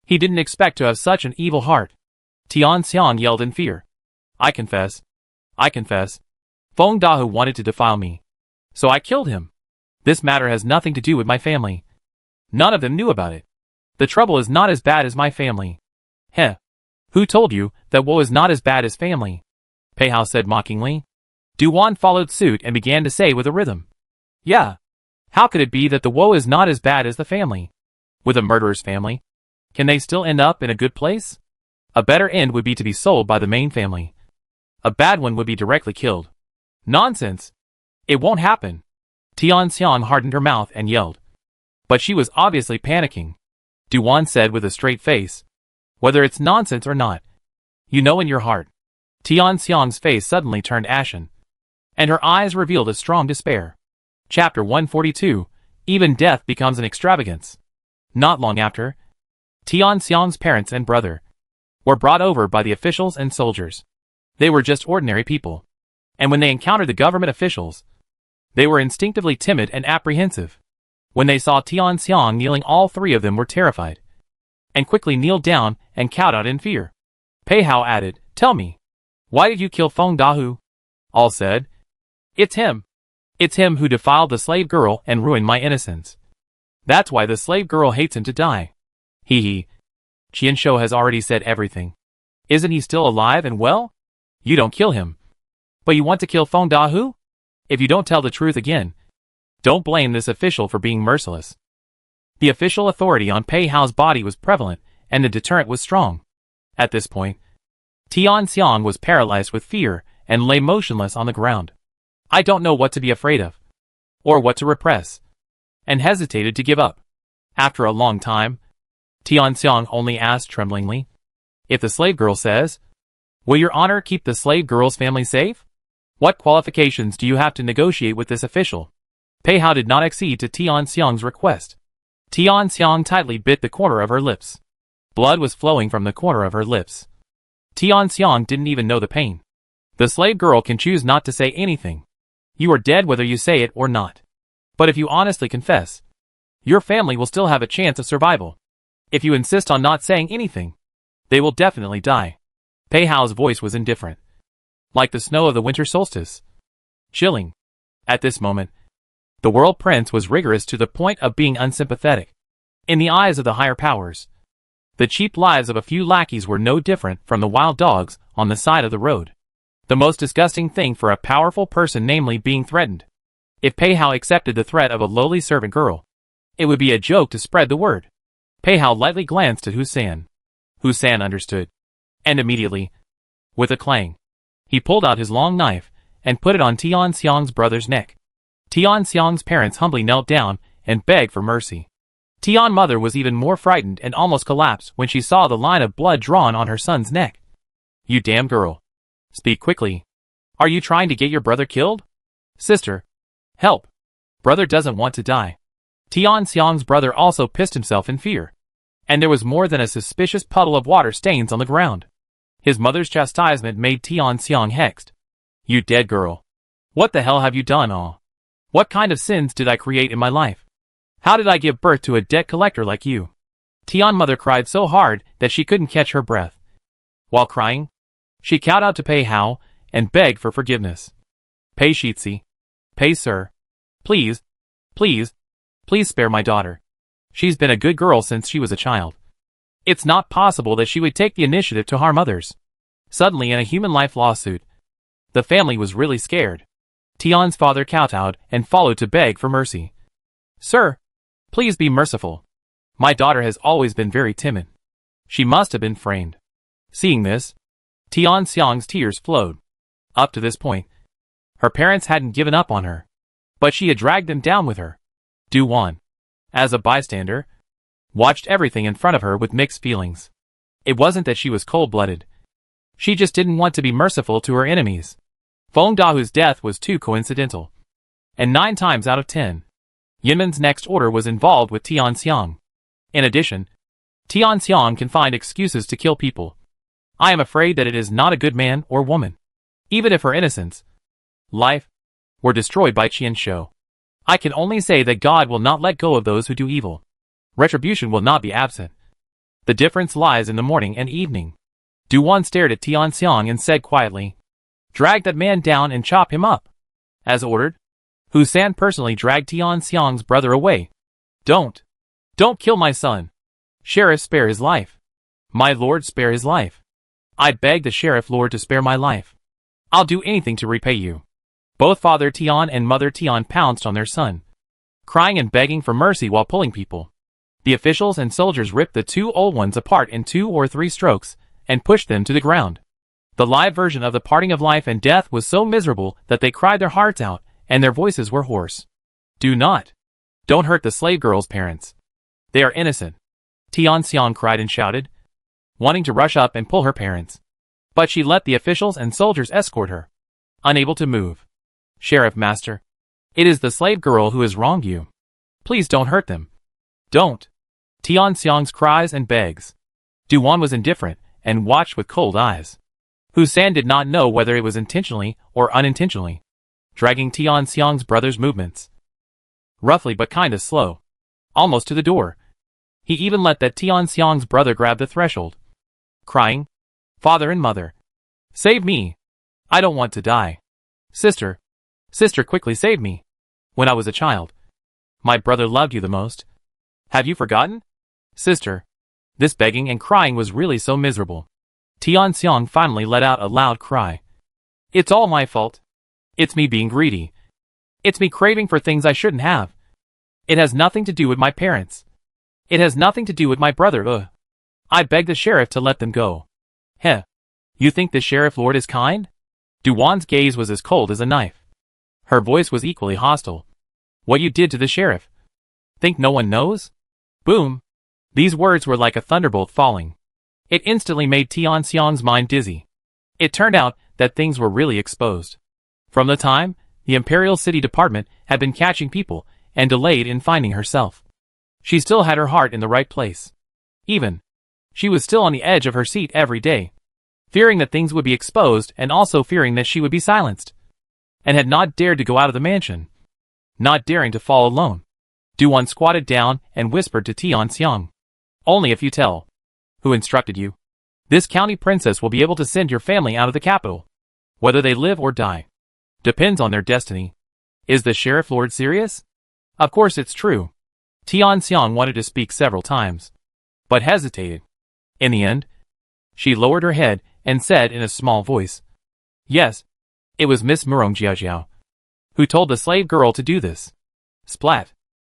He didn't expect to have such an evil heart. Tian Xiang yelled in fear. I confess. Feng Dahe wanted to defile me, so I killed him. This matter has nothing to do with my family. None of them knew about it. The trouble is not as bad as my family." "Heh. Who told you that woe is not as bad as family?" Pei Hao said mockingly. Duan followed suit and began to say with a rhythm. "Yeah. How could it be that the woe is not as bad as the family? With a murderer's family, can they still end up in a good place? A better end would be to be sold by the main family. A bad one would be directly killed. Nonsense. It won't happen." Tian Xiang hardened her mouth and yelled. But she was obviously panicking. Duan said with a straight face, "Whether it's nonsense or not, you know in your heart." Tian Xiang's face suddenly turned ashen, and her eyes revealed a strong despair. Chapter 142, Even Death Becomes an Extravagance. Not long after, Tian Xiang's parents and brother were brought over by the officials and soldiers. They were just ordinary people, and when they encountered the government officials, they were instinctively timid and apprehensive. When they saw Tian Xiang kneeling, all three of them were terrified, and quickly kneeled down and cowed out in fear. Pei Hao added, "Tell me, why did you kill Feng Dahe?" All said, "It's him. It's him who defiled the slave girl and ruined my innocence. That's why the slave girl hates him to die." He. Qian Shou has already said everything. Isn't he still alive and well? You don't kill him. But you want to kill Feng Dahe? If you don't tell the truth again, don't blame this official for being merciless. The official authority on Pei Hao's body was prevalent, and the deterrent was strong. At this point, Tian Xiang was paralyzed with fear and lay motionless on the ground. I don't know what to be afraid of, or what to repress, and hesitated to give up. After a long time, Tian Xiang only asked tremblingly, "If the slave girl says, will your honor keep the slave girl's family safe? What qualifications do you have to negotiate with this official?" Pei Hao did not accede to Tian Xiang's request. Tian Xiang tightly bit the corner of her lips. Blood was flowing from the corner of her lips. Tian Xiang didn't even know the pain. The slave girl can choose not to say anything. You are dead whether you say it or not. But if you honestly confess, your family will still have a chance of survival. If you insist on not saying anything, they will definitely die. Pei Hao's voice was indifferent, like the snow of the winter solstice. Chilling. At this moment, the world prince was rigorous to the point of being unsympathetic. In the eyes of the higher powers, the cheap lives of a few lackeys were no different from the wild dogs on the side of the road. The most disgusting thing for a powerful person, namely being threatened. If Pei Hao accepted the threat of a lowly servant girl, it would be a joke to spread the word. Pei Hao lightly glanced at Husan. Husan understood. And immediately, with a clang, he pulled out his long knife and put it on Tian Xiang's brother's neck. Tian Xiang's parents humbly knelt down and begged for mercy. Tian's mother was even more frightened and almost collapsed when she saw the line of blood drawn on her son's neck. "You damn girl. Speak quickly. Are you trying to get your brother killed? Sister, help. Brother doesn't want to die." Tian Xiang's brother also pissed himself in fear, and there was more than a suspicious puddle of water stains on the ground. His mother's chastisement made Tian Xiang hexed. "You dead girl. What the hell have you done all? What kind of sins did I create in my life? How did I give birth to a debt collector like you?" Tian's mother cried so hard that she couldn't catch her breath. While crying, she kowtowed to Pei Hao and begged for forgiveness. "Pei Shitzi. Pei sir. Please, please, please spare my daughter. She's been a good girl since she was a child. It's not possible that she would take the initiative to harm others." Suddenly, in a human life lawsuit, the family was really scared. Tian's father kowtowed and followed to beg for mercy. "Sir, please be merciful. My daughter has always been very timid. She must have been framed." Seeing this, Tian Xiang's tears flowed. Up to this point, her parents hadn't given up on her, but she had dragged them down with her. Du Wan, as a bystander, watched everything in front of her with mixed feelings. It wasn't that she was cold-blooded. She just didn't want to be merciful to her enemies. Feng Dahu's death was too coincidental. And 9 times out of 10, Yinmen's next order was involved with Tian Xiang. In addition, Tian Xiang can find excuses to kill people. I am afraid that it is not a good man or woman. Even if her innocence, life, were destroyed by Qian Shou, I can only say that God will not let go of those who do evil. Retribution will not be absent. The difference lies in the morning and evening. Du Wan stared at Tian Xiang and said quietly, "Drag that man down and chop him up." As ordered, Husan personally dragged Tian Xiang's brother away. Don't kill my son. Sheriff, spare his life. My lord, spare his life. I beg the sheriff lord to spare my life. I'll do anything to repay you." Both Father Tian and Mother Tian pounced on their son, crying and begging for mercy while pulling people. The officials and soldiers ripped the 2 old ones apart in 2 or 3 strokes and pushed them to the ground. The live version of the parting of life and death was so miserable that they cried their hearts out and their voices were hoarse. Don't hurt the slave girl's parents. They are innocent," Tian Xiang cried and shouted, wanting to rush up and pull her parents. But she let the officials and soldiers escort her, unable to move. "Sheriff Master, it is the slave girl who has wronged you. Please don't hurt them. Don't." Tian Xiang's cries and begs. Du Wan was indifferent and watched with cold eyes. Husan did not know whether it was intentionally or unintentionally, dragging Tian Xiang's brother's movements. Roughly but kinda slow, almost to the door. He even let that Tian Xiang's brother grab the threshold, crying, "Father and mother, save me. I don't want to die. Sister, quickly save me. When I was a child, my brother loved you the most. Have you forgotten? Sister." This begging and crying was really so miserable. Tian Xiang finally let out a loud cry. "It's all my fault. It's me being greedy. It's me craving for things I shouldn't have. It has nothing to do with my parents. It has nothing to do with my brother, I begged the sheriff to let them go. Heh. You think the sheriff lord is kind? Duwan's gaze was as cold as a knife. Her voice was equally hostile. What you did to the sheriff? Think no one knows? Boom. These words were like a thunderbolt falling. It instantly made Tian Xiang's mind dizzy. It turned out that things were really exposed. From the time, the Imperial City Department had been catching people and delayed in finding herself. She still had her heart in the right place. She was still on the edge of her seat every day, fearing that things would be exposed and also fearing that she would be silenced, and had not dared to go out of the mansion. Not daring to fall alone, Duwan squatted down and whispered to Tian Xiang. Only if you tell. Who instructed you? This county princess will be able to send your family out of the capital. Whether they live or die depends on their destiny. Is the sheriff lord serious? Of course it's true. Tian Xiang wanted to speak several times, but hesitated. In the end, she lowered her head and said in a small voice, Yes, it was Miss Murong Jiajiao who told the slave girl to do this. Splat.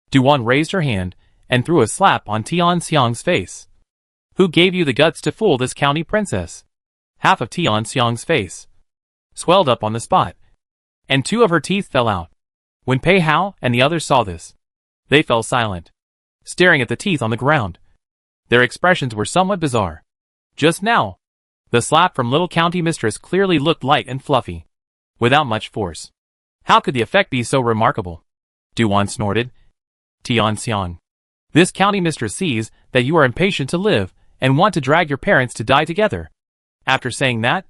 Duwan raised her hand and threw a slap on Tian Xiang's face. Who gave you the guts to fool this county princess? Half of Tian Xiang's face swelled up on the spot, and 2 of her teeth fell out. When Pei Hao and the others saw this, they fell silent, staring at the teeth on the ground. Their expressions were somewhat bizarre. Just now, the slap from little county mistress clearly looked light and fluffy, without much force. How could the effect be so remarkable? Duwan snorted. Tian Xiang, this county mistress sees that you are impatient to live and want to drag your parents to die together. After saying that,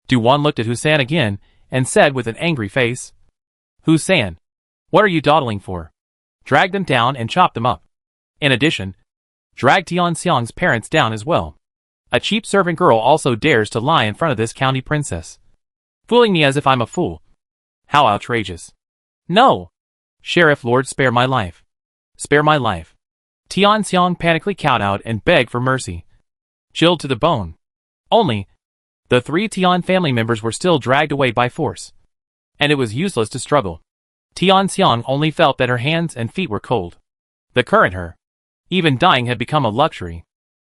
Duwan looked at Husan again and said with an angry face, Husan, what are you dawdling for? Drag them down and chop them up. In addition, drag Tian Xiang's parents down as well. A cheap servant girl also dares to lie in front of this county princess, fooling me as if I'm a fool. How outrageous. No! Sheriff Lord, spare my life. Spare my life. Tian Xiang panically cowed out and begged for mercy. Chilled to the bone. Only, the 3 Tian family members were still dragged away by force, and it was useless to struggle. Tian Xiang only felt that her hands and feet were cold. The current her. Even dying had become a luxury.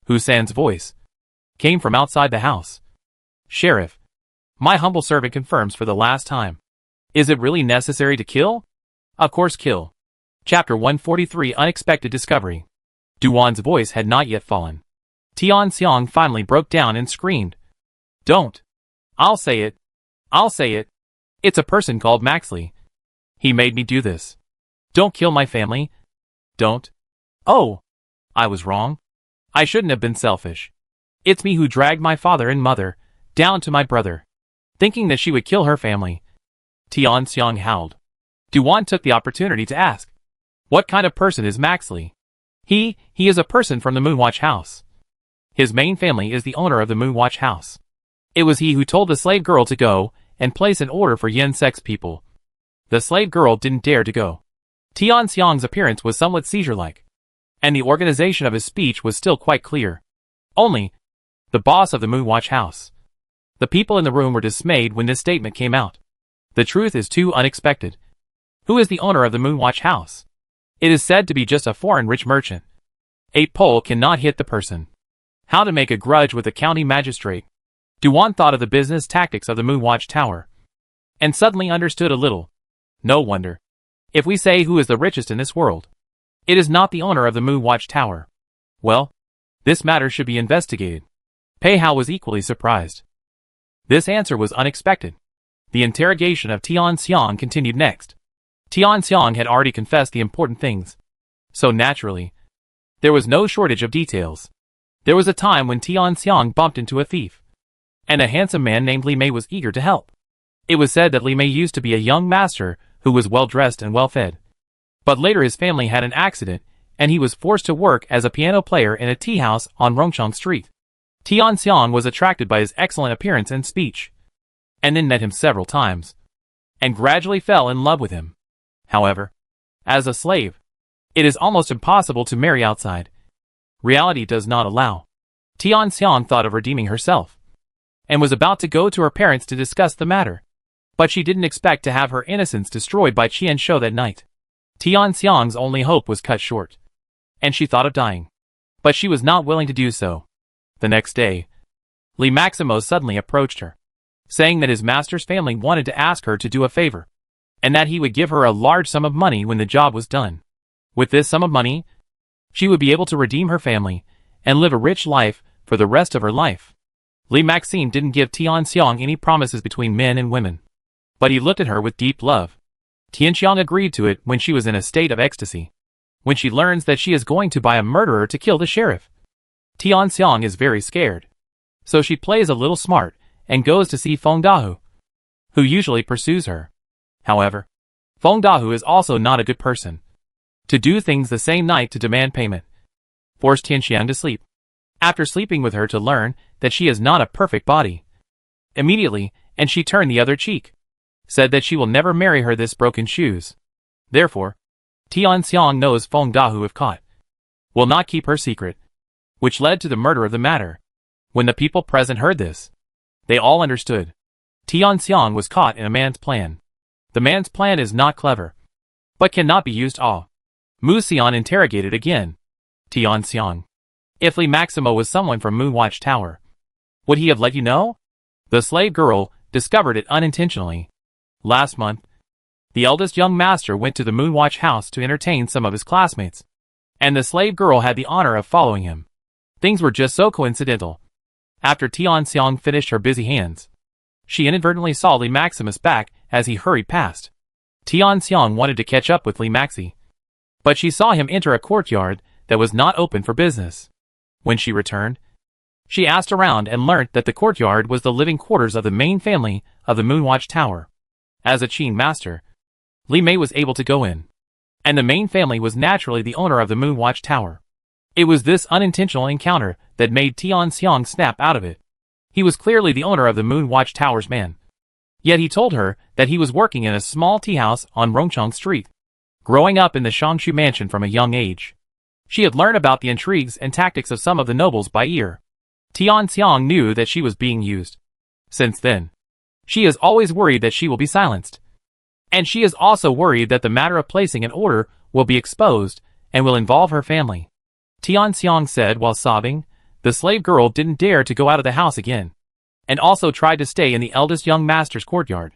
Husan's voice came from outside the house. Sheriff, my humble servant confirms for the last time. Is it really necessary to kill? Of course kill. Chapter 143 Unexpected Discovery. Duwan's voice had not yet fallen. Tian Xiang finally broke down and screamed. Don't. I'll say it. I'll say it. It's a person called Maxley. He made me do this. Don't kill my family. Don't. Oh. I was wrong. I shouldn't have been selfish. It's me who dragged my father and mother down to my brother, thinking that she would kill her family. Tian Xiang howled. Duwan took the opportunity to ask, what kind of person is Maxley? He is a person from the Moonwatch House. His main family is the owner of the Moonwatch House. It was he who told the slave girl to go and place an order for Yin sex people. The slave girl didn't dare to go. Tian Xiang's appearance was somewhat seizure-like, and the organization of his speech was still quite clear. Only, the boss of the Moonwatch House. The people in the room were dismayed when this statement came out. The truth is too unexpected. Who is the owner of the Moonwatch House? It is said to be just a foreign rich merchant. 8 pole cannot hit the person. How to make a grudge with a county magistrate? Duwan thought of the business tactics of the Moonwatch Tower, and suddenly understood a little. No wonder. If we say who is the richest in this world, it is not the owner of the Moonwatch Tower. Well, this matter should be investigated. Pei Hao was equally surprised. This answer was unexpected. The interrogation of Tian Xiang continued next. Tian Xiang had already confessed the important things, so naturally, there was no shortage of details. There was a time when Tian Xiang bumped into a thief, and a handsome man named Li Mei was eager to help. It was said that Li Mei used to be a young master who was well-dressed and well-fed. But later his family had an accident, and he was forced to work as a piano player in a tea house on Rongchang Street. Tian Xiang was attracted by his excellent appearance and speech, and then met him several times, and gradually fell in love with him. However, as a slave, it is almost impossible to marry outside. Reality does not allow. Tian Xiang thought of redeeming herself, and was about to go to her parents to discuss the matter. But she didn't expect to have her innocence destroyed by Qian Shou that night. Tian Xiang's only hope was cut short, and she thought of dying. But she was not willing to do so. The next day, Lee Maximo suddenly approached her, saying that his master's family wanted to ask her to do a favor, and that he would give her a large sum of money when the job was done. With this sum of money, she would be able to redeem her family and live a rich life for the rest of her life. Lee Maxime didn't give Tianxiang any promises between men and women, but he looked at her with deep love. Tianxiang agreed to it when she was in a state of ecstasy. When she learns that she is going to buy a murderer to kill the sheriff, Tianxiang is very scared. So she plays a little smart and goes to see Feng Dahu, who usually pursues her. However, Feng Dahu is also not a good person. To do things the same night to demand payment, forced Tianxiang to sleep, after sleeping with her to learn that she is not a perfect body. Immediately, and she turned the other cheek, said that she will never marry her this broken shoes. Therefore, Tianxiang knows Feng Dahu, if caught, will not keep her secret, which led to the murder of the matter. When the people present heard this, they all understood. Tianxiang was caught in a man's plan. The man's plan is not clever, but cannot be used all. Mu Xian interrogated again. Tianxiang, if Lee Maximo was someone from Moonwatch Tower, would he have let you know? The slave girl discovered it unintentionally. Last month, the eldest young master went to the Moonwatch house to entertain some of his classmates, and the slave girl had the honor of following him. Things were just so coincidental. After Tianxiang finished her busy hands, she inadvertently saw Lee Maximus back as he hurried past. Tianxiang wanted to catch up with Lee Maxi, but she saw him enter a courtyard that was not open for business. When she returned, she asked around and learnt that the courtyard was the living quarters of the main family of the Moonwatch Tower. As a Qin master, Li Mei was able to go in, and the main family was naturally the owner of the Moonwatch Tower. It was this unintentional encounter that made Tianxiang snap out of it. He was clearly the owner of the Moonwatch Tower's man. Yet he told her that he was working in a small tea house on Rongcheng Street. Growing up in the Shangshu mansion from a young age, she had learned about the intrigues and tactics of some of the nobles by ear. Tianxiang knew that she was being used. Since then, she is always worried that she will be silenced. And she is also worried that the matter of placing an order will be exposed and will involve her family. Tianxiang said while sobbing. The slave girl didn't dare to go out of the house again, and also tried to stay in the eldest young master's courtyard.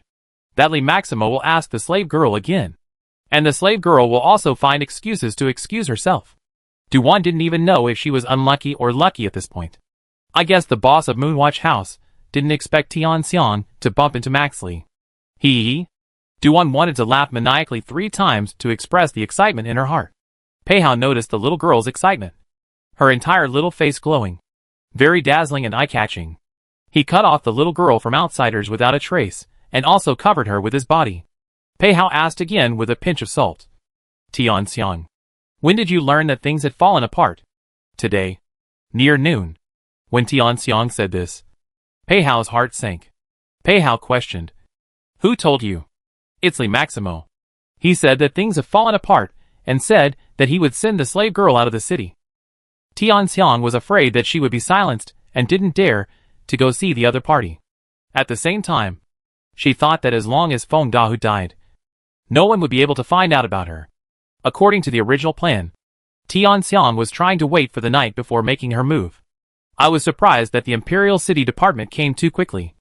That Lee Maximo will ask the slave girl again, and the slave girl will also find excuses to excuse herself. Duan didn't even know if she was unlucky or lucky at this point. I guess the boss of Moonwatch House didn't expect Tianxiang to bump into Max Li. Hee. Duan wanted to laugh maniacally 3 times to express the excitement in her heart. Pei Hao noticed the little girl's excitement, her entire little face glowing, very dazzling and eye-catching. He cut off the little girl from outsiders without a trace, and also covered her with his body. Pei Hao asked again with a pinch of salt. Tianxiang, when did you learn that things had fallen apart? Today, near noon. When Tianxiang said this, Pei Hao's heart sank. Pei Hao questioned, who told you? It's Lee Maximo. He said that things have fallen apart, and said that he would send the slave girl out of the city. Tianxiang was afraid that she would be silenced and didn't dare to go see the other party. At the same time, she thought that as long as Feng Dahu died, no one would be able to find out about her. According to the original plan, Tianxiang was trying to wait for the night before making her move. I was surprised that the Imperial City Department came too quickly,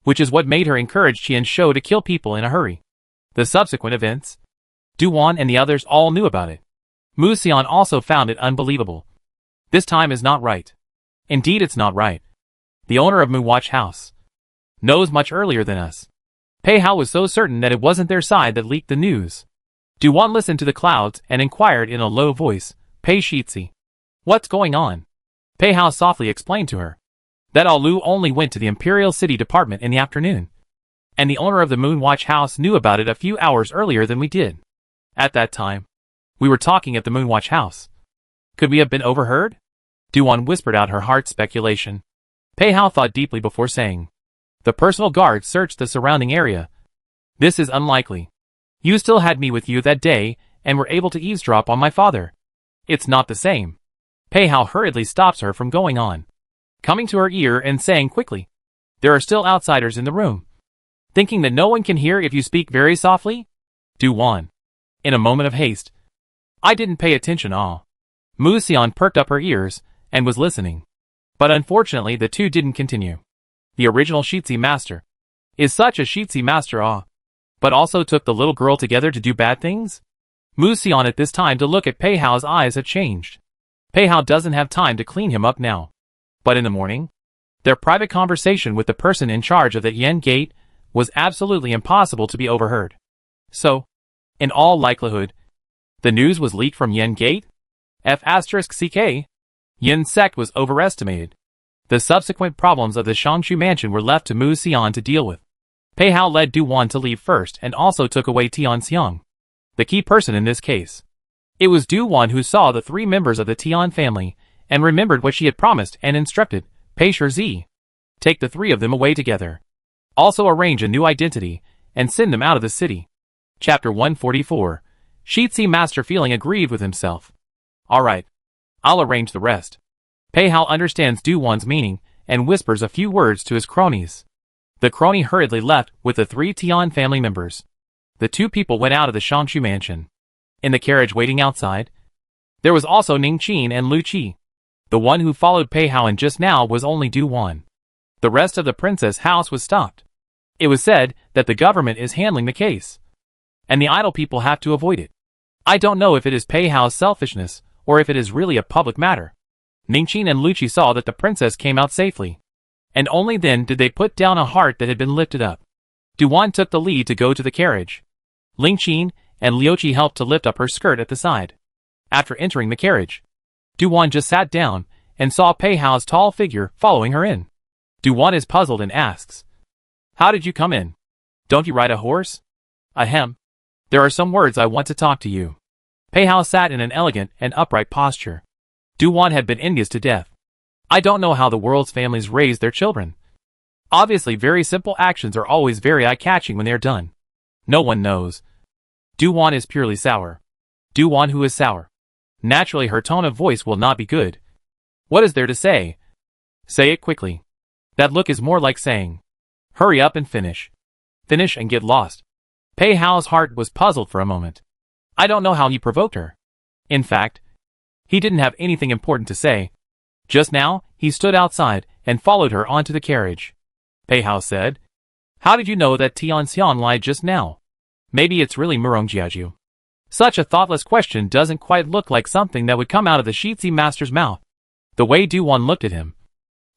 which is what made her encourage Qian Shou to kill people in a hurry. The subsequent events, Duan and the others all knew about it. Mu Xian also found it unbelievable. This time is not right. Indeed, it's not right. The owner of Moonwatch House knows much earlier than us. Pei Hao was so certain that it wasn't their side that leaked the news. Duan listened to the clouds and inquired in a low voice, Pei Shitzi, what's going on? Pei Hao softly explained to her that Alu only went to the Imperial City Department in the afternoon, and the owner of the Moonwatch House knew about it a few hours earlier than we did. At that time, we were talking at the Moonwatch House. Could we have been overheard? Duan whispered out her heart's speculation. Pei Hao thought deeply before saying, the personal guard searched the surrounding area. This is unlikely. You still had me with you that day and were able to eavesdrop on my father. It's not the same. Pei Hao hurriedly stops her from going on, coming to her ear and saying quickly, there are still outsiders in the room. Thinking that no one can hear if you speak very softly? Duan, in a moment of haste, I didn't pay attention all. Mu Xian perked up her ears and was listening. But unfortunately the two didn't continue. The original Shitsi master is such a Shitsi master but also took the little girl together to do bad things? Mu Xian at this time to look at Pei Hao's eyes had changed. Pei Hao doesn't have time to clean him up now. But in the morning, their private conversation with the person in charge of the Yen Gate was absolutely impossible to be overheard. So, in all likelihood, the news was leaked from Yen Gate? F***ck. Yin's sect was overestimated. The subsequent problems of the Shangshu mansion were left to Mu Xian to deal with. Pei Hao led Du Wan to leave first and also took away Tian Xiang, the key person in this case. It was Du Wan who saw the three members of the Tian family and remembered what she had promised and instructed Pei Shi, take the three of them away together. Also arrange a new identity and send them out of the city. Chapter 144. Shitsi Master feeling aggrieved with himself. Alright. I'll arrange the rest. Pei Hao understands Du Wan's meaning and whispers a few words to his cronies. The crony hurriedly left with the three Tian family members. The two people went out of the Shangshu mansion. In the carriage waiting outside, there was also Ning Qin and Lu Qi. The one who followed Pei Hao and just now was only Du Wan. The rest of the princess house was stopped. It was said that the government is handling the case, and the idle people have to avoid it. I don't know if it is Pei Hao's selfishness or if it is really a public matter. Ning Qin and Lu Qi saw that the princess came out safely, and only then did they put down a heart that had been lifted up. Du Wan took the lead to go to the carriage. Ling Qin and Liu Qi helped to lift up her skirt at the side. After entering the carriage, Du Wan just sat down and saw Pei Hao's tall figure following her in. Du Wan is puzzled and asks, "How did you come in? Don't you ride a horse?" "Ahem. There are some words I want to talk to you." Pei Hao sat in an elegant and upright posture. Du Wan had been envious to death. I don't know how the world's families raise their children. Obviously very simple actions are always very eye-catching when they are done. No one knows. Du Wan is purely sour. Du Wan who is sour. Naturally her tone of voice will not be good. What is there to say? Say it quickly. That look is more like saying, hurry up and finish. Finish and get lost. Pei Hao's heart was puzzled for a moment. I don't know how he provoked her. In fact, he didn't have anything important to say. Just now, he stood outside and followed her onto the carriage. Pei Hao said, "How did you know that Tian Xian lied just now? Maybe it's really Murong Jiaju." Such a thoughtless question doesn't quite look like something that would come out of the Shitsi master's mouth. The way Du Wan looked at him,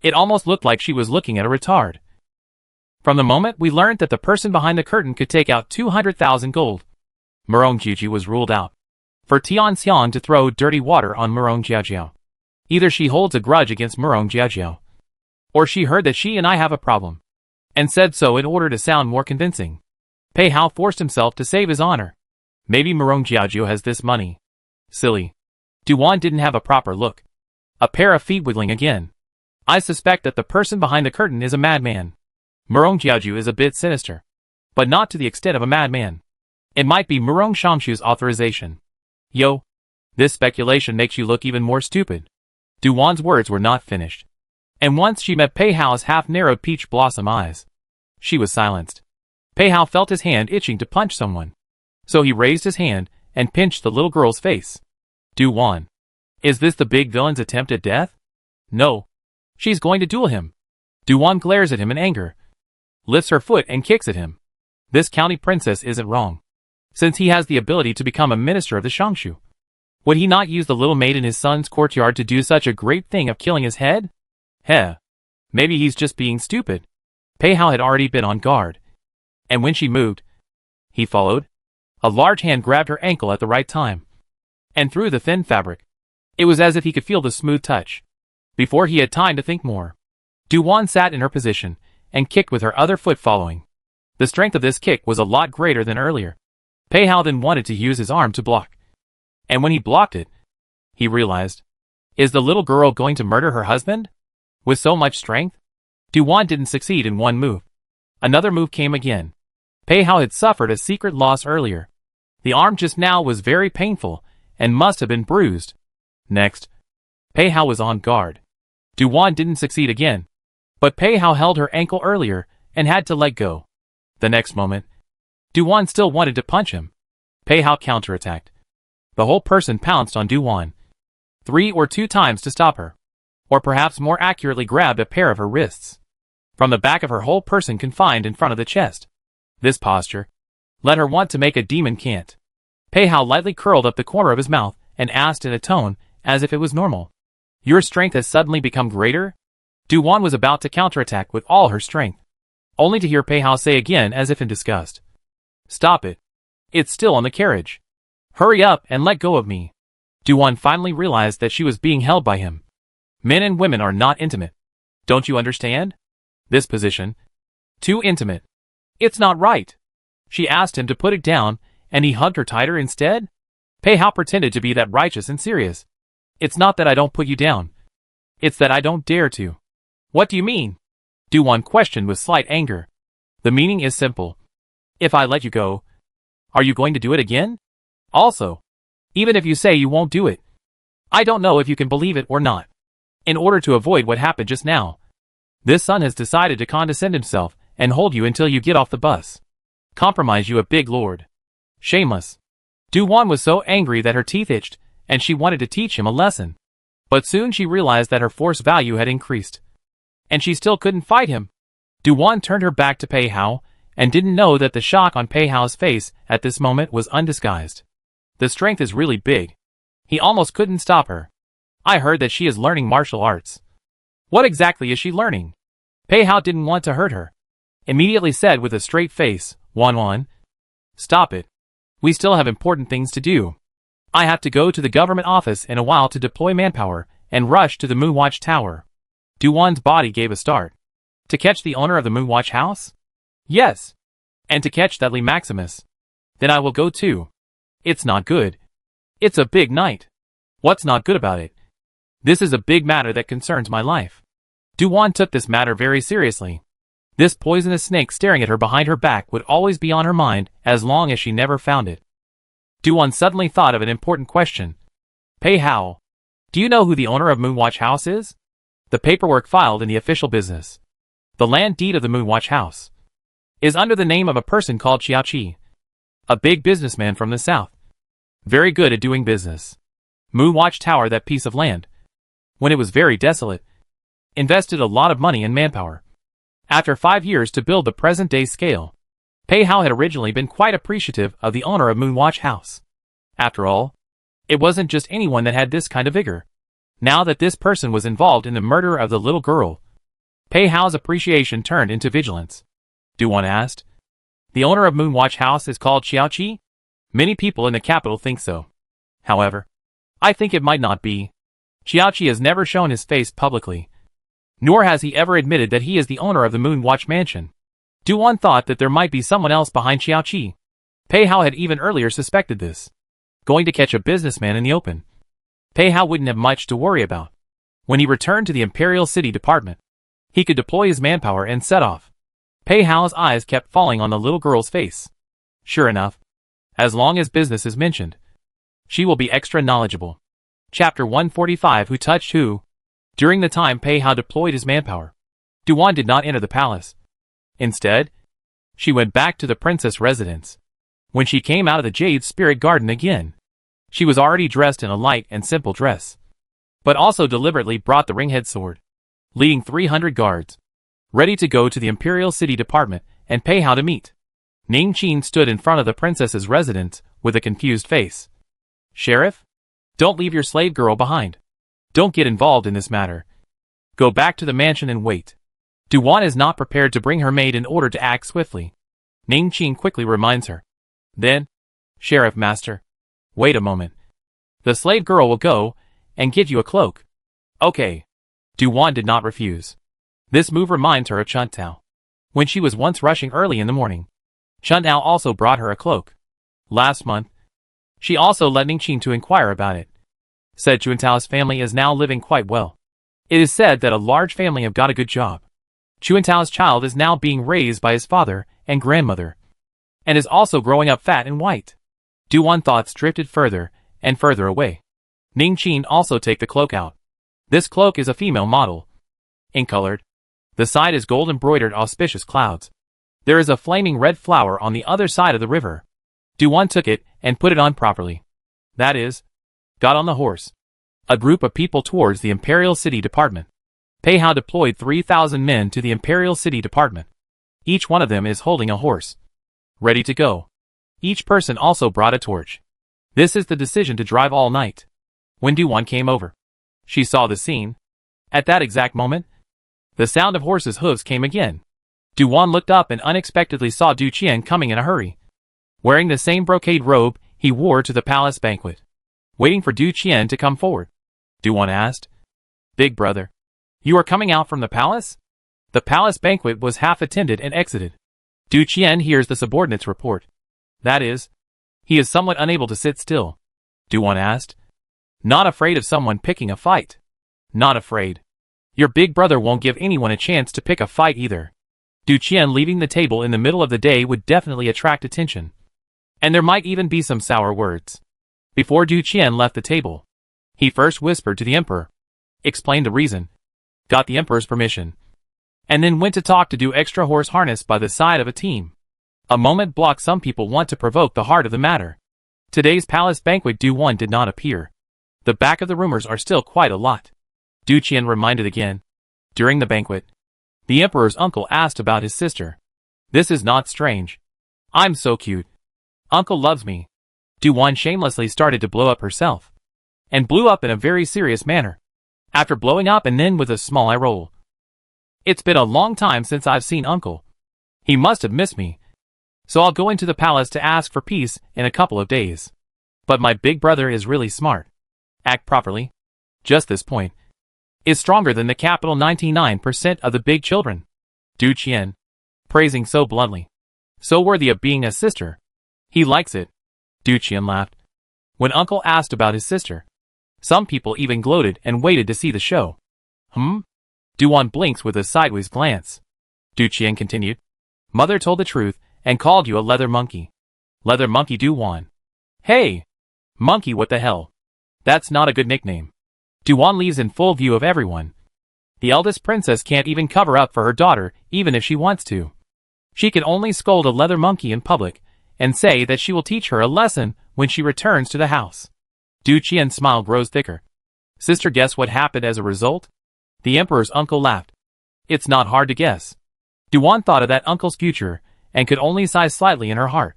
it almost looked like she was looking at a retard. From the moment we learned that the person behind the curtain could take out 200,000 gold, Murong Jiaju was ruled out. For Tian Xiang to throw dirty water on Murong Jiajiao. Either she holds a grudge against Murong Jiajiao, or she heard that she and I have a problem, and said so in order to sound more convincing. Pei Hao forced himself to save his honor. Maybe Murong Jiajiao has this money. Silly. Du Wan didn't have a proper look. A pair of feet wiggling again. I suspect that the person behind the curtain is a madman. Murong Jiajiao is a bit sinister, but not to the extent of a madman. It might be Murong Shangshu's authorization. Yo, this speculation makes you look even more stupid. Du Wan's words were not finished. And once she met Pei Hao's half-narrowed peach blossom eyes, she was silenced. Pei Hao felt his hand itching to punch someone. So he raised his hand and pinched the little girl's face. Du Wan. Is this the big villain's attempt at death? No. She's going to duel him. Du Wan glares at him in anger, lifts her foot and kicks at him. This county princess isn't wrong. Since he has the ability to become a minister of the Shangshu, would he not use the little maid in his son's courtyard to do such a great thing of killing his head? Heh. Maybe he's just being stupid. Pei Hao had already been on guard. And when she moved, he followed. A large hand grabbed her ankle at the right time, and through the thin fabric. It was as if he could feel the smooth touch. Before he had time to think more, Du Wan sat in her position and kicked with her other foot following. The strength of this kick was a lot greater than earlier. Pei Hao then wanted to use his arm to block. And when he blocked it, he realized, is the little girl going to murder her husband? With so much strength? Du Wan didn't succeed in one move. Another move came again. Pei Hao had suffered a secret loss earlier. The arm just now was very painful and must have been bruised. Next, Pei Hao was on guard. Du Wan didn't succeed again. But Pei Hao held her ankle earlier and had to let go. The next moment, Du Wan still wanted to punch him. Pei Hao counterattacked. The whole person pounced on Du Wan. 3 or 2 times to stop her. or perhaps more accurately grabbed a pair of her wrists. From the back of her whole person confined in front of the chest. This posture led her want to make a demon cant. Pei Hao lightly curled up the corner of his mouth and asked in a tone as if it was normal. Your strength has suddenly become greater? Du Wan was about to counterattack with all her strength, only to hear Pei Hao say again as if in disgust. Stop it. It's still on the carriage. Hurry up and let go of me. Du Wan finally realized that she was being held by him. Men and women are not intimate. Don't you understand? This position. Too intimate. It's not right. She asked him to put it down, and he hugged her tighter instead? Pei Hao pretended to be that righteous and serious. It's not that I don't put you down. It's that I don't dare to. What do you mean? Du Wan questioned with slight anger. The meaning is simple. If I let you go, are you going to do it again? Also, even if you say you won't do it, I don't know if you can believe it or not. In order to avoid what happened just now, this son has decided to condescend himself and hold you until you get off the bus. Compromise you a big lord. Shameless. Du Wan was so angry that her teeth itched, and she wanted to teach him a lesson. But soon she realized that her force value had increased. And she still couldn't fight him. Du Wan turned her back to Pei Hao, and didn't know that the shock on Pei Hao's face at this moment was undisguised. The strength is really big. He almost couldn't stop her. I heard that she is learning martial arts. What exactly is she learning? Pei Hao didn't want to hurt her. Immediately said with a straight face, Wan. Stop it. We still have important things to do. I have to go to the government office in a while to deploy manpower and rush to the Moonwatch Tower. Du Wan's body gave a start. To catch the owner of the Moonwatch house? Yes. And to catch that Lee Maximus. Then I will go too. It's not good. It's a big night. What's not good about it? This is a big matter that concerns my life. Du Wan took this matter very seriously. This poisonous snake staring at her behind her back would always be on her mind as long as she never found it. Du Wan suddenly thought of an important question. Pei Hao, do you know who the owner of Moonwatch House is? The paperwork filed in the official business. The land deed of the Moonwatch House is under the name of a person called Xiao Qi, a big businessman from the south. Very good at doing business. Moonwatch Tower, that piece of land, when it was very desolate, invested a lot of money and manpower. After 5 years to build the present-day scale, Pei Hao had originally been quite appreciative of the owner of Moonwatch House. After all, it wasn't just anyone that had this kind of vigor. Now that this person was involved in the murder of the little girl, Pei Hao's appreciation turned into vigilance. Du Wan asked. The owner of Moonwatch House is called Xiao Qi? Many people in the capital think so. However, I think it might not be. Xiao Qi has never shown his face publicly, nor has he ever admitted that he is the owner of the Moonwatch Mansion. Du Wan thought that there might be someone else behind Xiao Qi. Pei Hao had even earlier suspected this. Going to catch a businessman in the open. Pei Hao wouldn't have much to worry about. When he returned to the Imperial City Department, he could deploy his manpower and set off. Pei Hao's eyes kept falling on the little girl's face. Sure enough, as long as business is mentioned, she will be extra knowledgeable. Chapter 145. Who touched who? During the time Pei Hao deployed his manpower, Du Wan did not enter the palace. Instead, she went back to the princess residence. When she came out of the Jade Spirit Garden again, she was already dressed in a light and simple dress, but also deliberately brought the ringhead sword, leading 300 guards, ready to go to the Imperial City Department and Pei Hao to meet. Ning Qin stood in front of the princess's residence with a confused face. Sheriff? Don't leave your slave girl behind. Don't get involved in this matter. Go back to the mansion and wait. Du Wan is not prepared to bring her maid in order to act swiftly. Ning Qin quickly reminds her. Then, Sheriff Master, wait a moment. The slave girl will go and get you a cloak. Okay. Du Wan did not refuse. This move reminds her of Chun Tao. When she was once rushing early in the morning, Chun Tao also brought her a cloak. Last month, she also let Ning Qin to inquire about it. Said Chun Tao's family is now living quite well. It is said that a large family have got a good job. Chun Tao's child is now being raised by his father and grandmother, and is also growing up fat and white. Du Wan thoughts drifted further and further away. Ning Qin also take the cloak out. This cloak is a female model. Ink-colored. The side is gold embroidered auspicious clouds. There is a flaming red flower on the other side of the river. Du Wan took it and put it on properly. That is, got on the horse. A group of people towards the Imperial City Department. Pei Hao deployed 3,000 men to the Imperial City Department. Each one of them is holding a horse, ready to go. Each person also brought a torch. This is the decision to drive all night. When Duan came over, she saw the scene. At that exact moment, the sound of horses' hooves came again. Duan looked up and unexpectedly saw Du Qian coming in a hurry. Wearing the same brocade robe he wore to the palace banquet. Waiting for Du Qian to come forward, Duan asked, "Big brother, you are coming out from the palace?" The palace banquet was half attended and exited. Du Qian hears the subordinates report. That is, he is somewhat unable to sit still. Duan asked, "Not afraid of someone picking a fight?" "Not afraid. Your big brother won't give anyone a chance to pick a fight either." Du Qian leaving the table in the middle of the day would definitely attract attention. And there might even be some sour words. Before Du Qian left the table, he first whispered to the emperor, explained the reason, got the emperor's permission, and then went to talk to do extra horse harness by the side of a team. A moment block some people want to provoke the heart of the matter. Today's palace banquet Duan did not appear. The back of the rumors are still quite a lot. Du Qian reminded again. During the banquet, the emperor's uncle asked about his sister. This is not strange. I'm so cute. Uncle loves me. Duan shamelessly started to blow up herself. And blew up in a very serious manner. After blowing up and then with a small eye roll. It's been a long time since I've seen Uncle. He must have missed me. So I'll go into the palace to ask for peace in a couple of days. But my big brother is really smart. Act properly. Just this point. Is stronger than the capital 99% of the big children. Du Qian. Praising so bluntly. So worthy of being a sister. He likes it. Du Qian laughed. When Uncle asked about his sister, some people even gloated and waited to see the show. Duan blinks with a sideways glance. Du Qian continued. Mother told the truth and called you a leather monkey. Leather monkey Duan. Hey! Monkey what the hell? That's not a good nickname. Duan leaves in full view of everyone. The eldest princess can't even cover up for her daughter even if she wants to. She can only scold a leather monkey in public and say that she will teach her a lesson when she returns to the house. Du Qian's smile grows thicker. Sister, guess what happened as a result? The emperor's uncle laughed. It's not hard to guess. Duan thought of that uncle's future and could only sigh slightly in her heart.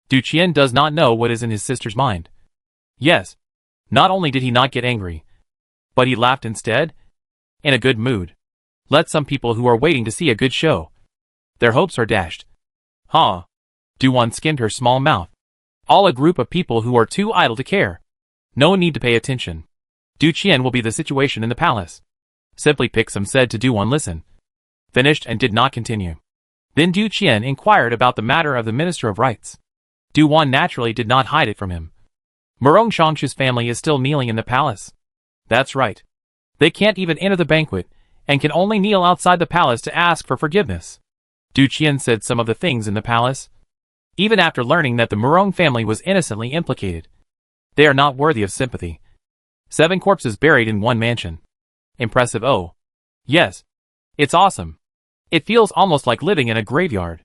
Du Qian does not know what is in his sister's mind. Yes. Not only did he not get angry, but he laughed instead. In a good mood. Let some people who are waiting to see a good show. Their hopes are dashed. Huh. Duan skimmed her small mouth. All a group of people who are too idle to care. No need to pay attention. Du Qian will be the situation in the palace. Simply pick some said to Duan listen. Finished and did not continue. Then Du Qian inquired about the matter of the Minister of Rights. Duan naturally did not hide it from him. Murong Shangshu's family is still kneeling in the palace. That's right. They can't even enter the banquet, and can only kneel outside the palace to ask for forgiveness. Du Qian said some of the things in the palace. Even after learning that the Murong family was innocently implicated. They are not worthy of sympathy. 7 corpses buried in one mansion. Impressive. Oh. Yes. It's awesome. It feels almost like living in a graveyard.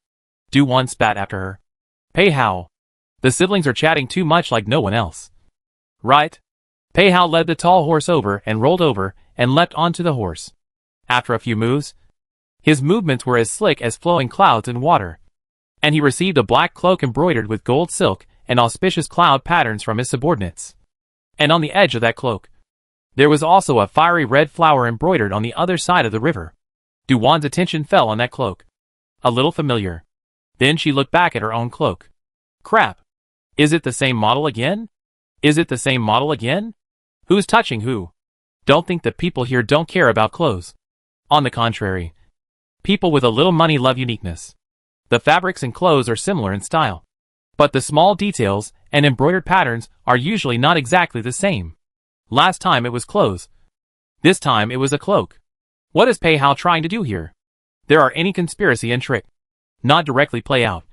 Duan spat after her. Pei Hao. The siblings are chatting too much like no one else. Right? Pei Hao led the tall horse over and rolled over and leapt onto the horse. After a few moves, his movements were as slick as flowing clouds in water. And he received a black cloak embroidered with gold silk and auspicious cloud patterns from his subordinates. And on the edge of that cloak, there was also a fiery red flower embroidered on the other side of the river. Duan's attention fell on that cloak. A little familiar. Then she looked back at her own cloak. Crap. Is it the same model again? Is it the same model again? Who's touching who? Don't think that people here don't care about clothes. On the contrary. People with a little money love uniqueness. The fabrics and clothes are similar in style. But the small details and embroidered patterns are usually not exactly the same. Last time it was clothes. This time it was a cloak. What is Pei Hao trying to do here? There are any conspiracy and trick. Not directly play out.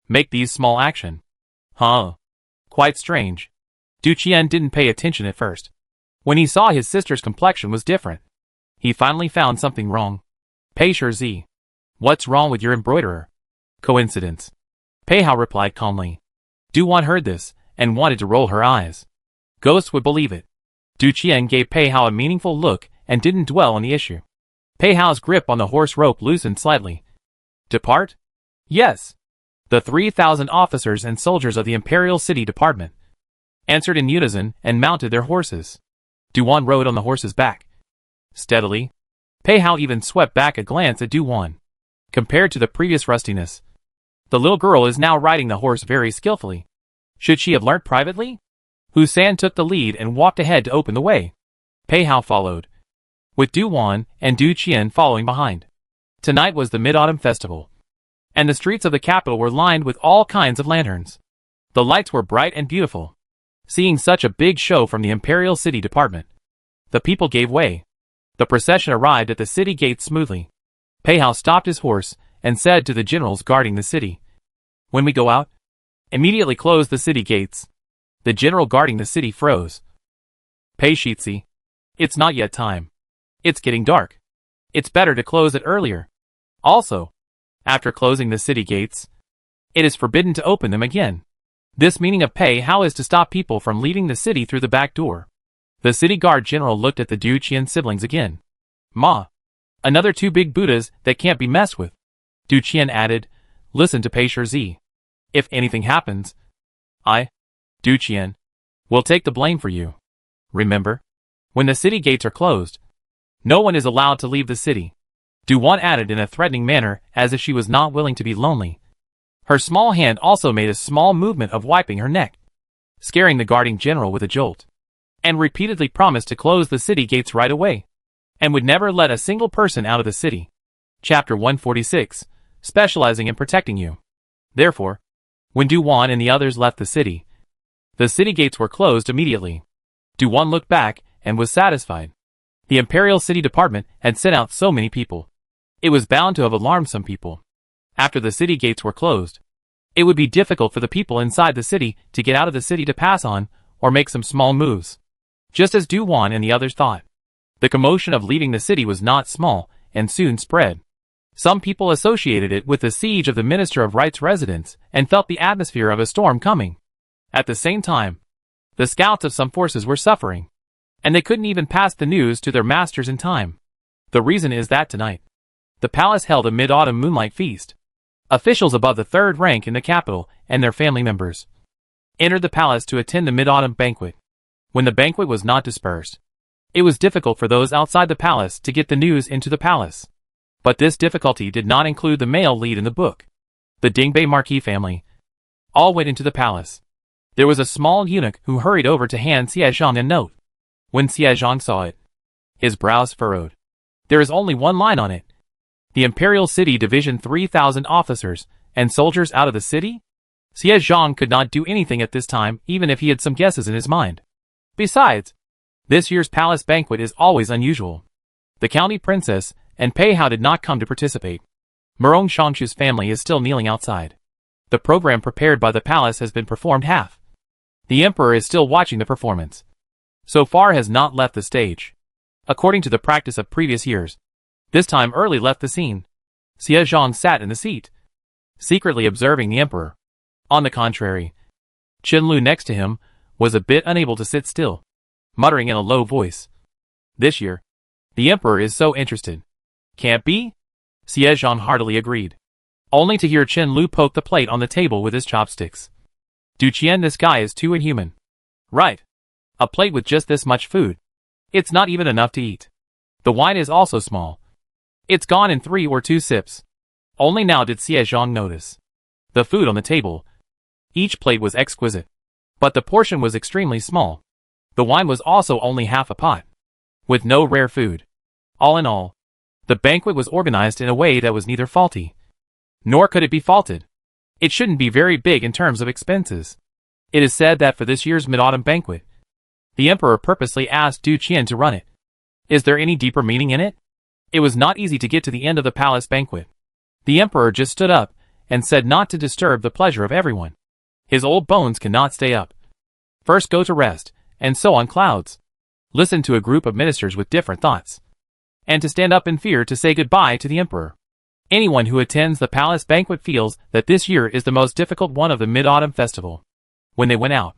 Make these small action. Huh. Quite strange. Du Qian didn't pay attention at first. When he saw his sister's complexion was different, he finally found something wrong. Pei Shi. What's wrong with your embroiderer? Coincidence. Pei Hao replied calmly. Duan heard this and wanted to roll her eyes. Ghosts would believe it. Du Qian gave Pei Hao a meaningful look and didn't dwell on the issue. Pei Hao's grip on the horse rope loosened slightly. Depart? Yes. The 3,000 officers and soldiers of the Imperial City Department answered in unison and mounted their horses. Duan rode on the horse's back. Steadily, Pei Hao even swept back a glance at Duan. Compared to the previous rustiness, the little girl is now riding the horse very skillfully. Should she have learnt privately? Hu San took the lead and walked ahead to open the way. Pei Hao followed, with Duan and Du Qian following behind. Tonight was the Mid-Autumn Festival, and the streets of the capital were lined with all kinds of lanterns. The lights were bright and beautiful. Seeing such a big show from the Imperial City Department, the people gave way. The procession arrived at the city gates smoothly. Pei Hao stopped his horse and said to the generals guarding the city, "When we go out, immediately close the city gates." The general guarding the city froze. "Pei Shitzi, it's not yet time. It's getting dark. It's better to close it earlier. Also, after closing the city gates, it is forbidden to open them again." This meaning of Pei Hao is to stop people from leaving the city through the back door. The city guard general looked at the Du Qian siblings again. "Ma, another 2 big Buddhas that can't be messed with." Du Qian added, "Listen to Pei Shizhi. If anything happens, Du Qian, will take the blame for you. Remember, when the city gates are closed, no one is allowed to leave the city." Duan added in a threatening manner as if she was not willing to be lonely. Her small hand also made a small movement of wiping her neck, scaring the guarding general with a jolt, and repeatedly promised to close the city gates right away, and would never let a single person out of the city. Chapter 146, specializing in protecting you. Therefore, when Duan and the others left the city gates were closed immediately. Duan looked back and was satisfied. The Imperial City Department had sent out so many people. It was bound to have alarmed some people. After the city gates were closed, it would be difficult for the people inside the city to get out of the city to pass on or make some small moves. Just as Duan and the others thought, the commotion of leaving the city was not small and soon spread. Some people associated it with the siege of the Minister of Right's residence and felt the atmosphere of a storm coming. At the same time, the scouts of some forces were suffering, and they couldn't even pass the news to their masters in time. The reason is that tonight, the palace held a mid-autumn moonlight feast. Officials above the 3rd rank in the capital and their family members entered the palace to attend the mid-autumn banquet. When the banquet was not dispersed, it was difficult for those outside the palace to get the news into the palace. But this difficulty did not include the male lead in the book, the Dingbei Marquis family. All went into the palace. There was a small eunuch who hurried over to hand Xiezhang a note. When Xiezhang saw it, his brows furrowed. There is only one line on it. The Imperial City Division 3,000 officers and soldiers out of the city? Xiezhang could not do anything at this time even if he had some guesses in his mind. Besides, this year's palace banquet is always unusual. The county princess and Pei Hao did not come to participate. Murong Shangshu's family is still kneeling outside. The program prepared by the palace has been performed half. The emperor is still watching the performance. So far has not left the stage. According to the practice of previous years, this time early left the scene. Xiezhang sat in the seat, secretly observing the emperor. On the contrary, Qinlu next to him was a bit unable to sit still, muttering in a low voice. This year, the emperor is so interested. Can't be? Xiezhang heartily agreed, only to hear Qinlu poke the plate on the table with his chopsticks. Du Qian, this guy is too inhuman. Right. A plate with just this much food. It's not even enough to eat. The wine is also small. It's gone in 3 or 2 sips. Only now did Xiezhang notice the food on the table. Each plate was exquisite, but the portion was extremely small. The wine was also only half a pot, with no rare food. All in all, the banquet was organized in a way that was neither faulty, nor could it be faulted. It shouldn't be very big in terms of expenses. It is said that for this year's mid-autumn banquet, the emperor purposely asked Du Qian to run it. Is there any deeper meaning in it? It was not easy to get to the end of the palace banquet. The emperor just stood up and said not to disturb the pleasure of everyone. His old bones cannot stay up. First go to rest, and so on clouds. Listen to a group of ministers with different thoughts, and to stand up in fear to say goodbye to the emperor. Anyone who attends the palace banquet feels that this year is the most difficult one of the Mid-Autumn Festival. When they went out,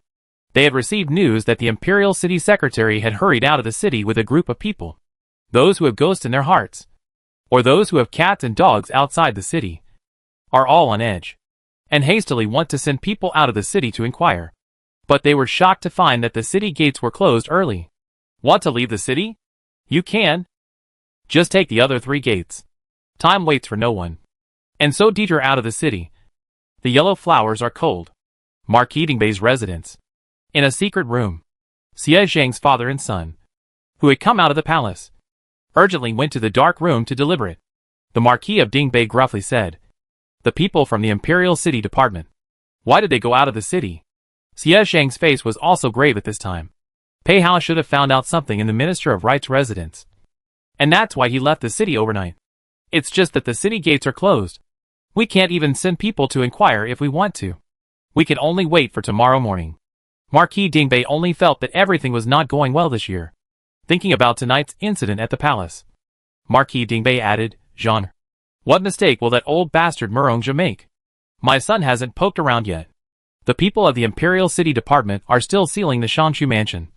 They had received news that the Imperial City Secretary had hurried out of the city with a group of people. Those who have ghosts in their hearts, or those who have cats and dogs outside the city, are all on edge, and hastily want to send people out of the city to inquire. But they were shocked to find that the city gates were closed early. Want to leave the city? You can. Just take the other 3 gates. Time waits for no one. And so Dieter out of the city. The yellow flowers are cold. Marquis Dingbei's residence. In a secret room, Xie Zhang's father and son, who had come out of the palace, urgently went to the dark room to deliberate. The Marquis of Dingbei gruffly said, "The people from the Imperial City Department. Why did they go out of the city?" Xie Zhang's face was also grave at this time. Pei Hao should have found out something in the Minister of Right's residence. And that's why he left the city overnight. It's just that the city gates are closed. We can't even send people to inquire if we want to. We can only wait for tomorrow morning. Marquis Dingbei only felt that everything was not going well this year. Thinking about tonight's incident at the palace, Marquis Dingbei added, "Jean, what mistake will that old bastard Murongja make? My son hasn't poked around yet. The people of the Imperial City Department are still sealing the Shanshu mansion,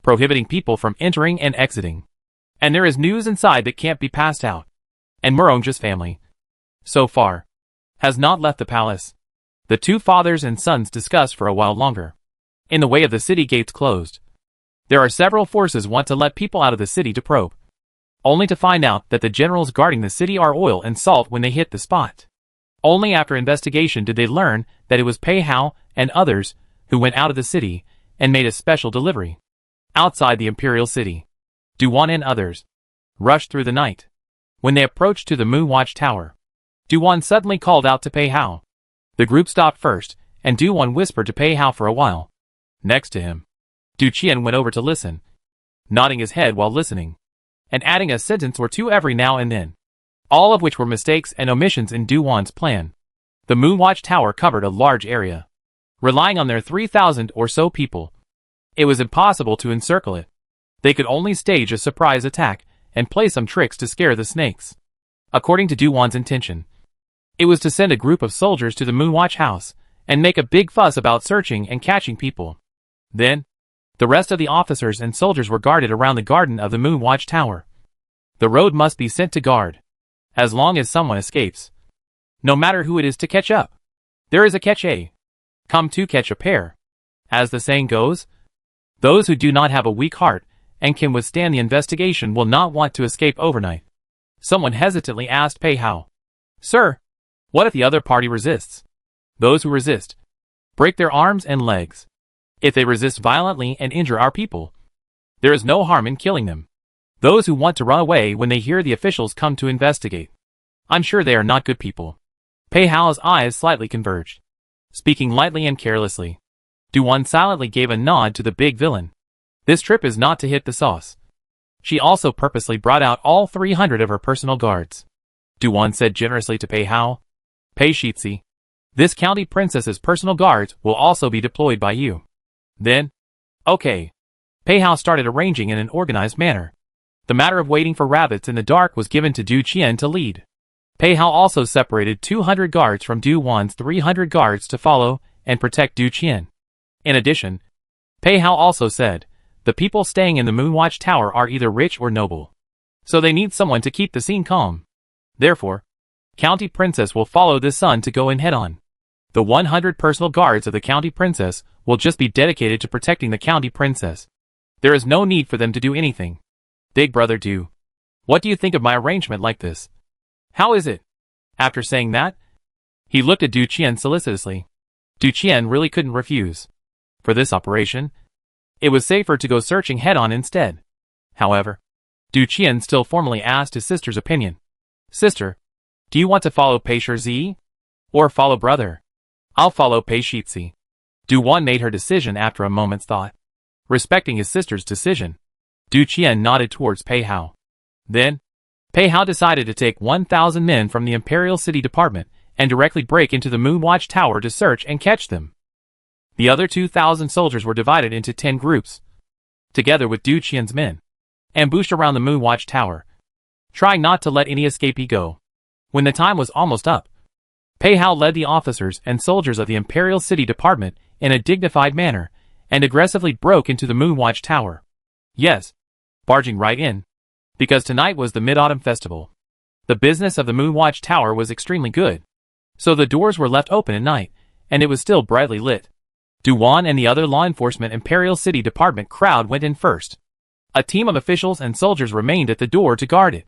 prohibiting people from entering and exiting. And there is news inside that can't be passed out. And Murongja's family, so far, has not left the palace." The 2 fathers and sons discussed for a while longer. In the way of the city gates closed, there are several forces want to let people out of the city to probe, only to find out that the generals guarding the city are oil and salt when they hit the spot. Only after investigation did they learn that it was Pei Hao and others who went out of the city and made a special delivery. Outside the Imperial City, Duwan and others rushed through the night. When they approached to the Moon Watch Tower, Duwan suddenly called out to Pei Hao. The group stopped first, and Duwan whispered to Pei Hao for a while. Next to him, Du Qian went over to listen, nodding his head while listening, and adding a sentence or two every now and then, all of which were mistakes and omissions in Duwan's plan. The Moonwatch Tower covered a large area. Relying on their 3,000 or so people, it was impossible to encircle it. They could only stage a surprise attack and play some tricks to scare the snakes. According to Duwan's intention, it was to send a group of soldiers to the Moonwatch house and make a big fuss about searching and catching people. Then, the rest of the officers and soldiers were guarded around the garden of the Moonwatch Tower. The road must be sent to guard, as long as someone escapes. No matter who it is to catch up. There is a catch a. Come to catch a pair. As the saying goes, those who do not have a weak heart and can withstand the investigation will not want to escape overnight. Someone hesitantly asked Pei Hao, "Sir, what if the other party resists?" "Those who resist break their arms and legs. If they resist violently and injure our people, there is no harm in killing them. Those who want to run away when they hear the officials come to investigate, I'm sure they are not good people." Pei Hao's eyes slightly converged. Speaking lightly and carelessly, Duwan silently gave a nod to the big villain. This trip is not to hit the sauce. She also purposely brought out all 300 of her personal guards. Duwan said generously to Pei Hao, "Pei Shitzi, this county princess's personal guards will also be deployed by you." Then, okay. Pei Hao started arranging in an organized manner. The matter of waiting for rabbits in the dark was given to Du Qian to lead. Pei Hao also separated 200 guards from Du Wan's 300 guards to follow and protect Du Qian. In addition, Pei Hao also said, the people staying in the Moonwatch Tower are either rich or noble, so they need someone to keep the scene calm. Therefore, County Princess will follow this son to go in head-on. The 100 personal guards of the County Princess will just be dedicated to protecting the County Princess. There is no need for them to do anything. Big brother Du, what do you think of my arrangement like this? How is it? After saying that, he looked at Du Qian solicitously. Du Qian really couldn't refuse. For this operation, it was safer to go searching head-on instead. However, Du Qian still formally asked his sister's opinion. "Sister, do you want to follow Pei Shizhi? Or follow brother?" "I'll follow Pei Shitzi." Du Wan made her decision after a moment's thought. Respecting his sister's decision, Du Qian nodded towards Pei Hao. Then, Pei Hao decided to take 1,000 men from the Imperial City Department and directly break into the Moonwatch Tower to search and catch them. The other 2,000 soldiers were divided into 10 groups, together with Du Qian's men, ambushed around the Moonwatch Tower, trying not to let any escapee go. When the time was almost up, Pei Hao led the officers and soldiers of the Imperial City Department in a dignified manner and aggressively broke into the Moonwatch Tower. Yes, barging right in, because tonight was the Mid-Autumn Festival. The business of the Moonwatch Tower was extremely good, so the doors were left open at night, and it was still brightly lit. Duwan and the other law enforcement Imperial City Department crowd went in first. A team of officials and soldiers remained at the door to guard it.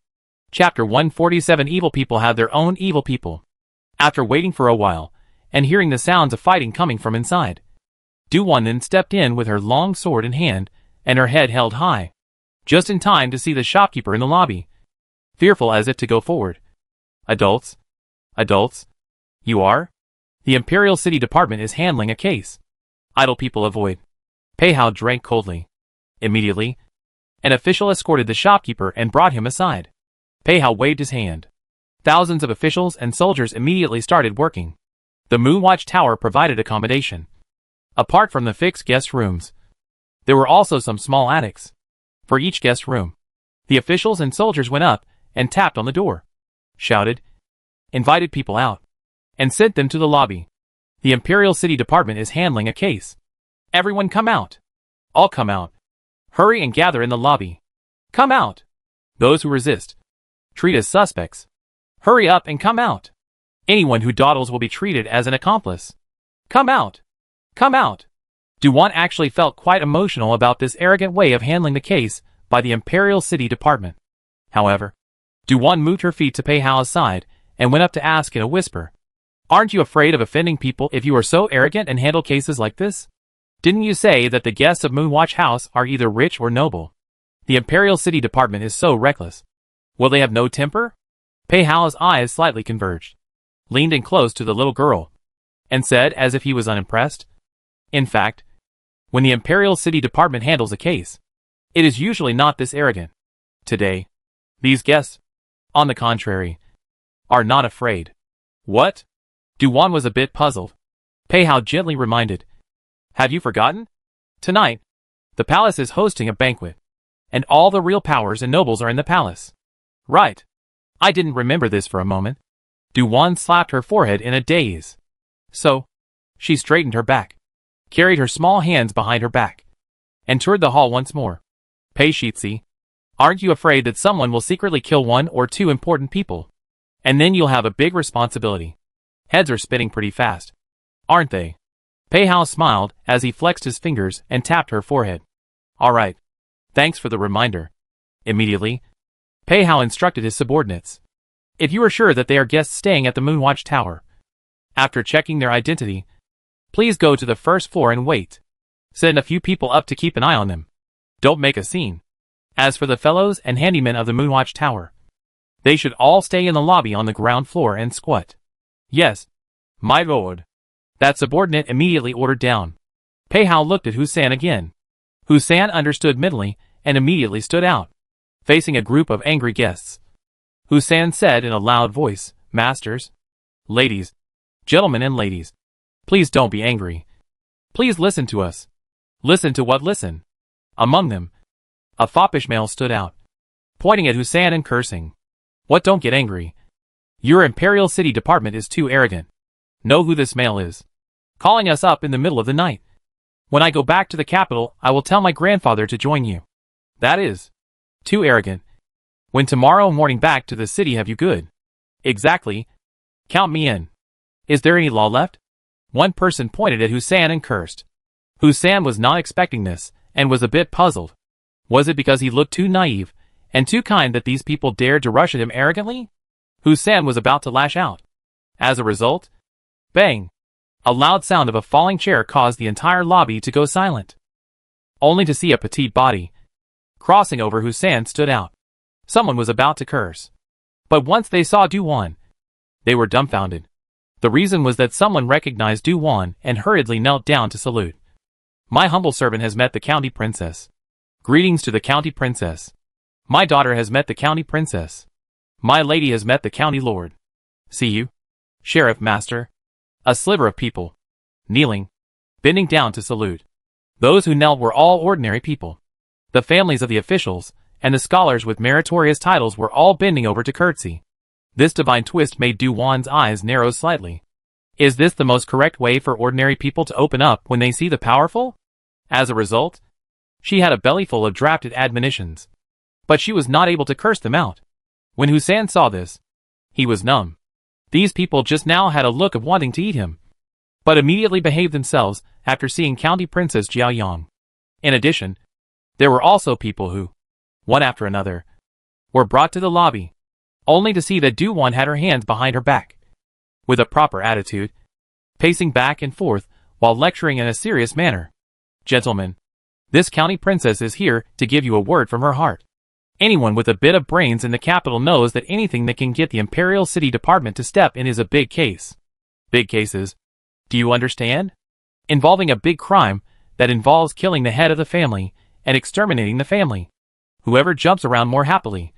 Chapter 147 Evil people have their own evil people. After waiting for a while, and hearing the sounds of fighting coming from inside, Duwan then stepped in with her long sword in hand, and her head held high, just in time to see the shopkeeper in the lobby, fearful as if to go forward. Adults? Adults? You are? The Imperial City Department is handling a case. Idle people avoid. Pei Hao drank coldly. Immediately, an official escorted the shopkeeper and brought him aside. Pei Hao waved his hand. Thousands of officials and soldiers immediately started working. The Moonwatch Tower provided accommodation. Apart from the fixed guest rooms, there were also some small attics. For each guest room, the officials and soldiers went up and tapped on the door, shouted, invited people out, and sent them to the lobby. The Imperial City Department is handling a case. Everyone come out. All come out. Hurry and gather in the lobby. Come out. Those who resist, treat as suspects. Hurry up and come out. Anyone who dawdles will be treated as an accomplice. Come out. Come out. Duwan actually felt quite emotional about this arrogant way of handling the case by the Imperial City Department. However, Duwan moved her feet to Pei Hao's side and went up to ask in a whisper, "Aren't you afraid of offending people if you are so arrogant and handle cases like this? Didn't you say that the guests of Moonwatch House are either rich or noble? The Imperial City Department is so reckless. Will they have no temper?" Pei Hao's eyes slightly converged, leaned in close to the little girl, and said as if he was unimpressed, "In fact, when the Imperial City Department handles a case, it is usually not this arrogant. Today, these guests, on the contrary, are not afraid." "What?" Duwan was a bit puzzled. Pei Hao gently reminded, "Have you forgotten? Tonight, the palace is hosting a banquet, and all the real powers and nobles are in the palace." "Right. I didn't remember this for a moment." Duwan slapped her forehead in a daze. So, she straightened her back, carried her small hands behind her back, and toured the hall once more. "Pei Shitzi, aren't you afraid that someone will secretly kill one or two important people? And then you'll have a big responsibility. Heads are spinning pretty fast, aren't they?" Pei Hao smiled as he flexed his fingers and tapped her forehead. "All right. Thanks for the reminder." Immediately, Pei Hao instructed his subordinates, "If you are sure that they are guests staying at the Moonwatch Tower, after checking their identity, please go to the first floor and wait. Send a few people up to keep an eye on them. Don't make a scene. As for the fellows and handymen of the Moonwatch Tower, they should all stay in the lobby on the ground floor and squat." "Yes, my lord." That subordinate immediately ordered down. Pei Hao looked at Husan again. Husan understood mentally and immediately stood out, facing a group of angry guests. Husan said in a loud voice, "Masters, ladies, gentlemen and ladies, please don't be angry. Please listen to us." "Listen to what listen?" Among them, a foppish male stood out, pointing at Husan and cursing. "What, don't get angry. Your Imperial City Department is too arrogant. Know who this male is? Calling us up in the middle of the night. When I go back to the capital, I will tell my grandfather to join you. That is too arrogant. When tomorrow morning back to the city have you good? Exactly. Count me in. Is there any law left?" One person pointed at Husan and cursed. Husan was not expecting this, and was a bit puzzled. Was it because he looked too naive and too kind that these people dared to rush at him arrogantly? Husan was about to lash out. As a result, bang! A loud sound of a falling chair caused the entire lobby to go silent. Only to see a petite body crossing over Husan stood out. Someone was about to curse. But once they saw Duwan, they were dumbfounded. The reason was that someone recognized Duwan and hurriedly knelt down to salute. "My humble servant has met the county princess. Greetings to the county princess. My daughter has met the county princess. My lady has met the county lord. See you, sheriff master." A sliver of people, kneeling, bending down to salute. Those who knelt were all ordinary people. The families of the officials and the scholars with meritorious titles were all bending over to curtsy. This divine twist made Duwan's eyes narrow slightly. Is this the most correct way for ordinary people to open up when they see the powerful? As a result, she had a bellyful of drafted admonitions. But she was not able to curse them out. When Hussein saw this, he was numb. These people just now had a look of wanting to eat him, but immediately behaved themselves after seeing County Princess Jiao Yang. In addition, there were also people who, one after another, were brought to the lobby, only to see that Du-Wan had her hands behind her back, with a proper attitude, pacing back and forth while lecturing in a serious manner. Gentlemen, this county princess is here to give you a word from her heart. Anyone with a bit of brains in the capital knows that anything that can get the Imperial City Department to step in is a big case. Big cases. Do you understand? Involving a big crime that involves killing the head of the family and exterminating the family. Whoever jumps around more happily.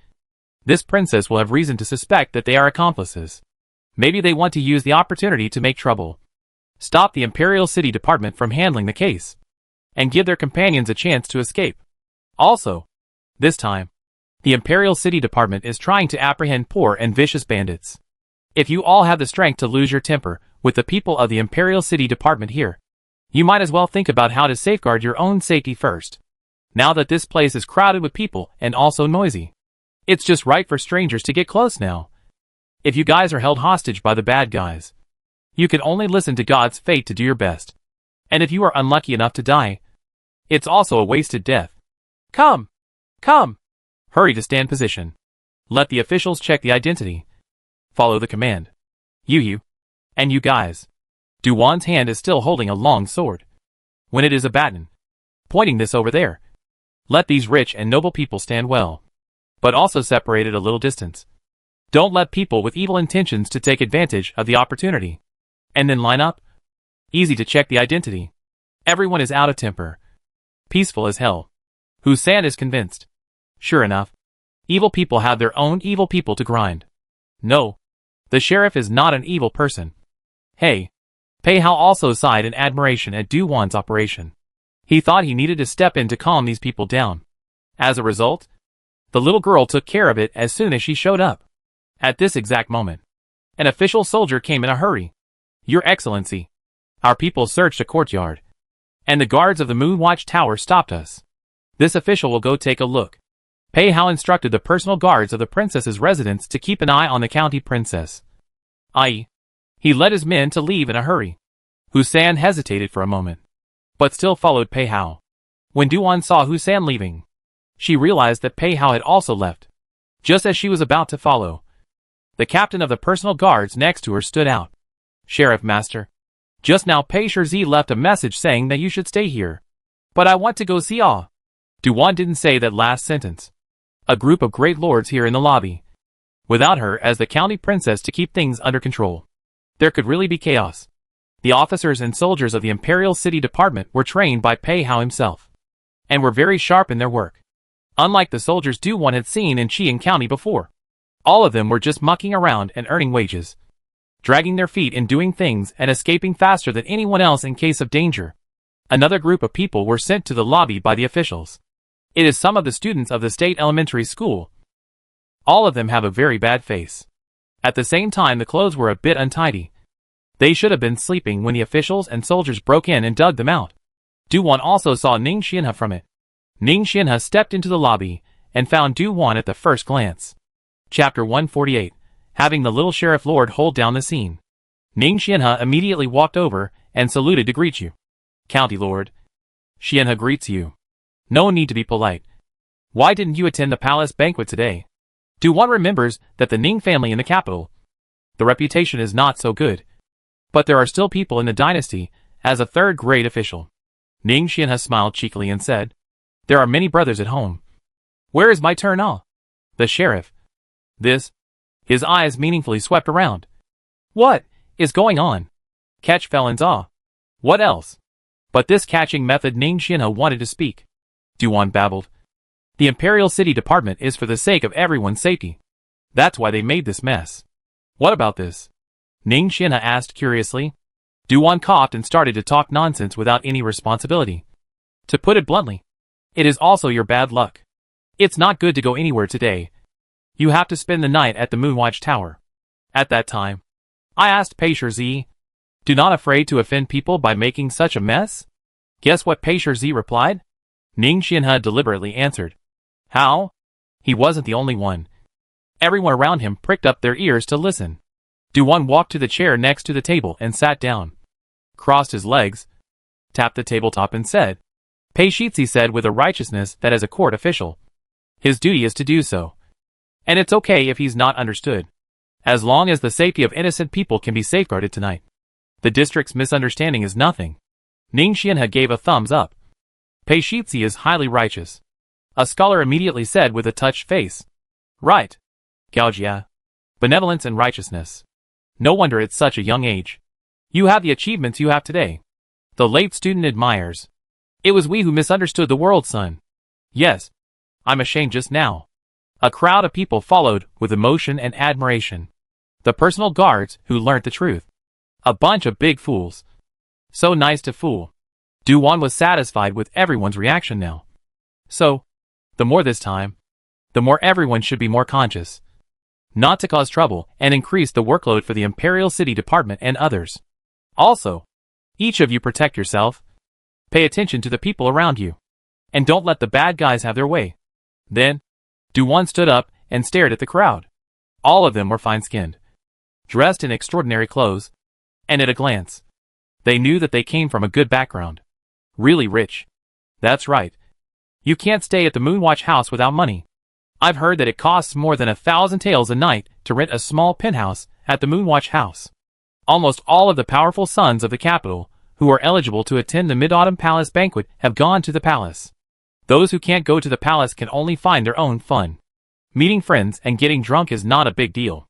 This princess will have reason to suspect that they are accomplices. Maybe they want to use the opportunity to make trouble. Stop the Imperial City Department from handling the case, and give their companions a chance to escape. Also, this time, the Imperial City Department is trying to apprehend poor and vicious bandits. If you all have the strength to lose your temper with the people of the Imperial City Department here, you might as well think about how to safeguard your own safety first. Now that this place is crowded with people and also noisy, it's just right for strangers to get close now. If you guys are held hostage by the bad guys, you can only listen to God's fate to do your best. And if you are unlucky enough to die, it's also a wasted death. Come! Come! Hurry to stand position. Let the officials check the identity. Follow the command. You. And you guys. Du-Wan's hand is still holding a long sword. When it is a baton, pointing this over there. Let these rich and noble people stand well, but also separate at a little distance. Don't let people with evil intentions to take advantage of the opportunity. And then line up. Easy to check the identity. Everyone is out of temper. Peaceful as hell. Hussein is convinced. Sure enough, evil people have their own evil people to grind. No, the sheriff is not an evil person. Hey, Pei Hao also sighed in admiration at Du-Wan's operation. He thought he needed to step in to calm these people down. As a result, the little girl took care of it as soon as she showed up. At this exact moment, an official soldier came in a hurry. Your Excellency, our people searched a courtyard, and the guards of the Moonwatch Tower stopped us. This official will go take a look. Pei Hao instructed the personal guards of the princess's residence to keep an eye on the county princess. I.e., he led his men to leave in a hurry. Hussein hesitated for a moment, but still followed Pei Hao. When Du-Wan saw Hussein leaving, she realized that Pei Hao had also left. Just as she was about to follow, the captain of the personal guards next to her stood out. Sheriff Master, just now Pei Shirzi left a message saying that you should stay here. But I want to go see Ah. Du-Wan didn't say that last sentence. A group of great lords here in the lobby. Without her as the county princess to keep things under control, there could really be chaos. The officers and soldiers of the Imperial City Department were trained by Pei Hao himself, and were very sharp in their work. Unlike the soldiers Du-Wan had seen in Qian County before, all of them were just mucking around and earning wages, dragging their feet in doing things and escaping faster than anyone else in case of danger. Another group of people were sent to the lobby by the officials. It is some of the students of the state elementary school. All of them have a very bad face. At the same time, the clothes were a bit untidy. They should have been sleeping when the officials and soldiers broke in and dug them out. Du-Wan also saw Ning Xianhe from it. Ning Xianhe stepped into the lobby and found Du-Wan at the first glance. Chapter 148. Having the little sheriff lord hold down the scene. Ning Xianhe immediately walked over and saluted to greet you. County Lord. Xianhe greets you. No need to be polite. Why didn't you attend the palace banquet today? Du-Wan remembers that the Ning family in the capital, the reputation is not so good. But there are still people in the dynasty as a third-grade official. Ning Xianhe smiled cheekily and said, there are many brothers at home. Where is my turn? The sheriff. This. His eyes meaningfully swept around. What is going on? Catch felons. What else? But this catching method Ning Xianhe wanted to speak. Du-Wan babbled. The Imperial City Department is for the sake of everyone's safety. That's why they made this mess. What about this? Ning Xianhe asked curiously. Du-Wan coughed and started to talk nonsense without any responsibility. To put it bluntly, it is also your bad luck. It's not good to go anywhere today. You have to spend the night at the Moonwatch Tower. At that time, I asked Pei Shirzi, do not afraid to offend people by making such a mess? Guess what Pei Shi replied? Ning Qianhe deliberately answered. How? He wasn't the only one. Everyone around him pricked up their ears to listen. Duan walked to the chair next to the table and sat down. Crossed his legs, tapped the tabletop and said. Pei Shi said with a righteousness that as a court official, his duty is to do so. And it's okay if he's not understood. As long as the safety of innocent people can be safeguarded tonight. The district's misunderstanding is nothing. Ning Qianhe gave a thumbs up. Pei Shi is highly righteous. A scholar immediately said with a touched face. Right. Gaojia. Benevolence and righteousness. No wonder it's such a young age. You have the achievements you have today. The late student admires. It was we who misunderstood the world, son. Yes. I'm ashamed just now. A crowd of people followed with emotion and admiration. The personal guards who learnt the truth. A bunch of big fools. So nice to fool. Duan was satisfied with everyone's reaction now. So, the more this time, the more everyone should be more conscious. Not to cause trouble and increase the workload for the Imperial City Department and others. Also, each of you protect yourself. Pay attention to the people around you. And don't let the bad guys have their way. Then, Duan stood up and stared at the crowd. All of them were fine-skinned, dressed in extraordinary clothes, and at a glance, they knew that they came from a good background. Really rich. That's right. You can't stay at the Moonwatch house without money. I've heard that it costs more than 1,000 taels a night to rent a small penthouse at the Moonwatch house. Almost all of the powerful sons of the capital, who are eligible to attend the Mid-Autumn Palace banquet, have gone to the palace. Those who can't go to the palace can only find their own fun. Meeting friends and getting drunk is not a big deal.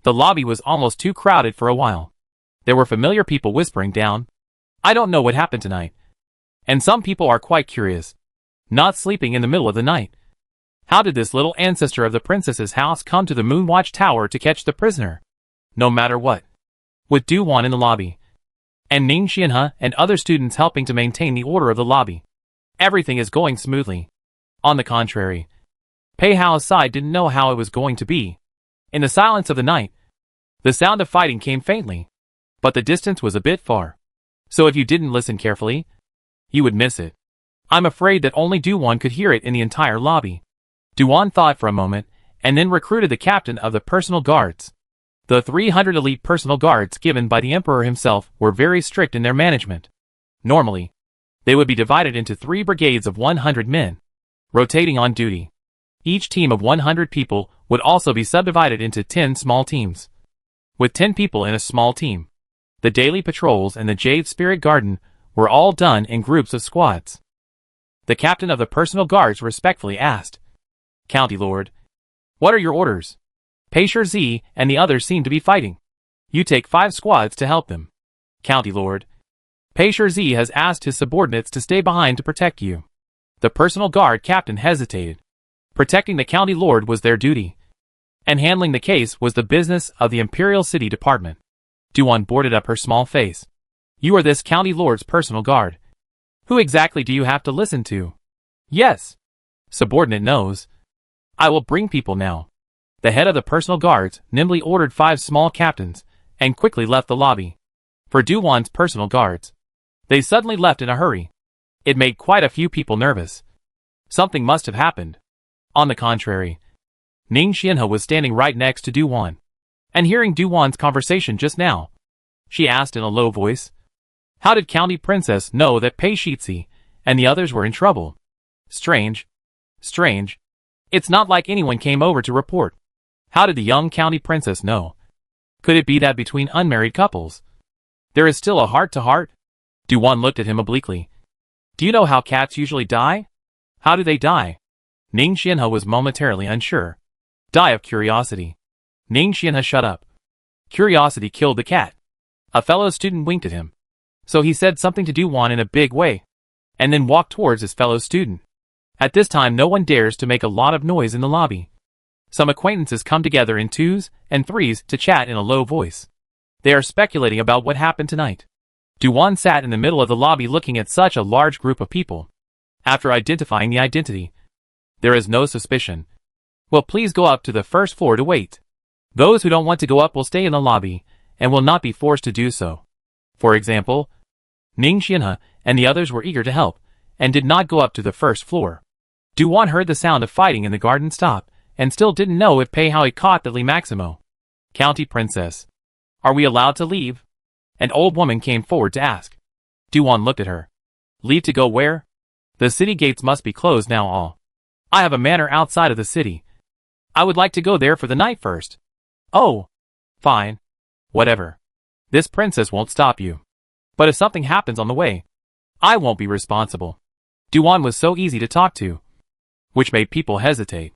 The lobby was almost too crowded for a while. There were familiar people whispering down. I don't know what happened tonight. And some people are quite curious. Not sleeping in the middle of the night. How did this little ancestor of the princess's house come to the Moonwatch Tower to catch the prisoner? No matter what. With Duan in the lobby. And Ning Qianhe and other students helping to maintain the order of the lobby. Everything is going smoothly. On the contrary, Pei Hao's side didn't know how it was going to be. In the silence of the night, the sound of fighting came faintly. But the distance was a bit far. So if you didn't listen carefully, you would miss it. I'm afraid that only Duan could hear it in the entire lobby. Duan thought for a moment, and then recruited the captain of the personal guards. The 300 elite personal guards given by the emperor himself were very strict in their management. Normally, they would be divided into 3 brigades of 100 men, rotating on duty. Each team of 100 people would also be subdivided into 10 small teams. With 10 people in a small team, the daily patrols and the Jade Spirit Garden were all done in groups of squads. The captain of the personal guards respectfully asked, County Lord, what are your orders? Pei Shi and the others seem to be fighting. You take 5 squads to help them. County Lord, Pei Shi has asked his subordinates to stay behind to protect you. The personal guard captain hesitated. Protecting the County Lord was their duty, and handling the case was the business of the Imperial City Department. Duan boarded up her small face. You are this County Lord's personal guard. Who exactly do you have to listen to? Yes. Subordinate knows. I will bring people now. The head of the personal guards nimbly ordered 5 small captains, and quickly left the lobby. For Duan's personal guards, they suddenly left in a hurry. It made quite a few people nervous. Something must have happened. On the contrary, Ning Qianhe was standing right next to Duan, and hearing Duan's conversation just now. She asked in a low voice, how did County Princess know that Pei Shi and the others were in trouble? Strange. Strange. It's not like anyone came over to report. How did the young County Princess know? Could it be that between unmarried couples, there is still a heart-to-heart? Duan looked at him obliquely. Do you know how cats usually die? How do they die? Ning Qianhe was momentarily unsure. Die of curiosity. Ning Qianhe shut up. Curiosity killed the cat. A fellow student winked at him. So he said something to Duan in a big way, and then walked towards his fellow student. At this time no one dares to make a lot of noise in the lobby. Some acquaintances come together in 2s and 3s to chat in a low voice. They are speculating about what happened tonight. Duan sat in the middle of the lobby looking at such a large group of people. After identifying the identity, there is no suspicion. Well, please go up to the first floor to wait. Those who don't want to go up will stay in the lobby, and will not be forced to do so. For example, Ning Xianhe and the others were eager to help, and did not go up to the first floor. Duan heard the sound of fighting in the garden stop, and still didn't know if Pei Hao had caught the Li Maximo. County Princess. Are we allowed to leave? An old woman came forward to ask. Duan looked at her. Leave to go where? The city gates must be closed now all. I have a manor outside of the city. I would like to go there for the night first. Oh. Fine. Whatever. This princess won't stop you. But if something happens on the way, I won't be responsible. Duan was so easy to talk to, which made people hesitate.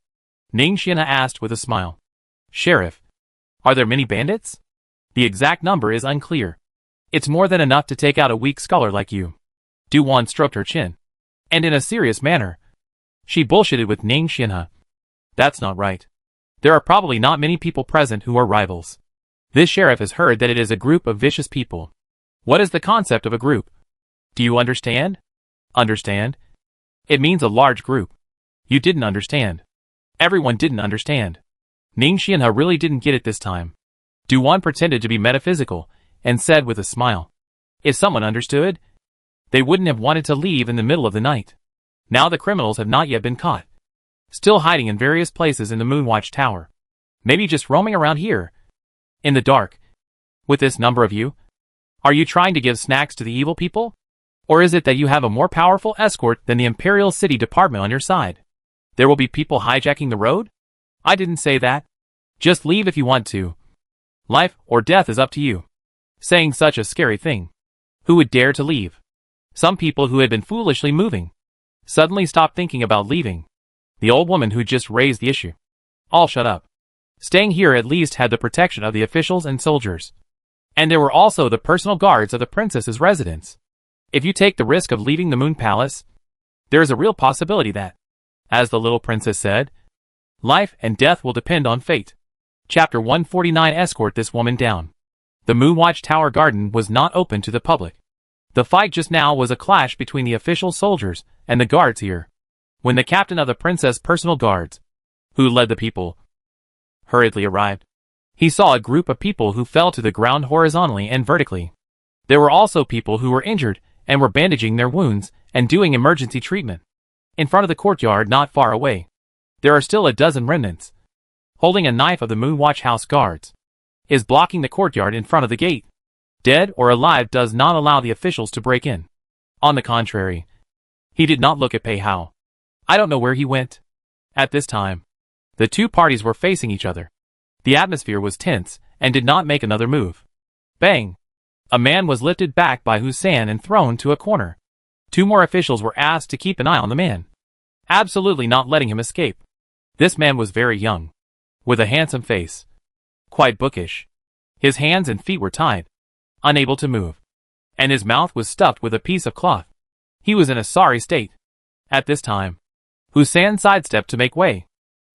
Ning Xianhe asked with a smile. Sheriff, are there many bandits? The exact number is unclear. It's more than enough to take out a weak scholar like you. Duan stroked her chin. And in a serious manner, she bullshitted with Ning Xianhe. That's not right. There are probably not many people present who are rivals. This sheriff has heard that it is a group of vicious people. What is the concept of a group? Do you understand? Understand? It means a large group. You didn't understand. Everyone didn't understand. Ning Xianhe really didn't get it this time. Duan pretended to be metaphysical, and said with a smile. If someone understood, they wouldn't have wanted to leave in the middle of the night. Now the criminals have not yet been caught. Still hiding in various places in the Moonwatch Tower. Maybe just roaming around here. In the dark. With this number of you? Are you trying to give snacks to the evil people? Or is it that you have a more powerful escort than the Imperial City Department on your side? There will be people hijacking the road? I didn't say that. Just leave if you want to. Life or death is up to you. Saying such a scary thing. Who would dare to leave? Some people who had been foolishly moving suddenly stopped thinking about leaving. The old woman who just raised the issue. All shut up. Staying here at least had the protection of the officials and soldiers. And there were also the personal guards of the princess's residence. If you take the risk of leaving the Moon Palace, there is a real possibility that, as the little princess said, life and death will depend on fate. Chapter 149. Escort this woman down. The Moonwatch Tower garden was not open to the public. The fight just now was a clash between the official soldiers and the guards here. When the captain of the princess' personal guards, who led the people, hurriedly arrived, he saw a group of people who fell to the ground horizontally and vertically. There were also people who were injured and were bandaging their wounds and doing emergency treatment. In front of the courtyard not far away, there are still a dozen remnants, holding a knife of the Moonwatch House guards, is blocking the courtyard in front of the gate. Dead or alive does not allow the officials to break in. On the contrary, he did not look at Pei Hao. I don't know where he went. At this time, the two parties were facing each other. The atmosphere was tense and did not make another move. Bang! A man was lifted back by Hussein and thrown to a corner. Two more officials were asked to keep an eye on the man, absolutely not letting him escape. This man was very young, with a handsome face, quite bookish. His hands and feet were tied, unable to move, and his mouth was stuffed with a piece of cloth. He was in a sorry state. At this time, Hussein sidestepped to make way.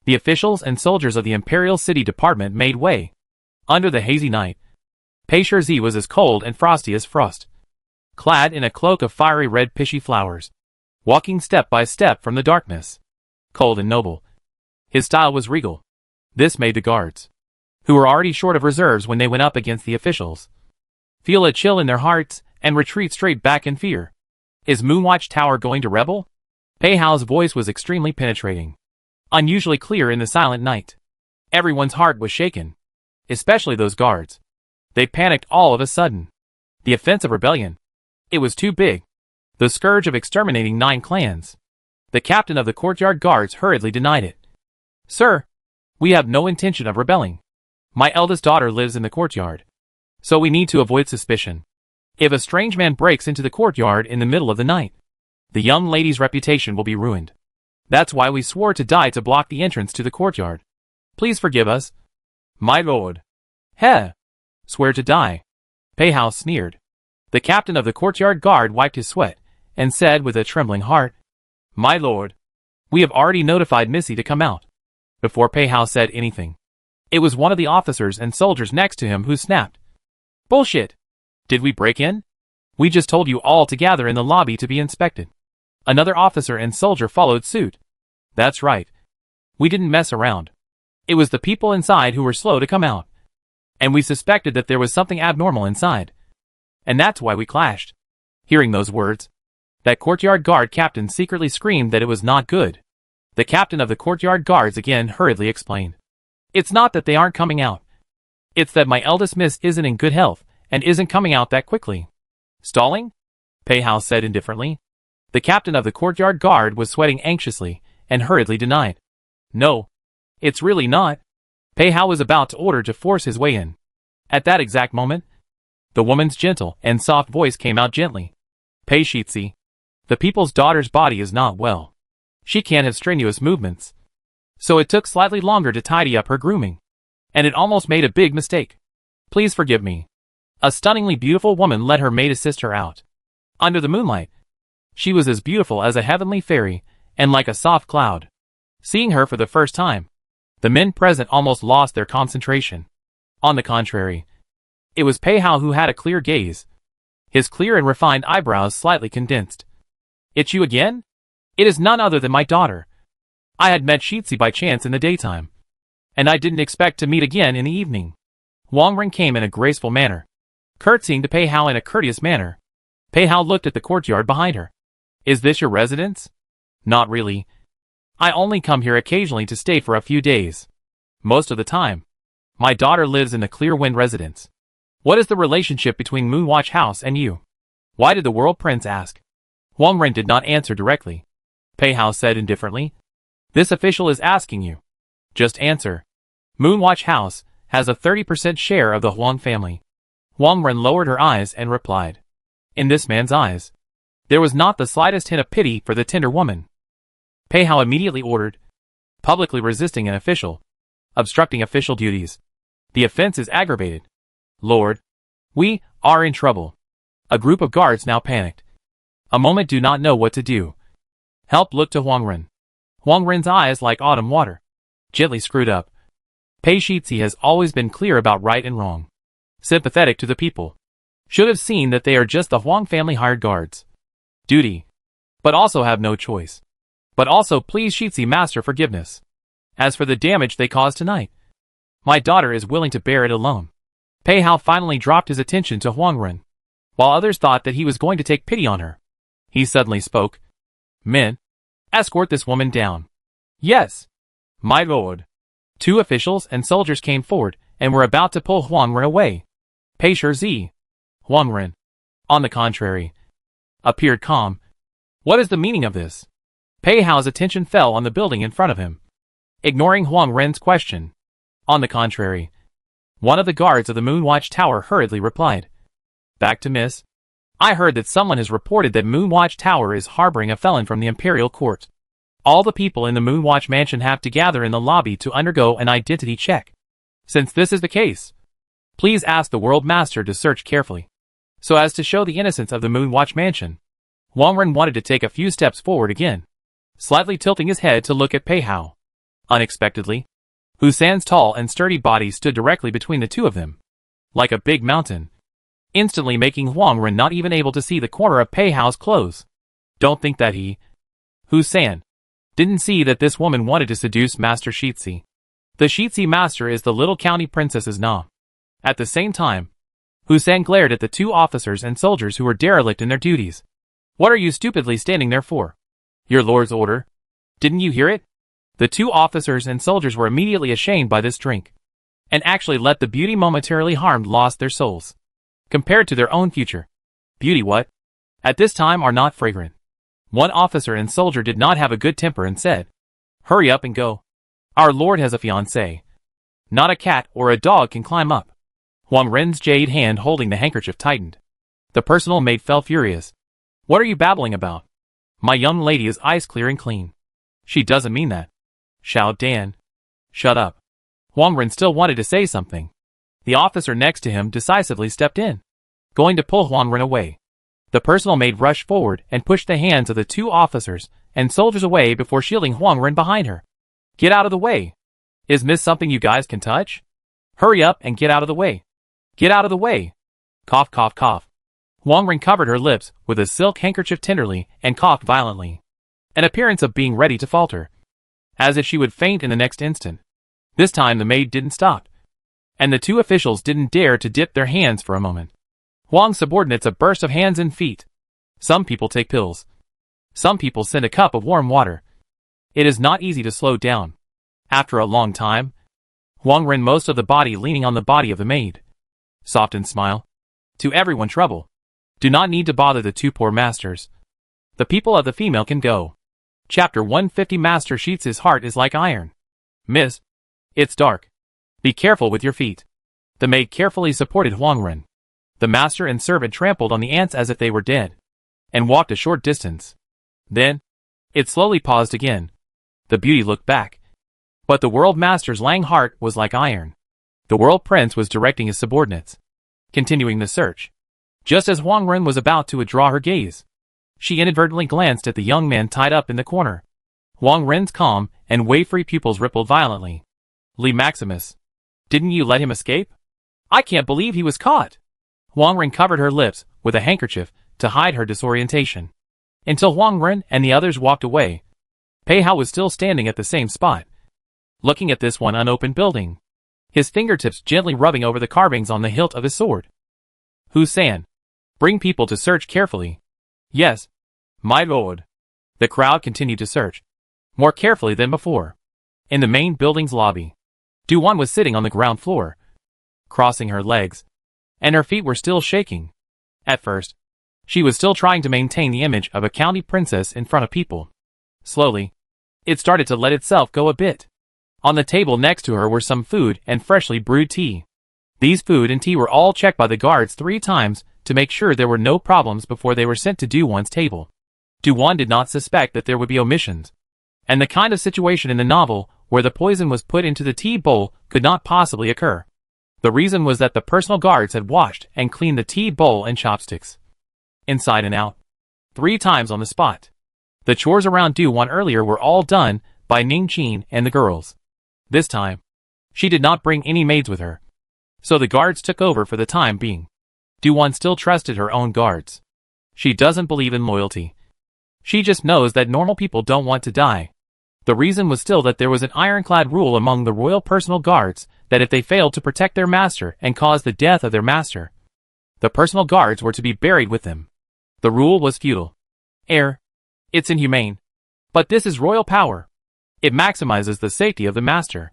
The officials and soldiers of the Imperial City Department made way. Under the hazy night, Pei Shirzi was as cold and frosty as frost, clad in a cloak of fiery red pishy flowers, walking step by step from the darkness, cold and noble. His style was regal. This made the guards, who were already short of reserves when they went up against the officials, feel a chill in their hearts and retreat straight back in fear. Is Moonwatch Tower going to rebel? Pei Hao's voice was extremely penetrating, unusually clear in the silent night. Everyone's heart was shaken, especially those guards. They panicked all of a sudden. The offensive rebellion. It was too big. The scourge of exterminating 9 clans. The captain of the courtyard guards hurriedly denied it. Sir, we have no intention of rebelling. My eldest daughter lives in the courtyard, so we need to avoid suspicion. If a strange man breaks into the courtyard in the middle of the night, the young lady's reputation will be ruined. That's why we swore to die to block the entrance to the courtyard. Please forgive us. My lord. Heh. Swear to die. Pei Hao sneered. The captain of the courtyard guard wiped his sweat, and said with a trembling heart, My lord, we have already notified Missy to come out. Before Pei Hao said anything, it was one of the officers and soldiers next to him who snapped. Bullshit. Did we break in? We just told you all to gather in the lobby to be inspected. Another officer and soldier followed suit. That's right. We didn't mess around. It was the people inside who were slow to come out. And we suspected that there was something abnormal inside. And that's why we clashed. Hearing those words, that courtyard guard captain secretly screamed that it was not good. The captain of the courtyard guards again hurriedly explained. It's not that they aren't coming out. It's that my eldest miss isn't in good health, and isn't coming out that quickly. Stalling? Pei Hao said indifferently. The captain of the courtyard guard was sweating anxiously, and hurriedly denied. No. It's really not. Pei Hao was about to order to force his way in. At that exact moment, the woman's gentle and soft voice came out gently. Pei Shitzi, the people's daughter's body is not well. She can't have strenuous movements. So it took slightly longer to tidy up her grooming. And it almost made a big mistake. Please forgive me. A stunningly beautiful woman let her maid assist her out. Under the moonlight, she was as beautiful as a heavenly fairy, and like a soft cloud. Seeing her for the first time, the men present almost lost their concentration. On the contrary, it was Pei Hao who had a clear gaze, his clear and refined eyebrows slightly condensed. It's you again? It is none other than my daughter. I had met Shitzi by chance in the daytime, and I didn't expect to meet again in the evening. Wang Ren came in a graceful manner, curtsying to Pei Hao in a courteous manner. Pei Hao looked at the courtyard behind her. Is this your residence? Not really. I only come here occasionally to stay for a few days. Most of the time, my daughter lives in the Clearwind residence. What is the relationship between Moonwatch House and you? Why did the World Prince ask? Wang Ren did not answer directly. Pei Hao said indifferently. This official is asking you. Just answer. Moonwatch House has a 30% share of the Huang family. Wang Ren lowered her eyes and replied. In this man's eyes, there was not the slightest hint of pity for the tender woman. Pei Hao immediately ordered, publicly resisting an official, obstructing official duties. The offense is aggravated. Lord, we are in trouble. A group of guards now panicked. A moment do not know what to do. Help looked to Wang Ren. Wang Ren's eyes like autumn water, gently screwed up. Pei Shitzi has always been clear about right and wrong. Sympathetic to the people. Should have seen that they are just the Huang family hired guards. Duty. But also have no choice. But also please Shitzi master forgiveness. As for the damage they caused tonight, my daughter is willing to bear it alone. Pei Hao finally dropped his attention to Wang Ren, while others thought that he was going to take pity on her. He suddenly spoke. Men, escort this woman down. Yes, my lord. Two officials and soldiers came forward and were about to pull Wang Ren away. Pei Shitzi. Wang Ren, on the contrary, appeared calm. What is the meaning of this? Pei Hao's attention fell on the building in front of him, ignoring Wang Ren's question. On the contrary, one of the guards of the Moonwatch Tower hurriedly replied. Back to Miss. I heard that someone has reported that Moonwatch Tower is harboring a felon from the Imperial Court. All the people in the Moonwatch Mansion have to gather in the lobby to undergo an identity check. Since this is the case, please ask the World Master to search carefully, so as to show the innocence of the Moonwatch Mansion. Wang Ren wanted to take a few steps forward again, slightly tilting his head to look at Pei Hao. Unexpectedly, Husan's tall and sturdy body stood directly between the two of them, like a big mountain, instantly making Wang Ren not even able to see the corner of Pei Hao's clothes. Don't think that Husan, didn't see that this woman wanted to seduce Master Shitzi. The Shitzi master is the little county princess's na. At the same time, Husan glared at the two officers and soldiers who were derelict in their duties. What are you stupidly standing there for? Your lord's order. Didn't you hear it? The two officers and soldiers were immediately ashamed by this drink, and actually let the beauty momentarily harmed lost their souls. Compared to their own future, beauty what? At this time are not fragrant. One officer and soldier did not have a good temper and said, hurry up and go. Our lord has a fiancée. Not a cat or a dog can climb up. Wang Ren's jade hand holding the handkerchief tightened. The personal maid fell furious. What are you babbling about? My young lady is ice clear and clean. She doesn't mean that. Shouted Dan. Shut up. Wang Ren still wanted to say something. The officer next to him decisively stepped in, going to pull Wang Ren away. The personal maid rushed forward and pushed the hands of the two officers and soldiers away before shielding Wang Ren behind her. Get out of the way. Is Miss something you guys can touch? Hurry up and get out of the way. Get out of the way. Cough, cough, cough. Wang Ren covered her lips with a silk handkerchief tenderly and coughed violently, an appearance of being ready to falter, as if she would faint in the next instant. This time the maid didn't stop, and the two officials didn't dare to dip their hands for a moment. Wang's subordinates a burst of hands and feet, Some people take pills. Some people send a cup of warm water. It is not easy to slow down. After a long time, Huang Ren most of the body leaning on the body of the maid. Soft and smile. To everyone trouble. Do not need to bother the two poor masters. The people of the female can go. Chapter 150 Master Sheets his heart is like iron. Miss. It's dark. Be careful with your feet. The maid carefully supported Huang Ren. The master and servant trampled on the ants as if they were dead, and walked a short distance. Then, it slowly paused again. The beauty looked back. But the world master's lang heart was like iron. The world prince was directing his subordinates, continuing the search. Just as Huang Ren was about to withdraw her gaze, she inadvertently glanced at the young man tied up in the corner. Huang Ren's calm and wave-free pupils rippled violently. Lee Maximus. Didn't you let him escape? I can't believe he was caught. Huang Ren covered her lips with a handkerchief to hide her disorientation. Until Huang Ren and the others walked away, Pei Hao was still standing at the same spot, looking at this one unopened building, his fingertips gently rubbing over the carvings on the hilt of his sword. Hu-san. Bring people to search carefully. Yes, my lord. The crowd continued to search, more carefully than before. In the main building's lobby, Du-Wan was sitting on the ground floor, crossing her legs, and her feet were still shaking. At first, she was still trying to maintain the image of a county princess in front of people. Slowly, it started to let itself go a bit. On the table next to her were some food and freshly brewed tea. These food and tea were all checked by the guards 3 times to make sure there were no problems before they were sent to Du-Wan's table. Du-Wan did not suspect that there would be omissions, and the kind of situation in the novel where the poison was put into the tea bowl could not possibly occur. The reason was that the personal guards had washed and cleaned the tea bowl and chopsticks, inside and out, 3 times on the spot. The chores around Du-Wan earlier were all done by Ning Qin and the girls. This time, she did not bring any maids with her, so the guards took over for the time being. Du-Wan still trusted her own guards. She doesn't believe in loyalty. She just knows that normal people don't want to die. The reason was still that there was an ironclad rule among the royal personal guards that if they failed to protect their master and caused the death of their master, the personal guards were to be buried with them. The rule was futile. It's inhumane. But this is royal power. It maximizes the safety of the master.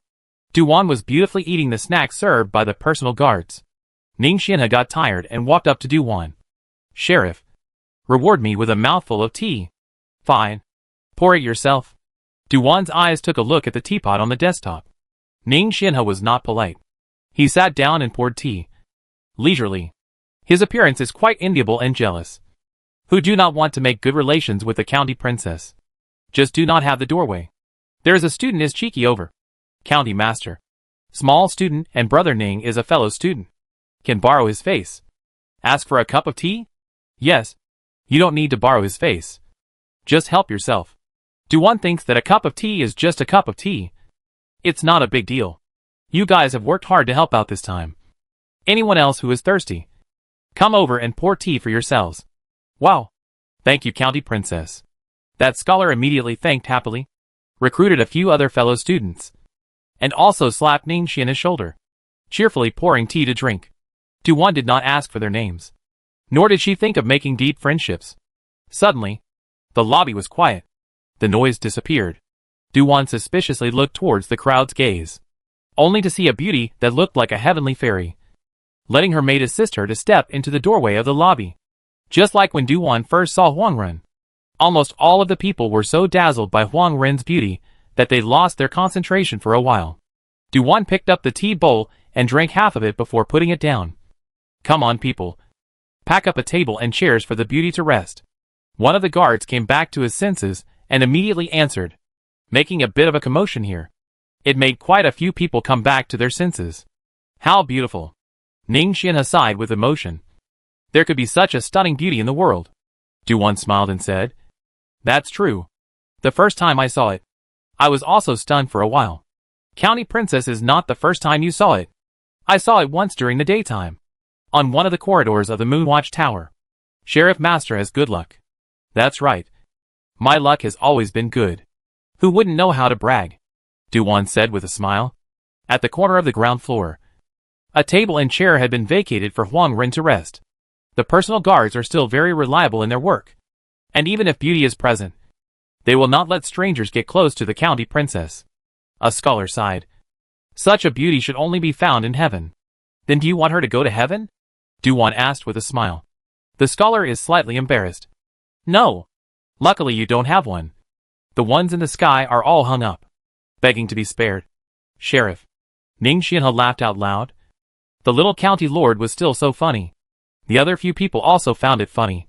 Du-Wan was beautifully eating the snacks served by the personal guards. Ning Xianhe got tired and walked up to Du-Wan. Sheriff, reward me with a mouthful of tea. Fine. Pour it yourself. Du-Wan's eyes took a look at the teapot on the desktop. Ning Xianhe was not polite. He sat down and poured tea. Leisurely. His appearance is quite enviable and jealous. Who do not want to make good relations with the county princess? Just do not have the doorway. There is a student is cheeky over. County master. Small student and brother Ning is a fellow student. Can borrow his face. Ask for a cup of tea? Yes. You don't need to borrow his face. Just help yourself. Du-Wan thinks that a cup of tea is just a cup of tea. It's not a big deal. You guys have worked hard to help out this time. Anyone else who is thirsty, come over and pour tea for yourselves. Wow. Thank you, County Princess. That scholar immediately thanked happily, recruited a few other fellow students, and also slapped Ning Xianhe's shoulder, cheerfully pouring tea to drink. Du-Wan did not ask for their names, nor did she think of making deep friendships. Suddenly, the lobby was quiet. The noise disappeared. Du-Wan suspiciously looked towards the crowd's gaze, only to see a beauty that looked like a heavenly fairy, letting her maid assist her to step into the doorway of the lobby. Just like when Du-Wan first saw Huang Ren, almost all of the people were so dazzled by Huang Ren's beauty that they lost their concentration for a while. Du-Wan picked up the tea bowl and drank half of it before putting it down. Come on, people. Pack up a table and chairs for the beauty to rest. One of the guards came back to his senses and immediately answered, making a bit of a commotion here. It made quite a few people come back to their senses. How beautiful. Ning Xianhe sighed with emotion. There could be such a stunning beauty in the world. Du-Wan smiled and said, That's true. The first time I saw it, I was also stunned for a while. County Princess is not the first time you saw it. I saw it once during the daytime, on one of the corridors of the Moonwatch Tower. Sheriff Master has good luck. That's right. My luck has always been good. Who wouldn't know how to brag? Du-Wan said with a smile. At the corner of the ground floor, a table and chair had been vacated for Huang Ren to rest. The personal guards are still very reliable in their work. And even if beauty is present, they will not let strangers get close to the county princess. A scholar sighed. Such a beauty should only be found in heaven. Then do you want her to go to heaven? Du-Wan asked with a smile. The scholar is slightly embarrassed. No. Luckily you don't have one. The ones in the sky are all hung up, begging to be spared. Sheriff. Ning Xianhe laughed out loud. The little county lord was still so funny. The other few people also found it funny,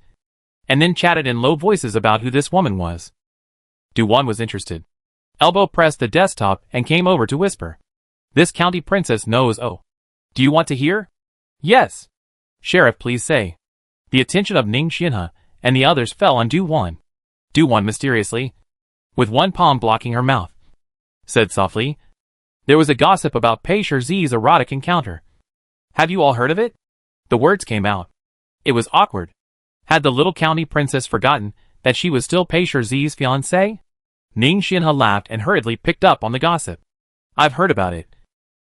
and then chatted in low voices about who this woman was. Du-Wan was interested. Elbow pressed the desktop and came over to whisper. This county princess knows. Oh. Do you want to hear? Yes. Sheriff, please say. The attention of Ning Xianhe and the others fell on Du-Wan. Du-Wan mysteriously, with one palm blocking her mouth, said softly, there was a gossip about Pei Shizi's erotic encounter. Have you all heard of it? The words came out. It was awkward. Had the little county princess forgotten that she was still Pei Shizi's fiancée? Ning Xianhe laughed and hurriedly picked up on the gossip. I've heard about it.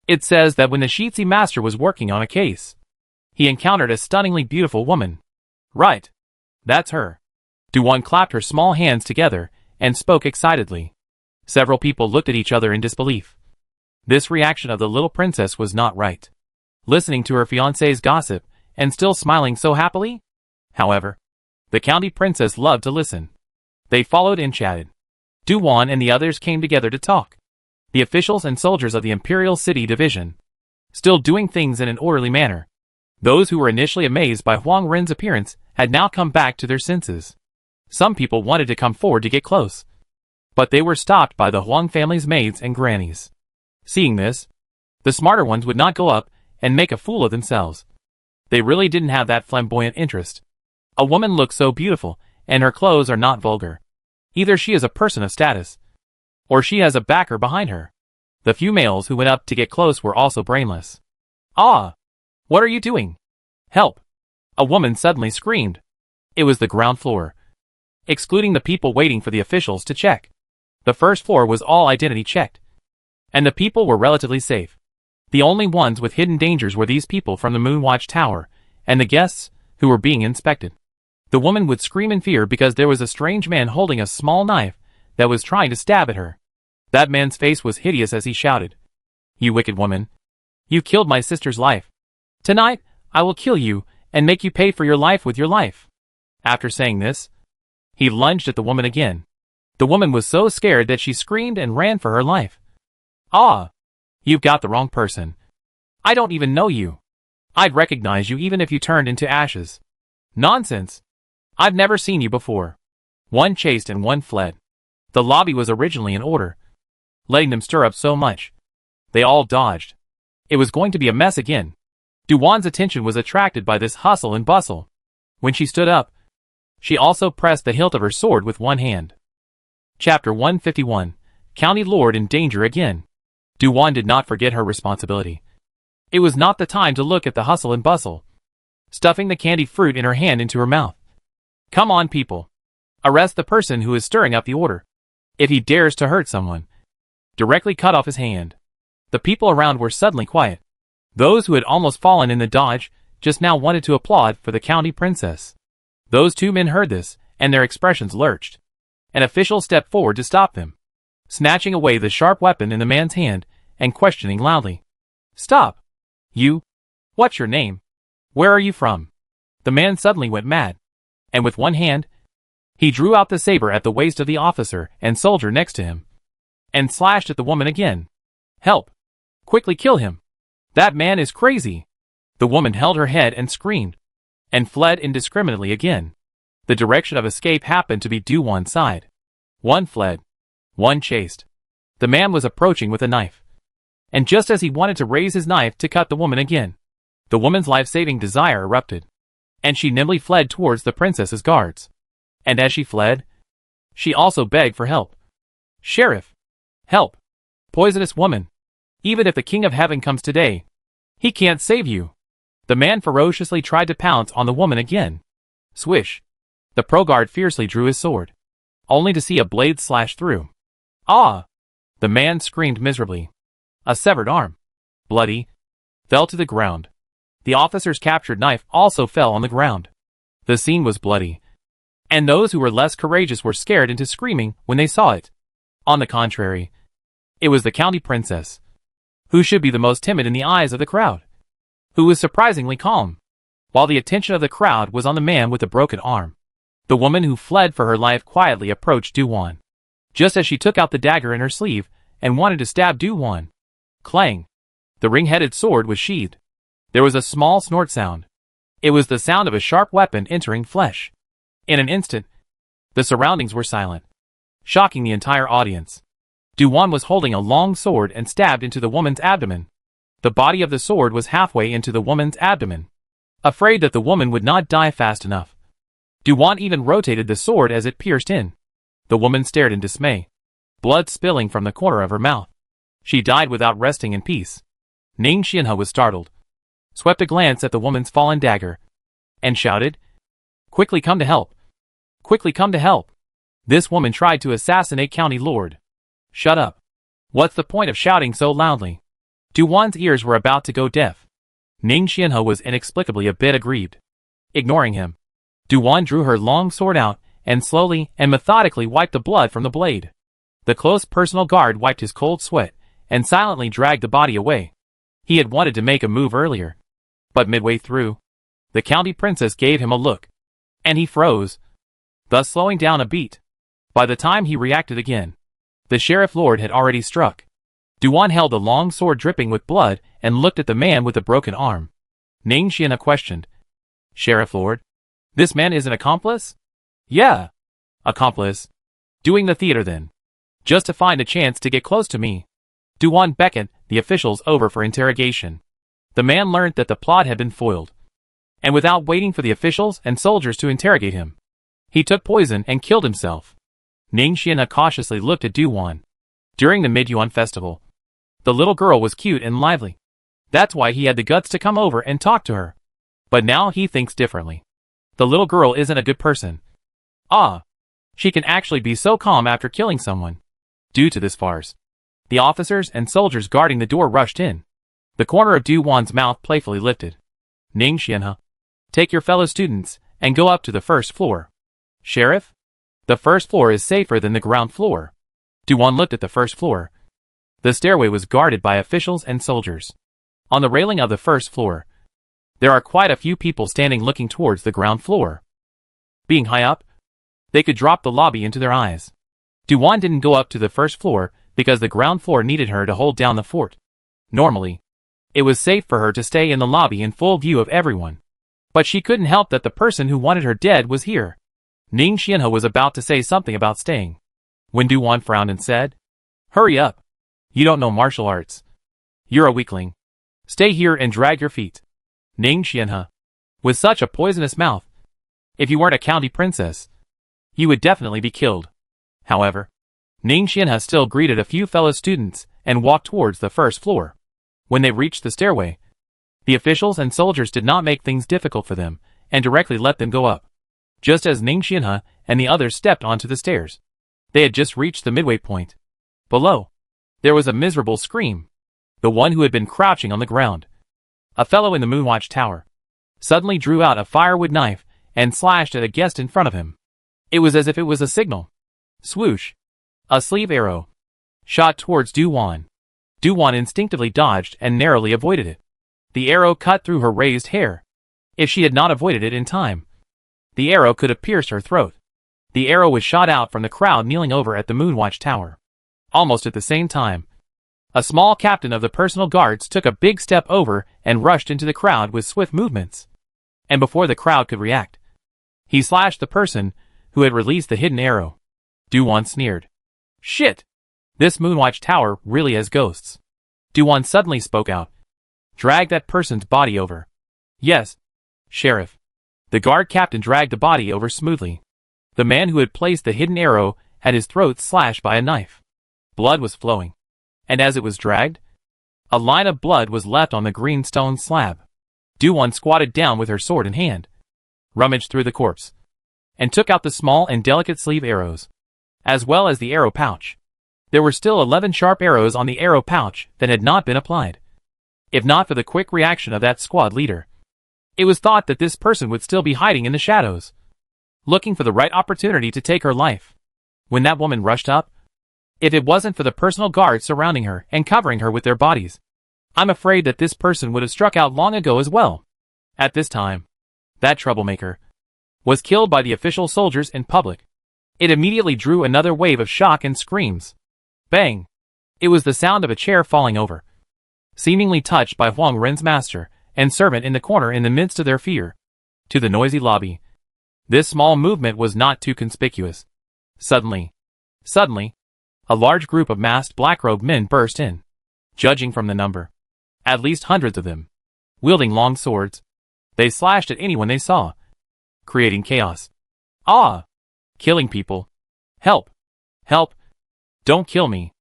It says that when the Shizi master was working on a case, he encountered a stunningly beautiful woman. Right. That's her. Du-Wan clapped her small hands together and spoke excitedly. Several people looked at each other in disbelief. This reaction of the little princess was not right. Listening to her fiancé's gossip and still smiling so happily? However, the county princess loved to listen. They followed and chatted. Du-Wan and the others came together to talk. The officials and soldiers of the Imperial City Division, still doing things in an orderly manner. Those who were initially amazed by Huang Ren's appearance had now come back to their senses. Some people wanted to come forward to get close, but they were stopped by the Huang family's maids and grannies. Seeing this, the smarter ones would not go up and make a fool of themselves. They really didn't have that flamboyant interest. A woman looks so beautiful, and her clothes are not vulgar. Either she is a person of status, or she has a backer behind her. The few males who went up to get close were also brainless. Ah! What are you doing? Help! A woman suddenly screamed. It was the ground floor, excluding the people waiting for the officials to check. The first floor was all identity checked, and the people were relatively safe. The only ones with hidden dangers were these people from the Moonwatch Tower, and the guests, who were being inspected. The woman would scream in fear because there was a strange man holding a small knife that was trying to stab at her. That man's face was hideous as he shouted, You wicked woman! You killed my sister's life. Tonight, I will kill you, and make you pay for your life with your life. After saying this, he lunged at the woman again. The woman was so scared that she screamed and ran for her life. Ah! You've got the wrong person. I don't even know you. I'd recognize you even if you turned into ashes. Nonsense! I've never seen you before. One chased and one fled. The lobby was originally in order, letting them stir up so much. They all dodged. It was going to be a mess again. Du-Wan's attention was attracted by this hustle and bustle. When she stood up, she also pressed the hilt of her sword with one hand. Chapter 151. County Lord in danger again. Du-Wan did not forget her responsibility. It was not the time to look at the hustle and bustle. Stuffing the candied fruit in her hand into her mouth. Come on, people. Arrest the person who is stirring up the order. If he dares to hurt someone, directly cut off his hand. The people around were suddenly quiet. Those who had almost fallen in the dodge just now wanted to applaud for the county princess. Those two men heard this, and their expressions lurched. An official stepped forward to stop them, snatching away the sharp weapon in the man's hand and questioning loudly. Stop! You? What's your name? Where are you from? The man suddenly went mad, and with one hand, he drew out the saber at the waist of the officer and soldier next to him, and slashed at the woman again. Help! Quickly kill him! That man is crazy! The woman held her head and screamed, and fled indiscriminately again. The direction of escape happened to be Du-Wan's side. One fled, one chased. The man was approaching with a knife, and just as he wanted to raise his knife to cut the woman again, the woman's life-saving desire erupted, and she nimbly fled towards the princess's guards. And as she fled, she also begged for help. Sheriff! Help! Poisonous woman! Even if the King of Heaven comes today, he can't save you. The man ferociously tried to pounce on the woman again. Swish! The pro-guard fiercely drew his sword, only to see a blade slash through. Ah! The man screamed miserably. A severed arm, bloody, fell to the ground. The officer's captured knife also fell on the ground. The scene was bloody, and those who were less courageous were scared into screaming when they saw it. On the contrary, it was the county princess, who should be the most timid in the eyes of the crowd, who was surprisingly calm, while the attention of the crowd was on the man with the broken arm. The woman who fled for her life quietly approached Du-Wan, just as she took out the dagger in her sleeve and wanted to stab Du-Wan. Clang! The ring-headed sword was sheathed. There was a small snort sound. It was the sound of a sharp weapon entering flesh. In an instant, the surroundings were silent, shocking the entire audience. Du-Wan was holding a long sword and stabbed into the woman's abdomen. The body of the sword was halfway into the woman's abdomen. Afraid that the woman would not die fast enough, Du-Wan even rotated the sword as it pierced in. The woman stared in dismay, blood spilling from the corner of her mouth. She died without resting in peace. Ning Xianhe was startled, swept a glance at the woman's fallen dagger, and shouted, "Quickly come to help! Quickly come to help! This woman tried to assassinate County Lord." "Shut up! What's the point of shouting so loudly?" Du-Wan's ears were about to go deaf. Ning Xianhe was inexplicably a bit aggrieved. Ignoring him, Du-Wan drew her long sword out and slowly and methodically wiped the blood from the blade. The close personal guard wiped his cold sweat and silently dragged the body away. He had wanted to make a move earlier, but midway through, the county princess gave him a look, and he froze, thus slowing down a beat. By the time he reacted again, the sheriff lord had already struck. Du-Wan held the long sword dripping with blood and looked at the man with the broken arm. Ning Xianhe questioned, "Sheriff lord, this man is an accomplice?" "Yeah, accomplice. Doing the theater then, just to find a chance to get close to me." Du-Wan beckoned the officials over for interrogation. The man learned that the plot had been foiled, and without waiting for the officials and soldiers to interrogate him, he took poison and killed himself. Ning Xianhe cautiously looked at Du-Wan. During the Mid-Yuan festival, the little girl was cute and lively. That's why he had the guts to come over and talk to her. But now he thinks differently. The little girl isn't a good person. She can actually be so calm after killing someone. Due to this farce, the officers and soldiers guarding the door rushed in. The corner of Du-Wan's mouth playfully lifted. "Ning Xianhe, take your fellow students and go up to the first floor." "Sheriff? The first floor is safer than the ground floor." Du-Wan looked at the first floor. The stairway was guarded by officials and soldiers. On the railing of the first floor, there are quite a few people standing looking towards the ground floor. Being high up, they could drop the lobby into their eyes. Du-Wan didn't go up to the first floor because the ground floor needed her to hold down the fort. Normally, it was safe for her to stay in the lobby in full view of everyone. But she couldn't help that the person who wanted her dead was here. Ning Xianhe was about to say something about staying, when Du-Wan frowned and said, "Hurry up. You don't know martial arts. You're a weakling. Stay here and drag your feet." Ning Xianhe, with such a poisonous mouth, if you weren't a county princess, you would definitely be killed. However, Ning Xianhe still greeted a few fellow students and walked towards the first floor. When they reached the stairway, the officials and soldiers did not make things difficult for them and directly let them go up. Just as Ning Xianhe and the others stepped onto the stairs, they had just reached the midway point. Below, there was a miserable scream. The one who had been crouching on the ground, a fellow in the Moonwatch Tower, suddenly drew out a firewood knife and slashed at a guest in front of him. It was as if it was a signal. Swoosh! A sleeve arrow shot towards Du-Wan. Du-Wan instinctively dodged and narrowly avoided it. The arrow cut through her raised hair. If she had not avoided it in time, the arrow could have pierced her throat. The arrow was shot out from the crowd kneeling over at the Moonwatch Tower. Almost at the same time, a small captain of the personal guards took a big step over and rushed into the crowd with swift movements. And before the crowd could react, he slashed the person who had released the hidden arrow. Du-Wan sneered. "Shit! This Moonwatch Tower really has ghosts." Du-Wan suddenly spoke out. "Drag that person's body over." "Yes, Sheriff." The guard captain dragged the body over smoothly. The man who had placed the hidden arrow had his throat slashed by a knife. Blood was flowing, and as it was dragged, a line of blood was left on the green stone slab. Du-Wan squatted down with her sword in hand, rummaged through the corpse, and took out the small and delicate sleeve arrows, as well as the arrow pouch. There were still 11 sharp arrows on the arrow pouch that had not been applied. If not for the quick reaction of that squad leader, It was thought that this person would still be hiding in the shadows, looking for the right opportunity to take her life. When that woman rushed up, if it wasn't for the personal guards surrounding her and covering her with their bodies, I'm afraid that this person would have struck out long ago as well. At this time, that troublemaker was killed by the official soldiers in public. It immediately drew another wave of shock and screams. Bang! It was the sound of a chair falling over, seemingly touched by Huang Ren's master and servant in the corner in the midst of their fear. To the noisy lobby, this small movement was not too conspicuous. Suddenly, a large group of masked black-robed men burst in. Judging from the number, at least hundreds of them, wielding long swords, they slashed at anyone they saw, creating chaos. Ah! Killing people. Help! Help! Don't kill me.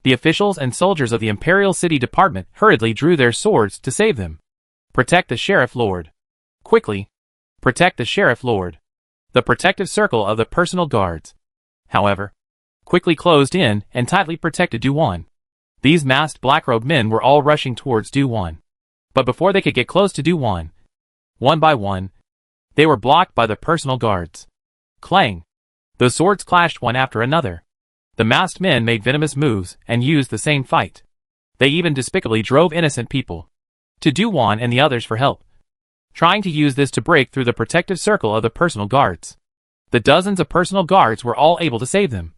The officials and soldiers of the Imperial City Department hurriedly drew their swords to save them. Protect the Sheriff Lord. Quickly! Protect the Sheriff Lord. The protective circle of the personal guards, however, quickly closed in and tightly protected Duwan. These masked black-robed men were all rushing towards Duwan. But before they could get close to Duwan, one by one, they were blocked by the personal guards. Clang! The swords clashed one after another. The masked men made venomous moves and used the same fight. They even despicably drove innocent people to Duwan and the others for help, trying to use this to break through the protective circle of the personal guards. The dozens of personal guards were all able to save them,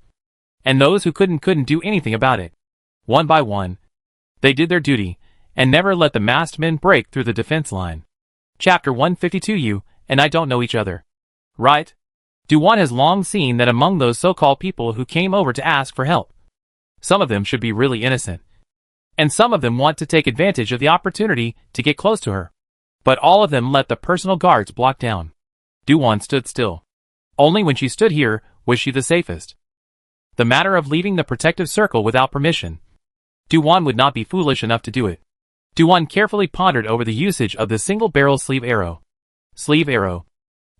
and those who couldn't do anything about it. One by one, they did their duty, and never let the masked men break through the defense line. Chapter 152. You and I don't know each other, right? Duwan has long seen that among those so-called people who came over to ask for help, some of them should be really innocent, and some of them want to take advantage of the opportunity to get close to her. But all of them let the personal guards block down. Duwan stood still. Only when she stood here was she the safest. The matter of leaving the protective circle without permission, Duwan would not be foolish enough to do it. Duwan carefully pondered over the usage of the single-barrel sleeve arrow. Sleeve arrow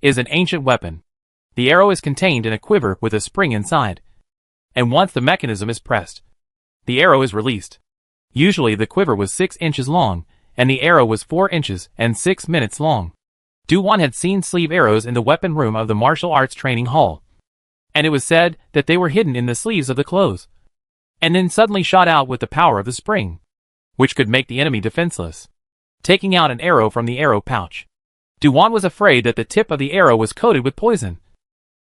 is an ancient weapon. The arrow is contained in a quiver with a spring inside, and once the mechanism is pressed, the arrow is released. Usually the quiver was 6 inches long, and the arrow was 4 inches and 6 minutes long. Duwan had seen sleeve arrows in the weapon room of the martial arts training hall, and it was said that they were hidden in the sleeves of the clothes, and then suddenly shot out with the power of the spring, which could make the enemy defenseless. Taking out an arrow from the arrow pouch, Duwan was afraid that the tip of the arrow was coated with poison,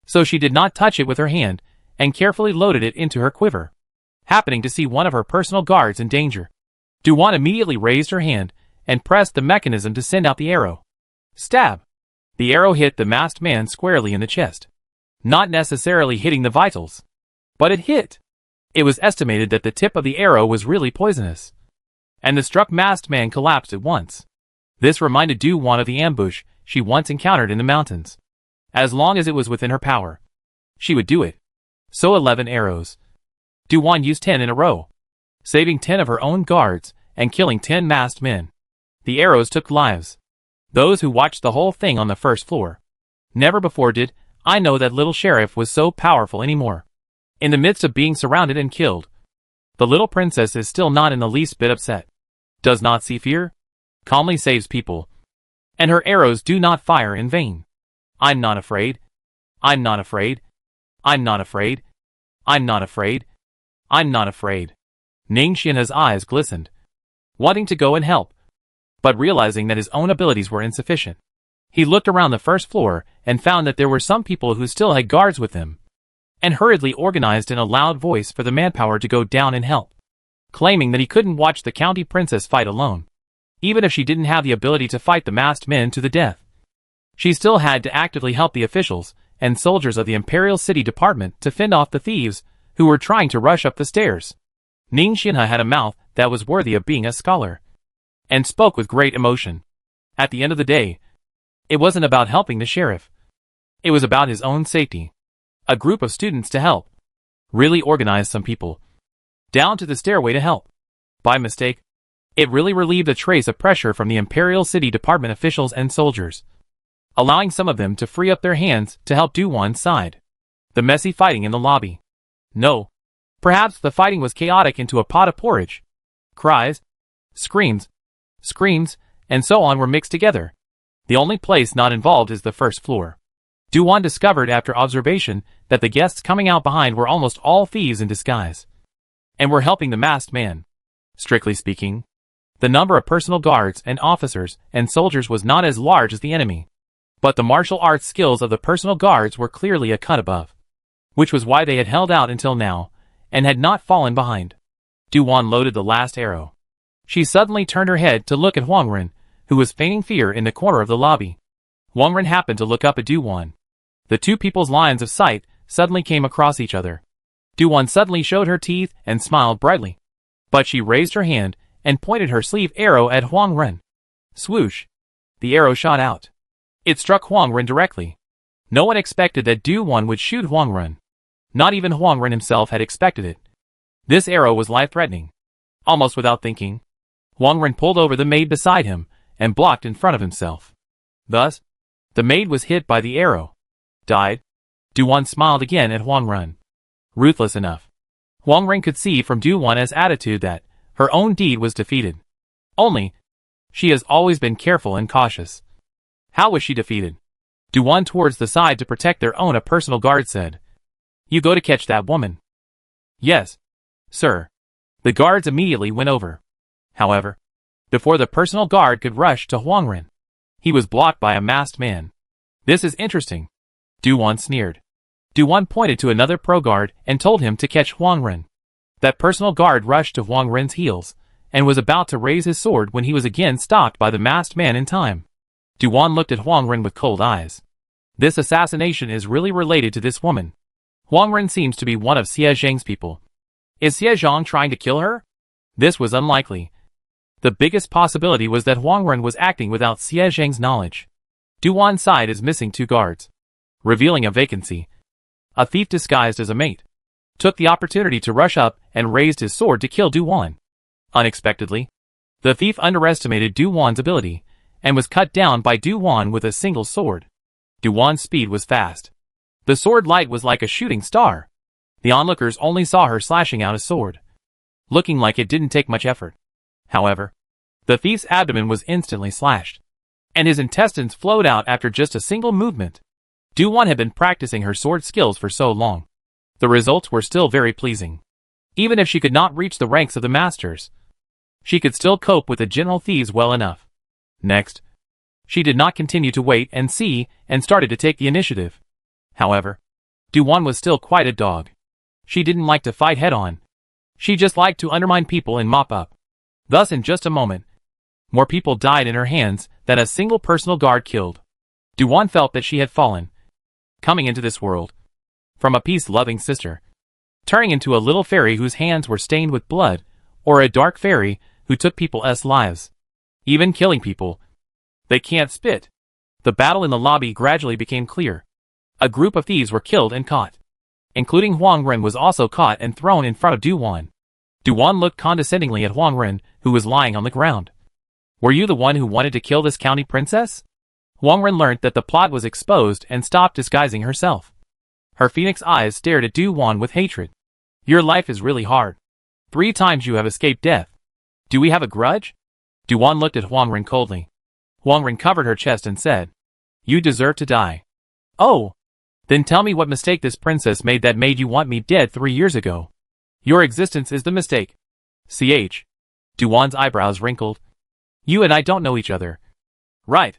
so she did not touch it with her hand and carefully loaded it into her quiver. Happening to see one of her personal guards in danger, Duwan immediately raised her hand and pressed the mechanism to send out the arrow. Stab! The arrow hit the masked man squarely in the chest, not necessarily hitting the vitals, but it hit. It was estimated that the tip of the arrow was really poisonous, and the struck masked man collapsed at once. This reminded Duwan of the ambush she once encountered in the mountains. As long as it was within her power, she would do it. So 11 arrows. Duwan used 10 in a row, saving 10 of her own guards and killing 10 masked men. The arrows took lives. Those who watched the whole thing on the first floor. Never before did I know that little sheriff was so powerful anymore. In the midst of being surrounded and killed, the little princess is still not in the least bit upset. Does not see fear. Calmly saves people. And her arrows do not fire in vain. I'm not afraid. I'm not afraid. I'm not afraid. I'm not afraid. I'm not afraid. Ningxian's eyes glistened, wanting to go and help, but realizing that his own abilities were insufficient. He looked around the first floor and found that there were some people who still had guards with them, and hurriedly organized in a loud voice for the manpower to go down and help, claiming that he couldn't watch the county princess fight alone. Even if she didn't have the ability to fight the masked men to the death, she still had to actively help the officials and soldiers of the Imperial City Department to fend off the thieves who were trying to rush up the stairs. Ningxian had a mouth that was worthy of being a scholar, and spoke with great emotion. At the end of the day, it wasn't about helping the sheriff. It was about his own safety. A group of students to help. Really organized some people down to the stairway to help. By mistake, it really relieved a trace of pressure from the Imperial City Department officials and soldiers, allowing some of them to free up their hands to help Duwan's side. The messy fighting in the lobby. No. Perhaps the fighting was chaotic into a pot of porridge. Cries, screams, and so on were mixed together. The only place not involved is the first floor. Du-Wan discovered after observation that the guests coming out behind were almost all thieves in disguise, and were helping the masked man. Strictly speaking, the number of personal guards and officers and soldiers was not as large as the enemy, but the martial arts skills of the personal guards were clearly a cut above, which was why they had held out until now, and had not fallen behind. Du-Wan loaded the last arrow. She suddenly turned her head to look at Huang Ren, who was feigning fear in the corner of the lobby. Huang Ren happened to look up at Du-Wan. The two people's lines of sight suddenly came across each other. Du-Wan suddenly showed her teeth and smiled brightly. But she raised her hand and pointed her sleeve arrow at Huang Ren. Swoosh! The arrow shot out. It struck Huang Ren directly. No one expected that Du-Wan would shoot Huang Ren. Not even Huang Ren himself had expected it. This arrow was life-threatening. Almost without thinking, Huang Ren pulled over the maid beside him and blocked in front of himself. Thus, the maid was hit by the arrow. Died? Du-Wan smiled again at Huang Ren. Ruthless enough. Huang Ren could see from Du-Wan's attitude that her own deed was defeated. Only, she has always been careful and cautious. How was she defeated? Du-Wan towards the side to protect their own. A personal guard said, "You go to catch that woman." "Yes, sir." The guards immediately went over. However, before the personal guard could rush to Huang Ren, he was blocked by a masked man. "This is interesting," Du-Wan sneered. Du-Wan pointed to another pro-guard and told him to catch Huang Ren. That personal guard rushed to Huang Ren's heels, and was about to raise his sword when he was again stopped by the masked man in time. Du-Wan looked at Huang Ren with cold eyes. This assassination is really related to this woman. Huang Ren seems to be one of Xie Zhang's people. Is Xie Zhang trying to kill her? This was unlikely. The biggest possibility was that Huang Ren was acting without Xie Zhang's knowledge. Du-Wan's side is missing 2 guards, revealing a vacancy. A thief disguised as a mate took the opportunity to rush up and raised his sword to kill Du-Wan. Unexpectedly, the thief underestimated Du-Wan's ability and was cut down by Du-Wan with a single sword. Du-Wan's speed was fast. The sword light was like a shooting star. The onlookers only saw her slashing out a sword, looking like it didn't take much effort. However, the thief's abdomen was instantly slashed, and his intestines flowed out after just a single movement. Du-Wan had been practicing her sword skills for so long. The results were still very pleasing. Even if she could not reach the ranks of the masters, she could still cope with the general thieves well enough. Next, she did not continue to wait and see and started to take the initiative. However, Du-Wan was still quite a dog. She didn't like to fight head-on. She just liked to undermine people and mop up. Thus in just a moment, more people died in her hands than a single personal guard killed. Du-Wan felt that she had fallen, coming into this world, from a peace-loving sister, turning into a little fairy whose hands were stained with blood, or a dark fairy who took people's lives, even killing people. They can't spit. The battle in the lobby gradually became clear. A group of thieves were killed and caught, including Huang Ren was also caught and thrown in front of Du-Wan. Du-Wan looked condescendingly at Huang Ren, who was lying on the ground. "Were you the one who wanted to kill this county princess?" Huang Ren learnt that the plot was exposed and stopped disguising herself. Her phoenix eyes stared at Du-Wan with hatred. "Your life is really hard. 3 times you have escaped death. Do we have a grudge?" Du-Wan looked at Huang Ren coldly. Huang Ren covered her chest and said, "You deserve to die." "Oh, then tell me what mistake this princess made that made you want me dead 3 years ago. Your existence is the mistake." Du-Wan's eyebrows wrinkled. "You and I don't know each other." "Right.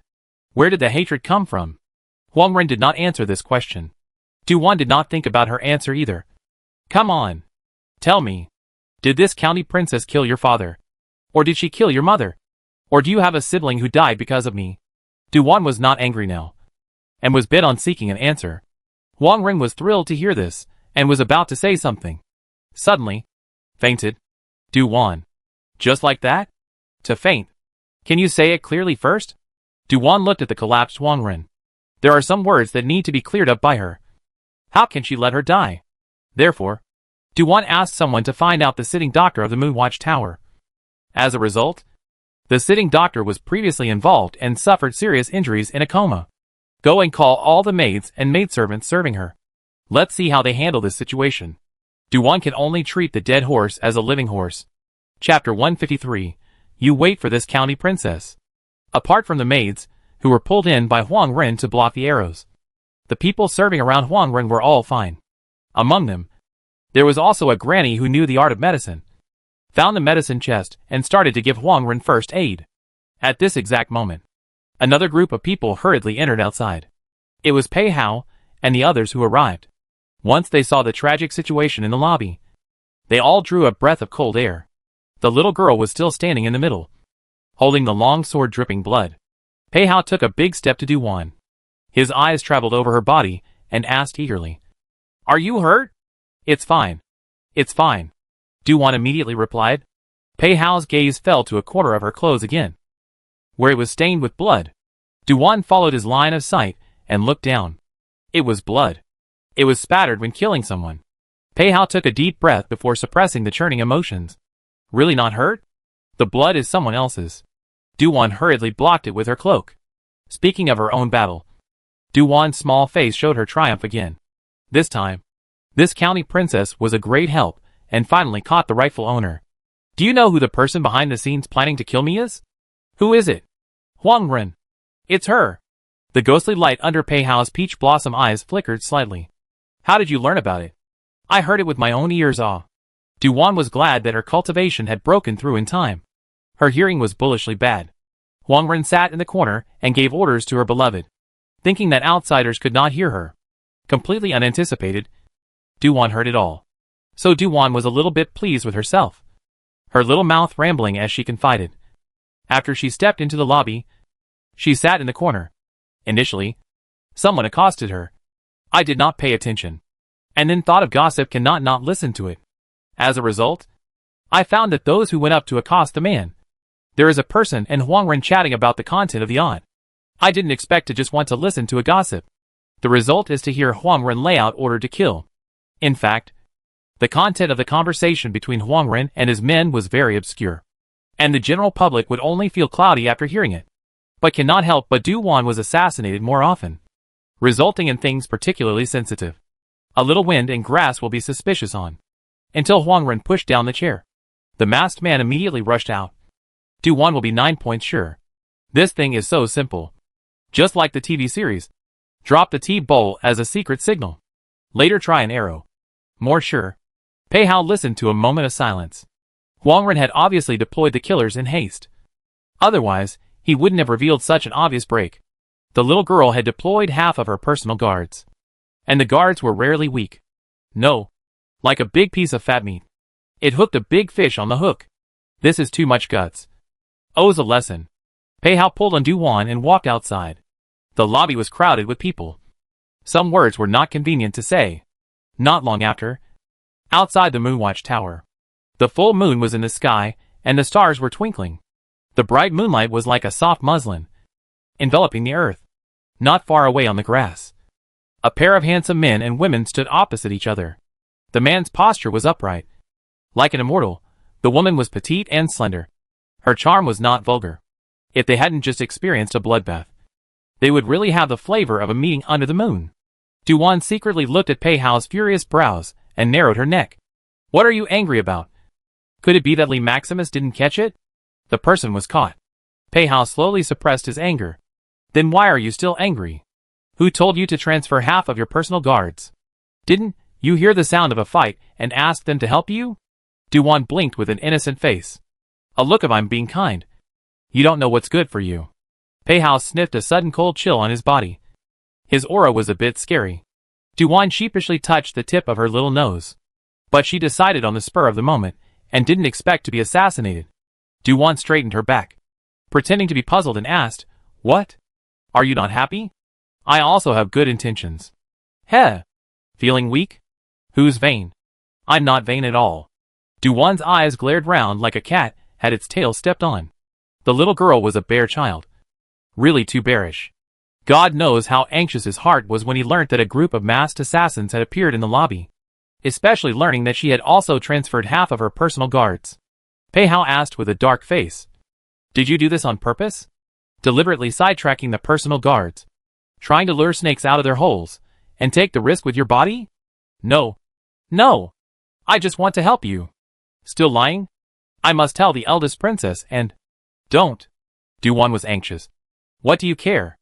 Where did the hatred come from?" Huang Ren did not answer this question. Du-Wan did not think about her answer either. "Come on. Tell me. Did this county princess kill your father? Or did she kill your mother? Or do you have a sibling who died because of me?" Du-Wan was not angry now, and was bent on seeking an answer. Huang Ren was thrilled to hear this, and was about to say something. Suddenly, fainted. Du-Wan. "Just like that? To faint? Can you say it clearly first?" Du-Wan looked at the collapsed Huang Ren. There are some words that need to be cleared up by her. How can she let her die? Therefore, Du-Wan asked someone to find out the sitting doctor of the Moonwatch Tower. As a result, the sitting doctor was previously involved and suffered serious injuries in a coma. Go and call all the maids and maidservants serving her. Let's see how they handle this situation. Du-Wan can only treat the dead horse as a living horse. Chapter 153. You wait for this county princess. Apart from the maids, who were pulled in by Huang Ren to block the arrows. The people serving around Huang Ren were all fine. Among them, there was also a granny who knew the art of medicine, found the medicine chest, and started to give Huang Ren first aid. At this exact moment, another group of people hurriedly entered outside. It was Pei Hao and the others who arrived. Once they saw the tragic situation in the lobby, they all drew a breath of cold air. The little girl was still standing in the middle, holding the long sword dripping blood. Pei Hao took a big step to Duwan. His eyes traveled over her body and asked eagerly, "Are you hurt?" "It's fine. It's fine," Duwan immediately replied. Pei Hao's gaze fell to a corner of her clothes again, where it was stained with blood. Duwan followed his line of sight and looked down. It was blood. It was spattered when killing someone. Pei Hao took a deep breath before suppressing the churning emotions. Really not hurt? The blood is someone else's. Duwan hurriedly blocked it with her cloak. Speaking of her own battle, Duwan's small face showed her triumph again. This time, this county princess was a great help and finally caught the rightful owner. "Do you know who the person behind the scenes planning to kill me is?" "Who is it?" "Huang Ren." "It's her." The ghostly light under Pei Hao's peach blossom eyes flickered slightly. "How did you learn about it?" "I heard it with my own ears." Duwan was glad that her cultivation had broken through in time. Her hearing was bullishly bad. Huang Ren sat in the corner and gave orders to her beloved, thinking that outsiders could not hear her. Completely unanticipated, Duwan heard it all. So Duwan was a little bit pleased with herself, her little mouth rambling as she confided. After she stepped into the lobby, she sat in the corner. Initially, someone accosted her. I did not pay attention, and then thought of gossip cannot not listen to it. As a result, I found that those who went up to accost the man, there is a person and Huang Ren chatting about the content of the odd. I didn't expect to just want to listen to a gossip. The result is to hear Huang Ren lay out order to kill. In fact, the content of the conversation between Huang Ren and his men was very obscure, and the general public would only feel cloudy after hearing it. But cannot help but Duwan was assassinated more often, resulting in things particularly sensitive. A little wind and grass will be suspicious on. Until Huang Ren pushed down the chair. The masked man immediately rushed out. Duwan will be 9 points sure. This thing is so simple. Just like the TV series. Drop the tea bowl as a secret signal. Later try an arrow. More sure. Pei Hao listened to a moment of silence. Huang Ren had obviously deployed the killers in haste. Otherwise, he wouldn't have revealed such an obvious break. The little girl had deployed half of her personal guards. And the guards were rarely weak. No. Like a big piece of fat meat. It hooked a big fish on the hook. This is too much guts. Oh's a lesson. Pei Hao pulled on Duwan and walked outside. The lobby was crowded with people. Some words were not convenient to say. Not long after, outside the Moonwatch Tower, the full moon was in the sky, and the stars were twinkling. The bright moonlight was like a soft muslin, enveloping the earth. Not far away on the grass, a pair of handsome men and women stood opposite each other. The man's posture was upright. Like an immortal, the woman was petite and slender. Her charm was not vulgar. If they hadn't just experienced a bloodbath, they would really have the flavor of a meeting under the moon. Duwan secretly looked at Pei Hao's furious brows and narrowed her neck. What are you angry about? Could it be that Li Maximus didn't catch it? The person was caught. Pei Hao slowly suppressed his anger. Then why are you still angry? Who told you to transfer half of your personal guards? Didn't you hear the sound of a fight and ask them to help you? Duwan blinked with an innocent face. A look of I'm being kind. You don't know what's good for you. Pei Hao sniffed a sudden cold chill on his body. His aura was a bit scary. Duwan sheepishly touched the tip of her little nose. But she decided on the spur of the moment, and didn't expect to be assassinated. Duwan straightened her back, pretending to be puzzled, and asked, What? Are you not happy? I also have good intentions. Heh. Feeling weak? Who's vain? I'm not vain at all. Duwan's eyes glared round like a cat had its tail stepped on. The little girl was a bare child. Really too bearish. God knows how anxious his heart was when he learnt that a group of masked assassins had appeared in the lobby. Especially learning that she had also transferred half of her personal guards. Pei Hao asked with a dark face. Did you do this on purpose? Deliberately sidetracking the personal guards? Trying to lure snakes out of their holes, and take the risk with your body? No. No. I just want to help you. Still lying? I must tell the eldest princess and... Don't. Duwan was anxious. What do you care?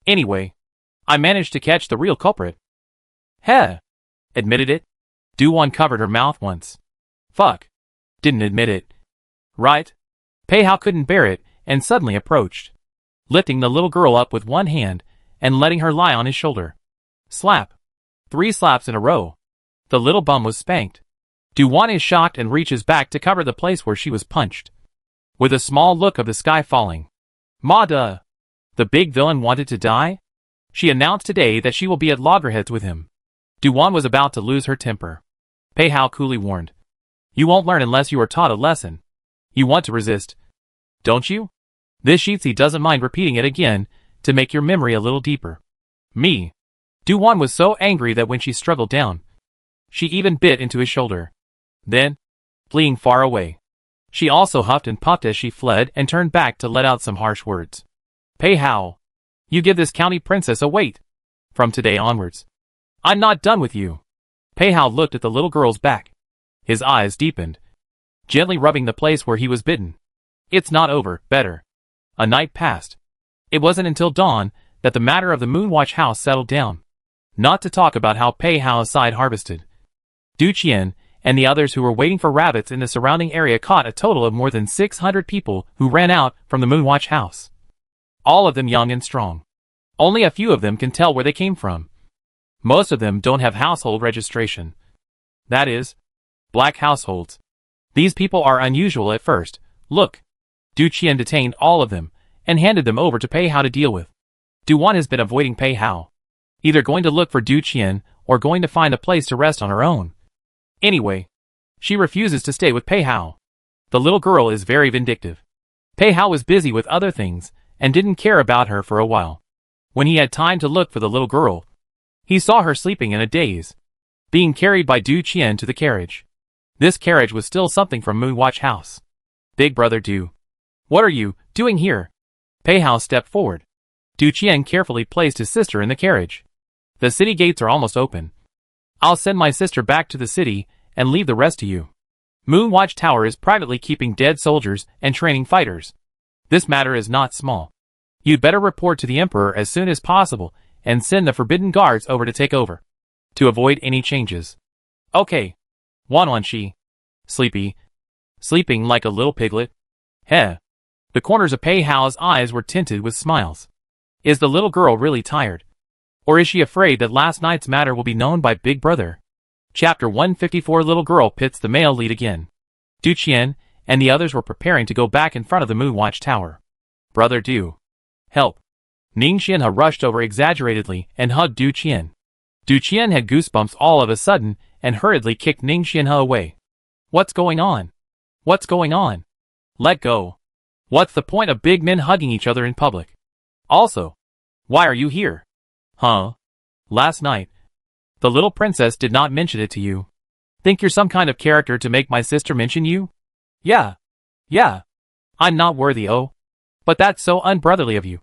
Anyway, I managed to catch the real culprit. Heh. Admitted it? Do-won covered her mouth once. Fuck. Didn't admit it. Right? Pei-hao couldn't bear it and suddenly approached, lifting the little girl up with one hand and letting her lie on his shoulder. Slap. 3 slaps in a row. The little bum was spanked. Do-won is shocked and reaches back to cover the place where she was punched, with a small look of the sky falling. Ma duh. The big villain wanted to die? She announced today that she will be at loggerheads with him. Do-won was about to lose her temper. Pei-hao coolly warned. You won't learn unless you are taught a lesson. You want to resist, don't you? This Shitsi doesn't mind repeating it again to make your memory a little deeper. Me. Do-won was so angry that when she struggled down, she even bit into his shoulder. Then, fleeing far away, she also huffed and puffed as she fled and turned back to let out some harsh words. Pei-hao, you give this county princess a wait. From today onwards, I'm not done with you. Pei-hao looked at the little girl's back. His eyes deepened, gently rubbing the place where he was bitten. It's not over, better. A night passed. It wasn't until dawn that the matter of the Moonwatch house settled down. Not to talk about how Pei-hao's side harvested. Du Qian and the others who were waiting for rabbits in the surrounding area caught a total of more than 600 people who ran out from the Moonwatch house. All of them young and strong. Only a few of them can tell where they came from. Most of them don't have household registration. That is, black households. These people are unusual at first. Look. Du Qian detained all of them and handed them over to Pei-hao to deal with. Du-won has been avoiding Pei-hao, either going to look for Du Qian or going to find a place to rest on her own. Anyway, she refuses to stay with Pei-hao. The little girl is very vindictive. Pei-hao was busy with other things and didn't care about her for a while. When he had time to look for the little girl, he saw her sleeping in a daze, being carried by Du Qian to the carriage. This carriage was still something from Moonwatch house. Big brother Du. What are you doing here? Pei-hao stepped forward. Du Qian carefully placed his sister in the carriage. The city gates are almost open. I'll send my sister back to the city and leave the rest to you. Moonwatch Tower is privately keeping dead soldiers and training fighters. This matter is not small. You'd better report to the Emperor as soon as possible and send the Forbidden Guards over to take over, to avoid any changes. Okay. Wanwanshi. Sleepy. Sleeping like a little piglet. Heh. The corners of Pei-hao's eyes were tinted with smiles. Is the little girl really tired? Or is she afraid that last night's matter will be known by Big Brother? Chapter 154. Little girl pits the male lead again. Du Qian and the others were preparing to go back in front of the Moonwatch Tower. Brother Du. Help. Ning Qianhe rushed over exaggeratedly and hugged Du Qian. Du Qian had goosebumps all of a sudden and hurriedly kicked Ning Qianhe away. What's going on? What's going on? Let go. What's the point of big men hugging each other in public? Also, why are you here? Huh? Last night, the little princess did not mention it to you. Think you're some kind of character to make my sister mention you? Yeah. I'm not worthy, oh. But that's so unbrotherly of you.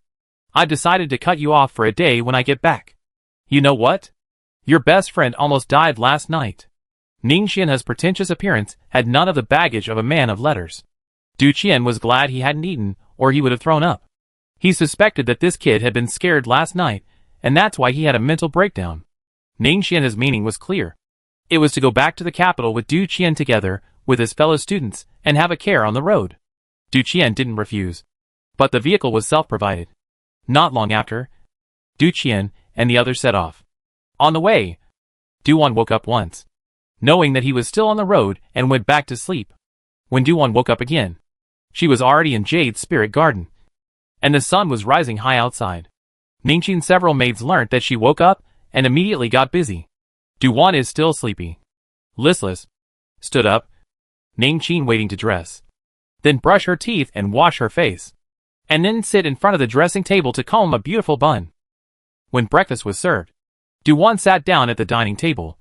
I've decided to cut you off for a day when I get back. You know what? Your best friend almost died last night. Ning Qianhe's pretentious appearance had none of the baggage of a man of letters. Du Qian was glad he hadn't eaten, or he would have thrown up. He suspected that this kid had been scared last night, and that's why he had a mental breakdown. Ning Qianhe's meaning was clear. It was to go back to the capital with Du Qian together with his fellow students and have a care on the road. Du Qian didn't refuse. But the vehicle was self-provided. Not long after, Du Qian and the others set off. On the way, Du-won woke up once, knowing that he was still on the road, and went back to sleep. When Du-won woke up again, she was already in Jade's spirit garden, and the sun was rising high outside. Ningqian's several maids learnt that she woke up and immediately got busy. Du-won is still sleepy, listless, stood up, Ningqian waiting to dress, then brush her teeth and wash her face, and then sit in front of the dressing table to comb a beautiful bun. When breakfast was served, Du-won sat down at the dining table.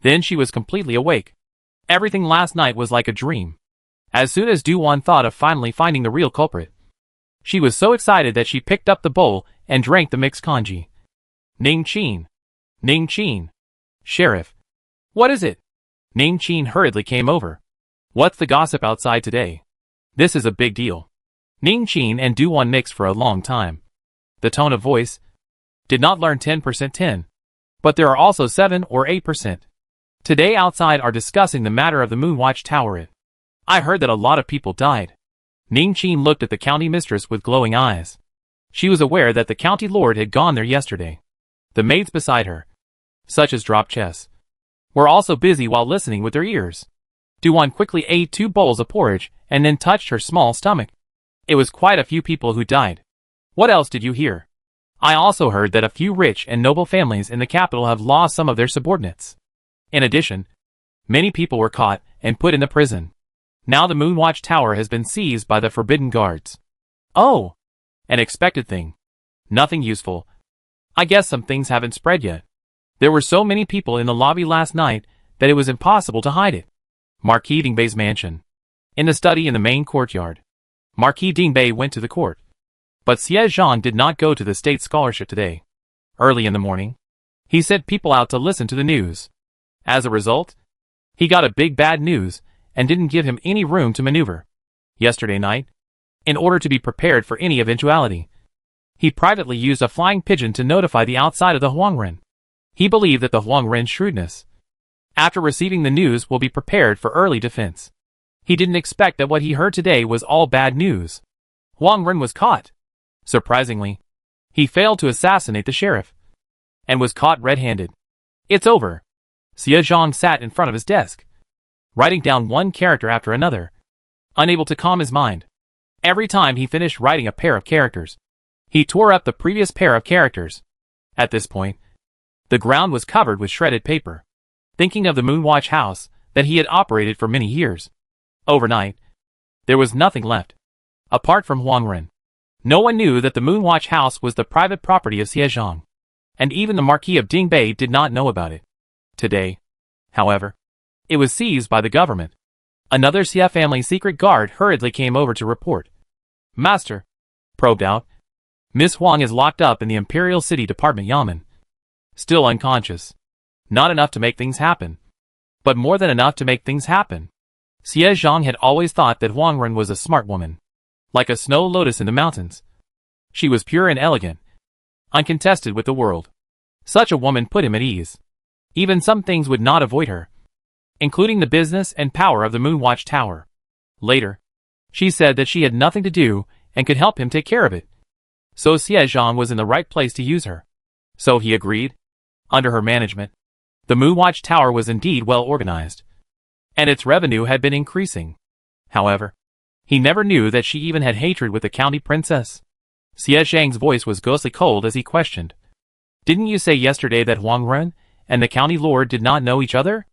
Then she was completely awake. Everything last night was like a dream. As soon as Du-won thought of finally finding the real culprit, she was so excited that she picked up the bowl and drank the mixed congee. Ningqian. Sheriff. What is it? Ningqian hurriedly came over. What's the gossip outside today? This is a big deal. Ningqian and Du-won mixed for a long time. The tone of voice. Did not learn 10% 10. But there are also 7 or 8%. Today outside are discussing the matter of the Moonwatch Tower. I heard that a lot of people died. Ning Qin looked at the county mistress with glowing eyes. She was aware that the county lord had gone there yesterday. The maids beside her, such as drop chess, were also busy while listening with their ears. Duan quickly ate 2 bowls of porridge and then touched her small stomach. It was quite a few people who died. What else did you hear? I also heard that a few rich and noble families in the capital have lost some of their subordinates. In addition, many people were caught and put in the prison. Now the Moonwatch Tower has been seized by the Forbidden Guards. Oh! An expected thing. Nothing useful. I guess some things haven't spread yet. There were so many people in the lobby last night that it was impossible to hide it. Marquis Dingbei's mansion. In the study in the main courtyard. Marquis Dingbei went to the court. But Xie Zhang did not go to the state scholarship today. Early in the morning, he sent people out to listen to the news. As a result, he got a big bad news and didn't give him any room to maneuver. Yesterday night, in order to be prepared for any eventuality, he privately used a flying pigeon to notify the outside of the Huangren. He believed that the Huangren's shrewdness, after receiving the news, will be prepared for early defense. He didn't expect that what he heard today was all bad news. Huangren was caught. Surprisingly, he failed to assassinate the sheriff, and was caught red-handed. It's over. Xie Zhang sat in front of his desk, writing down one character after another, unable to calm his mind. Every time he finished writing a pair of characters, he tore up the previous pair of characters. At this point, the ground was covered with shredded paper. Thinking of the Moonwatch house that he had operated for many years. Overnight, there was nothing left. Apart from Huangren, no one knew that the Moonwatch house was the private property of Xie Zhang, and even the Marquis of Dingbei did not know about it. Today, however, it was seized by the government. Another Xie family secret guard hurriedly came over to report. Master, probed out, Miss Huang is locked up in the Imperial City Department Yamen. Still unconscious. Not enough to make things happen, but more than enough to make things happen. Xie Zhang had always thought that Huangren was a smart woman, like a snow lotus in the mountains. She was pure and elegant, uncontested with the world. Such a woman put him at ease. Even some things would not avoid her, including the business and power of the Moonwatch Tower. Later, she said that she had nothing to do and could help him take care of it. So Xie Zhang was in the right place to use her. So he agreed. Under her management, the Moonwatch Tower was indeed well organized, and its revenue had been increasing. However, he never knew that she even had hatred with the county princess. Xie Zhang's voice was ghostly cold as he questioned. Didn't you say yesterday that Huangren and the county lord did not know each other?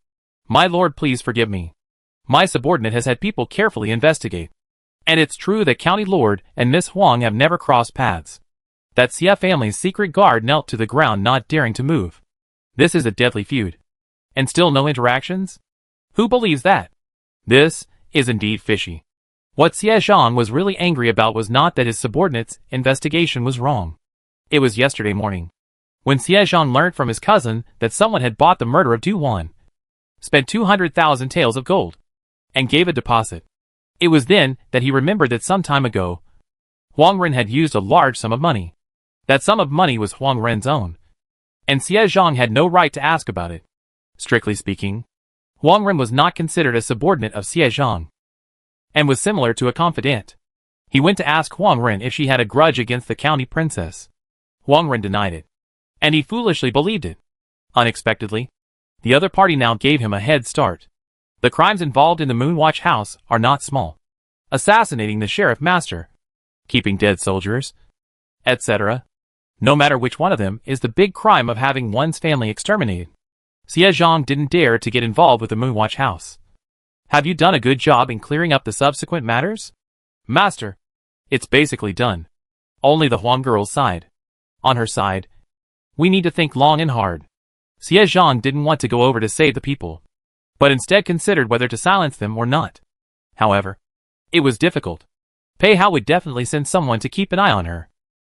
My lord, please forgive me. My subordinate has had people carefully investigate. And it's true that county lord and Miss Huang have never crossed paths. That Xie family's secret guard knelt to the ground, not daring to move. This is a deadly feud. And still no interactions? Who believes that? This is indeed fishy. What Xie Zhang was really angry about was not that his subordinate's investigation was wrong. It was yesterday morning, when Xie Zhang learned from his cousin that someone had bought the murder of Duan, spent 200,000 taels of gold, and gave a deposit. It was then that he remembered that some time ago, Huangren had used a large sum of money. That sum of money was Huangren's own, and Xie Zhang had no right to ask about it. Strictly speaking, Huangren was not considered a subordinate of Xie Zhang, and was similar to a confidant. He went to ask Huangren if she had a grudge against the county princess. Huangren denied it, and he foolishly believed it. Unexpectedly, the other party now gave him a head start. The crimes involved in the Moonwatch house are not small. Assassinating the sheriff master, keeping dead soldiers, etc. No matter which one of them is the big crime of having one's family exterminated. Xie Zhang didn't dare to get involved with the Moonwatch house. Have you done a good job in clearing up the subsequent matters? Master, it's basically done. Only the Huang girl's side. On her side, we need to think long and hard. Xie Zhang didn't want to go over to save the people, but instead considered whether to silence them or not. However, it was difficult. Pei Hao would definitely send someone to keep an eye on her,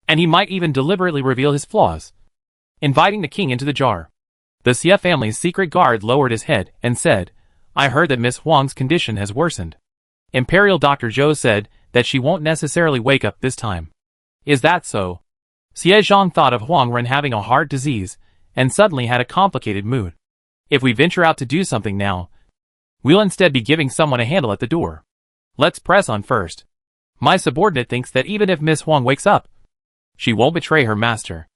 and he might even deliberately reveal his flaws, inviting the king into the jar. The Xie family's secret guard lowered his head and said, I heard that Miss Huang's condition has worsened. Imperial Dr. Zhou said that she won't necessarily wake up this time. Is that so? Xie Zhang thought of Huang Ren having a heart disease, and suddenly had a complicated mood. If we venture out to do something now, we'll instead be giving someone a handle at the door. Let's press on first. My subordinate thinks that even if Miss Huang wakes up, she won't betray her master.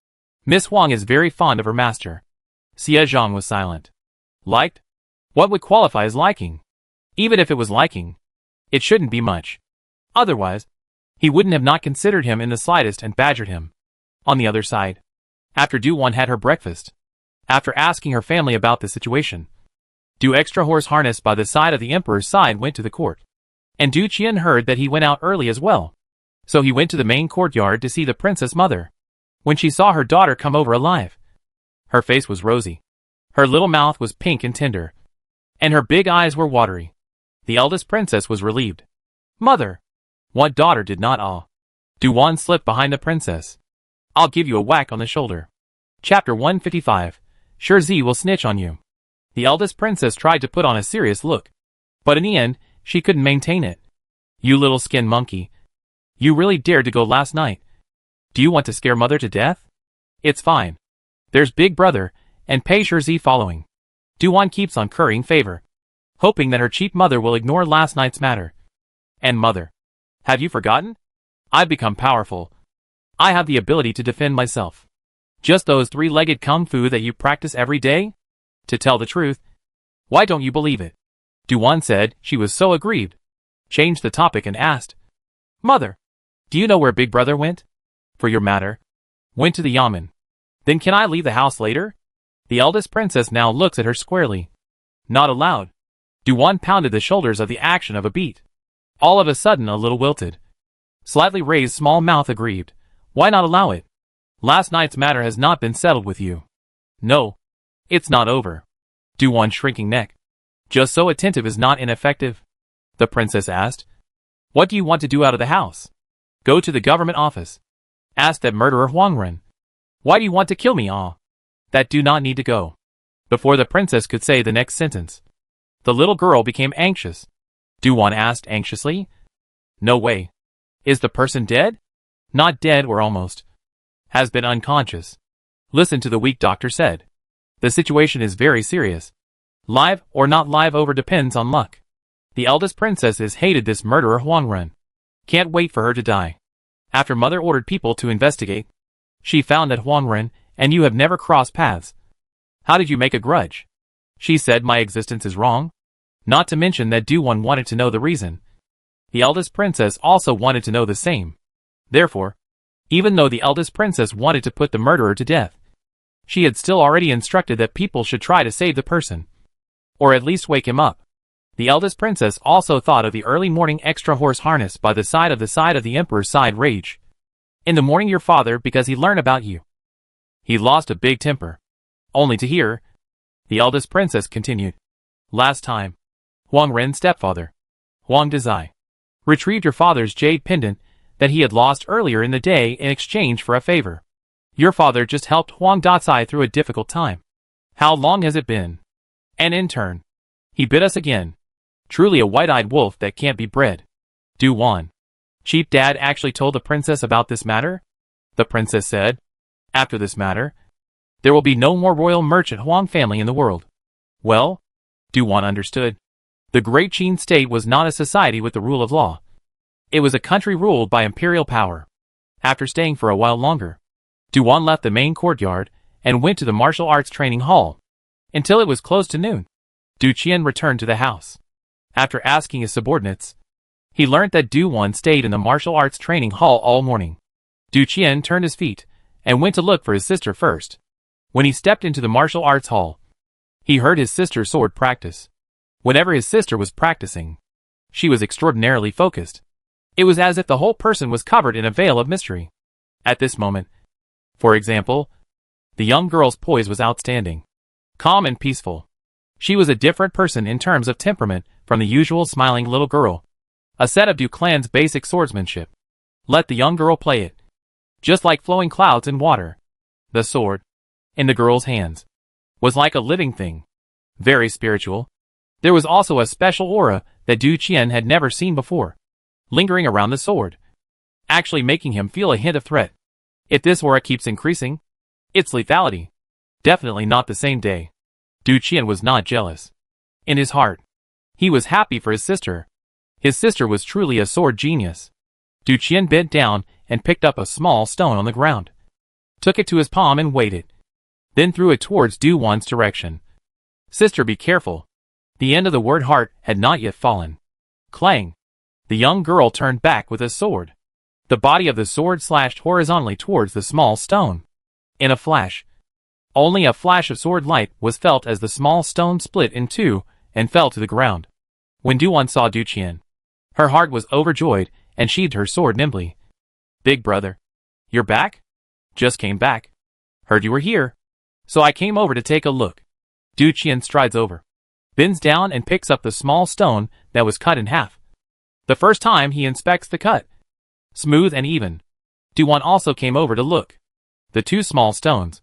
Miss Huang is very fond of her master. Xie Zhang was silent. Liked? What would qualify as liking? Even if it was liking, it shouldn't be much. Otherwise, he wouldn't have not considered him in the slightest and badgered him. On the other side, after Du Wan had her breakfast, after asking her family about the situation, Du extra horse harnessed by the side of the emperor's side went to the court. And Du Qian heard that he went out early as well. So he went to the main courtyard to see the princess mother. When she saw her daughter come over alive, her face was rosy. Her little mouth was pink and tender. And her big eyes were watery. The eldest princess was relieved. Mother! What daughter did not awe? Du Wan slipped behind the princess. I'll give you a whack on the shoulder. Chapter 155. Sure Zi will snitch on you. The eldest princess tried to put on a serious look. But in the end, she couldn't maintain it. You little skin monkey. You really dared to go last night. Do you want to scare mother to death? It's fine. There's Big Brother, and Pei Shi following. Du Wan keeps on currying favor, hoping that her cheap mother will ignore last night's matter. And mother, have you forgotten? I've become powerful. I have the ability to defend myself. Just those three-legged kung fu that you practice every day? To tell the truth, why don't you believe it? Du Wan said she was so aggrieved, changed the topic and asked, Mother, do you know where Big Brother went? For your matter, went to the Yamen. Then can I leave the house later? The eldest princess now looks at her squarely. Not allowed. Du Wan pounded the shoulders of the action of a beat. All of a sudden a little wilted. Slightly raised small mouth aggrieved. Why not allow it? Last night's matter has not been settled with you. No. It's not over. Du Wan's shrinking neck. Just so attentive is not ineffective? The princess asked. What do you want to do out of the house? Go to the government office. Ask that murderer Huang Ren. Why do you want to kill me, ah? That do not need to go. Before the princess could say the next sentence, the little girl became anxious. Du Wan asked anxiously. No way. Is the person dead? Not dead or almost. Has been unconscious. Listen to the weak doctor said. The situation is very serious. Live or not live over depends on luck. The eldest princesses hated this murderer Huang Ren. Can't wait for her to die. After mother ordered people to investigate, she found that Huang Ren and you have never crossed paths. How did you make a grudge? She said my existence is wrong. Not to mention that Du Wan wanted to know the reason. The eldest princess also wanted to know the same. Therefore, even though the eldest princess wanted to put the murderer to death, she had still already instructed that people should try to save the person. Or at least wake him up. The eldest princess also thought of the early morning extra horse harness by the side of the emperor's side rage. In the morning your father because he learned about you. He lost a big temper. Only to hear. The eldest princess continued. Last time, Huang Ren's stepfather, Huang Dazai, retrieved your father's jade pendant that he had lost earlier in the day in exchange for a favor. Your father just helped Huang Dazai through a difficult time. How long has it been? And in turn, he bit us again. Truly a white-eyed wolf that can't be bred. Du Wan. Cheap Dad actually told the princess about this matter? The princess said. After this matter, there will be no more royal merchant Huang family in the world. Well, Du Wan understood. The Great Qin state was not a society with the rule of law. It was a country ruled by imperial power. After staying for a while longer, Du Wan left the main courtyard and went to the martial arts training hall. Until it was close to noon, Du Qian returned to the house. After asking his subordinates, he learnt that Du Wan stayed in the martial arts training hall all morning. Du Qian turned his feet and went to look for his sister first. When he stepped into the martial arts hall, he heard his sister's sword practice. Whenever his sister was practicing, she was extraordinarily focused. It was as if the whole person was covered in a veil of mystery. At this moment, for example, the young girl's poise was outstanding. Calm and peaceful. She was a different person in terms of temperament from the usual smiling little girl. A set of Du Clan's basic swordsmanship. Let the young girl play it. Just like flowing clouds in water. The sword, in the girl's hands, was like a living thing. Very spiritual. There was also a special aura that Du Qian had never seen before, lingering around the sword, actually making him feel a hint of threat. If this aura keeps increasing, it's lethality. Definitely not the same day. Du Qian was not jealous. In his heart, he was happy for his sister. His sister was truly a sword genius. Du Qian bent down and picked up a small stone on the ground, took it to his palm and weighed it, then threw it towards Du Wan's direction. Sister, be careful. The end of the word heart had not yet fallen. Clang! The young girl turned back with a sword. The body of the sword slashed horizontally towards the small stone. In a flash, only a flash of sword light was felt as the small stone split in two and fell to the ground. When Du Wan saw Du Qian, her heart was overjoyed and sheathed her sword nimbly. Big brother, you're back? Just came back. Heard you were here, so I came over to take a look. Du Qian strides over, bends down and picks up the small stone that was cut in half. The first time he inspects the cut, smooth and even. Du Wan also came over to look. The two small stones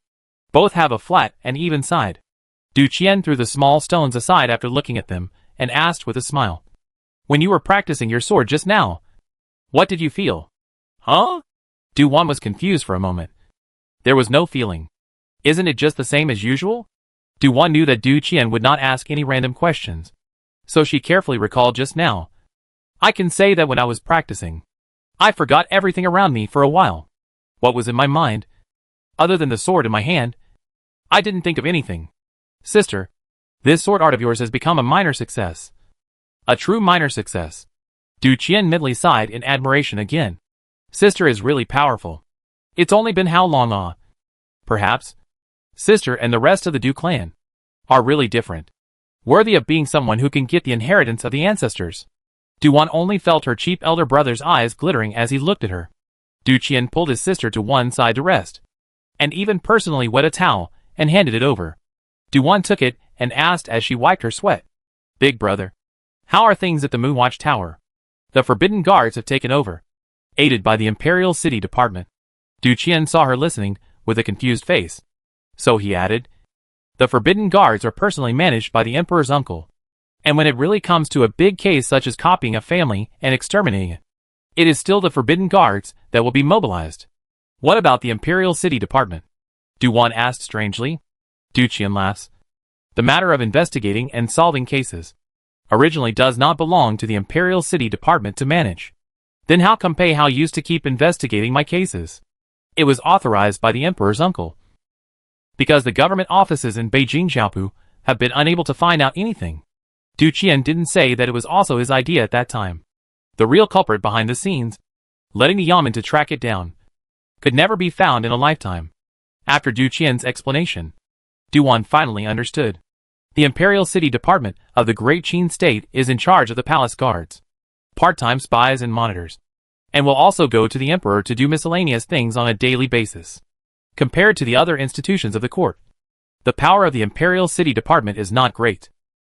both have a flat and even side. Du Qian threw the small stones aside after looking at them and asked with a smile, when you were practicing your sword just now, what did you feel? Huh? Du Wan was confused for a moment. There was no feeling. Isn't it just the same as usual? Du Wan knew that Du Qian would not ask any random questions, so she carefully recalled just now. I can say that when I was practicing, I forgot everything around me for a while. What was in my mind, other than the sword in my hand, I didn't think of anything. Sister, this sword art of yours has become a minor success. A true minor success. Du Qian mentally sighed in admiration again. Sister is really powerful. It's only been how long? Perhaps Sister and the rest of the Du clan are really different. Worthy of being someone who can get the inheritance of the ancestors. Du Wan only felt her cheap elder brother's eyes glittering as he looked at her. Du Qian pulled his sister to one side to rest, and even personally wet a towel and handed it over. Du Wan took it and asked as she wiped her sweat. Big brother, how are things at the Moonwatch Tower? The Forbidden Guards have taken over, aided by the Imperial City Department. Du Qian saw her listening with a confused face. So he added, the Forbidden Guards are personally managed by the Emperor's uncle. And when it really comes to a big case such as copying a family and exterminating it, it is still the Forbidden Guards that will be mobilized. What about the Imperial City Department? Du Wan asked strangely. Du Qian laughs. The matter of investigating and solving cases originally does not belong to the Imperial City Department to manage. Then how come Pei Hao used to keep investigating my cases? It was authorized by the Emperor's uncle. Because the government offices in Beijing Xiaopu have been unable to find out anything. Du Qian didn't say that it was also his idea at that time. The real culprit behind the scenes, letting the Yamen to track it down, could never be found in a lifetime. After Du Qian's explanation, Du Wan finally understood. The Imperial City Department of the Great Qin State is in charge of the palace guards, part-time spies and monitors, and will also go to the Emperor to do miscellaneous things on a daily basis. Compared to the other institutions of the court, the power of the Imperial City Department is not great.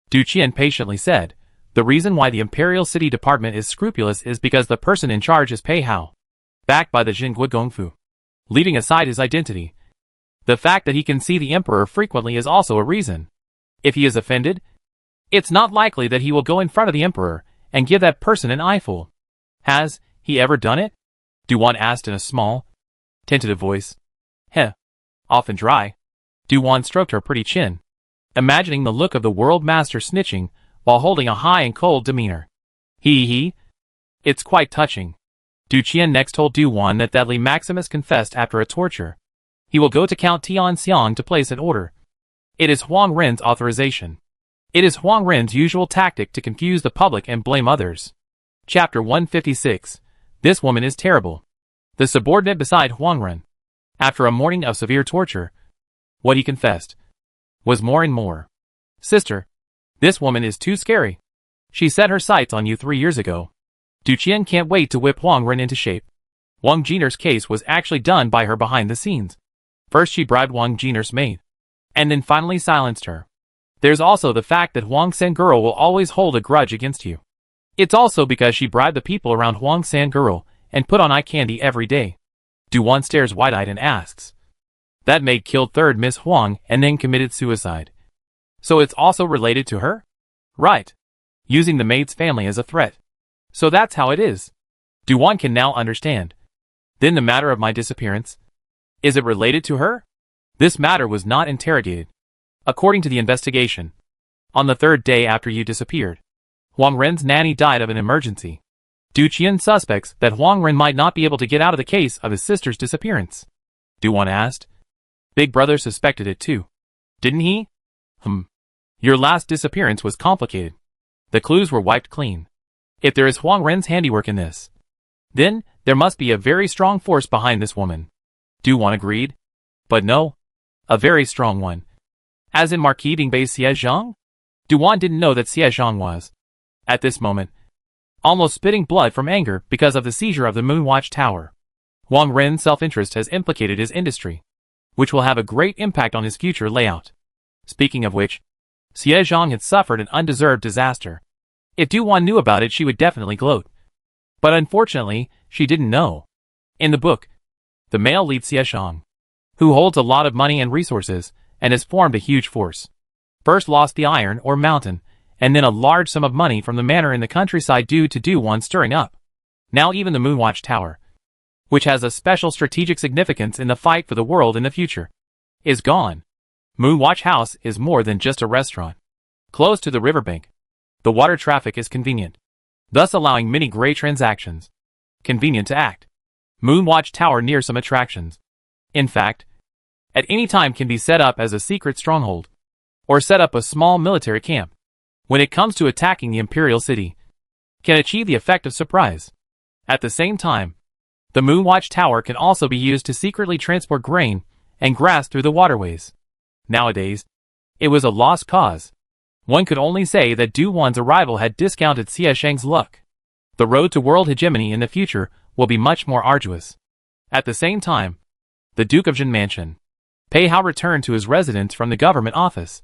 Du Qian patiently said, the reason why the Imperial City Department is scrupulous is because the person in charge is Pei Hao, backed by the Jingui Gongfu. Leaving aside his identity, the fact that he can see the Emperor frequently is also a reason. If he is offended, it's not likely that he will go in front of the Emperor and give that person an eyeful. Has he ever done it? Du Wan asked in a small, tentative voice. Heh. Often dry. Du Wan stroked her pretty chin, imagining the look of the world master snitching while holding a high and cold demeanor. He. It's quite touching. Du Qian next told Du Wan that Li Maximus confessed after a torture. He will go to Count Tianxiang to place an order. It is Huang Ren's authorization. It is Huang Ren's usual tactic to confuse the public and blame others. Chapter 156. This woman is terrible. The subordinate beside Huang Ren, after a morning of severe torture, what he confessed was more and more. Sister, this woman is too scary. She set her sights on you 3 years ago. Du Qian can't wait to whip Huang Ren into shape. Wang Jiner's case was actually done by her behind the scenes. First she bribed Wang Jiner's maid, and then finally silenced her. There's also the fact that Huang San Girl will always hold a grudge against you. It's also because she bribed the people around Huang San Girl and put on eye candy every day. Du Wan stares wide-eyed and asks. That maid killed third Miss Huang and then committed suicide. So it's also related to her? Right. Using the maid's family as a threat. So that's how it is. Du Wan can now understand. Then the matter of my disappearance. Is it related to her? This matter was not interrogated. According to the investigation, on the third day after you disappeared, Huang Ren's nanny died of an emergency. Du Qian suspects that Huang Ren might not be able to get out of the case of his sister's disappearance. Du Wan asked. Big Brother suspected it too. Didn't he? Your last disappearance was complicated. The clues were wiped clean. If there is Huang Ren's handiwork in this, then there must be a very strong force behind this woman. Du Wan agreed. But no. A very strong one. As in Marquis Dingbei's Xie Zhang? Du Wan didn't know that Xie Zhang was, at this moment, almost spitting blood from anger because of the seizure of the Moonwatch Tower. Huang Ren's self-interest has implicated his industry, which will have a great impact on his future layout. Speaking of which, Xie Zhang had suffered an undeserved disaster. If Du Wan knew about it, she would definitely gloat. But unfortunately, she didn't know. In the book, the male lead Xie Zhang, who holds a lot of money and resources, and has formed a huge force, first lost the iron or mountain, and then a large sum of money from the manor in the countryside due to Du Wan stirring up. Now even the Moonwatch Tower, which has a special strategic significance in the fight for the world in the future, is gone. Moonwatch House is more than just a restaurant. Close to the riverbank, the water traffic is convenient, thus allowing many great transactions. Convenient to act. Moonwatch Tower near some attractions. In fact, at any time can be set up as a secret stronghold, or set up a small military camp. When it comes to attacking the Imperial City, can achieve the effect of surprise. At the same time, the Moonwatch Tower can also be used to secretly transport grain and grass through the waterways. Nowadays, it was a lost cause. One could only say that Du Wan's arrival had discounted Xie Sheng's luck. The road to world hegemony in the future will be much more arduous. At the same time, the Duke of Jin Mansion, Pei Hao returned to his residence from the government office,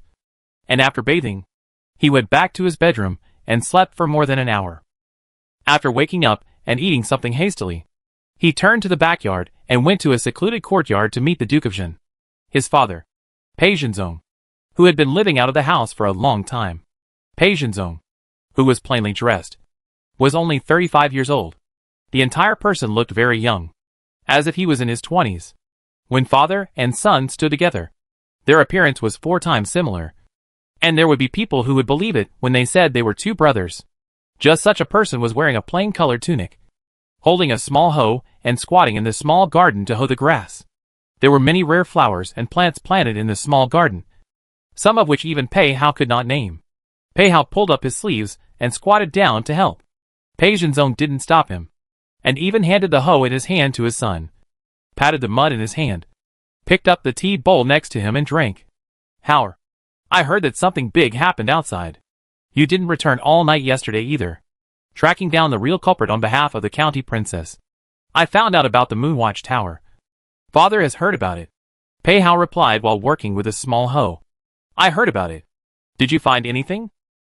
and after bathing, he went back to his bedroom and slept for more than an hour. After waking up and eating something hastily, he turned to the backyard and went to a secluded courtyard to meet the Duke of Jin, his father, Pei Zhenzong, who had been living out of the house for a long time. Pei Zhenzong, who was plainly dressed, was only 35 years old. The entire person looked very young, as if he was in his 20s. When father and son stood together, their appearance was 4 times similar, and there would be people who would believe it when they said they were 2 brothers. Just such a person was wearing a plain-colored tunic, holding a small hoe and squatting in the small garden to hoe the grass. There were many rare flowers and plants planted in the small garden, some of which even Pei Hao could not name. Pei Hao pulled up his sleeves and squatted down to help. Pei Zhenzong didn't stop him, and even handed the hoe in his hand to his son, patted the mud in his hand, picked up the tea bowl next to him and drank. Hao, I heard that something big happened outside. You didn't return all night yesterday either. Tracking down the real culprit on behalf of the county princess, I found out about the Moonwatch Tower. Father has heard about it, Pei Hao replied while working with a small hoe. I heard about it. Did you find anything?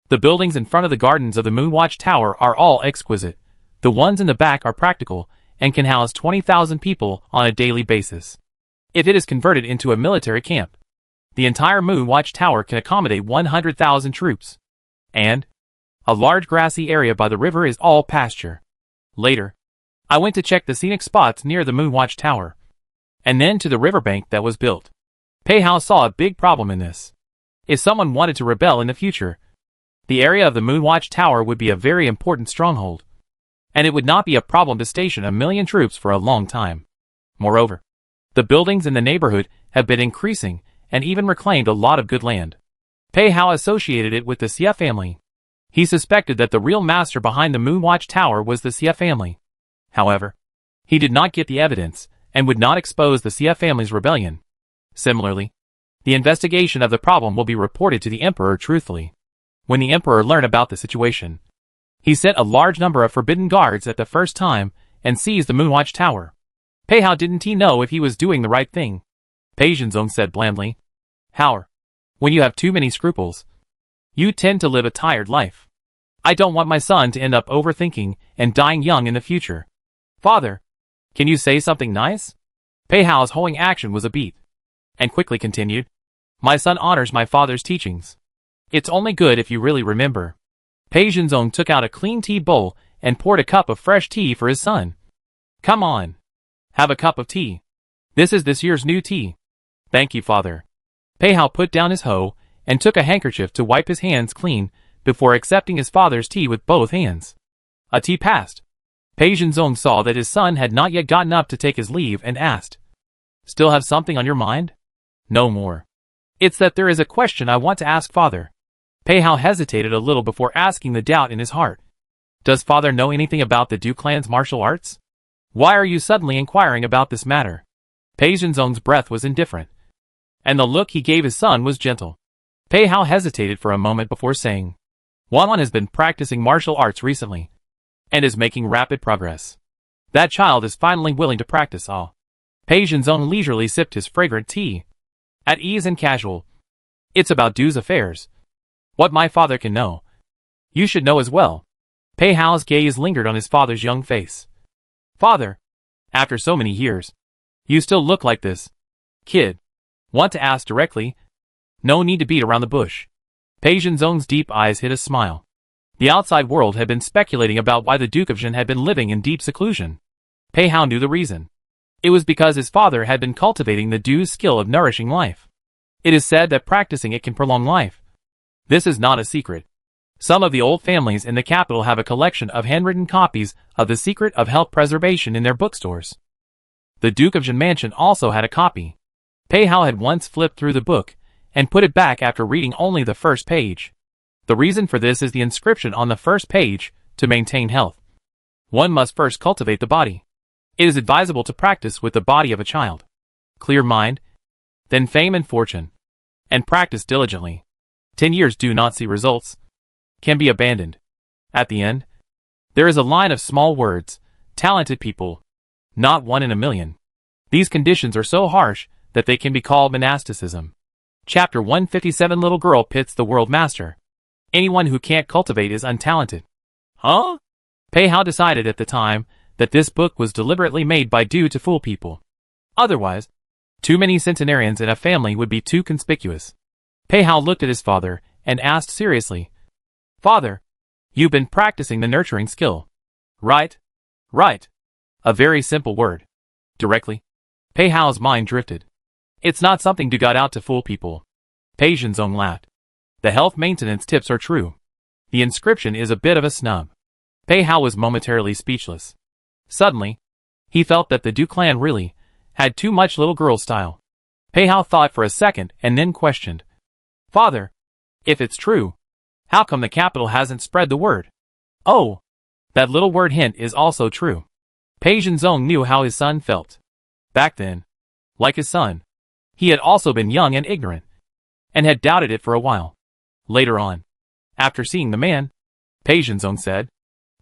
The buildings in front of the gardens of the Moonwatch Tower are all exquisite. The ones in the back are practical and can house 20,000 people on a daily basis. If it is converted into a military camp, the entire Moonwatch Tower can accommodate 100,000 troops. And a large grassy area by the river is all pasture. Later, I went to check the scenic spots near the Moonwatch Tower, and then to the riverbank that was built. Pei Hao saw a big problem in this. If someone wanted to rebel in the future, the area of the Moonwatch Tower would be a very important stronghold, and it would not be a problem to station 1 million troops for a long time. Moreover, the buildings in the neighborhood have been increasing and even reclaimed a lot of good land. Pei Hao associated it with the Xie family. He suspected that the real master behind the Moonwatch Tower was the Xie family. However, he did not get the evidence and would not expose the Xie family's rebellion. Similarly, the investigation of the problem will be reported to the emperor truthfully. When the emperor learned about the situation, he sent a large number of forbidden guards at the first time and seized the Moonwatch Tower. Pei Hao didn't he know if he was doing the right thing? Pei Zhenzong said blandly. Hao, when you have too many scruples, you tend to live a tired life. I don't want my son to end up overthinking and dying young in the future. Father, can you say something nice? Pei Hao's hoeing action was a beat, and quickly continued. My son honors my father's teachings. It's only good if you really remember. Pei Zhenzong took out a clean tea bowl and poured a cup of fresh tea for his son. Come on. Have a cup of tea. This is this year's new tea. Thank you, father. Pei Hao put down his hoe and took a handkerchief to wipe his hands clean before accepting his father's tea with both hands. A tea passed. Pei Zhenzong saw that his son had not yet gotten up to take his leave and asked, "Still have something on your mind?" "No more. It's that there is a question I want to ask father." Pei Hao hesitated a little before asking the doubt in his heart. "Does father know anything about the Du clan's martial arts? Why are you suddenly inquiring about this matter?" Pei Zhenzong's breath was indifferent, and the look he gave his son was gentle. Pei Hao hesitated for a moment before saying, "Wan has been practicing martial arts recently, and is making rapid progress. That child is finally willing to practice all." Pei Zhenzong leisurely sipped his fragrant tea, at ease and casual. "It's about Du's affairs. What my father can know, you should know as well." Pei Hao's gaze lingered on his father's young face. "Father, after so many years, you still look like this. Kid, want to ask directly? No need to beat around the bush." Pei Zhenzong's deep eyes hid a smile. The outside world had been speculating about why the Duke of Zhen had been living in deep seclusion. Pei Hao knew the reason. It was because his father had been cultivating the Du's skill of nourishing life. It is said that practicing it can prolong life. This is not a secret. Some of the old families in the capital have a collection of handwritten copies of The Secret of Health Preservation in their bookstores. The Duke of Zhen mansion also had a copy. Pei Hao had once flipped through the book and put it back after reading only the first page. The reason for this is the inscription on the first page: to maintain health, one must first cultivate the body. It is advisable to practice with the body of a child. Clear mind, then fame and fortune. And practice diligently. 10 years do not see results, can be abandoned. At the end, there is a line of small words: talented people, not one in a million. These conditions are so harsh that they can be called monasticism. Chapter 157. Little girl pits the world master. Anyone who can't cultivate is untalented. Huh? Pei Hao decided at the time that this book was deliberately made by Du to fool people. Otherwise, too many centenarians in a family would be too conspicuous. Pei Hao looked at his father and asked seriously, "Father, you've been practicing the nurturing skill, right?" "Right." A very simple word. Directly. Pei Hao's mind drifted. "It's not something Du got out to fool people." Pei Zhenzong laughed. "The health maintenance tips are true. The inscription is a bit of a snub." Pei Hao was momentarily speechless. Suddenly, he felt that the Du clan really had too much little girl style. Pei Hao thought for a second and then questioned, "Father, if it's true, how come the capital hasn't spread the word?" "Oh, that little word hint is also true." Pei Zhenzong knew how his son felt. Back then, like his son, he had also been young and ignorant, and had doubted it for a while. Later on, after seeing the man, Pei Zhenzong said,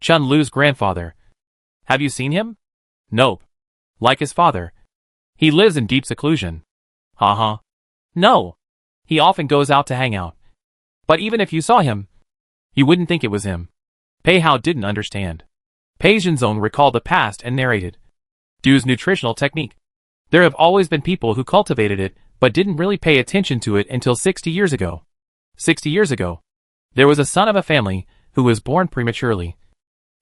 "Chun Lu's grandfather. Have you seen him?" "Nope. Like his father. He lives in deep seclusion." "Huh? No. He often goes out to hang out. But even if you saw him, you wouldn't think it was him." Pei Hao didn't understand. Pei Zhenzong recalled the past and narrated Du's nutritional technique. There have always been people who cultivated it, but didn't really pay attention to it until 60 years ago. 60 years ago, there was a son of a family who was born prematurely,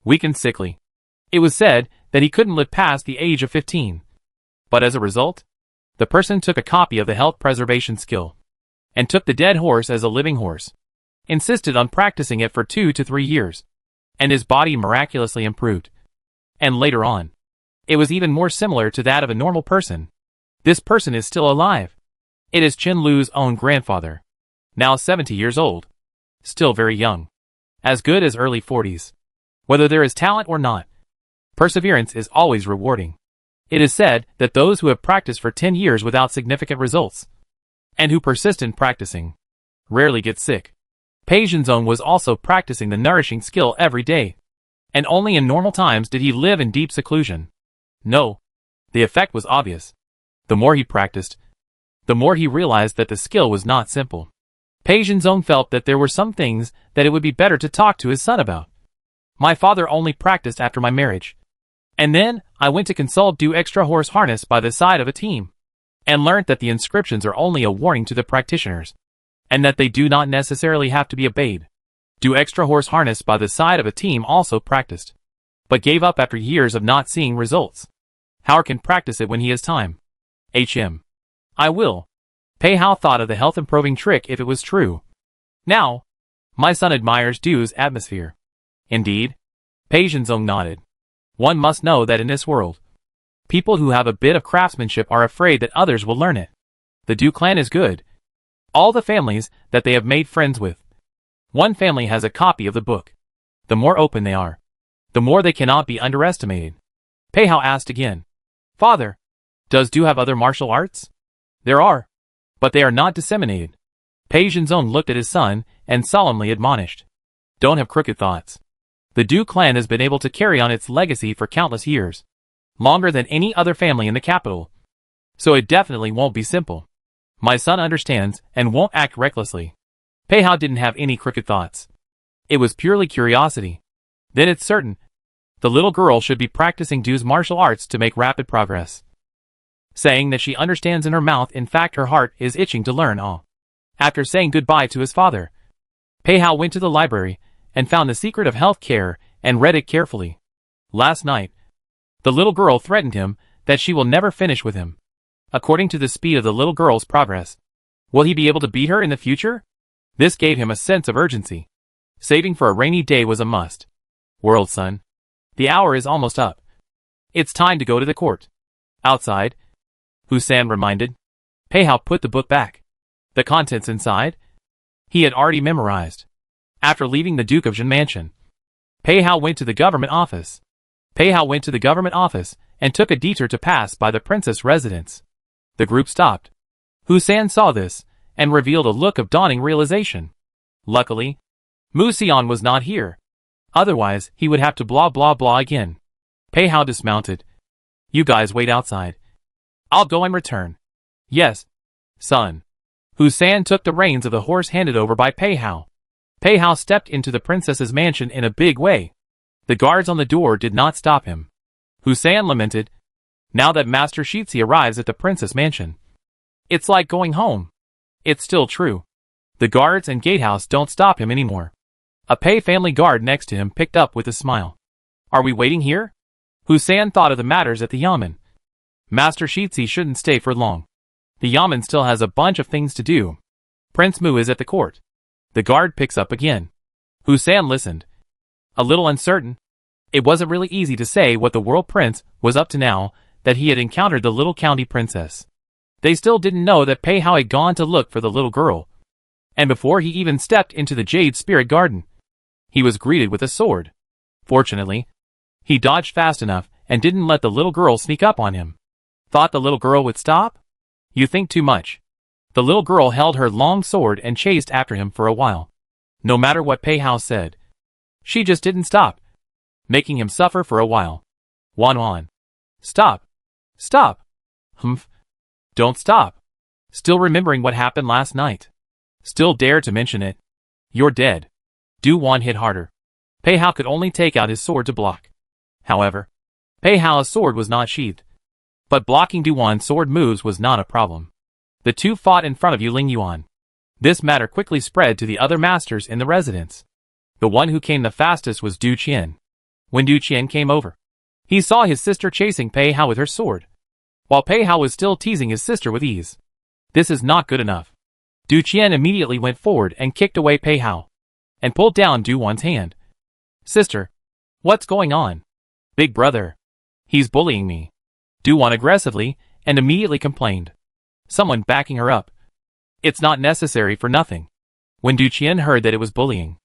weak and sickly. It was said that he couldn't live past the age of 15. But as a result, the person took a copy of the health preservation skill, and took the dead horse as a living horse, insisted on practicing it for 2 to 3 years, and his body miraculously improved. And later on, it was even more similar to that of a normal person. This person is still alive. It is Chun Lu's own grandfather, now 70 years old, still very young, as good as early 40s. Whether there is talent or not, perseverance is always rewarding. It is said that those who have practiced for 10 years without significant results, and who persist in practicing, rarely get sick. Pei Zhenzong was also practicing the nourishing skill every day, and only in normal times did he live in deep seclusion. No, the effect was obvious. The more he practiced, the more he realized that the skill was not simple. Pei Zhenzong felt that there were some things that it would be better to talk to his son about. "My father only practiced after my marriage. And then, I went to consult Du extra horse harness by the side of a team, and learnt that the inscriptions are only a warning to the practitioners, and that they do not necessarily have to be obeyed. Du extra horse harness by the side of a team also practiced, but gave up after years of not seeing results. How can practice it when he has time? I will. Pei Hao thought of the health-improving trick if it was true. Now, my son admires Du's atmosphere. Indeed. Pei Zhenzong nodded. One must know that in this world, people who have a bit of craftsmanship are afraid that others will learn it. The Du clan is good. All the families that they have made friends with. One family has a copy of the book. The more open they are, the more they cannot be underestimated. Pei Hao asked again. Father, does Du have other martial arts? There are, but they are not disseminated. Pei Zhenzong looked at his son and solemnly admonished. Don't have crooked thoughts. The Du clan has been able to carry on its legacy for countless years, longer than any other family in the capital. So it definitely won't be simple. My son understands and won't act recklessly. Pei Hao didn't have any crooked thoughts. It was purely curiosity. Then it's certain. The little girl should be practicing Du's martial arts to make rapid progress. Saying that she understands in her mouth, in fact her heart is itching to learn all. After saying goodbye to his father, Pei Hao went to the library and found The Secret of Health Care and read it carefully. Last night, the little girl threatened him that she will never finish with him. According to the speed of the little girl's progress, will he be able to beat her in the future? This gave him a sense of urgency. Saving for a rainy day was a must. World son. The hour is almost up. It's time to go to the court. Outside, Husan reminded. Pei Hao put the book back. The contents inside? He had already memorized. After leaving the Duke of Jin mansion, Pei Hao went to the government office. And took a detour to pass by the princess residence. The group stopped. Husan saw this and revealed a look of dawning realization. Luckily, Mu Xian was not here. Otherwise, he would have to blah blah blah again. Pei Hao dismounted. You guys wait outside. I'll go and return. Yes, son. Husan took the reins of the horse handed over by Pei Hao. Pei Hao stepped into the princess's mansion in a big way. The guards on the door did not stop him. Husan lamented. Now that Master Shitzi arrives at the princess mansion, it's like going home. It's still true. The guards and gatehouse don't stop him anymore. A Pei family guard next to him picked up with a smile. Are we waiting here? Husan thought of the matters at the yamen. Master Shitzi shouldn't stay for long. The yamen still has a bunch of things to do. Prince Mu is at the court. The guard picks up again. Husan listened. A little uncertain. It wasn't really easy to say what the world prince was up to now that he had encountered the little county princess. They still didn't know that Pei Hao had gone to look for the little girl. And before he even stepped into the Jade Spirit Garden, he was greeted with a sword. Fortunately, he dodged fast enough and didn't let the little girl sneak up on him. Thought the little girl would stop? You think too much. The little girl held her long sword and chased after him for a while. No matter what Pei Hao said, she just didn't stop, making him suffer for a while. Wan. Stop. Stop. Humph. Don't stop. Still remembering what happened last night. Still dare to mention it. You're dead. Du Wan hit harder. Pei Hao could only take out his sword to block. However, Pei Hao's sword was not sheathed. But blocking Du Wan's sword moves was not a problem. The two fought in front of Yuling Yuan. This matter quickly spread to the other masters in the residence. The one who came the fastest was Du Qian. When Du Qian came over, he saw his sister chasing Pei Hao with her sword, while Pei Hao was still teasing his sister with ease. This is not good enough. Du Qian immediately went forward and kicked away Pei Hao, and pulled down Du Wan's hand. Sister, what's going on? Big brother. He's bullying me. Du Wan aggressively and immediately complained. Someone backing her up. It's not necessary for nothing. When Du Qian heard that it was bullying,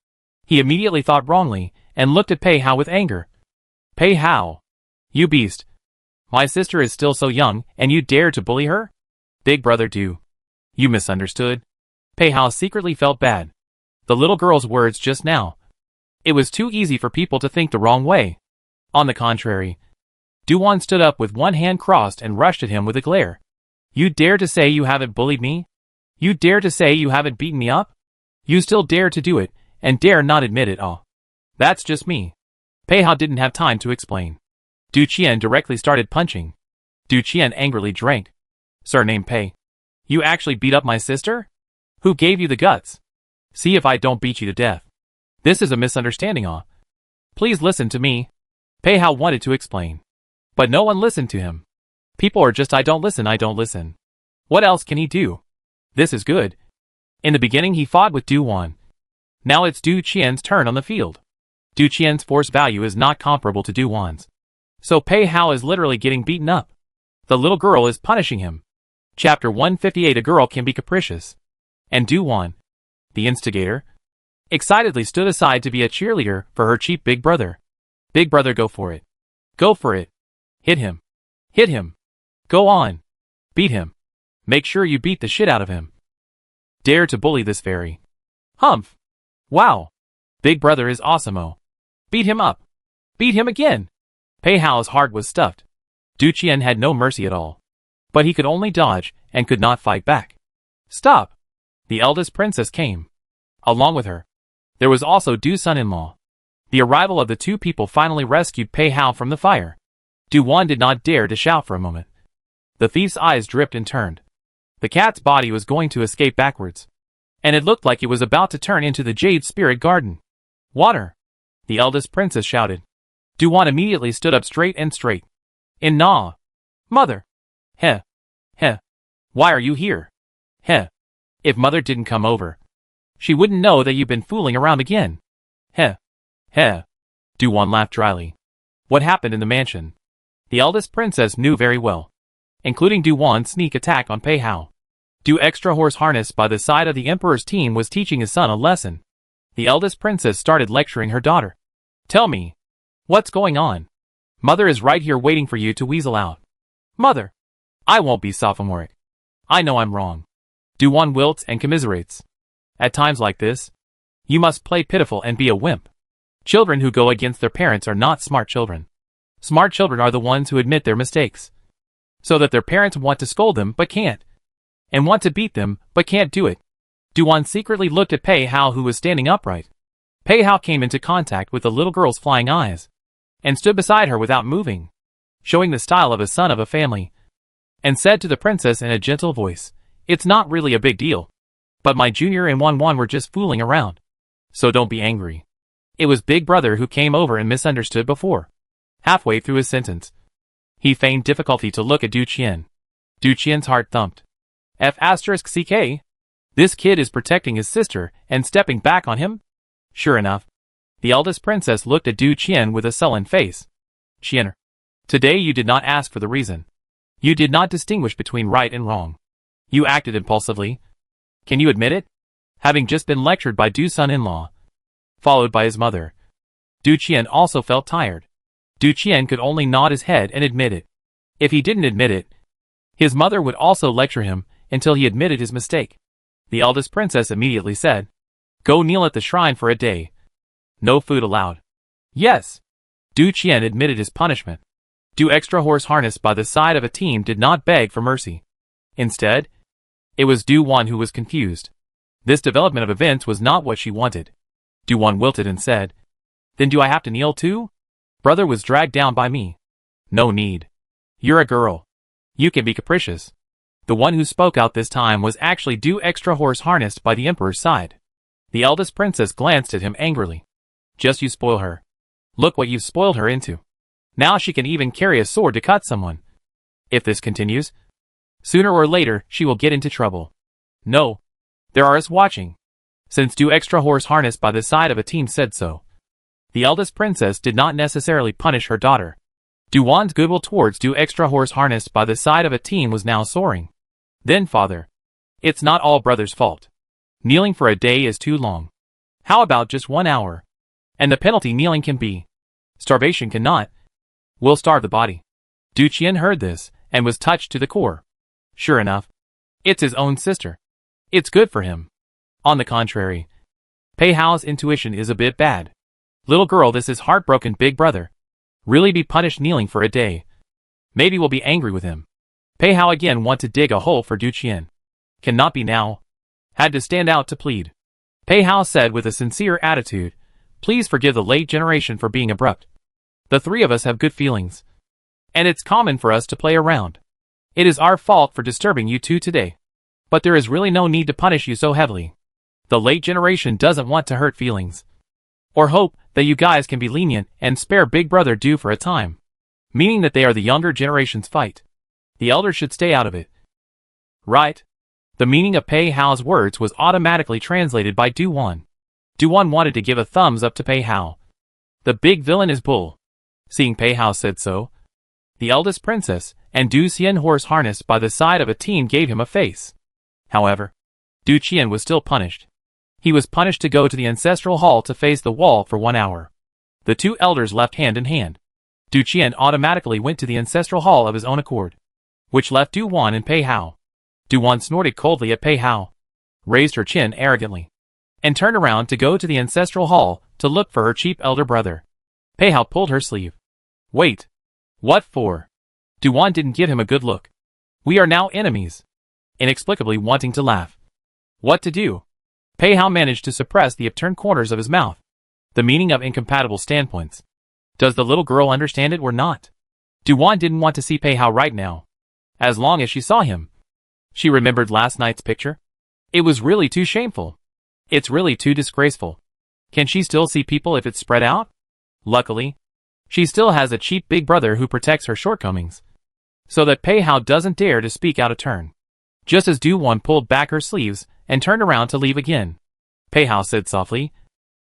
he immediately thought wrongly and looked at Pei Hao with anger. Pei Hao, you beast. My sister is still so young and you dare to bully her? Big brother Du. You misunderstood. Pei Hao secretly felt bad. The little girl's words just now. It was too easy for people to think the wrong way. On the contrary, Du Wan stood up with one hand crossed and rushed at him with a glare. You dare to say you haven't bullied me? You dare to say you haven't beaten me up? You still dare to do it, and dare not admit it all. That's just me. Pei Hao didn't have time to explain. Du Qian directly started punching. Du Qian angrily drank. Surname Pei. You actually beat up my sister? Who gave you the guts? See if I don't beat you to death. This is a misunderstanding, Please listen to me. Pei Hao wanted to explain, but no one listened to him. People are just I don't listen. What else can he do? This is good. In the beginning he fought with Du Wan. Now it's Du Qian's turn on the field. Du Qian's force value is not comparable to Du Wan's. So Pei Hao is literally getting beaten up. The little girl is punishing him. Chapter 158. A girl can be capricious. And Du Wan, the instigator, excitedly stood aside to be a cheerleader for her cheap big brother. Big brother, go for it. Go for it. Hit him. Hit him. Go on. Beat him. Make sure you beat the shit out of him. Dare to bully this fairy. Humph. Wow. Big brother is awesome-o. Beat him up. Beat him again. Pei Hao's heart was stuffed. Du Qian had no mercy at all. But he could only dodge, and could not fight back. Stop. The eldest princess came. Along with her, there was also Du's son-in-law. The arrival of the two people finally rescued Pei Hao from the fire. Du Wan did not dare to shout for a moment. The thief's eyes dripped and turned. The cat's body was going to escape backwards. And it looked like it was about to turn into the Jade Spirit Garden. Water! The eldest princess shouted. Du Wan immediately stood up straight. In awe. Mother! Heh. Heh. Why are you here? Heh. If mother didn't come over, she wouldn't know that you've been fooling around again. Heh. Heh. Du Wan laughed dryly. What happened in the mansion? The eldest princess knew very well, including Du Wan's sneak attack on Pei Hao. Du Extra Horse harnessed by the side of the emperor's team was teaching his son a lesson. The eldest princess started lecturing her daughter. Tell me, what's going on? Mother is right here waiting for you to weasel out. Mother, I won't be sophomoric. I know I'm wrong. Du Wan wilts and commiserates. At times like this, you must play pitiful and be a wimp. Children who go against their parents are not smart children. Smart children are the ones who admit their mistakes, so that their parents want to scold them but can't, and want to beat them but can't do it. Du Wan secretly looked at Pei Hao, who was standing upright. Pei Hao came into contact with the little girl's flying eyes, and stood beside her without moving, showing the style of a son of a family, and said to the princess in a gentle voice, It's not really a big deal, but my junior and Wan were just fooling around, so don't be angry. It was Big Brother who came over and misunderstood before. Halfway through his sentence, he feigned difficulty to look at Du Qian. Du Qian's heart thumped. F***ck? This kid is protecting his sister and stepping back on him? Sure enough, the eldest princess looked at Du Qian with a sullen face. Qianer, today you did not ask for the reason. You did not distinguish between right and wrong. You acted impulsively. Can you admit it? Having just been lectured by Du's son-in-law, followed by his mother, Du Qian also felt tired. Du Qian could only nod his head and admit it. If he didn't admit it, his mother would also lecture him until he admitted his mistake. The eldest princess immediately said, Go kneel at the shrine for a day. No food allowed. Yes. Du Qian admitted his punishment. Du Extra Horse harnessed by the side of a team did not beg for mercy. Instead, it was Du Wan who was confused. This development of events was not what she wanted. Du Wan wilted and said, Then do I have to kneel too? Brother was dragged down by me. No need. You're a girl. You can be capricious. The one who spoke out this time was actually Du Extra Horse harnessed by the emperor's side. The eldest princess glanced at him angrily. Just you spoil her. Look what you've spoiled her into. Now she can even carry a sword to cut someone. If this continues, sooner or later she will get into trouble. No. There are us watching. Since Du Extra Horse harnessed by the side of a team said so, the eldest princess did not necessarily punish her daughter. Du Wan's goodwill towards Du Extra Horse harnessed by the side of a team was now soaring. Then father, it's not all brother's fault. Kneeling for a day is too long. How about just 1 hour? And the penalty kneeling can be. Starvation cannot. We'll starve the body. Du Qian heard this, and was touched to the core. Sure enough, it's his own sister. It's good for him. On the contrary, Pei Hao's intuition is a bit bad. Little girl, this is heartbroken Big Brother. Really be punished kneeling for a day. Maybe we'll be angry with him. Pei Hao again want to dig a hole for Du Qian. Cannot be now. Had to stand out to plead. Pei Hao said with a sincere attitude, Please forgive the late generation for being abrupt. The three of us have good feelings, and it's common for us to play around. It is our fault for disturbing you two today. But there is really no need to punish you so heavily. The late generation doesn't want to hurt feelings. Or hope that you guys can be lenient and spare Big Brother Du for a time. Meaning that they are the younger generation's fight. The elders should stay out of it. Right? The meaning of Pei Hao's words was automatically translated by Du Wan. Du Wan wanted to give a thumbs up to Pei Hao. The big villain is bull. Seeing Pei Hao said so, the eldest princess and Du Xian horse harnessed by the side of a team gave him a face. However, Du Qian was still punished. He was punished to go to the ancestral hall to face the wall for 1 hour. The two elders left hand in hand. Du Qian automatically went to the ancestral hall of his own accord, which left Du Wan and Pei Hao. Du Wan snorted coldly at Pei Hao, raised her chin arrogantly, and turned around to go to the ancestral hall to look for her cheap elder brother. Pei Hao pulled her sleeve. Wait. What for? Du Wan didn't give him a good look. We are now enemies. Inexplicably wanting to laugh. What to do? Pei Hao managed to suppress the upturned corners of his mouth. The meaning of incompatible standpoints. Does the little girl understand it or not? Du Wan didn't want to see Pei Hao right now. As long as she saw him. She remembered last night's picture. It was really too shameful. It's really too disgraceful. Can she still see people if it's spread out? Luckily, she still has a cheap big brother who protects her shortcomings, so that Pei Hao doesn't dare to speak out of turn. Just as Du Wan pulled back her sleeves and turned around to leave again, Pei Hao said softly,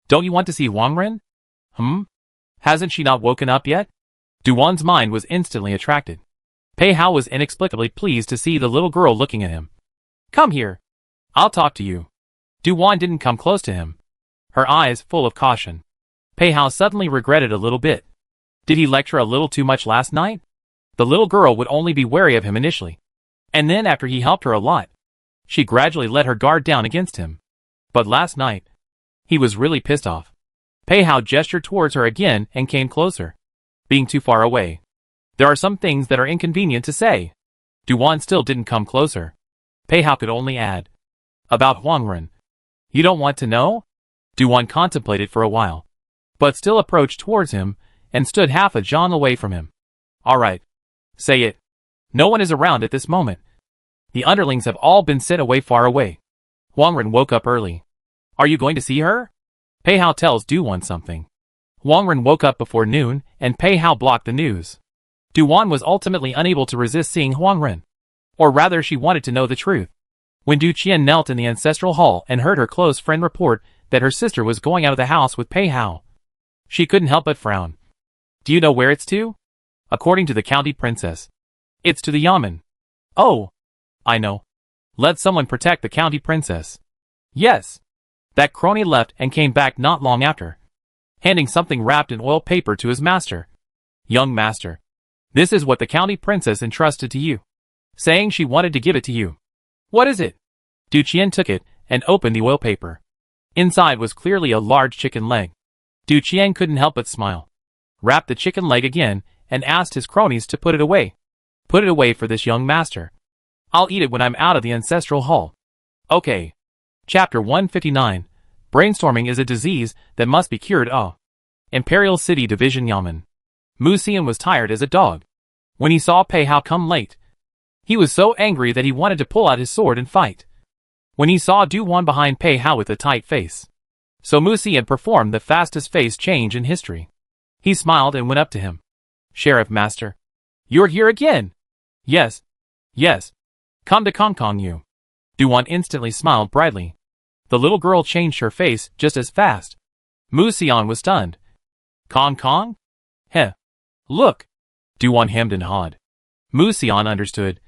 "Don't you want to see Huang Ren?" Hasn't she not woken up yet? Du Wan's mind was instantly attracted. Pei Hao was inexplicably pleased to see the little girl looking at him. "Come here. I'll talk to you." Du Wan didn't come close to him, her eyes full of caution. Pei Hao suddenly regretted a little bit. Did he lecture a little too much last night? The little girl would only be wary of him initially, and then after he helped her a lot, she gradually let her guard down against him. But last night, he was really pissed off. Pei Hao gestured towards her again and came closer, being too far away. There are some things that are inconvenient to say. Du Wan still didn't come closer. Pei Hao could only add, "About Huang Ren. You don't want to know?" Du Wan contemplated for a while, but still approached towards him and stood half a zhang away from him. "All right. Say it. No one is around at this moment. The underlings have all been sent away far away." Huang Ren woke up early. "Are you going to see her?" Pei Hao tells Du Wan something. Huang Ren woke up before noon and Pei Hao blocked the news. Du Wan was ultimately unable to resist seeing Huang Ren. Or rather, she wanted to know the truth. When Du Qian knelt in the ancestral hall and heard her close friend report that her sister was going out of the house with Pei Hao, she couldn't help but frown. "Do you know where it's to?" "According to the county princess, it's to the yamen." "Oh, I know. Let someone protect the county princess." "Yes." That crony left and came back not long after, handing something wrapped in oil paper to his master. "Young master, this is what the county princess entrusted to you, saying she wanted to give it to you." "What is it?" Du Qian took it and opened the oil paper. Inside was clearly a large chicken leg. Du Qian couldn't help but smile, wrapped the chicken leg again, and asked his cronies to put it away. "Put it away for this young master. I'll eat it when I'm out of the ancestral hall." Okay. Chapter 159. Brainstorming is a disease that must be cured. Imperial City Division Yamen. Mu Xian was tired as a dog. When he saw Pei Hao come late, he was so angry that he wanted to pull out his sword and fight. When he saw Du Wan behind Pei Hao with a tight face, so Mu Xian performed the fastest face change in history. He smiled and went up to him. "Sheriff Master, you're here again?" Yes. Come to Kong Kong you." Du Wan instantly smiled brightly. The little girl changed her face just as fast. Mu Xian was stunned. "Kong Kong? Heh. Look." Du Wan hemmed and hawed. Mu Xian understood.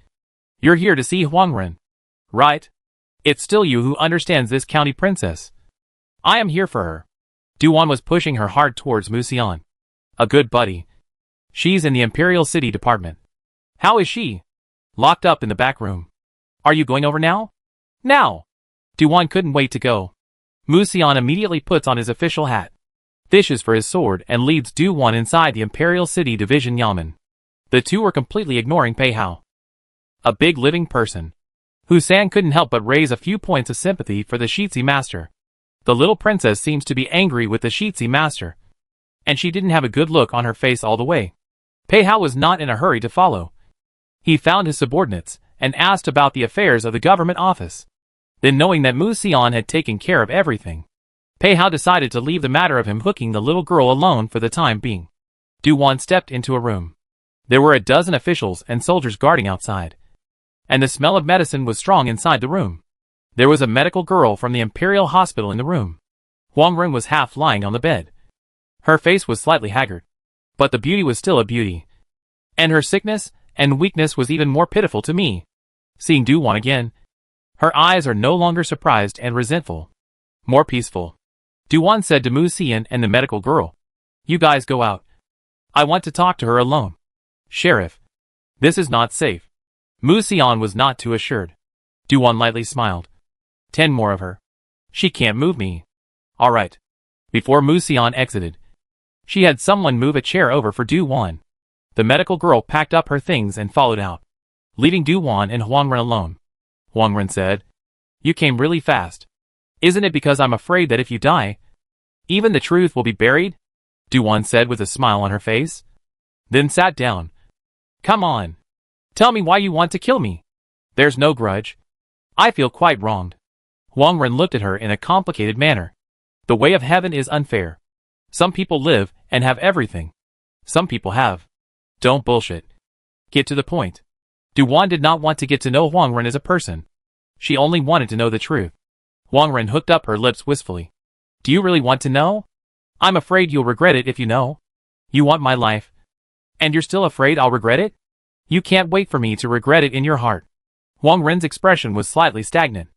"You're here to see Huang Ren, right? It's still you who understands this county princess." "I am here for her." Du Wan was pushing her hard towards Mu Xian. "A good buddy. She's in the Imperial City Department." "How is she?" "Locked up in the back room." "Are you going over now?" "Now." Du Wan couldn't wait to go. Mu Xian immediately puts on his official hat, fishes for his sword, and leads Du Wan inside the Imperial City Division Yamen. The two were completely ignoring Pei Hao, a big living person. Husan couldn't help but raise a few points of sympathy for the Shitzi master. The little princess seems to be angry with the Shitzi master, and she didn't have a good look on her face all the way. Pei Hao was not in a hurry to follow. He found his subordinates and asked about the affairs of the government office. Then, knowing that Mu Xian had taken care of everything, Pei Hao decided to leave the matter of him hooking the little girl alone for the time being. Du Wan stepped into a room. There were a dozen officials and soldiers guarding outside, and the smell of medicine was strong inside the room. There was a medical girl from the Imperial Hospital in the room. Huang Ren was half lying on the bed. Her face was slightly haggard, but the beauty was still a beauty. And her sickness and weakness was even more pitiful to me. Seeing Du Wan again, her eyes are no longer surprised and resentful. More peaceful. Du Wan said to Mu Xian and the medical girl, "You guys go out. I want to talk to her alone." "Sheriff, this is not safe." Mu Xian was not too assured. Du Wan lightly smiled. 10 more of her. She can't move me. All right. Before Mu Xian exited, she had someone move a chair over for Du Wan. The medical girl packed up her things and followed out, leaving Du Wan and Huang Ren alone. Huang Ren said, "You came really fast. Isn't it because I'm afraid that if you die, even the truth will be buried?" Du Wan said with a smile on her face. Then sat down. "Come on. Tell me why you want to kill me. There's no grudge. I feel quite wronged." Huang Ren looked at her in a complicated manner. The way of heaven is unfair. Some people live and have everything. Some people have. Don't bullshit. Get to the point. Du Wan did not want to get to know Huang Ren as a person. She only wanted to know the truth. Huang Ren hooked up her lips wistfully. "Do you really want to know? I'm afraid you'll regret it if you know. You want my life, and you're still afraid I'll regret it? You can't wait for me to regret it in your heart." Huang Ren's expression was slightly stagnant.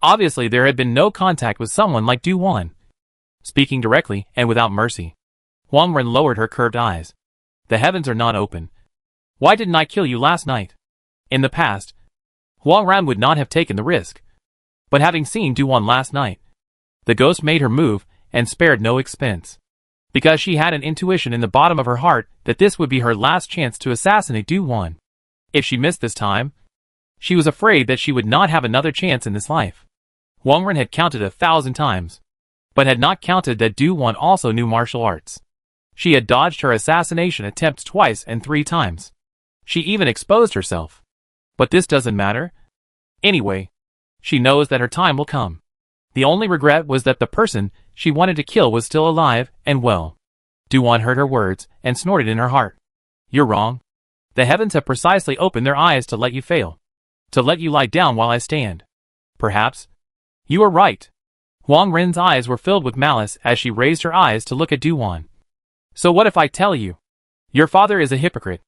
Obviously there had been no contact with someone like Du Wan. Speaking directly and without mercy. Huang Ren lowered her curved eyes. "The heavens are not open. Why didn't I kill you last night?" In the past, Huang Ren would not have taken the risk. But having seen Du Wan last night, the ghost made her move and spared no expense. Because she had an intuition in the bottom of her heart that this would be her last chance to assassinate Du Wan. If she missed this time, she was afraid that she would not have another chance in this life. Huang Ren had counted 1,000 times, but had not counted that Du Wan also knew martial arts. She had dodged her assassination attempts twice and 3 times. She even exposed herself. But this doesn't matter. Anyway, she knows that her time will come. The only regret was that the person she wanted to kill was still alive and well. Du Wan heard her words and snorted in her heart. "You're wrong. The heavens have precisely opened their eyes to let you fail. To let you lie down while I stand. Perhaps you are right." Huang Ren's eyes were filled with malice as she raised her eyes to look at Du Wan. "So what if I tell you? Your father is a hypocrite,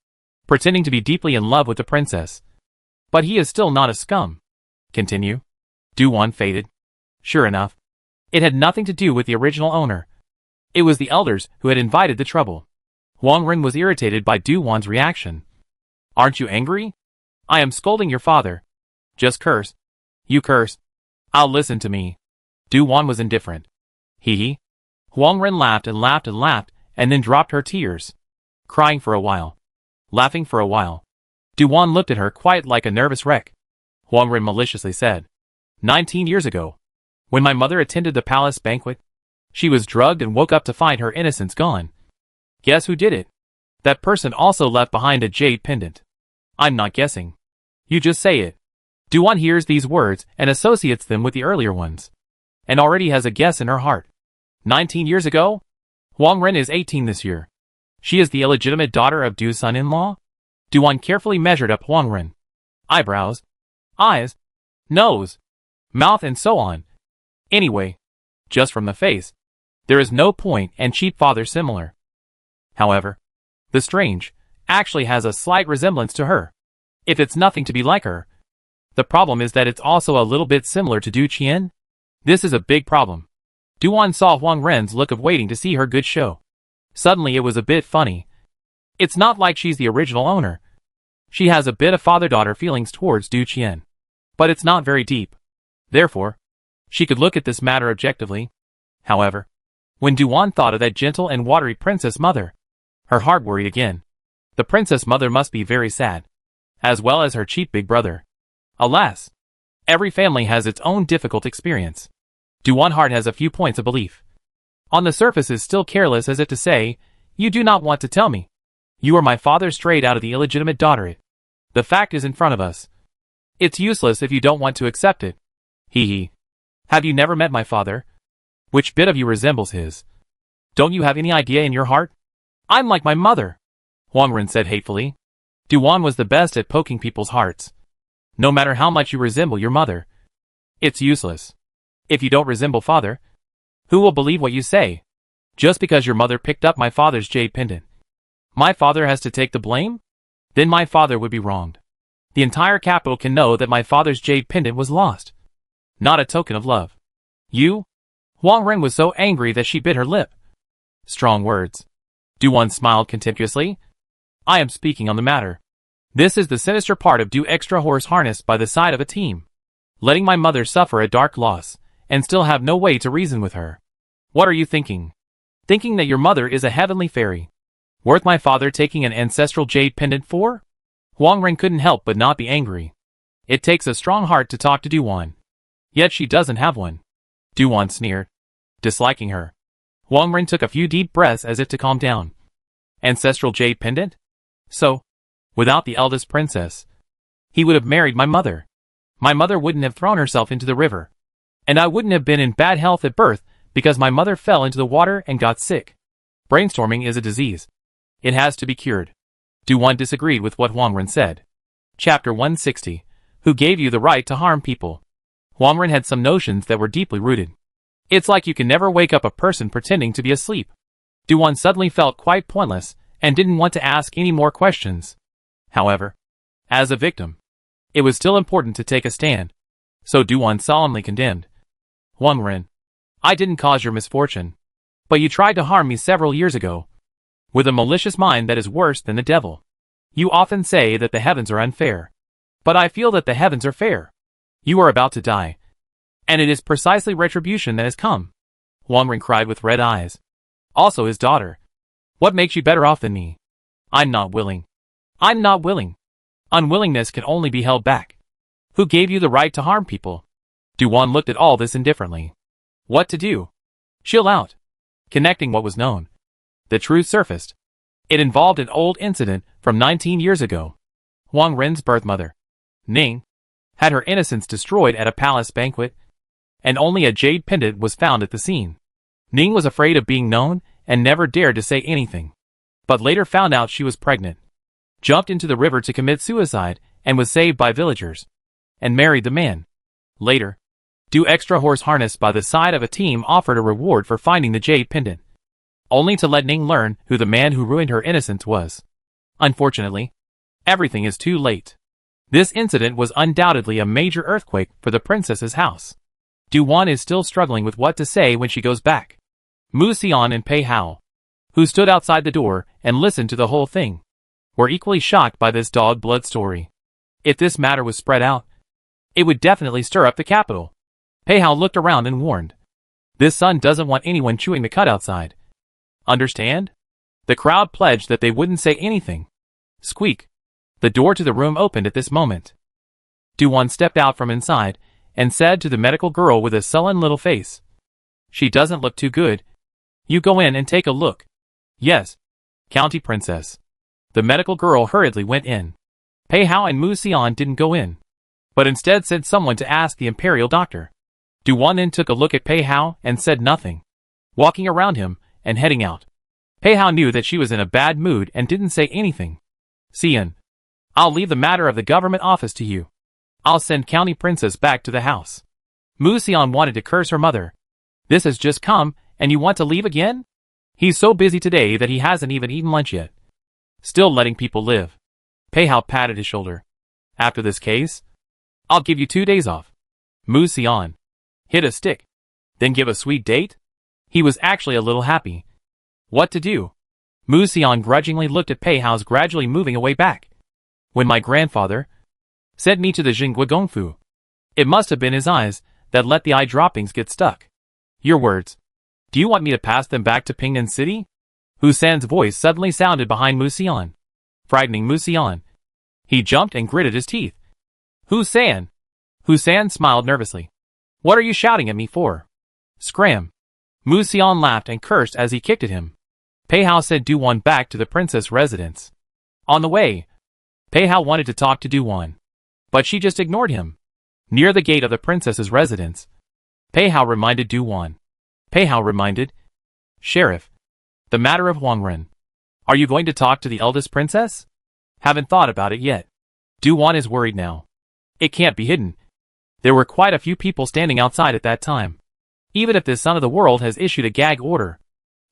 pretending to be deeply in love with the princess. But he is still not a scum." "Continue." Du Wan faded. Sure enough, it had nothing to do with the original owner. It was the elders who had invited the trouble. Huang Ren was irritated by Du Wan's reaction. "Aren't you angry? I am scolding your father. Just curse. You curse. I'll listen to me." Du Wan was indifferent. Hee hee. Huang Ren laughed and laughed and laughed, and then dropped her tears. Crying for a while. Laughing for a while. Du Wan looked at her quite like a nervous wreck. Huang Ren maliciously said, 19 years ago, when my mother attended the palace banquet, she was drugged and woke up to find her innocence gone. Guess who did it? That person also left behind a jade pendant. I'm not guessing. You just say it." Du Wan hears these words and associates them with the earlier ones, and already has a guess in her heart. 19 years ago? Huang Ren is 18 this year. She is the illegitimate daughter of Du's son-in-law? Du Wan carefully measured up Huang Ren. Eyebrows, eyes, nose, mouth and so on. Anyway, just from the face, there is no point and cheap father similar. However, the strange actually has a slight resemblance to her. If it's nothing to be like her. The problem is that it's also a little bit similar to Du Qian. This is a big problem. Du Wan saw Huang Ren's look of waiting to see her good show. Suddenly it was a bit funny. It's not like she's the original owner. She has a bit of father-daughter feelings towards Du Qian. But it's not very deep. Therefore, she could look at this matter objectively. However, when Du Wan thought of that gentle and watery princess mother, her heart worried again. The princess mother must be very sad, as well as her cheap big brother. Alas, every family has its own difficult experience. Du Wan heart has a few points of belief. On the surface is still careless as if to say, you do not want to tell me. You are my father straight out of the illegitimate daughterate. The fact is in front of us. It's useless if you don't want to accept it. Hee hee. Have you never met my father? Which bit of you resembles his? Don't you have any idea in your heart? I'm like my mother, Huang Ren said hatefully. Duan was the best at poking people's hearts. No matter how much you resemble your mother, it's useless. If you don't resemble father, who will believe what you say? Just because your mother picked up my father's jade pendant, my father has to take the blame? Then my father would be wronged. The entire capital can know that my father's jade pendant was lost. Not a token of love. You? Huang Ren was so angry that she bit her lip. Strong words. Duan smiled contemptuously. I am speaking on the matter. This is the sinister part of extra horse harnessed by the side of a team. Letting my mother suffer a dark loss, and still have no way to reason with her. What are you thinking? Thinking that your mother is a heavenly fairy, worth my father taking an ancestral jade pendant for? Huang Ren couldn't help but not be angry. It takes a strong heart to talk to Duan. Yet she doesn't have one. Duan sneered, disliking her. Huang Ren took a few deep breaths as if to calm down. Ancestral jade pendant? So, without the eldest princess, he would have married my mother. My mother wouldn't have thrown herself into the river. And I wouldn't have been in bad health at birth because my mother fell into the water and got sick. Brainstorming is a disease. It has to be cured. Duan disagreed with what Huang Ren said. Chapter 160. Who gave you the right to harm people? Huang Ren had some notions that were deeply rooted. It's like you can never wake up a person pretending to be asleep. Duan suddenly felt quite pointless and didn't want to ask any more questions. However, as a victim, it was still important to take a stand. So Duan solemnly condemned. Huang Ren, I didn't cause your misfortune. But you tried to harm me several years ago. With a malicious mind that is worse than the devil. You often say that the heavens are unfair. But I feel that the heavens are fair. You are about to die. And it is precisely retribution that has come. Huang Ren cried with red eyes. Also his daughter. What makes you better off than me? I'm not willing. I'm not willing. Unwillingness can only be held back. Who gave you the right to harm people? Duan looked at all this indifferently. What to do? Chill out. Connecting what was known. The truth surfaced. It involved an old incident from 19 years ago. Huang Ren's birth mother, Ning, had her innocence destroyed at a palace banquet, and only a jade pendant was found at the scene. Ning was afraid of being known and never dared to say anything. But later found out she was pregnant. Jumped into the river to commit suicide and was saved by villagers. And married the man. Later, extra horse harnessed by the side of a team offered a reward for finding the jade pendant. Only to let Ning learn who the man who ruined her innocence was. Unfortunately, everything is too late. This incident was undoubtedly a major earthquake for the princess's house. Duan is still struggling with what to say when she goes back. Mu Xian and Pei Hao, who stood outside the door and listened to the whole thing, were equally shocked by this dog blood story. If this matter was spread out, it would definitely stir up the capital. Pei Hao looked around and warned. This son doesn't want anyone chewing the cud outside. Understand? The crowd pledged that they wouldn't say anything. Squeak. The door to the room opened at this moment. Duan stepped out from inside and said to the medical girl with a sullen little face. She doesn't look too good. You go in and take a look. Yes. County Princess. The medical girl hurriedly went in. Pei Hao and Mu Xian didn't go in, but instead sent someone to ask the imperial doctor. Duan then took a look at Pei Hao and said nothing, walking around him and heading out. Pei Hao knew that she was in a bad mood and didn't say anything. Xian, I'll leave the matter of the government office to you. I'll send County Princess back to the house. Mu Xian wanted to curse her mother. This has just come, and you want to leave again? He's so busy today that he hasn't even eaten lunch yet. Still letting people live. Pei Hao patted his shoulder. After this case, I'll give you 2 days off. Mu Xian hit a stick, then give a sweet date? He was actually a little happy. What to do? Mu Xian grudgingly looked at Pei Hao's gradually moving away back. When my grandfather sent me to the Jingui Gongfu, it must have been his eyes that let the eye droppings get stuck. Your words. Do you want me to pass them back to Pingnan City? Hu San's voice suddenly sounded behind Mu Xian, frightening Mu Xian. He jumped and gritted his teeth. Hu San! Hu San smiled nervously. What are you shouting at me for? Scram! Mu Xian laughed and cursed as he kicked at him. Pei Hao sent Duan back to the princess' residence. On the way, Pei Hao wanted to talk to Duan, but she just ignored him. Near the gate of the princess's residence, Pei Hao reminded Duan. Pei Hao reminded, Sheriff, the matter of Huang Ren. Are you going to talk to the eldest princess? Haven't thought about it yet. Du-Wan is worried now. It can't be hidden. There were quite a few people standing outside at that time. Even if this son of the world has issued a gag order,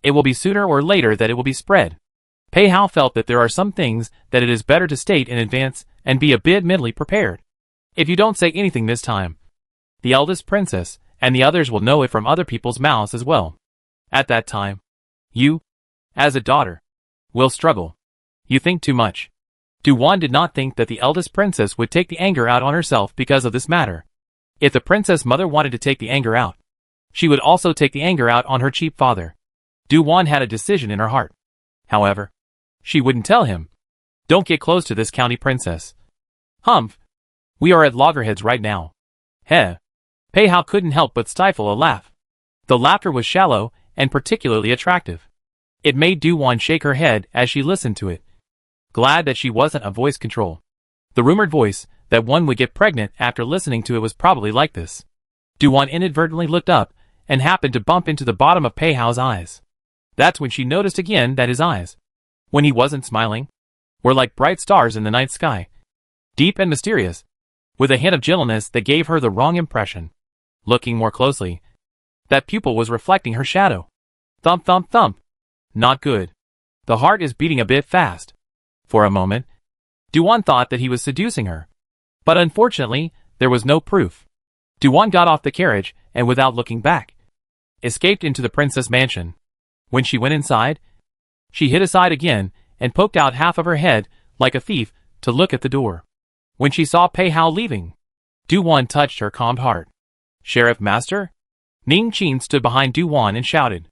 it will be sooner or later that it will be spread. Pei Hao felt that there are some things that it is better to state in advance and be a bit mentally prepared. If you don't say anything this time, the eldest princess and the others will know it from other people's mouths as well. At that time, you, as a daughter, will struggle. You think too much. Du-Wan did not think that the eldest princess would take the anger out on herself because of this matter. If the princess mother wanted to take the anger out, she would also take the anger out on her cheap father. Du-Wan had a decision in her heart. However, she wouldn't tell him. Don't get close to this county princess. Humph. We are at loggerheads right now. Heh. Pei Hao couldn't help but stifle a laugh. The laughter was shallow and particularly attractive. It made Du-Wan shake her head as she listened to it. Glad that she wasn't a voice control. The rumored voice that one would get pregnant after listening to it was probably like this. Du-Wan inadvertently looked up and happened to bump into the bottom of Pei Hao's eyes. That's when she noticed again that his eyes, when he wasn't smiling, were like bright stars in the night sky. Deep and mysterious, with a hint of gentleness that gave her the wrong impression. Looking more closely, that pupil was reflecting her shadow. Thump thump thump. Not good. The heart is beating a bit fast. For a moment, Du-Wan thought that he was seducing her. But unfortunately, there was no proof. Du-Wan got off the carriage and without looking back, escaped into the princess mansion. When she went inside, she hid aside again and poked out half of her head like a thief to look at the door. When she saw Pei Hao leaving, Du-Wan touched her calmed heart. Sheriff Master? Ning Qin stood behind Du-Wan and shouted.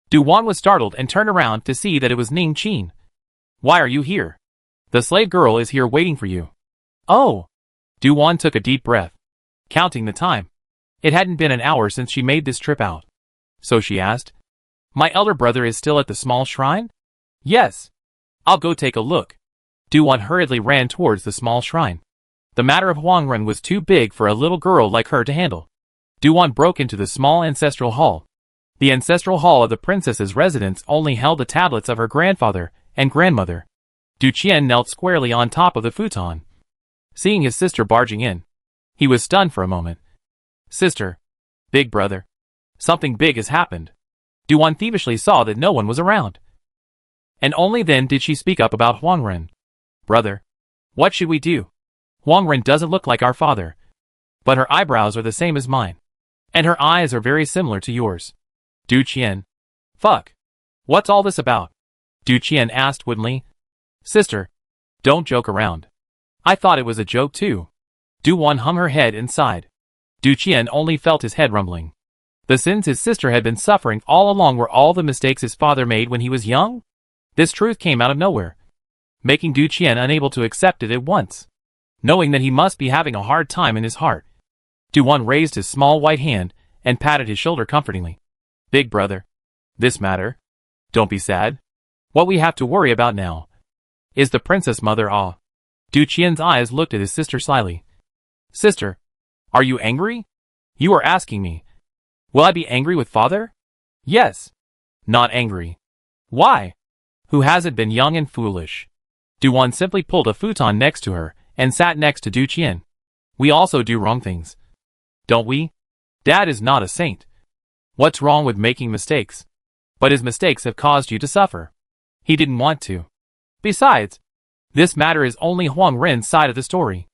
Du-Wan was startled and turned around to see that it was Ning Qin. Why are you here? The slave girl is here waiting for you. Oh! Du-Wan took a deep breath, counting the time. It hadn't been an hour since she made this trip out. So she asked, my elder brother is still at the small shrine? Yes. I'll go take a look. Du-Wan hurriedly ran towards the small shrine. The matter of Huang Ren was too big for a little girl like her to handle. Du-Wan broke into the small ancestral hall. The ancestral hall of the princess's residence only held the tablets of her grandfather and grandmother. Du Qian knelt squarely on top of the futon. Seeing his sister barging in, he was stunned for a moment. Sister. Big brother. Something big has happened. Du-Wan thievishly saw that no one was around. And only then did she speak up about Huang Ren. Brother. What should we do? Huang Ren doesn't look like our father. But her eyebrows are the same as mine. And her eyes are very similar to yours. Du Qian. Fuck. What's all this about? Du Qian asked woodenly. Sister. Don't joke around. I thought it was a joke too. Du-Wan hung her head and sighed. Du Qian only felt his head rumbling. The sins his sister had been suffering all along were all the mistakes his father made when he was young? This truth came out of nowhere, making Du Qian unable to accept it at once. Knowing that he must be having a hard time in his heart, Du-Wan raised his small white hand and patted his shoulder comfortingly. Big brother. This matter. Don't be sad. What we have to worry about now is the princess mother. Du Qian's eyes looked at his sister slyly. Sister, are you angry? You are asking me. Will I be angry with father? Yes. Not angry. Why? Who hasn't been young and foolish? Du-Wan simply pulled a futon next to her and sat next to Du Qian. We also do wrong things. Don't we? Dad is not a saint. What's wrong with making mistakes? But his mistakes have caused you to suffer. He didn't want to. Besides, this matter is only Huang Ren's side of the story.